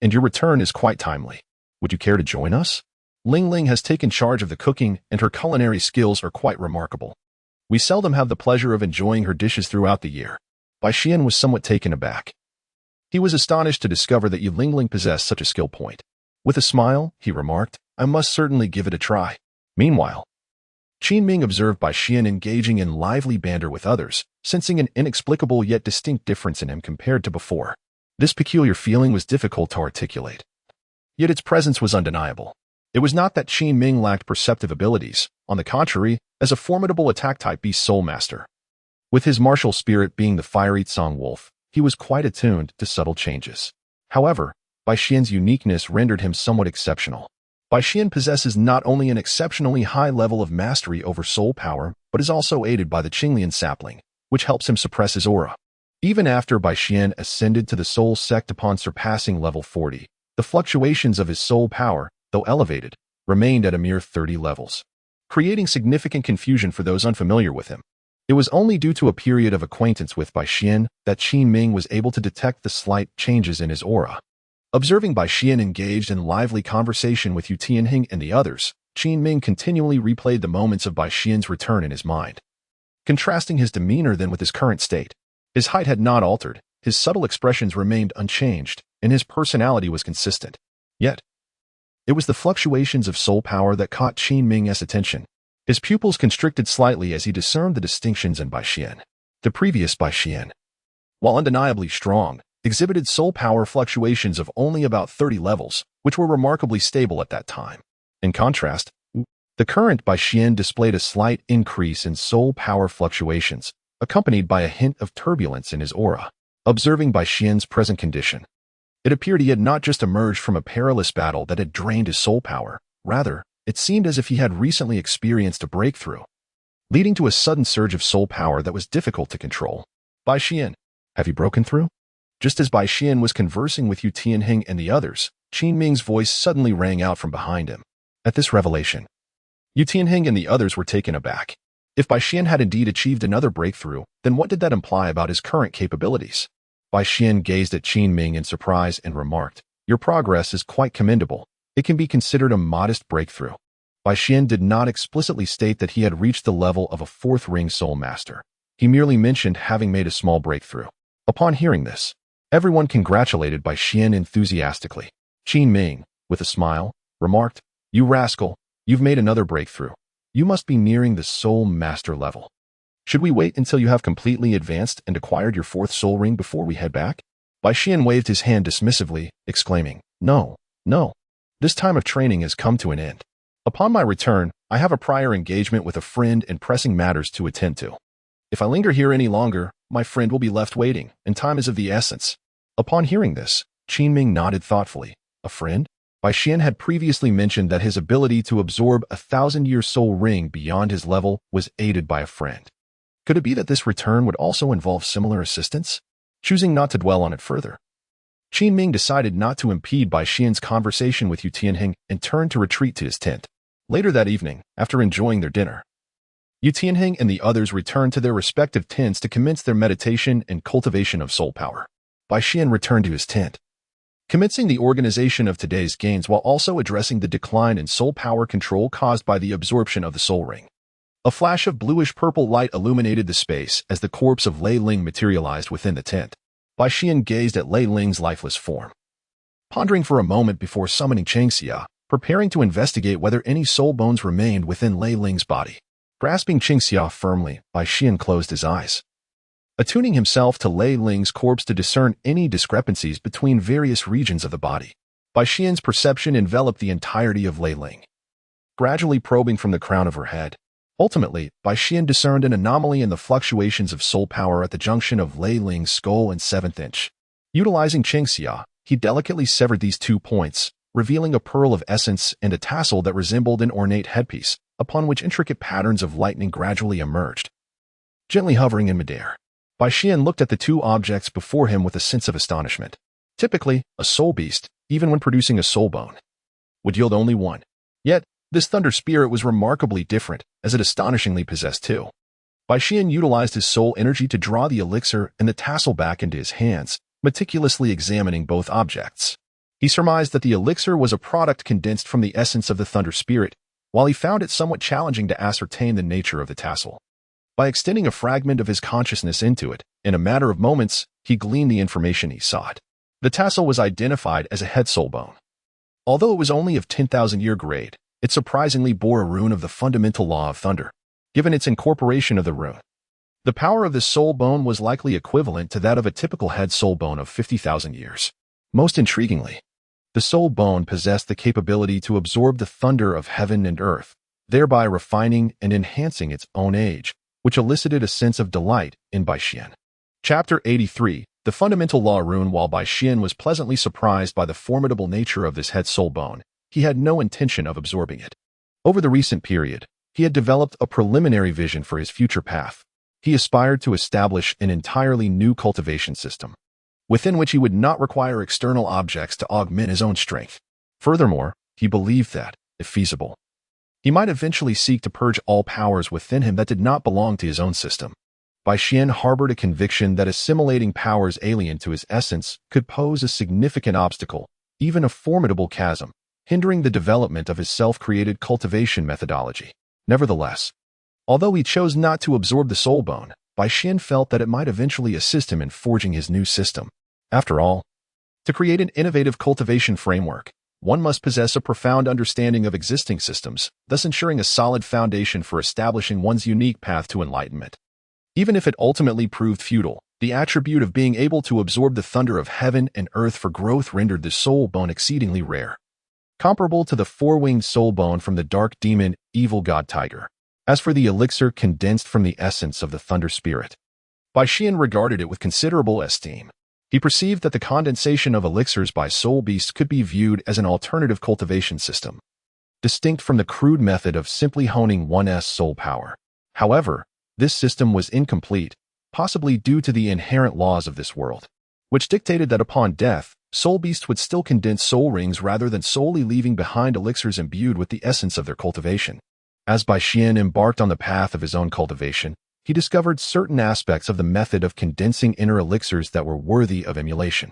And your return is quite timely. Would you care to join us? Ling Ling has taken charge of the cooking, and her culinary skills are quite remarkable. We seldom have the pleasure of enjoying her dishes throughout the year. Bai Xian was somewhat taken aback. He was astonished to discover that Yu Ling possessed such a skill point. With a smile, he remarked, I must certainly give it a try. Meanwhile, Qin Ming observed Bai Xian engaging in lively banter with others, sensing an inexplicable yet distinct difference in him compared to before. This peculiar feeling was difficult to articulate, yet its presence was undeniable. It was not that Qin Ming lacked perceptive abilities. On the contrary, as a formidable attack-type beast soul master, with his martial spirit being the fiery Tsang Wolf, he was quite attuned to subtle changes. However, Bai Xian's uniqueness rendered him somewhat exceptional. Bai Xian possesses not only an exceptionally high level of mastery over soul power, but is also aided by the Qinglian sapling, which helps him suppress his aura. Even after Bai Xian ascended to the soul sect upon surpassing level 40, the fluctuations of his soul power, though elevated, remained at a mere 30 levels, creating significant confusion for those unfamiliar with him. It was only due to a period of acquaintance with Bai Xian that Qin Ming was able to detect the slight changes in his aura. Observing Bai Xian engaged in lively conversation with Yu Tianheng and the others, Qin Ming continually replayed the moments of Bai Xian's return in his mind, contrasting his demeanor then with his current state. His height had not altered, his subtle expressions remained unchanged, and his personality was consistent. Yet, it was the fluctuations of soul power that caught Qin Ming's attention. His pupils constricted slightly as he discerned the distinctions in Bai Xian. The previous Bai Xian, while undeniably strong, exhibited soul power fluctuations of only about 30 levels, which were remarkably stable at that time. In contrast, the current Bai Xian displayed a slight increase in soul power fluctuations, accompanied by a hint of turbulence in his aura. Observing Bai Xian's present condition, it appeared he had not just emerged from a perilous battle that had drained his soul power. Rather, it seemed as if he had recently experienced a breakthrough, leading to a sudden surge of soul power that was difficult to control. Bai Xian, have you broken through? Just as Bai Xian was conversing with Yu Tianheng and the others, Qin Ming's voice suddenly rang out from behind him. At this revelation, Yu Tianheng and the others were taken aback. If Bai Xian had indeed achieved another breakthrough, then what did that imply about his current capabilities? Bai Xian gazed at Qin Ming in surprise and remarked, Your progress is quite commendable. It can be considered a modest breakthrough. Bai Xian did not explicitly state that he had reached the level of a fourth ring soul master. He merely mentioned having made a small breakthrough. Upon hearing this, everyone congratulated Bai Xian enthusiastically. Qin Ming, with a smile, remarked, "You rascal, you've made another breakthrough. You must be nearing the soul master level. Should we wait until you have completely advanced and acquired your fourth soul ring before we head back?" Bai Xian waved his hand dismissively, exclaiming, "No, no. This time of training has come to an end. Upon my return, I have a prior engagement with a friend and pressing matters to attend to. If I linger here any longer, my friend will be left waiting, and time is of the essence." Upon hearing this, Qin Ming nodded thoughtfully. A friend? Bai Xian had previously mentioned that his ability to absorb a 1,000-year soul ring beyond his level was aided by a friend. Could it be that this return would also involve similar assistance? Choosing not to dwell on it further, Qin Ming decided not to impede Bai Xian's conversation with Yu Tianheng and turned to retreat to his tent. Later that evening, after enjoying their dinner, Yu Tianheng and the others returned to their respective tents to commence their meditation and cultivation of soul power. Bai Xian returned to his tent, commencing the organization of today's gains while also addressing the decline in soul power control caused by the absorption of the soul ring. A flash of bluish-purple light illuminated the space as the corpse of Lei Ling materialized within the tent. Bai Xian gazed at Lei Ling's lifeless form, pondering for a moment before summoning Chengxia, preparing to investigate whether any soul bones remained within Lei Ling's body. Grasping Chengxia firmly, Bai Xian closed his eyes, attuning himself to Lei Ling's corpse to discern any discrepancies between various regions of the body. Bai Xian's perception enveloped the entirety of Lei Ling, gradually probing from the crown of her head. Ultimately, Bai Xian discerned an anomaly in the fluctuations of soul power at the junction of Lei Ling's skull and 7th inch. Utilizing Chengxia, he delicately severed these 2 points, revealing a pearl of essence and a tassel that resembled an ornate headpiece, upon which intricate patterns of lightning gradually emerged. Gently hovering in midair, Bai Xian looked at the 2 objects before him with a sense of astonishment. Typically, a soul beast, even when producing a soul bone, would yield only 1. Yet, this thunder spirit was remarkably different, as it astonishingly possessed 2. Bai Xian utilized his soul energy to draw the elixir and the tassel back into his hands, meticulously examining both objects. He surmised that the elixir was a product condensed from the essence of the thunder spirit, while he found it somewhat challenging to ascertain the nature of the tassel. By extending a fragment of his consciousness into it, in a matter of moments, he gleaned the information he sought. The tassel was identified as a head soul bone. Although it was only of 10,000-year grade, it surprisingly bore a rune of the fundamental law of thunder. Given its incorporation of the rune, the power of this soul bone was likely equivalent to that of a typical head soul bone of 50,000 years. Most intriguingly, the soul bone possessed the capability to absorb the thunder of heaven and earth, thereby refining and enhancing its own age, which elicited a sense of delight in Bai Xian. Chapter 83, The Fundamental Law Rune. While Bai Xian was pleasantly surprised by the formidable nature of this head soul bone, he had no intention of absorbing it. Over the recent period, he had developed a preliminary vision for his future path. He aspired to establish an entirely new cultivation system, within which he would not require external objects to augment his own strength. Furthermore, he believed that, if feasible, he might eventually seek to purge all powers within him that did not belong to his own system. Bai Xian harbored a conviction that assimilating powers alien to his essence could pose a significant obstacle, even a formidable chasm, hindering the development of his self-created cultivation methodology. Nevertheless, although he chose not to absorb the soul bone, Bai Xian felt that it might eventually assist him in forging his new system. After all, to create an innovative cultivation framework, one must possess a profound understanding of existing systems, thus ensuring a solid foundation for establishing one's unique path to enlightenment. Even if it ultimately proved futile, the attribute of being able to absorb the thunder of heaven and earth for growth rendered the soul bone exceedingly rare, comparable to the 4-winged soul bone from the dark demon, evil god tiger. As for the elixir condensed from the essence of the thunder spirit, Bai Xian regarded it with considerable esteem. He perceived that the condensation of elixirs by soul beasts could be viewed as an alternative cultivation system, distinct from the crude method of simply honing one's soul power. However, this system was incomplete, possibly due to the inherent laws of this world, which dictated that upon death, soul beasts would still condense soul rings rather than solely leaving behind elixirs imbued with the essence of their cultivation. As Bai Xian embarked on the path of his own cultivation, he discovered certain aspects of the method of condensing inner elixirs that were worthy of emulation.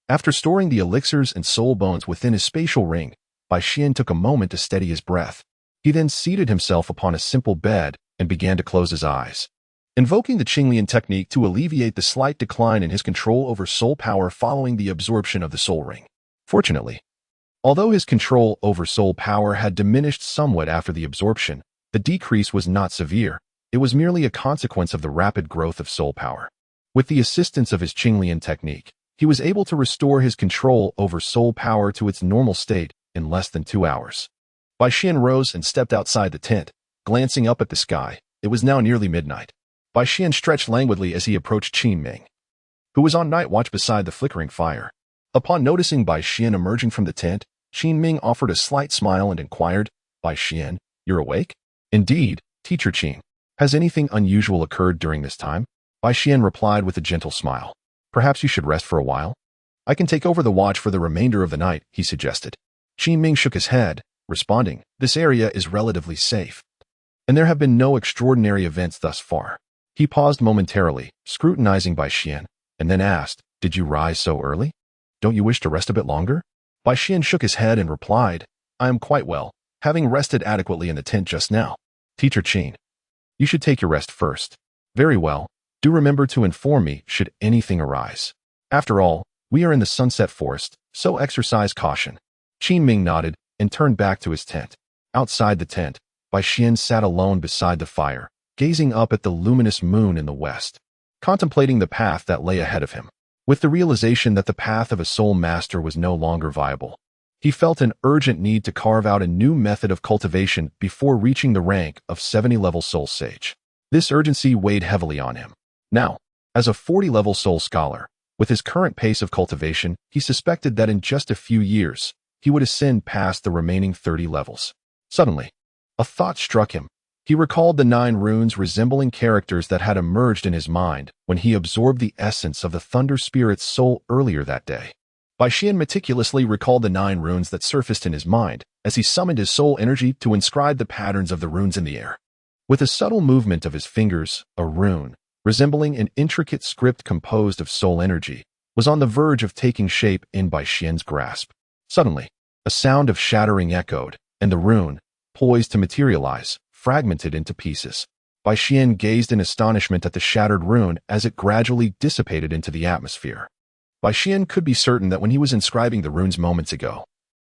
After storing the elixirs and soul bones within his spatial ring, Bai Xian took a moment to steady his breath. He then seated himself upon a simple bed and began to close his eyes, invoking the Qinglian technique to alleviate the slight decline in his control over soul power following the absorption of the soul ring. Fortunately, although his control over soul power had diminished somewhat after the absorption, the decrease was not severe. It was merely a consequence of the rapid growth of soul power. With the assistance of his Qinglian technique, he was able to restore his control over soul power to its normal state in less than 2 hours. Bai Xian rose and stepped outside the tent, glancing up at the sky. It was now nearly midnight. Bai Xian stretched languidly as he approached Qin Ming, who was on night watch beside the flickering fire. Upon noticing Bai Xian emerging from the tent, Qin Ming offered a slight smile and inquired, "Bai Xian, you're awake?" "Indeed, Teacher Qin. Has anything unusual occurred during this time?" Bai Xian replied with a gentle smile. "Perhaps you should rest for a while. I can take over the watch for the remainder of the night," he suggested. Qin Ming shook his head, responding, "This area is relatively safe, and there have been no extraordinary events thus far." He paused momentarily, scrutinizing Bai Xian, and then asked, "Did you rise so early? Don't you wish to rest a bit longer?" Bai Xian shook his head and replied, "I am quite well, having rested adequately in the tent just now." "Teacher Qin, you should take your rest first." "Very well. Do remember to inform me should anything arise. After all, we are in the Sunset Forest, so exercise caution." Qin Ming nodded and turned back to his tent. Outside the tent, Bai Xian sat alone beside the fire, gazing up at the luminous moon in the west, contemplating the path that lay ahead of him. With the realization that the path of a soul master was no longer viable, he felt an urgent need to carve out a new method of cultivation before reaching the rank of 70-level soul sage. This urgency weighed heavily on him. Now, as a 40-level soul scholar, with his current pace of cultivation, he suspected that in just a few years, he would ascend past the remaining 30 levels. Suddenly, a thought struck him. He recalled the 9 runes resembling characters that had emerged in his mind when he absorbed the essence of the Thunder Spirit's soul earlier that day. Bai Xian meticulously recalled the 9 runes that surfaced in his mind as he summoned his soul energy to inscribe the patterns of the runes in the air. With a subtle movement of his fingers, a rune, resembling an intricate script composed of soul energy, was on the verge of taking shape in Bai Xian's grasp. Suddenly, a sound of shattering echoed, and the rune, poised to materialize, fragmented into pieces. Bai Xian gazed in astonishment at the shattered rune as it gradually dissipated into the atmosphere. Bai Xian could be certain that when he was inscribing the runes moments ago,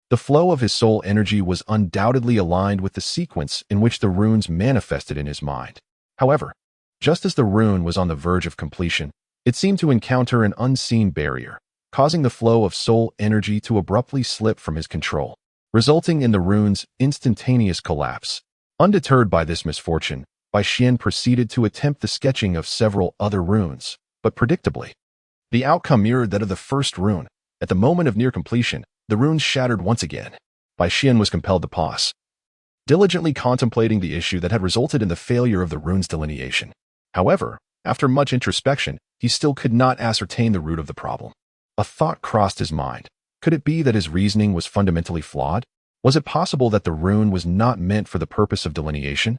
the flow of his soul energy was undoubtedly aligned with the sequence in which the runes manifested in his mind. However, just as the rune was on the verge of completion, it seemed to encounter an unseen barrier, causing the flow of soul energy to abruptly slip from his control, resulting in the rune's instantaneous collapse. Undeterred by this misfortune, Bai Xian proceeded to attempt the sketching of several other runes, but predictably, the outcome mirrored that of the first rune. At the moment of near completion, the runes shattered once again. Bai Xian was compelled to pause, diligently contemplating the issue that had resulted in the failure of the rune's delineation. However, after much introspection, he still could not ascertain the root of the problem. A thought crossed his mind. Could it be that his reasoning was fundamentally flawed? Was it possible that the rune was not meant for the purpose of delineation?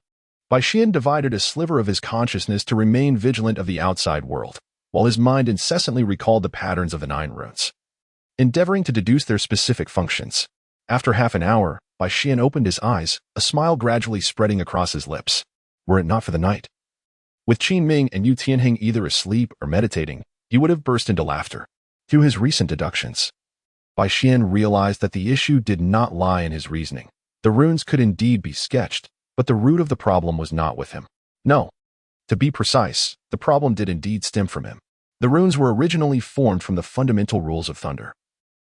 Bai Xian divided a sliver of his consciousness to remain vigilant of the outside world, while his mind incessantly recalled the patterns of the 9 runes, endeavoring to deduce their specific functions. After half an hour, Bai Xian opened his eyes, a smile gradually spreading across his lips. Were it not for the night, with Qin Ming and Yu Tianheng either asleep or meditating, he would have burst into laughter. Through his recent deductions, Bai Xian realized that the issue did not lie in his reasoning. The runes could indeed be sketched, but the root of the problem was not with him. No. To be precise, the problem did indeed stem from him. The runes were originally formed from the fundamental rules of thunder,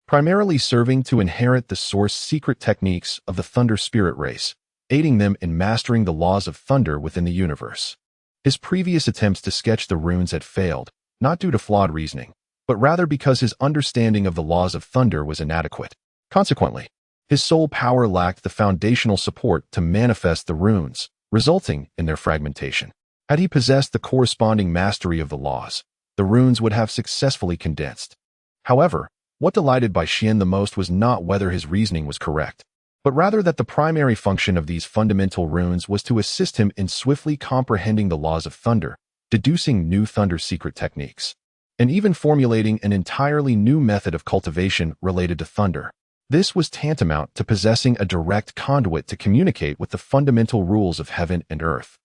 primarily serving to inherit the source secret techniques of the Thunder Spirit race, aiding them in mastering the laws of thunder within the universe. His previous attempts to sketch the runes had failed, not due to flawed reasoning, but rather because his understanding of the laws of thunder was inadequate. Consequently, his soul power lacked the foundational support to manifest the runes, resulting in their fragmentation. Had he possessed the corresponding mastery of the laws, the runes would have successfully condensed. However, what delighted Bai Xian the most was not whether his reasoning was correct, but rather that the primary function of these fundamental runes was to assist him in swiftly comprehending the laws of thunder, deducing new thunder secret techniques, and even formulating an entirely new method of cultivation related to thunder. This was tantamount to possessing a direct conduit to communicate with the fundamental rules of heaven and earth,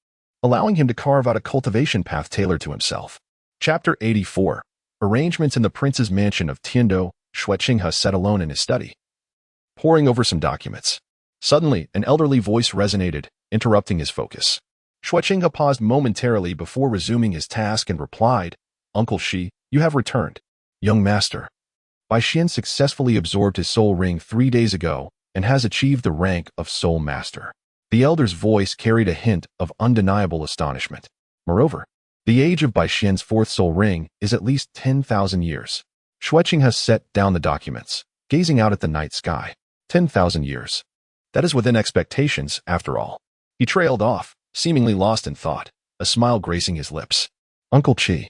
allowing him to carve out a cultivation path tailored to himself. Chapter 84. Arrangements in the prince's mansion of Tiandou. Xueqinghe sat alone in his study, poring over some documents. Suddenly, an elderly voice resonated, interrupting his focus. Xueqinghe paused momentarily before resuming his task and replied, "Uncle Shi, you have returned. Young master. Bai Xian successfully absorbed his soul ring 3 days ago and has achieved the rank of soul master." The elder's voice carried a hint of undeniable astonishment. Moreover, the age of Bai Xian's 4th soul ring is at least 10,000 years. Xueqinghe set down the documents, gazing out at the night sky. 10,000 years. That is within expectations, after all. He trailed off, seemingly lost in thought, a smile gracing his lips. "Uncle Qi,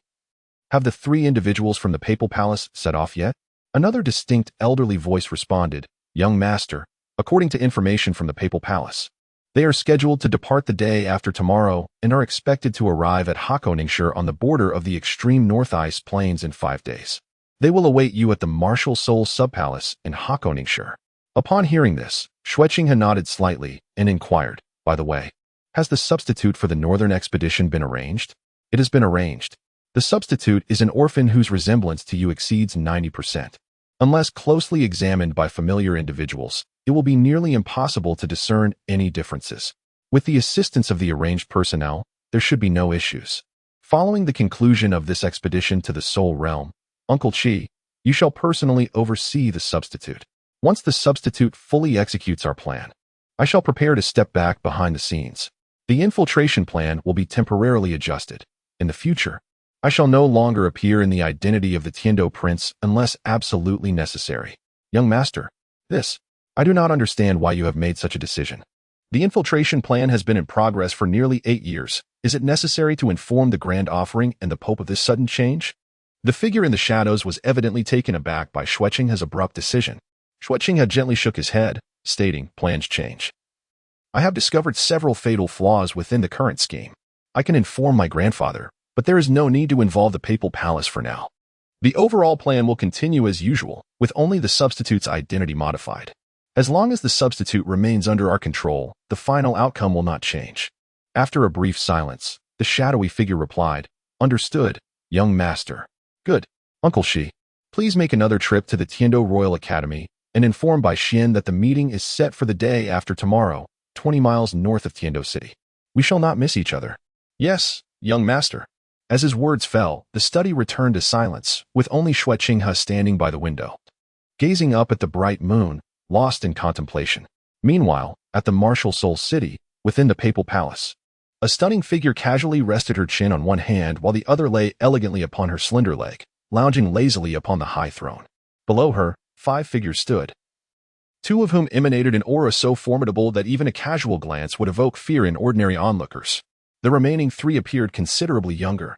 have the 3 individuals from the papal palace set off yet?" Another distinct elderly voice responded, "Young master, according to information from the papal palace, they are scheduled to depart the day after tomorrow and are expected to arrive at Hakoningshi on the border of the extreme north ice plains in 5 days. They will await you at the Martial Soul Subpalace in Hakoningshi." Upon hearing this, Xueqinghe nodded slightly and inquired, "By the way, has the substitute for the northern expedition been arranged?" "It has been arranged. The substitute is an orphan whose resemblance to you exceeds 90%. Unless closely examined by familiar individuals, it will be nearly impossible to discern any differences. With the assistance of the arranged personnel, there should be no issues. Following the conclusion of this expedition to the Soul Realm, Uncle Qi, you shall personally oversee the substitute. Once the substitute fully executes our plan, I shall prepare to step back behind the scenes. The infiltration plan will be temporarily adjusted. In the future, I shall no longer appear in the identity of the Tiandou prince unless absolutely necessary. Young master, I do not understand why you have made such a decision. The infiltration plan has been in progress for nearly 8 years. Is it necessary to inform the Grand Offering and the Pope of this sudden change?" The figure in the shadows was evidently taken aback by Xueqinghe's abrupt decision. Xueqinghe gently shook his head, stating, "Plans change. I have discovered several fatal flaws within the current scheme. I can inform my grandfather, but there is no need to involve the papal palace for now. The overall plan will continue as usual, with only the substitute's identity modified. As long as the substitute remains under our control, the final outcome will not change." After a brief silence, the shadowy figure replied, "Understood, young master. Good. Uncle Shi, please make another trip to the Tiandou Royal Academy and inform Bai Xian that the meeting is set for the day after tomorrow, 20 miles north of Tiandou City. We shall not miss each other." "Yes, young master." As his words fell, the study returned to silence, with only Xueqinghe standing by the window, gazing up at the bright moon, lost in contemplation. Meanwhile, at the Martial Soul City, within the papal palace, a stunning figure casually rested her chin on one hand while the other lay elegantly upon her slender leg, lounging lazily upon the high throne. Below her, 5 figures stood, 2 of whom emanated an aura so formidable that even a casual glance would evoke fear in ordinary onlookers. The remaining 3 appeared considerably younger,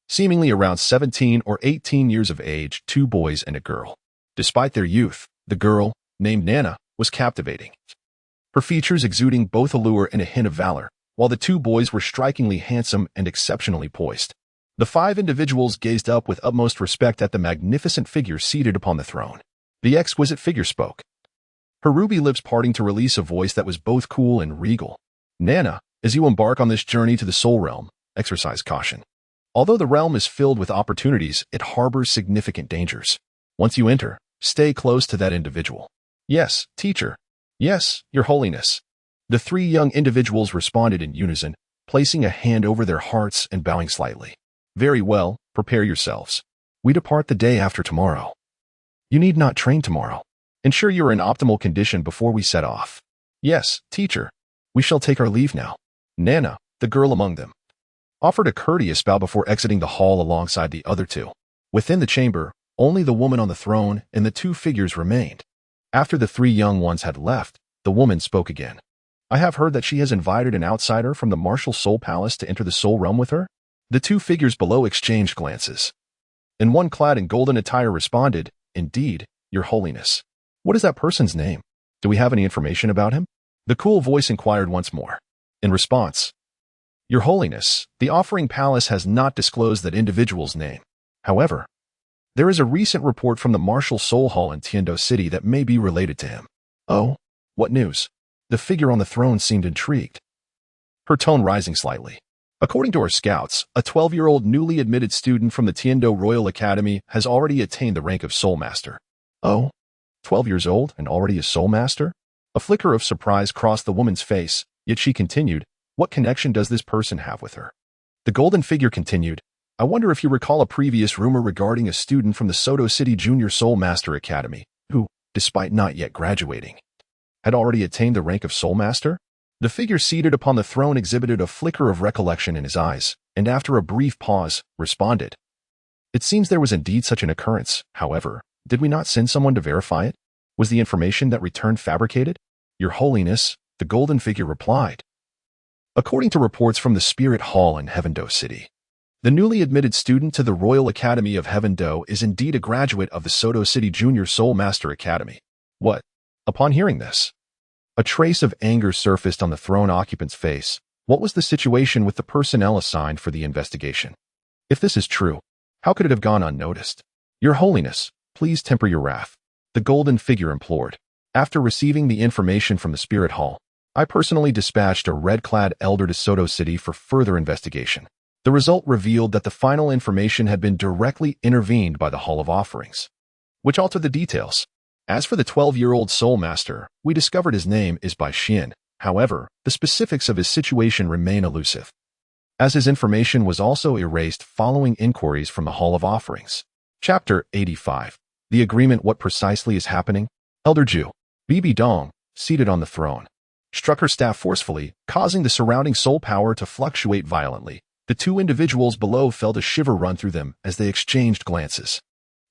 seemingly around 17 or 18 years of age, 2 boys and a girl. Despite their youth, the girl, named Nana, was captivating, her features exuding both allure and a hint of valor, while the 2 boys were strikingly handsome and exceptionally poised. The 5 individuals gazed up with utmost respect at the magnificent figure seated upon the throne. The exquisite figure spoke, her ruby lips parting to release a voice that was both cool and regal. "Nana, as you embark on this journey to the Soul Realm, exercise caution. Although the realm is filled with opportunities, it harbors significant dangers. Once you enter, stay close to that individual." "Yes, teacher. Yes, your holiness." The 3 young individuals responded in unison, placing a hand over their hearts and bowing slightly. "Very well, prepare yourselves. We depart the day after tomorrow. You need not train tomorrow. Ensure you are in optimal condition before we set off." "Yes, teacher. We shall take our leave now." Nana, the girl among them, offered a courteous bow before exiting the hall alongside the other 2. Within the chamber, only the woman on the throne and the 2 figures remained. After the 3 young ones had left, the woman spoke again. "I have heard that she has invited an outsider from the Martial Soul Palace to enter the Soul Realm with her." The 2 figures below exchanged glances, and one clad in golden attire responded, "Indeed, your holiness." "What is that person's name? Do we have any information about him?" The cool voice inquired once more. In response, "Your holiness, the Offering Palace has not disclosed that individual's name. However, There is a recent report from the Martial Soul Hall in Tiando City that may be related to him. Oh, what news? The figure on the throne seemed intrigued, her tone rising slightly. According to our scouts, a 12-year-old newly admitted student from the Tiando Royal Academy has already attained the rank of Soul Master. Oh, 12 years old and already a Soul Master? A flicker of surprise crossed the woman's face, yet she continued, what connection does this person have with her? The golden figure continued, I wonder if you recall a previous rumor regarding a student from the Soto City Junior Soul Master Academy, who, despite not yet graduating, had already attained the rank of Soul Master? The figure seated upon the throne exhibited a flicker of recollection in his eyes, and after a brief pause, responded. It seems there was indeed such an occurrence. However, did we not send someone to verify it? Was the information that returned fabricated? Your Holiness, the golden figure replied. According to reports from the Spirit Hall in Heaven Dou City, the newly admitted student to the Royal Academy of Heaven Dou is indeed a graduate of the Soto City Junior Soul Master Academy. What? Upon hearing this, a trace of anger surfaced on the throne occupant's face. What was the situation with the personnel assigned for the investigation? If this is true, how could it have gone unnoticed? Your Holiness, please temper your wrath, the golden figure implored. After receiving the information from the Spirit Hall, I personally dispatched a red-clad elder to Soto City for further investigation. The result revealed that the final information had been directly intervened by the Hall of Offerings, which altered the details. As for the 12-year-old Soul Master, we discovered his name is Bai Xian. However, the specifics of his situation remain elusive, as his information was also erased following inquiries from the Hall of Offerings. Chapter 85. The Agreement. What precisely is happening? Elder Ju, Bibi Dong, seated on the throne, struck her staff forcefully, causing the surrounding soul power to fluctuate violently. The two individuals below felt a shiver run through them as they exchanged glances.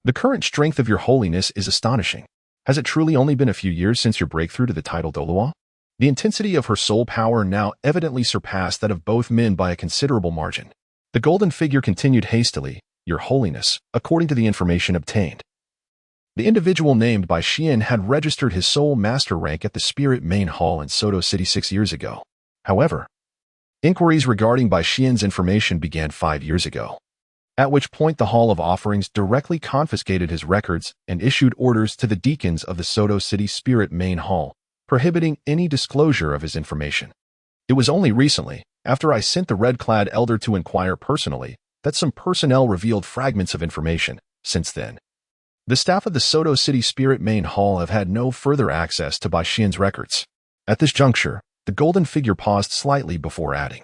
The current strength of your Holiness is astonishing. Has it truly only been a few years since your breakthrough to the title Douluo? The intensity of her soul power now evidently surpassed that of both men by a considerable margin. The golden figure continued hastily, Your Holiness, according to the information obtained, the individual named Bai Xian had registered his Soul Master rank at the Spirit Main Hall in Soto City 6 years ago. However, inquiries regarding Bai Xian's information began 5 years ago, at which point the Hall of Offerings directly confiscated his records and issued orders to the deacons of the Soto City Spirit Main Hall, prohibiting any disclosure of his information. It was only recently, after I sent the red-clad elder to inquire personally, that some personnel revealed fragments of information. Since then, the staff of the Soto City Spirit Main Hall have had no further access to Bai Xian's records. At this juncture, the golden figure paused slightly before adding,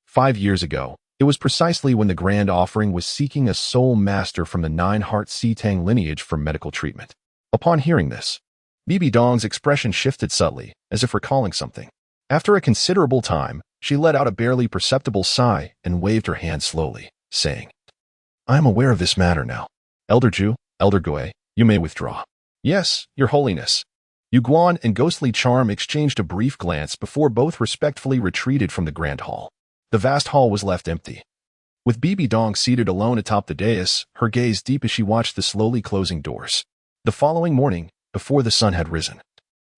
5 years ago, it was precisely when the Grand Offering was seeking a Soul Master from the Nine-Heart Sitang lineage for medical treatment. Upon hearing this, Bibi Dong's expression shifted subtly, as if recalling something. After a considerable time, she let out a barely perceptible sigh and waved her hand slowly, saying, I am aware of this matter now. Elder Ju, Elder Gui, you may withdraw. Yes, Your Holiness. Yu Guan and Ghostly Charm exchanged a brief glance before both respectfully retreated from the Grand Hall. The vast hall was left empty, with Bibi Dong seated alone atop the dais, her gaze deep as she watched the slowly closing doors. The following morning, before the sun had risen,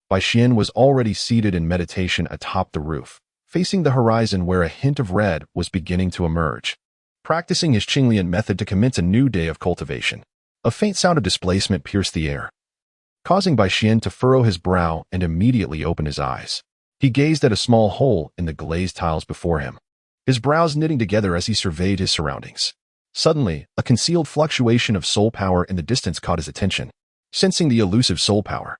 Bai Xian was already seated in meditation atop the roof, facing the horizon where a hint of red was beginning to emerge. Practicing his Qinglian method to commence a new day of cultivation, a faint sound of displacement pierced the air, causing Bai Xian to furrow his brow and immediately open his eyes. He gazed at a small hole in the glazed tiles before him, his brows knitting together as he surveyed his surroundings. Suddenly, a concealed fluctuation of soul power in the distance caught his attention. Sensing the elusive soul power,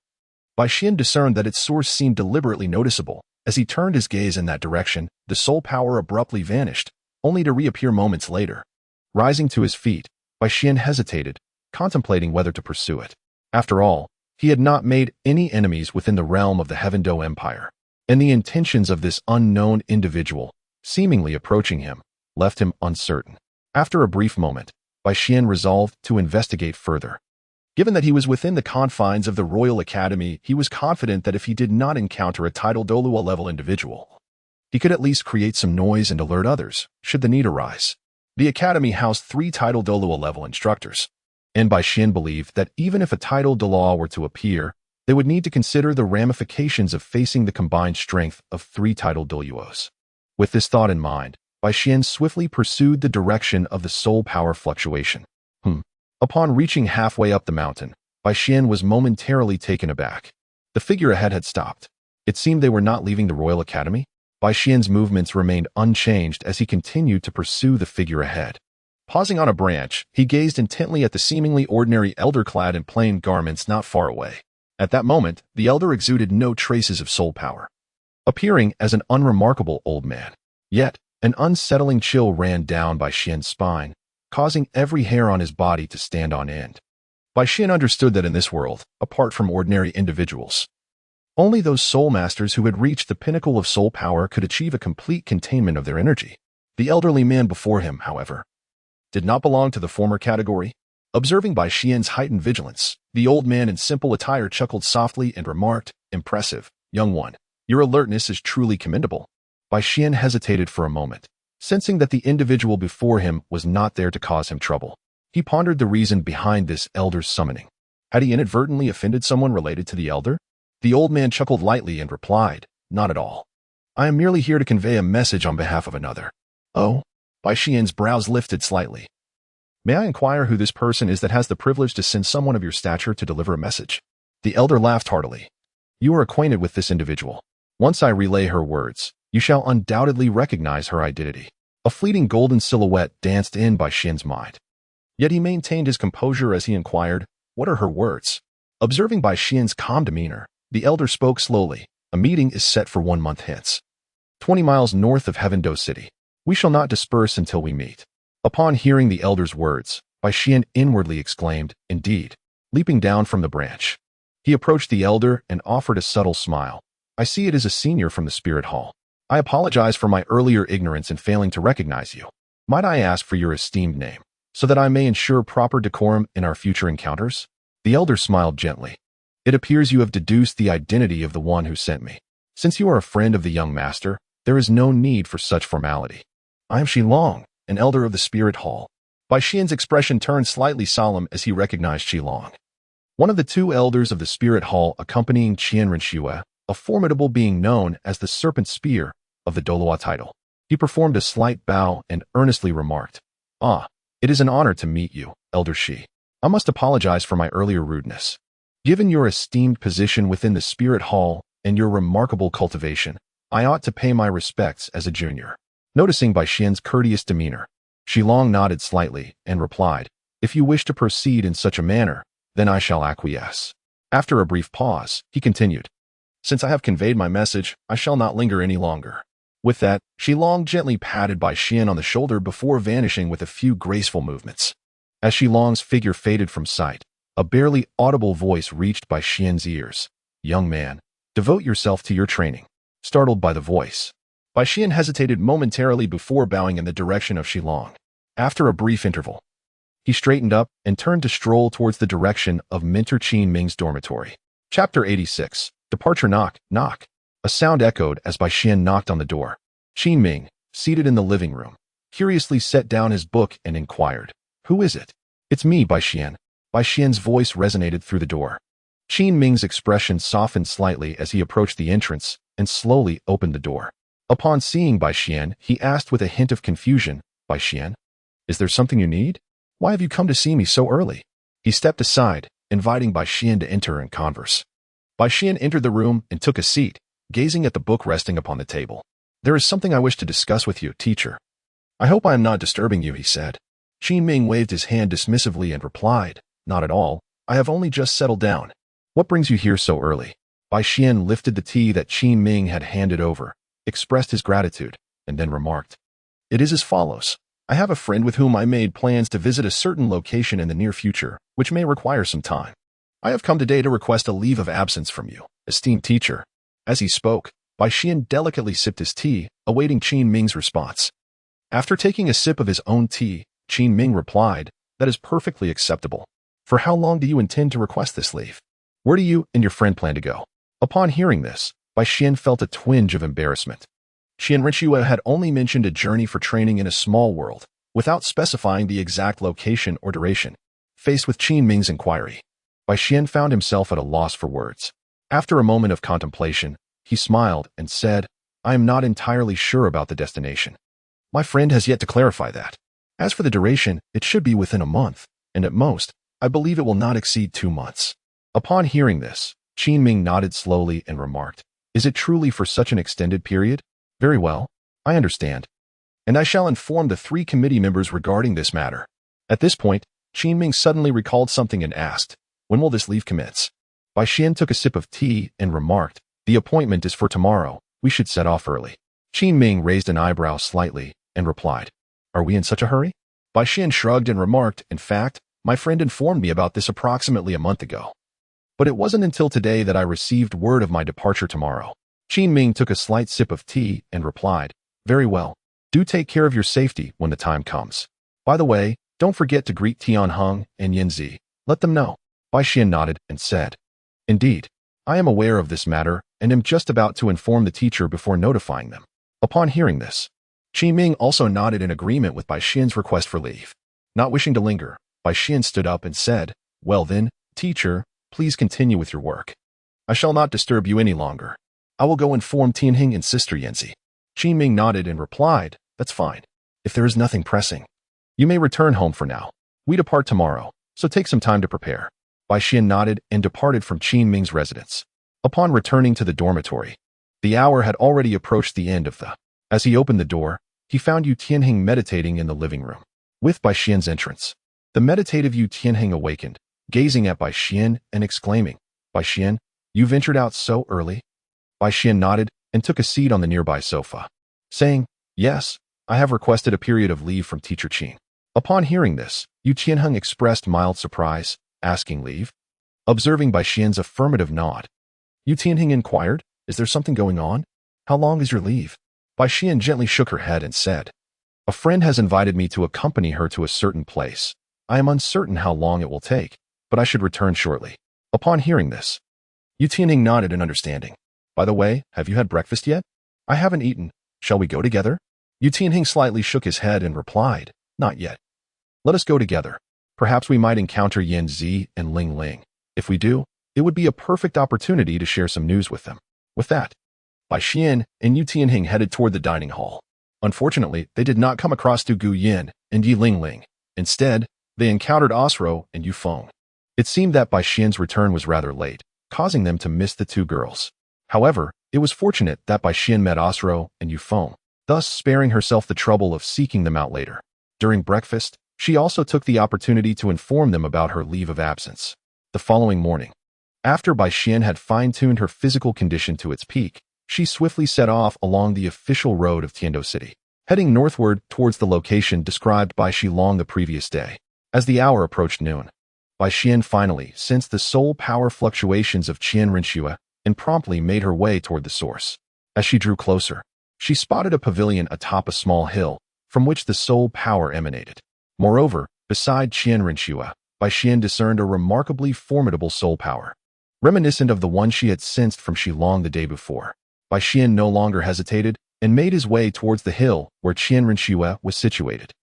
Bai Xian discerned that its source seemed deliberately noticeable. As he turned his gaze in that direction, the soul power abruptly vanished, only to reappear moments later. Rising to his feet, Bai Xian hesitated, contemplating whether to pursue it. After all, he had not made any enemies within the realm of the Heaven Dou Empire, and the intentions of this unknown individual, seemingly approaching him, left him uncertain. After a brief moment, Bai Xian resolved to investigate further. Given that he was within the confines of the Royal Academy, he was confident that if he did not encounter a title Douluo-level individual, he could at least create some noise and alert others, should the need arise. The Academy housed 3 title Douluo-level instructors, and Bai Xian believed that even if a title Douluo were to appear, they would need to consider the ramifications of facing the combined strength of 3 title Douluos. With this thought in mind, Bai Xian swiftly pursued the direction of the soul power fluctuation. Upon reaching halfway up the mountain, Bai Xian was momentarily taken aback. The figure ahead had stopped. It seemed they were not leaving the Royal Academy. Bai Xian's movements remained unchanged as he continued to pursue the figure ahead. Pausing on a branch, he gazed intently at the seemingly ordinary elder clad in plain garments not far away. At that moment, the elder exuded no traces of soul power, appearing as an unremarkable old man. Yet, an unsettling chill ran down Bai Xian's spine, causing every hair on his body to stand on end. Bai Xian understood that in this world, apart from ordinary individuals, only those soul masters who had reached the pinnacle of soul power could achieve a complete containment of their energy. The elderly man before him, however, did not belong to the former category. Observing Bai Xian's heightened vigilance, the old man in simple attire chuckled softly and remarked, "Impressive, young one. Your alertness is truly commendable." Bai Xian hesitated for a moment, sensing that the individual before him was not there to cause him trouble. He pondered the reason behind this elder's summoning. Had he inadvertently offended someone related to the elder? The old man chuckled lightly and replied, "Not at all. I am merely here to convey a message on behalf of another." "Oh?" Bai Xian's brows lifted slightly. "May I inquire who this person is that has the privilege to send someone of your stature to deliver a message?" The elder laughed heartily. "You are acquainted with this individual. Once I relay her words, you shall undoubtedly recognize her identity." A fleeting golden silhouette danced in Bai Xian's mind. Yet he maintained his composure as he inquired, "What are her words?" Observing Bai Xian's calm demeanor, the elder spoke slowly. "A meeting is set for 1 month hence, 20 miles north of Heaven Dou city. We shall not disperse until we meet." Upon hearing the elder's words, Bai Xian inwardly exclaimed, "Indeed." Leaping down from the branch, he approached the elder and offered a subtle smile. "I see it is a senior from the Spirit Hall. I apologize for my earlier ignorance in failing to recognize you. Might I ask for your esteemed name, so that I may ensure proper decorum in our future encounters?" The elder smiled gently. "It appears you have deduced the identity of the one who sent me. Since you are a friend of the young master, there is no need for such formality. I am Shilong, an elder of the Spirit Hall." Bai Xian's expression turned slightly solemn as he recognized Shilong, one of the 2 elders of the Spirit Hall accompanying Qian Renxue, a formidable being known as the Serpent Spear of the Douluo title. He performed a slight bow and earnestly remarked, "Ah, it is an honor to meet you, Elder Shi. I must apologize for my earlier rudeness. Given your esteemed position within the Spirit Hall and your remarkable cultivation, I ought to pay my respects as a junior." Noticing Bai Xian's courteous demeanor, Shilong nodded slightly and replied, "If you wish to proceed in such a manner, then I shall acquiesce." After a brief pause, he continued, "Since I have conveyed my message, I shall not linger any longer." With that, Shilong gently patted Bai Xian on the shoulder before vanishing with a few graceful movements. As Shilong's figure faded from sight, a barely audible voice reached Bai Xian's ears. "Young man, devote yourself to your training." Startled by the voice, Bai Xian hesitated momentarily before bowing in the direction of Shilong. After a brief interval, he straightened up and turned to stroll towards the direction of Mentor Qin Ming's dormitory. Chapter 86. Departure. Knock, knock. A sound echoed as Bai Xian knocked on the door. Qin Ming, seated in the living room, curiously set down his book and inquired, "Who is it?" "It's me, Bai Xian." Bai Xian's voice resonated through the door. Qin Ming's expression softened slightly as he approached the entrance and slowly opened the door. Upon seeing Bai Xian, he asked with a hint of confusion, "Bai Xian, is there something you need? Why have you come to see me so early?" He stepped aside, inviting Bai Xian to enter and converse. Bai Xian entered the room and took a seat, gazing at the book resting upon the table. "There is something I wish to discuss with you, teacher." "I hope I am not disturbing you," he said. Qin Ming waved his hand dismissively and replied, "Not at all. I have only just settled down." "What brings you here so early?" Bai Xian lifted the tea that Qin Ming had handed over, expressed his gratitude, and then remarked, "It is as follows. I have a friend with whom I made plans to visit a certain location in the near future, which may require some time. I have come today to request a leave of absence from you, esteemed teacher." As he spoke, Bai Xian delicately sipped his tea, awaiting Qin Ming's response. After taking a sip of his own tea, Qin Ming replied, "That is perfectly acceptable. For how long do you intend to request this leave? Where do you and your friend plan to go?" Upon hearing this, Bai Xian felt a twinge of embarrassment. Qian Renxue had only mentioned a journey for training in a small world, without specifying the exact location or duration. Faced with Qin Ming's inquiry, Bai Xian found himself at a loss for words. After a moment of contemplation, he smiled and said, "I am not entirely sure about the destination. My friend has yet to clarify that. As for the duration, it should be within a month." and at most, I believe it will not exceed 2 months. Upon hearing this, Qin Ming nodded slowly and remarked, "Is it truly for such an extended period? Very well, I understand. And I shall inform the 3 committee members regarding this matter." At this point, Qin Ming suddenly recalled something and asked, "When will this leave commence?" Bai Xian took a sip of tea and remarked, "The appointment is for tomorrow. We should set off early." Qin Ming raised an eyebrow slightly and replied, "Are we in such a hurry?" Bai Xian shrugged and remarked, "In fact, my friend informed me about this approximately a month ago. But it wasn't until today that I received word of my departure tomorrow." Qin Ming took a slight sip of tea and replied, "Very well. Do take care of your safety when the time comes. By the way, don't forget to greet Tian Heng and Yin Zi. Let them know." Bai Xian nodded and said, "Indeed, I am aware of this matter and am just about to inform the teacher before notifying them." Upon hearing this, Qin Ming also nodded in agreement with Bai Xian's request for leave. Not wishing to linger, Bai Xian stood up and said, "Well then, teacher, please continue with your work. I shall not disturb you any longer. I will go inform Tianheng and Sister Yanzi." Qin Ming nodded and replied, "That's fine. If there is nothing pressing, you may return home for now. We depart tomorrow, so take some time to prepare." Bai Xian nodded and departed from Qin Ming's residence. Upon returning to the dormitory, the hour had already approached the end of the. As he opened the door, he found Yu Tianheng meditating in the living room. With Bai Xian's entrance, the meditative Yu Tianheng awakened, gazing at Bai Xian and exclaiming, "Bai Xian, you ventured out so early?" Bai Xian nodded and took a seat on the nearby sofa, saying, "Yes, I have requested a period of leave from Teacher Qin." Upon hearing this, Yu Tianheng expressed mild surprise, asking leave. Observing Bai Xian's affirmative nod, Yu Tianheng inquired, "Is there something going on? How long is your leave?" Bai Xian gently shook her head and said, "A friend has invited me to accompany her to a certain place. I am uncertain how long it will take, but I should return shortly." Upon hearing this, Yu Tianheng nodded in understanding. "By the way, have you had breakfast yet?" "I haven't eaten. Shall we go together?" Yu Tianheng slightly shook his head and replied, "Not yet. Let us go together. Perhaps we might encounter Yin Zi and Ling Ling. If we do, it would be a perfect opportunity to share some news with them." With that, Bai Xian and Yu Tianheng headed toward the dining hall. Unfortunately, they did not come across Du Gu Yin and Yi Ling Ling. Instead, they encountered Osro and Yu Feng. It seemed that Bai Xian's return was rather late, causing them to miss the 2 girls. However, it was fortunate that Bai Xian met Osro and Yu Feng, thus sparing herself the trouble of seeking them out later. During breakfast, she also took the opportunity to inform them about her leave of absence. The following morning, after Bai Xian had fine-tuned her physical condition to its peak, she swiftly set off along the official road of Tiando City, heading northward towards the location described by Shilong the previous day. As the hour approached noon, Bai Xian finally sensed the soul power fluctuations of Qian Renxue and promptly made her way toward the source. As she drew closer, she spotted a pavilion atop a small hill from which the soul power emanated. Moreover, beside Qian Renxue, Bai Xian discerned a remarkably formidable soul power, reminiscent of the one she had sensed from Shilong the day before. Bai Xian no longer hesitated and made his way towards the hill where Qian Renxue was situated.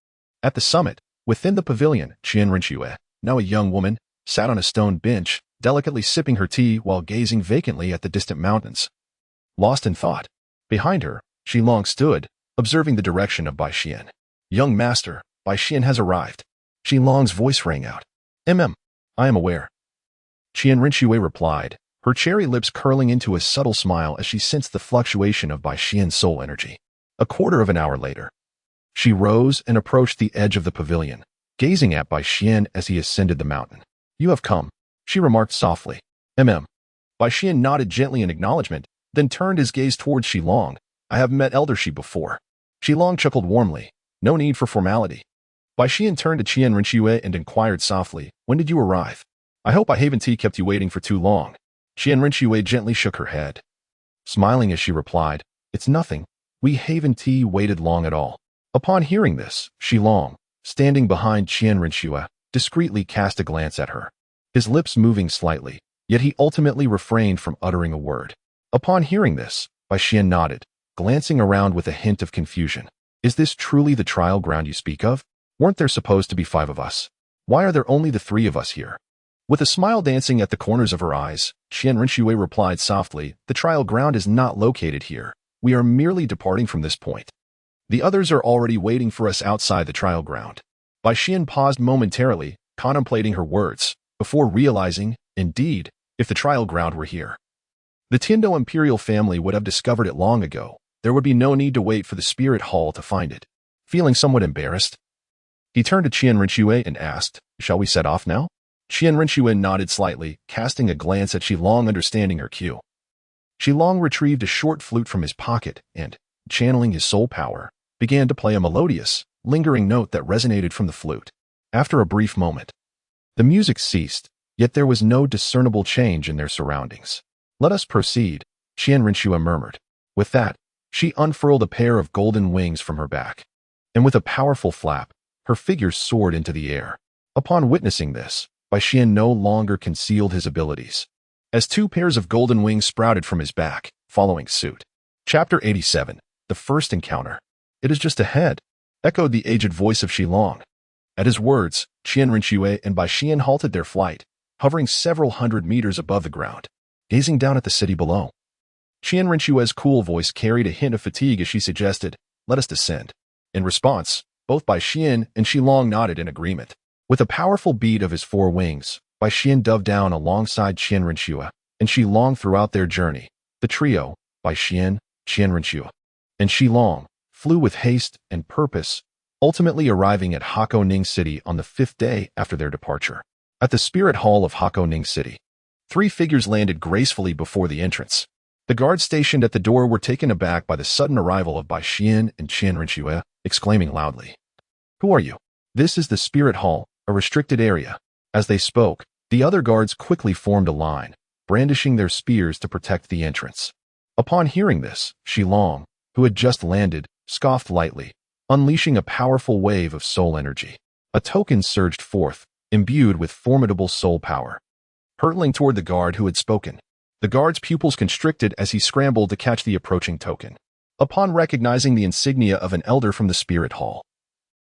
At the summit, within the pavilion, Qian Renxue, now a young woman, sat on a stone bench, delicately sipping her tea while gazing vacantly at the distant mountains. Lost in thought, behind her, Shilong stood, observing the direction of Bai Xian. "Young master, Bai Xian has arrived." Shilong's voice rang out. I am aware." Qian Renxue replied, her cherry lips curling into a subtle smile as she sensed the fluctuation of Bai Xian's soul energy. A quarter of an hour later, she rose and approached the edge of the pavilion, gazing at Bai Xian as he ascended the mountain. "You have come," she remarked softly. Bai Xian nodded gently in acknowledgement, then turned his gaze towards Shilong. "I have met Elder Shi before." Shilong chuckled warmly. "No need for formality." Bai Xian turned to Qian Renxue and inquired softly, "When did you arrive? I hope I haven't kept you waiting for too long." Qian Renxue gently shook her head, smiling as she replied, "It's nothing. We haven't waited long at all." Upon hearing this, Shilong, standing behind Qian Renxue, discreetly cast a glance at her, his lips moving slightly, yet he ultimately refrained from uttering a word. Upon hearing this, Bai Xian nodded, glancing around with a hint of confusion. "Is this truly the trial ground you speak of? Weren't there supposed to be 5 of us? Why are there only the 3 of us here?" With a smile dancing at the corners of her eyes, Qian Renxue replied softly, "The trial ground is not located here. We are merely departing from this point. The others are already waiting for us outside the trial ground." Bai Xian paused momentarily, contemplating her words, before realizing, indeed, if the trial ground were here, the Tiandou imperial family would have discovered it long ago. There would be no need to wait for the spirit hall to find it. Feeling somewhat embarrassed, he turned to Qian Rinxue and asked, "Shall we set off now?" Qian Rinxue nodded slightly, casting a glance at Shilong, understanding her cue. Shilong retrieved a short flute from his pocket and, channeling his soul power, began to play a melodious, lingering note that resonated from the flute. After a brief moment, the music ceased, yet there was no discernible change in their surroundings. "Let us proceed," Qian Rinxue murmured. With that, she unfurled a pair of golden wings from her back, and with a powerful flap, her figure soared into the air. Upon witnessing this, Bai Xian no longer concealed his abilities, as two pairs of golden wings sprouted from his back, following suit. Chapter 87. The First Encounter. "It is just ahead," echoed the aged voice of Shilong. At his words, Qian Rinxue and Bai Xian halted their flight, hovering several hundred meters above the ground, gazing down at the city below. Qian Rinxue's cool voice carried a hint of fatigue as she suggested, "Let us descend." In response, both Bai Xian and Shilong nodded in agreement. With a powerful beat of his four wings, Bai Xian dove down alongside Qian Rinxue and Shilong throughout their journey. The trio, Bai Xian, Qian Rinxue, and Shilong, flew with haste and purpose, ultimately arriving at Hakoning City on the 5th day after their departure. At the Spirit Hall of Hakoning City, three figures landed gracefully before the entrance. The guards stationed at the door were taken aback by the sudden arrival of Bai Xian and Qian Rinxue, exclaiming loudly, "Who are you?" "This is the Spirit Hall, a restricted area." As they spoke, the other guards quickly formed a line, brandishing their spears to protect the entrance. Upon hearing this, Shilong, who had just landed, scoffed lightly, unleashing a powerful wave of soul energy. A token surged forth, imbued with formidable soul power, hurtling toward the guard who had spoken. The guard's pupils constricted as he scrambled to catch the approaching token. Upon recognizing the insignia of an elder from the Spirit Hall,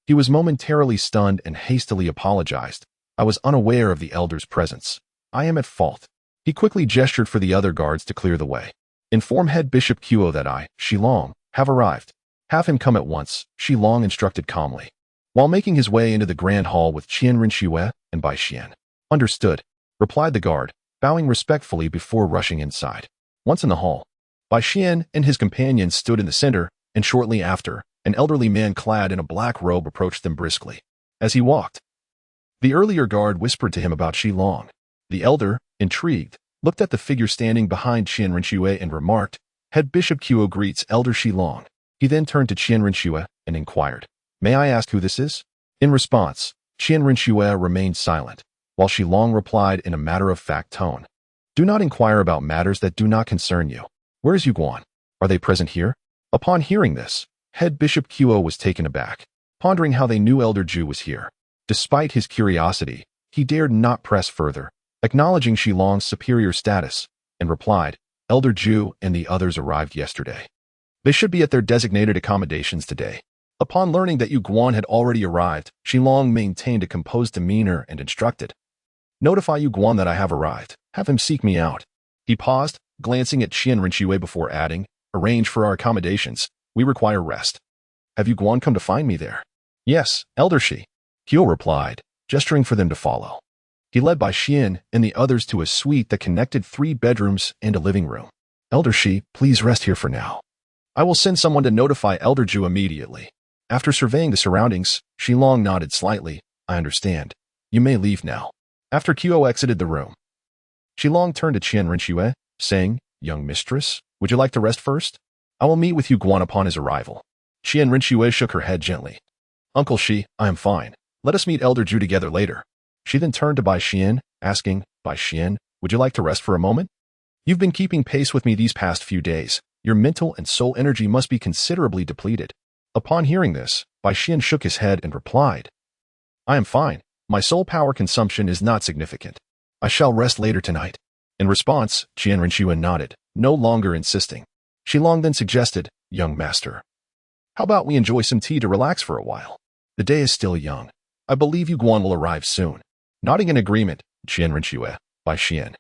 he was momentarily stunned and hastily apologized. "I was unaware of the elder's presence. I am at fault." He quickly gestured for the other guards to clear the way. "Inform Head Bishop Kuo that I, Shilong, have arrived. Have him come at once," Shilong instructed calmly, while making his way into the Grand Hall with Qian Rinxue and Bai Xian. "Understood," replied the guard, bowing respectfully before rushing inside. Once in the hall, Bai Xian and his companions stood in the center, and shortly after, an elderly man clad in a black robe approached them briskly. As he walked, the earlier guard whispered to him about Shilong. The elder, intrigued, looked at the figure standing behind Qian Rinxue and remarked, "Head Bishop Kuo greets Elder Shilong." He then turned to Qian Rinxue and inquired, "May I ask who this is?" In response, Qian Rinxue remained silent, while Shilong replied in a matter-of-fact tone, "Do not inquire about matters that do not concern you. Where is Yuguan? Are they present here?" Upon hearing this, Head Bishop Kuo was taken aback, pondering how they knew Elder Zhu was here. Despite his curiosity, he dared not press further, acknowledging Shilong's superior status, and replied, "Elder Zhu and the others arrived yesterday. They should be at their designated accommodations today." Upon learning that Yu Guan had already arrived, Shilong maintained a composed demeanor and instructed, "Notify Yu Guan that I have arrived. Have him seek me out." He paused, glancing at Qian Rinxue before adding, "Arrange for our accommodations. We require rest. Have Yu Guan come to find me there?" "Yes, Elder Shi," Kyo replied, gesturing for them to follow. He led Bai Xian and the others to a suite that connected 3 bedrooms and a living room. "Elder Shi, please rest here for now. I will send someone to notify Elder Zhu immediately." After surveying the surroundings, Shilong nodded slightly. "I understand. You may leave now." After Kyo exited the room, Shilong turned to Qian Rinxue, saying, "Young mistress, would you like to rest first? I will meet with Yu Guan upon his arrival." Qian Rinxue shook her head gently. "Uncle Shi, I am fine. Let us meet Elder Zhu together later." She then turned to Bai Xian, asking, "Bai Xian, would you like to rest for a moment? You've been keeping pace with me these past few days. Your mental and soul energy must be considerably depleted." Upon hearing this, Bai Xian shook his head and replied, "I am fine. My soul power consumption is not significant. I shall rest later tonight." In response, Qian Rinxue nodded, no longer insisting. Shilong then suggested, "Young master, how about we enjoy some tea to relax for a while? The day is still young. I believe Yu Guan will arrive soon." Nodding in agreement, Qian Rinxue, Bai Xian,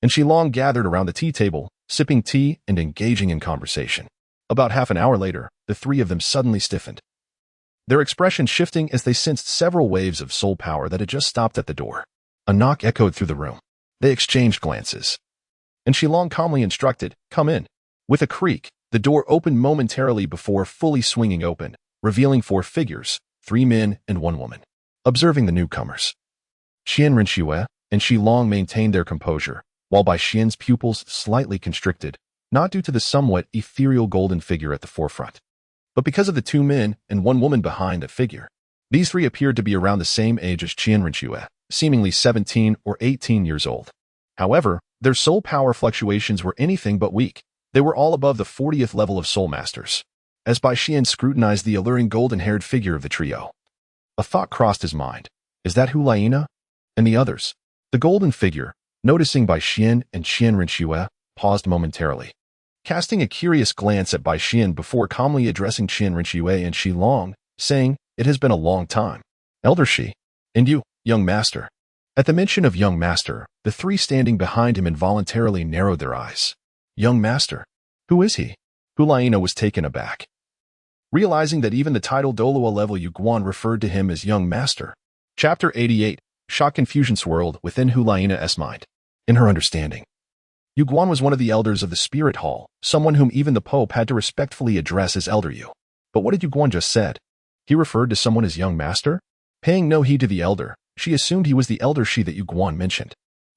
and Shilong gathered around the tea table, sipping tea and engaging in conversation. About half an hour later, the 3 of them suddenly stiffened. their expression shifting as they sensed several waves of soul power that had just stopped at the door. A knock echoed through the room. They exchanged glances. And Shilong calmly instructed, "Come in." With a creak, the door opened momentarily before fully swinging open, revealing 4 figures, 3 men and 1 woman. Observing the newcomers, Qian Renxue and Shilong maintained their composure, while Bai Xian's pupils slightly constricted, not due to the somewhat ethereal golden figure at the forefront, but because of the 2 men and 1 woman behind the figure. These 3 appeared to be around the same age as Qian Renxue, seemingly 17 or 18 years old. However, their soul power fluctuations were anything but weak. They were all above the 40th level of soul masters. As Bai Xian scrutinized the alluring golden-haired figure of the trio, a thought crossed his mind. Is that Hulaina? And the others? The golden figure, noticing Bai Xian and Qian Renxue, paused momentarily, casting a curious glance at Bai Xian before calmly addressing Qian Renxue and Shilong, saying, "It has been a long time. Elder Shi. And you, young master." At the mention of young master, the 3 standing behind him involuntarily narrowed their eyes. Young master? Who is he? Hulaina was taken aback, realizing that even the title Douluo level Yuguan referred to him as young master. Chapter 88. Shock confusion swirled within Hulaina's mind. In her understanding, Yuguan was one of the elders of the Spirit Hall, someone whom even the Pope had to respectfully address as Elder Yu. But what had Yuguan just said? He referred to someone as young master? Paying no heed to the elder, she assumed he was the elder Shi that Yuguan mentioned.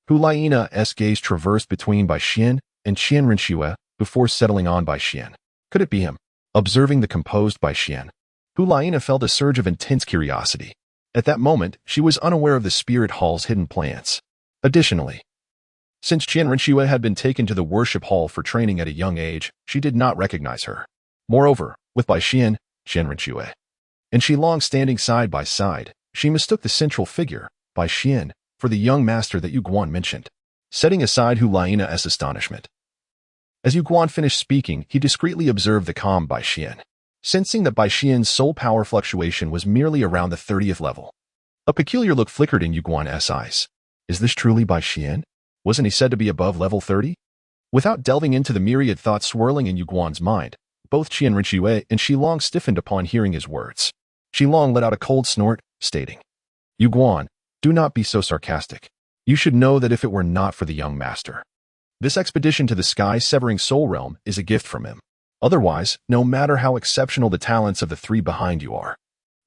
Hulaina's gaze traversed between Bai Xian and Qian Renxue before settling on Bai Xian. Could it be him? Observing the composed Bai Xian, Hulaina felt a surge of intense curiosity. At that moment, she was unaware of the Spirit Hall's hidden plans. Additionally, since Qian Renxue had been taken to the worship hall for training at a young age, she did not recognize her. Moreover, with Bai Xian, Qian Renxue, and Shilong standing side by side, she mistook the central figure, Bai Xian, for the young master that Yuguan mentioned, setting aside Hulaina's astonishment. As Yuguan finished speaking, he discreetly observed the calm Bai Xian, sensing that Bai Xian's soul power fluctuation was merely around the 30th level. A peculiar look flickered in Yuguan's eyes. Is this truly Bai Xian? Wasn't he said to be above level 30? Without delving into the myriad thoughts swirling in Yuguan's mind, both Qian Renxue and Shilong stiffened upon hearing his words. Shilong let out a cold snort, stating, "Yuguan, do not be so sarcastic. You should know that if it were not for the young master, this expedition to the sky-severing soul realm is a gift from him. Otherwise, no matter how exceptional the talents of the 3 behind you are,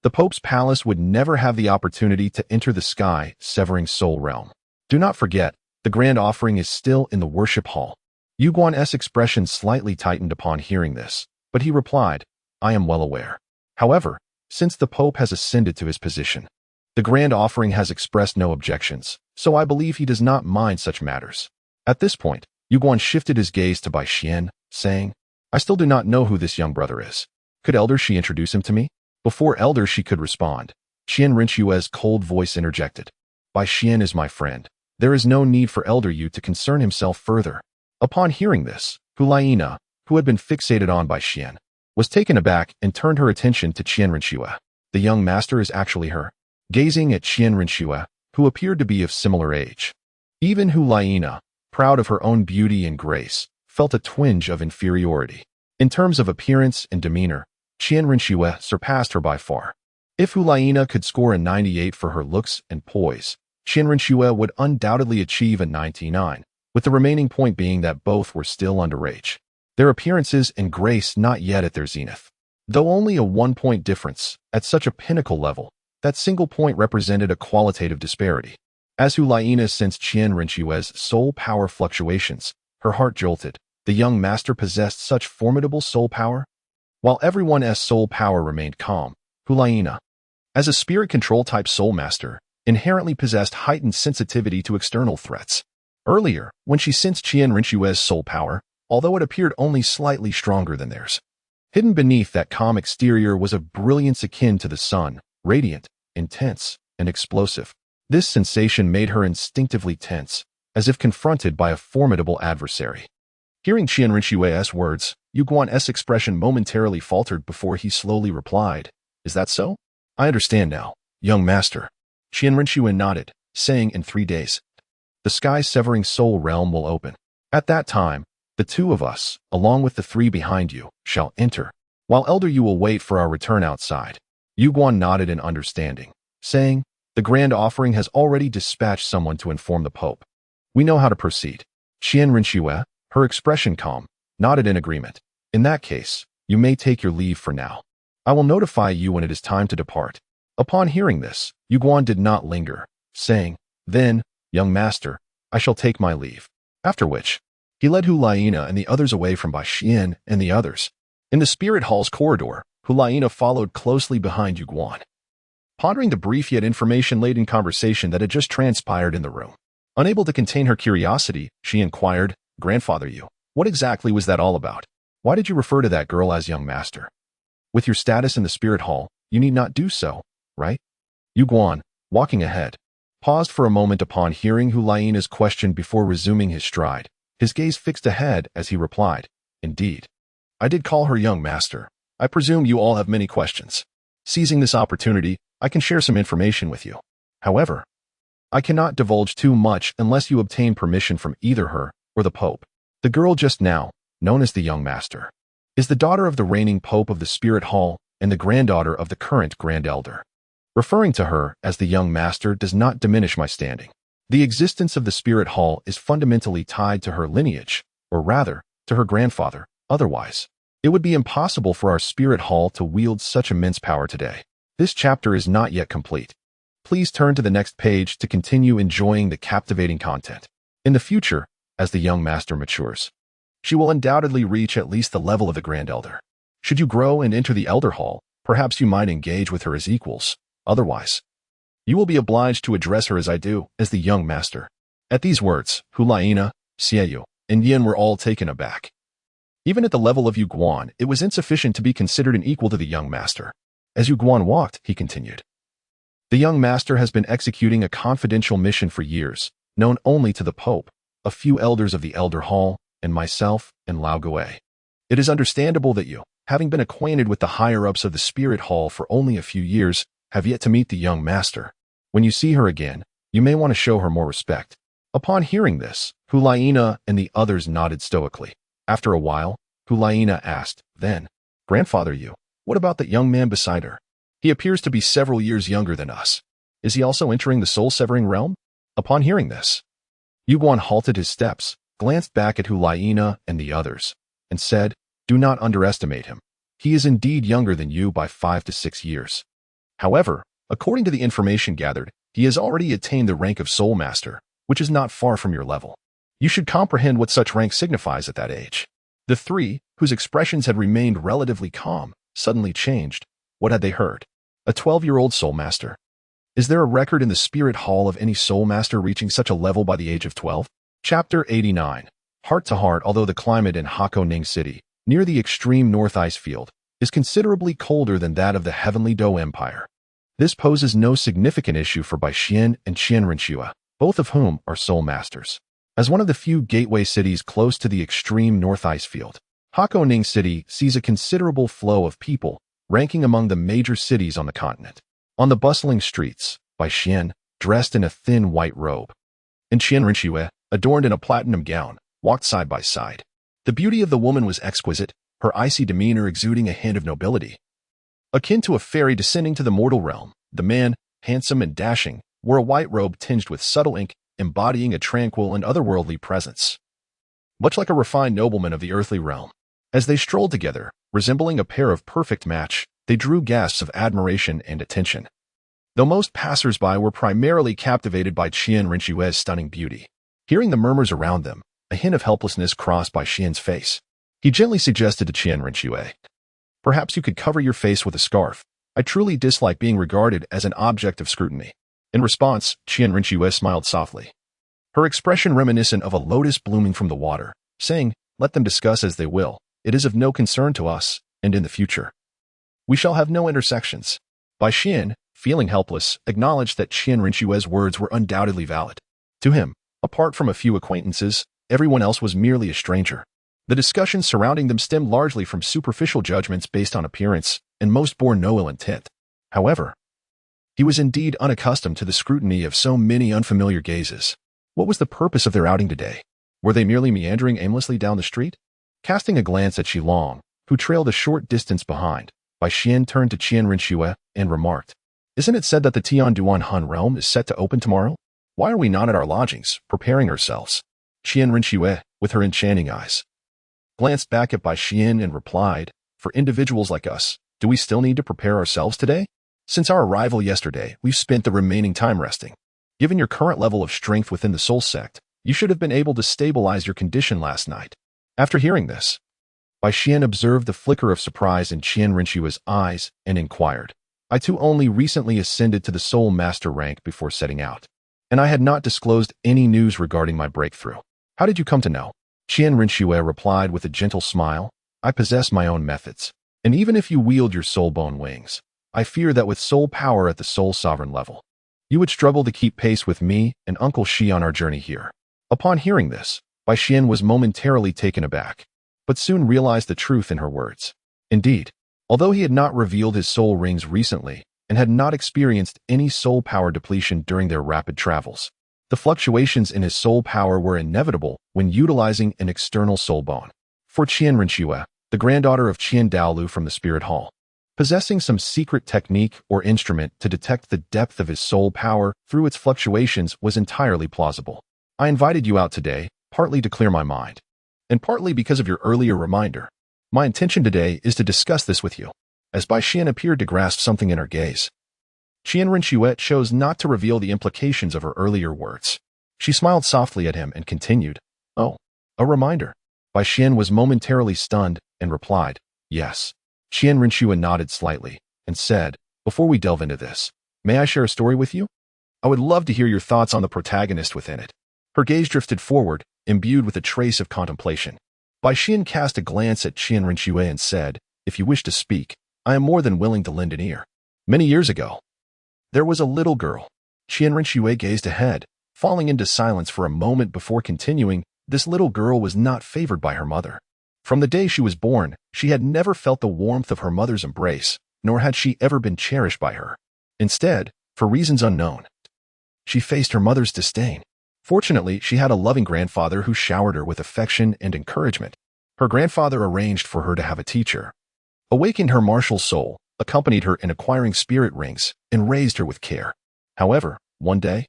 the Pope's palace would never have the opportunity to enter the sky-severing soul realm. Do not forget, the grand offering is still in the worship hall." Yuguan's expression slightly tightened upon hearing this, but he replied, "I am well aware. However, since the Pope has ascended to his position, the grand offering has expressed no objections, so I believe he does not mind such matters." At this point, Yuguan shifted his gaze to Bai Xian, saying, "I still do not know who this young brother is. Could Elder Shi introduce him to me?" Before Elder Shi could respond, Qian Renxue's cold voice interjected, "Bai Xian is my friend. There is no need for Elder Yu to concern himself further." Upon hearing this, Hulaina, who had been fixated on Bai Xian, was taken aback and turned her attention to Qian Renxue. The young master is actually her. Gazing at Qian Renxue, who appeared to be of similar age, even Hulaina, proud of her own beauty and grace, felt a twinge of inferiority. In terms of appearance and demeanor, Qian Renxue surpassed her by far. If Hulaina could score a 98 for her looks and poise, Qian Renxue would undoubtedly achieve a 99, with the remaining point being that both were still underage. Their appearances and grace not yet at their zenith. Though only a 1-point difference, at such a pinnacle level, that single point represented a qualitative disparity. As Hulaina sensed Qian Renxue's soul power fluctuations, her heart jolted. The young master possessed such formidable soul power? While everyone's soul power remained calm, Hulaina, as a spirit control type soul master, inherently possessed heightened sensitivity to external threats. Earlier, when she sensed Qian Renxue's soul power, although it appeared only slightly stronger than theirs, hidden beneath that calm exterior was a brilliance akin to the sun, radiant, intense, and explosive. This sensation made her instinctively tense, as if confronted by a formidable adversary. Hearing Qian Renxue's words, Yuguan's expression momentarily faltered before he slowly replied, "Is that so? I understand now, young master." Qian Renxue nodded, saying in 3 days, the sky-severing soul realm will open. At that time, the 2 of us, along with the 3 behind you, shall enter, while Elder Yu will wait for our return outside. Yu Guan nodded in understanding, saying, "The grand offering has already dispatched someone to inform the Pope. We know how to proceed." Qian Rinxue, her expression calm, nodded in agreement. "In that case, you may take your leave for now. I will notify you when it is time to depart." Upon hearing this, Yu Guan did not linger, saying, "Then, young master, I shall take my leave." After which, he led Hulaina and the others away from Bai Xian and the others. In the spirit hall's corridor, Hulaina followed closely behind Yu Guan, pondering the brief yet information-laden conversation that had just transpired in the room. Unable to contain her curiosity, she inquired, "Grandfather Yu, what exactly was that all about? Why did you refer to that girl as young master? With your status in the spirit hall, you need not do so, right?" Yu Guan, walking ahead, paused for a moment upon hearing Hulaina's question before resuming his stride, his gaze fixed ahead as he replied, "Indeed. I did call her young master. I presume you all have many questions. Seizing this opportunity, I can share some information with you. However, I cannot divulge too much unless you obtain permission from either her or the Pope. The girl just now, known as the young master, is the daughter of the reigning Pope of the Spirit Hall and the granddaughter of the current Grand Elder. Referring to her as the young master does not diminish my standing. The existence of the Spirit Hall is fundamentally tied to her lineage, or rather, to her grandfather. Otherwise, it would be impossible for our Spirit Hall to wield such immense power today. This chapter is not yet complete. Please turn to the next page to continue enjoying the captivating content. In the future, as the young master matures, she will undoubtedly reach at least the level of the Grand Elder. Should you grow and enter the Elder Hall, perhaps you might engage with her as equals. Otherwise, you will be obliged to address her as I do, as the young master." At these words, Hulaina, Xieyu, and Yin were all taken aback. Even at the level of Yu Guan, it was insufficient to be considered an equal to the young master. As Yu Guan walked, he continued, "The young master has been executing a confidential mission for years, known only to the Pope, a few elders of the Elder Hall, and myself and Lao Gui. It is understandable that you, having been acquainted with the higher-ups of the Spirit Hall for only a few years, have yet to meet the young master. When you see her again, you may want to show her more respect." Upon hearing this, Hulaina and the others nodded stoically. After a while, Hulaina asked, "Then, Grandfather Yu, what about that young man beside her? He appears to be several years younger than us. Is he also entering the soul-severing realm?" Upon hearing this, Yu Guan halted his steps, glanced back at Hulaina and the others, and said, "Do not underestimate him. He is indeed younger than you by 5 to 6 years. However, according to the information gathered, he has already attained the rank of Soul Master, which is not far from your level. You should comprehend what such rank signifies at that age." The three, whose expressions had remained relatively calm, suddenly changed. What had they heard? A 12-year-old Soul Master? Is there a record in the Spirit Hall of any Soul Master reaching such a level by the age of 12? Chapter 89. Heart to heart. Although the climate in Hakoning City, near the extreme north ice field, is considerably colder than that of the Heavenly Dou Empire, this poses no significant issue for Bai Xian and Qian Rinxue, both of whom are Soul Masters. As one of the few gateway cities close to the extreme north ice field, Hakoning City sees a considerable flow of people, ranking among the major cities on the continent. On the bustling streets, Bai Xian, dressed in a thin white robe, and Qian Rinxue, adorned in a platinum gown, walked side by side. The beauty of the woman was exquisite, her icy demeanor exuding a hint of nobility. Akin to a fairy descending to the mortal realm, the man, handsome and dashing, wore a white robe tinged with subtle ink, embodying a tranquil and otherworldly presence, much like a refined nobleman of the earthly realm. As they strolled together, resembling a pair of perfect match, they drew gasps of admiration and attention. Though most passers-by were primarily captivated by Qian Rinxue's stunning beauty, hearing the murmurs around them, a hint of helplessness crossed Bai Xian's face. He gently suggested to Qian Rinxue, "Perhaps you could cover your face with a scarf. I truly dislike being regarded as an object of scrutiny." In response, Qian Rinxue smiled softly, her expression reminiscent of a lotus blooming from the water, saying, "Let them discuss as they will. It is of no concern to us, and in the future, we shall have no intersections." Bai Xian, feeling helpless, acknowledged that Qian Rinxue's words were undoubtedly valid. To him, apart from a few acquaintances, everyone else was merely a stranger. The discussions surrounding them stemmed largely from superficial judgments based on appearance, and most bore no ill intent. However, he was indeed unaccustomed to the scrutiny of so many unfamiliar gazes. What was the purpose of their outing today? Were they merely meandering aimlessly down the street? Casting a glance at Qilong, who trailed a short distance behind, Bai Xian turned to Qian Rinxue, and remarked, "Isn't it said that the Tianduan Han realm is set to open tomorrow? Why are we not at our lodgings, preparing ourselves?" Qian Rinxue, with her enchanting eyes, glanced back at Bai Xian and replied, "For individuals like us, do we still need to prepare ourselves today? Since our arrival yesterday, we've spent the remaining time resting. Given your current level of strength within the soul sect, you should have been able to stabilize your condition last night." After hearing this, Bai Xian observed the flicker of surprise in Qian Rinxue's eyes and inquired, "I too only recently ascended to the soul master rank before setting out, and I had not disclosed any news regarding my breakthrough. How did you come to know?" Qian Rinxue replied with a gentle smile, "I possess my own methods, and even if you wield your soul bone wings, I fear that with soul power at the soul sovereign level, you would struggle to keep pace with me and Uncle Shi on our journey here." Upon hearing this, Bai Xian was momentarily taken aback, but soon realized the truth in her words. Indeed, although he had not revealed his soul rings recently and had not experienced any soul power depletion during their rapid travels, the fluctuations in his soul power were inevitable when utilizing an external soul bone. For Qian Rinxue, the granddaughter of Qian Douluo from the Spirit Hall, possessing some secret technique or instrument to detect the depth of his soul power through its fluctuations was entirely plausible. "I invited you out today, partly to clear my mind, and partly because of your earlier reminder. My intention today is to discuss this with you." As Bai Xian appeared to grasp something in her gaze, Qian Rinxue chose not to reveal the implications of her earlier words. She smiled softly at him and continued, "Oh, a reminder." Bai Xian was momentarily stunned and replied, "Yes." Qian Rinxue nodded slightly and said, "Before we delve into this, may I share a story with you? I would love to hear your thoughts on the protagonist within it." Her gaze drifted forward, imbued with a trace of contemplation. Bai Xian cast a glance at Qian Rinxue and said, "If you wish to speak, I am more than willing to lend an ear. Many years ago, there was a little girl." Qian Rinxue gazed ahead, falling into silence for a moment before continuing, "This little girl was not favored by her mother. From the day she was born, she had never felt the warmth of her mother's embrace, nor had she ever been cherished by her. Instead, for reasons unknown, she faced her mother's disdain. Fortunately, she had a loving grandfather who showered her with affection and encouragement. Her grandfather arranged for her to have a teacher, awakened her martial soul, accompanied her in acquiring spirit rings, and raised her with care. However, one day,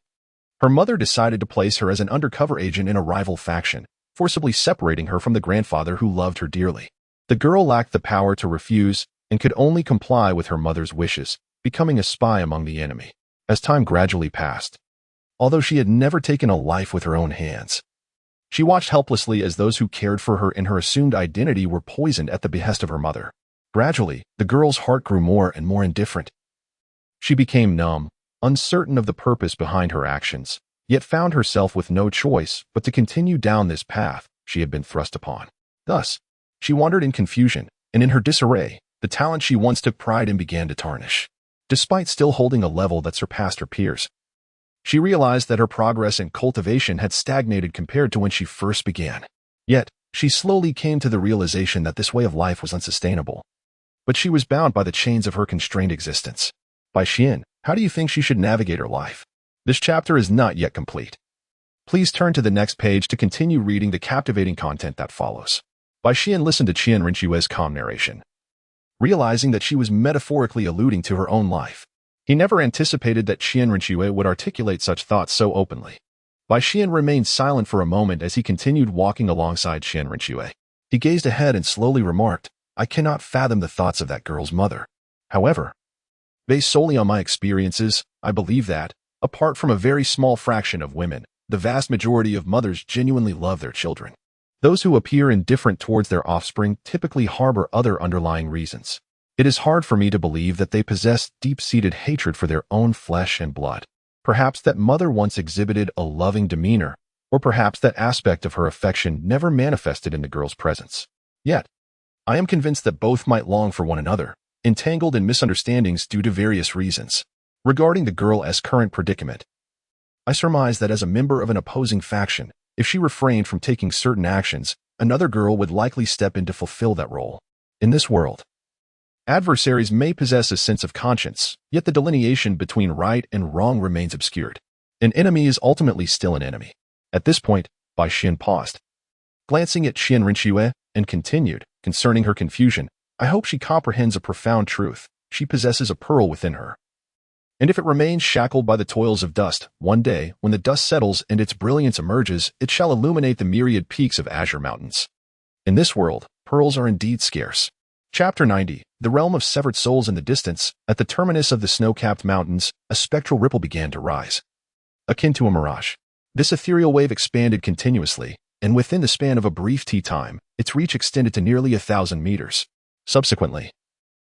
her mother decided to place her as an undercover agent in a rival faction, forcibly separating her from the grandfather who loved her dearly. The girl lacked the power to refuse and could only comply with her mother's wishes, becoming a spy among the enemy. As time gradually passed, although she had never taken a life with her own hands, she watched helplessly as those who cared for her in her assumed identity were poisoned at the behest of her mother. Gradually, the girl's heart grew more and more indifferent. She became numb, uncertain of the purpose behind her actions, yet found herself with no choice but to continue down this path she had been thrust upon. Thus, she wandered in confusion, and in her disarray, the talent she once took pride in began to tarnish. Despite still holding a level that surpassed her peers, she realized that her progress and cultivation had stagnated compared to when she first began. Yet, she slowly came to the realization that this way of life was unsustainable. But she was bound by the chains of her constrained existence. Bai Xian, how do you think she should navigate her life? This chapter is not yet complete. Please turn to the next page to continue reading the captivating content that follows. Bai Xian listened to Qian Rinxue's calm narration, realizing that she was metaphorically alluding to her own life. He never anticipated that Qian Rinxue would articulate such thoughts so openly. Bai Xian remained silent for a moment as he continued walking alongside Qian Rinxue. He gazed ahead and slowly remarked, "I cannot fathom the thoughts of that girl's mother. However, based solely on my experiences, I believe that, apart from a very small fraction of women, the vast majority of mothers genuinely love their children. Those who appear indifferent towards their offspring typically harbor other underlying reasons. It is hard for me to believe that they possess deep-seated hatred for their own flesh and blood. Perhaps that mother once exhibited a loving demeanor, or perhaps that aspect of her affection never manifested in the girl's presence. Yet, I am convinced that both might long for one another, entangled in misunderstandings due to various reasons. Regarding the girl's current predicament, I surmise that as a member of an opposing faction, if she refrained from taking certain actions, another girl would likely step in to fulfill that role. In this world, adversaries may possess a sense of conscience, yet the delineation between right and wrong remains obscured. An enemy is ultimately still an enemy." At this point, Bai Xian paused, glancing at Qian Rinxue, and continued, concerning her confusion, "I hope she comprehends a profound truth. she possesses a pearl within her. And if it remains shackled by the toils of dust, one day, when the dust settles and its brilliance emerges, it shall illuminate the myriad peaks of azure mountains. In this world, pearls are indeed scarce. Chapter 90. The realm of severed souls in the distance. At the terminus of the snow-capped mountains, a spectral ripple began to rise. Akin to a mirage. This ethereal wave expanded continuously, and within the span of a brief time, its reach extended to nearly 1,000 meters. Subsequently,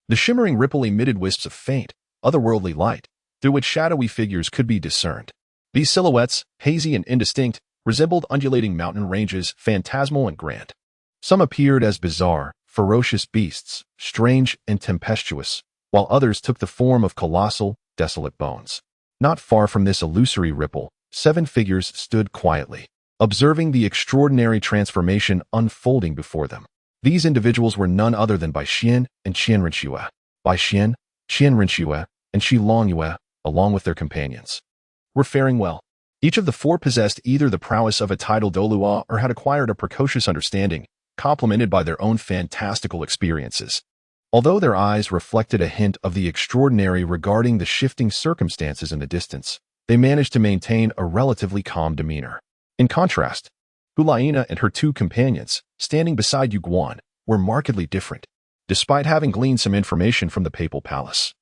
the shimmering ripple emitted wisps of faint, otherworldly light, through which shadowy figures could be discerned. These silhouettes, hazy and indistinct, resembled undulating mountain ranges, phantasmal and grand. Some appeared as bizarre, ferocious beasts, strange and tempestuous, while others took the form of colossal, desolate bones. Not far from this illusory ripple, 7 figures stood quietly, observing the extraordinary transformation unfolding before them. These individuals were none other than Bai Xian and Qian Renxue. Bai Xian, Qian Renxue, and Shi Longyue, along with their companions, were faring well. Each of the 4 possessed either the prowess of a tidal Douluo or had acquired a precocious understanding, complemented by their own fantastical experiences. Although their eyes reflected a hint of the extraordinary regarding the shifting circumstances in the distance, they managed to maintain a relatively calm demeanor. In contrast, Hulaina and her 2 companions, standing beside Yu Guan, were markedly different, despite having gleaned some information from the papal palace.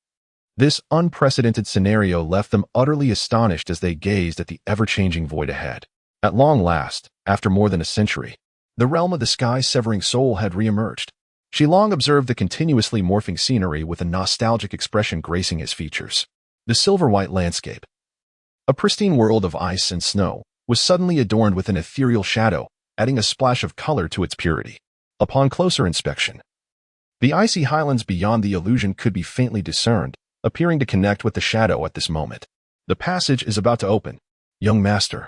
This unprecedented scenario left them utterly astonished as they gazed at the ever-changing void ahead. At long last, after more than a century, the realm of the sky-severing soul had re-emerged. She long observed the continuously morphing scenery with a nostalgic expression gracing his features. The silver-white landscape, a pristine world of ice and snow, was suddenly adorned with an ethereal shadow, adding a splash of color to its purity. Upon closer inspection, the icy highlands beyond the illusion could be faintly discerned, appearing to connect with the shadow at this moment. The passage is about to open. Young master,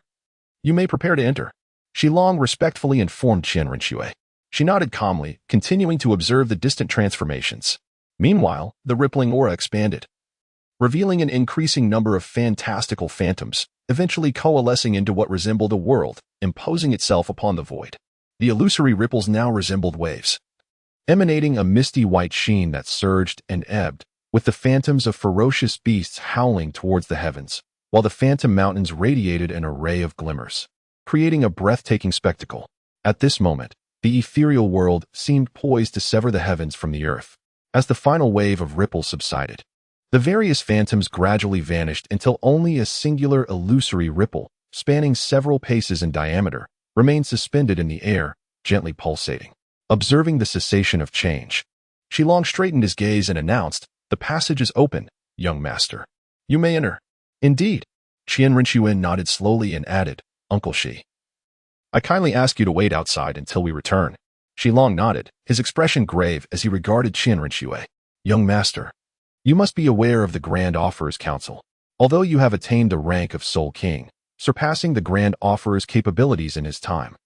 you may prepare to enter. Shi Long respectfully informed Qian Renxue. She nodded calmly, continuing to observe the distant transformations. Meanwhile, the rippling aura expanded, revealing an increasing number of fantastical phantoms, eventually coalescing into what resembled a world, imposing itself upon the void. The illusory ripples now resembled waves, emanating a misty white sheen that surged and ebbed, with the phantoms of ferocious beasts howling towards the heavens, while the phantom mountains radiated an array of glimmers, creating a breathtaking spectacle. At this moment, the ethereal world seemed poised to sever the heavens from the earth. As the final wave of ripples subsided, the various phantoms gradually vanished until only a singular illusory ripple, spanning several paces in diameter, remained suspended in the air, gently pulsating. Observing the cessation of change, Shi Long straightened his gaze and announced, "The passage is open, young master. You may enter." "Indeed." Qian Renxue nodded slowly and added, "Uncle Shi, I kindly ask you to wait outside until we return." Shi Long nodded, his expression grave as he regarded Qian Renxue. "Young master, you must be aware of the Grand Offerer's counsel. Although you have attained the rank of Soul King, surpassing the Grand Offerer's capabilities in his time,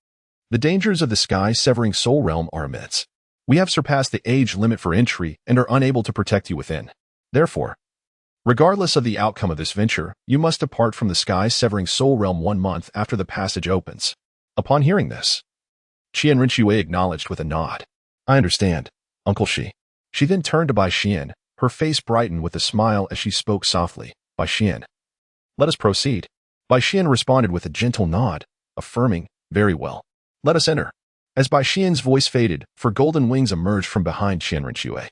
the dangers of the sky-severing soul realm are immense. We have surpassed the age limit for entry and are unable to protect you within. Therefore, regardless of the outcome of this venture, you must depart from the sky-severing soul realm 1 month after the passage opens." Upon hearing this, Qian Renxue acknowledged with a nod. "I understand, Uncle Shi." She then turned to Bai Xian, her face brightened with a smile as she spoke softly. "Bai Xian, let us proceed." Bai Xian responded with a gentle nod, affirming, "Very well. Let us enter." As Bai Xian's voice faded, 4 golden wings emerged from behind Qian Renxue.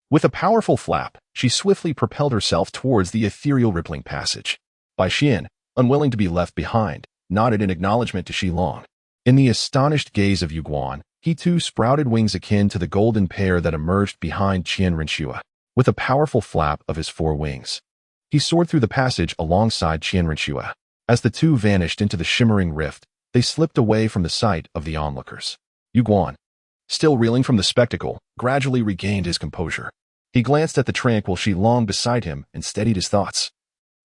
With a powerful flap, she swiftly propelled herself towards the ethereal rippling passage. Bai Xian, unwilling to be left behind, nodded in acknowledgement to Shi Long. In the astonished gaze of Yu Guan, he too sprouted wings akin to the golden pair that emerged behind Qian Renxue. With a powerful flap of his 4 wings, he soared through the passage alongside Qian Renxue. As the 2 vanished into the shimmering rift, they slipped away from the sight of the onlookers. Yu Guan, still reeling from the spectacle, gradually regained his composure. He glanced at the tranquil Shi Long beside him and steadied his thoughts.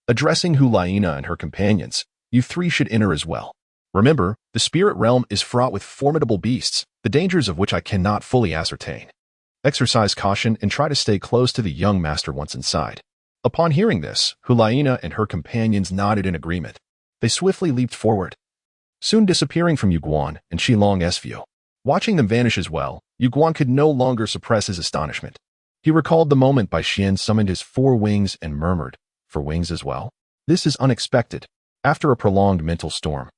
Addressing Hulaina and her companions, "You 3 should enter as well. Remember, the spirit realm is fraught with formidable beasts, the dangers of which I cannot fully ascertain. Exercise caution and try to stay close to the young master once inside." Upon hearing this, Hulaina and her companions nodded in agreement. They swiftly leaped forward, soon disappearing from Yu Guan and Shi Long's view. Watching them vanish as well, Yu Guan could no longer suppress his astonishment. He recalled the moment Bai Xian summoned his 4 wings and murmured, "For wings as well? This is unexpected." After a prolonged mental storm,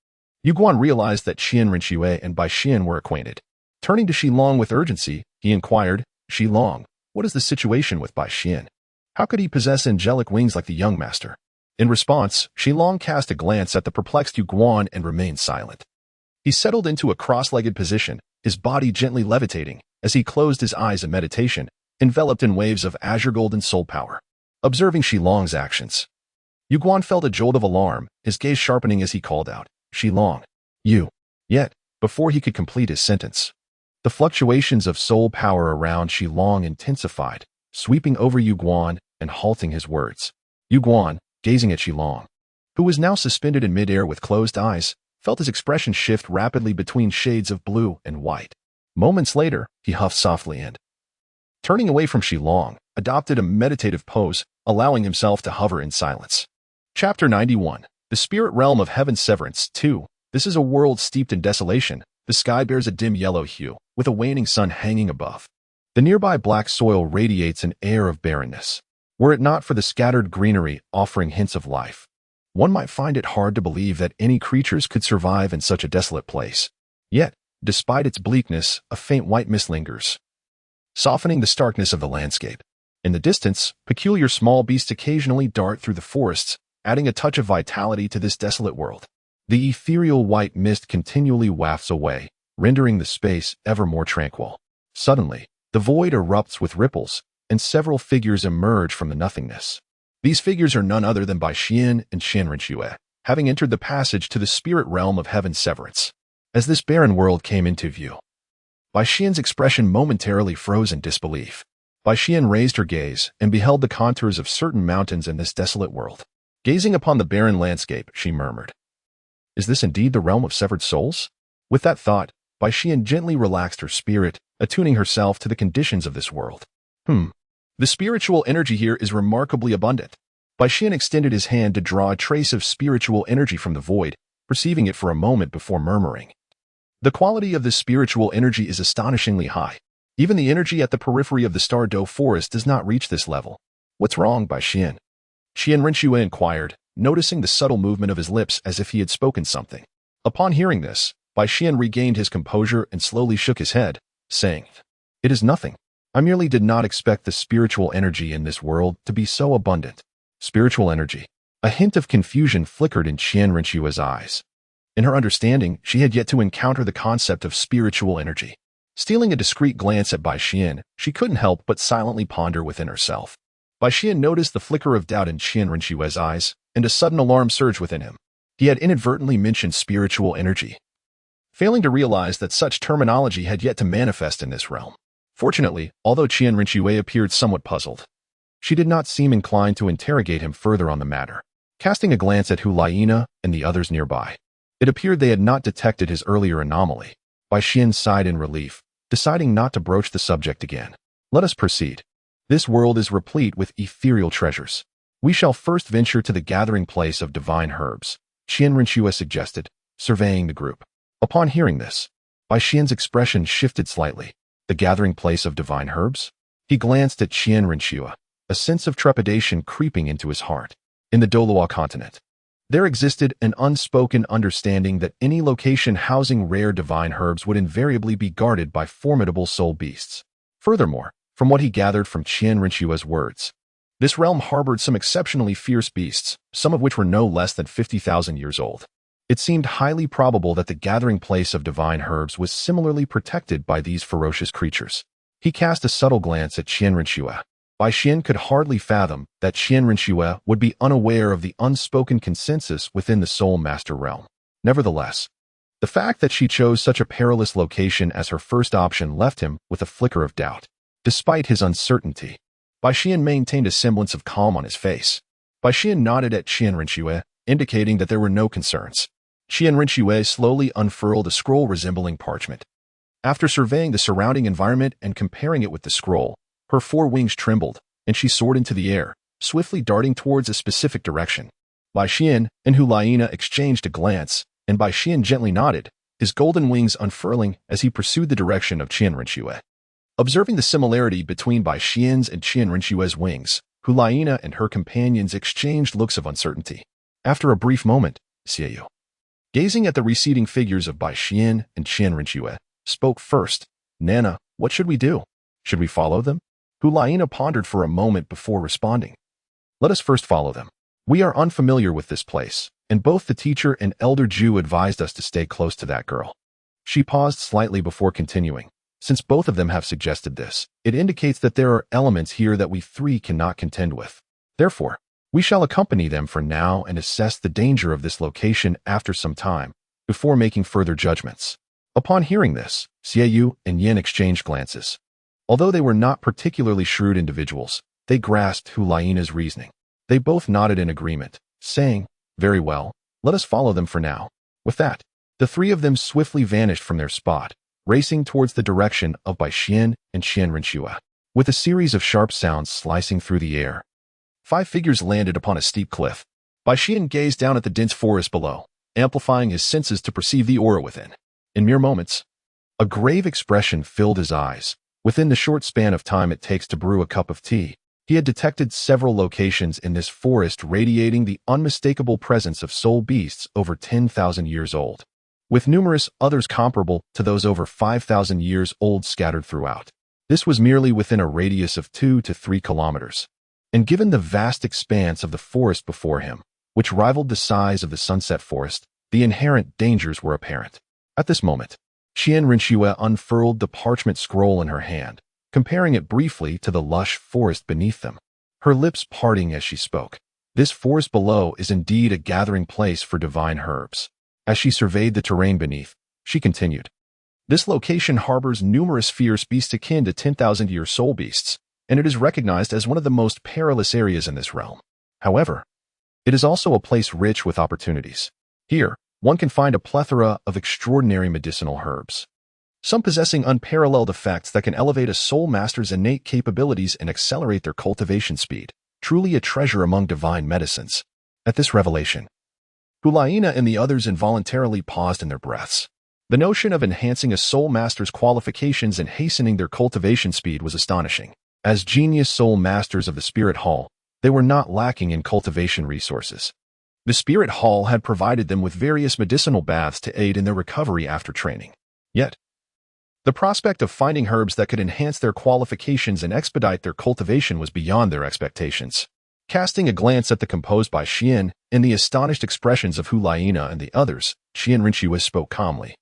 Yu Guan realized that Qian Rinxue and Bai Xian were acquainted. Turning to Xilong with urgency, he inquired, "Xilong, what is the situation with Bai Xian? How could he possess angelic wings like the young master?" In response, Xilong cast a glance at the perplexed Yu Guan and remained silent. He settled into a cross-legged position, his body gently levitating, as he closed his eyes in meditation, enveloped in waves of azure golden soul power. Observing Xilong's actions, Yu Guan felt a jolt of alarm, his gaze sharpening as he called out, "Xilong, you." Yet, before he could complete his sentence, the fluctuations of soul power around Xilong intensified, sweeping over Yu Guan and halting his words. Yu Guan, gazing at Xilong, who was now suspended in midair with closed eyes, felt his expression shift rapidly between shades of blue and white. Moments later, he huffed softly and, turning away from Xilong, adopted a meditative pose, allowing himself to hover in silence. Chapter 91. The Spirit Realm of Heaven Severance 2. This is a world steeped in desolation. The sky bears a dim yellow hue, with a waning sun hanging above. The nearby black soil radiates an air of barrenness. Were it not for the scattered greenery offering hints of life, one might find it hard to believe that any creatures could survive in such a desolate place. Yet, despite its bleakness, a faint white mist lingers, softening the starkness of the landscape. In the distance, peculiar small beasts occasionally dart through the forests, adding a touch of vitality to this desolate world. The ethereal white mist continually wafts away, rendering the space ever more tranquil. Suddenly, the void erupts with ripples, and several figures emerge from the nothingness. These figures are none other than Bai Xian and Qian Rinxue, having entered the passage to the spirit realm of Heaven Severance. As this barren world came into view, Bai Xian's expression momentarily froze in disbelief. Bai Xian raised her gaze and beheld the contours of certain mountains in this desolate world. Gazing upon the barren landscape, she murmured, "Is this indeed the realm of severed souls?" With that thought, Bai Xian gently relaxed her spirit, attuning herself to the conditions of this world. The spiritual energy here is remarkably abundant. Bai Xian extended his hand to draw a trace of spiritual energy from the void, perceiving it for a moment before murmuring, "The quality of this spiritual energy is astonishingly high. Even the energy at the periphery of the Star Dou forest does not reach this level." "What's wrong, Bai Xian?" Qian Rinxue inquired, noticing the subtle movement of his lips as if he had spoken something. Upon hearing this, Bai Xian regained his composure and slowly shook his head, saying, "It is nothing. I merely did not expect the spiritual energy in this world to be so abundant." Spiritual energy. A hint of confusion flickered in Qian Rinxue's eyes. In her understanding, she had yet to encounter the concept of spiritual energy. Stealing a discreet glance at Bai Xian, she couldn't help but silently ponder within herself. Bai Xian noticed the flicker of doubt in Qian Rinxue's eyes, and a sudden alarm surged within him. He had inadvertently mentioned spiritual energy, failing to realize that such terminology had yet to manifest in this realm. Fortunately, although Qian Rinxue appeared somewhat puzzled, she did not seem inclined to interrogate him further on the matter. Casting a glance at Hulaina and the others nearby, it appeared they had not detected his earlier anomaly. Bai Xian sighed in relief, deciding not to broach the subject again. "Let us proceed. This world is replete with ethereal treasures. We shall first venture to the gathering place of divine herbs," Qian Rinxue suggested, surveying the group. Upon hearing this, Bai Xian's expression shifted slightly. The gathering place of divine herbs? He glanced at Qian Rinxue, a sense of trepidation creeping into his heart. In the Douluo Continent, there existed an unspoken understanding that any location housing rare divine herbs would invariably be guarded by formidable soul beasts. Furthermore, from what he gathered from Qian Rinxue's words, this realm harbored some exceptionally fierce beasts, some of which were no less than 50,000 years old. It seemed highly probable that the gathering place of divine herbs was similarly protected by these ferocious creatures. He cast a subtle glance at Qian Rinxue. Bai Xian could hardly fathom that Qian Rinxue would be unaware of the unspoken consensus within the Soul Master realm. Nevertheless, the fact that she chose such a perilous location as her first option left him with a flicker of doubt. Despite his uncertainty, Bai Xian maintained a semblance of calm on his face. Bai Xian nodded at Qian Rinxue, indicating that there were no concerns. Qian Rinxue slowly unfurled a scroll resembling parchment. After surveying the surrounding environment and comparing it with the scroll, her 4 wings trembled, and she soared into the air, swiftly darting towards a specific direction. Bai Xian and Hulaina exchanged a glance, and Bai Xian gently nodded, his golden wings unfurling as he pursued the direction of Qian Rinxue. Observing the similarity between Bai Xian's and Qian Rinxue's wings, Hulaina and her companions exchanged looks of uncertainty. After a brief moment, Xiaoyu, gazing at the receding figures of Bai Xian and Qian Rinxue, spoke first. Nana, what should we do? Should we follow them? Hulaina pondered for a moment before responding. Let us first follow them. We are unfamiliar with this place, and both the teacher and elder Jew advised us to stay close to that girl. She paused slightly before continuing. Since both of them have suggested this, it indicates that there are elements here that we three cannot contend with. Therefore, we shall accompany them for now and assess the danger of this location after some time, before making further judgments. Upon hearing this, Xiaoyu and Yin exchanged glances. Although they were not particularly shrewd individuals, they grasped Hulaina's reasoning. They both nodded in agreement, saying, "Very well, let us follow them for now." With that, the three of them swiftly vanished from their spot, racing towards the direction of Bai Xian and Qian Rinxue. With a series of sharp sounds slicing through the air, 5 figures landed upon a steep cliff. Bai Xian gazed down at the dense forest below, amplifying his senses to perceive the aura within. In mere moments, a grave expression filled his eyes. Within the short span of time it takes to brew a cup of tea, he had detected several locations in this forest radiating the unmistakable presence of soul beasts over 10,000 years old, with numerous others comparable to those over 5,000 years old scattered throughout. This was merely within a radius of 2 to 3 kilometers. And given the vast expanse of the forest before him, which rivaled the size of the sunset forest, the inherent dangers were apparent. At this moment, Qian Rinxue unfurled the parchment scroll in her hand, comparing it briefly to the lush forest beneath them, her lips parting as she spoke. This forest below is indeed a gathering place for divine herbs. As she surveyed the terrain beneath, she continued, "This location harbors numerous fierce beasts akin to 10,000-year soul beasts, and it is recognized as one of the most perilous areas in this realm. However, it is also a place rich with opportunities. Here, one can find a plethora of extraordinary medicinal herbs, some possessing unparalleled effects that can elevate a soul master's innate capabilities and accelerate their cultivation speed. Truly a treasure among divine medicines." At this revelation, Hulaina and the others involuntarily paused in their breaths. The notion of enhancing a soul master's qualifications and hastening their cultivation speed was astonishing. As genius soul masters of the Spirit Hall, they were not lacking in cultivation resources. The Spirit Hall had provided them with various medicinal baths to aid in their recovery after training. Yet, the prospect of finding herbs that could enhance their qualifications and expedite their cultivation was beyond their expectations. Casting a glance at the composed Bai Xian and the astonished expressions of Hulaina and the others, Qian Rinxue spoke calmly.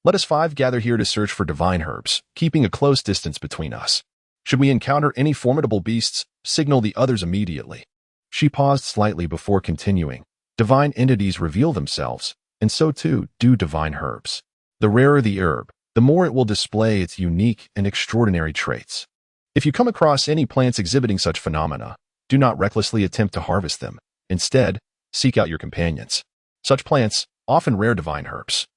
"Let us 5 gather here to search for divine herbs, keeping a close distance between us. Should we encounter any formidable beasts, signal the others immediately." She paused slightly before continuing. "Divine entities reveal themselves, and so too do divine herbs. The rarer the herb, the more it will display its unique and extraordinary traits. If you come across any plants exhibiting such phenomena, do not recklessly attempt to harvest them. Instead, seek out your companions. Such plants, often rare divine herbs,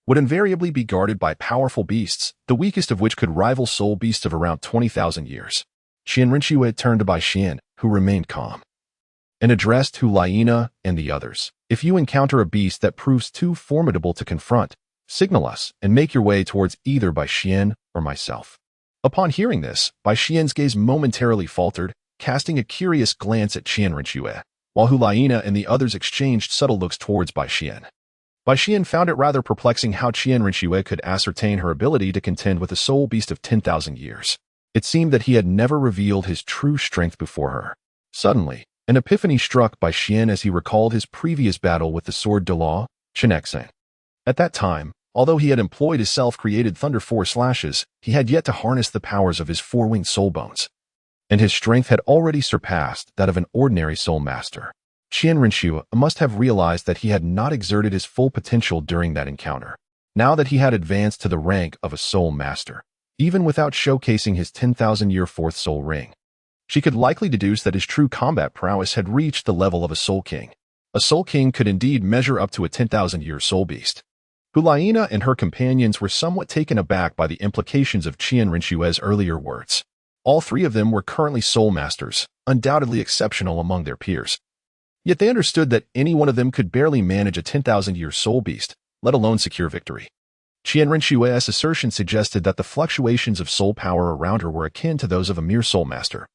would invariably be guarded by powerful beasts, the weakest of which could rival soul beasts of around 20,000 years. Qian Rinxue turned to Bai Xian, who remained calm, and addressed Hulaina and the others. "If you encounter a beast that proves too formidable to confront, signal us and make your way towards either Bai Xian or myself." Upon hearing this, Bai Xian's gaze momentarily faltered, casting a curious glance at Qian Rinxue, while Hulaina and the others exchanged subtle looks towards Bai Xian. Bai Xian found it rather perplexing how Qian Rinxue could ascertain her ability to contend with a soul beast of 10,000 years. It seemed that he had never revealed his true strength before her. Suddenly, an epiphany struck Bai Xian as he recalled his previous battle with the sword Douluo Continent. At that time, although he had employed his self-created Thunder 4 slashes, he had yet to harness the powers of his 4-winged soul bones, and his strength had already surpassed that of an ordinary soul master. Qian Rinxue must have realized that he had not exerted his full potential during that encounter. Now that he had advanced to the rank of a soul master, even without showcasing his 10,000-year 4th soul ring, she could likely deduce that his true combat prowess had reached the level of a soul king. A soul king could indeed measure up to a 10,000-year soul beast. Hulaina and her companions were somewhat taken aback by the implications of Qian Rinxue's earlier words. All 3 of them were currently soul masters, undoubtedly exceptional among their peers. Yet they understood that any one of them could barely manage a 10,000-year soul beast, let alone secure victory. Qian Rinxue's assertion suggested that the fluctuations of soul power around her were akin to those of a mere soul master.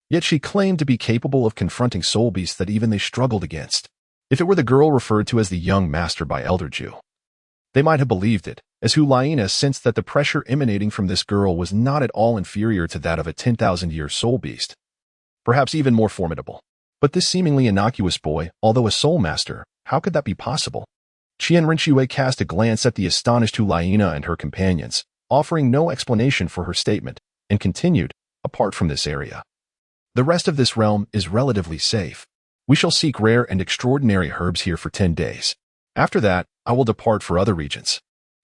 Yet she claimed to be capable of confronting soul beasts that even they struggled against. If it were the girl referred to as the young master by Elder Ju, they might have believed it, as Hu Laina sensed that the pressure emanating from this girl was not at all inferior to that of a 10,000-year soul beast, perhaps even more formidable. But this seemingly innocuous boy, although a soul master, how could that be possible? Qian Rinxue cast a glance at the astonished Hu Laina and her companions, offering no explanation for her statement, and continued, apart from this area, the rest of this realm is relatively safe. We shall seek rare and extraordinary herbs here for 10 days. After that, I will depart for other regions.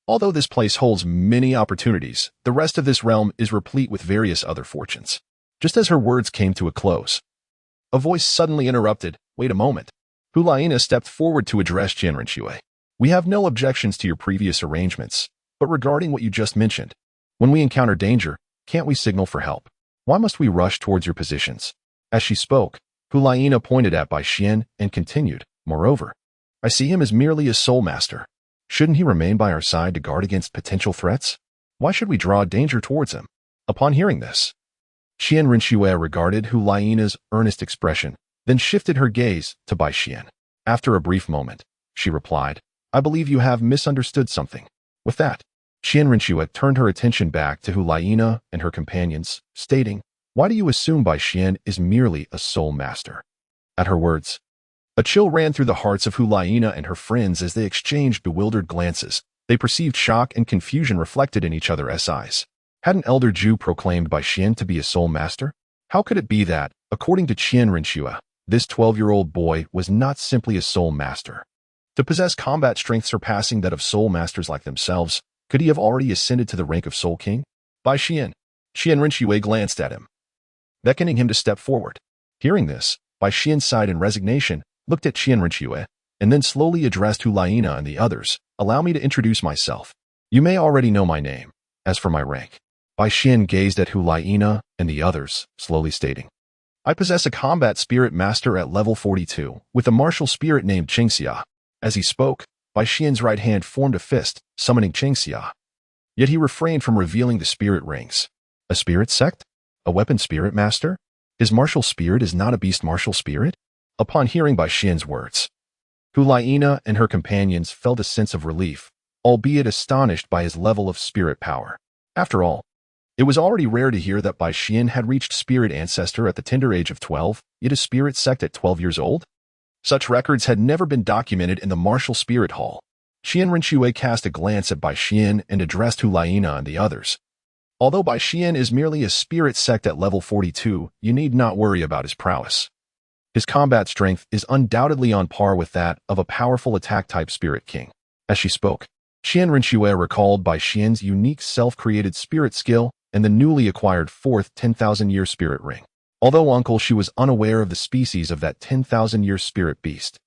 Although this place holds many opportunities, the rest of this realm is replete with various other fortunes. Just as her words came to a close, a voice suddenly interrupted. Wait a moment. Hu Laina stepped forward to address Qian Rinxue. We have no objections to your previous arrangements, but regarding what you just mentioned, when we encounter danger, can't we signal for help? Why must we rush towards your positions? As she spoke, Hu Laina pointed at Bai Xian and continued, moreover, I see him as merely a soul master. Shouldn't he remain by our side to guard against potential threats? Why should we draw danger towards him? Upon hearing this, Qian Rinxue regarded Hu Laina's earnest expression, then shifted her gaze to Bai Xian. After a brief moment, she replied, I believe you have misunderstood something. With that, Qian Rinxue turned her attention back to Hu Laina and her companions, stating, Why do you assume Bai Xian is merely a soul master? At her words, a chill ran through the hearts of Hu Laina and her friends as they exchanged bewildered glances. They perceived shock and confusion reflected in each other's eyes. Hadn't Elder Ju proclaimed Bai Xian to be a soul master? How could it be that, according to Qian Rinxue, this 12-year-old boy was not simply a soul master? To possess combat strength surpassing that of soul masters like themselves, could he have already ascended to the rank of Soul King? Bai Xian. Qian Rinxue glanced at him, beckoning him to step forward. Hearing this, Bai Xian sighed in resignation, looked at Qian Rinxue, and then slowly addressed Hu Laina and the others. Allow me to introduce myself. You may already know my name. As for my rank, Bai Xian gazed at Hu Laina and the others, slowly stating, I possess a combat spirit master at level 42, with a martial spirit named Qingxia. As he spoke, Bai Xian's right hand formed a fist, summoning Qingxia. Yet he refrained from revealing the spirit rings. A spirit sect? A weapon spirit master? His martial spirit is not a beast martial spirit? Upon hearing Bai Xian's words, Hu Laina and her companions felt a sense of relief, albeit astonished by his level of spirit power. After all, it was already rare to hear that Bai Xian had reached spirit ancestor at the tender age of 12, yet a spirit sect at 12 years old? Such records had never been documented in the martial spirit hall. Qian Rinxue cast a glance at Bai Xian and addressed Hu Laina and the others. Although Bai Xian is merely a spirit sect at level 42, you need not worry about his prowess. His combat strength is undoubtedly on par with that of a powerful attack-type spirit king. As she spoke, Qian Rinxue recalled Bai Xian's unique self-created spirit skill and the newly acquired fourth 10,000-year spirit ring. Although uncle, she was unaware of the species of that 10,000-year spirit beast.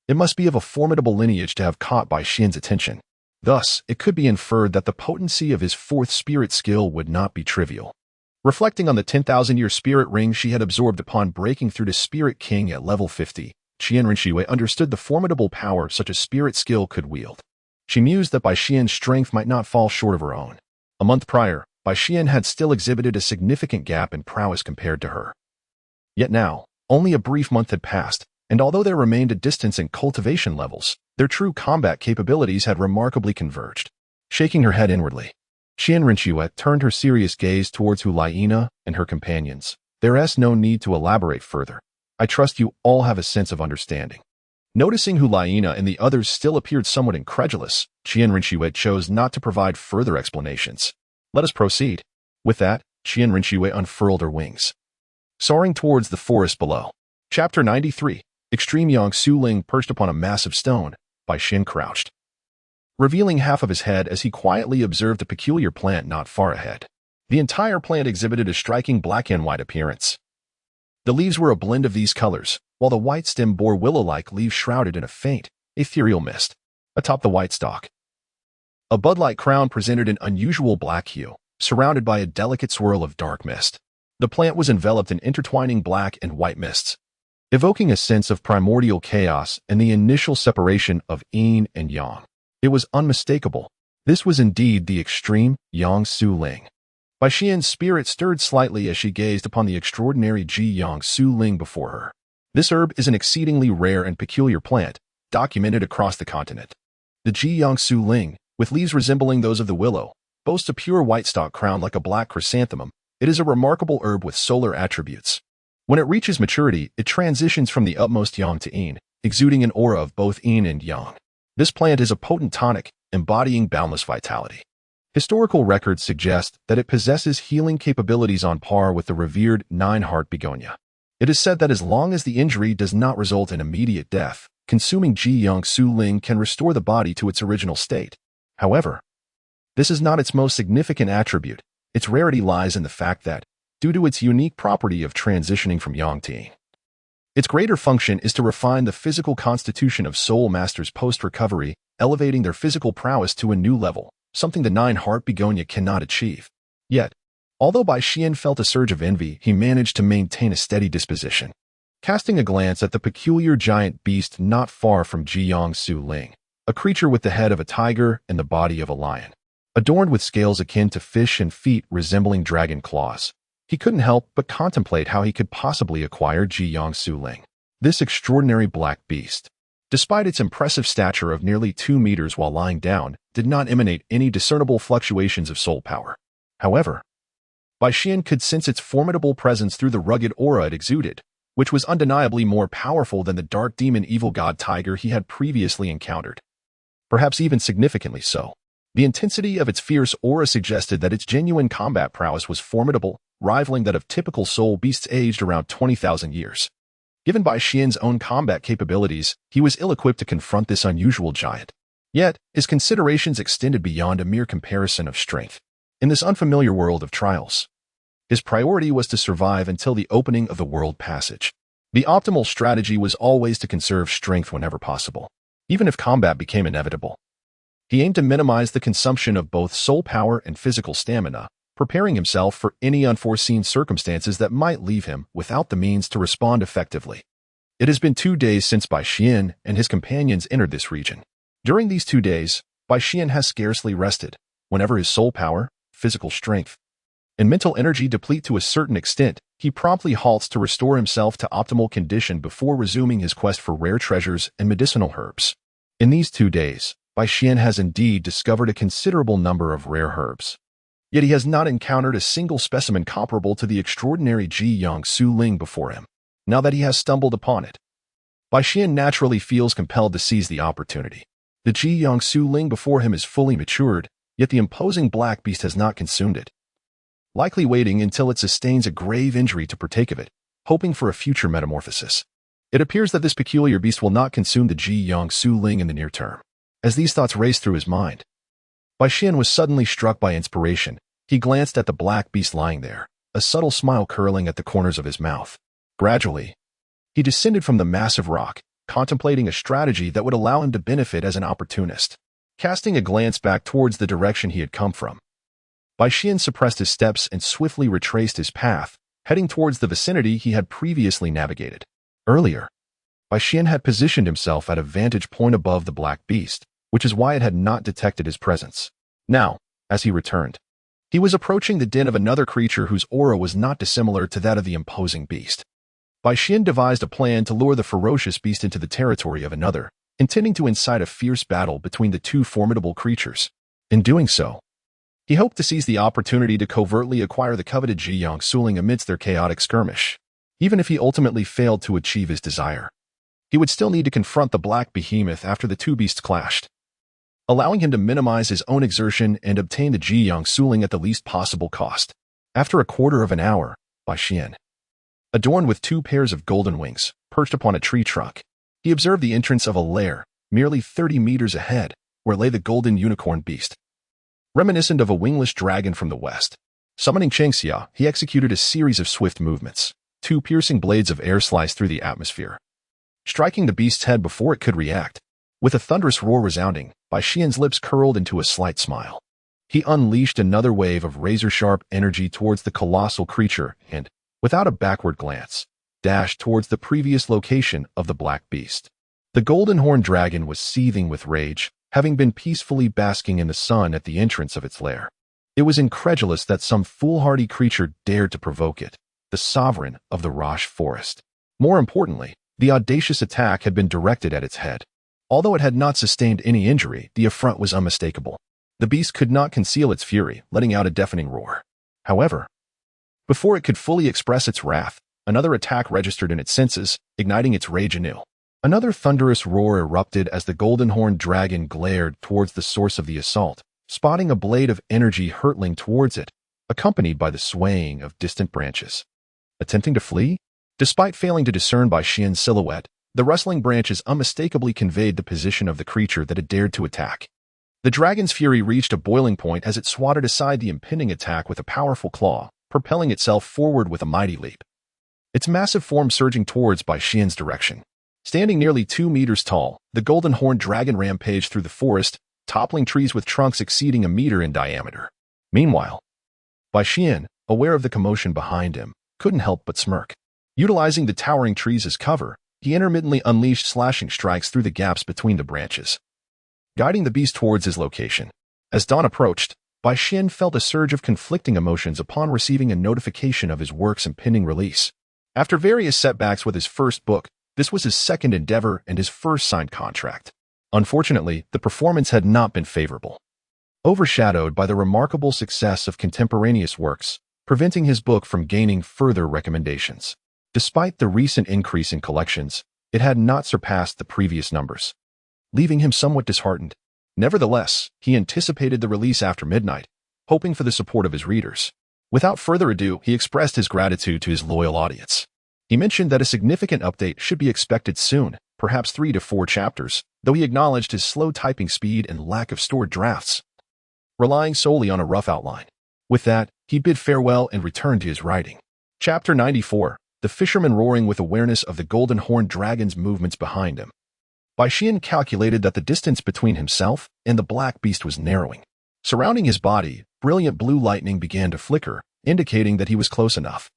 It must be of a formidable lineage to have caught Bai Xian's attention. Thus, it could be inferred that the potency of his fourth spirit skill would not be trivial. Reflecting on the 10,000-year spirit ring she had absorbed upon breaking through to Spirit King at level 50, Qian Rinxue understood the formidable power such a spirit skill could wield. She mused that Bai Xian's strength might not fall short of her own. A month prior, Bai Xian had still exhibited a significant gap in prowess compared to her. Yet now, only a brief month had passed, and although there remained a distance in cultivation levels, their true combat capabilities had remarkably converged. Shaking her head inwardly, Qian Rinxue turned her serious gaze towards Hu Laina and her companions. There's no need to elaborate further. I trust you all have a sense of understanding. Noticing Hu Laina and the others still appeared somewhat incredulous, Qian Rinxue chose not to provide further explanations. Let us proceed. With that, Qian Rinxue unfurled her wings, soaring towards the forest below. Chapter 93. Extreme Yang Su Ling perched upon a massive stone. Bai Xian crouched, revealing half of his head as he quietly observed a peculiar plant not far ahead. The entire plant exhibited a striking black and white appearance. The leaves were a blend of these colors, while the white stem bore willow-like leaves shrouded in a faint, ethereal mist. Atop the white stalk, a bud-like crown presented an unusual black hue, surrounded by a delicate swirl of dark mist. The plant was enveloped in intertwining black and white mists, evoking a sense of primordial chaos and the initial separation of yin and yang. It was unmistakable, This was indeed the extreme Yang Su Ling. Bai Xian's spirit stirred slightly as she gazed upon the extraordinary Ji Yang Su Ling before her. This herb is an exceedingly rare and peculiar plant, documented across the continent. The Ji Yang Su Ling, with leaves resembling those of the willow, boasts a pure white stalk crowned like a black chrysanthemum. It is a remarkable herb with solar attributes. When it reaches maturity, it transitions from the utmost yang to yin, exuding an aura of both yin and yang. This plant is a potent tonic, embodying boundless vitality. Historical records suggest that it possesses healing capabilities on par with the revered nine-heart begonia. It is said that as long as the injury does not result in immediate death, consuming Ji Yang Su Ling can restore the body to its original state. However, this is not its most significant attribute. Its rarity lies in the fact that, due to its unique property of transitioning from yang to yin, its greater function is to refine the physical constitution of soul masters post-recovery, elevating their physical prowess to a new level, something the nine-heart begonia cannot achieve. Yet, although Bai Xian felt a surge of envy, he managed to maintain a steady disposition. Casting a glance at the peculiar giant beast not far from Ji Yang Su Ling, a creature with the head of a tiger and the body of a lion, adorned with scales akin to fish and feet resembling dragon claws, he couldn't help but contemplate how he could possibly acquire Ji Yang Su Ling. This extraordinary black beast, despite its impressive stature of nearly 2 meters while lying down, did not emanate any discernible fluctuations of soul power. However, Bai Xian could sense its formidable presence through the rugged aura it exuded, which was undeniably more powerful than the dark demon evil god tiger he had previously encountered. Perhaps even significantly so. The intensity of its fierce aura suggested that its genuine combat prowess was formidable, rivaling that of typical soul beasts aged around 20,000 years. Given Bai Xian's own combat capabilities, he was ill-equipped to confront this unusual giant. Yet, his considerations extended beyond a mere comparison of strength. In this unfamiliar world of trials, his priority was to survive until the opening of the world passage. The optimal strategy was always to conserve strength whenever possible, even if combat became inevitable. He aimed to minimize the consumption of both soul power and physical stamina, preparing himself for any unforeseen circumstances that might leave him without the means to respond effectively. It has been 2 days since Bai Xian and his companions entered this region. During these 2 days, Bai Xian has scarcely rested. Whenever his soul power, physical strength, and mental energy deplete to a certain extent, he promptly halts to restore himself to optimal condition before resuming his quest for rare treasures and medicinal herbs. In these 2 days, Bai Xian has indeed discovered a considerable number of rare herbs. Yet he has not encountered a single specimen comparable to the extraordinary Ji Yang Su Ling before him. Now that he has stumbled upon it, Bai Xian naturally feels compelled to seize the opportunity. The Ji Yang Su Ling before him is fully matured, yet the imposing black beast has not consumed it, likely waiting until it sustains a grave injury to partake of it, hoping for a future metamorphosis. It appears that this peculiar beast will not consume the Ji Yang Su Ling in the near term. As these thoughts raced through his mind, Bai Xian was suddenly struck by inspiration. He glanced at the black beast lying there, a subtle smile curling at the corners of his mouth. Gradually, he descended from the massive rock, contemplating a strategy that would allow him to benefit as an opportunist. Casting a glance back towards the direction he had come from, Bai Xian suppressed his steps and swiftly retraced his path, heading towards the vicinity he had previously navigated. Earlier, Bai Xian had positioned himself at a vantage point above the black beast, which is why it had not detected his presence. Now, as he returned, he was approaching the den of another creature whose aura was not dissimilar to that of the imposing beast. Bai Xian devised a plan to lure the ferocious beast into the territory of another, intending to incite a fierce battle between the two formidable creatures. In doing so, he hoped to seize the opportunity to covertly acquire the coveted Ji Yang Su Ling amidst their chaotic skirmish. Even if he ultimately failed to achieve his desire, he would still need to confront the black behemoth after the two beasts clashed, allowing him to minimize his own exertion and obtain the Ji Yang Su Ling at the least possible cost. After a quarter of an hour, Bai Xian, adorned with 2 pairs of golden wings, perched upon a tree trunk, he observed the entrance of a lair, merely 30 meters ahead, where lay the golden unicorn beast. Reminiscent of a wingless dragon from the west, summoning Chengxia, he executed a series of swift movements. 2 piercing blades of air sliced through the atmosphere, striking the beast's head before it could react. With a thunderous roar resounding, Bai Xian's lips curled into a slight smile. He unleashed another wave of razor-sharp energy towards the colossal creature and, without a backward glance, dashed towards the previous location of the black beast. The golden horned dragon was seething with rage, having been peacefully basking in the sun at the entrance of its lair. It was incredulous that some foolhardy creature dared to provoke it, the sovereign of the Rosh forest. More importantly, the audacious attack had been directed at its head. Although it had not sustained any injury, the affront was unmistakable. The beast could not conceal its fury, letting out a deafening roar. However, before it could fully express its wrath, another attack registered in its senses, igniting its rage anew. Another thunderous roar erupted as the golden-horned dragon glared towards the source of the assault, spotting a blade of energy hurtling towards it, accompanied by the swaying of distant branches. Attempting to flee? Despite failing to discern by Xian's silhouette, the rustling branches unmistakably conveyed the position of the creature that had dared to attack. The dragon's fury reached a boiling point as it swatted aside the impending attack with a powerful claw, propelling itself forward with a mighty leap. Its massive form surging towards Bai Xian's direction. Standing nearly 2 meters tall, the golden-horned dragon rampaged through the forest, toppling trees with trunks exceeding a meter in diameter. Meanwhile, Bai Xian, aware of the commotion behind him, couldn't help but smirk. Utilizing the towering trees as cover, he intermittently unleashed slashing strikes through the gaps between the branches, guiding the beast towards his location. As dawn approached, Bai Xian felt a surge of conflicting emotions upon receiving a notification of his work's impending release. After various setbacks with his first book, this was his second endeavor and his first signed contract. Unfortunately, the performance had not been favorable. Overshadowed by the remarkable success of contemporaneous works, preventing his book from gaining further recommendations. Despite the recent increase in collections, it had not surpassed the previous numbers, leaving him somewhat disheartened. Nevertheless, he anticipated the release after midnight, hoping for the support of his readers. Without further ado, he expressed his gratitude to his loyal audience. He mentioned that a significant update should be expected soon, perhaps 3 to 4 chapters, though he acknowledged his slow typing speed and lack of stored drafts, relying solely on a rough outline. With that, he bid farewell and returned to his writing. Chapter 94. The fisherman roaring with awareness of the golden-horned dragon's movements behind him. Bai Xian calculated that the distance between himself and the black beast was narrowing. Surrounding his body, brilliant blue lightning began to flicker, indicating that he was close enough.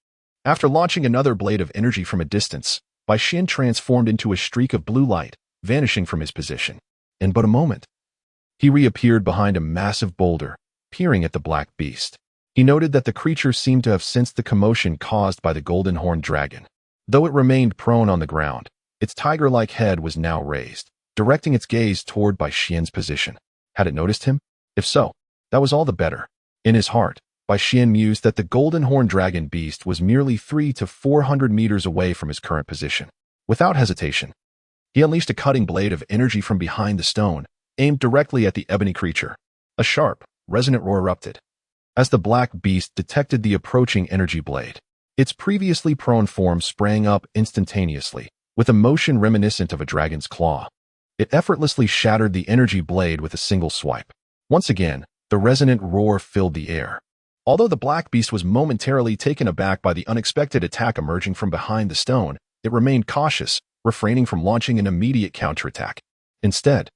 After launching another blade of energy from a distance, Bai Xian transformed into a streak of blue light, vanishing from his position. In but a moment, he reappeared behind a massive boulder, peering at the black beast. He noted that the creature seemed to have sensed the commotion caused by the golden-horned dragon. Though it remained prone on the ground, its tiger-like head was now raised, directing its gaze toward Bai Xian's position. Had it noticed him? If so, that was all the better. In his heart, Bai Xian mused that the golden-horned dragon beast was merely 300 to 400 meters away from his current position. Without hesitation, he unleashed a cutting blade of energy from behind the stone, aimed directly at the ebony creature. A sharp, resonant roar erupted as the black beast detected the approaching energy blade. Its previously prone form sprang up instantaneously, with a motion reminiscent of a dragon's claw. It effortlessly shattered the energy blade with a single swipe. Once again, the resonant roar filled the air. Although the black beast was momentarily taken aback by the unexpected attack emerging from behind the stone, it remained cautious, refraining from launching an immediate counterattack. Instead,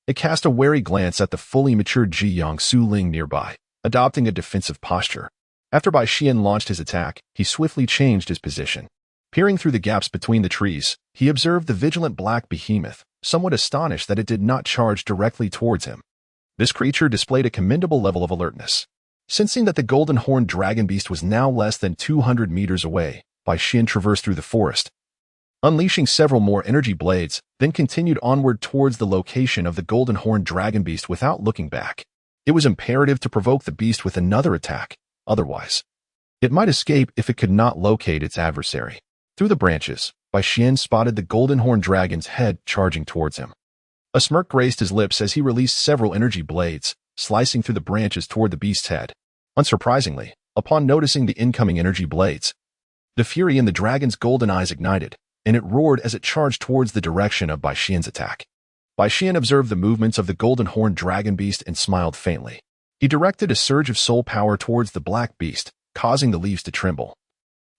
it cast a wary glance at the fully matured Zhiyang Su Ling nearby, adopting a defensive posture. After Bai Xian launched his attack, he swiftly changed his position. Peering through the gaps between the trees, he observed the vigilant black behemoth, somewhat astonished that it did not charge directly towards him. This creature displayed a commendable level of alertness. Sensing that the golden-horned dragon beast was now less than 200 meters away, Bai Xian traversed through the forest, unleashing several more energy blades, then continued onward towards the location of the golden-horned dragon beast without looking back. It was imperative to provoke the beast with another attack, otherwise, it might escape if it could not locate its adversary. Through the branches, Bai Xian spotted the golden-horned dragon's head charging towards him. A smirk graced his lips as he released several energy blades, slicing through the branches toward the beast's head. Unsurprisingly, upon noticing the incoming energy blades, the fury in the dragon's golden eyes ignited, and it roared as it charged towards the direction of Bai Xian's attack. Bai Xian observed the movements of the golden-horned dragon beast and smiled faintly. He directed a surge of soul power towards the black beast, causing the leaves to tremble,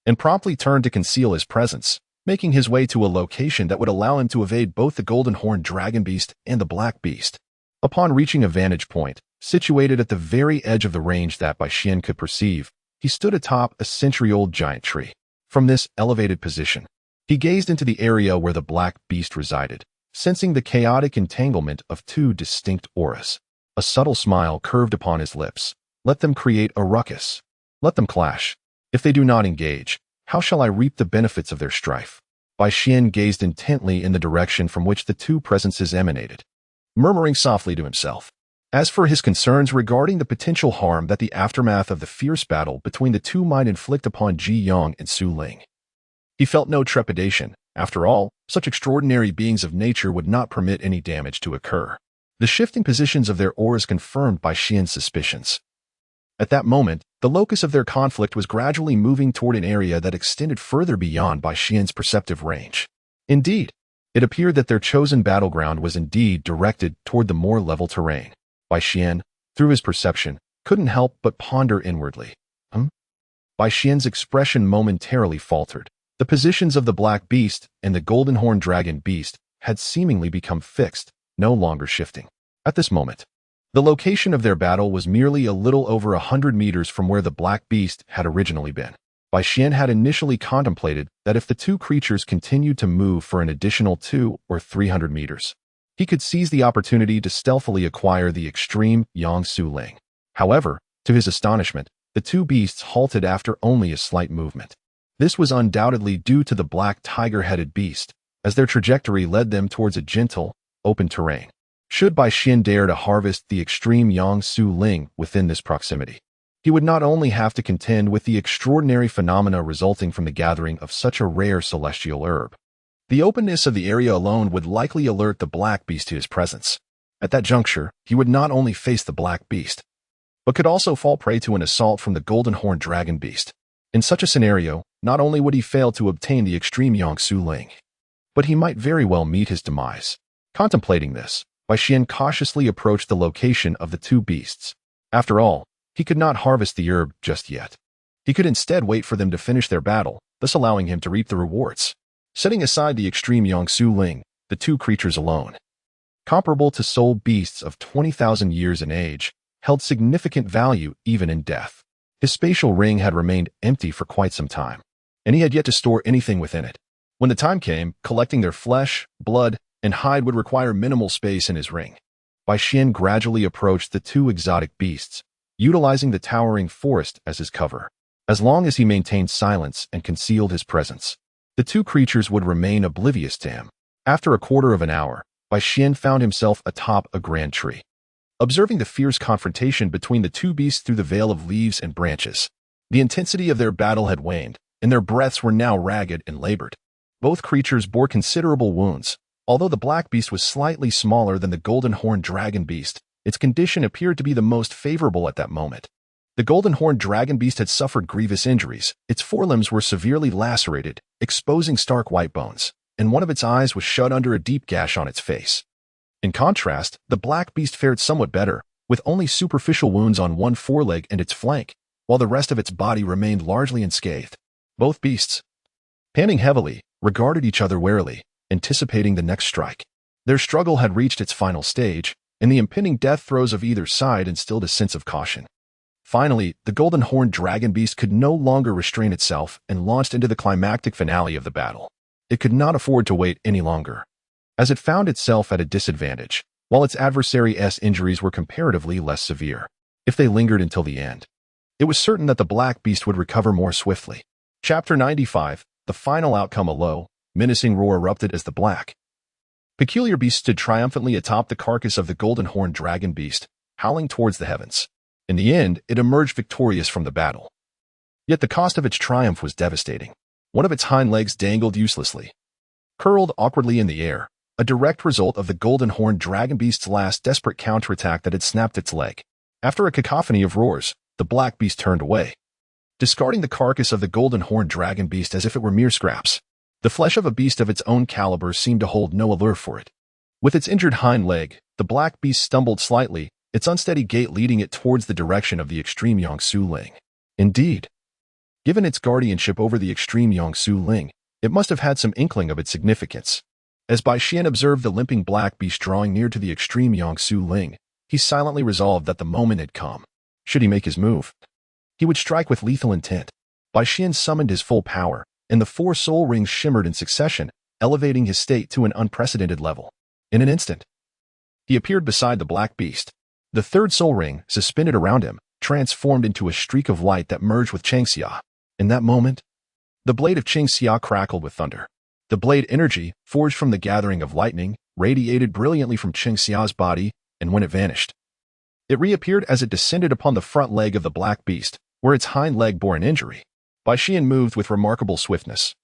and promptly turned to conceal his presence, making his way to a location that would allow him to evade both the golden-horned dragon beast and the black beast. Upon reaching a vantage point, situated at the very edge of the range that Bai Xian could perceive, he stood atop a century-old giant tree. From this elevated position, he gazed into the area where the black beast resided, sensing the chaotic entanglement of two distinct auras. A subtle smile curved upon his lips. Let them create a ruckus. Let them clash. If they do not engage, how shall I reap the benefits of their strife? Bai Xian gazed intently in the direction from which the two presences emanated, murmuring softly to himself. As for his concerns regarding the potential harm that the aftermath of the fierce battle between the two might inflict upon Ji Yang and Su Ling, he felt no trepidation. After all, such extraordinary beings of nature would not permit any damage to occur. The shifting positions of their auras confirmed Bai Xian's suspicions. At that moment, the locus of their conflict was gradually moving toward an area that extended further beyond Bai Xian's perceptive range. Indeed, it appeared that their chosen battleground was indeed directed toward the more level terrain. Bai Xian, through his perception, couldn't help but ponder inwardly. Bai Xian's expression momentarily faltered. The positions of the black beast and the golden horned dragon beast had seemingly become fixed, no longer shifting. At this moment, the location of their battle was merely a little over 100 meters from where the black beast had originally been. Bai Xian had initially contemplated that if the two creatures continued to move for an additional 200 or 300 meters, he could seize the opportunity to stealthily acquire the extreme Yang Su Ling. However, to his astonishment, the two beasts halted after only a slight movement. This was undoubtedly due to the black tiger-headed beast, as their trajectory led them towards a gentle, open terrain. Should Bai Xian dare to harvest the extreme Yang Su Ling within this proximity, he would not only have to contend with the extraordinary phenomena resulting from the gathering of such a rare celestial herb. The openness of the area alone would likely alert the black beast to his presence. At that juncture, he would not only face the black beast, but could also fall prey to an assault from the golden horned dragon beast. In such a scenario, not only would he fail to obtain the extreme Yang Su Ling, but he might very well meet his demise. Contemplating this, Bai Xian cautiously approached the location of the two beasts. After all, he could not harvest the herb just yet. He could instead wait for them to finish their battle, thus allowing him to reap the rewards. Setting aside the extreme Yang Su Ling, the two creatures alone, comparable to soul beasts of 20,000 years in age, held significant value even in death. His spatial ring had remained empty for quite some time, and he had yet to store anything within it. When the time came, collecting their flesh, blood, and hide would require minimal space in his ring. Bai Xian gradually approached the two exotic beasts, utilizing the towering forest as his cover. As long as he maintained silence and concealed his presence, the two creatures would remain oblivious to him. After a quarter of an hour, Bai Xian found himself atop a grand tree, observing the fierce confrontation between the two beasts through the veil of leaves and branches. The intensity of their battle had waned, and their breaths were now ragged and labored. Both creatures bore considerable wounds. Although the black beast was slightly smaller than the golden horned dragon beast, its condition appeared to be the most favorable at that moment. The golden horned dragon beast had suffered grievous injuries. Its forelimbs were severely lacerated, exposing stark white bones, and one of its eyes was shut under a deep gash on its face. In contrast, the black beast fared somewhat better, with only superficial wounds on one foreleg and its flank, while the rest of its body remained largely unscathed. Both beasts, panting heavily, regarded each other warily, anticipating the next strike. Their struggle had reached its final stage, and the impending death throes of either side instilled a sense of caution. Finally, the golden horned dragon beast could no longer restrain itself and launched into the climactic finale of the battle. It could not afford to wait any longer, as it found itself at a disadvantage, while its adversary's injuries were comparatively less severe. If they lingered until the end, it was certain that the black beast would recover more swiftly. Chapter 95, the final outcome. A low, menacing roar erupted as the black, peculiar beast stood triumphantly atop the carcass of the golden horned dragon beast, howling towards the heavens. In the end, it emerged victorious from the battle. Yet the cost of its triumph was devastating. One of its hind legs dangled uselessly, curled awkwardly in the air, a direct result of the golden horned dragon beast's last desperate counterattack that had snapped its leg. After a cacophony of roars, the black beast turned away, discarding the carcass of the golden horned dragon beast as if it were mere scraps. The flesh of a beast of its own caliber seemed to hold no allure for it. With its injured hind leg, the black beast stumbled slightly, its unsteady gait leading it towards the direction of the extreme Yang Su Ling. Indeed, given its guardianship over the extreme Yang Su Ling, it must have had some inkling of its significance. As Bai Xian observed the limping black beast drawing near to the extreme Yang Su Ling, he silently resolved that the moment had come. Should he make his move, he would strike with lethal intent. Bai Xian summoned his full power, and the 4 soul rings shimmered in succession, elevating his state to an unprecedented level. In an instant, he appeared beside the black beast. The third soul ring, suspended around him, transformed into a streak of light that merged with Changxia. In that moment, the blade of Changxia crackled with thunder. The blade energy, forged from the gathering of lightning, radiated brilliantly from Changxia's body, and when it vanished, it reappeared as it descended upon the front leg of the black beast, where its hind leg bore an injury. Bai Xian moved with remarkable swiftness.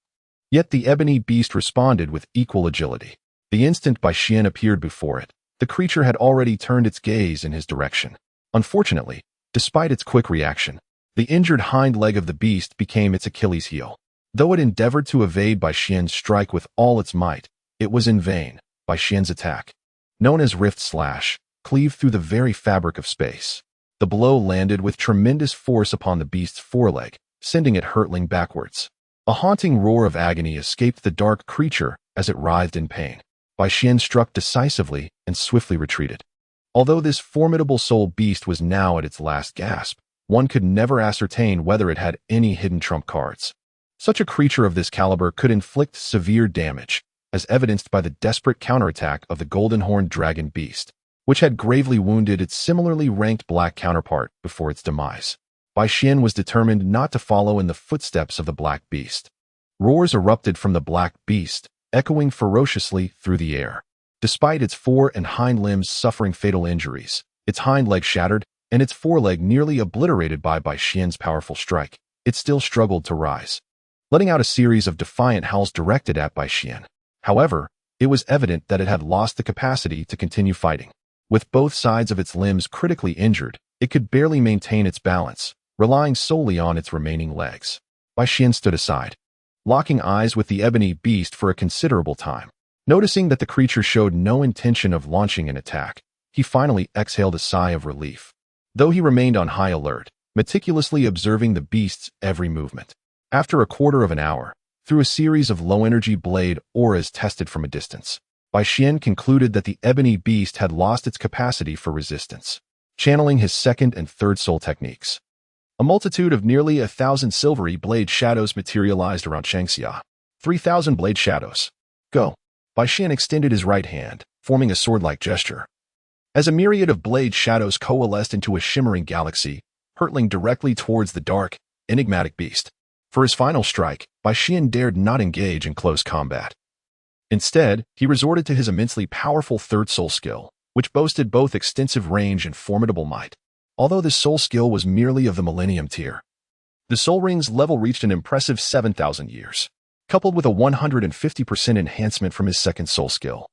Yet the ebony beast responded with equal agility. The instant Bai Xian appeared before it, the creature had already turned its gaze in his direction. Unfortunately, despite its quick reaction, the injured hind leg of the beast became its Achilles heel. Though it endeavored to evade Bai Xian's strike with all its might, it was in vain. Bai Xian's attack, known as Rift Slash, cleaved through the very fabric of space. The blow landed with tremendous force upon the beast's foreleg, sending it hurtling backwards. A haunting roar of agony escaped the dark creature as it writhed in pain. Bai Xian struck decisively and swiftly retreated. Although this formidable soul beast was now at its last gasp, one could never ascertain whether it had any hidden trump cards. Such a creature of this caliber could inflict severe damage, as evidenced by the desperate counterattack of the golden-horned dragon beast, which had gravely wounded its similarly ranked black counterpart before its demise. Bai Xian was determined not to follow in the footsteps of the black beast. Roars erupted from the black beast, echoing ferociously through the air. Despite its fore and hind limbs suffering fatal injuries, its hind leg shattered and its foreleg nearly obliterated by Bai Xian's powerful strike, it still struggled to rise, letting out a series of defiant howls directed at Bai Xian. However, it was evident that it had lost the capacity to continue fighting. With both sides of its limbs critically injured, it could barely maintain its balance, relying solely on its remaining legs. Bai Xian stood aside, locking eyes with the ebony beast for a considerable time. Noticing that the creature showed no intention of launching an attack, he finally exhaled a sigh of relief. Though he remained on high alert, meticulously observing the beast's every movement. After a quarter of an hour, through a series of low-energy blade auras tested from a distance, Bai Xian concluded that the ebony beast had lost its capacity for resistance. Channeling his second and third soul techniques, a multitude of nearly 1,000 silvery blade shadows materialized around Changxia. 3,000 blade shadows. Go. Bai Xian extended his right hand, forming a sword-like gesture. As a myriad of blade shadows coalesced into a shimmering galaxy, hurtling directly towards the dark, enigmatic beast. For his final strike, Bai Xian dared not engage in close combat. Instead, he resorted to his immensely powerful third soul skill, which boasted both extensive range and formidable might. Although this soul skill was merely of the Millennium tier, the soul ring's level reached an impressive 7,000 years, coupled with a 150% enhancement from his second soul skill.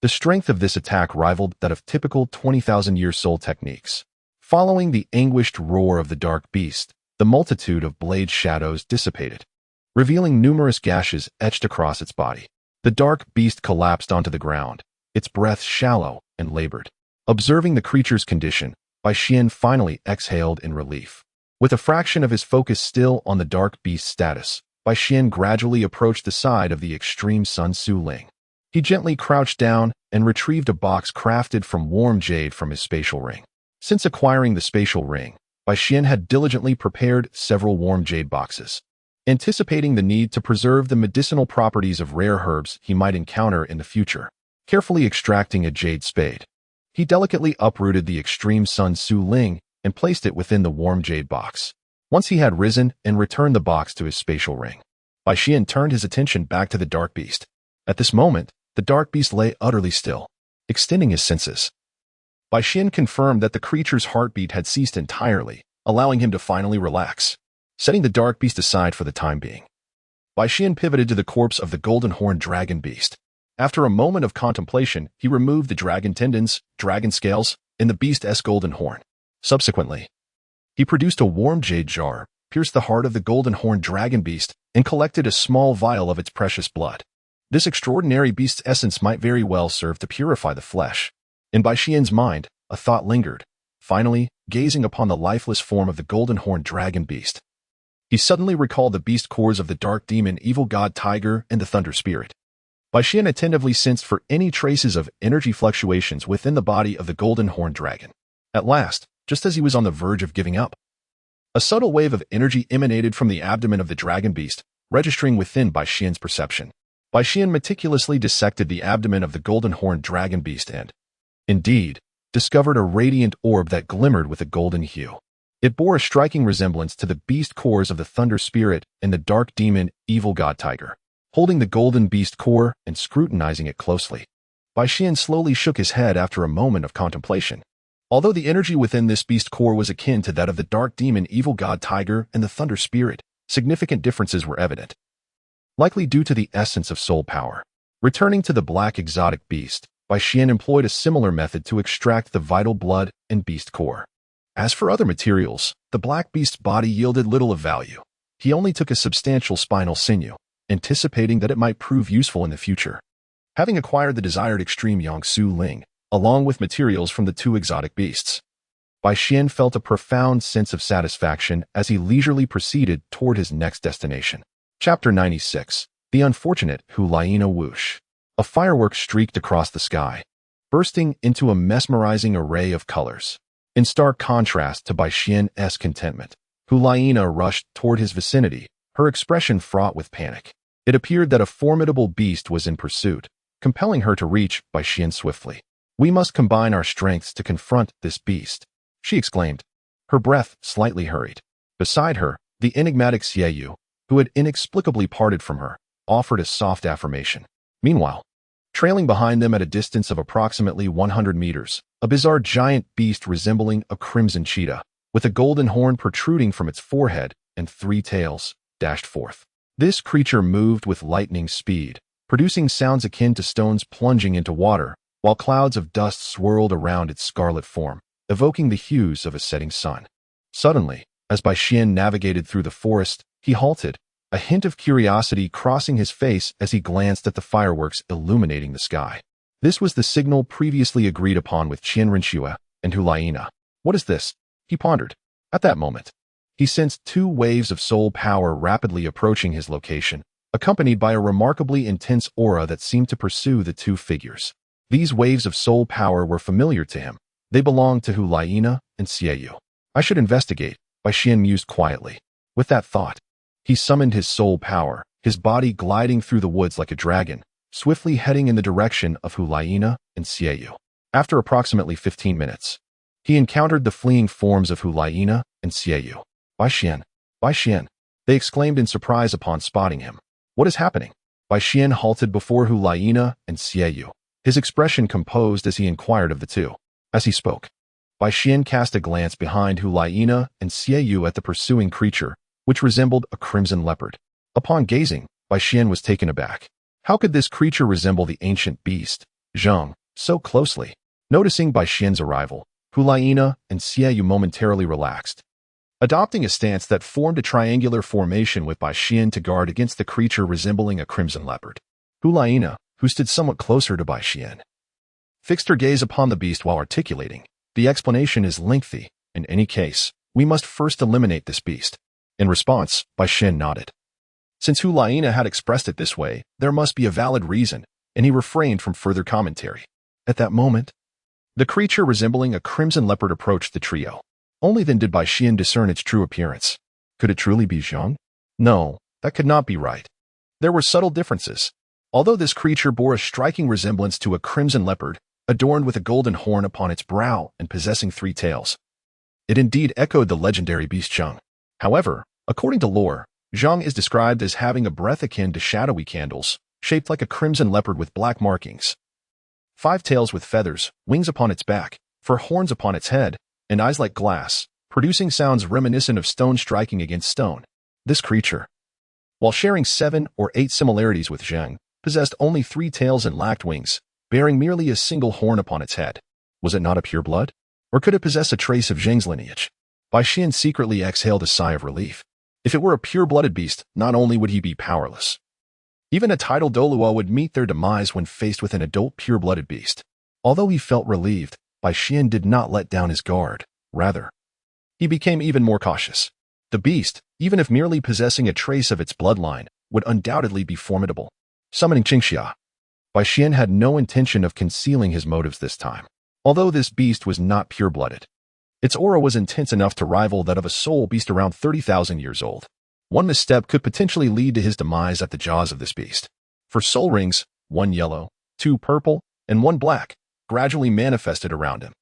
The strength of this attack rivaled that of typical 20,000-year soul techniques. Following the anguished roar of the dark beast, the multitude of blade shadows dissipated, revealing numerous gashes etched across its body. The dark beast collapsed onto the ground, its breath shallow and labored. Observing the creature's condition, Bai Xian finally exhaled in relief. With a fraction of his focus still on the dark beast's status, Bai Xian gradually approached the side of the extreme Sun Su Ling. He gently crouched down and retrieved a box crafted from warm jade from his spatial ring. Since acquiring the spatial ring, Bai Xian had diligently prepared several warm jade boxes. Anticipating the need to preserve the medicinal properties of rare herbs he might encounter in the future, carefully extracting a jade spade, he delicately uprooted the extreme Sun Su Ling and placed it within the warm jade box. Once he had risen and returned the box to his spatial ring, Bai Xian turned his attention back to the dark beast. At this moment, the dark beast lay utterly still, extending his senses. Bai Xian confirmed that the creature's heartbeat had ceased entirely, allowing him to finally relax. Setting the dark beast aside for the time being, Bai Xian pivoted to the corpse of the golden-horned dragon beast. After a moment of contemplation, he removed the dragon tendons, dragon scales, and the beast's golden horn. Subsequently, he produced a warm jade jar, pierced the heart of the golden-horned dragon beast, and collected a small vial of its precious blood. This extraordinary beast's essence might very well serve to purify the flesh. In Bai Xian's mind, a thought lingered. Finally, gazing upon the lifeless form of the golden-horned dragon beast, he suddenly recalled the beast cores of the dark demon evil god tiger and the thunder spirit. Bai Xian attentively sensed for any traces of energy fluctuations within the body of the golden-horned dragon. At last, just as he was on the verge of giving up, a subtle wave of energy emanated from the abdomen of the dragon beast, registering within Bai Xian's perception. Bai Xian meticulously dissected the abdomen of the golden-horned dragon beast and, indeed, discovered a radiant orb that glimmered with a golden hue. It bore a striking resemblance to the beast cores of the thunder spirit and the dark demon evil god tiger. Holding the golden beast core and scrutinizing it closely, Bai Xian slowly shook his head after a moment of contemplation. Although the energy within this beast core was akin to that of the dark demon evil god tiger and the thunder spirit, significant differences were evident, likely due to the essence of soul power. Returning to the black exotic beast, Bai Xian employed a similar method to extract the vital blood and beast core. As for other materials, the black beast's body yielded little of value. He only took a substantial spinal sinew, anticipating that it might prove useful in the future. Having acquired the desired extreme Yangsu Ling, along with materials from the two exotic beasts, Bai Xian felt a profound sense of satisfaction as he leisurely proceeded toward his next destination. Chapter 96. The Unfortunate Hulaina Whoosh. A firework streaked across the sky, bursting into a mesmerizing array of colors. In stark contrast to Bai Xian's contentment, Hulaina rushed toward his vicinity, her expression fraught with panic. It appeared that a formidable beast was in pursuit, compelling her to reach Bai Xian swiftly. "We must combine our strengths to confront this beast," she exclaimed, her breath slightly hurried. Beside her, the enigmatic Xieyu, who had inexplicably parted from her, offered a soft affirmation. Meanwhile, trailing behind them at a distance of approximately 100 meters, a bizarre giant beast resembling a crimson cheetah, with a golden horn protruding from its forehead and 3 tails, dashed forth. This creature moved with lightning speed, producing sounds akin to stones plunging into water, while clouds of dust swirled around its scarlet form, evoking the hues of a setting sun. Suddenly, as Bai Xian navigated through the forest, he halted, a hint of curiosity crossing his face as he glanced at the fireworks illuminating the sky. This was the signal previously agreed upon with Qian Renxue and Hulaina. "What is this?" he pondered. At that moment, he sensed 2 waves of soul power rapidly approaching his location, accompanied by a remarkably intense aura that seemed to pursue the 2 figures. These waves of soul power were familiar to him. They belonged to Hulaina and Xieyu. "I should investigate," Bai Xian mused quietly. With that thought, he summoned his soul power, his body gliding through the woods like a dragon, swiftly heading in the direction of Hulaina and Xieyu. After approximately 15 minutes, he encountered the fleeing forms of Hulaina and Xieyu. "Bai Xian! Bai Xian!" they exclaimed in surprise upon spotting him. "What is happening?" Bai Xian halted before Hulaina and Xieyu, his expression composed as he inquired of the 2. As he spoke, Bai Xian cast a glance behind Hulaina and Xieyu at the pursuing creature, which resembled a crimson leopard. Upon gazing, Bai Xian was taken aback. How could this creature resemble the ancient beast, Zheng, so closely? Noticing Bai Xian's arrival, Hulaina and Xieyu momentarily relaxed, adopting a stance that formed a triangular formation with Bai Xian to guard against the creature resembling a crimson leopard. Hulaina, who stood somewhat closer to Bai Xian, fixed her gaze upon the beast while articulating, "The explanation is lengthy. In any case, we must first eliminate this beast." In response, Bai Xian nodded. Since Hulaina had expressed it this way, there must be a valid reason, and he refrained from further commentary. At that moment, the creature resembling a crimson leopard approached the trio. Only then did Bai Xian discern its true appearance. Could it truly be Zheng? No, that could not be right. There were subtle differences. Although this creature bore a striking resemblance to a crimson leopard, adorned with a golden horn upon its brow and possessing 3 tails, it indeed echoed the legendary beast Zheng. However, according to lore, Zheng is described as having a breath akin to shadowy candles, shaped like a crimson leopard with black markings, 5 tails with feathers, wings upon its back, 4 horns upon its head, and eyes like glass, producing sounds reminiscent of stone striking against stone. This creature, while sharing 7 or 8 similarities with Zheng, possessed only 3 tails and lacked wings, bearing merely a single horn upon its head. Was it not a pureblood? Or could it possess a trace of Zheng's lineage? Bai Xian secretly exhaled a sigh of relief. If it were a pure-blooded beast, not only would he be powerless, even a tidal Douluo would meet their demise when faced with an adult pure-blooded beast. Although he felt relieved, Bai Xian did not let down his guard. Rather, he became even more cautious. The beast, even if merely possessing a trace of its bloodline, would undoubtedly be formidable. Summoning Qingxia, Bai Xian had no intention of concealing his motives this time. Although this beast was not pure-blooded, its aura was intense enough to rival that of a soul beast around 30,000 years old. One misstep could potentially lead to his demise at the jaws of this beast. For soul rings, 1 yellow, 2 purple, and 1 black, gradually manifested around him.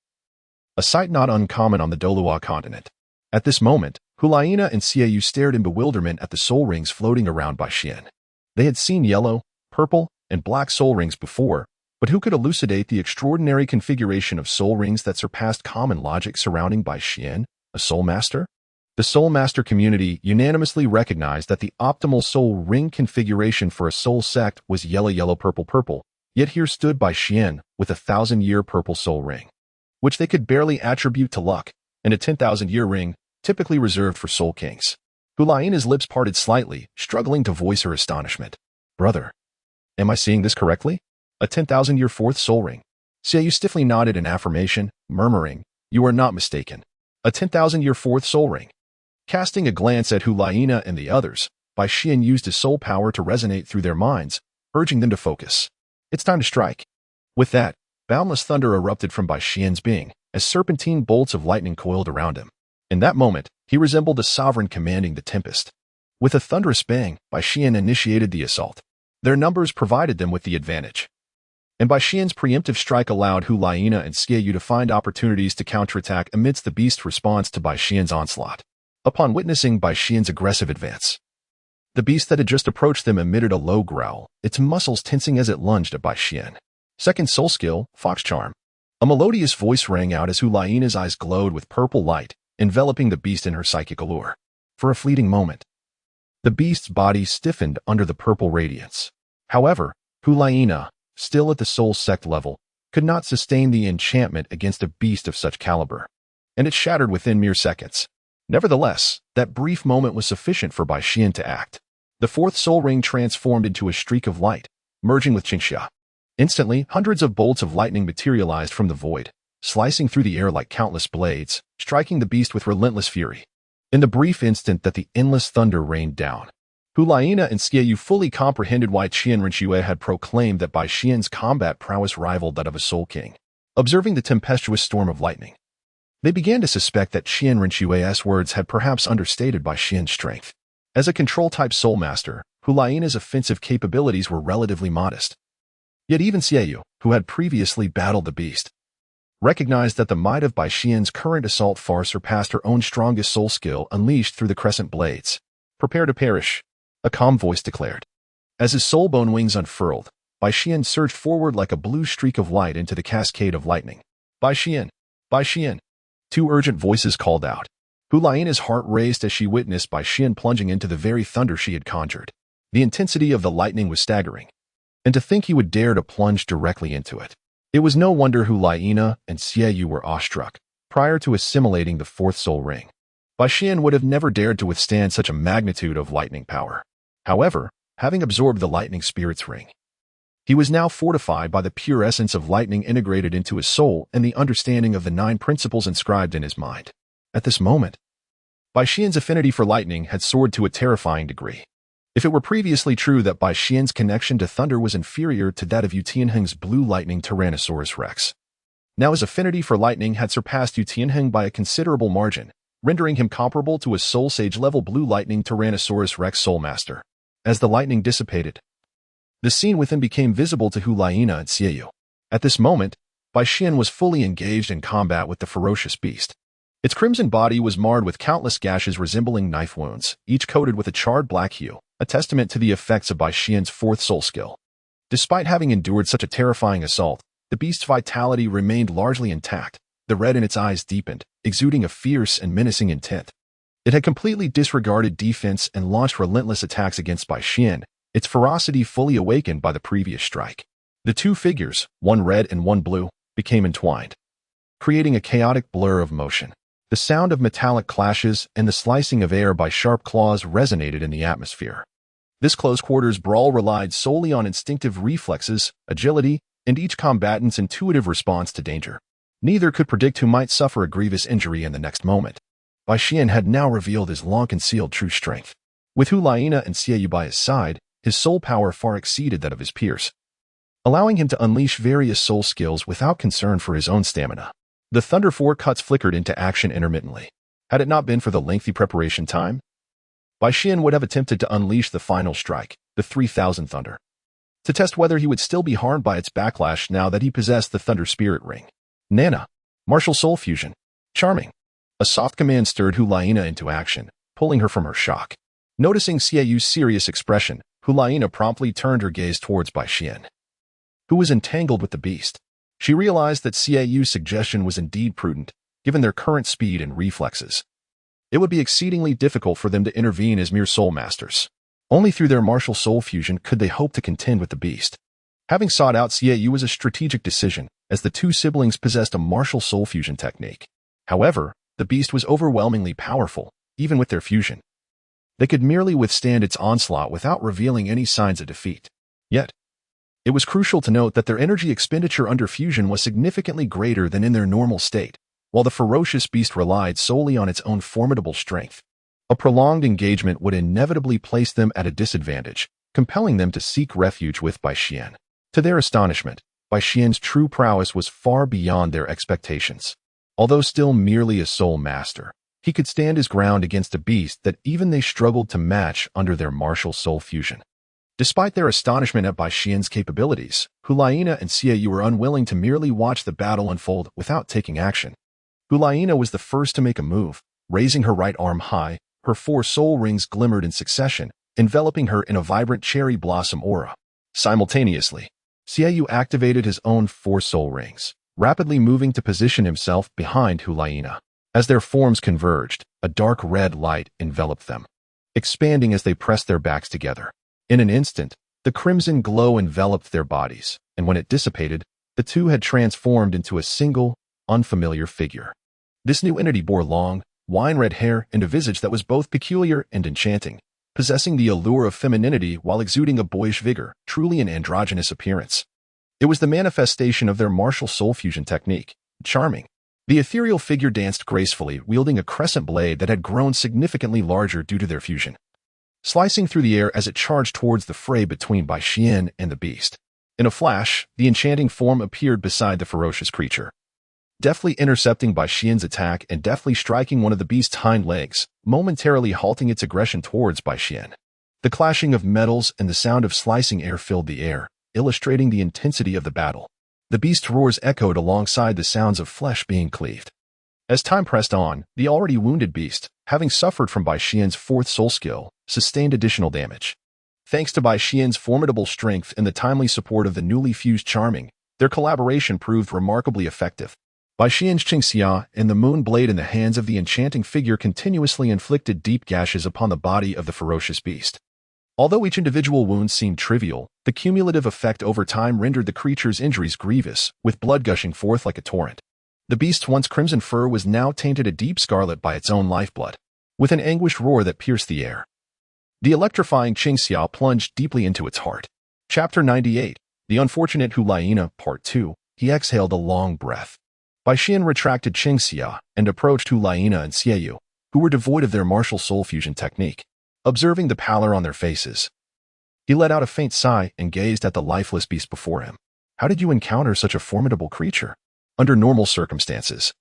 A sight not uncommon on the Douluo Continent. At this moment, Hulaina and Xiaoyu stared in bewilderment at the soul rings floating around Bai Xian. They had seen yellow, purple, and black soul rings before, but who could elucidate the extraordinary configuration of soul rings that surpassed common logic surrounding Bai Xian, a soul master? The soul master community unanimously recognized that the optimal soul ring configuration for a soul sect was yellow-yellow-purple-purple, yet here stood Bai Xian with a 1,000-year purple soul ring, which they could barely attribute to luck, and a 10,000-year ring, typically reserved for soul kings. Hulaina's lips parted slightly, struggling to voice her astonishment. Brother, am I seeing this correctly? A 10,000-year fourth soul ring. Xiaoyu stiffly nodded in affirmation, murmuring, You are not mistaken. A 10,000-year fourth soul ring. Casting a glance at Hulaina and the others, Bai Xian used his soul power to resonate through their minds, urging them to focus. It's time to strike. With that, boundless thunder erupted from Bai Xian's being, as serpentine bolts of lightning coiled around him. In that moment, he resembled a sovereign commanding the tempest. With a thunderous bang, Bai Xian initiated the assault. Their numbers provided them with the advantage. And Bai Xian's preemptive strike allowed Hulaina and Xiaoyu to find opportunities to counterattack amidst the beast's response to Bai Xian's onslaught. Upon witnessing Bai Xian's aggressive advance, the beast that had just approached them emitted a low growl, its muscles tensing as it lunged at Bai Xian. Second soul skill, Fox Charm. A melodious voice rang out as Hulaina's eyes glowed with purple light, enveloping the beast in her psychic allure. For a fleeting moment, the beast's body stiffened under the purple radiance. However, Hulaina, still at the soul sect level, could not sustain the enchantment against a beast of such caliber, and it shattered within mere seconds. Nevertheless, that brief moment was sufficient for Bai Xian to act. The fourth soul ring transformed into a streak of light, merging with Qingxia. Instantly, hundreds of bolts of lightning materialized from the void, slicing through the air like countless blades, striking the beast with relentless fury. In the brief instant that the endless thunder rained down, Hulaina and Xiaoyu fully comprehended why Qian Renxue had proclaimed that Bai Xian's combat prowess rivaled that of a soul king. Observing the tempestuous storm of lightning, they began to suspect that Qian Renxue's words had perhaps understated Bai Xian's strength. As a control-type soul master, Hulaina's offensive capabilities were relatively modest. Yet even Xiaoyu, who had previously battled the beast, recognized that the might of Bai Xian's current assault far surpassed her own strongest soul skill unleashed through the crescent blades. Prepare to perish, a calm voice declared. As his soul bone wings unfurled, Bai Xian surged forward like a blue streak of light into the cascade of lightning. Bai Xian! Bai Xian! Two urgent voices called out. Hulaina's heart raced as she witnessed Bai Xian plunging into the very thunder she had conjured. The intensity of the lightning was staggering, and to think he would dare to plunge directly into it. It was no wonder Hulaina and Xiaoyu were awestruck. Prior to assimilating the fourth soul ring, Bai Xian would have never dared to withstand such a magnitude of lightning power. However, having absorbed the lightning spirit's ring, he was now fortified by the pure essence of lightning integrated into his soul and the understanding of the 9 principles inscribed in his mind. At this moment, Bai Xian's affinity for lightning had soared to a terrifying degree. If it were previously true that Bai Xian's connection to thunder was inferior to that of Yu Tianheng's blue lightning Tyrannosaurus rex, now his affinity for lightning had surpassed Yu Tianheng by a considerable margin, rendering him comparable to a soul sage-level blue lightning Tyrannosaurus rex soul master. As the lightning dissipated, the scene within became visible to Hulaina and Xiaoyu. At this moment, Bai Xian was fully engaged in combat with the ferocious beast. Its crimson body was marred with countless gashes resembling knife wounds, each coated with a charred black hue, a testament to the effects of Bai Xian's fourth soul skill. Despite having endured such a terrifying assault, the beast's vitality remained largely intact. The red in its eyes deepened, exuding a fierce and menacing intent. It had completely disregarded defense and launched relentless attacks against Bai Xian, its ferocity fully awakened by the previous strike. The two figures, one red and one blue, became entwined, creating a chaotic blur of motion. The sound of metallic clashes and the slicing of air by sharp claws resonated in the atmosphere. This close-quarters brawl relied solely on instinctive reflexes, agility, and each combatant's intuitive response to danger. Neither could predict who might suffer a grievous injury in the next moment. Bai Xian had now revealed his long-concealed true strength. With Hulaina and Xiaoyu by his side, his soul power far exceeded that of his peers, allowing him to unleash various soul skills without concern for his own stamina. The Thunder Four cuts flickered into action intermittently. Had it not been for the lengthy preparation time, Bai Xian would have attempted to unleash the final strike, the 3000 Thunder. to test whether he would still be harmed by its backlash now that he possessed the Thunder Spirit Ring. Nana, martial soul fusion. Charming. A soft command stirred Hulaina into action, pulling her from her shock. Noticing Xieyu's serious expression, Hulaina promptly turned her gaze towards Bai Xian, who was entangled with the beast. She realized that Xieyu's suggestion was indeed prudent, given their current speed and reflexes. It would be exceedingly difficult for them to intervene as mere soul masters. Only through their martial soul fusion could they hope to contend with the beast. Having sought out Xieiyu was a strategic decision, as the two siblings possessed a martial soul fusion technique. However, the beast was overwhelmingly powerful, even with their fusion. They could merely withstand its onslaught without revealing any signs of defeat. Yet, it was crucial to note that their energy expenditure under fusion was significantly greater than in their normal state, while the ferocious beast relied solely on its own formidable strength. A prolonged engagement would inevitably place them at a disadvantage, compelling them to seek refuge with Bai Xian. To their astonishment, Bai Xian's true prowess was far beyond their expectations. Although still merely a soul master, he could stand his ground against a beast that even they struggled to match under their martial soul fusion. Despite their astonishment at Bai Xian's capabilities, Hulaina and Xieiyu were unwilling to merely watch the battle unfold without taking action. Hulaina was the first to make a move. Raising her right arm high, her 4 soul rings glimmered in succession, enveloping her in a vibrant cherry blossom aura. Simultaneously, Xieiyu activated his own 4 soul rings, rapidly moving to position himself behind Hulaina. As their forms converged, a dark red light enveloped them, expanding as they pressed their backs together. In an instant, the crimson glow enveloped their bodies, and when it dissipated, the two had transformed into a single, unfamiliar figure. This new entity bore long, wine-red hair and a visage that was both peculiar and enchanting, possessing the allure of femininity while exuding a boyish vigor, truly an androgynous appearance. It was the manifestation of their martial soul fusion technique. Charming. The ethereal figure danced gracefully, wielding a crescent blade that had grown significantly larger due to their fusion, slicing through the air as it charged towards the fray between Bai Xian and the beast. In a flash, the enchanting form appeared beside the ferocious creature, deftly intercepting Bai Xian's attack and deftly striking one of the beast's hind legs, momentarily halting its aggression towards Bai Xian. The clashing of metals and the sound of slicing air filled the air, illustrating the intensity of the battle. The beast's roars echoed alongside the sounds of flesh being cleaved. As time pressed on, the already wounded beast, having suffered from Bai Xian's 4th soul skill, sustained additional damage. Thanks to Bai Xian's formidable strength and the timely support of the newly fused Charming, their collaboration proved remarkably effective. Bai Xian's Qingxia and the moon blade in the hands of the enchanting figure continuously inflicted deep gashes upon the body of the ferocious beast. Although each individual wound seemed trivial, the cumulative effect over time rendered the creature's injuries grievous, with blood gushing forth like a torrent. The beast's once crimson fur was now tainted a deep scarlet by its own lifeblood, with an anguished roar that pierced the air. The electrifying Qingxia plunged deeply into its heart. Chapter 98, The Unfortunate Hulaina, Part 2. He exhaled a long breath. Bai Xian retracted Qingxia and approached Hulaina and Xieiyu, who were devoid of their martial soul fusion technique. Observing the pallor on their faces, he let out a faint sigh and gazed at the lifeless beast before him. How did you encounter such a formidable creature? Under normal circumstances,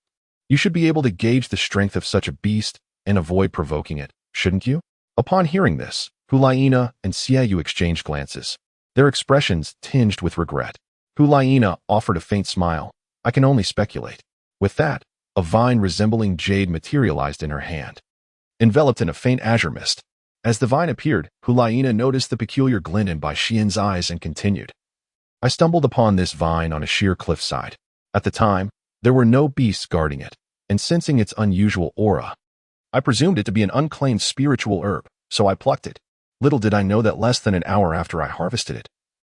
you should be able to gauge the strength of such a beast and avoid provoking it, shouldn't you? Upon hearing this, Hulaina and Xieiyu exchanged glances, their expressions tinged with regret. Hulaina offered a faint smile. I can only speculate. With that, a vine resembling jade materialized in her hand, enveloped in a faint azure mist. As the vine appeared, Hulaina noticed the peculiar glint in Bai Xian's eyes and continued. I stumbled upon this vine on a sheer cliffside. At the time, there were no beasts guarding it, and sensing its unusual aura, I presumed it to be an unclaimed spiritual herb, so I plucked it. Little did I know that less than an hour after I harvested it,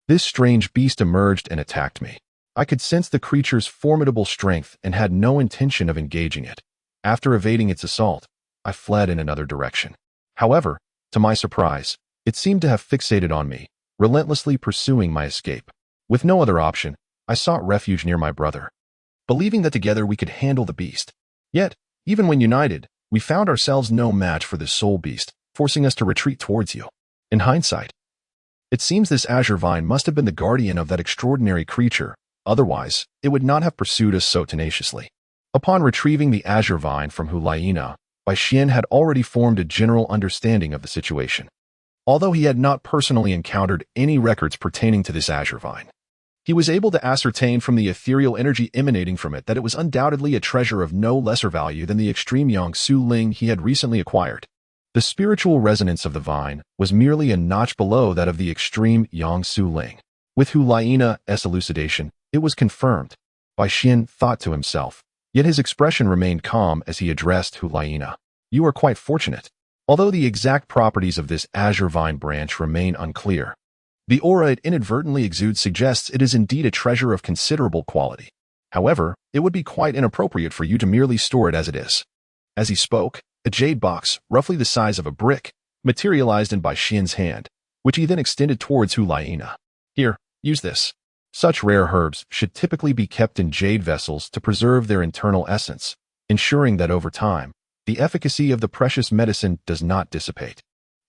this strange beast emerged and attacked me. I could sense the creature's formidable strength and had no intention of engaging it. After evading its assault, I fled in another direction. However, to my surprise, it seemed to have fixated on me, relentlessly pursuing my escape. With no other option, I sought refuge near my brother, believing that together we could handle the beast. Yet, even when united, we found ourselves no match for this soul beast, forcing us to retreat towards you. In hindsight, it seems this azure vine must have been the guardian of that extraordinary creature, otherwise, it would not have pursued us so tenaciously. Upon retrieving the azure vine from Hulaina, Bai Xian had already formed a general understanding of the situation. Although he had not personally encountered any records pertaining to this azure vine, he was able to ascertain from the ethereal energy emanating from it that it was undoubtedly a treasure of no lesser value than the extreme Yangsu Ling he had recently acquired. The spiritual resonance of the vine was merely a notch below that of the extreme Yangsu Ling. With Hu Lai's elucidation, it was confirmed. Bai Xian thought to himself, yet his expression remained calm as he addressed Hu Laina. You are quite fortunate. Although the exact properties of this azure vine branch remain unclear, the aura it inadvertently exudes suggests it is indeed a treasure of considerable quality. However, it would be quite inappropriate for you to merely store it as it is. As he spoke, a jade box, roughly the size of a brick, materialized in Bai Xian's hand, which he then extended towards Hu Laina. Here, use this. Such rare herbs should typically be kept in jade vessels to preserve their internal essence, ensuring that over time, the efficacy of the precious medicine does not dissipate.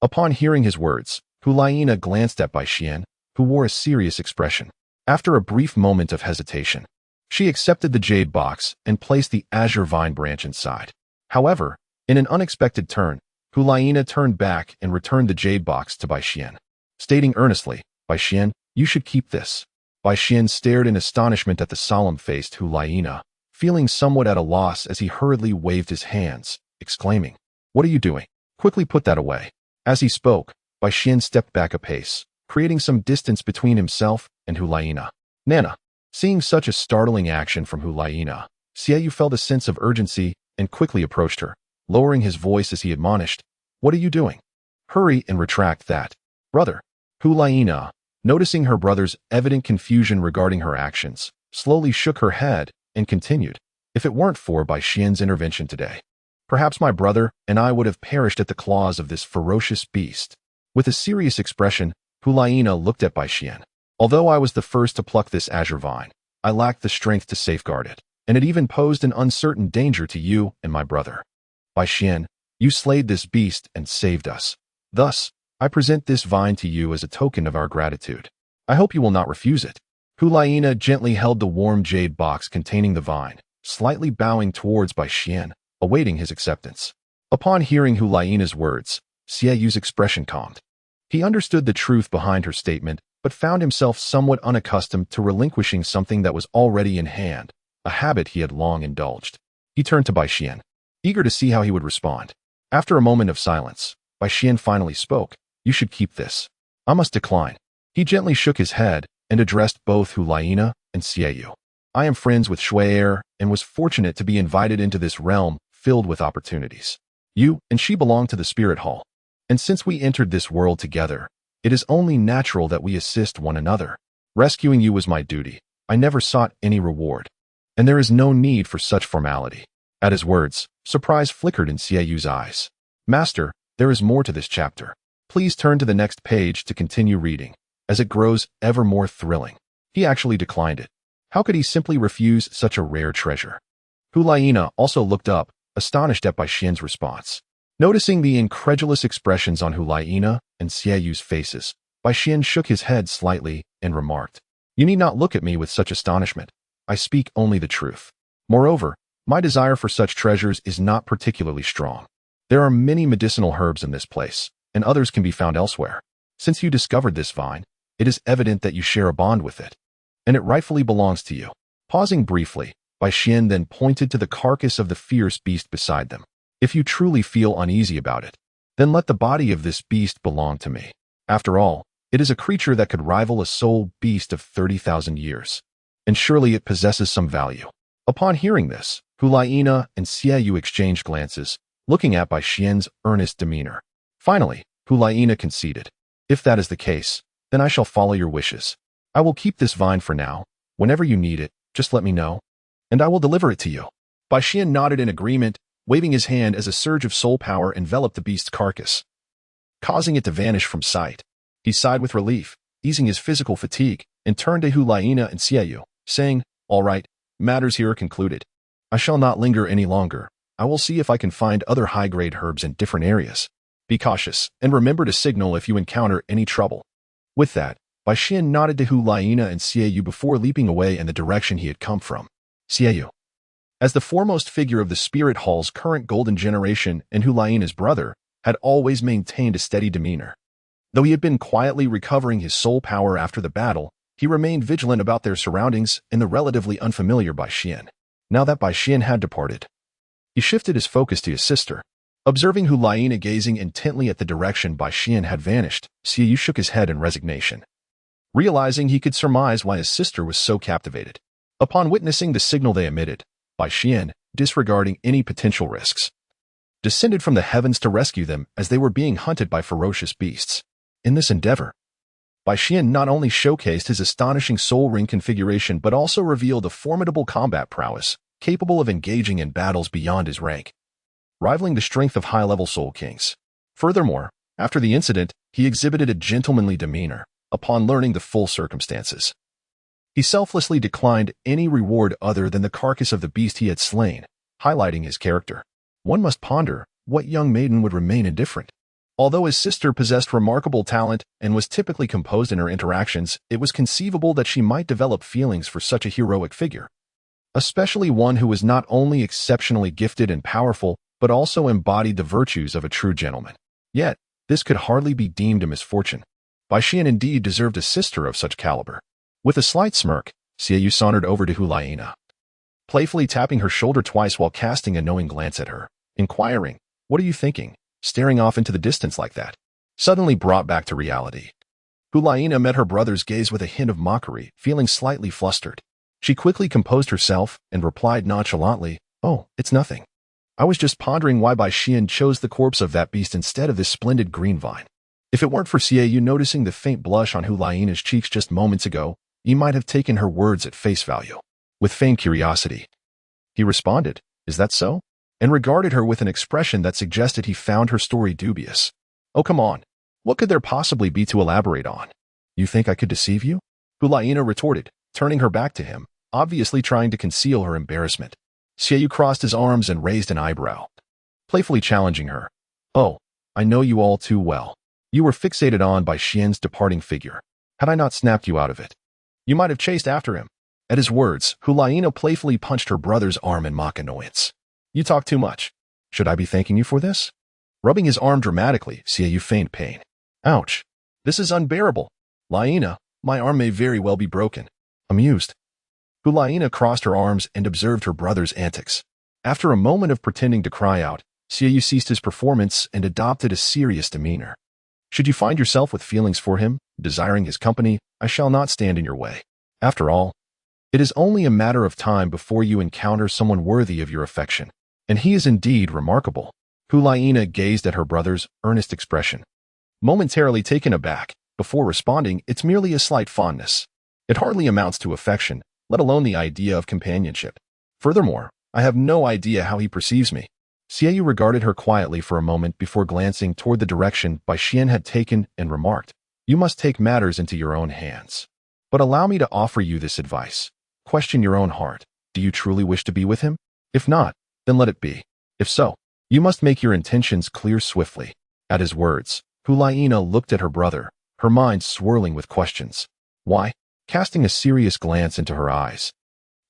Upon hearing his words, Hu Laina glanced at Bai Xian, who wore a serious expression. After a brief moment of hesitation, she accepted the jade box and placed the azure vine branch inside. However, in an unexpected turn, Hu Laina turned back and returned the jade box to Bai Xian, stating earnestly, Bai Xian, you should keep this. Bai Xian stared in astonishment at the solemn-faced Hu Laina, feeling somewhat at a loss as he hurriedly waved his hands, exclaiming, What are you doing? Quickly put that away. As he spoke, Bai Xian stepped back a pace, creating some distance between himself and Hu Laina. Nana. Seeing such a startling action from Hu Laina, Xiaoyu felt a sense of urgency and quickly approached her, lowering his voice as he admonished, What are you doing? Hurry and retract that. Brother. Hu Laina, noticing her brother's evident confusion regarding her actions, slowly shook her head and continued, If it weren't for Bai Xian's intervention today, perhaps my brother and I would have perished at the claws of this ferocious beast. With a serious expression, Hu Laina looked at Bai Xian. Although I was the first to pluck this azure vine, I lacked the strength to safeguard it, and it even posed an uncertain danger to you and my brother. Bai Xian, you slayed this beast and saved us. Thus, I present this vine to you as a token of our gratitude. I hope you will not refuse it. Hu Laina gently held the warm jade box containing the vine, slightly bowing towards Bai Xian, awaiting his acceptance. Upon hearing Hu Laina's words, Xiaoyu's expression calmed. He understood the truth behind her statement, but found himself somewhat unaccustomed to relinquishing something that was already in hand, a habit he had long indulged. He turned to Bai Xian, eager to see how he would respond. After a moment of silence, Bai Xian finally spoke, You should keep this. I must decline. He gently shook his head and addressed both Hu Laina and Xiaoyu. I am friends with Shui'er and was fortunate to be invited into this realm filled with opportunities. You and she belong to the spirit hall. And since we entered this world together, it is only natural that we assist one another. Rescuing you was my duty. I never sought any reward. And there is no need for such formality. At his words, surprise flickered in Xiaoyu's eyes. Master, there is more to this chapter. Please turn to the next page to continue reading, as it grows ever more thrilling. He actually declined it. How could he simply refuse such a rare treasure? Hu Laina also looked up, astonished at Bai Xian's response. Noticing the incredulous expressions on Hu Laina and Xiaoyu's faces, Bai Xian shook his head slightly and remarked, You need not look at me with such astonishment. I speak only the truth. Moreover, my desire for such treasures is not particularly strong. There are many medicinal herbs in this place, and others can be found elsewhere. Since you discovered this vine, it is evident that you share a bond with it, and it rightfully belongs to you. Pausing briefly, Bai Xian then pointed to the carcass of the fierce beast beside them. If you truly feel uneasy about it, then let the body of this beast belong to me. After all, it is a creature that could rival a soul beast of 30,000 years, and surely it possesses some value. Upon hearing this, Hu Laina and Xiaoyu exchanged glances, looking at Bai Xian's earnest demeanor. Finally, Hu Laina conceded, If that is the case, then I shall follow your wishes. I will keep this vine for now. Whenever you need it, just let me know, and I will deliver it to you. Bai Xian nodded in agreement, waving his hand as a surge of soul power enveloped the beast's carcass, causing it to vanish from sight. He sighed with relief, easing his physical fatigue, and turned to Hu Laina and Xiaoyu, saying, All right, matters here are concluded. I shall not linger any longer. I will see if I can find other high-grade herbs in different areas. Be cautious, and remember to signal if you encounter any trouble. With that, Bai Xian nodded to Hu Laina and Xiaoyu before leaping away in the direction he had come from. Xiaoyu, as the foremost figure of the Spirit Hall's current golden generation and Hu Laina's brother, had always maintained a steady demeanor. Though he had been quietly recovering his soul power after the battle, he remained vigilant about their surroundings and the relatively unfamiliar Bai Xian. Now that Bai Xian had departed, he shifted his focus to his sister. Observing Hu Laina gazing intently at the direction Bai Xian had vanished, Xie Yu shook his head in resignation, realizing he could surmise why his sister was so captivated. Upon witnessing the signal they emitted, Bai Xian, disregarding any potential risks, descended from the heavens to rescue them as they were being hunted by ferocious beasts. In this endeavor, Bai Xian not only showcased his astonishing soul ring configuration but also revealed a formidable combat prowess, capable of engaging in battles beyond his rank, rivaling the strength of high-level soul kings. Furthermore, after the incident, he exhibited a gentlemanly demeanor upon learning the full circumstances. He selflessly declined any reward other than the carcass of the beast he had slain, highlighting his character. One must ponder, what young maiden would remain indifferent? Although his sister possessed remarkable talent and was typically composed in her interactions, it was conceivable that she might develop feelings for such a heroic figure, especially one who was not only exceptionally gifted and powerful, but also embodied the virtues of a true gentleman. Yet, this could hardly be deemed a misfortune. Bai Xian indeed deserved a sister of such caliber. With a slight smirk, Xie Yu sauntered over to Hu Laina, playfully tapping her shoulder twice while casting a knowing glance at her, inquiring, "What are you thinking, staring off into the distance like that?" Suddenly brought back to reality, Hu Laina met her brother's gaze with a hint of mockery, feeling slightly flustered. She quickly composed herself and replied nonchalantly, "Oh, it's nothing. I was just pondering why Bai Xian chose the corpse of that beast instead of this splendid green vine. If it weren't for Xie Yu noticing the faint blush on Hu Laina's cheeks just moments ago, you might have taken her words at face value." With feigned curiosity, he responded, "Is that so?" and regarded her with an expression that suggested he found her story dubious. "Oh, come on. What could there possibly be to elaborate on? You think I could deceive you?" Hu Laina retorted, turning her back to him, obviously trying to conceal her embarrassment. Xie Yu crossed his arms and raised an eyebrow, playfully challenging her. "Oh, I know you all too well. You were fixated on Bai Xian's departing figure. Had I not snapped you out of it, you might have chased after him." At his words, Hu Laina playfully punched her brother's arm in mock annoyance. "You talk too much. Should I be thanking you for this?" Rubbing his arm dramatically, Xie Yu feigned pain. "Ouch. This is unbearable. Laina, my arm may very well be broken." Amused, Hu Laina crossed her arms and observed her brother's antics. After a moment of pretending to cry out, Xie Yu ceased his performance and adopted a serious demeanor. "Should you find yourself with feelings for him, desiring his company, I shall not stand in your way. After all, it is only a matter of time before you encounter someone worthy of your affection. And he is indeed remarkable." Hu Laina gazed at her brother's earnest expression, momentarily taken aback, before responding, "It's merely a slight fondness. It hardly amounts to affection, let alone the idea of companionship. Furthermore, I have no idea how he perceives me." Xie Yu regarded her quietly for a moment before glancing toward the direction Bai Xian had taken and remarked, "You must take matters into your own hands. But allow me to offer you this advice. Question your own heart. Do you truly wish to be with him? If not, then let it be. If so, you must make your intentions clear swiftly." At his words, Hu Laina looked at her brother, her mind swirling with questions. "Why?" Casting a serious glance into her eyes,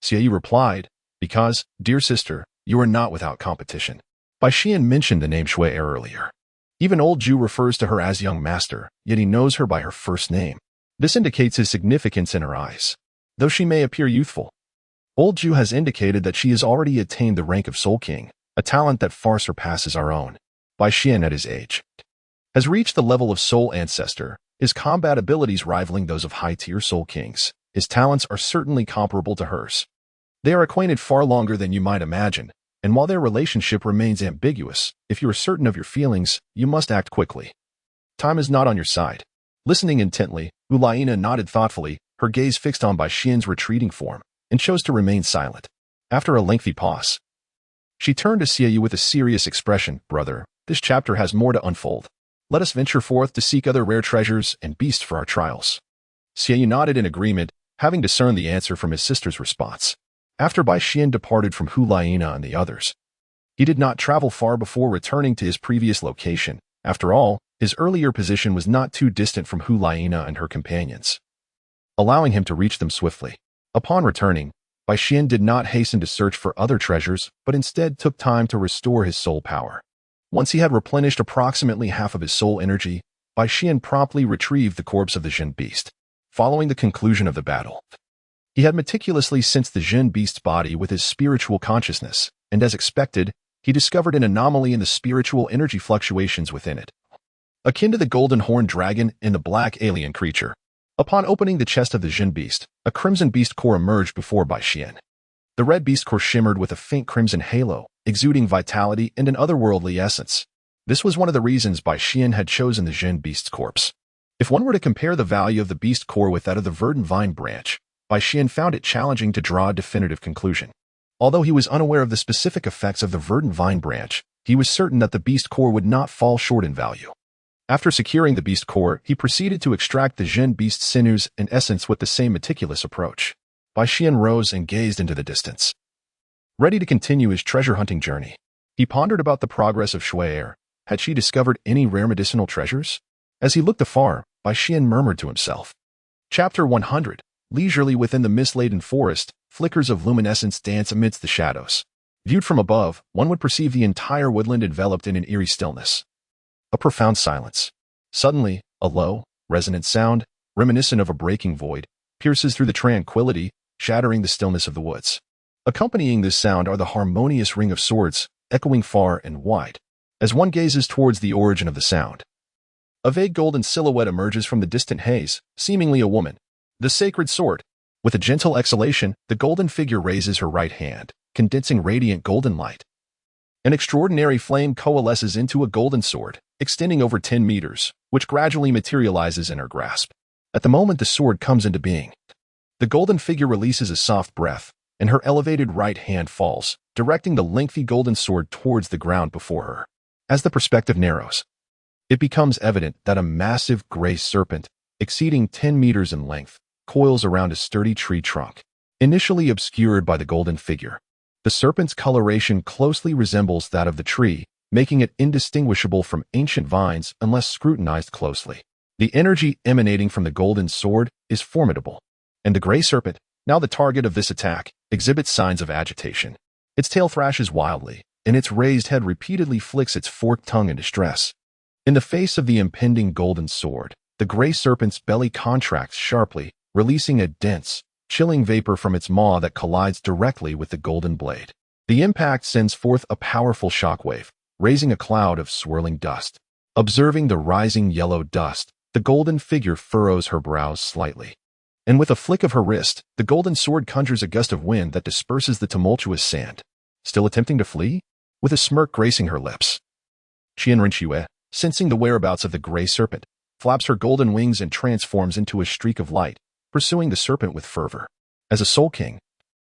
Xie Yu replied, "Because, dear sister, you are not without competition." Bai Xian mentioned the name Shui earlier. Even old Ju refers to her as young master, yet he knows her by her first name. This indicates his significance in her eyes. Though she may appear youthful, old Ju has indicated that she has already attained the rank of Soul King, a talent that far surpasses our own. Bai Xian at his age has reached the level of Soul Ancestor, his combat abilities rivaling those of high-tier Soul Kings. His talents are certainly comparable to hers. They are acquainted far longer than you might imagine, and while their relationship remains ambiguous, if you are certain of your feelings, you must act quickly. Time is not on your side. Listening intently, Hu Laina nodded thoughtfully, her gaze fixed on Bai Xian's retreating form, and chose to remain silent. After a lengthy pause, she turned to Xie Yu with a serious expression. "Brother, this chapter has more to unfold. Let us venture forth to seek other rare treasures and beasts for our trials." Xie Yu nodded in agreement, having discerned the answer from his sister's response. After Bai Xian departed from Hu Laina and the others, he did not travel far before returning to his previous location. After all, his earlier position was not too distant from Hu Laina and her companions, allowing him to reach them swiftly. Upon returning, Bai Xian did not hasten to search for other treasures, but instead took time to restore his soul power. Once he had replenished approximately half of his soul energy, Bai Xian promptly retrieved the corpse of the Jin beast. Following the conclusion of the battle, he had meticulously synced the Jin beast's body with his spiritual consciousness, and as expected, he discovered an anomaly in the spiritual energy fluctuations within it, akin to the golden horned dragon and the black alien creature. Upon opening the chest of the Jin beast, a crimson beast core emerged before Bai Xian. The red beast core shimmered with a faint crimson halo, exuding vitality and an otherworldly essence. This was one of the reasons Bai Xian had chosen the Jin beast's corpse. If one were to compare the value of the beast core with that of the verdant vine branch, Bai Xian found it challenging to draw a definitive conclusion. Although he was unaware of the specific effects of the verdant vine branch, he was certain that the beast core would not fall short in value. After securing the beast core, he proceeded to extract the Jin beast's sinews and essence with the same meticulous approach. Bai Xian rose and gazed into the distance. Ready to continue his treasure-hunting journey, he pondered about the progress of Shui Er. Had she discovered any rare medicinal treasures? As he looked afar, Bai Xian murmured to himself. Chapter 100. Leisurely within the mist-laden forest, flickers of luminescence dance amidst the shadows. Viewed from above, one would perceive the entire woodland enveloped in an eerie stillness. A profound silence. Suddenly, a low, resonant sound, reminiscent of a breaking void, pierces through the tranquility, shattering the stillness of the woods. Accompanying this sound are the harmonious ring of swords, echoing far and wide. As one gazes towards the origin of the sound, a vague golden silhouette emerges from the distant haze, seemingly a woman. The sacred sword. With a gentle exhalation, the golden figure raises her right hand, condensing radiant golden light. An extraordinary flame coalesces into a golden sword, extending over 10 meters, which gradually materializes in her grasp. At the moment the sword comes into being, the golden figure releases a soft breath, and her elevated right hand falls, directing the lengthy golden sword towards the ground before her. As the perspective narrows, it becomes evident that a massive gray serpent, exceeding 10 meters in length, coils around a sturdy tree trunk. Initially obscured by the golden figure, the serpent's coloration closely resembles that of the tree, making it indistinguishable from ancient vines unless scrutinized closely. The energy emanating from the golden sword is formidable, and the gray serpent, now the target of this attack, exhibits signs of agitation. Its tail thrashes wildly, and its raised head repeatedly flicks its forked tongue in distress. In the face of the impending golden sword, the gray serpent's belly contracts sharply, releasing a dense, chilling vapor from its maw that collides directly with the golden blade. The impact sends forth a powerful shockwave, raising a cloud of swirling dust. Observing the rising yellow dust, the golden figure furrows her brows slightly. And with a flick of her wrist, the golden sword conjures a gust of wind that disperses the tumultuous sand. Still attempting to flee? With a smirk gracing her lips, Qian Rinxue, sensing the whereabouts of the gray serpent, flaps her golden wings and transforms into a streak of light, pursuing the serpent with fervor. As a soul king,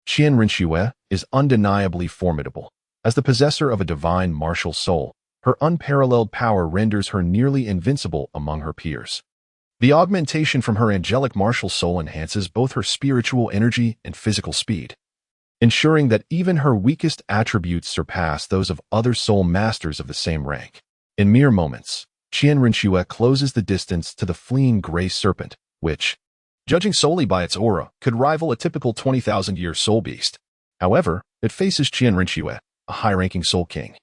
Qian Rinxue is undeniably formidable. As the possessor of a divine martial soul, her unparalleled power renders her nearly invincible among her peers. The augmentation from her angelic martial soul enhances both her spiritual energy and physical speed, ensuring that even her weakest attributes surpass those of other soul masters of the same rank. In mere moments, Qian Rinxue closes the distance to the fleeing gray serpent, which, judging solely by its aura, could rival a typical 20,000-year soul beast. However, it faces Qian Rinxue, a high-ranking soul king,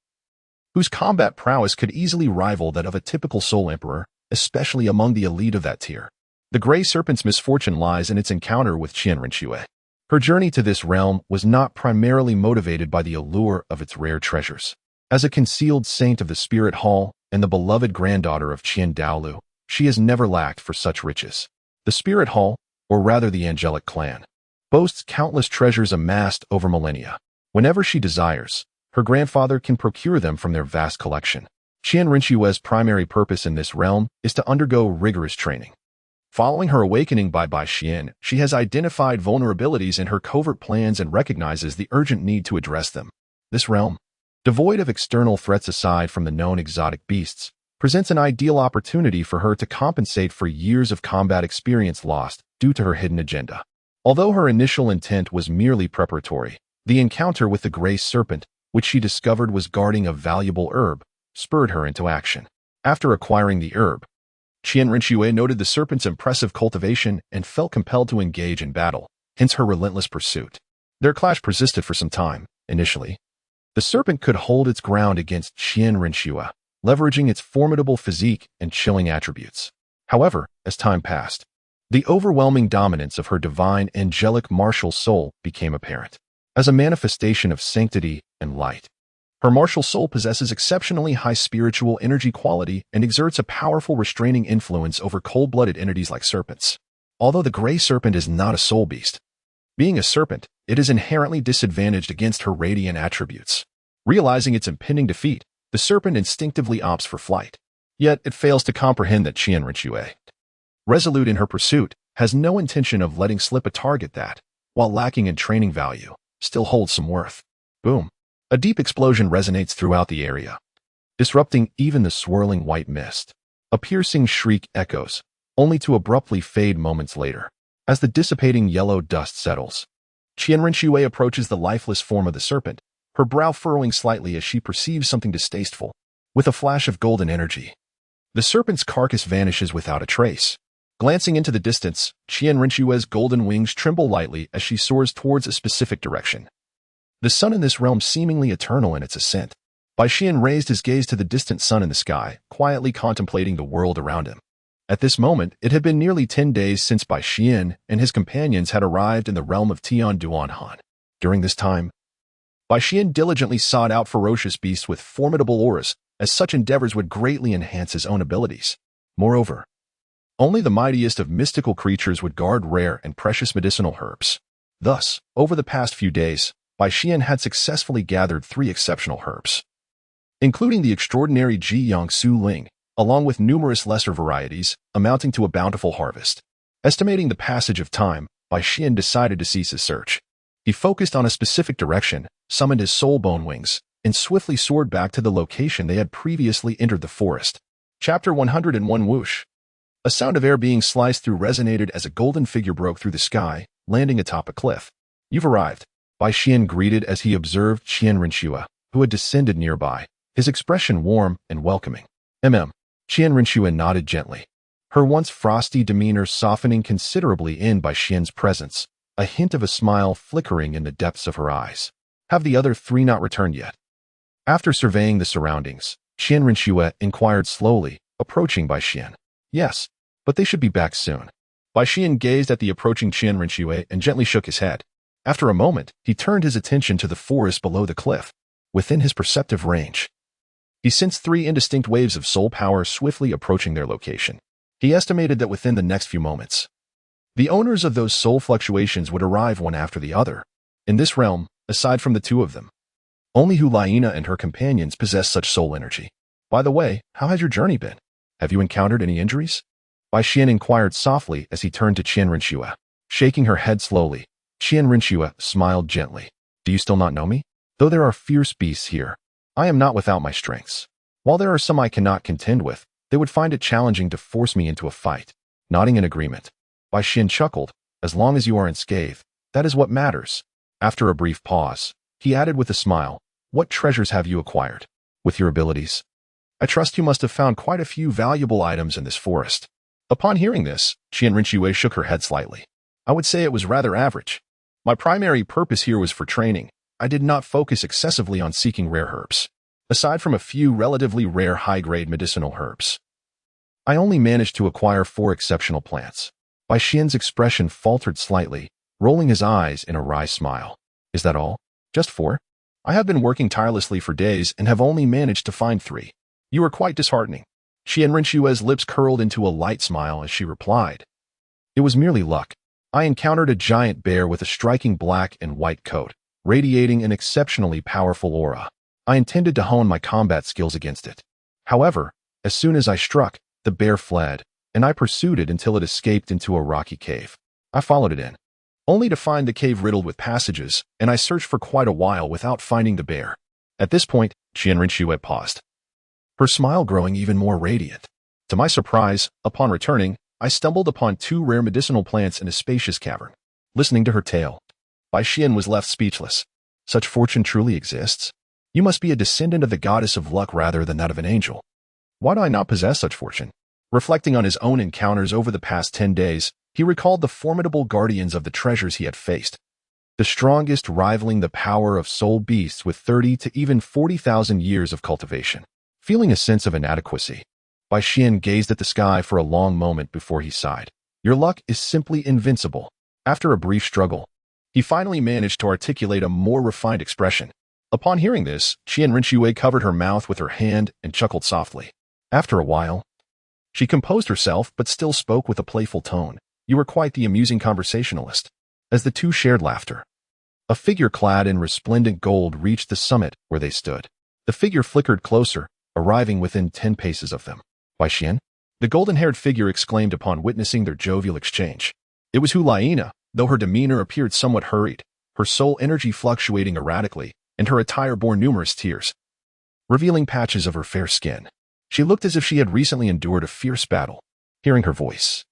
whose combat prowess could easily rival that of a typical soul emperor, especially among the elite of that tier. The gray serpent's misfortune lies in its encounter with Qian Rinxue. Her journey to this realm was not primarily motivated by the allure of its rare treasures. As a concealed saint of the Spirit Hall and the beloved granddaughter of Qian Douluo, she has never lacked for such riches. The Spirit Hall, or rather the angelic clan, boasts countless treasures amassed over millennia. Whenever she desires, her grandfather can procure them from their vast collection. Qian Rinxue's primary purpose in this realm is to undergo rigorous training. Following her awakening by Bai Xian, she has identified vulnerabilities in her covert plans and recognizes the urgent need to address them. This realm, devoid of external threats aside from the known exotic beasts, presents an ideal opportunity for her to compensate for years of combat experience lost due to her hidden agenda. Although her initial intent was merely preparatory, the encounter with the gray serpent, which she discovered was guarding a valuable herb, spurred her into action. After acquiring the herb, Qian Rinxue noted the serpent's impressive cultivation and felt compelled to engage in battle, hence her relentless pursuit. Their clash persisted for some time. Initially, the serpent could hold its ground against Qian Rinxue, leveraging its formidable physique and chilling attributes. However, as time passed, the overwhelming dominance of her divine angelic martial soul became apparent. As a manifestation of sanctity and light, her martial soul possesses exceptionally high spiritual energy quality and exerts a powerful restraining influence over cold-blooded entities like serpents. Although the gray serpent is not a soul beast, being a serpent, it is inherently disadvantaged against her radiant attributes. Realizing its impending defeat, the serpent instinctively opts for flight. Yet it fails to comprehend that Qian Rinxue, resolute in her pursuit, has no intention of letting slip a target that, while lacking in training value, still holds some worth. Boom. A deep explosion resonates throughout the area, disrupting even the swirling white mist. A piercing shriek echoes, only to abruptly fade moments later. As the dissipating yellow dust settles, Qian Rinxue approaches the lifeless form of the serpent, her brow furrowing slightly as she perceives something distasteful. With a flash of golden energy, the serpent's carcass vanishes without a trace. Glancing into the distance, Qian Rinxue's golden wings tremble lightly as she soars towards a specific direction. The sun in this realm seemingly eternal in its ascent. Bai Xian raised his gaze to the distant sun in the sky, quietly contemplating the world around him. At this moment, it had been nearly 10 days since Bai Xian and his companions had arrived in the realm of Tian Duanhan. During this time, Bai Xian diligently sought out ferocious beasts with formidable auras, as such endeavors would greatly enhance his own abilities. Moreover, only the mightiest of mystical creatures would guard rare and precious medicinal herbs. Thus, over the past few days, Bai Xian had successfully gathered 3 exceptional herbs, including the extraordinary Ji Yang Su Ling, along with numerous lesser varieties, amounting to a bountiful harvest. Estimating the passage of time, Bai Xian decided to cease his search. He focused on a specific direction, summoned his soul bone wings, and swiftly soared back to the location they had previously entered the forest. Chapter 101 Whoosh. A sound of air being sliced through resonated as a golden figure broke through the sky, landing atop a cliff. You've arrived, Bai Xian greeted as he observed Qian Rinxue, who had descended nearby, his expression warm and welcoming. Qian Rinxue nodded gently, her once frosty demeanor softening considerably in Bai Xian's presence, a hint of a smile flickering in the depths of her eyes. Have the other 3 not returned yet? After surveying the surroundings, Qian Rinxue inquired slowly, approaching Bai Xian. Yes, but they should be back soon. Bai Xian gazed at the approaching Qian Rinxue and gently shook his head. After a moment, he turned his attention to the forest below the cliff. Within his perceptive range, he sensed 3 indistinct waves of soul power swiftly approaching their location. He estimated that within the next few moments, the owners of those soul fluctuations would arrive one after the other. In this realm, aside from the 2 of them, only Hu Laina and her companions possess such soul energy. By the way, how has your journey been? Have you encountered any injuries? Bai Xian inquired softly as he turned to Qian Rinxue. Shaking her head slowly, Qian Rinxue smiled gently. Do you still not know me? Though there are fierce beasts here, I am not without my strengths. While there are some I cannot contend with, they would find it challenging to force me into a fight. Nodding in agreement, Bai Xian chuckled. As long as you are unscathed, that is what matters. After a brief pause, he added with a smile, what treasures have you acquired? With your abilities, I trust you must have found quite a few valuable items in this forest. Upon hearing this, Qian Rinxue shook her head slightly. I would say it was rather average. My primary purpose here was for training. I did not focus excessively on seeking rare herbs. Aside from a few relatively rare high-grade medicinal herbs, I only managed to acquire 4 exceptional plants. Bai Xian's expression faltered slightly, rolling his eyes in a wry smile. Is that all? Just 4? I have been working tirelessly for days and have only managed to find 3. You are quite disheartening. Qian Rinxue's lips curled into a light smile as she replied. It was merely luck. I encountered a giant bear with a striking black and white coat, radiating an exceptionally powerful aura. I intended to hone my combat skills against it. However, as soon as I struck, the bear fled, and I pursued it until it escaped into a rocky cave. I followed it in, only to find the cave riddled with passages, and I searched for quite a while without finding the bear. At this point, Qian Rinxue paused, her smile growing even more radiant. To my surprise, upon returning, I stumbled upon 2 rare medicinal plants in a spacious cavern. Listening to her tale, Bai Xian was left speechless. Such fortune truly exists? You must be a descendant of the goddess of luck rather than that of an angel. Why do I not possess such fortune? Reflecting on his own encounters over the past 10 days, he recalled the formidable guardians of the treasures he had faced, the strongest rivaling the power of soul beasts with 30 to even 40,000 years of cultivation. Feeling a sense of inadequacy, Bai Xian gazed at the sky for a long moment before he sighed. Your luck is simply invincible. After a brief struggle, he finally managed to articulate a more refined expression. Upon hearing this, Qian Rinxue covered her mouth with her hand and chuckled softly. After a while, she composed herself but still spoke with a playful tone. You were quite the amusing conversationalist. As the two shared laughter, a figure clad in resplendent gold reached the summit where they stood. The figure flickered closer, arriving within 10 paces of them. Bai Xian? The golden-haired figure exclaimed upon witnessing their jovial exchange. It was Hu Laina, though her demeanor appeared somewhat hurried, her soul energy fluctuating erratically, and her attire bore numerous tears, revealing patches of her fair skin. She looked as if she had recently endured a fierce battle. Hearing her voice,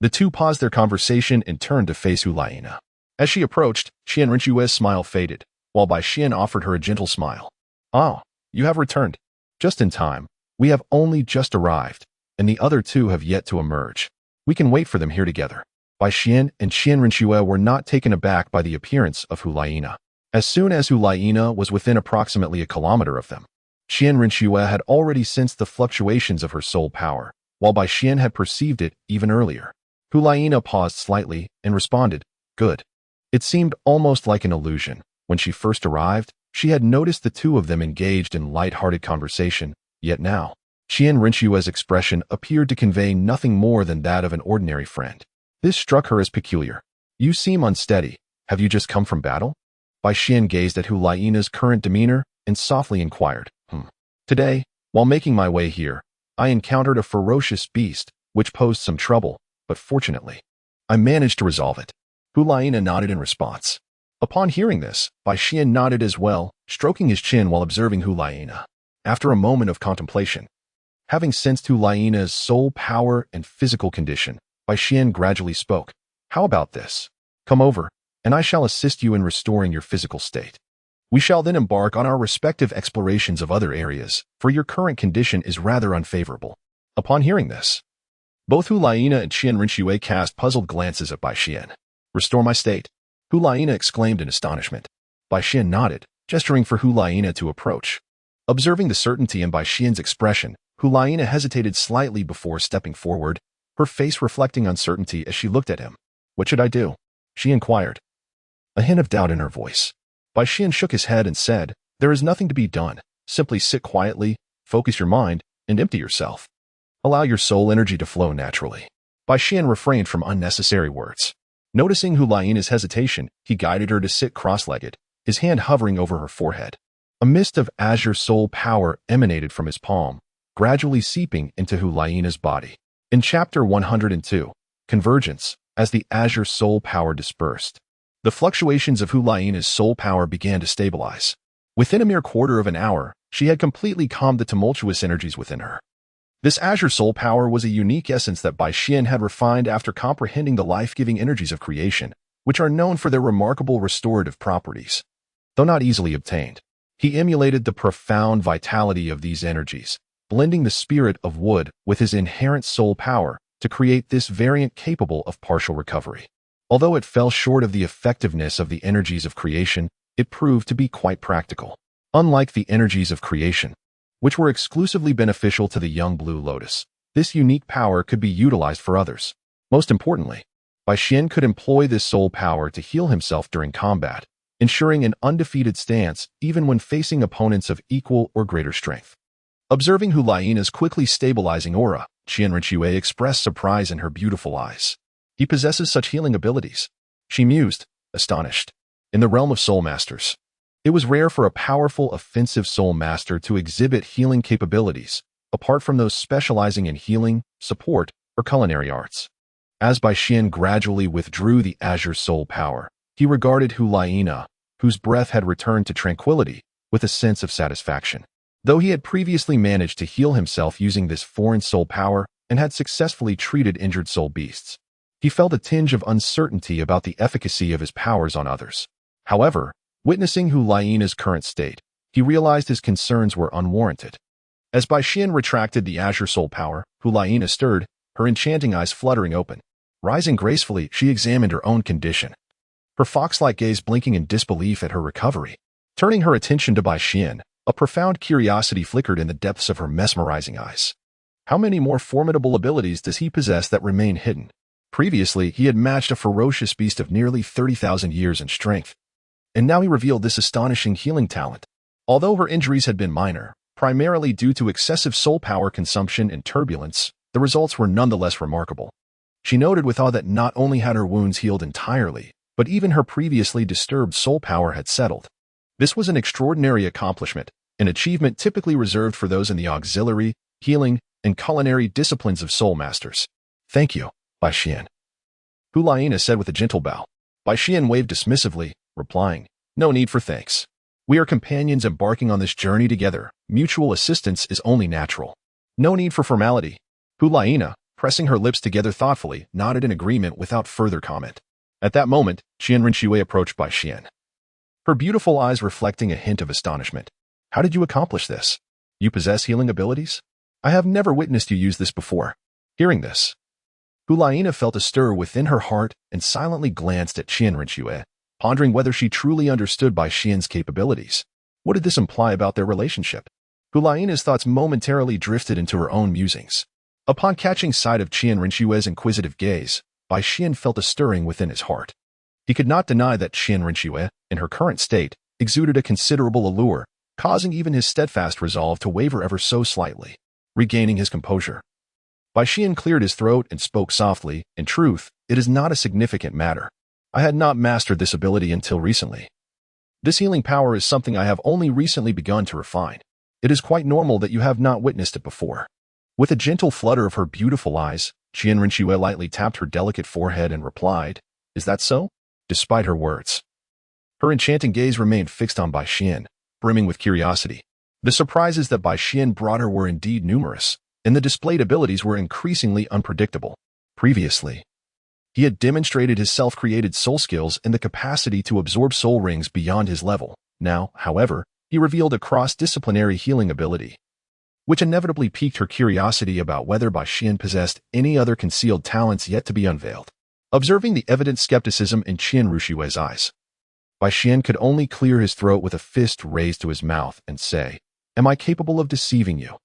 the two paused their conversation and turned to face Hu Laina. As she approached, Qian Rinxue's smile faded, while Bai Xian offered her a gentle smile. Ah, you have returned. Just in time. We have only just arrived, and the other two have yet to emerge. We can wait for them here together. Bai Xian and Qian Rinxue were not taken aback by the appearance of Hu Laina. As soon as Hu Laina was within approximately a kilometer of them, Qian Rinxue had already sensed the fluctuations of her soul power, while Bai Xian had perceived it even earlier. Hu Laina paused slightly and responded, Good. It seemed almost like an illusion. When she first arrived, she had noticed the two of them engaged in light-hearted conversation, yet now, Qian Rinxue's expression appeared to convey nothing more than that of an ordinary friend. This struck her as peculiar. You seem unsteady. Have you just come from battle? Bai Xian gazed at Hu Laina's current demeanor and softly inquired, Today, while making my way here, I encountered a ferocious beast, which posed some trouble, but fortunately, I managed to resolve it. Hu Laina nodded in response. Upon hearing this, Bai Xian nodded as well, stroking his chin while observing Hu Laina. After a moment of contemplation, having sensed Hu Laina's soul power and physical condition, Bai Xian gradually spoke. How about this? Come over, and I shall assist you in restoring your physical state. We shall then embark on our respective explorations of other areas, for your current condition is rather unfavorable. Upon hearing this, both Hu Laina and Qian Rinxue cast puzzled glances at Bai Xian. Restore my state? Hu Laina exclaimed in astonishment. Bai Xian nodded, gesturing for Hu Laina to approach. Observing the certainty in Bai Xian's expression, Hu Laina hesitated slightly before stepping forward, her face reflecting uncertainty as she looked at him. What should I do? She inquired, a hint of doubt in her voice. Bai Xian shook his head and said, There is nothing to be done. Simply sit quietly, focus your mind, and empty yourself. Allow your soul energy to flow naturally. Bai Xian refrained from unnecessary words. Noticing Hu Laina's hesitation, he guided her to sit cross-legged, his hand hovering over her forehead. A mist of azure soul power emanated from his palm, gradually seeping into Hu Laina's body. In Chapter 102, Convergence, as the azure soul power dispersed, the fluctuations of Hu Laina's soul power began to stabilize. Within a mere quarter of an hour, she had completely calmed the tumultuous energies within her. This azure soul power was a unique essence that Bai Xian had refined after comprehending the life-giving energies of creation, which are known for their remarkable restorative properties. Though not easily obtained, he emulated the profound vitality of these energies, blending the spirit of wood with his inherent soul power to create this variant capable of partial recovery. Although it fell short of the effectiveness of the energies of creation, it proved to be quite practical. Unlike the energies of creation, which were exclusively beneficial to the young blue lotus, this unique power could be utilized for others. Most importantly, Bai Xian could employ this soul power to heal himself during combat, ensuring an undefeated stance even when facing opponents of equal or greater strength. Observing Hu Laina's quickly stabilizing aura, Qian Rinxue expressed surprise in her beautiful eyes. He possesses such healing abilities, she mused, astonished. In the realm of soul masters, it was rare for a powerful offensive soul master to exhibit healing capabilities, apart from those specializing in healing, support, or culinary arts. As Bai Xian gradually withdrew the azure soul power, he regarded Hu Laina, whose breath had returned to tranquility, with a sense of satisfaction. Though he had previously managed to heal himself using this foreign soul power and had successfully treated injured soul beasts, he felt a tinge of uncertainty about the efficacy of his powers on others. However, witnessing Hu Laina's current state, he realized his concerns were unwarranted. As Bai Xian retracted the azure soul power, Hu Laina stirred, her enchanting eyes fluttering open. Rising gracefully, she examined her own condition, her fox-like gaze blinking in disbelief at her recovery. Turning her attention to Bai Xian, A profound curiosity flickered in the depths of her mesmerizing eyes. How many more formidable abilities does he possess that remain hidden? Previously, he had matched a ferocious beast of nearly 30,000 years in strength. And now he revealed this astonishing healing talent. Although her injuries had been minor, primarily due to excessive soul power consumption and turbulence, the results were nonetheless remarkable. She noted with awe that not only had her wounds healed entirely, but even her previously disturbed soul power had settled. This was an extraordinary accomplishment, an achievement typically reserved for those in the auxiliary, healing, and culinary disciplines of soul masters. Thank you, Bai Xian. Hulaina said with a gentle bow. Bai Xian waved dismissively, replying, No need for thanks. We are companions embarking on this journey together. Mutual assistance is only natural. No need for formality. Hulaina, pressing her lips together thoughtfully, nodded in agreement without further comment. At that moment, Qian Rinxue approached Bai Xian, her beautiful eyes reflecting a hint of astonishment. How did you accomplish this? You possess healing abilities? I have never witnessed you use this before. Hearing this, Hulaina felt a stir within her heart and silently glanced at Qian Rinxue, pondering whether she truly understood Bai Xian's capabilities. What did this imply about their relationship? Hulaina's thoughts momentarily drifted into her own musings. Upon catching sight of Qian Rinxue's inquisitive gaze, Bai Xian felt a stirring within his heart. He could not deny that Qian Rinxue, in her current state, exuded a considerable allure, causing even his steadfast resolve to waver ever so slightly. Regaining his composure, Bai Xian cleared his throat and spoke softly. In truth, it is not a significant matter. I had not mastered this ability until recently. This healing power is something I have only recently begun to refine. It is quite normal that you have not witnessed it before. With a gentle flutter of her beautiful eyes, Qian Rinxue lightly tapped her delicate forehead and replied, Is that so? Despite her words, her enchanting gaze remained fixed on Bai Xian, brimming with curiosity. The surprises that Bai Xian brought her were indeed numerous, and the displayed abilities were increasingly unpredictable. Previously, he had demonstrated his self-created soul skills and the capacity to absorb soul rings beyond his level. Now, however, he revealed a cross-disciplinary healing ability, which inevitably piqued her curiosity about whether Bai Xian possessed any other concealed talents yet to be unveiled. Observing the evident skepticism in Qian Rinxue's eyes, Bai Xian could only clear his throat with a fist raised to his mouth and say, Am I capable of deceiving you?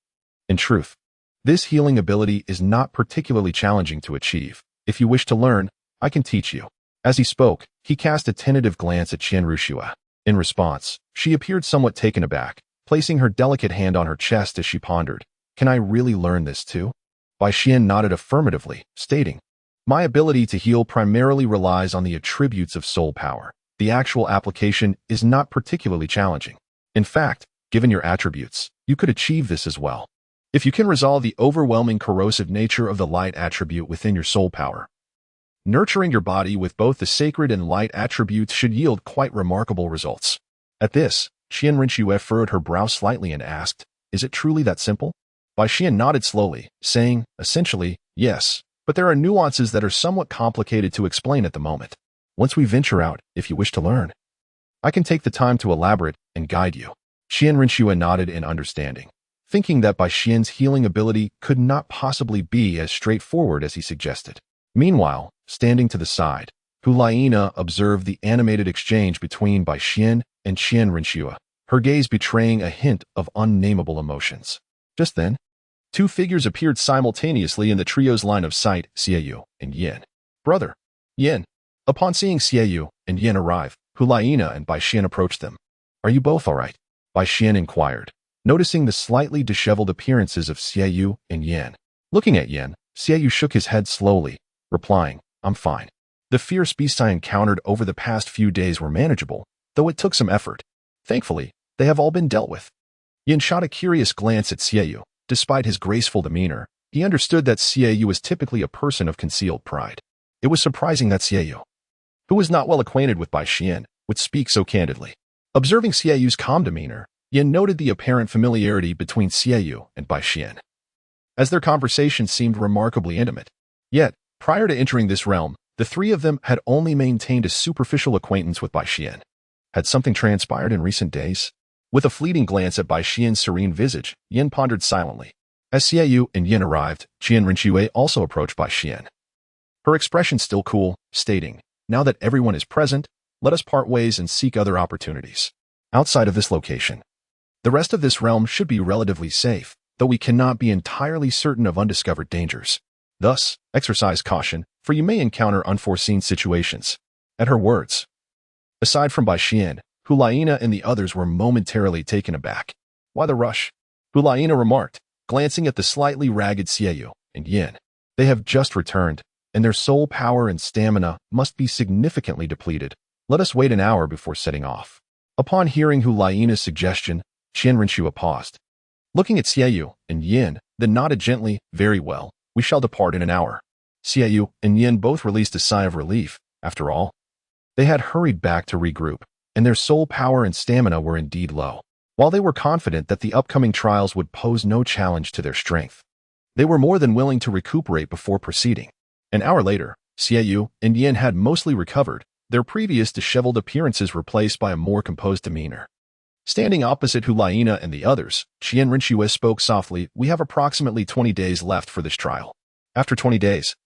In truth, this healing ability is not particularly challenging to achieve. If you wish to learn, I can teach you. As he spoke, he cast a tentative glance at Qian Rinxue. In response, she appeared somewhat taken aback, placing her delicate hand on her chest as she pondered, Can I really learn this too? Bai Xian nodded affirmatively, stating, My ability to heal primarily relies on the attributes of soul power. The actual application is not particularly challenging. In fact, given your attributes, you could achieve this as well. If you can resolve the overwhelming corrosive nature of the light attribute within your soul power, nurturing your body with both the sacred and light attributes should yield quite remarkable results. At this, Qian Rinxue furrowed her brow slightly and asked, Is it truly that simple? Bai Xian nodded slowly, saying, Essentially, yes, but there are nuances that are somewhat complicated to explain at the moment. Once we venture out, if you wish to learn, I can take the time to elaborate and guide you. Qian Rinxue nodded in understanding, thinking that Bai Xian's healing ability could not possibly be as straightforward as he suggested. Meanwhile, standing to the side, Hulaina observed the animated exchange between Bai Xian and Qian Rinxue, her gaze betraying a hint of unnameable emotions. Just then, two figures appeared simultaneously in the trio's line of sight, Xiaoyu and Yin. Brother, Yin. Upon seeing Xiaoyu and Yin arrive, Hulaina and Bai Xian approached them. Are you both all right? Bai Xian inquired, noticing the slightly disheveled appearances of Xiaoyu and Yin. Looking at Yin, Xiaoyu shook his head slowly, replying, I'm fine. The fierce beasts I encountered over the past few days were manageable, though it took some effort. Thankfully, they have all been dealt with. Yin shot a curious glance at Xiaoyu. Despite his graceful demeanor, he understood that Xiaoyu was typically a person of concealed pride. It was surprising that Xiaoyu, who was not well acquainted with Bai Xian, would speak so candidly. Observing Xiaoyu's calm demeanor, Yin noted the apparent familiarity between Xiaoyu and Bai Xian, as their conversation seemed remarkably intimate. Yet, prior to entering this realm, the three of them had only maintained a superficial acquaintance with Bai Xian. Had something transpired in recent days? With a fleeting glance at Bai Xian's serene visage, Yin pondered silently. As Xiaoyu and Yin arrived, Qian Rinxue also approached Bai Xian, her expression still cool, stating, Now that everyone is present, let us part ways and seek other opportunities outside of this location. The rest of this realm should be relatively safe, though we cannot be entirely certain of undiscovered dangers. Thus, exercise caution, for you may encounter unforeseen situations. At her words, aside from Bai Xian, Hulaina and the others were momentarily taken aback. Why the rush? Hulaina remarked, glancing at the slightly ragged Xiaoyu and Yin. They have just returned, and their soul power and stamina must be significantly depleted. Let us wait an hour before setting off. Upon hearing Hulaina's suggestion, Qian Renshua paused. Looking at Xiaoyu and Yin, then nodded gently, very well, we shall depart in an hour. Xiaoyu and Yin both released a sigh of relief. After all, they had hurried back to regroup, and their soul power and stamina were indeed low. While they were confident that the upcoming trials would pose no challenge to their strength, they were more than willing to recuperate before proceeding. An hour later, Xiaoyu and Yin had mostly recovered, their previous disheveled appearances replaced by a more composed demeanor. Standing opposite Hulaina and the others, Qian Renshue spoke softly, we have approximately 20 days left for this trial. After 20 days,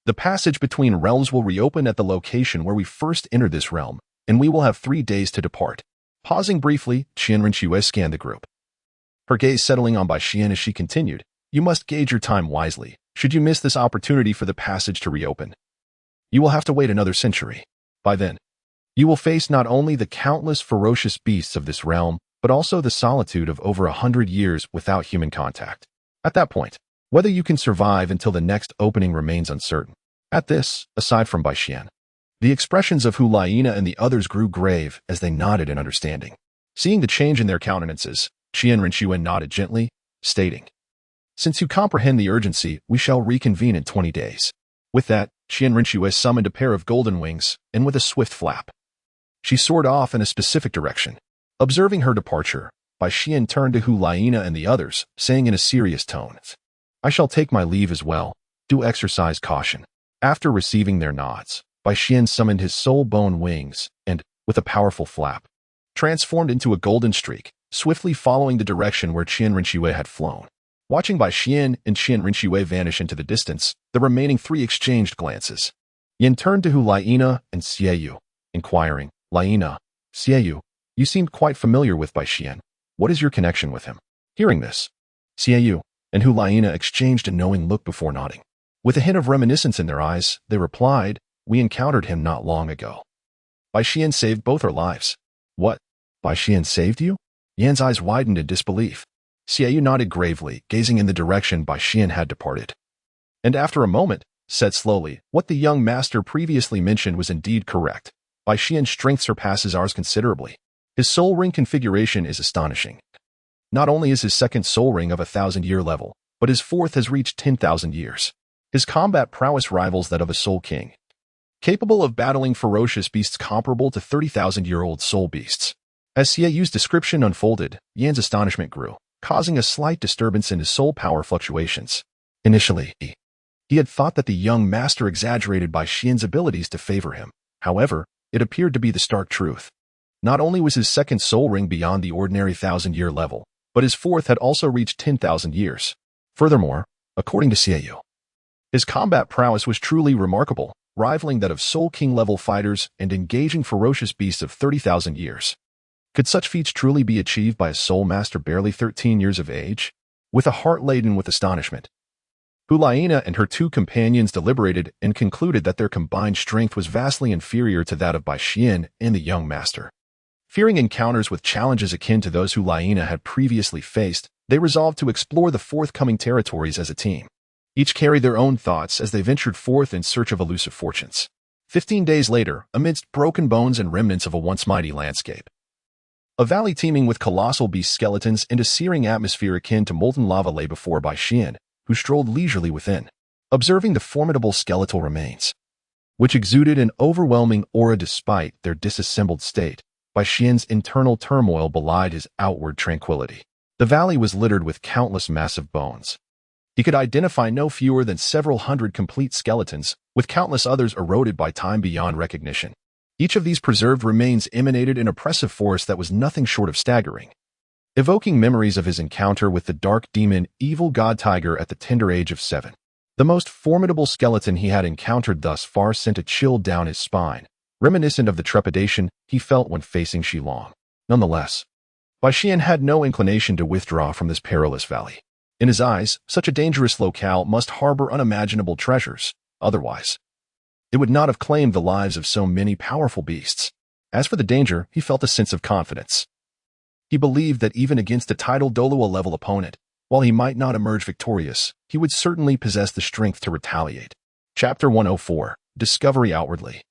the passage between realms will reopen at the location where we first entered this realm, and we will have 3 days to depart. Pausing briefly, Qian Renshue scanned the group. Her gaze settling on Bai Xian as she continued, you must gauge your time wisely. Should you miss this opportunity for the passage to reopen, you will have to wait another century. By then, you will face not only the countless ferocious beasts of this realm, but also the solitude of over 100 years without human contact. At that point, whether you can survive until the next opening remains uncertain. At this, aside from Bai Xian, the expressions of Hulaina and the others grew grave as they nodded in understanding. Seeing the change in their countenances, Qian Renshue nodded gently, stating, since you comprehend the urgency, we shall reconvene in 20 days. With that, Qian Renshue summoned a pair of golden wings, and with a swift flap, she soared off in a specific direction. Observing her departure, Bai Xian turned to Hulaina and the others, saying in a serious tone, I shall take my leave as well. Do exercise caution. After receiving their nods, Bai Xian summoned his soul bone wings, and, with a powerful flap, transformed into a golden streak, swiftly following the direction where Qian Renshue had flown. Watching Bai Xian and Qian Renshue vanish into the distance, the remaining 3 exchanged glances. Yin turned to Hulaina and Xiaoyu, inquiring, Laina, Xiaoyu, you seemed quite familiar with Bai Xian. What is your connection with him? Hearing this, Xiaoyu and Hulaina exchanged a knowing look before nodding. With a hint of reminiscence in their eyes, they replied, we encountered him not long ago. Bai Xian saved both our lives. What? Bai Xian saved you? Yan's eyes widened in disbelief. Xiaoyu nodded gravely, gazing in the direction Bai Xian had departed. And after a moment, said slowly, what the young master previously mentioned was indeed correct. Bai Xian's strength surpasses ours considerably. His soul ring configuration is astonishing. Not only is his second soul ring of 1,000-year level, but his fourth has reached 10,000 years. His combat prowess rivals that of a soul king, capable of battling ferocious beasts comparable to 30,000-year-old soul beasts. As Xiaoyu's description unfolded, Yan's astonishment grew, causing a slight disturbance in his soul power fluctuations. Initially, he had thought that the young master exaggerated Bai Xian's abilities to favor him. However, it appeared to be the stark truth. Not only was his second soul ring beyond the ordinary 1,000-year level, but his fourth had also reached 10,000 years. Furthermore, according to Xiaoyu, his combat prowess was truly remarkable, rivaling that of Soul King-level fighters and engaging ferocious beasts of 30,000 years. Could such feats truly be achieved by a soul master barely 13 years of age? With a heart laden with astonishment, Hulaina and her 2 companions deliberated and concluded that their combined strength was vastly inferior to that of Bai Xian and the young master. Fearing encounters with challenges akin to those Hulaina had previously faced, they resolved to explore the forthcoming territories as a team. Each carried their own thoughts as they ventured forth in search of elusive fortunes. 15 days later, amidst broken bones and remnants of a once mighty landscape, a valley teeming with colossal beast skeletons and a searing atmosphere akin to molten lava lay before Bai Xian, who strolled leisurely within, observing the formidable skeletal remains, which exuded an overwhelming aura despite their disassembled state. Bai Xian's internal turmoil belied his outward tranquility. The valley was littered with countless massive bones. He could identify no fewer than several hundred complete skeletons, with countless others eroded by time beyond recognition. Each of these preserved remains emanated an oppressive force that was nothing short of staggering, evoking memories of his encounter with the dark demon evil god tiger at the tender age of 7. The most formidable skeleton he had encountered thus far sent a chill down his spine, reminiscent of the trepidation he felt when facing Shilong. Nonetheless, Bai Xian had no inclination to withdraw from this perilous valley. In his eyes, such a dangerous locale must harbor unimaginable treasures. Otherwise, it would not have claimed the lives of so many powerful beasts. As for the danger, he felt a sense of confidence. He believed that even against a titled Douluo-level opponent, while he might not emerge victorious, he would certainly possess the strength to retaliate. Chapter 104. Discovery Outwardly.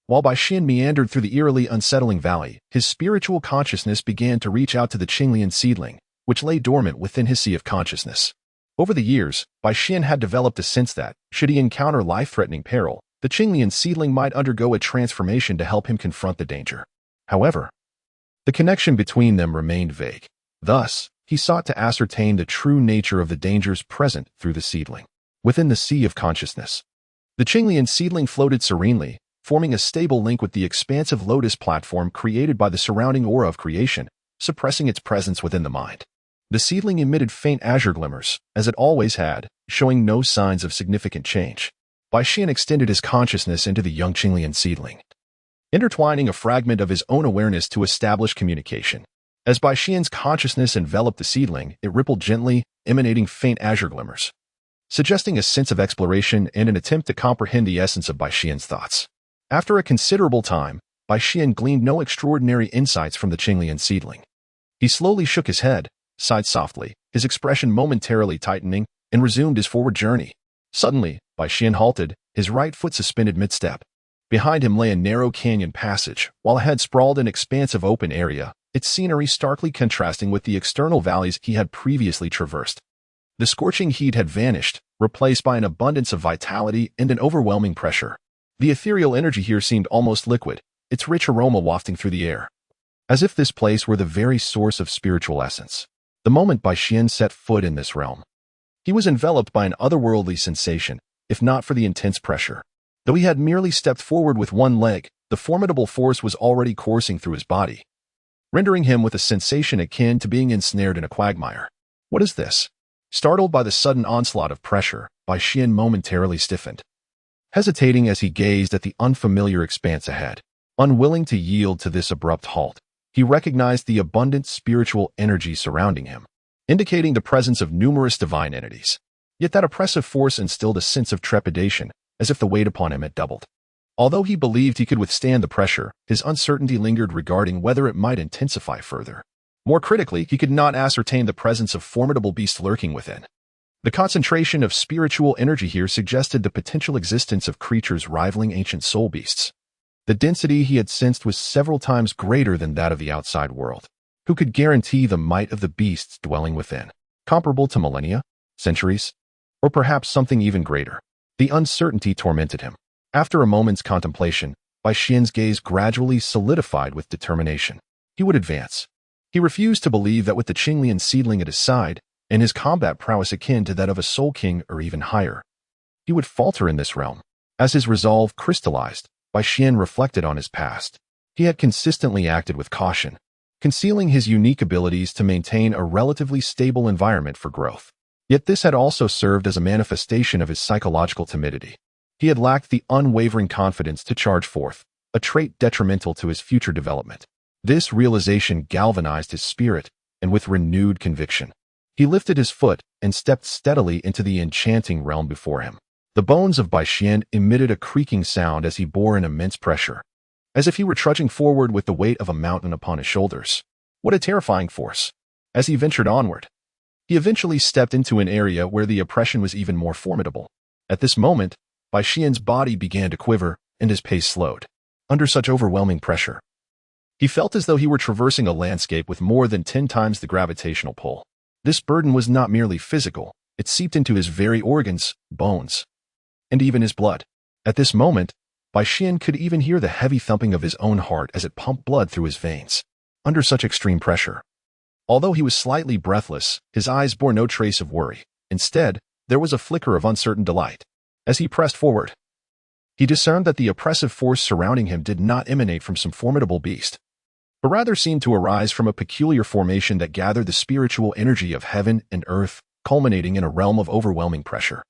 While Bai Xian meandered through the eerily unsettling valley, his spiritual consciousness began to reach out to the Qinglian seedling, which lay dormant within his sea of consciousness. Over the years, Bai Xian had developed a sense that, should he encounter life-threatening peril, the Qinglian seedling might undergo a transformation to help him confront the danger. However, the connection between them remained vague. Thus, he sought to ascertain the true nature of the dangers present through the seedling. Within the sea of consciousness, the Qinglian seedling floated serenely, forming a stable link with the expansive lotus platform created by the surrounding aura of creation, suppressing its presence within the mind. The seedling emitted faint azure glimmers, as it always had, showing no signs of significant change. Bai Xian extended his consciousness into the young Qinglian seedling, intertwining a fragment of his own awareness to establish communication. As Bai Xian's consciousness enveloped the seedling, it rippled gently, emanating faint azure glimmers, suggesting a sense of exploration and an attempt to comprehend the essence of Bai Xian's thoughts. After a considerable time, Bai Xian gleaned no extraordinary insights from the Qinglian seedling. He slowly shook his head, sighed softly, his expression momentarily tightening, and resumed his forward journey. Suddenly, Bai Xian halted, his right foot suspended mid-step. Behind him lay a narrow canyon passage, while ahead sprawled an expansive open area, its scenery starkly contrasting with the external valleys he had previously traversed. The scorching heat had vanished, replaced by an abundance of vitality and an overwhelming pressure. The ethereal energy here seemed almost liquid, its rich aroma wafting through the air, as if this place were the very source of spiritual essence. The moment Bai Xian set foot in this realm, he was enveloped by an otherworldly sensation, if not for the intense pressure. Though he had merely stepped forward with one leg, the formidable force was already coursing through his body, rendering him with a sensation akin to being ensnared in a quagmire. What is this? Startled by the sudden onslaught of pressure, Bai Xian momentarily stiffened, hesitating as he gazed at the unfamiliar expanse ahead. Unwilling to yield to this abrupt halt, he recognized the abundant spiritual energy surrounding him, indicating the presence of numerous divine entities. Yet that oppressive force instilled a sense of trepidation, as if the weight upon him had doubled. Although he believed he could withstand the pressure, his uncertainty lingered regarding whether it might intensify further. More critically, he could not ascertain the presence of formidable beasts lurking within. The concentration of spiritual energy here suggested the potential existence of creatures rivaling ancient soul beasts. The density he had sensed was several times greater than that of the outside world. Who could guarantee the might of the beasts dwelling within? Comparable to millennia, centuries, or perhaps something even greater? The uncertainty tormented him. After a moment's contemplation, Bai Xian's gaze gradually solidified with determination. He would advance. He refused to believe that with the Qinglian seedling at his side, and his combat prowess akin to that of a soul king or even higher, he would falter in this realm. As his resolve crystallized, Bai Xian reflected on his past. He had consistently acted with caution, concealing his unique abilities to maintain a relatively stable environment for growth. Yet this had also served as a manifestation of his psychological timidity. He had lacked the unwavering confidence to charge forth, a trait detrimental to his future development. This realization galvanized his spirit, and with renewed conviction, he lifted his foot and stepped steadily into the enchanting realm before him. The bones of Bai Xian emitted a creaking sound as he bore an immense pressure, as if he were trudging forward with the weight of a mountain upon his shoulders. What a terrifying force! As he ventured onward, he eventually stepped into an area where the oppression was even more formidable. At this moment, Bai Xian's body began to quiver, and his pace slowed. Under such overwhelming pressure, he felt as though he were traversing a landscape with more than 10 times the gravitational pull. This burden was not merely physical, it seeped into his very organs, bones, and even his blood. At this moment, Bai Xian could even hear the heavy thumping of his own heart as it pumped blood through his veins. Under such extreme pressure, although he was slightly breathless, his eyes bore no trace of worry. Instead, there was a flicker of uncertain delight. As he pressed forward, he discerned that the oppressive force surrounding him did not emanate from some formidable beast, but rather seemed to arise from a peculiar formation that gathered the spiritual energy of heaven and earth, culminating in a realm of overwhelming pressure.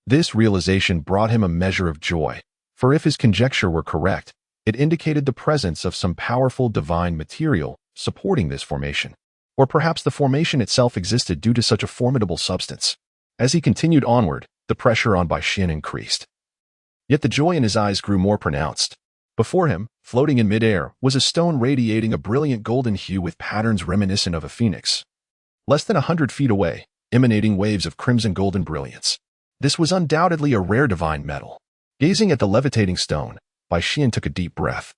This realization brought him a measure of joy, for if his conjecture were correct, It indicated the presence of some powerful divine material supporting this formation. Or perhaps the formation itself existed due to such a formidable substance. As he continued onward, the pressure on Bai Xian increased. Yet the joy in his eyes grew more pronounced. Before him, floating in midair, was a stone radiating a brilliant golden hue with patterns reminiscent of a phoenix. Less than 100 feet away, emanating waves of crimson golden brilliance. This was undoubtedly a rare divine metal. Gazing at the levitating stone, Bai Xian took a deep breath.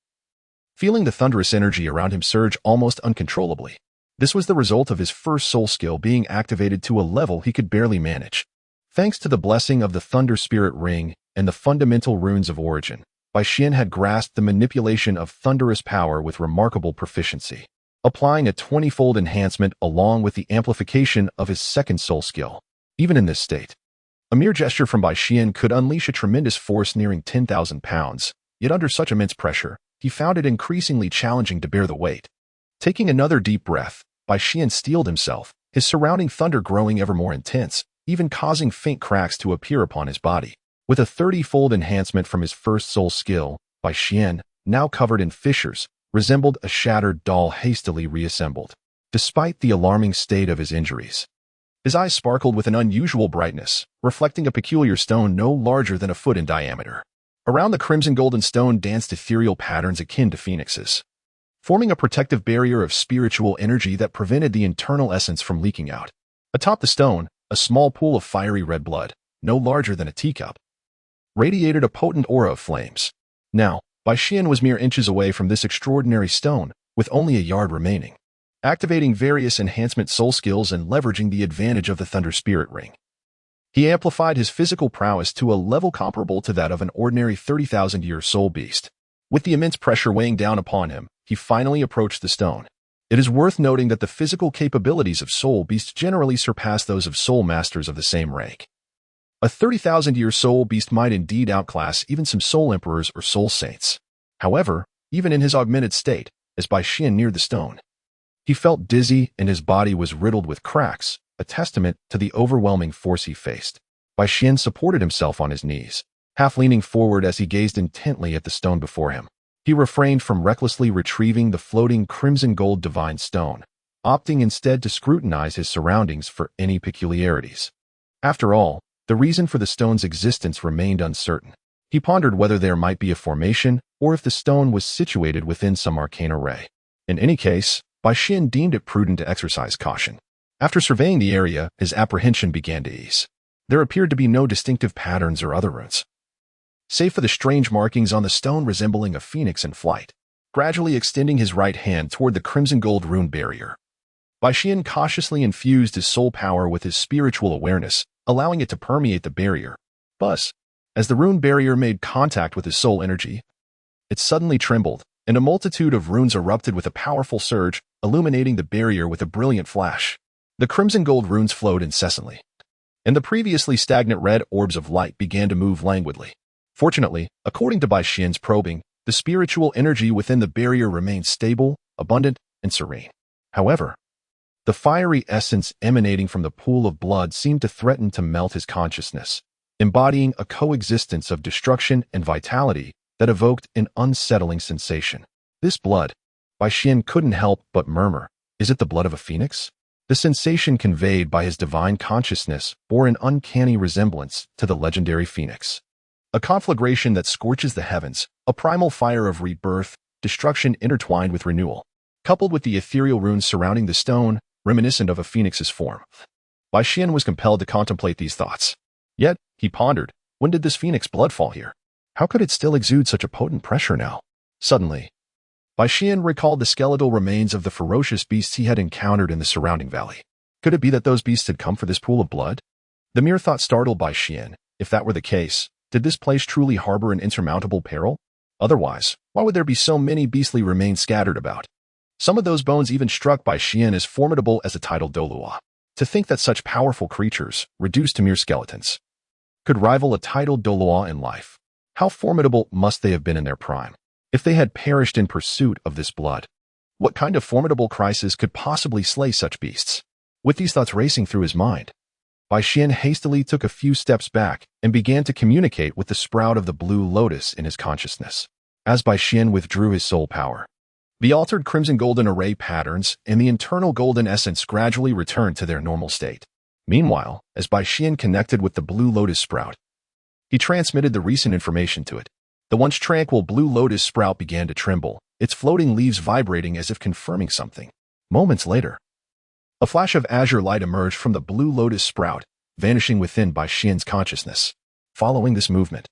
Feeling the thunderous energy around him surge almost uncontrollably. This was the result of his first soul skill being activated to a level he could barely manage. Thanks to the blessing of the Thunder Spirit Ring and the fundamental runes of origin, Bai Xian had grasped the manipulation of thunderous power with remarkable proficiency, applying a 20-fold enhancement along with the amplification of his second soul skill. Even in this state, a mere gesture from Bai Xian could unleash a tremendous force nearing 10,000 pounds, yet under such immense pressure, he found it increasingly challenging to bear the weight. Taking another deep breath, Bai Xian steeled himself, his surrounding thunder growing ever more intense, even causing faint cracks to appear upon his body. With a 30-fold enhancement from his first soul skill, Bai Xian, now covered in fissures, resembled a shattered doll hastily reassembled. Despite the alarming state of his injuries, his eyes sparkled with an unusual brightness, reflecting a peculiar stone no larger than a foot in diameter. Around the crimson golden stone danced ethereal patterns akin to phoenixes, forming a protective barrier of spiritual energy that prevented the internal essence from leaking out. Atop the stone, a small pool of fiery red blood, no larger than a teacup, radiated a potent aura of flames. Now, Bai Xian was mere inches away from this extraordinary stone, with only a yard remaining. Activating various enhancement soul skills and leveraging the advantage of the Thunder Spirit Ring, he amplified his physical prowess to a level comparable to that of an ordinary 30,000-year soul beast. With the immense pressure weighing down upon him, he finally approached the stone. It is worth noting that the physical capabilities of soul beasts generally surpass those of soul masters of the same rank. A 30,000-year soul beast might indeed outclass even some soul emperors or soul saints. However, even in his augmented state, as Bai Xian neared the stone, he felt dizzy and his body was riddled with cracks, a testament to the overwhelming force he faced. Bai Xian supported himself on his knees, half leaning forward as he gazed intently at the stone before him. He refrained from recklessly retrieving the floating crimson gold divine stone, opting instead to scrutinize his surroundings for any peculiarities. After all, the reason for the stone's existence remained uncertain. He pondered whether there might be a formation or if the stone was situated within some arcane array. In any case, Bai Xian deemed it prudent to exercise caution. After surveying the area, his apprehension began to ease. There appeared to be no distinctive patterns or other runes, save for the strange markings on the stone resembling a phoenix in flight. Gradually extending his right hand toward the crimson gold rune barrier, Bai Xian cautiously infused his soul power with his spiritual awareness, allowing it to permeate the barrier. Thus, as the rune barrier made contact with his soul energy, it suddenly trembled, and a multitude of runes erupted with a powerful surge, illuminating the barrier with a brilliant flash. The crimson gold runes flowed incessantly, and the previously stagnant red orbs of light began to move languidly. Fortunately, according to Bai Xian's probing, the spiritual energy within the barrier remained stable, abundant, and serene. However, the fiery essence emanating from the pool of blood seemed to threaten to melt his consciousness, embodying a coexistence of destruction and vitality that evoked an unsettling sensation. This blood, Bai Xian couldn't help but murmur, is it the blood of a phoenix? The sensation conveyed by his divine consciousness bore an uncanny resemblance to the legendary phoenix. A conflagration that scorches the heavens, a primal fire of rebirth, destruction intertwined with renewal, coupled with the ethereal runes surrounding the stone, reminiscent of a phoenix's form. Bai Xian was compelled to contemplate these thoughts. Yet, he pondered, when did this phoenix blood fall here? How could it still exude such a potent pressure now? Suddenly, Bai Xian recalled the skeletal remains of the ferocious beasts he had encountered in the surrounding valley. Could it be that those beasts had come for this pool of blood? The mere thought startled Bai Xian. If that were the case, did this place truly harbor an insurmountable peril? Otherwise, why would there be so many beastly remains scattered about? Some of those bones even struck Bai Xian as formidable as a tidal Douluo. To think that such powerful creatures, reduced to mere skeletons, could rival a tidal Douluo in life. How formidable must they have been in their prime? If they had perished in pursuit of this blood, what kind of formidable crisis could possibly slay such beasts? With these thoughts racing through his mind, Bai Xian hastily took a few steps back and began to communicate with the sprout of the blue lotus in his consciousness. as Bai Xian withdrew his soul power. The altered crimson-golden array patterns and the internal golden essence gradually returned to their normal state. Meanwhile, as Bai Xian connected with the blue lotus sprout, he transmitted the recent information to it. The once tranquil blue lotus sprout began to tremble, its floating leaves vibrating as if confirming something. Moments later, a flash of azure light emerged from the blue lotus sprout, vanishing within Bai Xian's consciousness. Following this movement,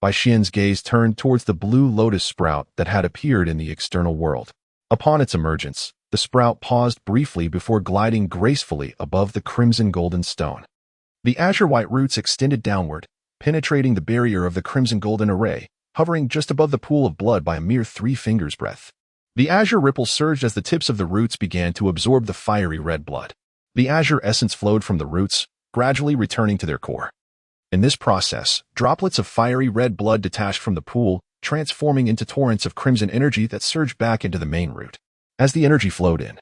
Bai Xian's gaze turned towards the blue lotus sprout that had appeared in the external world. Upon its emergence, the sprout paused briefly before gliding gracefully above the crimson-golden stone. The azure-white roots extended downward, penetrating the barrier of the crimson-golden array, hovering just above the pool of blood by a mere 3 fingers' breadth. The azure ripple surged as the tips of the roots began to absorb the fiery red blood. The azure essence flowed from the roots, gradually returning to their core. In this process, droplets of fiery red blood detached from the pool, transforming into torrents of crimson energy that surged back into the main root. As the energy flowed in,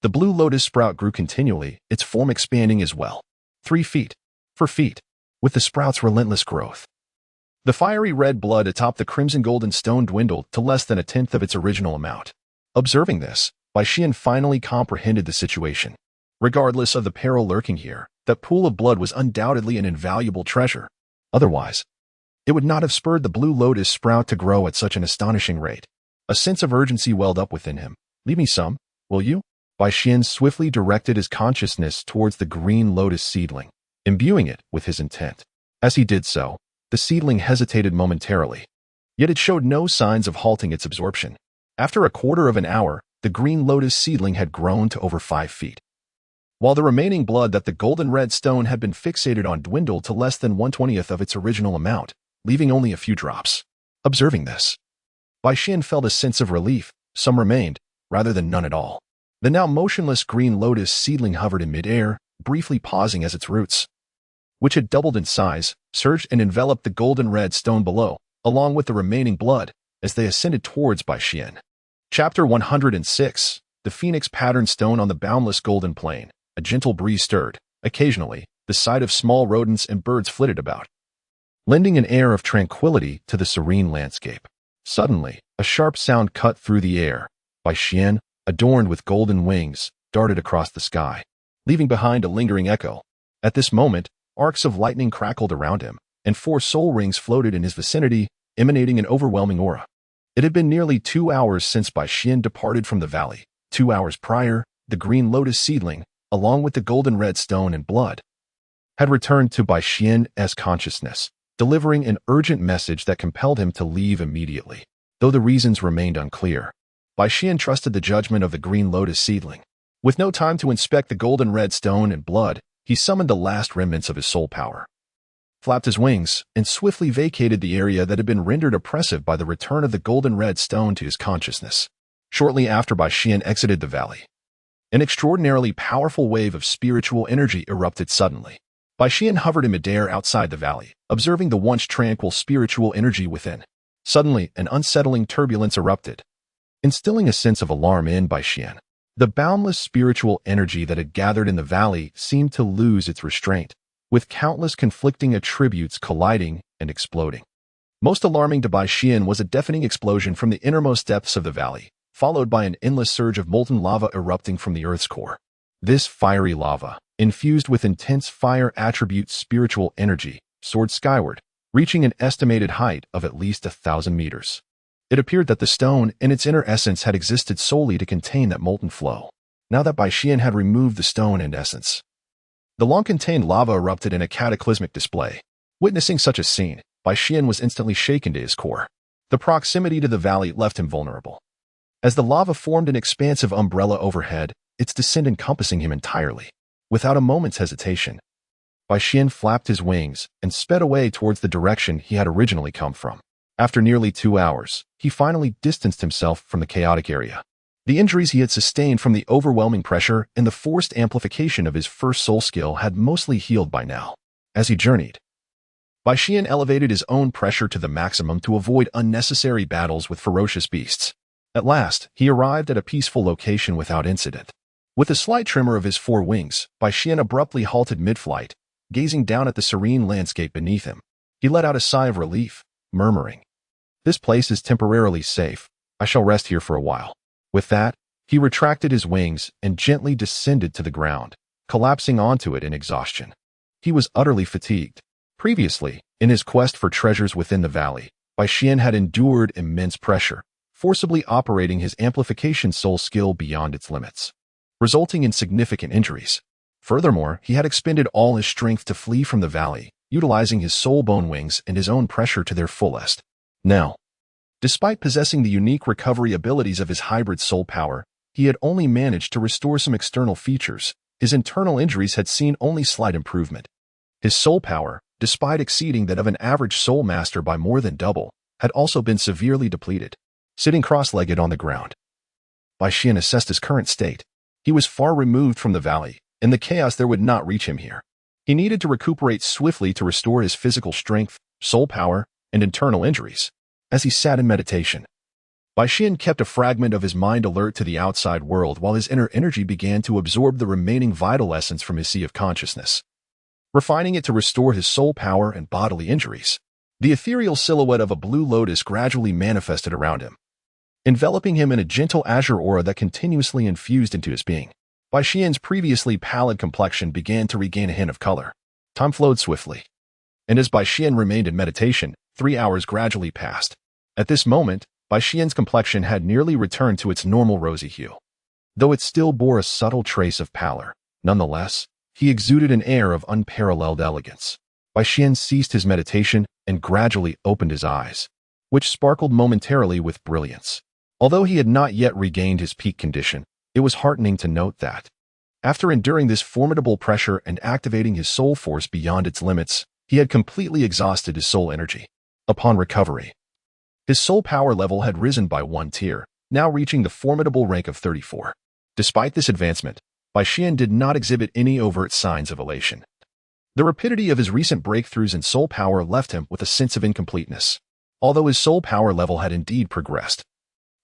the blue lotus sprout grew continually, its form expanding as well. 3 feet, 4 feet, with the sprout's relentless growth. The fiery red blood atop the crimson-golden stone dwindled to less than 1/10 of its original amount. Observing this, Bai Xian finally comprehended the situation. Regardless of the peril lurking here, that pool of blood was undoubtedly an invaluable treasure. Otherwise, it would not have spurred the blue lotus sprout to grow at such an astonishing rate. A sense of urgency welled up within him. "Leave me some, will you?" Bai Xian swiftly directed his consciousness towards the green lotus seedling, imbuing it with his intent. As he did so, the seedling hesitated momentarily, yet it showed no signs of halting its absorption. After a quarter of an hour, the green lotus seedling had grown to over 5 feet, while the remaining blood that the golden red stone had been fixated on dwindled to less than 1/20th of its original amount, leaving only a few drops. Observing this, Bai Xian felt a sense of relief. Some remained, rather than none at all. The now motionless green lotus seedling hovered in midair, briefly pausing as its roots, which had doubled in size, surged and enveloped the golden red stone below, along with the remaining blood, as they ascended towards Bai Xian. Chapter 106. The Phoenix Pattern Stone on the Boundless Golden Plain. A gentle breeze stirred. Occasionally, the sight of small rodents and birds flitted about, lending an air of tranquility to the serene landscape. Suddenly, a sharp sound cut through the air. Bai Xian, adorned with golden wings, darted across the sky, leaving behind a lingering echo. At this moment, arcs of lightning crackled around him, and 4 soul rings floated in his vicinity, emanating an overwhelming aura. It had been nearly 2 hours since Bai Xian departed from the valley. 2 hours prior, the green lotus seedling, along with the golden red stone and blood, had returned to Bai Xian's consciousness, delivering an urgent message that compelled him to leave immediately. Though the reasons remained unclear, Bai Xian trusted the judgment of the green lotus seedling. With no time to inspect the golden red stone and blood, he summoned the last remnants of his soul power, flapped his wings, and swiftly vacated the area that had been rendered oppressive by the return of the golden red stone to his consciousness. Shortly after Bai Xian exited the valley, an extraordinarily powerful wave of spiritual energy erupted suddenly. Bai Xian hovered in midair outside the valley, observing the once tranquil spiritual energy within. Suddenly, an unsettling turbulence erupted, instilling a sense of alarm in Bai Xian. The boundless spiritual energy that had gathered in the valley seemed to lose its restraint, with countless conflicting attributes colliding and exploding. Most alarming to Bai Xian was a deafening explosion from the innermost depths of the valley, followed by an endless surge of molten lava erupting from the earth's core. This fiery lava, infused with intense fire attribute spiritual energy, soared skyward, reaching an estimated height of at least 1,000 meters. It appeared that the stone and its inner essence had existed solely to contain that molten flow. Now that Bai Xian had removed the stone and essence, the long-contained lava erupted in a cataclysmic display. Witnessing such a scene, Bai Xian was instantly shaken to his core. The proximity to the valley left him vulnerable. As the lava formed an expansive umbrella overhead, its descent encompassing him entirely. Without a moment's hesitation, Bai Xian flapped his wings and sped away towards the direction he had originally come from. After nearly 2 hours, he finally distanced himself from the chaotic area. The injuries he had sustained from the overwhelming pressure and the forced amplification of his first soul skill had mostly healed by now. As he journeyed, Bai Xian elevated his own pressure to the maximum to avoid unnecessary battles with ferocious beasts. At last, he arrived at a peaceful location without incident. With a slight tremor of his 4 wings, Bai Xian abruptly halted mid-flight, gazing down at the serene landscape beneath him. He let out a sigh of relief, murmuring, This place is temporarily safe. I shall rest here for a while. With that, he retracted his wings and gently descended to the ground, collapsing onto it in exhaustion. He was utterly fatigued. Previously, in his quest for treasures within the valley, Bai Xian had endured immense pressure, forcibly operating his amplification soul skill beyond its limits, resulting in significant injuries. Furthermore, he had expended all his strength to flee from the valley, utilizing his soul bone wings and his own pressure to their fullest. Now, despite possessing the unique recovery abilities of his hybrid soul power, he had only managed to restore some external features. His internal injuries had seen only slight improvement. His soul power, despite exceeding that of an average soul master by more than double, had also been severely depleted. Sitting cross-legged on the ground, Bai Xian assessed his current state. He was far removed from the valley, and the chaos there would not reach him here. He needed to recuperate swiftly to restore his physical strength, soul power, and internal injuries. As he sat in meditation, Bai Xian kept a fragment of his mind alert to the outside world while his inner energy began to absorb the remaining vital essence from his sea of consciousness, refining it to restore his soul power and bodily injuries. The ethereal silhouette of a blue lotus gradually manifested around him, enveloping him in a gentle azure aura that continuously infused into his being. Bai Xian's previously pallid complexion began to regain a hint of color. Time flowed swiftly, and as Bai Xian remained in meditation, 3 hours gradually passed. At this moment, Bai Xian's complexion had nearly returned to its normal rosy hue. Though it still bore a subtle trace of pallor, nonetheless, he exuded an air of unparalleled elegance. Bai Xian ceased his meditation and gradually opened his eyes, which sparkled momentarily with brilliance. Although he had not yet regained his peak condition, it was heartening to note that, after enduring this formidable pressure and activating his soul force beyond its limits, he had completely exhausted his soul energy. Upon recovery, his soul power level had risen by 1 tier, now reaching the formidable rank of 34. Despite this advancement, Bai Xian did not exhibit any overt signs of elation. The rapidity of his recent breakthroughs in soul power left him with a sense of incompleteness. Although his soul power level had indeed progressed,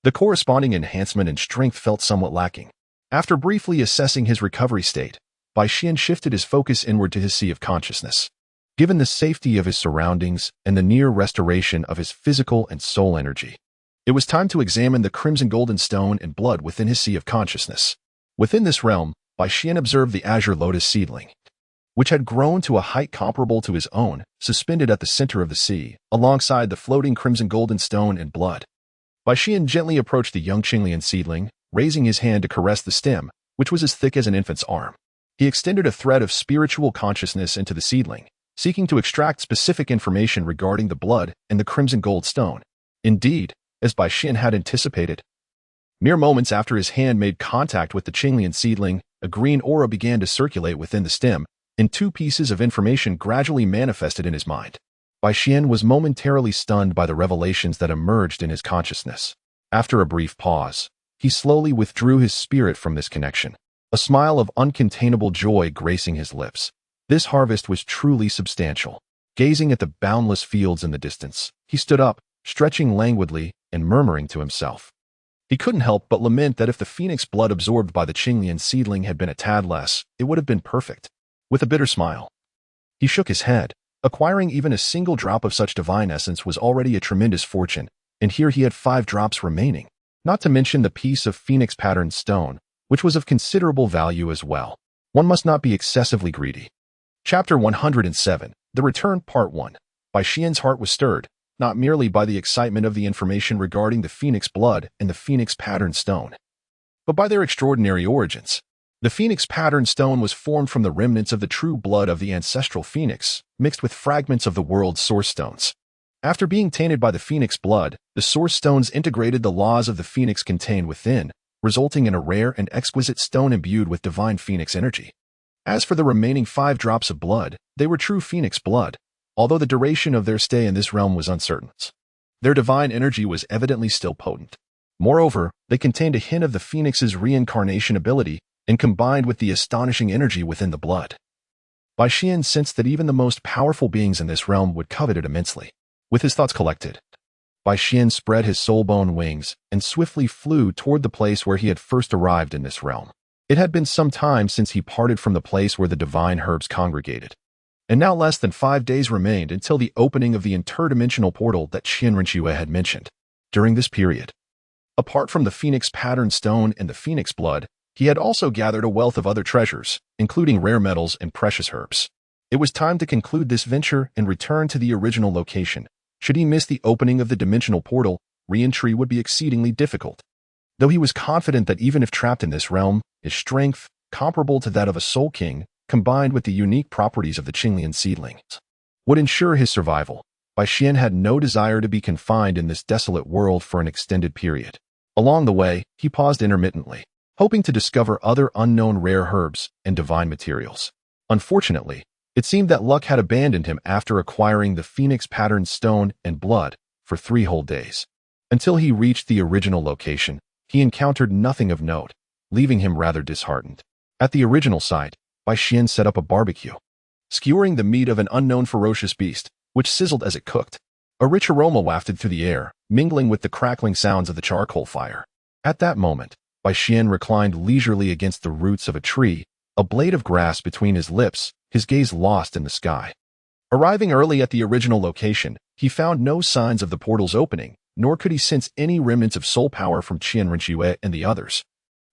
the corresponding enhancement in strength felt somewhat lacking. After briefly assessing his recovery state, Bai Xian shifted his focus inward to his sea of consciousness. Given the safety of his surroundings and the near restoration of his physical and soul energy, it was time to examine the crimson golden stone and blood within his sea of consciousness. Within this realm, Bai Xian observed the azure lotus seedling, which had grown to a height comparable to his own, suspended at the center of the sea, alongside the floating crimson golden stone and blood. Bai Xian gently approached the young Qinglian seedling, raising his hand to caress the stem, which was as thick as an infant's arm. He extended a thread of spiritual consciousness into the seedling, seeking to extract specific information regarding the blood and the crimson gold stone. Indeed, as Bai Xian had anticipated, mere moments after his hand made contact with the Qinglian seedling, a green aura began to circulate within the stem, and 2 pieces of information gradually manifested in his mind. Bai Xian was momentarily stunned by the revelations that emerged in his consciousness. After a brief pause, he slowly withdrew his spirit from this connection, a smile of uncontainable joy gracing his lips. This harvest was truly substantial. Gazing at the boundless fields in the distance, he stood up, stretching languidly and murmuring to himself. He couldn't help but lament that if the phoenix blood absorbed by the Qinglian seedling had been a tad less, it would have been perfect. With a bitter smile, he shook his head. Acquiring even a single drop of such divine essence was already a tremendous fortune, and here he had 5 drops remaining, not to mention the piece of phoenix-patterned stone, which was of considerable value as well. One must not be excessively greedy. Chapter 107, The Return, Part 1. Bai Xian's heart was stirred, not merely by the excitement of the information regarding the phoenix blood and the phoenix-patterned stone, but by their extraordinary origins. The phoenix-patterned stone was formed from the remnants of the true blood of the ancestral phoenix, mixed with fragments of the world's source stones. After being tainted by the phoenix blood, the source stones integrated the laws of the phoenix contained within, resulting in a rare and exquisite stone imbued with divine phoenix energy. As for the remaining 5 drops of blood, they were true phoenix blood, although the duration of their stay in this realm was uncertain. Their divine energy was evidently still potent. Moreover, they contained a hint of the phoenix's reincarnation ability, and combined with the astonishing energy within the blood, Bai Xian sensed that even the most powerful beings in this realm would covet it immensely. With his thoughts collected, Bai Xian spread his soul-bone wings and swiftly flew toward the place where he had first arrived in this realm. It had been some time since he parted from the place where the divine herbs congregated, and now less than 5 days remained until the opening of the interdimensional portal that Qian Rinxue had mentioned. During this period, apart from the Phoenix Pattern Stone and the Phoenix Blood, he had also gathered a wealth of other treasures, including rare metals and precious herbs. It was time to conclude this venture and return to the original location. Should he miss the opening of the dimensional portal, re-entry would be exceedingly difficult. Though he was confident that even if trapped in this realm, his strength, comparable to that of a Soul King, combined with the unique properties of the Qinglian seedling, would ensure his survival. Bai Xian had no desire to be confined in this desolate world for an extended period. Along the way, he paused intermittently, hoping to discover other unknown rare herbs and divine materials. Unfortunately, it seemed that luck had abandoned him after acquiring the Phoenix Pattern Stone and Blood for 3 whole days. Until he reached the original location, he encountered nothing of note, leaving him rather disheartened. At the original site, Bai Xian set up a barbecue, skewering the meat of an unknown ferocious beast, which sizzled as it cooked. A rich aroma wafted through the air, mingling with the crackling sounds of the charcoal fire. At that moment, Bai Xian reclined leisurely against the roots of a tree, a blade of grass between his lips, his gaze lost in the sky. Arriving early at the original location, he found no signs of the portal's opening, nor could he sense any remnants of soul power from Qian Rinxue and the others,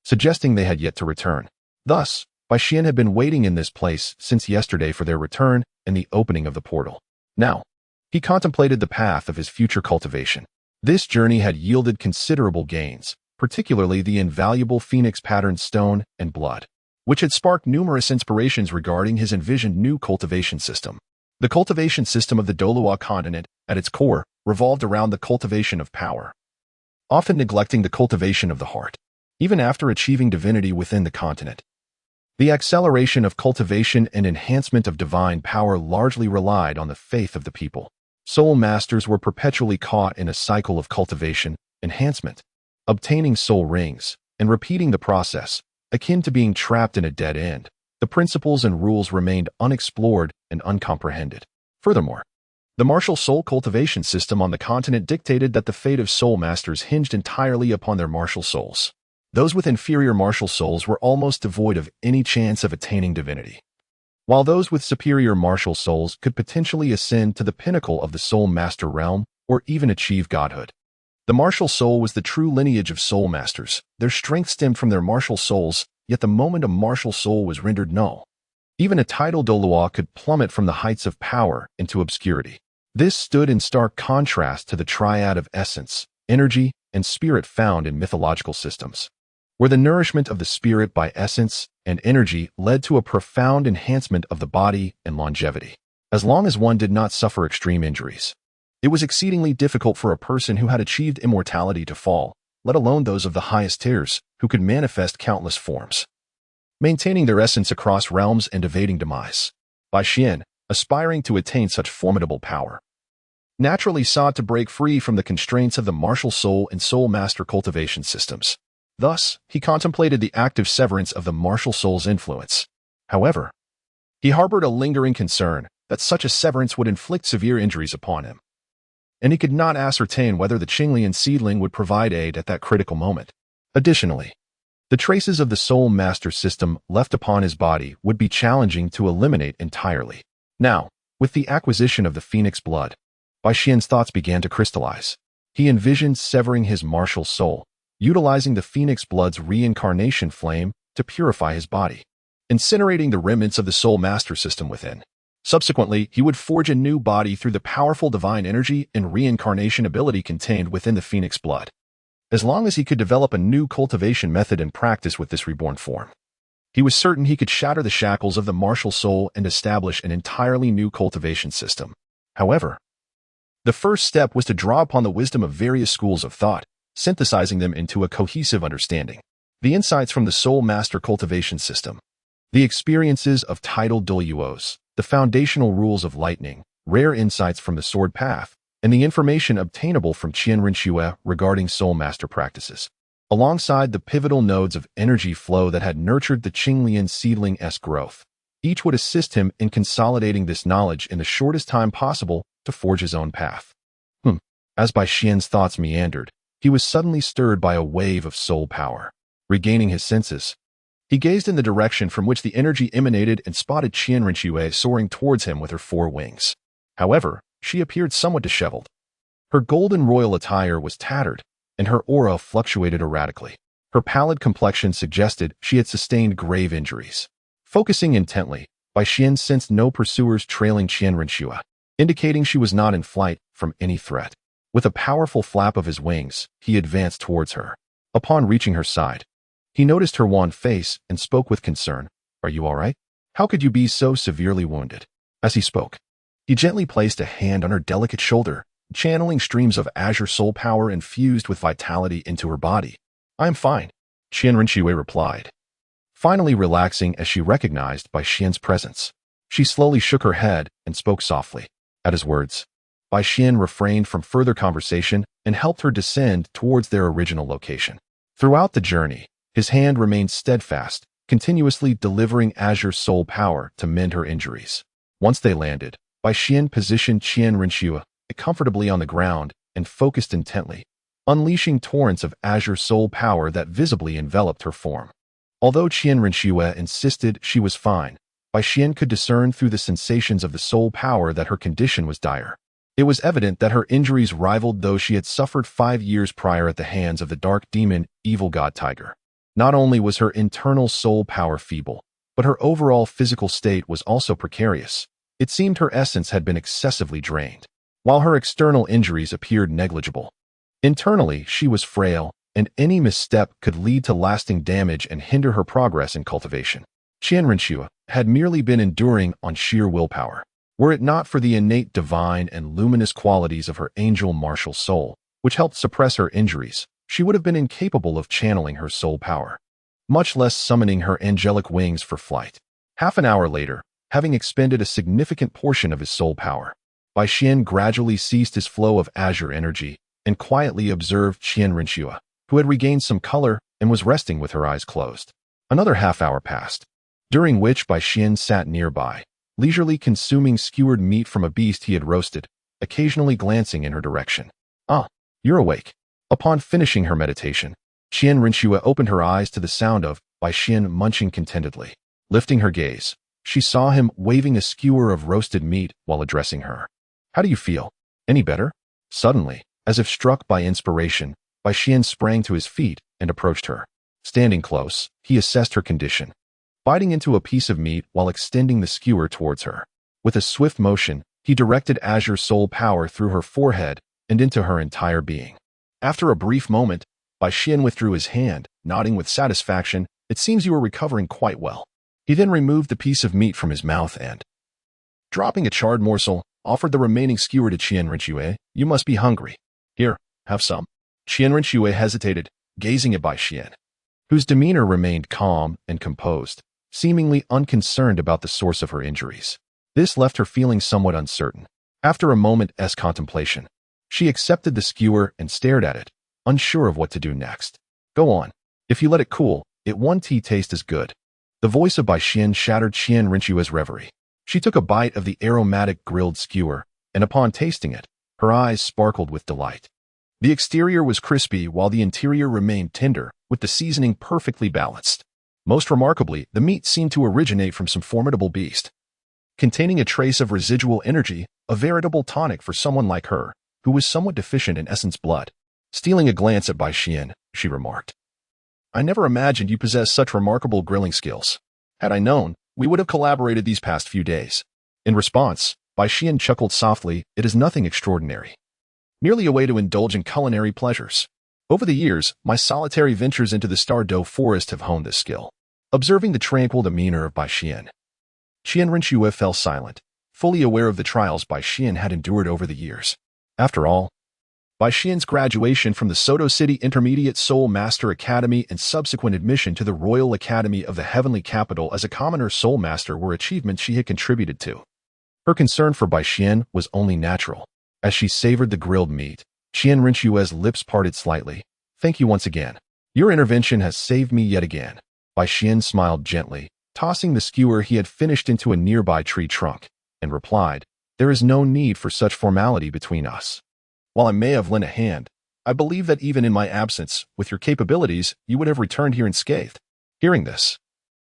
suggesting they had yet to return. Thus, Bai Xian had been waiting in this place since yesterday for their return and the opening of the portal. Now, he contemplated the path of his future cultivation. This journey had yielded considerable gains, particularly the invaluable Phoenix Pattern Stone and Blood, which had sparked numerous inspirations regarding his envisioned new cultivation system. The cultivation system of the Douluo Continent, at its core, revolved around the cultivation of power, often neglecting the cultivation of the heart. Even after achieving divinity within the continent, the acceleration of cultivation and enhancement of divine power largely relied on the faith of the people. Soul masters were perpetually caught in a cycle of cultivation, enhancement, obtaining soul rings, and repeating the process, akin to being trapped in a dead end. The principles and rules remained unexplored and uncomprehended. Furthermore, the martial soul cultivation system on the continent dictated that the fate of soul masters hinged entirely upon their martial souls. Those with inferior martial souls were almost devoid of any chance of attaining divinity, while those with superior martial souls could potentially ascend to the pinnacle of the soul master realm or even achieve godhood. The martial soul was the true lineage of soul masters. Their strength stemmed from their martial souls, yet the moment a martial soul was rendered null, even a titled Douluo could plummet from the heights of power into obscurity. This stood in stark contrast to the triad of essence, energy, and spirit found in mythological systems, where the nourishment of the spirit by essence and energy led to a profound enhancement of the body and longevity, as long as one did not suffer extreme injuries. It was exceedingly difficult for a person who had achieved immortality to fall, let alone those of the highest tiers, who could manifest countless forms, maintaining their essence across realms and evading demise. Bai Xian, aspiring to attain such formidable power, naturally sought to break free from the constraints of the martial soul and soul master cultivation systems. Thus, he contemplated the active severance of the martial soul's influence. However, he harbored a lingering concern that such a severance would inflict severe injuries upon him, and he could not ascertain whether the Qinglian seedling would provide aid at that critical moment. Additionally, the traces of the soul master system left upon his body would be challenging to eliminate entirely. Now, with the acquisition of the Phoenix Blood, Bai Xian's thoughts began to crystallize. He envisioned severing his martial soul, utilizing the Phoenix Blood's reincarnation flame to purify his body, incinerating the remnants of the soul master system within. Subsequently, he would forge a new body through the powerful divine energy and reincarnation ability contained within the Phoenix Blood. As long as he could develop a new cultivation method and practice with this reborn form, he was certain he could shatter the shackles of the martial soul and establish an entirely new cultivation system. However, the first step was to draw upon the wisdom of various schools of thought, synthesizing them into a cohesive understanding. The insights from the soul master cultivation system, the experiences of titled Douluos, the foundational rules of lightning, rare insights from the sword path, and the information obtainable from Qian Rinxue regarding soul master practices, alongside the pivotal nodes of energy flow that had nurtured the Qinglian seedling-esque growth. Each would assist him in consolidating this knowledge in the shortest time possible to forge his own path. As Bai Xian's thoughts meandered, he was suddenly stirred by a wave of soul power. Regaining his senses, He gazed in the direction from which the energy emanated and spotted Qian Rinxue soaring towards him with her 4 wings. However, she appeared somewhat disheveled. Her golden royal attire was tattered, and her aura fluctuated erratically. Her pallid complexion suggested she had sustained grave injuries. Focusing intently, Bai Xian sensed no pursuers trailing Qian Rinxue, indicating she was not in flight from any threat. With a powerful flap of his wings, he advanced towards her. Upon reaching her side, he noticed her wan face and spoke with concern. "Are you all right? How could you be so severely wounded?" As he spoke, he gently placed a hand on her delicate shoulder, channeling streams of azure soul power infused with vitality into her body. "I am fine," Qian Rinxue replied, finally relaxing as she recognized Bai Xian's presence. She slowly shook her head and spoke softly. At his words, Bai Xian refrained from further conversation and helped her descend towards their original location. Throughout the journey, his hand remained steadfast, continuously delivering azure soul power to mend her injuries. Once they landed, Bai Xian positioned Qian Rinxue comfortably on the ground and focused intently, unleashing torrents of azure soul power that visibly enveloped her form. Although Qian Rinxue insisted she was fine, Bai Xian could discern through the sensations of the soul power that her condition was dire. It was evident that her injuries rivaled those she had suffered 5 years prior at the hands of the dark demon, evil god Tiger. Not only was her internal soul power feeble, but her overall physical state was also precarious. It seemed her essence had been excessively drained, while her external injuries appeared negligible. Internally, she was frail, and any misstep could lead to lasting damage and hinder her progress in cultivation. Qian Rinxue had merely been enduring on sheer willpower. Were it not for the innate divine and luminous qualities of her angel martial soul, which helped suppress her injuries, she would have been incapable of channeling her soul power, much less summoning her angelic wings for flight. Half an hour later, having expended a significant portion of his soul power, Bai Xian gradually ceased his flow of azure energy and quietly observed Qian Rinxue, who had regained some color and was resting with her eyes closed. Another half hour passed, during which Bai Xian sat nearby, leisurely consuming skewered meat from a beast he had roasted, occasionally glancing in her direction. "Ah, you're awake." Upon finishing her meditation, Qian Rinxue opened her eyes to the sound of Bai Xian munching contentedly. Lifting her gaze, she saw him waving a skewer of roasted meat while addressing her. "How do you feel? Any better?" Suddenly, as if struck by inspiration, Bai Xian sprang to his feet and approached her. Standing close, he assessed her condition, biting into a piece of meat while extending the skewer towards her. With a swift motion, he directed azure soul power through her forehead and into her entire being. After a brief moment, Bai Xian withdrew his hand, nodding with satisfaction. "It seems you are recovering quite well." He then removed the piece of meat from his mouth and, dropping a charred morsel, offered the remaining skewer to Qian Rinxue. "You must be hungry. Here, have some." Qian Rinxue hesitated, gazing at Bai Xian, whose demeanor remained calm and composed, seemingly unconcerned about the source of her injuries. This left her feeling somewhat uncertain. After a moment's contemplation, she accepted the skewer and stared at it, unsure of what to do next. "Go on. If you let it cool, it won't taste as good." The voice of Bai Xian shattered Qian Rinxue's reverie. She took a bite of the aromatic grilled skewer, and upon tasting it, her eyes sparkled with delight. The exterior was crispy while the interior remained tender, with the seasoning perfectly balanced. Most remarkably, the meat seemed to originate from some formidable beast, containing a trace of residual energy, a veritable tonic for someone like her, who was somewhat deficient in essence blood. Stealing a glance at Bai Xian, she remarked, "I never imagined you possessed such remarkable grilling skills. Had I known, we would have collaborated these past few days." In response, Bai Xian chuckled softly. "It is nothing extraordinary. Merely a way to indulge in culinary pleasures. Over the years, my solitary ventures into the Star Dou forest have honed this skill." Observing the tranquil demeanor of Bai Xian, Qian Rinxue fell silent, fully aware of the trials Bai Xian had endured over the years. After all, Bai Xian's graduation from the Soto City Intermediate Soul Master Academy and subsequent admission to the Royal Academy of the Heavenly Capital as a commoner soul master were achievements she had contributed to. Her concern for Bai Xian was only natural. As she savored the grilled meat, Qian Rinxue's lips parted slightly. "Thank you once again. Your intervention has saved me yet again." Bai Xian smiled gently, tossing the skewer he had finished into a nearby tree trunk, and replied, "There is no need for such formality between us. While I may have lent a hand, I believe that even in my absence, with your capabilities, you would have returned here unscathed." Hearing this,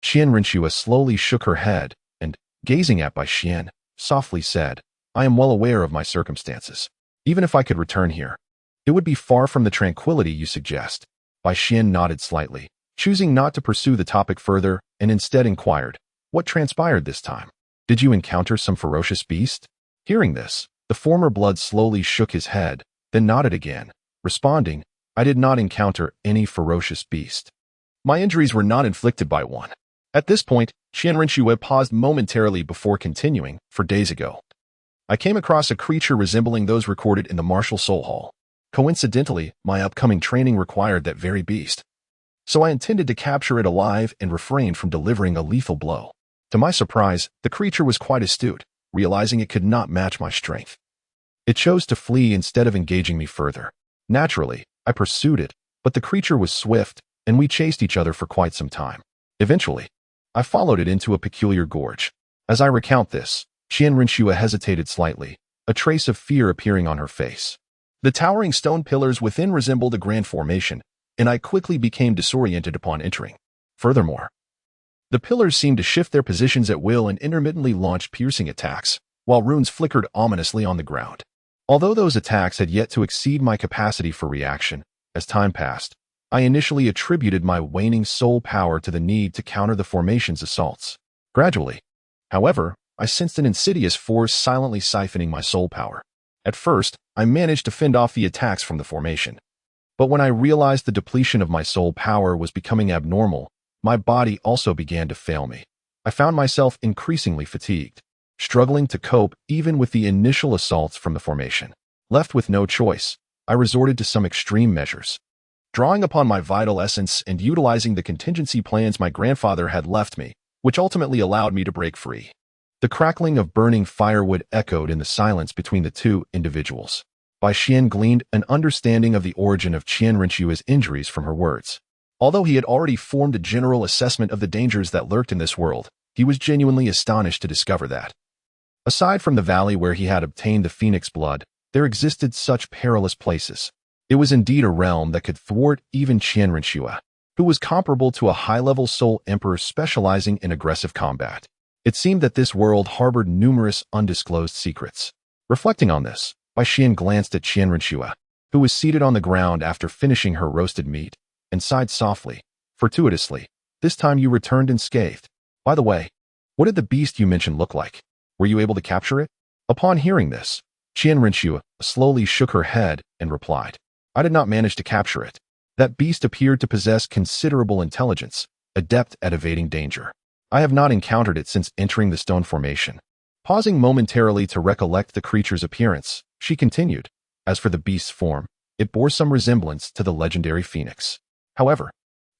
Qian Rinxua slowly shook her head and, gazing at Bai Xian, softly said, I am well aware of my circumstances. Even if I could return here, it would be far from the tranquility you suggest. Bai Xian nodded slightly, choosing not to pursue the topic further, and instead inquired, what transpired this time? Did you encounter some ferocious beast? Hearing this, the former blood slowly shook his head, then nodded again, responding, I did not encounter any ferocious beast. My injuries were not inflicted by one. At this point, Qian Rinxua paused momentarily before continuing, for days ago. I came across a creature resembling those recorded in the martial soul hall. Coincidentally, my upcoming training required that very beast. So I intended to capture it alive and refrain from delivering a lethal blow. To my surprise, the creature was quite astute, realizing it could not match my strength. It chose to flee instead of engaging me further. Naturally, I pursued it, but the creature was swift, and we chased each other for quite some time. Eventually, I followed it into a peculiar gorge. As I recount this, Qian Rinxua hesitated slightly, a trace of fear appearing on her face. The towering stone pillars within resembled a grand formation, and I quickly became disoriented upon entering. Furthermore, the pillars seemed to shift their positions at will and intermittently launched piercing attacks, while runes flickered ominously on the ground. Although those attacks had yet to exceed my capacity for reaction, as time passed, I initially attributed my waning soul power to the need to counter the formation's assaults. Gradually, however, I sensed an insidious force silently siphoning my soul power. At first, I managed to fend off the attacks from the formation. But when I realized the depletion of my soul power was becoming abnormal, my body also began to fail me. I found myself increasingly fatigued, struggling to cope even with the initial assaults from the formation. Left with no choice, I resorted to some extreme measures. Drawing upon my vital essence and utilizing the contingency plans my grandfather had left me, which ultimately allowed me to break free. The crackling of burning firewood echoed in the silence between the two individuals. Bai Xian gleaned an understanding of the origin of Qian Rinxua's injuries from her words. Although he had already formed a general assessment of the dangers that lurked in this world, he was genuinely astonished to discover that, aside from the valley where he had obtained the phoenix blood, there existed such perilous places. It was indeed a realm that could thwart even Qian Rinxua, who was comparable to a high-level soul emperor specializing in aggressive combat. It seemed that this world harbored numerous undisclosed secrets. Reflecting on this, Bai Xian glanced at Qian Rinxua, who was seated on the ground after finishing her roasted meat, and sighed softly, fortuitously. This time you returned unscathed. By the way, what did the beast you mentioned look like? Were you able to capture it? Upon hearing this, Qian Rinxua slowly shook her head and replied, I did not manage to capture it. That beast appeared to possess considerable intelligence, adept at evading danger. I have not encountered it since entering the stone formation. Pausing momentarily to recollect the creature's appearance, she continued, as for the beast's form, it bore some resemblance to the legendary phoenix. However,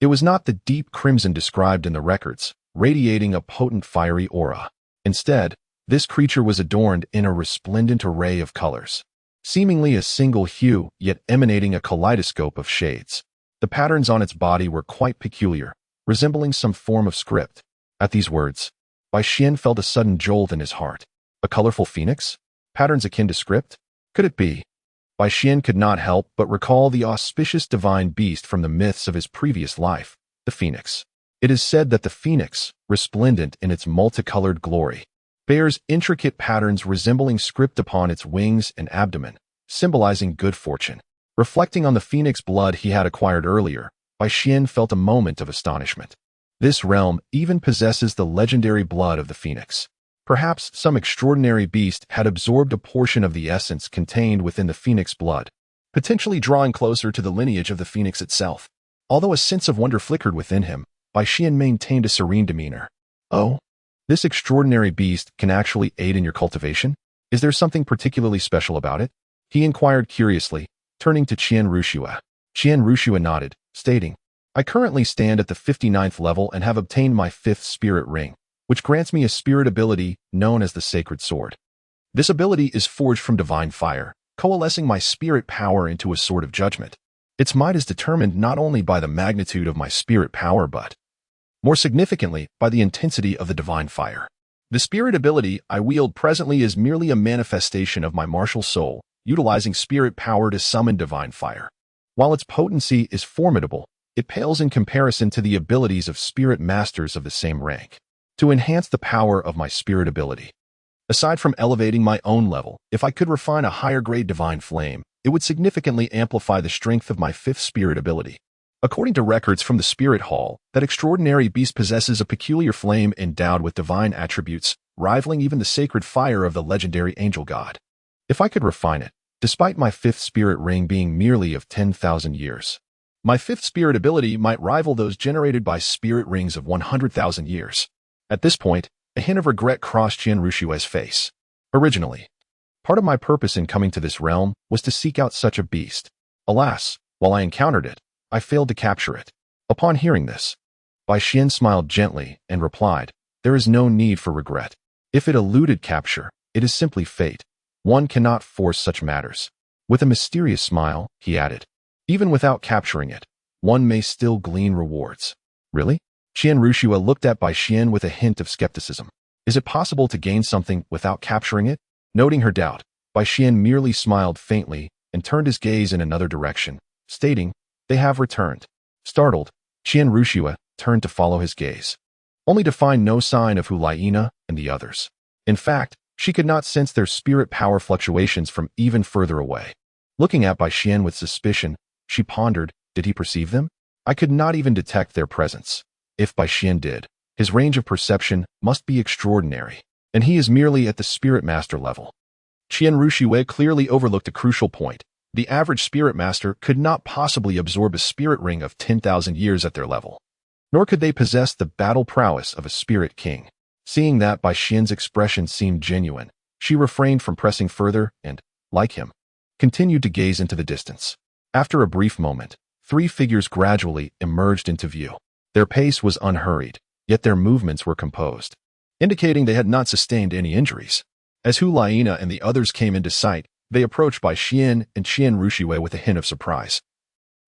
it was not the deep crimson described in the records, radiating a potent fiery aura. Instead, this creature was adorned in a resplendent array of colors, seemingly a single hue, yet emanating a kaleidoscope of shades. The patterns on its body were quite peculiar, resembling some form of script. At these words, Bai Xian felt a sudden jolt in his heart. A colorful phoenix? Patterns akin to script? Could it be? Bai Xian could not help but recall the auspicious divine beast from the myths of his previous life, the phoenix. It is said that the phoenix, resplendent in its multicolored glory, bears intricate patterns resembling script upon its wings and abdomen, symbolizing good fortune. Reflecting on the phoenix blood he had acquired earlier, Bai Xian felt a moment of astonishment. This realm even possesses the legendary blood of the phoenix. Perhaps some extraordinary beast had absorbed a portion of the essence contained within the phoenix blood, potentially drawing closer to the lineage of the phoenix itself. Although a sense of wonder flickered within him, Bai Xian maintained a serene demeanor. Oh? This extraordinary beast can actually aid in your cultivation? Is there something particularly special about it? He inquired curiously, turning to Qian Rinxua. Qian Rinxua nodded, stating, I currently stand at the 59th level and have obtained my 5th spirit ring, which grants me a spirit ability known as the Sacred Sword. This ability is forged from divine fire, coalescing my spirit power into a sword of judgment. Its might is determined not only by the magnitude of my spirit power but, more significantly, by the intensity of the divine fire. The spirit ability I wield presently is merely a manifestation of my martial soul, utilizing spirit power to summon divine fire. While its potency is formidable, it pales in comparison to the abilities of spirit masters of the same rank. To enhance the power of my spirit ability. Aside from elevating my own level, if I could refine a higher grade divine flame, it would significantly amplify the strength of my fifth spirit ability. According to records from the Spirit Hall, that extraordinary beast possesses a peculiar flame endowed with divine attributes, rivaling even the sacred fire of the legendary angel god. If I could refine it, despite my fifth spirit ring being merely of 10,000 years, my fifth spirit ability might rival those generated by spirit rings of 100,000 years. At this point, a hint of regret crossed Qian Rushue's face. Originally, part of my purpose in coming to this realm was to seek out such a beast. Alas, while I encountered it, I failed to capture it. Upon hearing this, Bai Xian smiled gently and replied, "There is no need for regret. If it eluded capture, it is simply fate. One cannot force such matters." With a mysterious smile, he added, "Even without capturing it, one may still glean rewards." Really? Qian Rushue looked at Bai Xian with a hint of skepticism. Is it possible to gain something without capturing it? Noting her doubt, Bai Xian merely smiled faintly and turned his gaze in another direction, stating, "They have returned." Startled, Qian Rushue turned to follow his gaze, only to find no sign of Hu Laina and the others. In fact, she could not sense their spirit power fluctuations from even further away. Looking at Bai Xian with suspicion, she pondered, did he perceive them? I could not even detect their presence. If Bai Xian did, his range of perception must be extraordinary, and he is merely at the spirit master level. Qian Rushue clearly overlooked a crucial point. The average spirit master could not possibly absorb a spirit ring of 10,000 years at their level, nor could they possess the battle prowess of a spirit king. Seeing that Bai Xian's expression seemed genuine, she refrained from pressing further and, like him, continued to gaze into the distance. After a brief moment, three figures gradually emerged into view. Their pace was unhurried, yet their movements were composed, indicating they had not sustained any injuries. As Hu Laina and the others came into sight, they approached Bai Xian and Qian Rushue with a hint of surprise.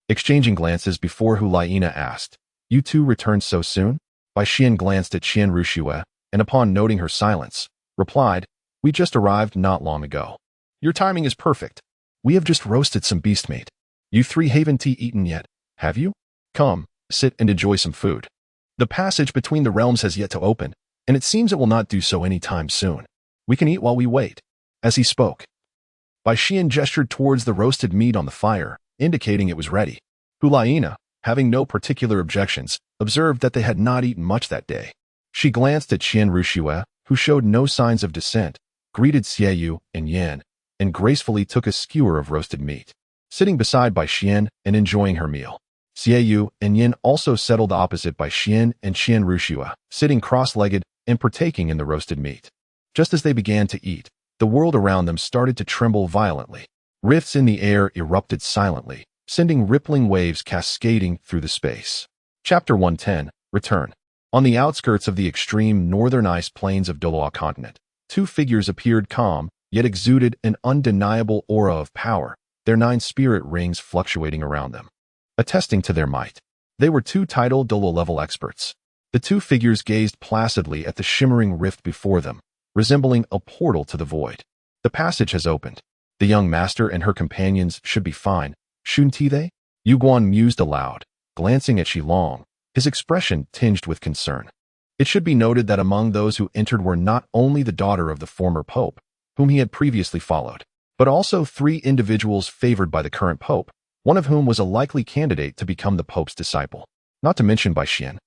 Exchanging glances before Hu Laina asked, "You two returned so soon?" Bai Xian glanced at Qian Rushue, and upon noting her silence, replied, "We just arrived not long ago." "Your timing is perfect. We have just roasted some beast meat. You three haven't eaten yet, have you? Come, sit and enjoy some food. The passage between the realms has yet to open, and it seems it will not do so any time soon. We can eat while we wait." As he spoke, Bai Xian gestured towards the roasted meat on the fire, indicating it was ready. Hu Laina, having no particular objections, observed that they had not eaten much that day. She glanced at Qian Rushue, who showed no signs of dissent, greeted Xieyu and Yan, and gracefully took a skewer of roasted meat, sitting beside Bai Xian and enjoying her meal. Xieyu and Yan also settled opposite Bai Xian and Qian Rushue, sitting cross-legged and partaking in the roasted meat. Just as they began to eat, the world around them started to tremble violently. Rifts in the air erupted silently, sending rippling waves cascading through the space. Chapter 110, Return. On the outskirts of the extreme northern ice plains of Douluo Continent, two figures appeared calm, yet exuded an undeniable aura of power, their 9 spirit rings fluctuating around them, attesting to their might. They were two titled Douluo-level experts. The two figures gazed placidly at the shimmering rift before them, resembling a portal to the void. The passage has opened. The young master and her companions should be fine, shouldn't they? Yu Guan mused aloud, glancing at Shilong, his expression tinged with concern. It should be noted that among those who entered were not only the daughter of the former pope, whom he had previously followed, but also 3 individuals favored by the current pope, one of whom was a likely candidate to become the pope's disciple, not to mention Bai Xian.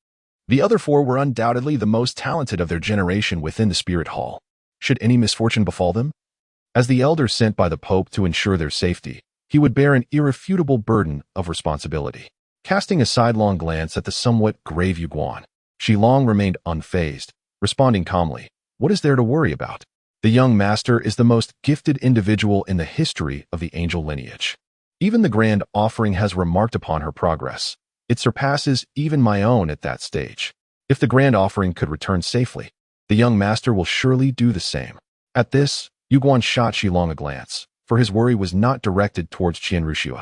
The other 4 were undoubtedly the most talented of their generation within the Spirit Hall. Should any misfortune befall them? As the elder sent by the Pope to ensure their safety, he would bear an irrefutable burden of responsibility. Casting a sidelong glance at the somewhat grave Yu Guan, Shilong remained unfazed, responding calmly, "What is there to worry about? The young master is the most gifted individual in the history of the angel lineage. Even the Grand Offering has remarked upon her progress. It surpasses even my own at that stage. If the Grand Offering could return safely, the young master will surely do the same." At this, Yu Guan shot Shilong a glance, for his worry was not directed towards Qian Rushue.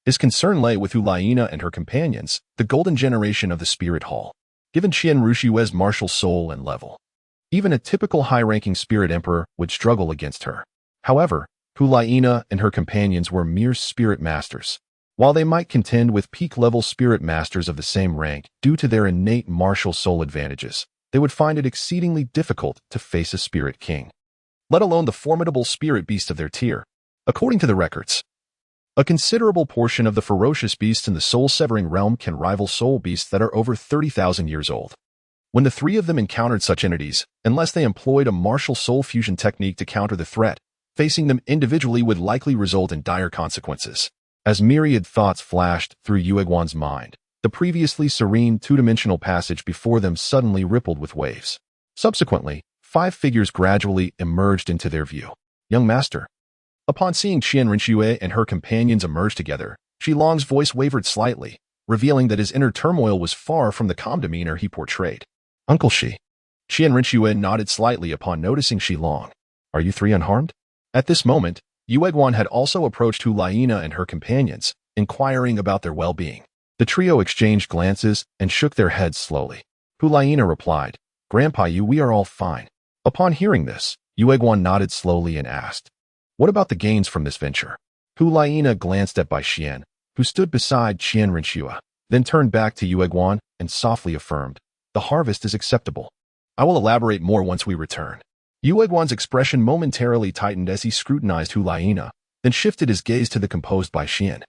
His concern lay with Hu Laina and her companions, the golden generation of the Spirit Hall. Given Qian Rushue's martial soul and level, even a typical high-ranking spirit emperor would struggle against her. However, Hu Laina and her companions were mere spirit masters, While they might contend with peak-level spirit masters of the same rank due to their innate martial soul advantages, they would find it exceedingly difficult to face a spirit king, let alone the formidable spirit beast of their tier. According to the records, a considerable portion of the ferocious beasts in the soul-severing realm can rival soul beasts that are over 30,000 years old. When the three of them encountered such entities, unless they employed a martial soul fusion technique to counter the threat, facing them individually would likely result in dire consequences. As myriad thoughts flashed through Yueguan's mind, the previously serene two-dimensional passage before them suddenly rippled with waves. Subsequently, 5 figures gradually emerged into their view. Young Master. Upon seeing Qian Rinxue and her companions emerge together, Shilong's voice wavered slightly, revealing that his inner turmoil was far from the calm demeanor he portrayed. Uncle Shi. Qian Rinxue nodded slightly upon noticing Shilong. Are you three unharmed? At this moment, Yueguan had also approached Hulaina and her companions, inquiring about their well-being. The trio exchanged glances and shook their heads slowly. Hulaina replied, Grandpa Yu, we are all fine. Upon hearing this, Yueguan nodded slowly and asked, what about the gains from this venture? Hulaina glanced at Bai Xian, who stood beside Qian Rinxue, then turned back to Yueguan and softly affirmed, the harvest is acceptable. I will elaborate more once we return. Yueguan's expression momentarily tightened as he scrutinized Hulaina, then shifted his gaze to the composed Bai Xian,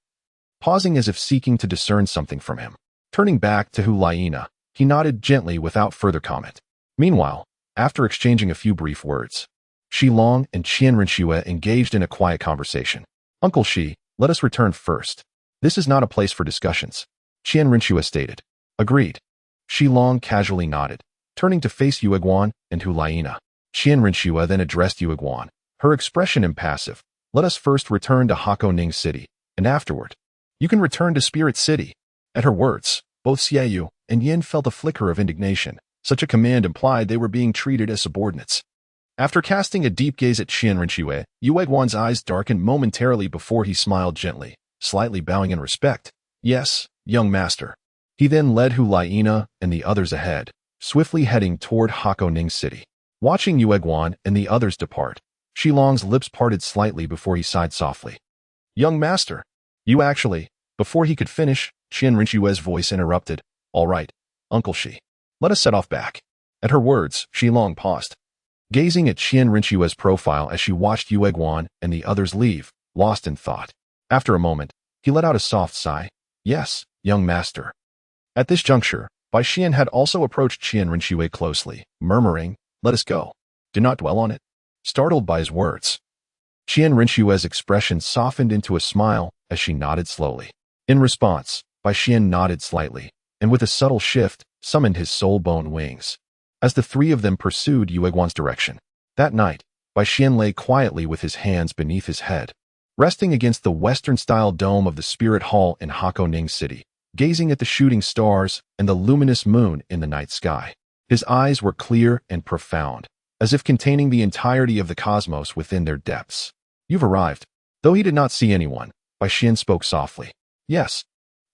pausing as if seeking to discern something from him. Turning back to Hulaina, he nodded gently without further comment. Meanwhile, after exchanging a few brief words, Shilong and Qian Rinxue engaged in a quiet conversation. Uncle Shi, let us return first. This is not a place for discussions, Qian Rinxue stated. Agreed. Shilong casually nodded, turning to face Yueguan and Hulaina. Qian Rinxue then addressed Yueguan, her expression impassive. Let us first return to Hakoning City, and afterward, you can return to Spirit City. At her words, both Xiaoyu and Yin felt a flicker of indignation. Such a command implied they were being treated as subordinates. After casting a deep gaze at Qian Rinxue, Yueguan's eyes darkened momentarily before he smiled gently, slightly bowing in respect. Yes, young master. He then led Hulaina and the others ahead, swiftly heading toward Hakoning City. Watching Yueguan and the others depart, Shilong's lips parted slightly before he sighed softly. Young master, you actually... Before he could finish, Qian Rinxue's voice interrupted. All right, Uncle Shi. Let us set off back. At her words, Shilong paused, gazing at Qian Rinxue's profile as she watched Yueguan and the others leave, lost in thought. After a moment, he let out a soft sigh. Yes, young master. At this juncture, Bai Xian had also approached Qian Rinxue closely, murmuring, let us go. Do not dwell on it. Startled by his words, Qian Rinxue's expression softened into a smile as she nodded slowly. In response, Bai Xian nodded slightly, and with a subtle shift, summoned his soul bone wings. As the three of them pursued Yueguan's direction. That night, Bai Xian lay quietly with his hands beneath his head, resting against the Western-style dome of the Spirit Hall in Hakoning City, gazing at the shooting stars and the luminous moon in the night sky. His eyes were clear and profound, as if containing the entirety of the cosmos within their depths. You've arrived. Though he did not see anyone, Bai Xian spoke softly. Yes.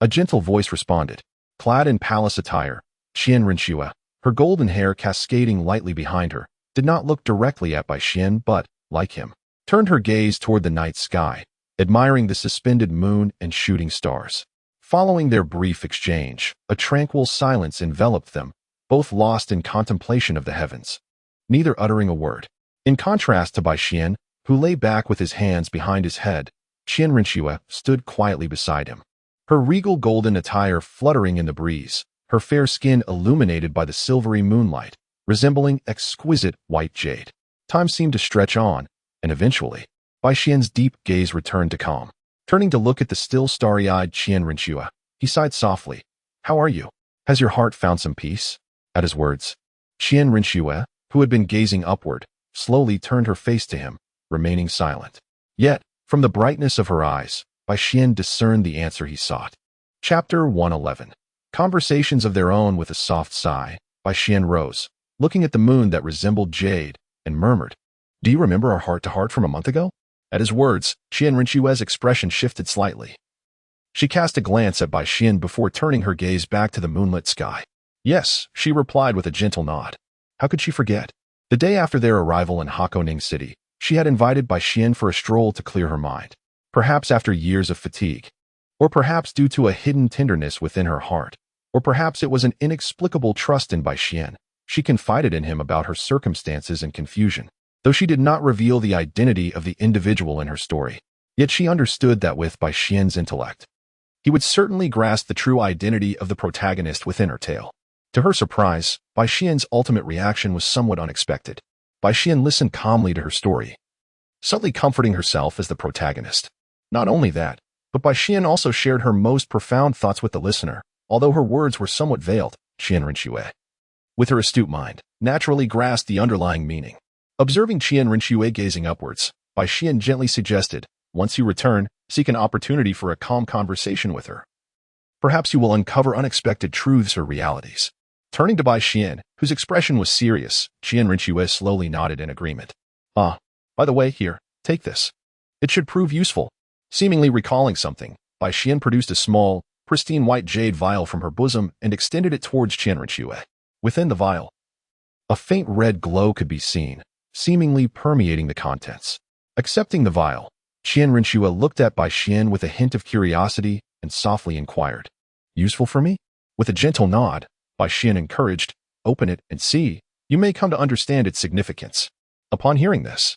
A gentle voice responded. Clad in palace attire, Qian Rinxue, her golden hair cascading lightly behind her, did not look directly at Bai Xian but, like him, turned her gaze toward the night sky, admiring the suspended moon and shooting stars. Following their brief exchange, a tranquil silence enveloped them, both lost in contemplation of the heavens, neither uttering a word. In contrast to Bai Xian, who lay back with his hands behind his head, Qian Rinxue stood quietly beside him, her regal golden attire fluttering in the breeze, her fair skin illuminated by the silvery moonlight, resembling exquisite white jade. Time seemed to stretch on, and eventually, Bai Xian's deep gaze returned to calm. Turning to look at the still starry-eyed Qian Rinxue, he sighed softly. How are you? Has your heart found some peace? At his words, Qian Rinxue, who had been gazing upward, slowly turned her face to him, remaining silent. Yet, from the brightness of her eyes, Bai Xian discerned the answer he sought. Chapter 111. Conversations of their own. With a soft sigh, Bai Xian rose, looking at the moon that resembled jade, and murmured, Do you remember our heart-to-heart from a month ago? At his words, Qian Rinxue's expression shifted slightly. She cast a glance at Bai Xian before turning her gaze back to the moonlit sky. Yes, she replied with a gentle nod. How could she forget? The day after their arrival in Hakoning City, she had invited Bai Xian for a stroll to clear her mind. Perhaps after years of fatigue, or perhaps due to a hidden tenderness within her heart, or perhaps it was an inexplicable trust in Bai Xian. She confided in him about her circumstances and confusion, though she did not reveal the identity of the individual in her story. Yet she understood that with Bai Xian's intellect, he would certainly grasp the true identity of the protagonist within her tale. To her surprise, Bai Xian's ultimate reaction was somewhat unexpected. Bai Xian listened calmly to her story, subtly comforting herself as the protagonist. Not only that, but Bai Xian also shared her most profound thoughts with the listener, although her words were somewhat veiled. Qian Rinxue, with her astute mind, naturally grasped the underlying meaning. Observing Qian Rinxue gazing upwards, Bai Xian gently suggested, "Once you return, seek an opportunity for a calm conversation with her. Perhaps you will uncover unexpected truths or realities." Turning to Bai Xian, whose expression was serious, Qian Rinxue slowly nodded in agreement. "Ah, by the way, here, take this. It should prove useful." Seemingly recalling something, Bai Xian produced a small, pristine white jade vial from her bosom and extended it towards Qian Rinxue. Within the vial, a faint red glow could be seen, seemingly permeating the contents. Accepting the vial, Qian Rinxue looked at Bai Xian with a hint of curiosity and softly inquired, "Useful for me?" With a gentle nod, Bai Xian encouraged, "Open it and see. You may come to understand its significance." Upon hearing this,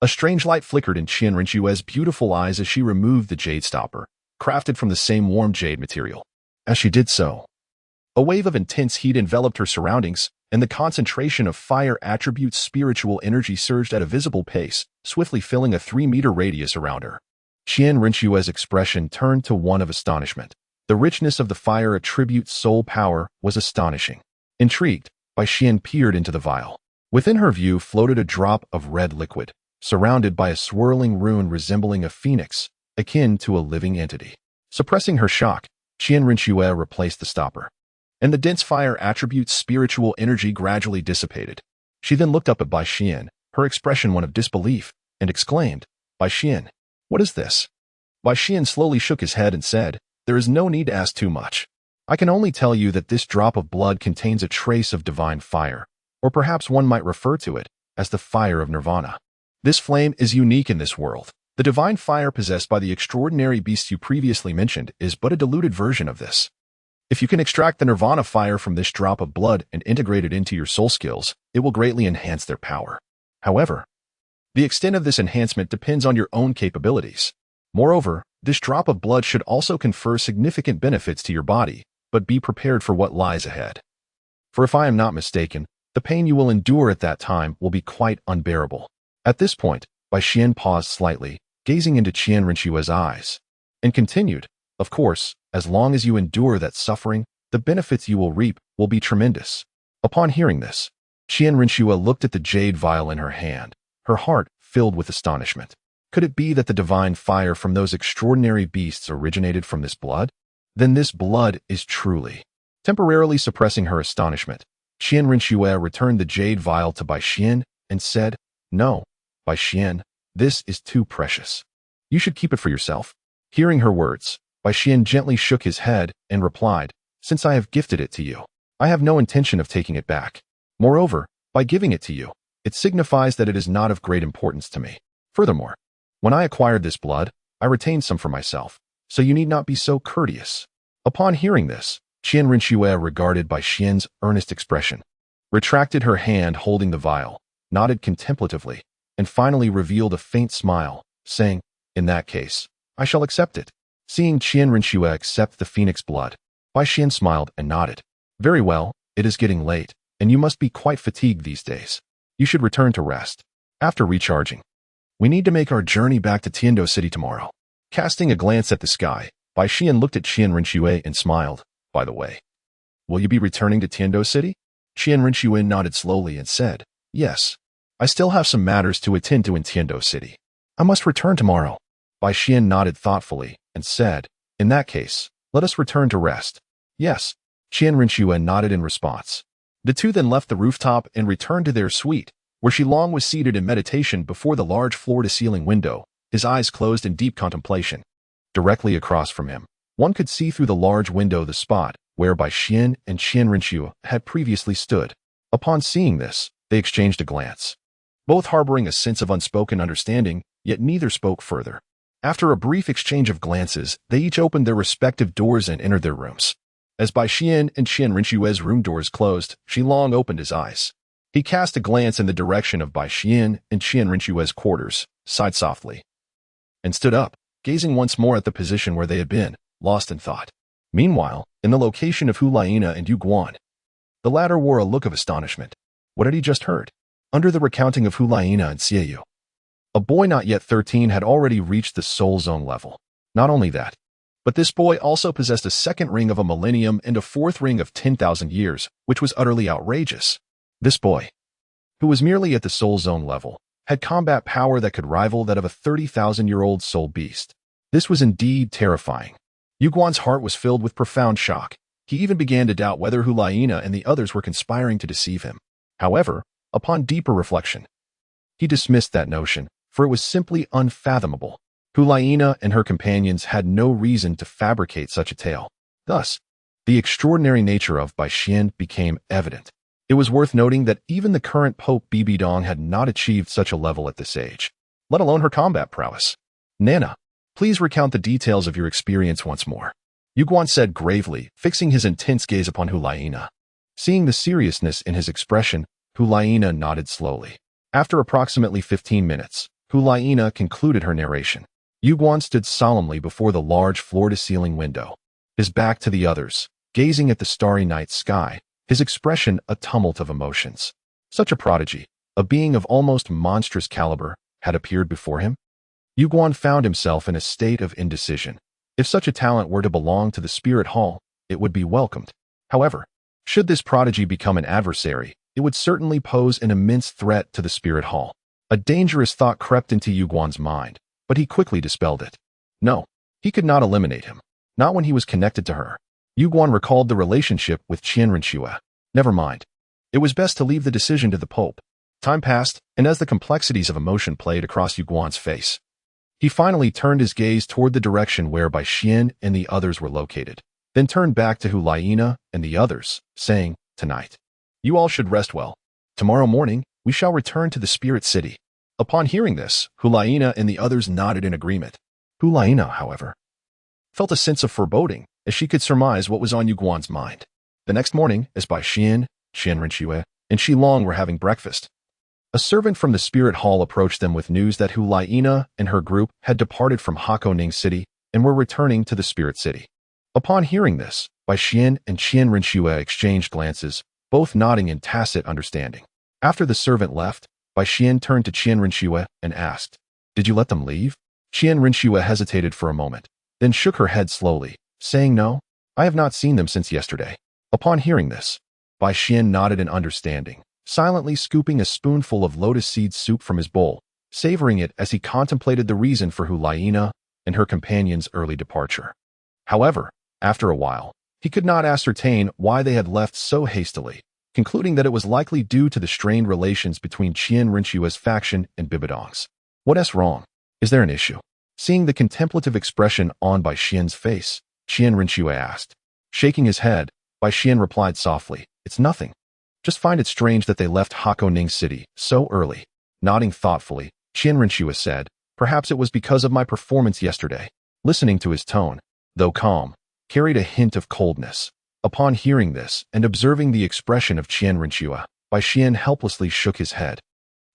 a strange light flickered in Qian Rinxue's beautiful eyes as she removed the jade stopper, crafted from the same warm jade material. As she did so, a wave of intense heat enveloped her surroundings, and the concentration of fire attribute's spiritual energy surged at a visible pace, swiftly filling a 3-meter radius around her. Qian Rinxue's expression turned to one of astonishment. The richness of the fire attribute's soul power was astonishing. Intrigued, Bai Xian peered into the vial. Within her view floated a drop of red liquid, surrounded by a swirling rune resembling a phoenix, akin to a living entity. Suppressing her shock, Qian Rinxue replaced the stopper, and the dense fire attribute's spiritual energy gradually dissipated. She then looked up at Bai Xian, her expression one of disbelief, and exclaimed, "Bai Xian, what is this?" Bai Xian slowly shook his head and said, "There is no need to ask too much. I can only tell you that this drop of blood contains a trace of divine fire, or perhaps one might refer to it as the fire of nirvana. This flame is unique in this world. The divine fire possessed by the extraordinary beasts you previously mentioned is but a diluted version of this. If you can extract the nirvana fire from this drop of blood and integrate it into your soul skills, it will greatly enhance their power. However, the extent of this enhancement depends on your own capabilities. Moreover, this drop of blood should also confer significant benefits to your body, but be prepared for what lies ahead. For if I am not mistaken, the pain you will endure at that time will be quite unbearable." At this point, Bai Xian paused slightly, gazing into Qian Rinxue's eyes, and continued, "Of course, as long as you endure that suffering, the benefits you will reap will be tremendous." Upon hearing this, Qian Rinxue looked at the jade vial in her hand, her heart filled with astonishment. Could it be that the divine fire from those extraordinary beasts originated from this blood? Then this blood is truly... Temporarily suppressing her astonishment, Qian Rinxue returned the jade vial to Bai Xian and said, "No, Bai Xian, this is too precious. You should keep it for yourself." Hearing her words, Bai Xian gently shook his head and replied, "Since I have gifted it to you, I have no intention of taking it back. Moreover, by giving it to you, it signifies that it is not of great importance to me. Furthermore, when I acquired this blood, I retained some for myself, so you need not be so courteous." Upon hearing this, Qian Rinxue regarded Bai Xian's earnest expression, retracted her hand holding the vial, nodded contemplatively, and finally revealed a faint smile, saying, "In that case, I shall accept it." Seeing Qian Rinxue accept the phoenix blood, Bai Xian smiled and nodded. "Very well, it is getting late, and you must be quite fatigued these days. You should return to rest. After recharging, we need to make our journey back to Tiandou City tomorrow." Casting a glance at the sky, Bai Xian looked at Qian Rinxue and smiled. "By the way, will you be returning to Tiandou City?" Qian Rinxue nodded slowly and said, "Yes. I still have some matters to attend to in Tiandou City. I must return tomorrow." Bai Xian nodded thoughtfully and said, "In that case, let us return to rest." "Yes." Qian Rinxue nodded in response. The two then left the rooftop and returned to their suite, where Shilong was seated in meditation before the large floor-to-ceiling window, his eyes closed in deep contemplation. Directly across from him, one could see through the large window the spot where Bai Xian and Qian Rinxue had previously stood. Upon seeing this, they exchanged a glance, both harboring a sense of unspoken understanding, yet neither spoke further. After a brief exchange of glances, they each opened their respective doors and entered their rooms. As Bai Xian and Qian Rinshue's room doors closed, Xilong opened his eyes. He cast a glance in the direction of Bai Xian and Qian Rinshue's quarters, sighed softly, and stood up, gazing once more at the position where they had been, lost in thought. Meanwhile, in the location of Hu Laina and Yu Guan, the latter wore a look of astonishment. What had he just heard? Under the recounting of Hu Laina and Xie, a boy not yet 13 had already reached the soul zone level. Not only that, but this boy also possessed a second ring of a millennium and a fourth ring of 10,000 years, which was utterly outrageous. This boy, who was merely at the soul zone level, had combat power that could rival that of a 30,000-year-old soul beast. This was indeed terrifying. Yu Guan's heart was filled with profound shock. He even began to doubt whether Hu Laina and the others were conspiring to deceive him. However, upon deeper reflection, he dismissed that notion, for it was simply unfathomable. Hu Laina and her companions had no reason to fabricate such a tale. Thus, the extraordinary nature of Bai Xian became evident. It was worth noting that even the current Pope Bibi Dong had not achieved such a level at this age, let alone her combat prowess. Nana, please recount the details of your experience once more, Yu Guan said gravely, fixing his intense gaze upon Hu Laina. Seeing the seriousness in his expression, Hu Laina nodded slowly. After approximately 15 minutes, Hu Laina concluded her narration. Yu Guan stood solemnly before the large floor-to-ceiling window, his back to the others, gazing at the starry night sky, his expression a tumult of emotions. Such a prodigy, a being of almost monstrous caliber, had appeared before him. Yu Guan found himself in a state of indecision. If such a talent were to belong to the Spirit Hall, it would be welcomed. However, should this prodigy become an adversary, it would certainly pose an immense threat to the Spirit Hall. A dangerous thought crept into Yu Guan's mind, but he quickly dispelled it. No, he could not eliminate him. Not when he was connected to her. Yu Guan recalled the relationship with Qian Rinshue. Never mind. It was best to leave the decision to the Pope. Time passed, and as the complexities of emotion played across Yu Guan's face, he finally turned his gaze toward the direction where Bai Xian and the others were located, then turned back to Hu Laina and the others, saying, "Tonight, you all should rest well. Tomorrow morning, we shall return to the Spirit City." Upon hearing this, Hu Laina and the others nodded in agreement. Hu Laina, however, felt a sense of foreboding as she could surmise what was on Yu Guan's mind. The next morning, as Bai Xian, Qian Rinshue, and Xilong were having breakfast, a servant from the Spirit Hall approached them with news that Hu Laina and her group had departed from Hakoning City and were returning to the Spirit City. Upon hearing this, Bai Xian and Qian Rinshue exchanged glances, both nodding in tacit understanding. After the servant left, Bai Xian turned to Qian Rinshue and asked, "Did you let them leave?" Qian Rinshue hesitated for a moment, then shook her head slowly, saying, "No, I have not seen them since yesterday." Upon hearing this, Bai Xian nodded in understanding, silently scooping a spoonful of lotus seed soup from his bowl, savoring it as he contemplated the reason for Hu Laina and her companion's early departure. However, after a while, he could not ascertain why they had left so hastily, concluding that it was likely due to the strained relations between Qian Rinshue's faction and Bibidong's. "What's wrong? Is there an issue?" Seeing the contemplative expression on Bai Xian's face, Qian Rinshue asked. Shaking his head, Bai Xian replied softly, "It's nothing. Just find it strange that they left Hakoning City so early." Nodding thoughtfully, Qian Rinshue said, "Perhaps it was because of my performance yesterday." Listening to his tone, though calm, carried a hint of coldness. Upon hearing this and observing the expression of Qian Rinshue, Bai Xian helplessly shook his head,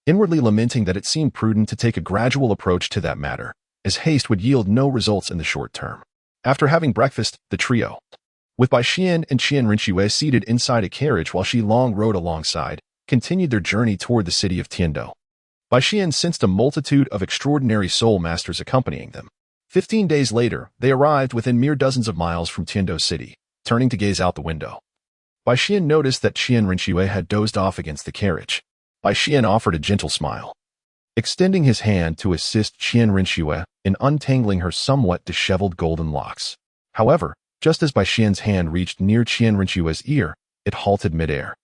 inwardly lamenting that it seemed prudent to take a gradual approach to that matter, as haste would yield no results in the short term. After having breakfast, the trio, with Bai Xian and Qian Rinshue seated inside a carriage while Xilong rode alongside, continued their journey toward the city of Tiandou. Bai Xian sensed a multitude of extraordinary soul masters accompanying them. 15 days later, they arrived within mere dozens of miles from Tiandou City. Turning to gaze out the window, Bai Xian noticed that Qian Rinshue had dozed off against the carriage. Bai Xian offered a gentle smile, extending his hand to assist Qian Rinshue in untangling her somewhat disheveled golden locks. However, just as Bai Xian's hand reached near Qian Rinshue's ear, it halted midair.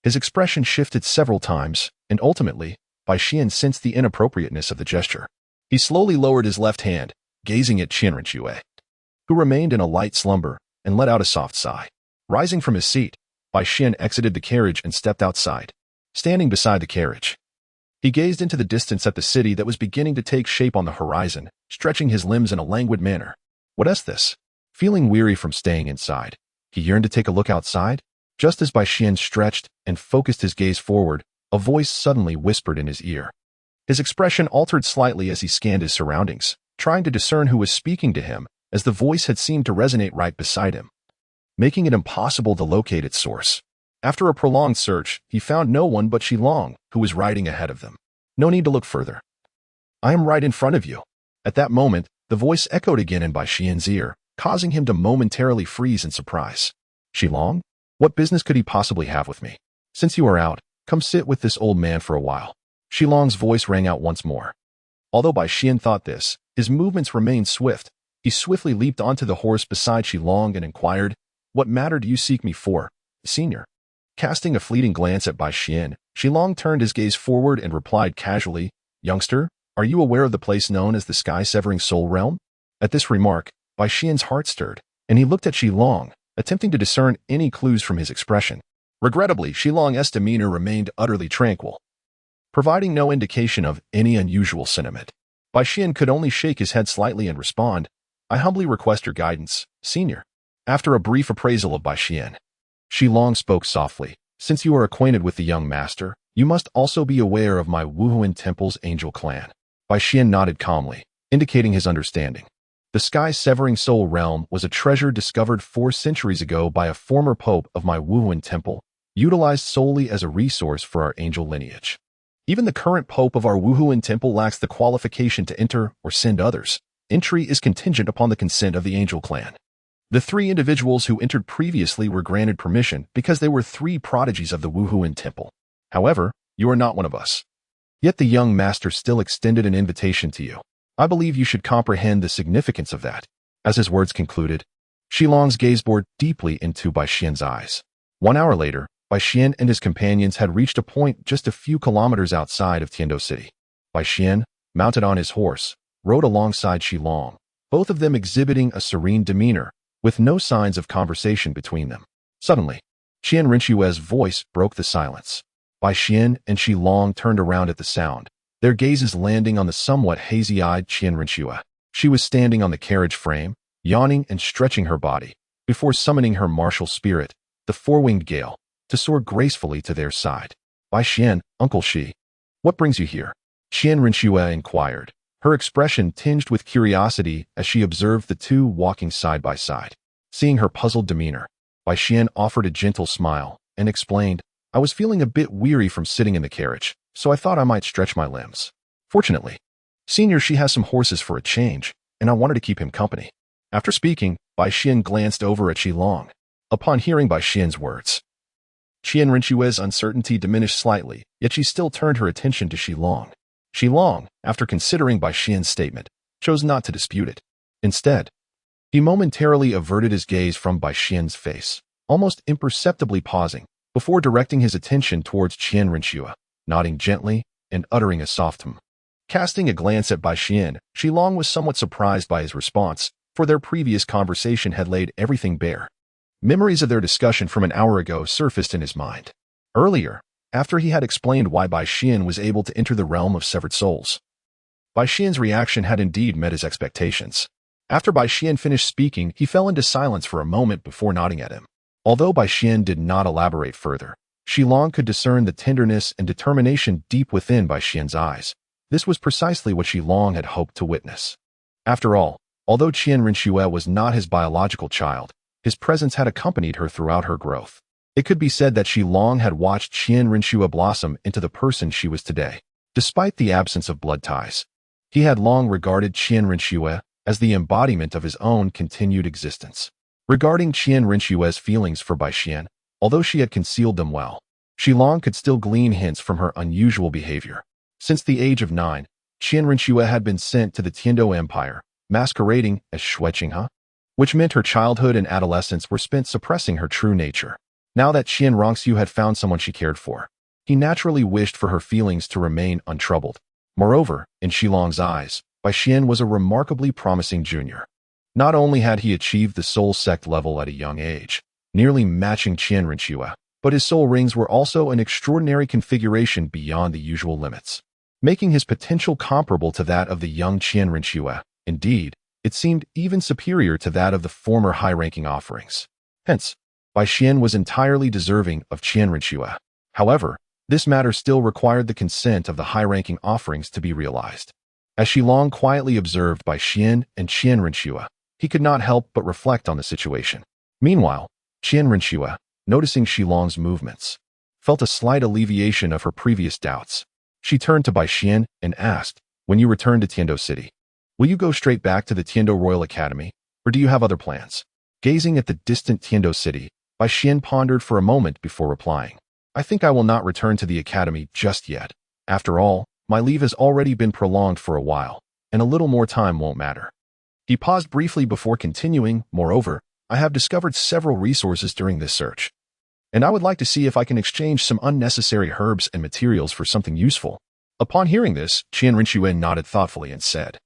His expression shifted several times, and ultimately, Bai Xian sensed the inappropriateness of the gesture. He slowly lowered his left hand, gazing at Qian Rinshue, who remained in a light slumber, and let out a soft sigh. Rising from his seat, Bai Xian exited the carriage and stepped outside. Standing beside the carriage, He gazed into the distance at the city that was beginning to take shape on the horizon, stretching his limbs in a languid manner. What is this? Feeling weary from staying inside, he yearned to take a look outside. Just as Bai Xian stretched and focused his gaze forward, a voice suddenly whispered in his ear. His expression altered slightly as he scanned his surroundings, trying to discern who was speaking to him, as the voice had seemed to resonate right beside him, making it impossible to locate its source. After a prolonged search, he found no one but Shilong, who was riding ahead of them. No need to look further. I am right in front of you. At that moment, the voice echoed again in Bai Xian's ear, causing him to momentarily freeze in surprise. Shilong? What business could he possibly have with me? Since you are out, come sit with this old man for a while. Shilong's voice rang out once more. Although Bai Xian thought this, his movements remained swift. He swiftly leaped onto the horse beside Shilong and inquired, "What matter do you seek me for, senior?" Casting a fleeting glance at Bai Xian, Shilong turned his gaze forward and replied casually, "Youngster, are you aware of the place known as the Sky-Severing Soul Realm?" At this remark, Bai Xian's heart stirred, and he looked at Shilong, attempting to discern any clues from his expression. Regrettably, Shilong's demeanor remained utterly tranquil, providing no indication of any unusual sentiment. Bai Xian could only shake his head slightly and respond, "I humbly request your guidance, senior." After a brief appraisal of Bai Xian, Shilong spoke softly, "Since you are acquainted with the young master, you must also be aware of my Wuhuan Temple's angel clan." Bai Xian nodded calmly, indicating his understanding. The Sky-Severing Soul Realm was a treasure discovered 4 centuries ago by a former pope of my Wuhuan Temple, utilized solely as a resource for our angel lineage. Even the current pope of our Wuhuan Temple lacks the qualification to enter or send others. Entry is contingent upon the consent of the angel clan. The 3 individuals who entered previously were granted permission because they were 3 prodigies of the Wuhuan Temple. However, you are not one of us. Yet the young master still extended an invitation to you. I believe you should comprehend the significance of that. As his words concluded, Shilong's gaze bored deeply into Bai Xian's eyes. 1 hour later, Bai Xian and his companions had reached a point just a few kilometers outside of Tiandou City. Bai Xian, mounted on his horse, rode alongside Shilong, both of them exhibiting a serene demeanor, with no signs of conversation between them. Suddenly, Qian Rinxue's voice broke the silence. Bai Xian and Shilong turned around at the sound, their gazes landing on the somewhat hazy-eyed Qian Rinxue. She was standing on the carriage frame, yawning and stretching her body, before summoning her martial spirit, the 4-winged gale, to soar gracefully to their side. "Bai Xian, Uncle Shi, what brings you here?" Qian Rinxue inquired, her expression tinged with curiosity as she observed the 2 walking side by side. Seeing her puzzled demeanor, Bai Xian offered a gentle smile and explained, "I was feeling a bit weary from sitting in the carriage, so I thought I might stretch my limbs. Fortunately, senior, she has some horses for a change, and I wanted to keep him company." After speaking, Bai Xian glanced over at Shilong. Upon hearing Bai Xian's words, Qian Rinxue's uncertainty diminished slightly, yet she still turned her attention to Shilong. Shilong, after considering Bai Xian's statement, chose not to dispute it. Instead, he momentarily averted his gaze from Bai Xian's face, almost imperceptibly pausing, before directing his attention towards Qian Rinxue, nodding gently and uttering a soft hum. Casting a glance at Bai Xian, Shilong was somewhat surprised by his response, for their previous conversation had laid everything bare. Memories of their discussion from an hour ago surfaced in his mind. Earlier, after he had explained why Bai Xian was able to enter the realm of severed souls, Bai Xian's reaction had indeed met his expectations. After Bai Xian finished speaking, he fell into silence for a moment before nodding at him. Although Bai Xian did not elaborate further, Shilong could discern the tenderness and determination deep within Bai Xian's eyes. This was precisely what Shilong had hoped to witness. After all, although Qian Rinxue was not his biological child, his presence had accompanied her throughout her growth. It could be said that Shilong had watched Qian Rinxue blossom into the person she was today. Despite the absence of blood ties, he had long regarded Qian Rinxue as the embodiment of his own continued existence. Regarding Qian Rinxue's feelings for Bai Xian, although she had concealed them well, Shilong could still glean hints from her unusual behavior. Since the age of 9, Qian Rinxue had been sent to the Tiandou Empire, masquerading as Shui Qinghe, which meant her childhood and adolescence were spent suppressing her true nature. Now that Qian Rinxue had found someone she cared for, he naturally wished for her feelings to remain untroubled. Moreover, in Shilong's eyes, Bai Xian was a remarkably promising junior. Not only had he achieved the soul sect level at a young age, nearly matching Qian Rinxue, but his soul rings were also an extraordinary configuration beyond the usual limits. making his potential comparable to that of the young Qian Rinxue. Indeed, it seemed even superior to that of the former high-ranking offerings. Hence, Bai Xian was entirely deserving of Qian Rinxue. However, this matter still required the consent of the high-ranking offerings to be realized. As Shilong quietly observed Bai Xian and Qian Rinxue, he could not help but reflect on the situation. Meanwhile, Qian Rinxue, noticing Shilong's movements, felt a slight alleviation of her previous doubts. She turned to Bai Xian and asked, "When you return to Tiandou City, will you go straight back to the Tiandou Royal Academy, or do you have other plans?" Gazing at the distant Tiandou City, Bai Xian pondered for a moment before replying, "I think I will not return to the academy just yet. After all, my leave has already been prolonged for a while, and a little more time won't matter." He paused briefly before continuing, "Moreover, I have discovered several resources during this search, and I would like to see if I can exchange some unnecessary herbs and materials for something useful." Upon hearing this, Qian Rinxue nodded thoughtfully and said,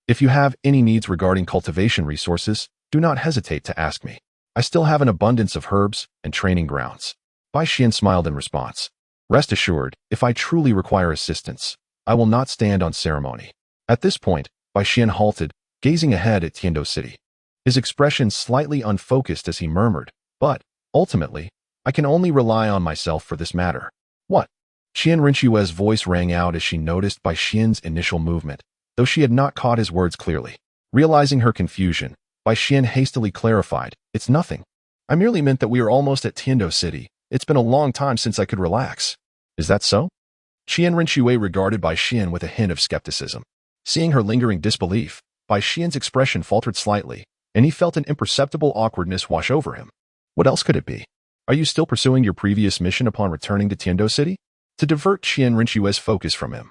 "If you have any needs regarding cultivation resources, do not hesitate to ask me. I still have an abundance of herbs and training grounds." Bai Xian smiled in response. "Rest assured, if I truly require assistance, I will not stand on ceremony." At this point, Bai Xian halted, gazing ahead at Tiandou City. His expression slightly unfocused as he murmured, "But, ultimately, I can only rely on myself for this matter." "What?" Qian Rinxue's voice rang out as she noticed Bai Xian's initial movement, though she had not caught his words clearly. Realizing her confusion, Bai Xian hastily clarified, "It's nothing. I merely meant that we are almost at Tiandou City. It's been a long time since I could relax." "Is that so?" Qian Rinxue regarded Bai Xian with a hint of skepticism. Seeing her lingering disbelief, Bai Xian's expression faltered slightly, and he felt an imperceptible awkwardness wash over him. What else could it be? "Are you still pursuing your previous mission upon returning to Tiandou City?" To divert Qian Rinxue's focus from him,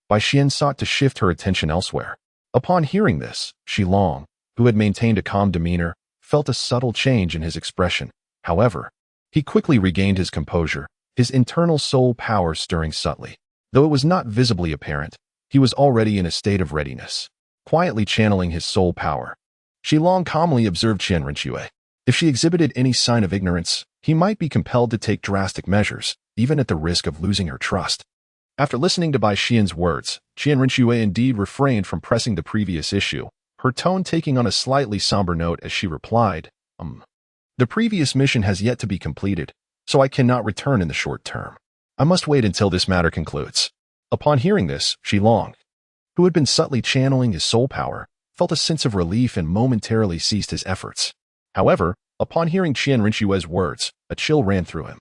Bai Xian sought to shift her attention elsewhere. Upon hearing this, Shilong, who had maintained a calm demeanor, felt a subtle change in his expression. However, he quickly regained his composure, his internal soul power stirring subtly. Though it was not visibly apparent, he was already in a state of readiness. Quietly channeling his soul power, Shilong calmly observed Qian Rinxue. If she exhibited any sign of ignorance, he might be compelled to take drastic measures, even at the risk of losing her trust. After listening to Bai Xian's words, Qian Rinxue indeed refrained from pressing the previous issue, her tone taking on a slightly somber note as she replied, "The previous mission has yet to be completed, so I cannot return in the short term. I must wait until this matter concludes." Upon hearing this, Shilong, who had been subtly channeling his soul power, felt a sense of relief and momentarily ceased his efforts. However, upon hearing Qian Rinxue's words, a chill ran through him.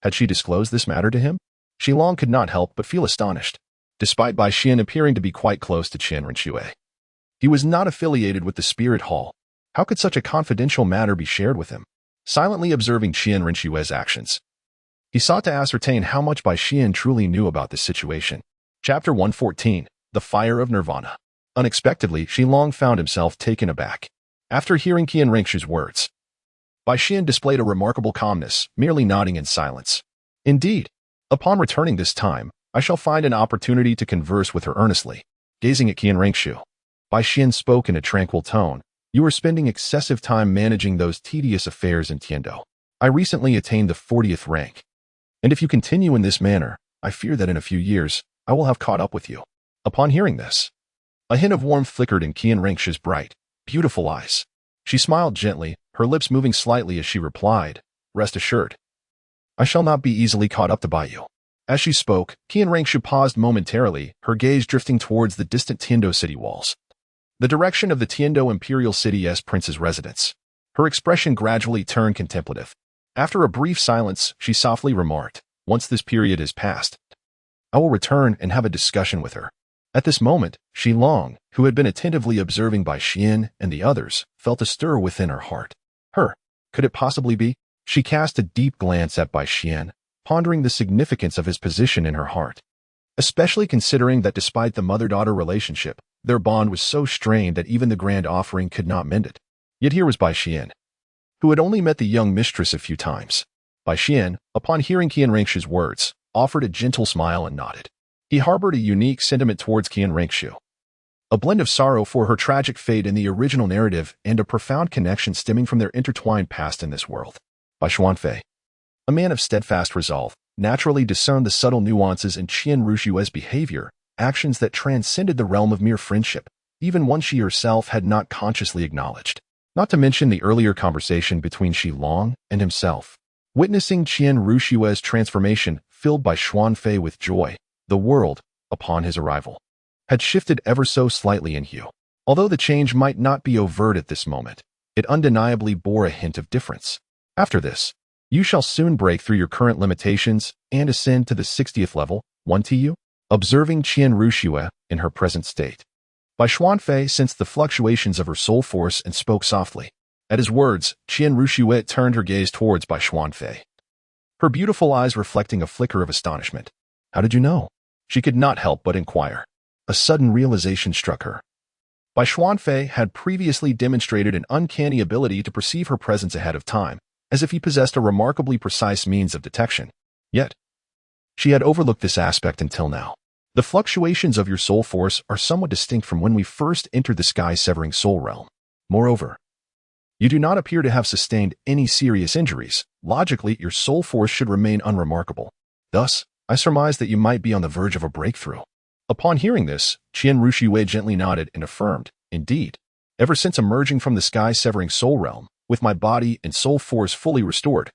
Had she disclosed this matter to him? Shilong could not help but feel astonished. Despite Bai Xian appearing to be quite close to Qian Rinxue, he was not affiliated with the Spirit Hall. How could such a confidential matter be shared with him? Silently observing Qian Rinxue's actions, he sought to ascertain how much Bai Xian truly knew about this situation. Chapter 114, The Fire of Nirvana. Unexpectedly, Shilong found himself taken aback. After hearing Qian Rinxue's words, Bai Xian displayed a remarkable calmness, merely nodding in silence. "Indeed, upon returning this time, I shall find an opportunity to converse with her earnestly." Gazing at Qian Rinxue, Bai Xian spoke in a tranquil tone, "You are spending excessive time managing those tedious affairs in Tiandou. I recently attained the 40th rank, and if you continue in this manner, I fear that in a few years, I will have caught up with you." Upon hearing this, a hint of warmth flickered in Qian Rinxue's bright, beautiful eyes. She smiled gently, her lips moving slightly as she replied, "Rest assured, I shall not be easily caught up to by you." As she spoke, Qian Rinxue paused momentarily, her gaze drifting towards the distant Tiandou city walls, the direction of the Tiandou Imperial City's prince's residence. Her expression gradually turned contemplative. After a brief silence, she softly remarked, "Once this period is past, I will return and have a discussion with her." At this moment, Shilong, who had been attentively observing Bai Xian and the others, felt a stir within her heart. Could it possibly be? She cast a deep glance at Bai Xian, pondering the significance of his position in her heart, especially considering that despite the mother-daughter relationship, their bond was so strained that even the grand offering could not mend it. Yet here was Bai Xian, who had only met the young mistress a few times. Bai Xian, upon hearing Qian Rinxue's words, offered a gentle smile and nodded. He harbored a unique sentiment towards Qian Rinxue, a blend of sorrow for her tragic fate in the original narrative and a profound connection stemming from their intertwined past in this world. Bai Xuanfei, a man of steadfast resolve, naturally discerned the subtle nuances in Qian Rushue's behavior, actions that transcended the realm of mere friendship, even one she herself had not consciously acknowledged. Not to mention the earlier conversation between Xilong and himself. Witnessing Qian Rushue's transformation filled by Xuanfei with joy, the world, upon his arrival, had shifted ever so slightly in hue. Although the change might not be overt at this moment, it undeniably bore a hint of difference. After this, you shall soon break through your current limitations and ascend to the 60th level, 1Tu. Observing Qian Rushue in her present state, Bai Xuanfei sensed the fluctuations of her soul force and spoke softly. At his words, Qian Rushue turned her gaze towards Bai Xuanfei, her beautiful eyes reflecting a flicker of astonishment. How did you know? She could not help but inquire. A sudden realization struck her. Bai Xuanfei had previously demonstrated an uncanny ability to perceive her presence ahead of time, as if he possessed a remarkably precise means of detection. Yet, she had overlooked this aspect until now. The fluctuations of your soul force are somewhat distinct from when we first entered the sky-severing soul realm. Moreover, you do not appear to have sustained any serious injuries. Logically, your soul force should remain unremarkable. Thus, I surmise that you might be on the verge of a breakthrough. Upon hearing this, Qian Rushue gently nodded and affirmed, indeed, ever since emerging from the sky-severing soul realm, with my body and soul force fully restored,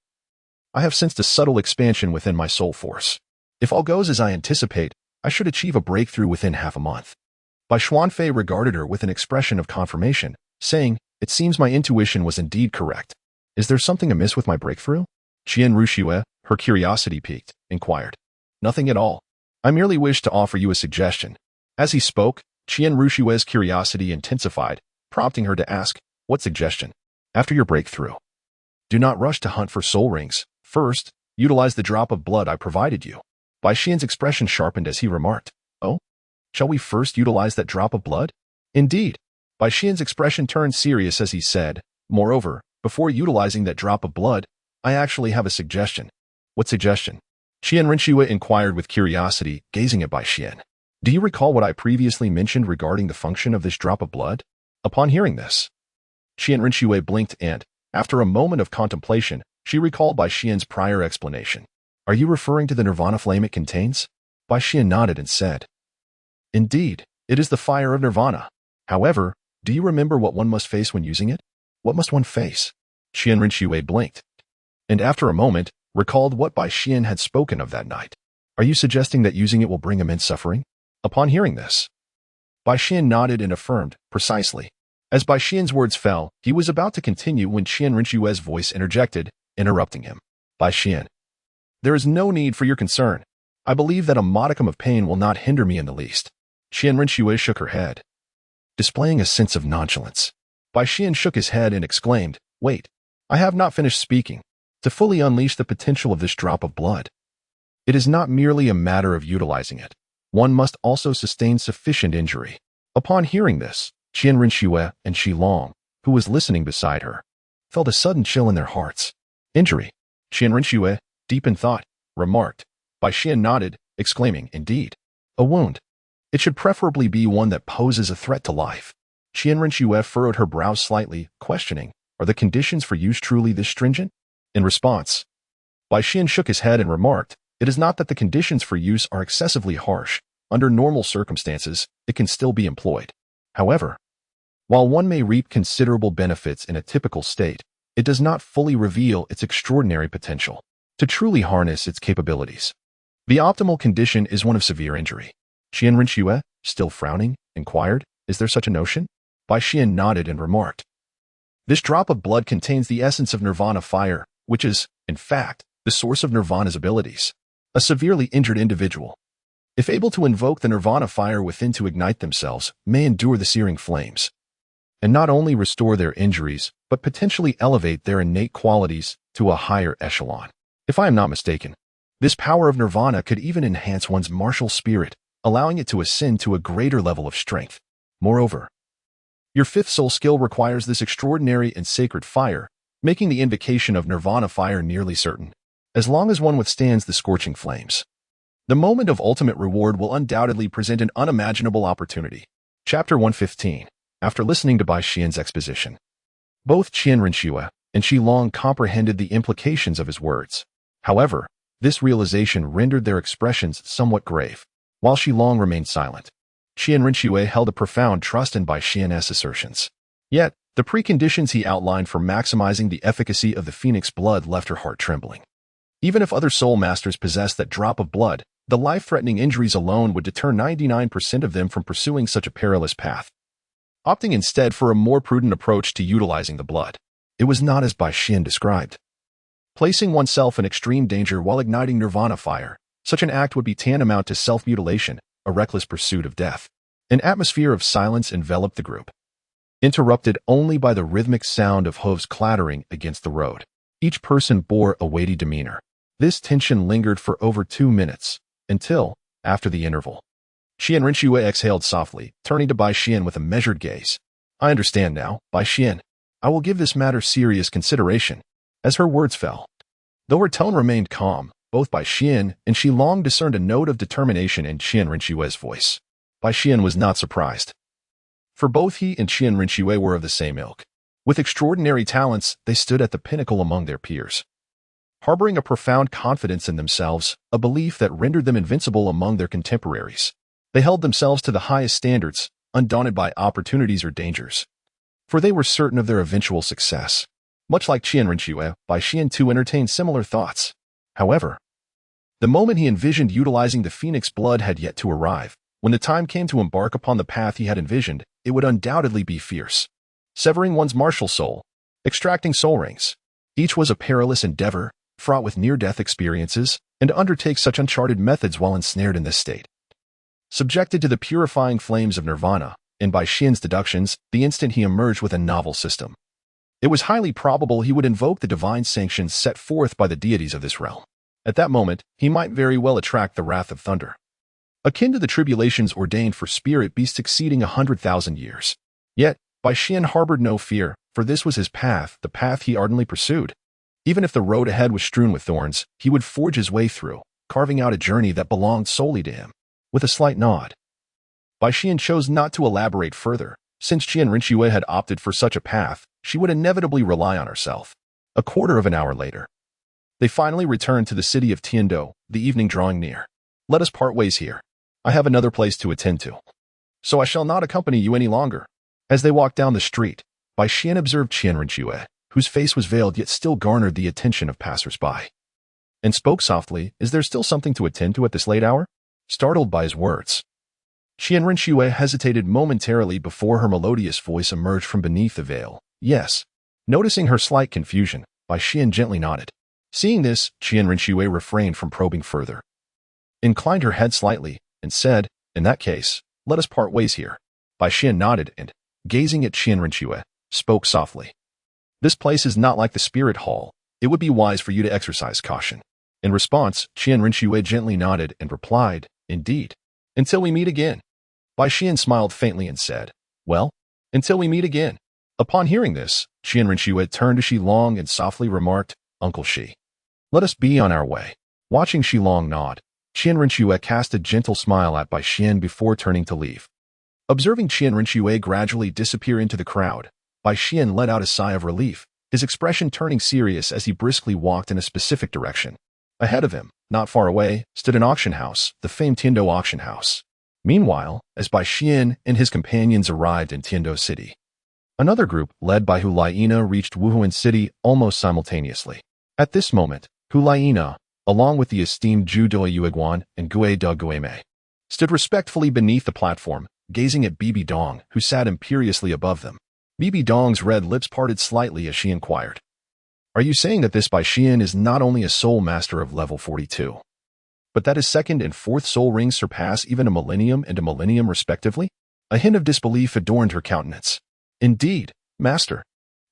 I have sensed a subtle expansion within my soul force. If all goes as I anticipate, I should achieve a breakthrough within half a month. Bai Xuanfei regarded her with an expression of confirmation, saying, it seems my intuition was indeed correct. Is there something amiss with my breakthrough? Qian Rushue, her curiosity piqued, inquired. Nothing at all. I merely wish to offer you a suggestion. As he spoke, Qian Rushue's curiosity intensified, prompting her to ask, what suggestion? After your breakthrough, do not rush to hunt for soul rings. First, utilize the drop of blood I provided you. Bai Xian's expression sharpened as he remarked, oh, shall we first utilize that drop of blood? Indeed. Bai Xian's expression turned serious as he said, moreover, before utilizing that drop of blood, I actually have a suggestion. What suggestion? Qian Rinshue inquired with curiosity, gazing at Bai Xian. Do you recall what I previously mentioned regarding the function of this drop of blood? Upon hearing this, Qian Rinshue blinked and, after a moment of contemplation, she recalled Bai Xian's prior explanation. Are you referring to the nirvana flame it contains? Bai Xian nodded and said, indeed, it is the fire of nirvana. However, do you remember what one must face when using it? What must one face? Qian Rinshue blinked, and after a moment, recalled what Bai Xian had spoken of that night. Are you suggesting that using it will bring immense suffering? Upon hearing this, Bai Xian nodded and affirmed, precisely. As Bai Xian's words fell, he was about to continue when Qian Rinshue's voice interjected, interrupting him. Bai Xian, there is no need for your concern. I believe that a modicum of pain will not hinder me in the least. Qian Rinshue shook her head, displaying a sense of nonchalance. Bai Xian shook his head and exclaimed, wait, I have not finished speaking. To fully unleash the potential of this drop of blood, it is not merely a matter of utilizing it. One must also sustain sufficient injury. Upon hearing this, Qian Rinshue and Xilong, who was listening beside her, felt a sudden chill in their hearts. Injury. Qian Rinshue, deep in thought, remarked. Bai Xian nodded, exclaiming, indeed. A wound. It should preferably be one that poses a threat to life. Qian Rinshue furrowed her brows slightly, questioning, are the conditions for use truly this stringent? In response, Bai Xian shook his head and remarked, it is not that the conditions for use are excessively harsh. Under normal circumstances, it can still be employed. However, while one may reap considerable benefits in a typical state, it does not fully reveal its extraordinary potential to truly harness its capabilities. The optimal condition is one of severe injury. Qian Rinshue, still frowning, inquired, is there such a notion? Bai Xian nodded and remarked, this drop of blood contains the essence of nirvana fire, which is, in fact, the source of nirvana's abilities. A severely injured individual, if able to invoke the nirvana fire within to ignite themselves, may endure the searing flames, and not only restore their injuries, but potentially elevate their innate qualities to a higher echelon. If I am not mistaken, this power of nirvana could even enhance one's martial spirit, allowing it to ascend to a greater level of strength. Moreover, your fifth soul skill requires this extraordinary and sacred fire, making the invocation of nirvana fire nearly certain, as long as one withstands the scorching flames. The moment of ultimate reward will undoubtedly present an unimaginable opportunity. Chapter 115. After listening to Bai Xian's exposition, both Qian Rinshue and Xilong comprehended the implications of his words. However, This realization rendered their expressions somewhat grave. While Shilong remained silent, Qian Rinxue held a profound trust in Bai Xian's assertions. Yet, the preconditions he outlined for maximizing the efficacy of the phoenix blood left her heart trembling. Even if other soul masters possessed that drop of blood, the life-threatening injuries alone would deter 99% of them from pursuing such a perilous path, opting instead for a more prudent approach to utilizing the blood. It was not as Bai Xian described. Placing oneself in extreme danger while igniting nirvana fire, such an act would be tantamount to self-mutilation, a reckless pursuit of death. An atmosphere of silence enveloped the group, interrupted only by the rhythmic sound of hooves clattering against the road. Each person bore a weighty demeanor. This tension lingered for over 2 minutes, until, after the interval, Qian Rinxue exhaled softly, turning to Bai Xian with a measured gaze. I understand now, Bai Xian. I will give this matter serious consideration. As her words fell, though her tone remained calm, both Bai Xian and Shilong discerned a note of determination in Qian Rinxue's voice. Bai Xian was not surprised, for both he and Qian Rinxue were of the same ilk. With extraordinary talents, they stood at the pinnacle among their peers, harboring a profound confidence in themselves, a belief that rendered them invincible among their contemporaries. They held themselves to the highest standards, undaunted by opportunities or dangers, for they were certain of their eventual success. Much like Qian Rinxue, Bai Xian too entertained similar thoughts. However, the moment he envisioned utilizing the phoenix blood had yet to arrive. When the time came to embark upon the path he had envisioned, it would undoubtedly be fierce. Severing one's martial soul, extracting soul rings. Each was a perilous endeavor, fraught with near-death experiences, and to undertake such uncharted methods while ensnared in this state, subjected to the purifying flames of nirvana, and by Xian's deductions, the instant he emerged with a novel system, it was highly probable he would invoke the divine sanctions set forth by the deities of this realm. At that moment, he might very well attract the wrath of thunder, akin to the tribulations ordained for spirit beasts exceeding 100,000 years. Yet, Bai Xian harbored no fear, for this was his path, the path he ardently pursued. Even if the road ahead was strewn with thorns, he would forge his way through, carving out a journey that belonged solely to him. With a slight nod, Bai Xian chose not to elaborate further. Since Qian Rinxue had opted for such a path, she would inevitably rely on herself. A quarter of an hour later, they finally returned to the city of Tiandou, the evening drawing near. Let us part ways here. I have another place to attend to, so I shall not accompany you any longer. As they walked down the street, Bai Xian observed Qian Rinxue, whose face was veiled yet still garnered the attention of passers-by, and spoke softly. Is there still something to attend to at this late hour? Startled by his words, Qian Rinxue hesitated momentarily before her melodious voice emerged from beneath the veil. Yes. Noticing her slight confusion, Bai Xian gently nodded. Seeing this, Qian Rinxue refrained from probing further, inclined her head slightly, and said, in that case, let us part ways here. Bai Xian nodded and, gazing at Qian Rinxue, spoke softly. This place is not like the spirit hall. It would be wise for you to exercise caution. In response, Qian Rinxue gently nodded and replied, indeed. Until we meet again. Bai Xian smiled faintly and said, well, until we meet again. Upon hearing this, Qian Rinxue turned to Shilong and softly remarked, Uncle Shi. Let us be on our way. Watching Shilong nod, Qian Rinxue cast a gentle smile at Bai Xian before turning to leave. Observing Qian Rinxue gradually disappear into the crowd, Bai Xian let out a sigh of relief, his expression turning serious as he briskly walked in a specific direction. Ahead of him, not far away, stood an auction house, the famed Tiandou auction house. Meanwhile, as Bai Xian and his companions arrived in Tiandou City, another group, led by Hulaina, reached Wuhuan City almost simultaneously. At this moment, Hulaina, along with the esteemed Zhu Doi Yuiguan and Gue Da Guemei, stood respectfully beneath the platform, gazing at Bibi Dong, who sat imperiously above them. Bibi Dong's red lips parted slightly as she inquired, Are you saying that this Bai Xian is not only a soul master of level 42, but that his second and fourth soul rings surpass even a millennium and a millennium respectively? A hint of disbelief adorned her countenance. Indeed, master,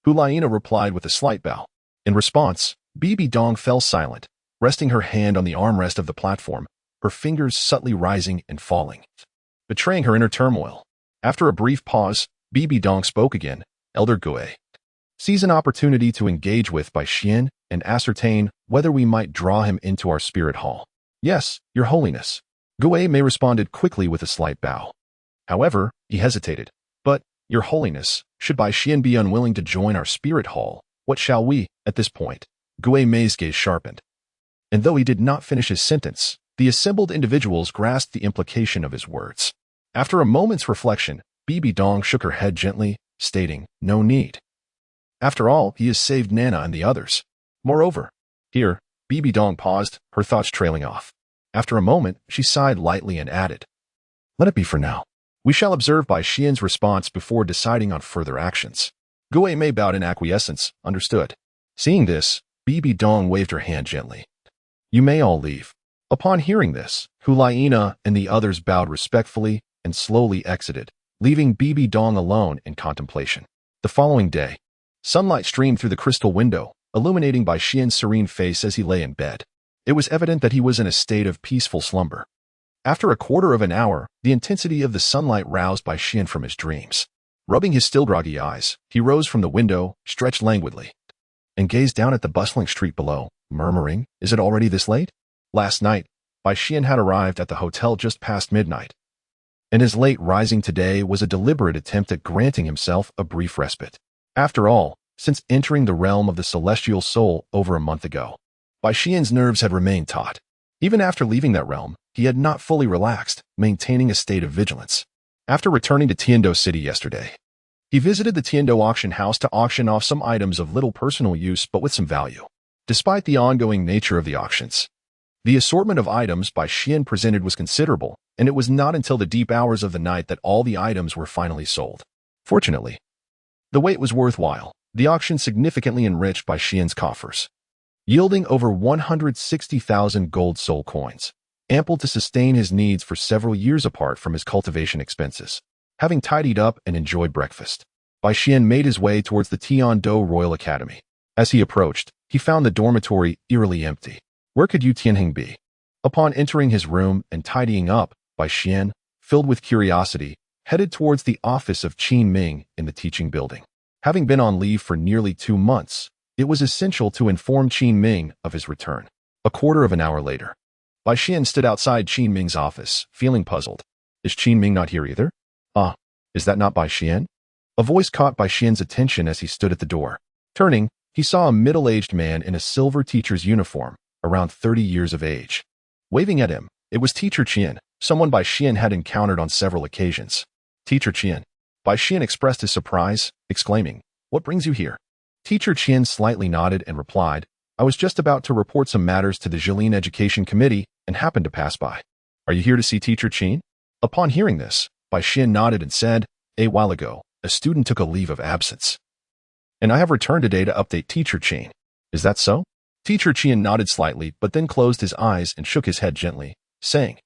Hulaina replied with a slight bow. In response, Bibi Dong fell silent, resting her hand on the armrest of the platform, her fingers subtly rising and falling, betraying her inner turmoil. After a brief pause, Bibi Dong spoke again. Elder Gue, seize an opportunity to engage with Bai Xian and ascertain whether we might draw him into our spirit hall. Yes, your holiness. Gue Mei responded quickly with a slight bow. However, he hesitated. But, your holiness, should Bai Xian be unwilling to join our spirit hall, what shall we, at this point? Gue Mei's gaze sharpened. and though he did not finish his sentence, the assembled individuals grasped the implication of his words. After a moment's reflection, Bibi Dong shook her head gently, stating, "No need. After all, he has saved Nana and the others. Moreover," here, Bibi Dong paused, her thoughts trailing off. After a moment, she sighed lightly and added, "Let it be for now. We shall observe Bai Xian's response before deciding on further actions." Gue Mei bowed in acquiescence, understood. Seeing this, Bibi Dong waved her hand gently. "You may all leave." Upon hearing this, Hulaina and the others bowed respectfully and slowly exited, leaving Bibi Dong alone in contemplation. The following day, sunlight streamed through the crystal window, illuminating Bai Xian's serene face as he lay in bed. It was evident that he was in a state of peaceful slumber. After a quarter of an hour, the intensity of the sunlight roused Bai Xian from his dreams. Rubbing his still groggy eyes, he rose from the window, stretched languidly, and gazed down at the bustling street below, murmuring, "Is it already this late?" Last night, Bai Xian had arrived at the hotel just past midnight, and his late rising today was a deliberate attempt at granting himself a brief respite. After all, since entering the realm of the celestial soul over a month ago, Bai Xian's nerves had remained taut. Even after leaving that realm, he had not fully relaxed, maintaining a state of vigilance. After returning to Tiandou City yesterday, he visited the Tiandou auction house to auction off some items of little personal use but with some value. Despite the ongoing nature of the auctions, the assortment of items Bai Xian presented was considerable, and it was not until the deep hours of the night that all the items were finally sold. Fortunately, the wait was worthwhile. The auction significantly enriched Bai Xian's coffers, yielding over 160,000 gold soul coins, ample to sustain his needs for several years apart from his cultivation expenses. Having tidied up and enjoyed breakfast, Bai Xian made his way towards the Tiandou Royal Academy. As he approached, he found the dormitory eerily empty. Where could Yu Tianheng be? Upon entering his room and tidying up, Bai Xian, filled with curiosity, headed towards the office of Qin Ming in the teaching building. Having been on leave for nearly 2 months, it was essential to inform Qin Ming of his return. A quarter of an hour later, Bai Xian stood outside Qin Ming's office, feeling puzzled. Is Qin Ming not here either? Ah, is that not Bai Xian? A voice caught Bai Xian's attention as he stood at the door. Turning, he saw a middle-aged man in a silver teacher's uniform, around 30 years of age. Waving at him, it was Teacher Qian, someone Bai Xian had encountered on several occasions. "Teacher Qian." Bai Xian expressed his surprise, exclaiming, "What brings you here?" Teacher Qian slightly nodded and replied, "I was just about to report some matters to the Jilin Education Committee and happened to pass by." "Are you here to see Teacher Qian?" Upon hearing this, Bai Xian nodded and said, "A while ago, a student took a leave of absence, and I have returned today to update Teacher Qian. Is that so?" Teacher Qian nodded slightly but then closed his eyes and shook his head gently, saying,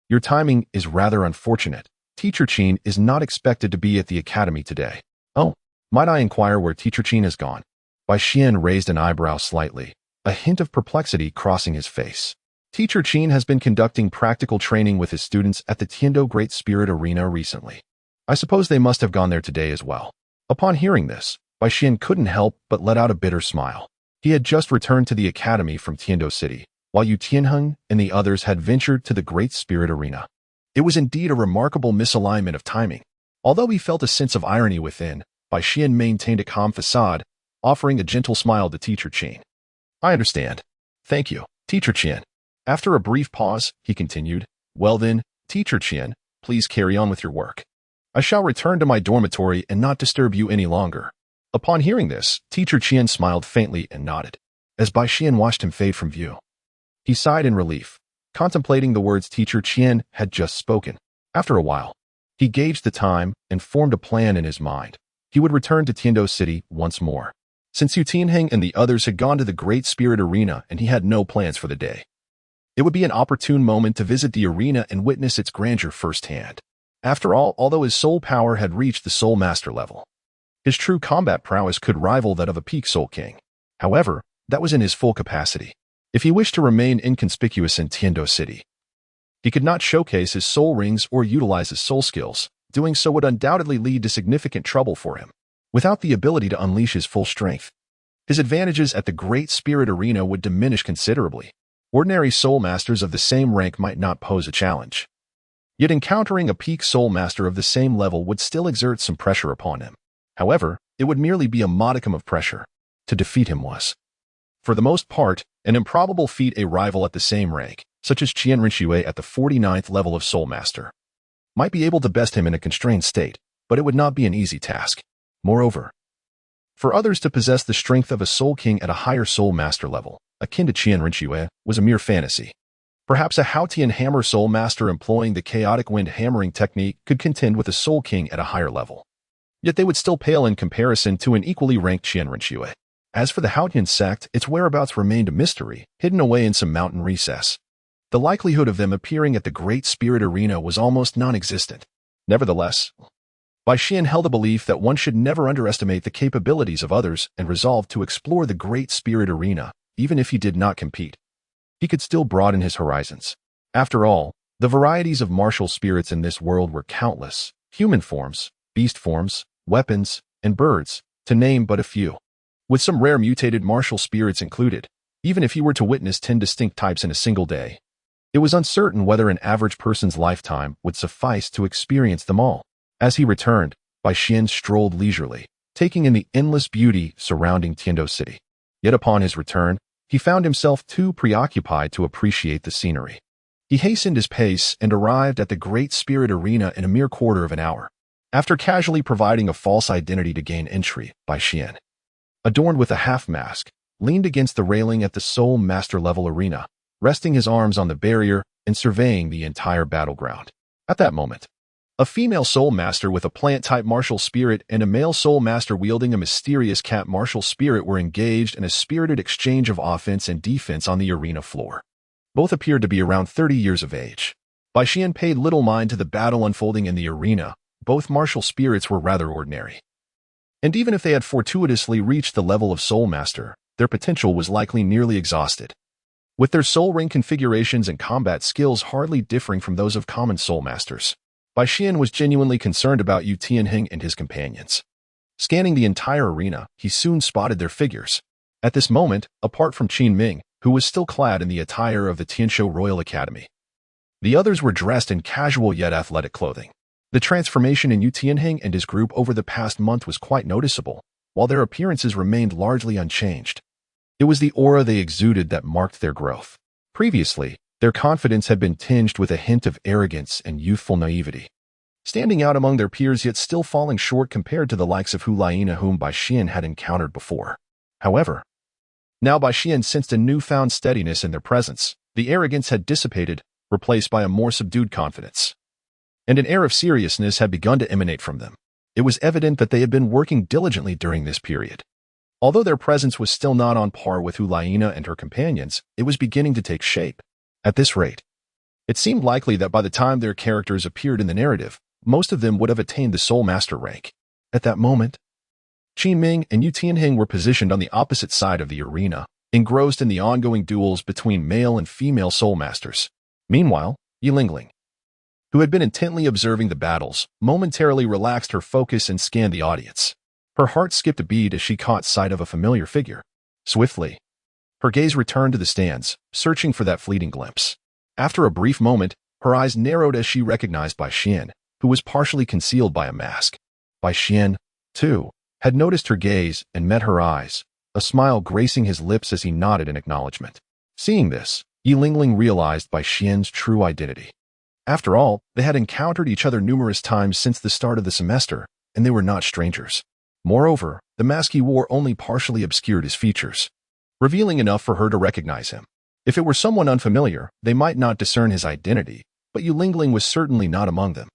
"Your timing is rather unfortunate. Teacher Qian is not expected to be at the academy today." "Oh, might I inquire where Teacher Qian has gone?" Bai Xian raised an eyebrow slightly, a hint of perplexity crossing his face. "Teacher Qian has been conducting practical training with his students at the Tiandou Great Spirit Arena recently. I suppose they must have gone there today as well." Upon hearing this, Bai Xian couldn't help but let out a bitter smile. He had just returned to the academy from Tiandou City, while Yu Tianheng and the others had ventured to the Great Spirit Arena. It was indeed a remarkable misalignment of timing. Although he felt a sense of irony within, Bai Xian maintained a calm facade, offering a gentle smile to Teacher Qian. "I understand. Thank you, Teacher Qian." After a brief pause, he continued, "Well then, Teacher Qian, please carry on with your work. I shall return to my dormitory and not disturb you any longer." Upon hearing this, Teacher Qian smiled faintly and nodded. As Bai Xian watched him fade from view, he sighed in relief, contemplating the words Teacher Qian had just spoken. After a while, he gauged the time and formed a plan in his mind. He would return to Tiandou City once more, since Yu Tianheng and the others had gone to the Great Spirit Arena and he had no plans for the day. It would be an opportune moment to visit the arena and witness its grandeur firsthand. After all, although his soul power had reached the Soul Master level, his true combat prowess could rival that of a peak Soul King. However, that was in his full capacity. If he wished to remain inconspicuous in Tiandou City, he could not showcase his soul rings or utilize his soul skills. Doing so would undoubtedly lead to significant trouble for him. Without the ability to unleash his full strength, his advantages at the Great Spirit Arena would diminish considerably. Ordinary soul masters of the same rank might not pose a challenge. Yet encountering a peak soul master of the same level would still exert some pressure upon him. However, it would merely be a modicum of pressure. To defeat him was, for the most part, An improbable feat a rival at the same rank, such as Qian Rinxue at the 49th level of Soul Master, might be able to best him in a constrained state, but it would not be an easy task. Moreover, for others to possess the strength of a Soul King at a higher Soul Master level, akin to Qian Rinxue, was a mere fantasy. Perhaps a Haotian Hammer Soul Master employing the chaotic wind hammering technique could contend with a Soul King at a higher level. Yet they would still pale in comparison to an equally ranked Qian Rinxue. As for the Haotian sect, its whereabouts remained a mystery, hidden away in some mountain recess. The likelihood of them appearing at the Great Spirit Arena was almost non-existent. Nevertheless, Bai Xian held a belief that one should never underestimate the capabilities of others and resolved to explore the Great Spirit Arena, even if he did not compete. He could still broaden his horizons. After all, the varieties of martial spirits in this world were countless: human forms, beast forms, weapons, and birds, to name but a few. With some rare mutated martial spirits included, even if he were to witness 10 distinct types in a single day, it was uncertain whether an average person's lifetime would suffice to experience them all. As he returned, Bai Xian strolled leisurely, taking in the endless beauty surrounding Tiandou City. Yet upon his return, he found himself too preoccupied to appreciate the scenery. He hastened his pace and arrived at the Great Spirit Arena in a mere quarter of an hour. After casually providing a false identity to gain entry, Bai Xian, adorned with a half-mask, leaned against the railing at the Soul Master level arena, resting his arms on the barrier and surveying the entire battleground. At that moment, a female Soul Master with a plant-type martial spirit and a male Soul Master wielding a mysterious cat martial spirit were engaged in a spirited exchange of offense and defense on the arena floor. Both appeared to be around 30 years of age. Bai Xian paid little mind to the battle unfolding in the arena. Both martial spirits were rather ordinary. And even if they had fortuitously reached the level of Soul Master, their potential was likely nearly exhausted. With their soul ring configurations and combat skills hardly differing from those of common Soul Masters, Bai Xian was genuinely concerned about Yu Tianheng and his companions. Scanning the entire arena, he soon spotted their figures. At this moment, apart from Qin Ming, who was still clad in the attire of the Tianshou Royal Academy, the others were dressed in casual yet athletic clothing. The transformation in Yu Tianheng and his group over the past month was quite noticeable, while their appearances remained largely unchanged. It was the aura they exuded that marked their growth. Previously, their confidence had been tinged with a hint of arrogance and youthful naivety, standing out among their peers yet still falling short compared to the likes of Hu Laina whom Bai Xian had encountered before. However, now Bai Xian sensed a newfound steadiness in their presence. The arrogance had dissipated, replaced by a more subdued confidence, and an air of seriousness had begun to emanate from them. It was evident that they had been working diligently during this period. Although their presence was still not on par with Hu Laina and her companions, it was beginning to take shape. At this rate, it seemed likely that by the time their characters appeared in the narrative, most of them would have attained the Soul Master rank. At that moment, Qin Ming and Yu Tianheng were positioned on the opposite side of the arena, engrossed in the ongoing duels between male and female Soul Masters. Meanwhile, Yilingling, who had been intently observing the battles, momentarily relaxed her focus and scanned the audience. Her heart skipped a beat as she caught sight of a familiar figure. Swiftly, her gaze returned to the stands, searching for that fleeting glimpse. After a brief moment, her eyes narrowed as she recognized Bai Xian, who was partially concealed by a mask. Bai Xian, too, had noticed her gaze and met her eyes, a smile gracing his lips as he nodded in acknowledgement. Seeing this, Yilingling realized Bai Xian's true identity. After all, they had encountered each other numerous times since the start of the semester, and they were not strangers. Moreover, the mask he wore only partially obscured his features, revealing enough for her to recognize him. If it were someone unfamiliar, they might not discern his identity, but Yilingling was certainly not among them.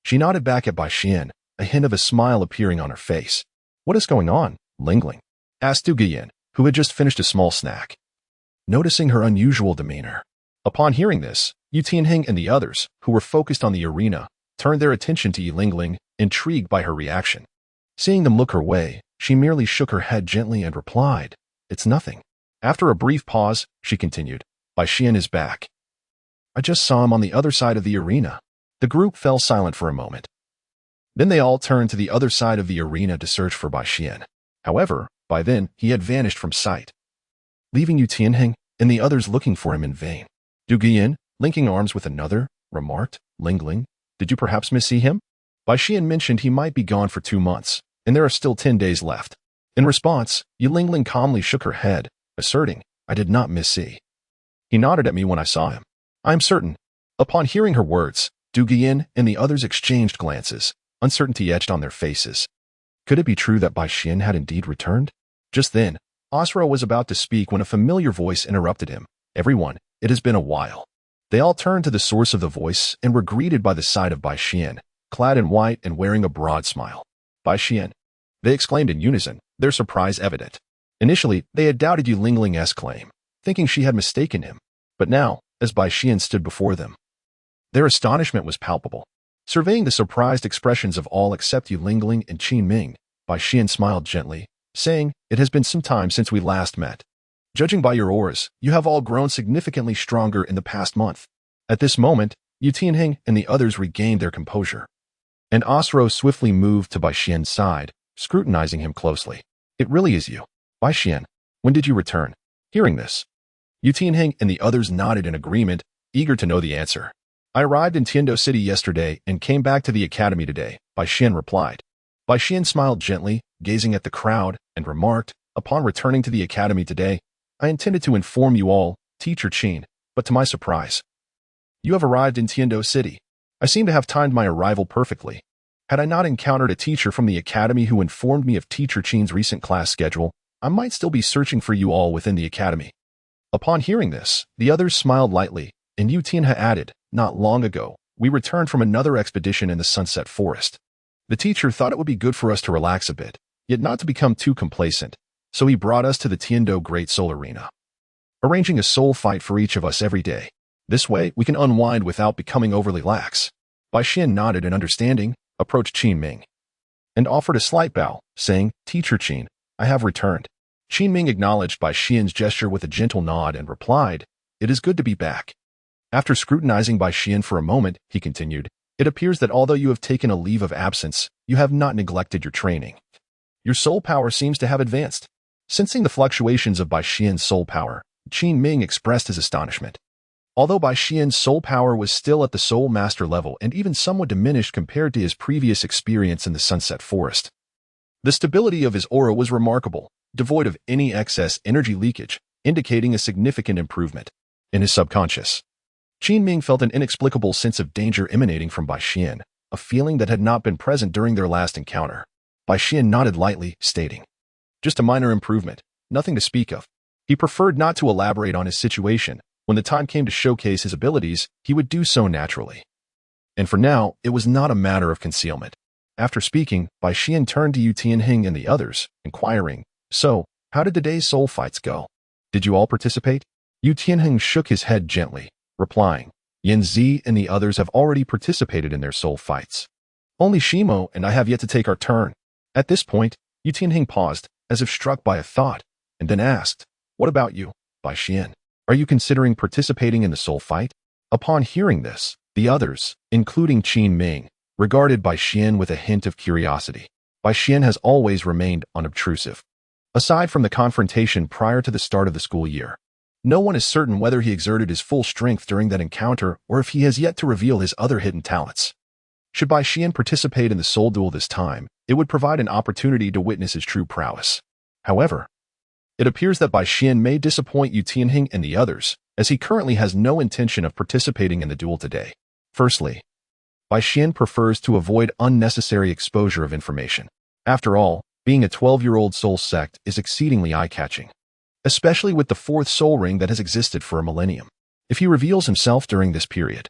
She nodded back at Bai Xian, a hint of a smile appearing on her face. "What is going on, Lingling?" asked Du Guiyan, who had just finished a small snack. Noticing her unusual demeanor. Upon hearing this, Yu Tianheng and the others, who were focused on the arena, turned their attention to Yilingling, intrigued by her reaction. Seeing them look her way, she merely shook her head gently and replied, "It's nothing." After a brief pause, she continued, "Bai Xian is back. I just saw him on the other side of the arena." The group fell silent for a moment. Then they all turned to the other side of the arena to search for Bai Xian. However, by then, he had vanished from sight, leaving Yu Tianheng and the others looking for him in vain. Du Guiyan, linking arms with another, remarked, "Lingling, did you perhaps missee him?" Bai Xian mentioned he might be gone for 2 months, and there are still 10 days left. In response, Yilingling calmly shook her head, asserting, I did not miss C. He nodded at me when I saw him. I am certain. Upon hearing her words, Du Guiyin and the others exchanged glances, uncertainty etched on their faces. Could it be true that Bai Xian had indeed returned? Just then, Asra was about to speak when a familiar voice interrupted him. Everyone, it has been a while. They all turned to the source of the voice and were greeted by the sight of Bai Xian, clad in white and wearing a broad smile. Bai Xian, they exclaimed in unison, their surprise evident. Initially, they had doubted Yu Lingling's claim, thinking she had mistaken him. But now, as Bai Xian stood before them, their astonishment was palpable. Surveying the surprised expressions of all except Yu Lingling and Qin Ming, Bai Xian smiled gently, saying, "It has been some time since we last met. Judging by your auras, you have all grown significantly stronger in the past month." At this moment, Yu Tianheng and the others regained their composure. And Asro swiftly moved to Bai Xian's side, scrutinizing him closely. "It really is you. Bai Xian, when did you return?" Hearing this, Yu Tianheng and the others nodded in agreement, eager to know the answer. "I arrived in Tiandou City yesterday and came back to the academy today," Bai Xian replied. Bai Xian smiled gently, gazing at the crowd, and remarked, "Upon returning to the academy today, I intended to inform you all, Teacher Qin, but to my surprise, you have arrived in Tiandou City. I seem to have timed my arrival perfectly. Had I not encountered a teacher from the academy who informed me of Teacher Qin's recent class schedule, I might still be searching for you all within the academy." Upon hearing this, the others smiled lightly, and Yu Tianhe added, "Not long ago, we returned from another expedition in the Sunset Forest. The teacher thought it would be good for us to relax a bit, yet not to become too complacent, so he brought us to the Tiandou Great Soul Arena, arranging a soul fight for each of us every day. This way, we can unwind without becoming overly lax." Bai Xian nodded in understanding, approached Qin Ming, and offered a slight bow, saying, "Teacher Qin, I have returned." Qin Ming acknowledged Bai Xian's gesture with a gentle nod and replied, "It is good to be back." After scrutinizing Bai Xian for a moment, he continued, "It appears that although you have taken a leave of absence, you have not neglected your training. Your soul power seems to have advanced." Sensing the fluctuations of Bai Xian's soul power, Qin Ming expressed his astonishment. Although Bai Xian's soul power was still at the soul master level and even somewhat diminished compared to his previous experience in the Sunset Forest, the stability of his aura was remarkable, devoid of any excess energy leakage, indicating a significant improvement. In his subconscious, Qin Ming felt an inexplicable sense of danger emanating from Bai Xian, a feeling that had not been present during their last encounter. Bai Xian nodded lightly, stating, "Just a minor improvement, nothing to speak of." He preferred not to elaborate on his situation. When the time came to showcase his abilities, he would do so naturally. And for now, it was not a matter of concealment. After speaking, Bai Xian turned to Yu Tianheng and the others, inquiring, "So, how did today's soul fights go? Did you all participate?" Yu Tianheng shook his head gently, replying, "Yan Zi and the others have already participated in their soul fights. Only Shimo and I have yet to take our turn." At this point, Yu Tianheng paused, as if struck by a thought, and then asked, "What about you, Bai Xian? Are you considering participating in the soul fight?" Upon hearing this, the others, including Qin Ming, regarded Bai Xian with a hint of curiosity. Bai Xian has always remained unobtrusive. Aside from the confrontation prior to the start of the school year, no one is certain whether he exerted his full strength during that encounter or if he has yet to reveal his other hidden talents. Should Bai Xian participate in the soul duel this time, it would provide an opportunity to witness his true prowess. However, it appears that Bai Xian may disappoint Yu Tianheng and the others, as he currently has no intention of participating in the duel today. Firstly, Bai Xian prefers to avoid unnecessary exposure of information. After all, being a 12-year-old soul sect is exceedingly eye-catching, especially with the fourth soul ring that has existed for a millennium. If he reveals himself during this period,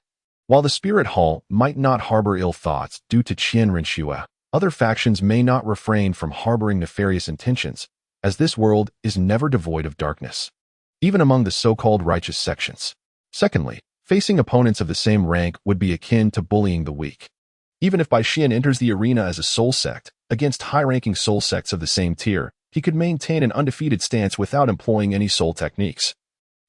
while the Spirit Hall might not harbor ill thoughts due to Qian Renxue, other factions may not refrain from harboring nefarious intentions, as this world is never devoid of darkness, even among the so-called righteous sections. Secondly, facing opponents of the same rank would be akin to bullying the weak. Even if Bai Xian enters the arena as a soul sect, against high-ranking soul sects of the same tier, he could maintain an undefeated stance without employing any soul techniques,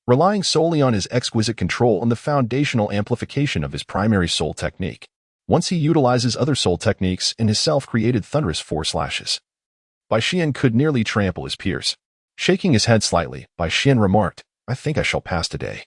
relying solely on his exquisite control and the foundational amplification of his primary soul technique. Once he utilizes other soul techniques in his self-created thunderous four slashes, Bai Xian could nearly trample his peers. Shaking his head slightly, Bai Xian remarked, "I think I shall pass today.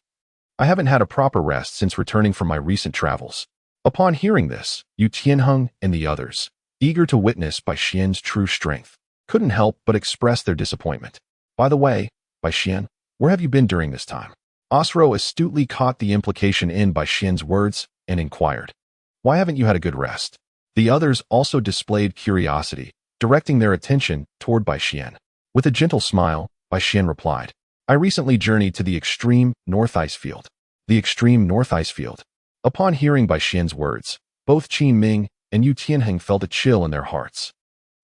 I haven't had a proper rest since returning from my recent travels." Upon hearing this, Yu Tianheng and the others, eager to witness Bai Xian's true strength, couldn't help but express their disappointment. "By the way, Bai Xian, Where have you been during this time? Osro astutely caught the implication in by Xian's words and inquired, "Why haven't you had a good rest?" The others also displayed curiosity, directing their attention toward Bai Xian. With a gentle smile, Bai Xian replied, "I recently journeyed to the extreme north ice field." The extreme north ice field. Upon hearing Bai Xian's words, both Qi Ming and Yu Tianheng felt a chill in their hearts.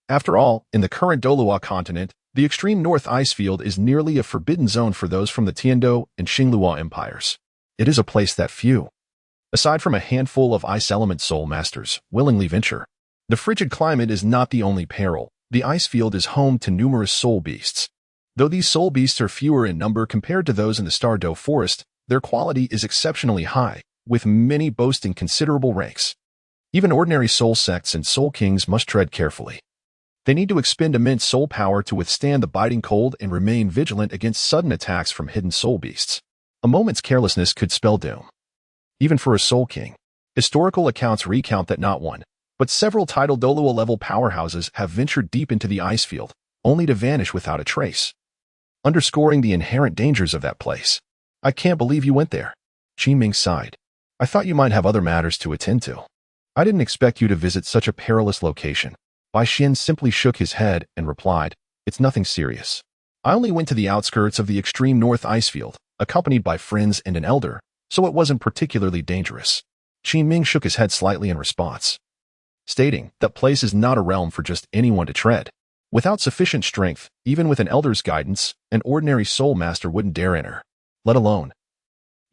After all, in the current Douluo Continent, the extreme north ice field is nearly a forbidden zone for those from the Tiandou and Xingluo empires. It is a place that few, aside from a handful of ice element soul masters, willingly venture. The frigid climate is not the only peril. The ice field is home to numerous soul beasts. Though these soul beasts are fewer in number compared to those in the Star Dou forest, their quality is exceptionally high, with many boasting considerable ranks. Even ordinary soul sects and soul kings must tread carefully. They need to expend immense soul power to withstand the biting cold and remain vigilant against sudden attacks from hidden soul beasts. A moment's carelessness could spell doom. Even for a soul king. Historical accounts recount that not one, but several tidal Douluo-level powerhouses have ventured deep into the ice field, only to vanish without a trace, underscoring the inherent dangers of that place. "I can't believe you went there." Qi Ming sighed. "I thought you might have other matters to attend to. I didn't expect you to visit such a perilous location." Bai Xian simply shook his head and replied, "It's nothing serious. I only went to the outskirts of the extreme north ice field, accompanied by friends and an elder, so it wasn't particularly dangerous." Qi Ming shook his head slightly in response, stating that place is not a realm for just anyone to tread. Without sufficient strength, even with an elder's guidance, an ordinary soul master wouldn't dare enter. Let alone,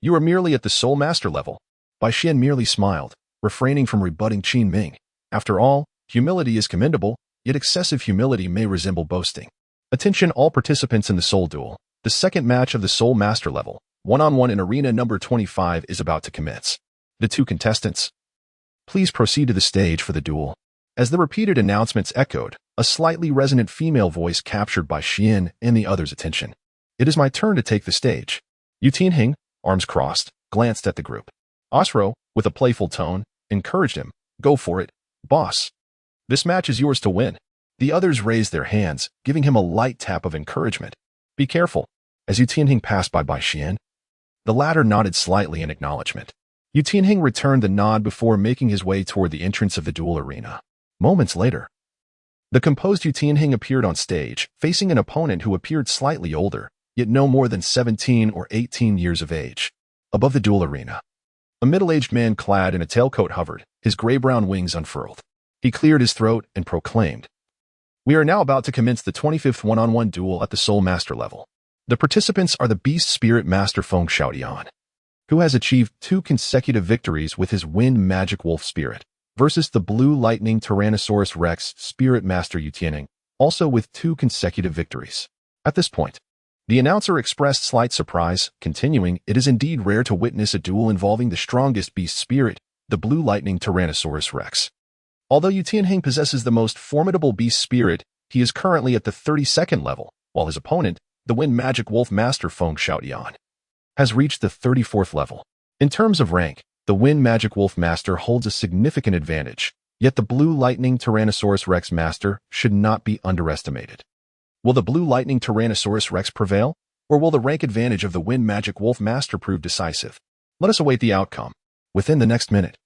"You are merely at the soul master level." Bai Xian merely smiled, refraining from rebutting Qi Ming. After all, humility is commendable, yet excessive humility may resemble boasting. Attention all participants in the Soul Duel. The second match of the Soul Master level, one-on-one in arena number 25 is about to commence. The two contestants, please proceed to the stage for the duel. As the repeated announcements echoed, a slightly resonant female voice captured Bai Xian and the others' attention. "It is my turn to take the stage." Yu Tianheng, arms crossed, glanced at the group. Osro, with a playful tone, encouraged him, "Go for it, boss. This match is yours to win." The others raised their hands, giving him a light tap of encouragement. "Be careful." As Yu Tianheng passed by Bai Xian, the latter nodded slightly in acknowledgement. Yu Tianheng returned the nod before making his way toward the entrance of the duel arena. Moments later, the composed Yu Tianheng appeared on stage, facing an opponent who appeared slightly older, yet no more than 17 or 18 years of age. Above the duel arena, a middle-aged man clad in a tailcoat hovered, his gray-brown wings unfurled. He cleared his throat and proclaimed, "We are now about to commence the 25th one-on-one duel at the Soul Master level. The participants are the Beast Spirit Master Feng Xiaotian, who has achieved 2 consecutive victories with his Wind Magic Wolf Spirit, versus the Blue Lightning Tyrannosaurus Rex Spirit Master Yu Tianheng, also with 2 consecutive victories." At this point, the announcer expressed slight surprise, continuing, "It is indeed rare to witness a duel involving the strongest beast spirit, the Blue Lightning Tyrannosaurus Rex. Although Yu Tianheng possesses the most formidable beast spirit, he is currently at the 32nd level, while his opponent, the Wind Magic Wolf Master Feng Xiaotian, has reached the 34th level. In terms of rank, the Wind Magic Wolf Master holds a significant advantage, yet the Blue Lightning Tyrannosaurus Rex Master should not be underestimated. Will the Blue Lightning Tyrannosaurus Rex prevail, or will the rank advantage of the Wind Magic Wolf Master prove decisive? Let us await the outcome. Within the next minute,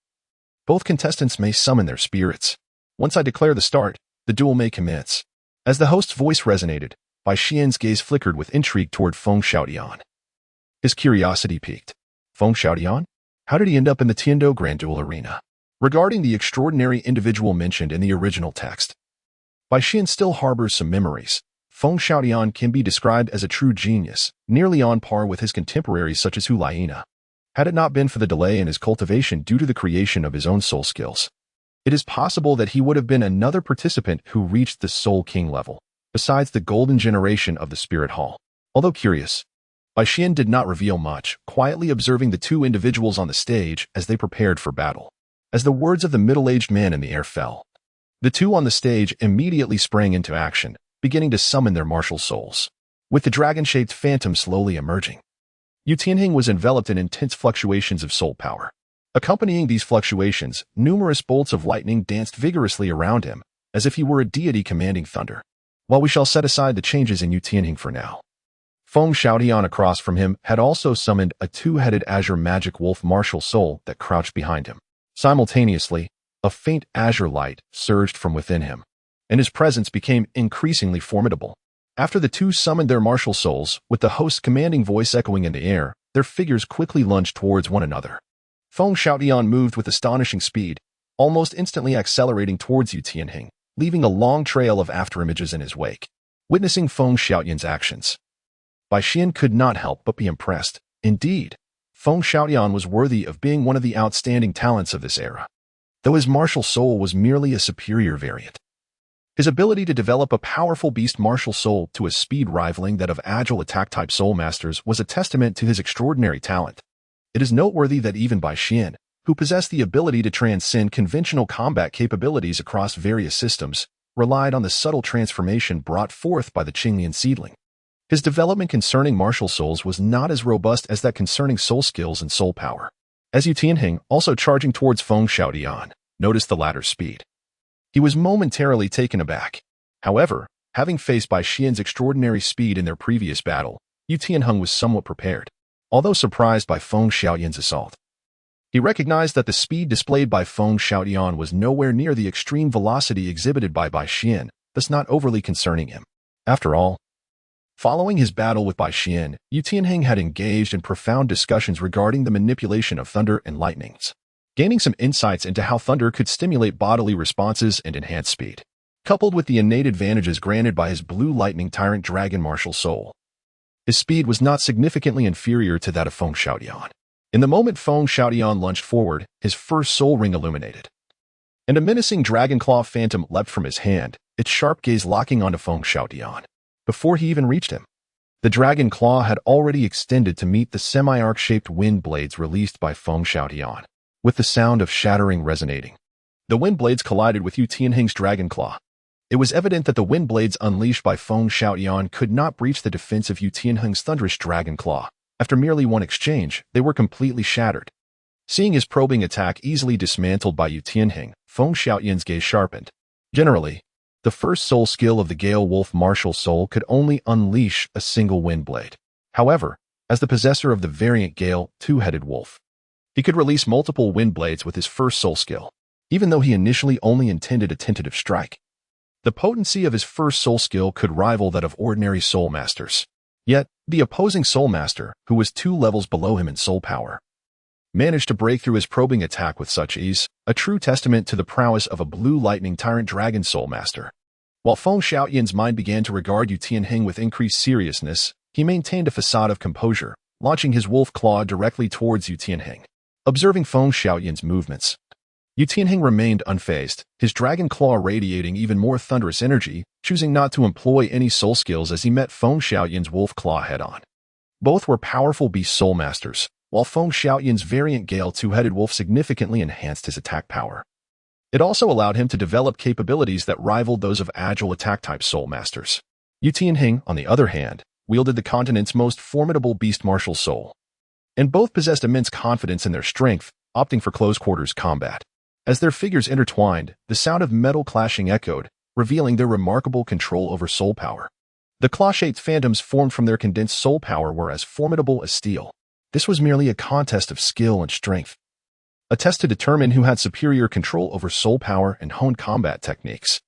both contestants may summon their spirits. Once I declare the start, the duel may commence. As the host's voice resonated, Bai Xian's gaze flickered with intrigue toward Feng Xiaotian. His curiosity piqued. Feng Xiaotian? How did he end up in the Tiandou Grand Duel arena? Regarding the extraordinary individual mentioned in the original text, Bai Xian still harbors some memories. Feng Xiaotian can be described as a true genius, nearly on par with his contemporaries such as Hu Laina. Had it not been for the delay in his cultivation due to the creation of his own soul skills, it is possible that he would have been another participant who reached the Soul King level, besides the golden generation of the Spirit Hall. Although curious, Bai Xian did not reveal much, quietly observing the 2 individuals on the stage as they prepared for battle. As the words of the middle-aged man in the air fell, the 2 on the stage immediately sprang into action, beginning to summon their martial souls, with the dragon-shaped phantom slowly emerging. Yu Tianheng was enveloped in intense fluctuations of soul power. Accompanying these fluctuations, numerous bolts of lightning danced vigorously around him, as if he were a deity commanding thunder. While we shall set aside the changes in Yu Tianheng for now, Feng Xiaotian across from him had also summoned a two-headed azure magic wolf martial soul that crouched behind him. Simultaneously, a faint azure light surged from within him, and his presence became increasingly formidable. After the two summoned their martial souls, with the host's commanding voice echoing in the air, their figures quickly lunged towards one another. Feng Xiaotian moved with astonishing speed, almost instantly accelerating towards Yu Tianheng, leaving a long trail of afterimages in his wake. Witnessing Feng Xiaotian's actions, Bai Xian could not help but be impressed. Indeed, Feng Xiaotian was worthy of being one of the outstanding talents of this era, though his martial soul was merely a superior variant. His ability to develop a powerful beast martial soul to a speed rivaling that of agile attack-type soul masters was a testament to his extraordinary talent. It is noteworthy that even Bai Xian, who possessed the ability to transcend conventional combat capabilities across various systems, relied on the subtle transformation brought forth by the Qinglian seedling. His development concerning martial souls was not as robust as that concerning soul skills and soul power. As Yu Tianheng, also charging towards Feng Xiaotian, noticed the latter's speed, he was momentarily taken aback. However, having faced Bai Xian's extraordinary speed in their previous battle, Yu Tianheng was somewhat prepared. Although surprised by Feng Xiaotian's assault, he recognized that the speed displayed by Feng Xiaotian was nowhere near the extreme velocity exhibited by Bai Xian, thus not overly concerning him. After all, following his battle with Bai Xian, Yu Tianheng had engaged in profound discussions regarding the manipulation of thunder and lightnings, gaining some insights into how thunder could stimulate bodily responses and enhance speed. Coupled with the innate advantages granted by his blue lightning tyrant dragon martial soul, his speed was not significantly inferior to that of Feng Xiaotian. In the moment Feng Xiaotian lunged forward, his first soul ring illuminated, and a menacing dragon claw phantom leapt from his hand, its sharp gaze locking onto Feng Xiaotian. Before he even reached him, the dragon claw had already extended to meet the semi-arc-shaped wind blades released by Feng Xiaotian. With the sound of shattering resonating, the wind blades collided with Yu Tianheng's dragon claw. It was evident that the wind blades unleashed by Feng Xiaotian could not breach the defense of Yu Tianheng's thunderous dragon claw. After merely one exchange, they were completely shattered. Seeing his probing attack easily dismantled by Yu Tianheng, Feng Xiaotian's gaze sharpened. Generally, the first soul skill of the Gale Wolf martial soul could only unleash a single wind blade. However, as the possessor of the variant Gale two-headed wolf, he could release multiple wind blades with his first soul skill, even though he initially only intended a tentative strike. The potency of his first soul skill could rival that of ordinary soul masters. Yet, the opposing soul master, who was 2 levels below him in soul power, managed to break through his probing attack with such ease, a true testament to the prowess of a blue lightning tyrant dragon soul master. While Feng Xiaotian's mind began to regard Yu Tianheng with increased seriousness, he maintained a facade of composure, launching his wolf claw directly towards Yu Tianheng. Observing Feng Xiaotian's movements, Yu Tianheng remained unfazed, his dragon claw radiating even more thunderous energy, choosing not to employ any soul skills as he met Feng Xiaotian's wolf claw head-on. Both were powerful beast soul masters, while Feng Xiaotian's variant Gale two-headed wolf significantly enhanced his attack power. It also allowed him to develop capabilities that rivaled those of agile attack-type soul masters. Yu Tianheng, on the other hand, wielded the continent's most formidable beast martial soul, and both possessed immense confidence in their strength, opting for close-quarters combat. As their figures intertwined, the sound of metal clashing echoed, revealing their remarkable control over soul power. The claw-shaped phantoms formed from their condensed soul power were as formidable as steel. This was merely a contest of skill and strength, a test to determine who had superior control over soul power and honed combat techniques.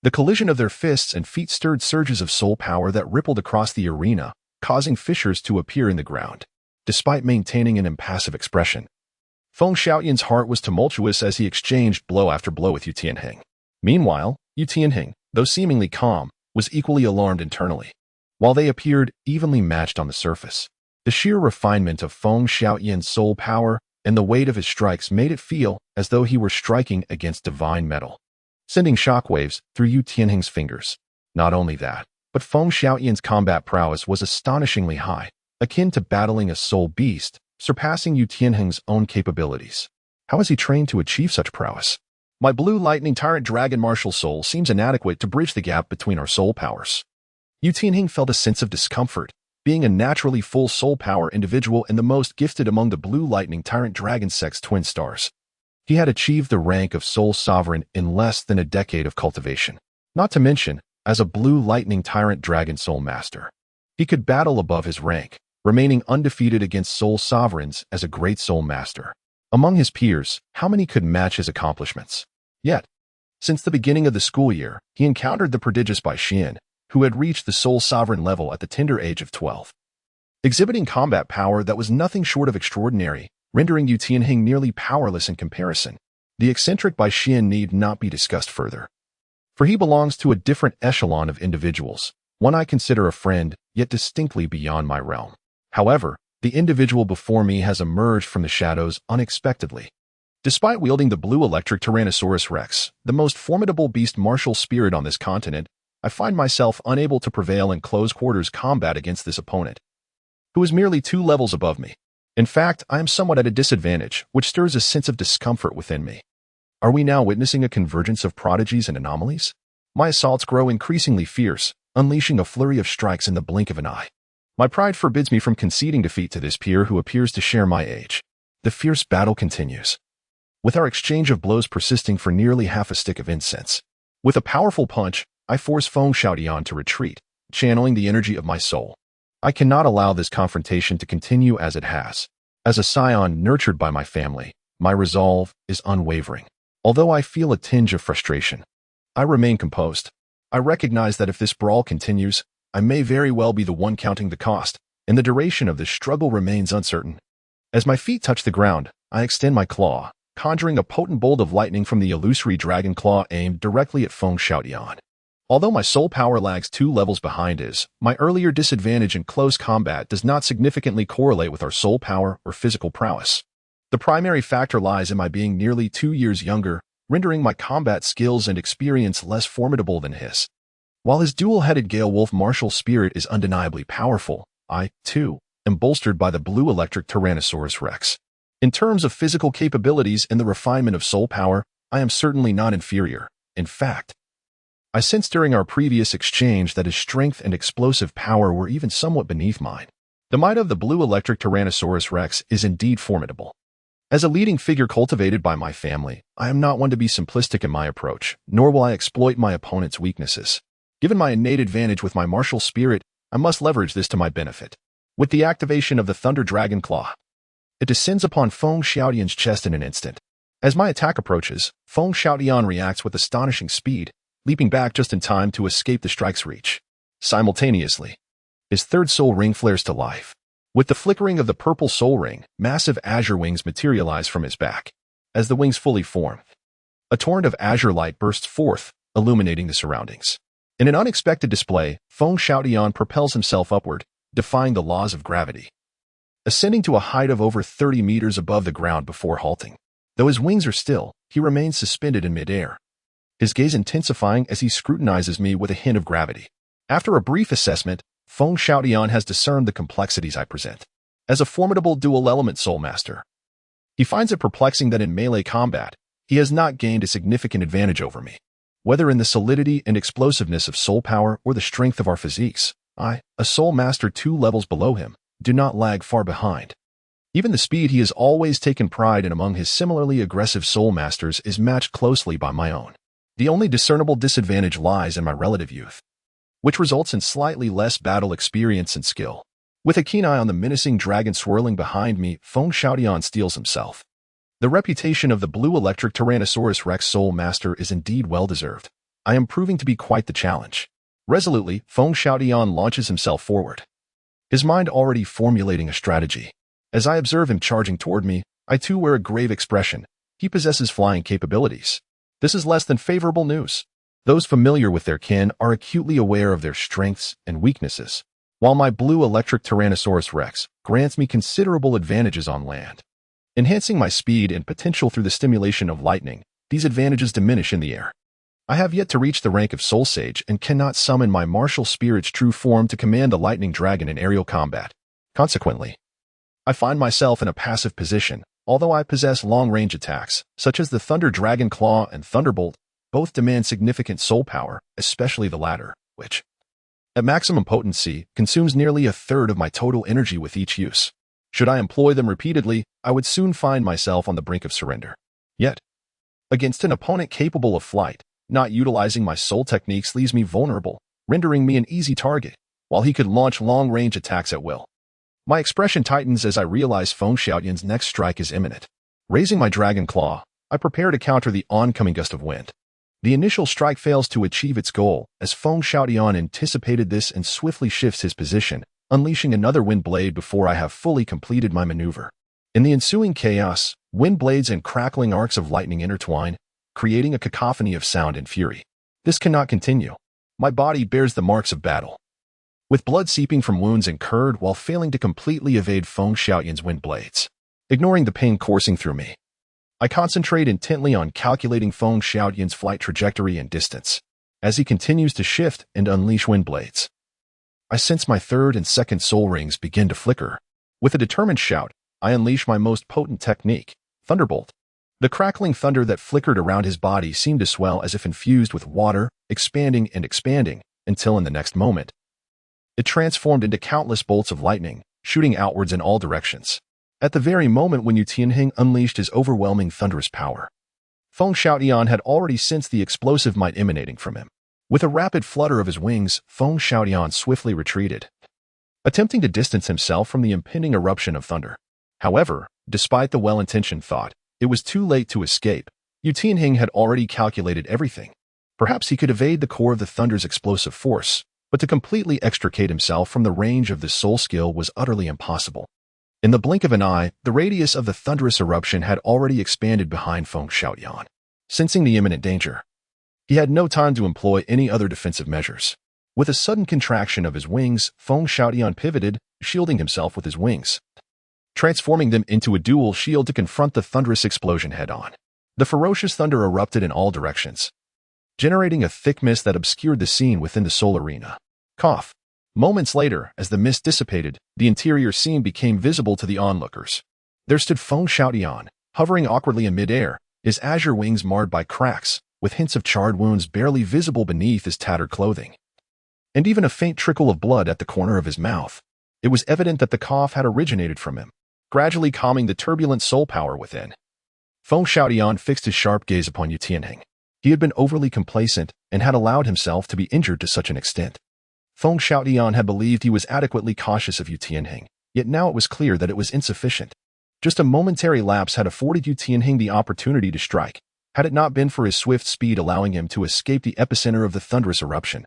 The collision of their fists and feet stirred surges of soul power that rippled across the arena, causing fissures to appear in the ground. Despite maintaining an impassive expression, Feng Xiaotian's heart was tumultuous as he exchanged blow after blow with Yu Tianheng. Meanwhile, Yu Tianheng, though seemingly calm, was equally alarmed internally. While they appeared evenly matched on the surface, the sheer refinement of Feng Xiaotian's soul power and the weight of his strikes made it feel as though he were striking against divine metal, sending shockwaves through Yu Tianheng's fingers. Not only that, but Feng Xiaotian's combat prowess was astonishingly high, akin to battling a soul beast, surpassing Yu Tianheng's own capabilities. How is he trained to achieve such prowess? My blue lightning tyrant dragon martial soul seems inadequate to bridge the gap between our soul powers. Yu Tianheng felt a sense of discomfort, being a naturally full soul power individual and the most gifted among the blue lightning tyrant dragon sex twin stars. He had achieved the rank of soul sovereign in less than a decade of cultivation, not to mention as a blue lightning tyrant dragon soul master. He could battle above his rank, remaining undefeated against soul sovereigns as a great soul master. Among his peers, how many could match his accomplishments? Yet, since the beginning of the school year, he encountered the prodigious Bai Xian, who had reached the soul sovereign level at the tender age of 12. Exhibiting combat power that was nothing short of extraordinary, rendering Yu Tianhing nearly powerless in comparison, the eccentric Bai Xian need not be discussed further. For he belongs to a different echelon of individuals, one I consider a friend, yet distinctly beyond my realm. However, the individual before me has emerged from the shadows unexpectedly. Despite wielding the blue electric Tyrannosaurus Rex, the most formidable beast martial spirit on this continent, I find myself unable to prevail in close quarters combat against this opponent, who is merely 2 levels above me. In fact, I am somewhat at a disadvantage, which stirs a sense of discomfort within me. Are we now witnessing a convergence of prodigies and anomalies? My assaults grow increasingly fierce, unleashing a flurry of strikes in the blink of an eye. My pride forbids me from conceding defeat to this peer who appears to share my age. The fierce battle continues, with our exchange of blows persisting for nearly half a stick of incense. With a powerful punch, I force Feng Xiaotian to retreat, channeling the energy of my soul. I cannot allow this confrontation to continue as it has. As a scion nurtured by my family, my resolve is unwavering. Although I feel a tinge of frustration, I remain composed. I recognize that if this brawl continues, I may very well be the one counting the cost, and the duration of this struggle remains uncertain. As my feet touch the ground, I extend my claw, conjuring a potent bolt of lightning from the illusory dragon claw aimed directly at Feng Xiaotian. Although my soul power lags 2 levels behind his, my earlier disadvantage in close combat does not significantly correlate with our soul power or physical prowess. The primary factor lies in my being nearly 2 years younger, rendering my combat skills and experience less formidable than his. While his dual-headed Gale Wolf martial spirit is undeniably powerful, I, too, am bolstered by the blue electric Tyrannosaurus Rex. In terms of physical capabilities and the refinement of soul power, I am certainly not inferior. In fact, I sensed during our previous exchange that his strength and explosive power were even somewhat beneath mine. The might of the blue electric Tyrannosaurus Rex is indeed formidable. As a leading figure cultivated by my family, I am not one to be simplistic in my approach, nor will I exploit my opponent's weaknesses. Given my innate advantage with my martial spirit, I must leverage this to my benefit. With the activation of the Thunder Dragon Claw, it descends upon Feng Xiaotian's chest in an instant. As my attack approaches, Feng Xiaotian reacts with astonishing speed, leaping back just in time to escape the strike's reach. Simultaneously, his third soul ring flares to life. With the flickering of the purple soul ring, massive azure wings materialize from his back. As the wings fully form, a torrent of azure light bursts forth, illuminating the surroundings. In an unexpected display, Feng Xiaotian propels himself upward, defying the laws of gravity, ascending to a height of over 30 meters above the ground before halting. Though his wings are still, he remains suspended in midair, his gaze intensifying as he scrutinizes me with a hint of gravity. After a brief assessment, Feng Xiaotian has discerned the complexities I present. As a formidable dual-element soul master, he finds it perplexing that in melee combat, he has not gained a significant advantage over me. Whether in the solidity and explosiveness of soul power or the strength of our physiques, I, a soul master 2 levels below him, do not lag far behind. Even the speed he has always taken pride in among his similarly aggressive soul masters is matched closely by my own. The only discernible disadvantage lies in my relative youth, which results in slightly less battle experience and skill. With a keen eye on the menacing dragon swirling behind me, Feng Xiaotian steels himself. The reputation of the blue electric Tyrannosaurus Rex soul master is indeed well-deserved. I am proving to be quite the challenge. Resolutely, Feng Xiaotian launches himself forward, his mind already formulating a strategy. As I observe him charging toward me, I too wear a grave expression. He possesses flying capabilities. This is less than favorable news. Those familiar with their kin are acutely aware of their strengths and weaknesses, while my blue electric Tyrannosaurus Rex grants me considerable advantages on land. Enhancing my speed and potential through the stimulation of lightning, these advantages diminish in the air. I have yet to reach the rank of Soul Sage and cannot summon my martial spirit's true form to command the lightning dragon in aerial combat. Consequently, I find myself in a passive position, although I possess long-range attacks, such as the Thunder Dragon Claw and Thunderbolt. Both demand significant soul power, especially the latter, which, at maximum potency, consumes nearly a third of my total energy with each use. Should I employ them repeatedly, I would soon find myself on the brink of surrender. Yet, against an opponent capable of flight, not utilizing my soul techniques leaves me vulnerable, rendering me an easy target. while he could launch long-range attacks at will. My expression tightens as I realize Feng Xiaoyan's next strike is imminent. Raising my dragon claw, I prepare to counter the oncoming gust of wind. The initial strike fails to achieve its goal, as Feng Xiaoyan anticipated this and swiftly shifts his position, unleashing another wind blade before I have fully completed my maneuver. In the ensuing chaos, wind blades and crackling arcs of lightning intertwine, creating a cacophony of sound and fury. This cannot continue. My body bears the marks of battle, with blood seeping from wounds incurred while failing to completely evade Feng Xiaoyan's wind blades. Ignoring the pain coursing through me, I concentrate intently on calculating Feng Xiaoyan's flight trajectory and distance, as he continues to shift and unleash wind blades. I sense my third and second soul rings begin to flicker. With a determined shout, I unleash my most potent technique, Thunderbolt. The crackling thunder that flickered around his body seemed to swell as if infused with water, expanding and expanding, until in the next moment, it transformed into countless bolts of lightning, shooting outwards in all directions. At the very moment when Yu Tianheng unleashed his overwhelming thunderous power, Feng Xiaoyan had already sensed the explosive might emanating from him. With a rapid flutter of his wings, Feng Xiaoyan swiftly retreated, attempting to distance himself from the impending eruption of thunder. However, despite the well-intentioned thought, it was too late to escape. Yu Tianheng had already calculated everything. Perhaps he could evade the core of the thunder's explosive force, but to completely extricate himself from the range of this soul skill was utterly impossible. In the blink of an eye, the radius of the thunderous eruption had already expanded behind Feng Xiaoyan. Sensing the imminent danger, he had no time to employ any other defensive measures. With a sudden contraction of his wings, Feng Xiaoyan pivoted, shielding himself with his wings, transforming them into a dual shield to confront the thunderous explosion head-on. The ferocious thunder erupted in all directions, generating a thick mist that obscured the scene within the soul arena. Cough. Moments later, as the mist dissipated, the interior scene became visible to the onlookers. There stood Feng Xiaoyan, hovering awkwardly in midair, his azure wings marred by cracks, with hints of charred wounds barely visible beneath his tattered clothing, and even a faint trickle of blood at the corner of his mouth. It was evident that the cough had originated from him, gradually calming the turbulent soul power within. Feng Xiaoyan fixed his sharp gaze upon Yu Tianheng. He had been overly complacent and had allowed himself to be injured to such an extent. Feng Xiaoyan had believed he was adequately cautious of Yu Tianheng, yet now it was clear that it was insufficient. Just a momentary lapse had afforded Yu Tianheng the opportunity to strike, had it not been for his swift speed allowing him to escape the epicenter of the thunderous eruption.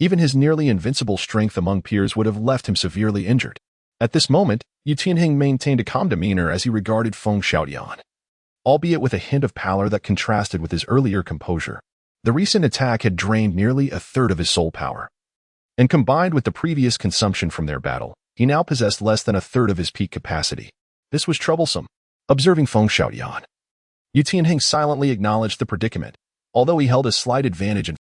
Even his nearly invincible strength among peers would have left him severely injured. At this moment, Yu Tianheng maintained a calm demeanor as he regarded Feng Xiaoyan, albeit with a hint of pallor that contrasted with his earlier composure. The recent attack had drained nearly a third of his soul power, and combined with the previous consumption from their battle, he now possessed less than a third of his peak capacity. This was troublesome. Observing Feng Xiaoyan, Yu Tianheng silently acknowledged the predicament, although he held a slight advantage in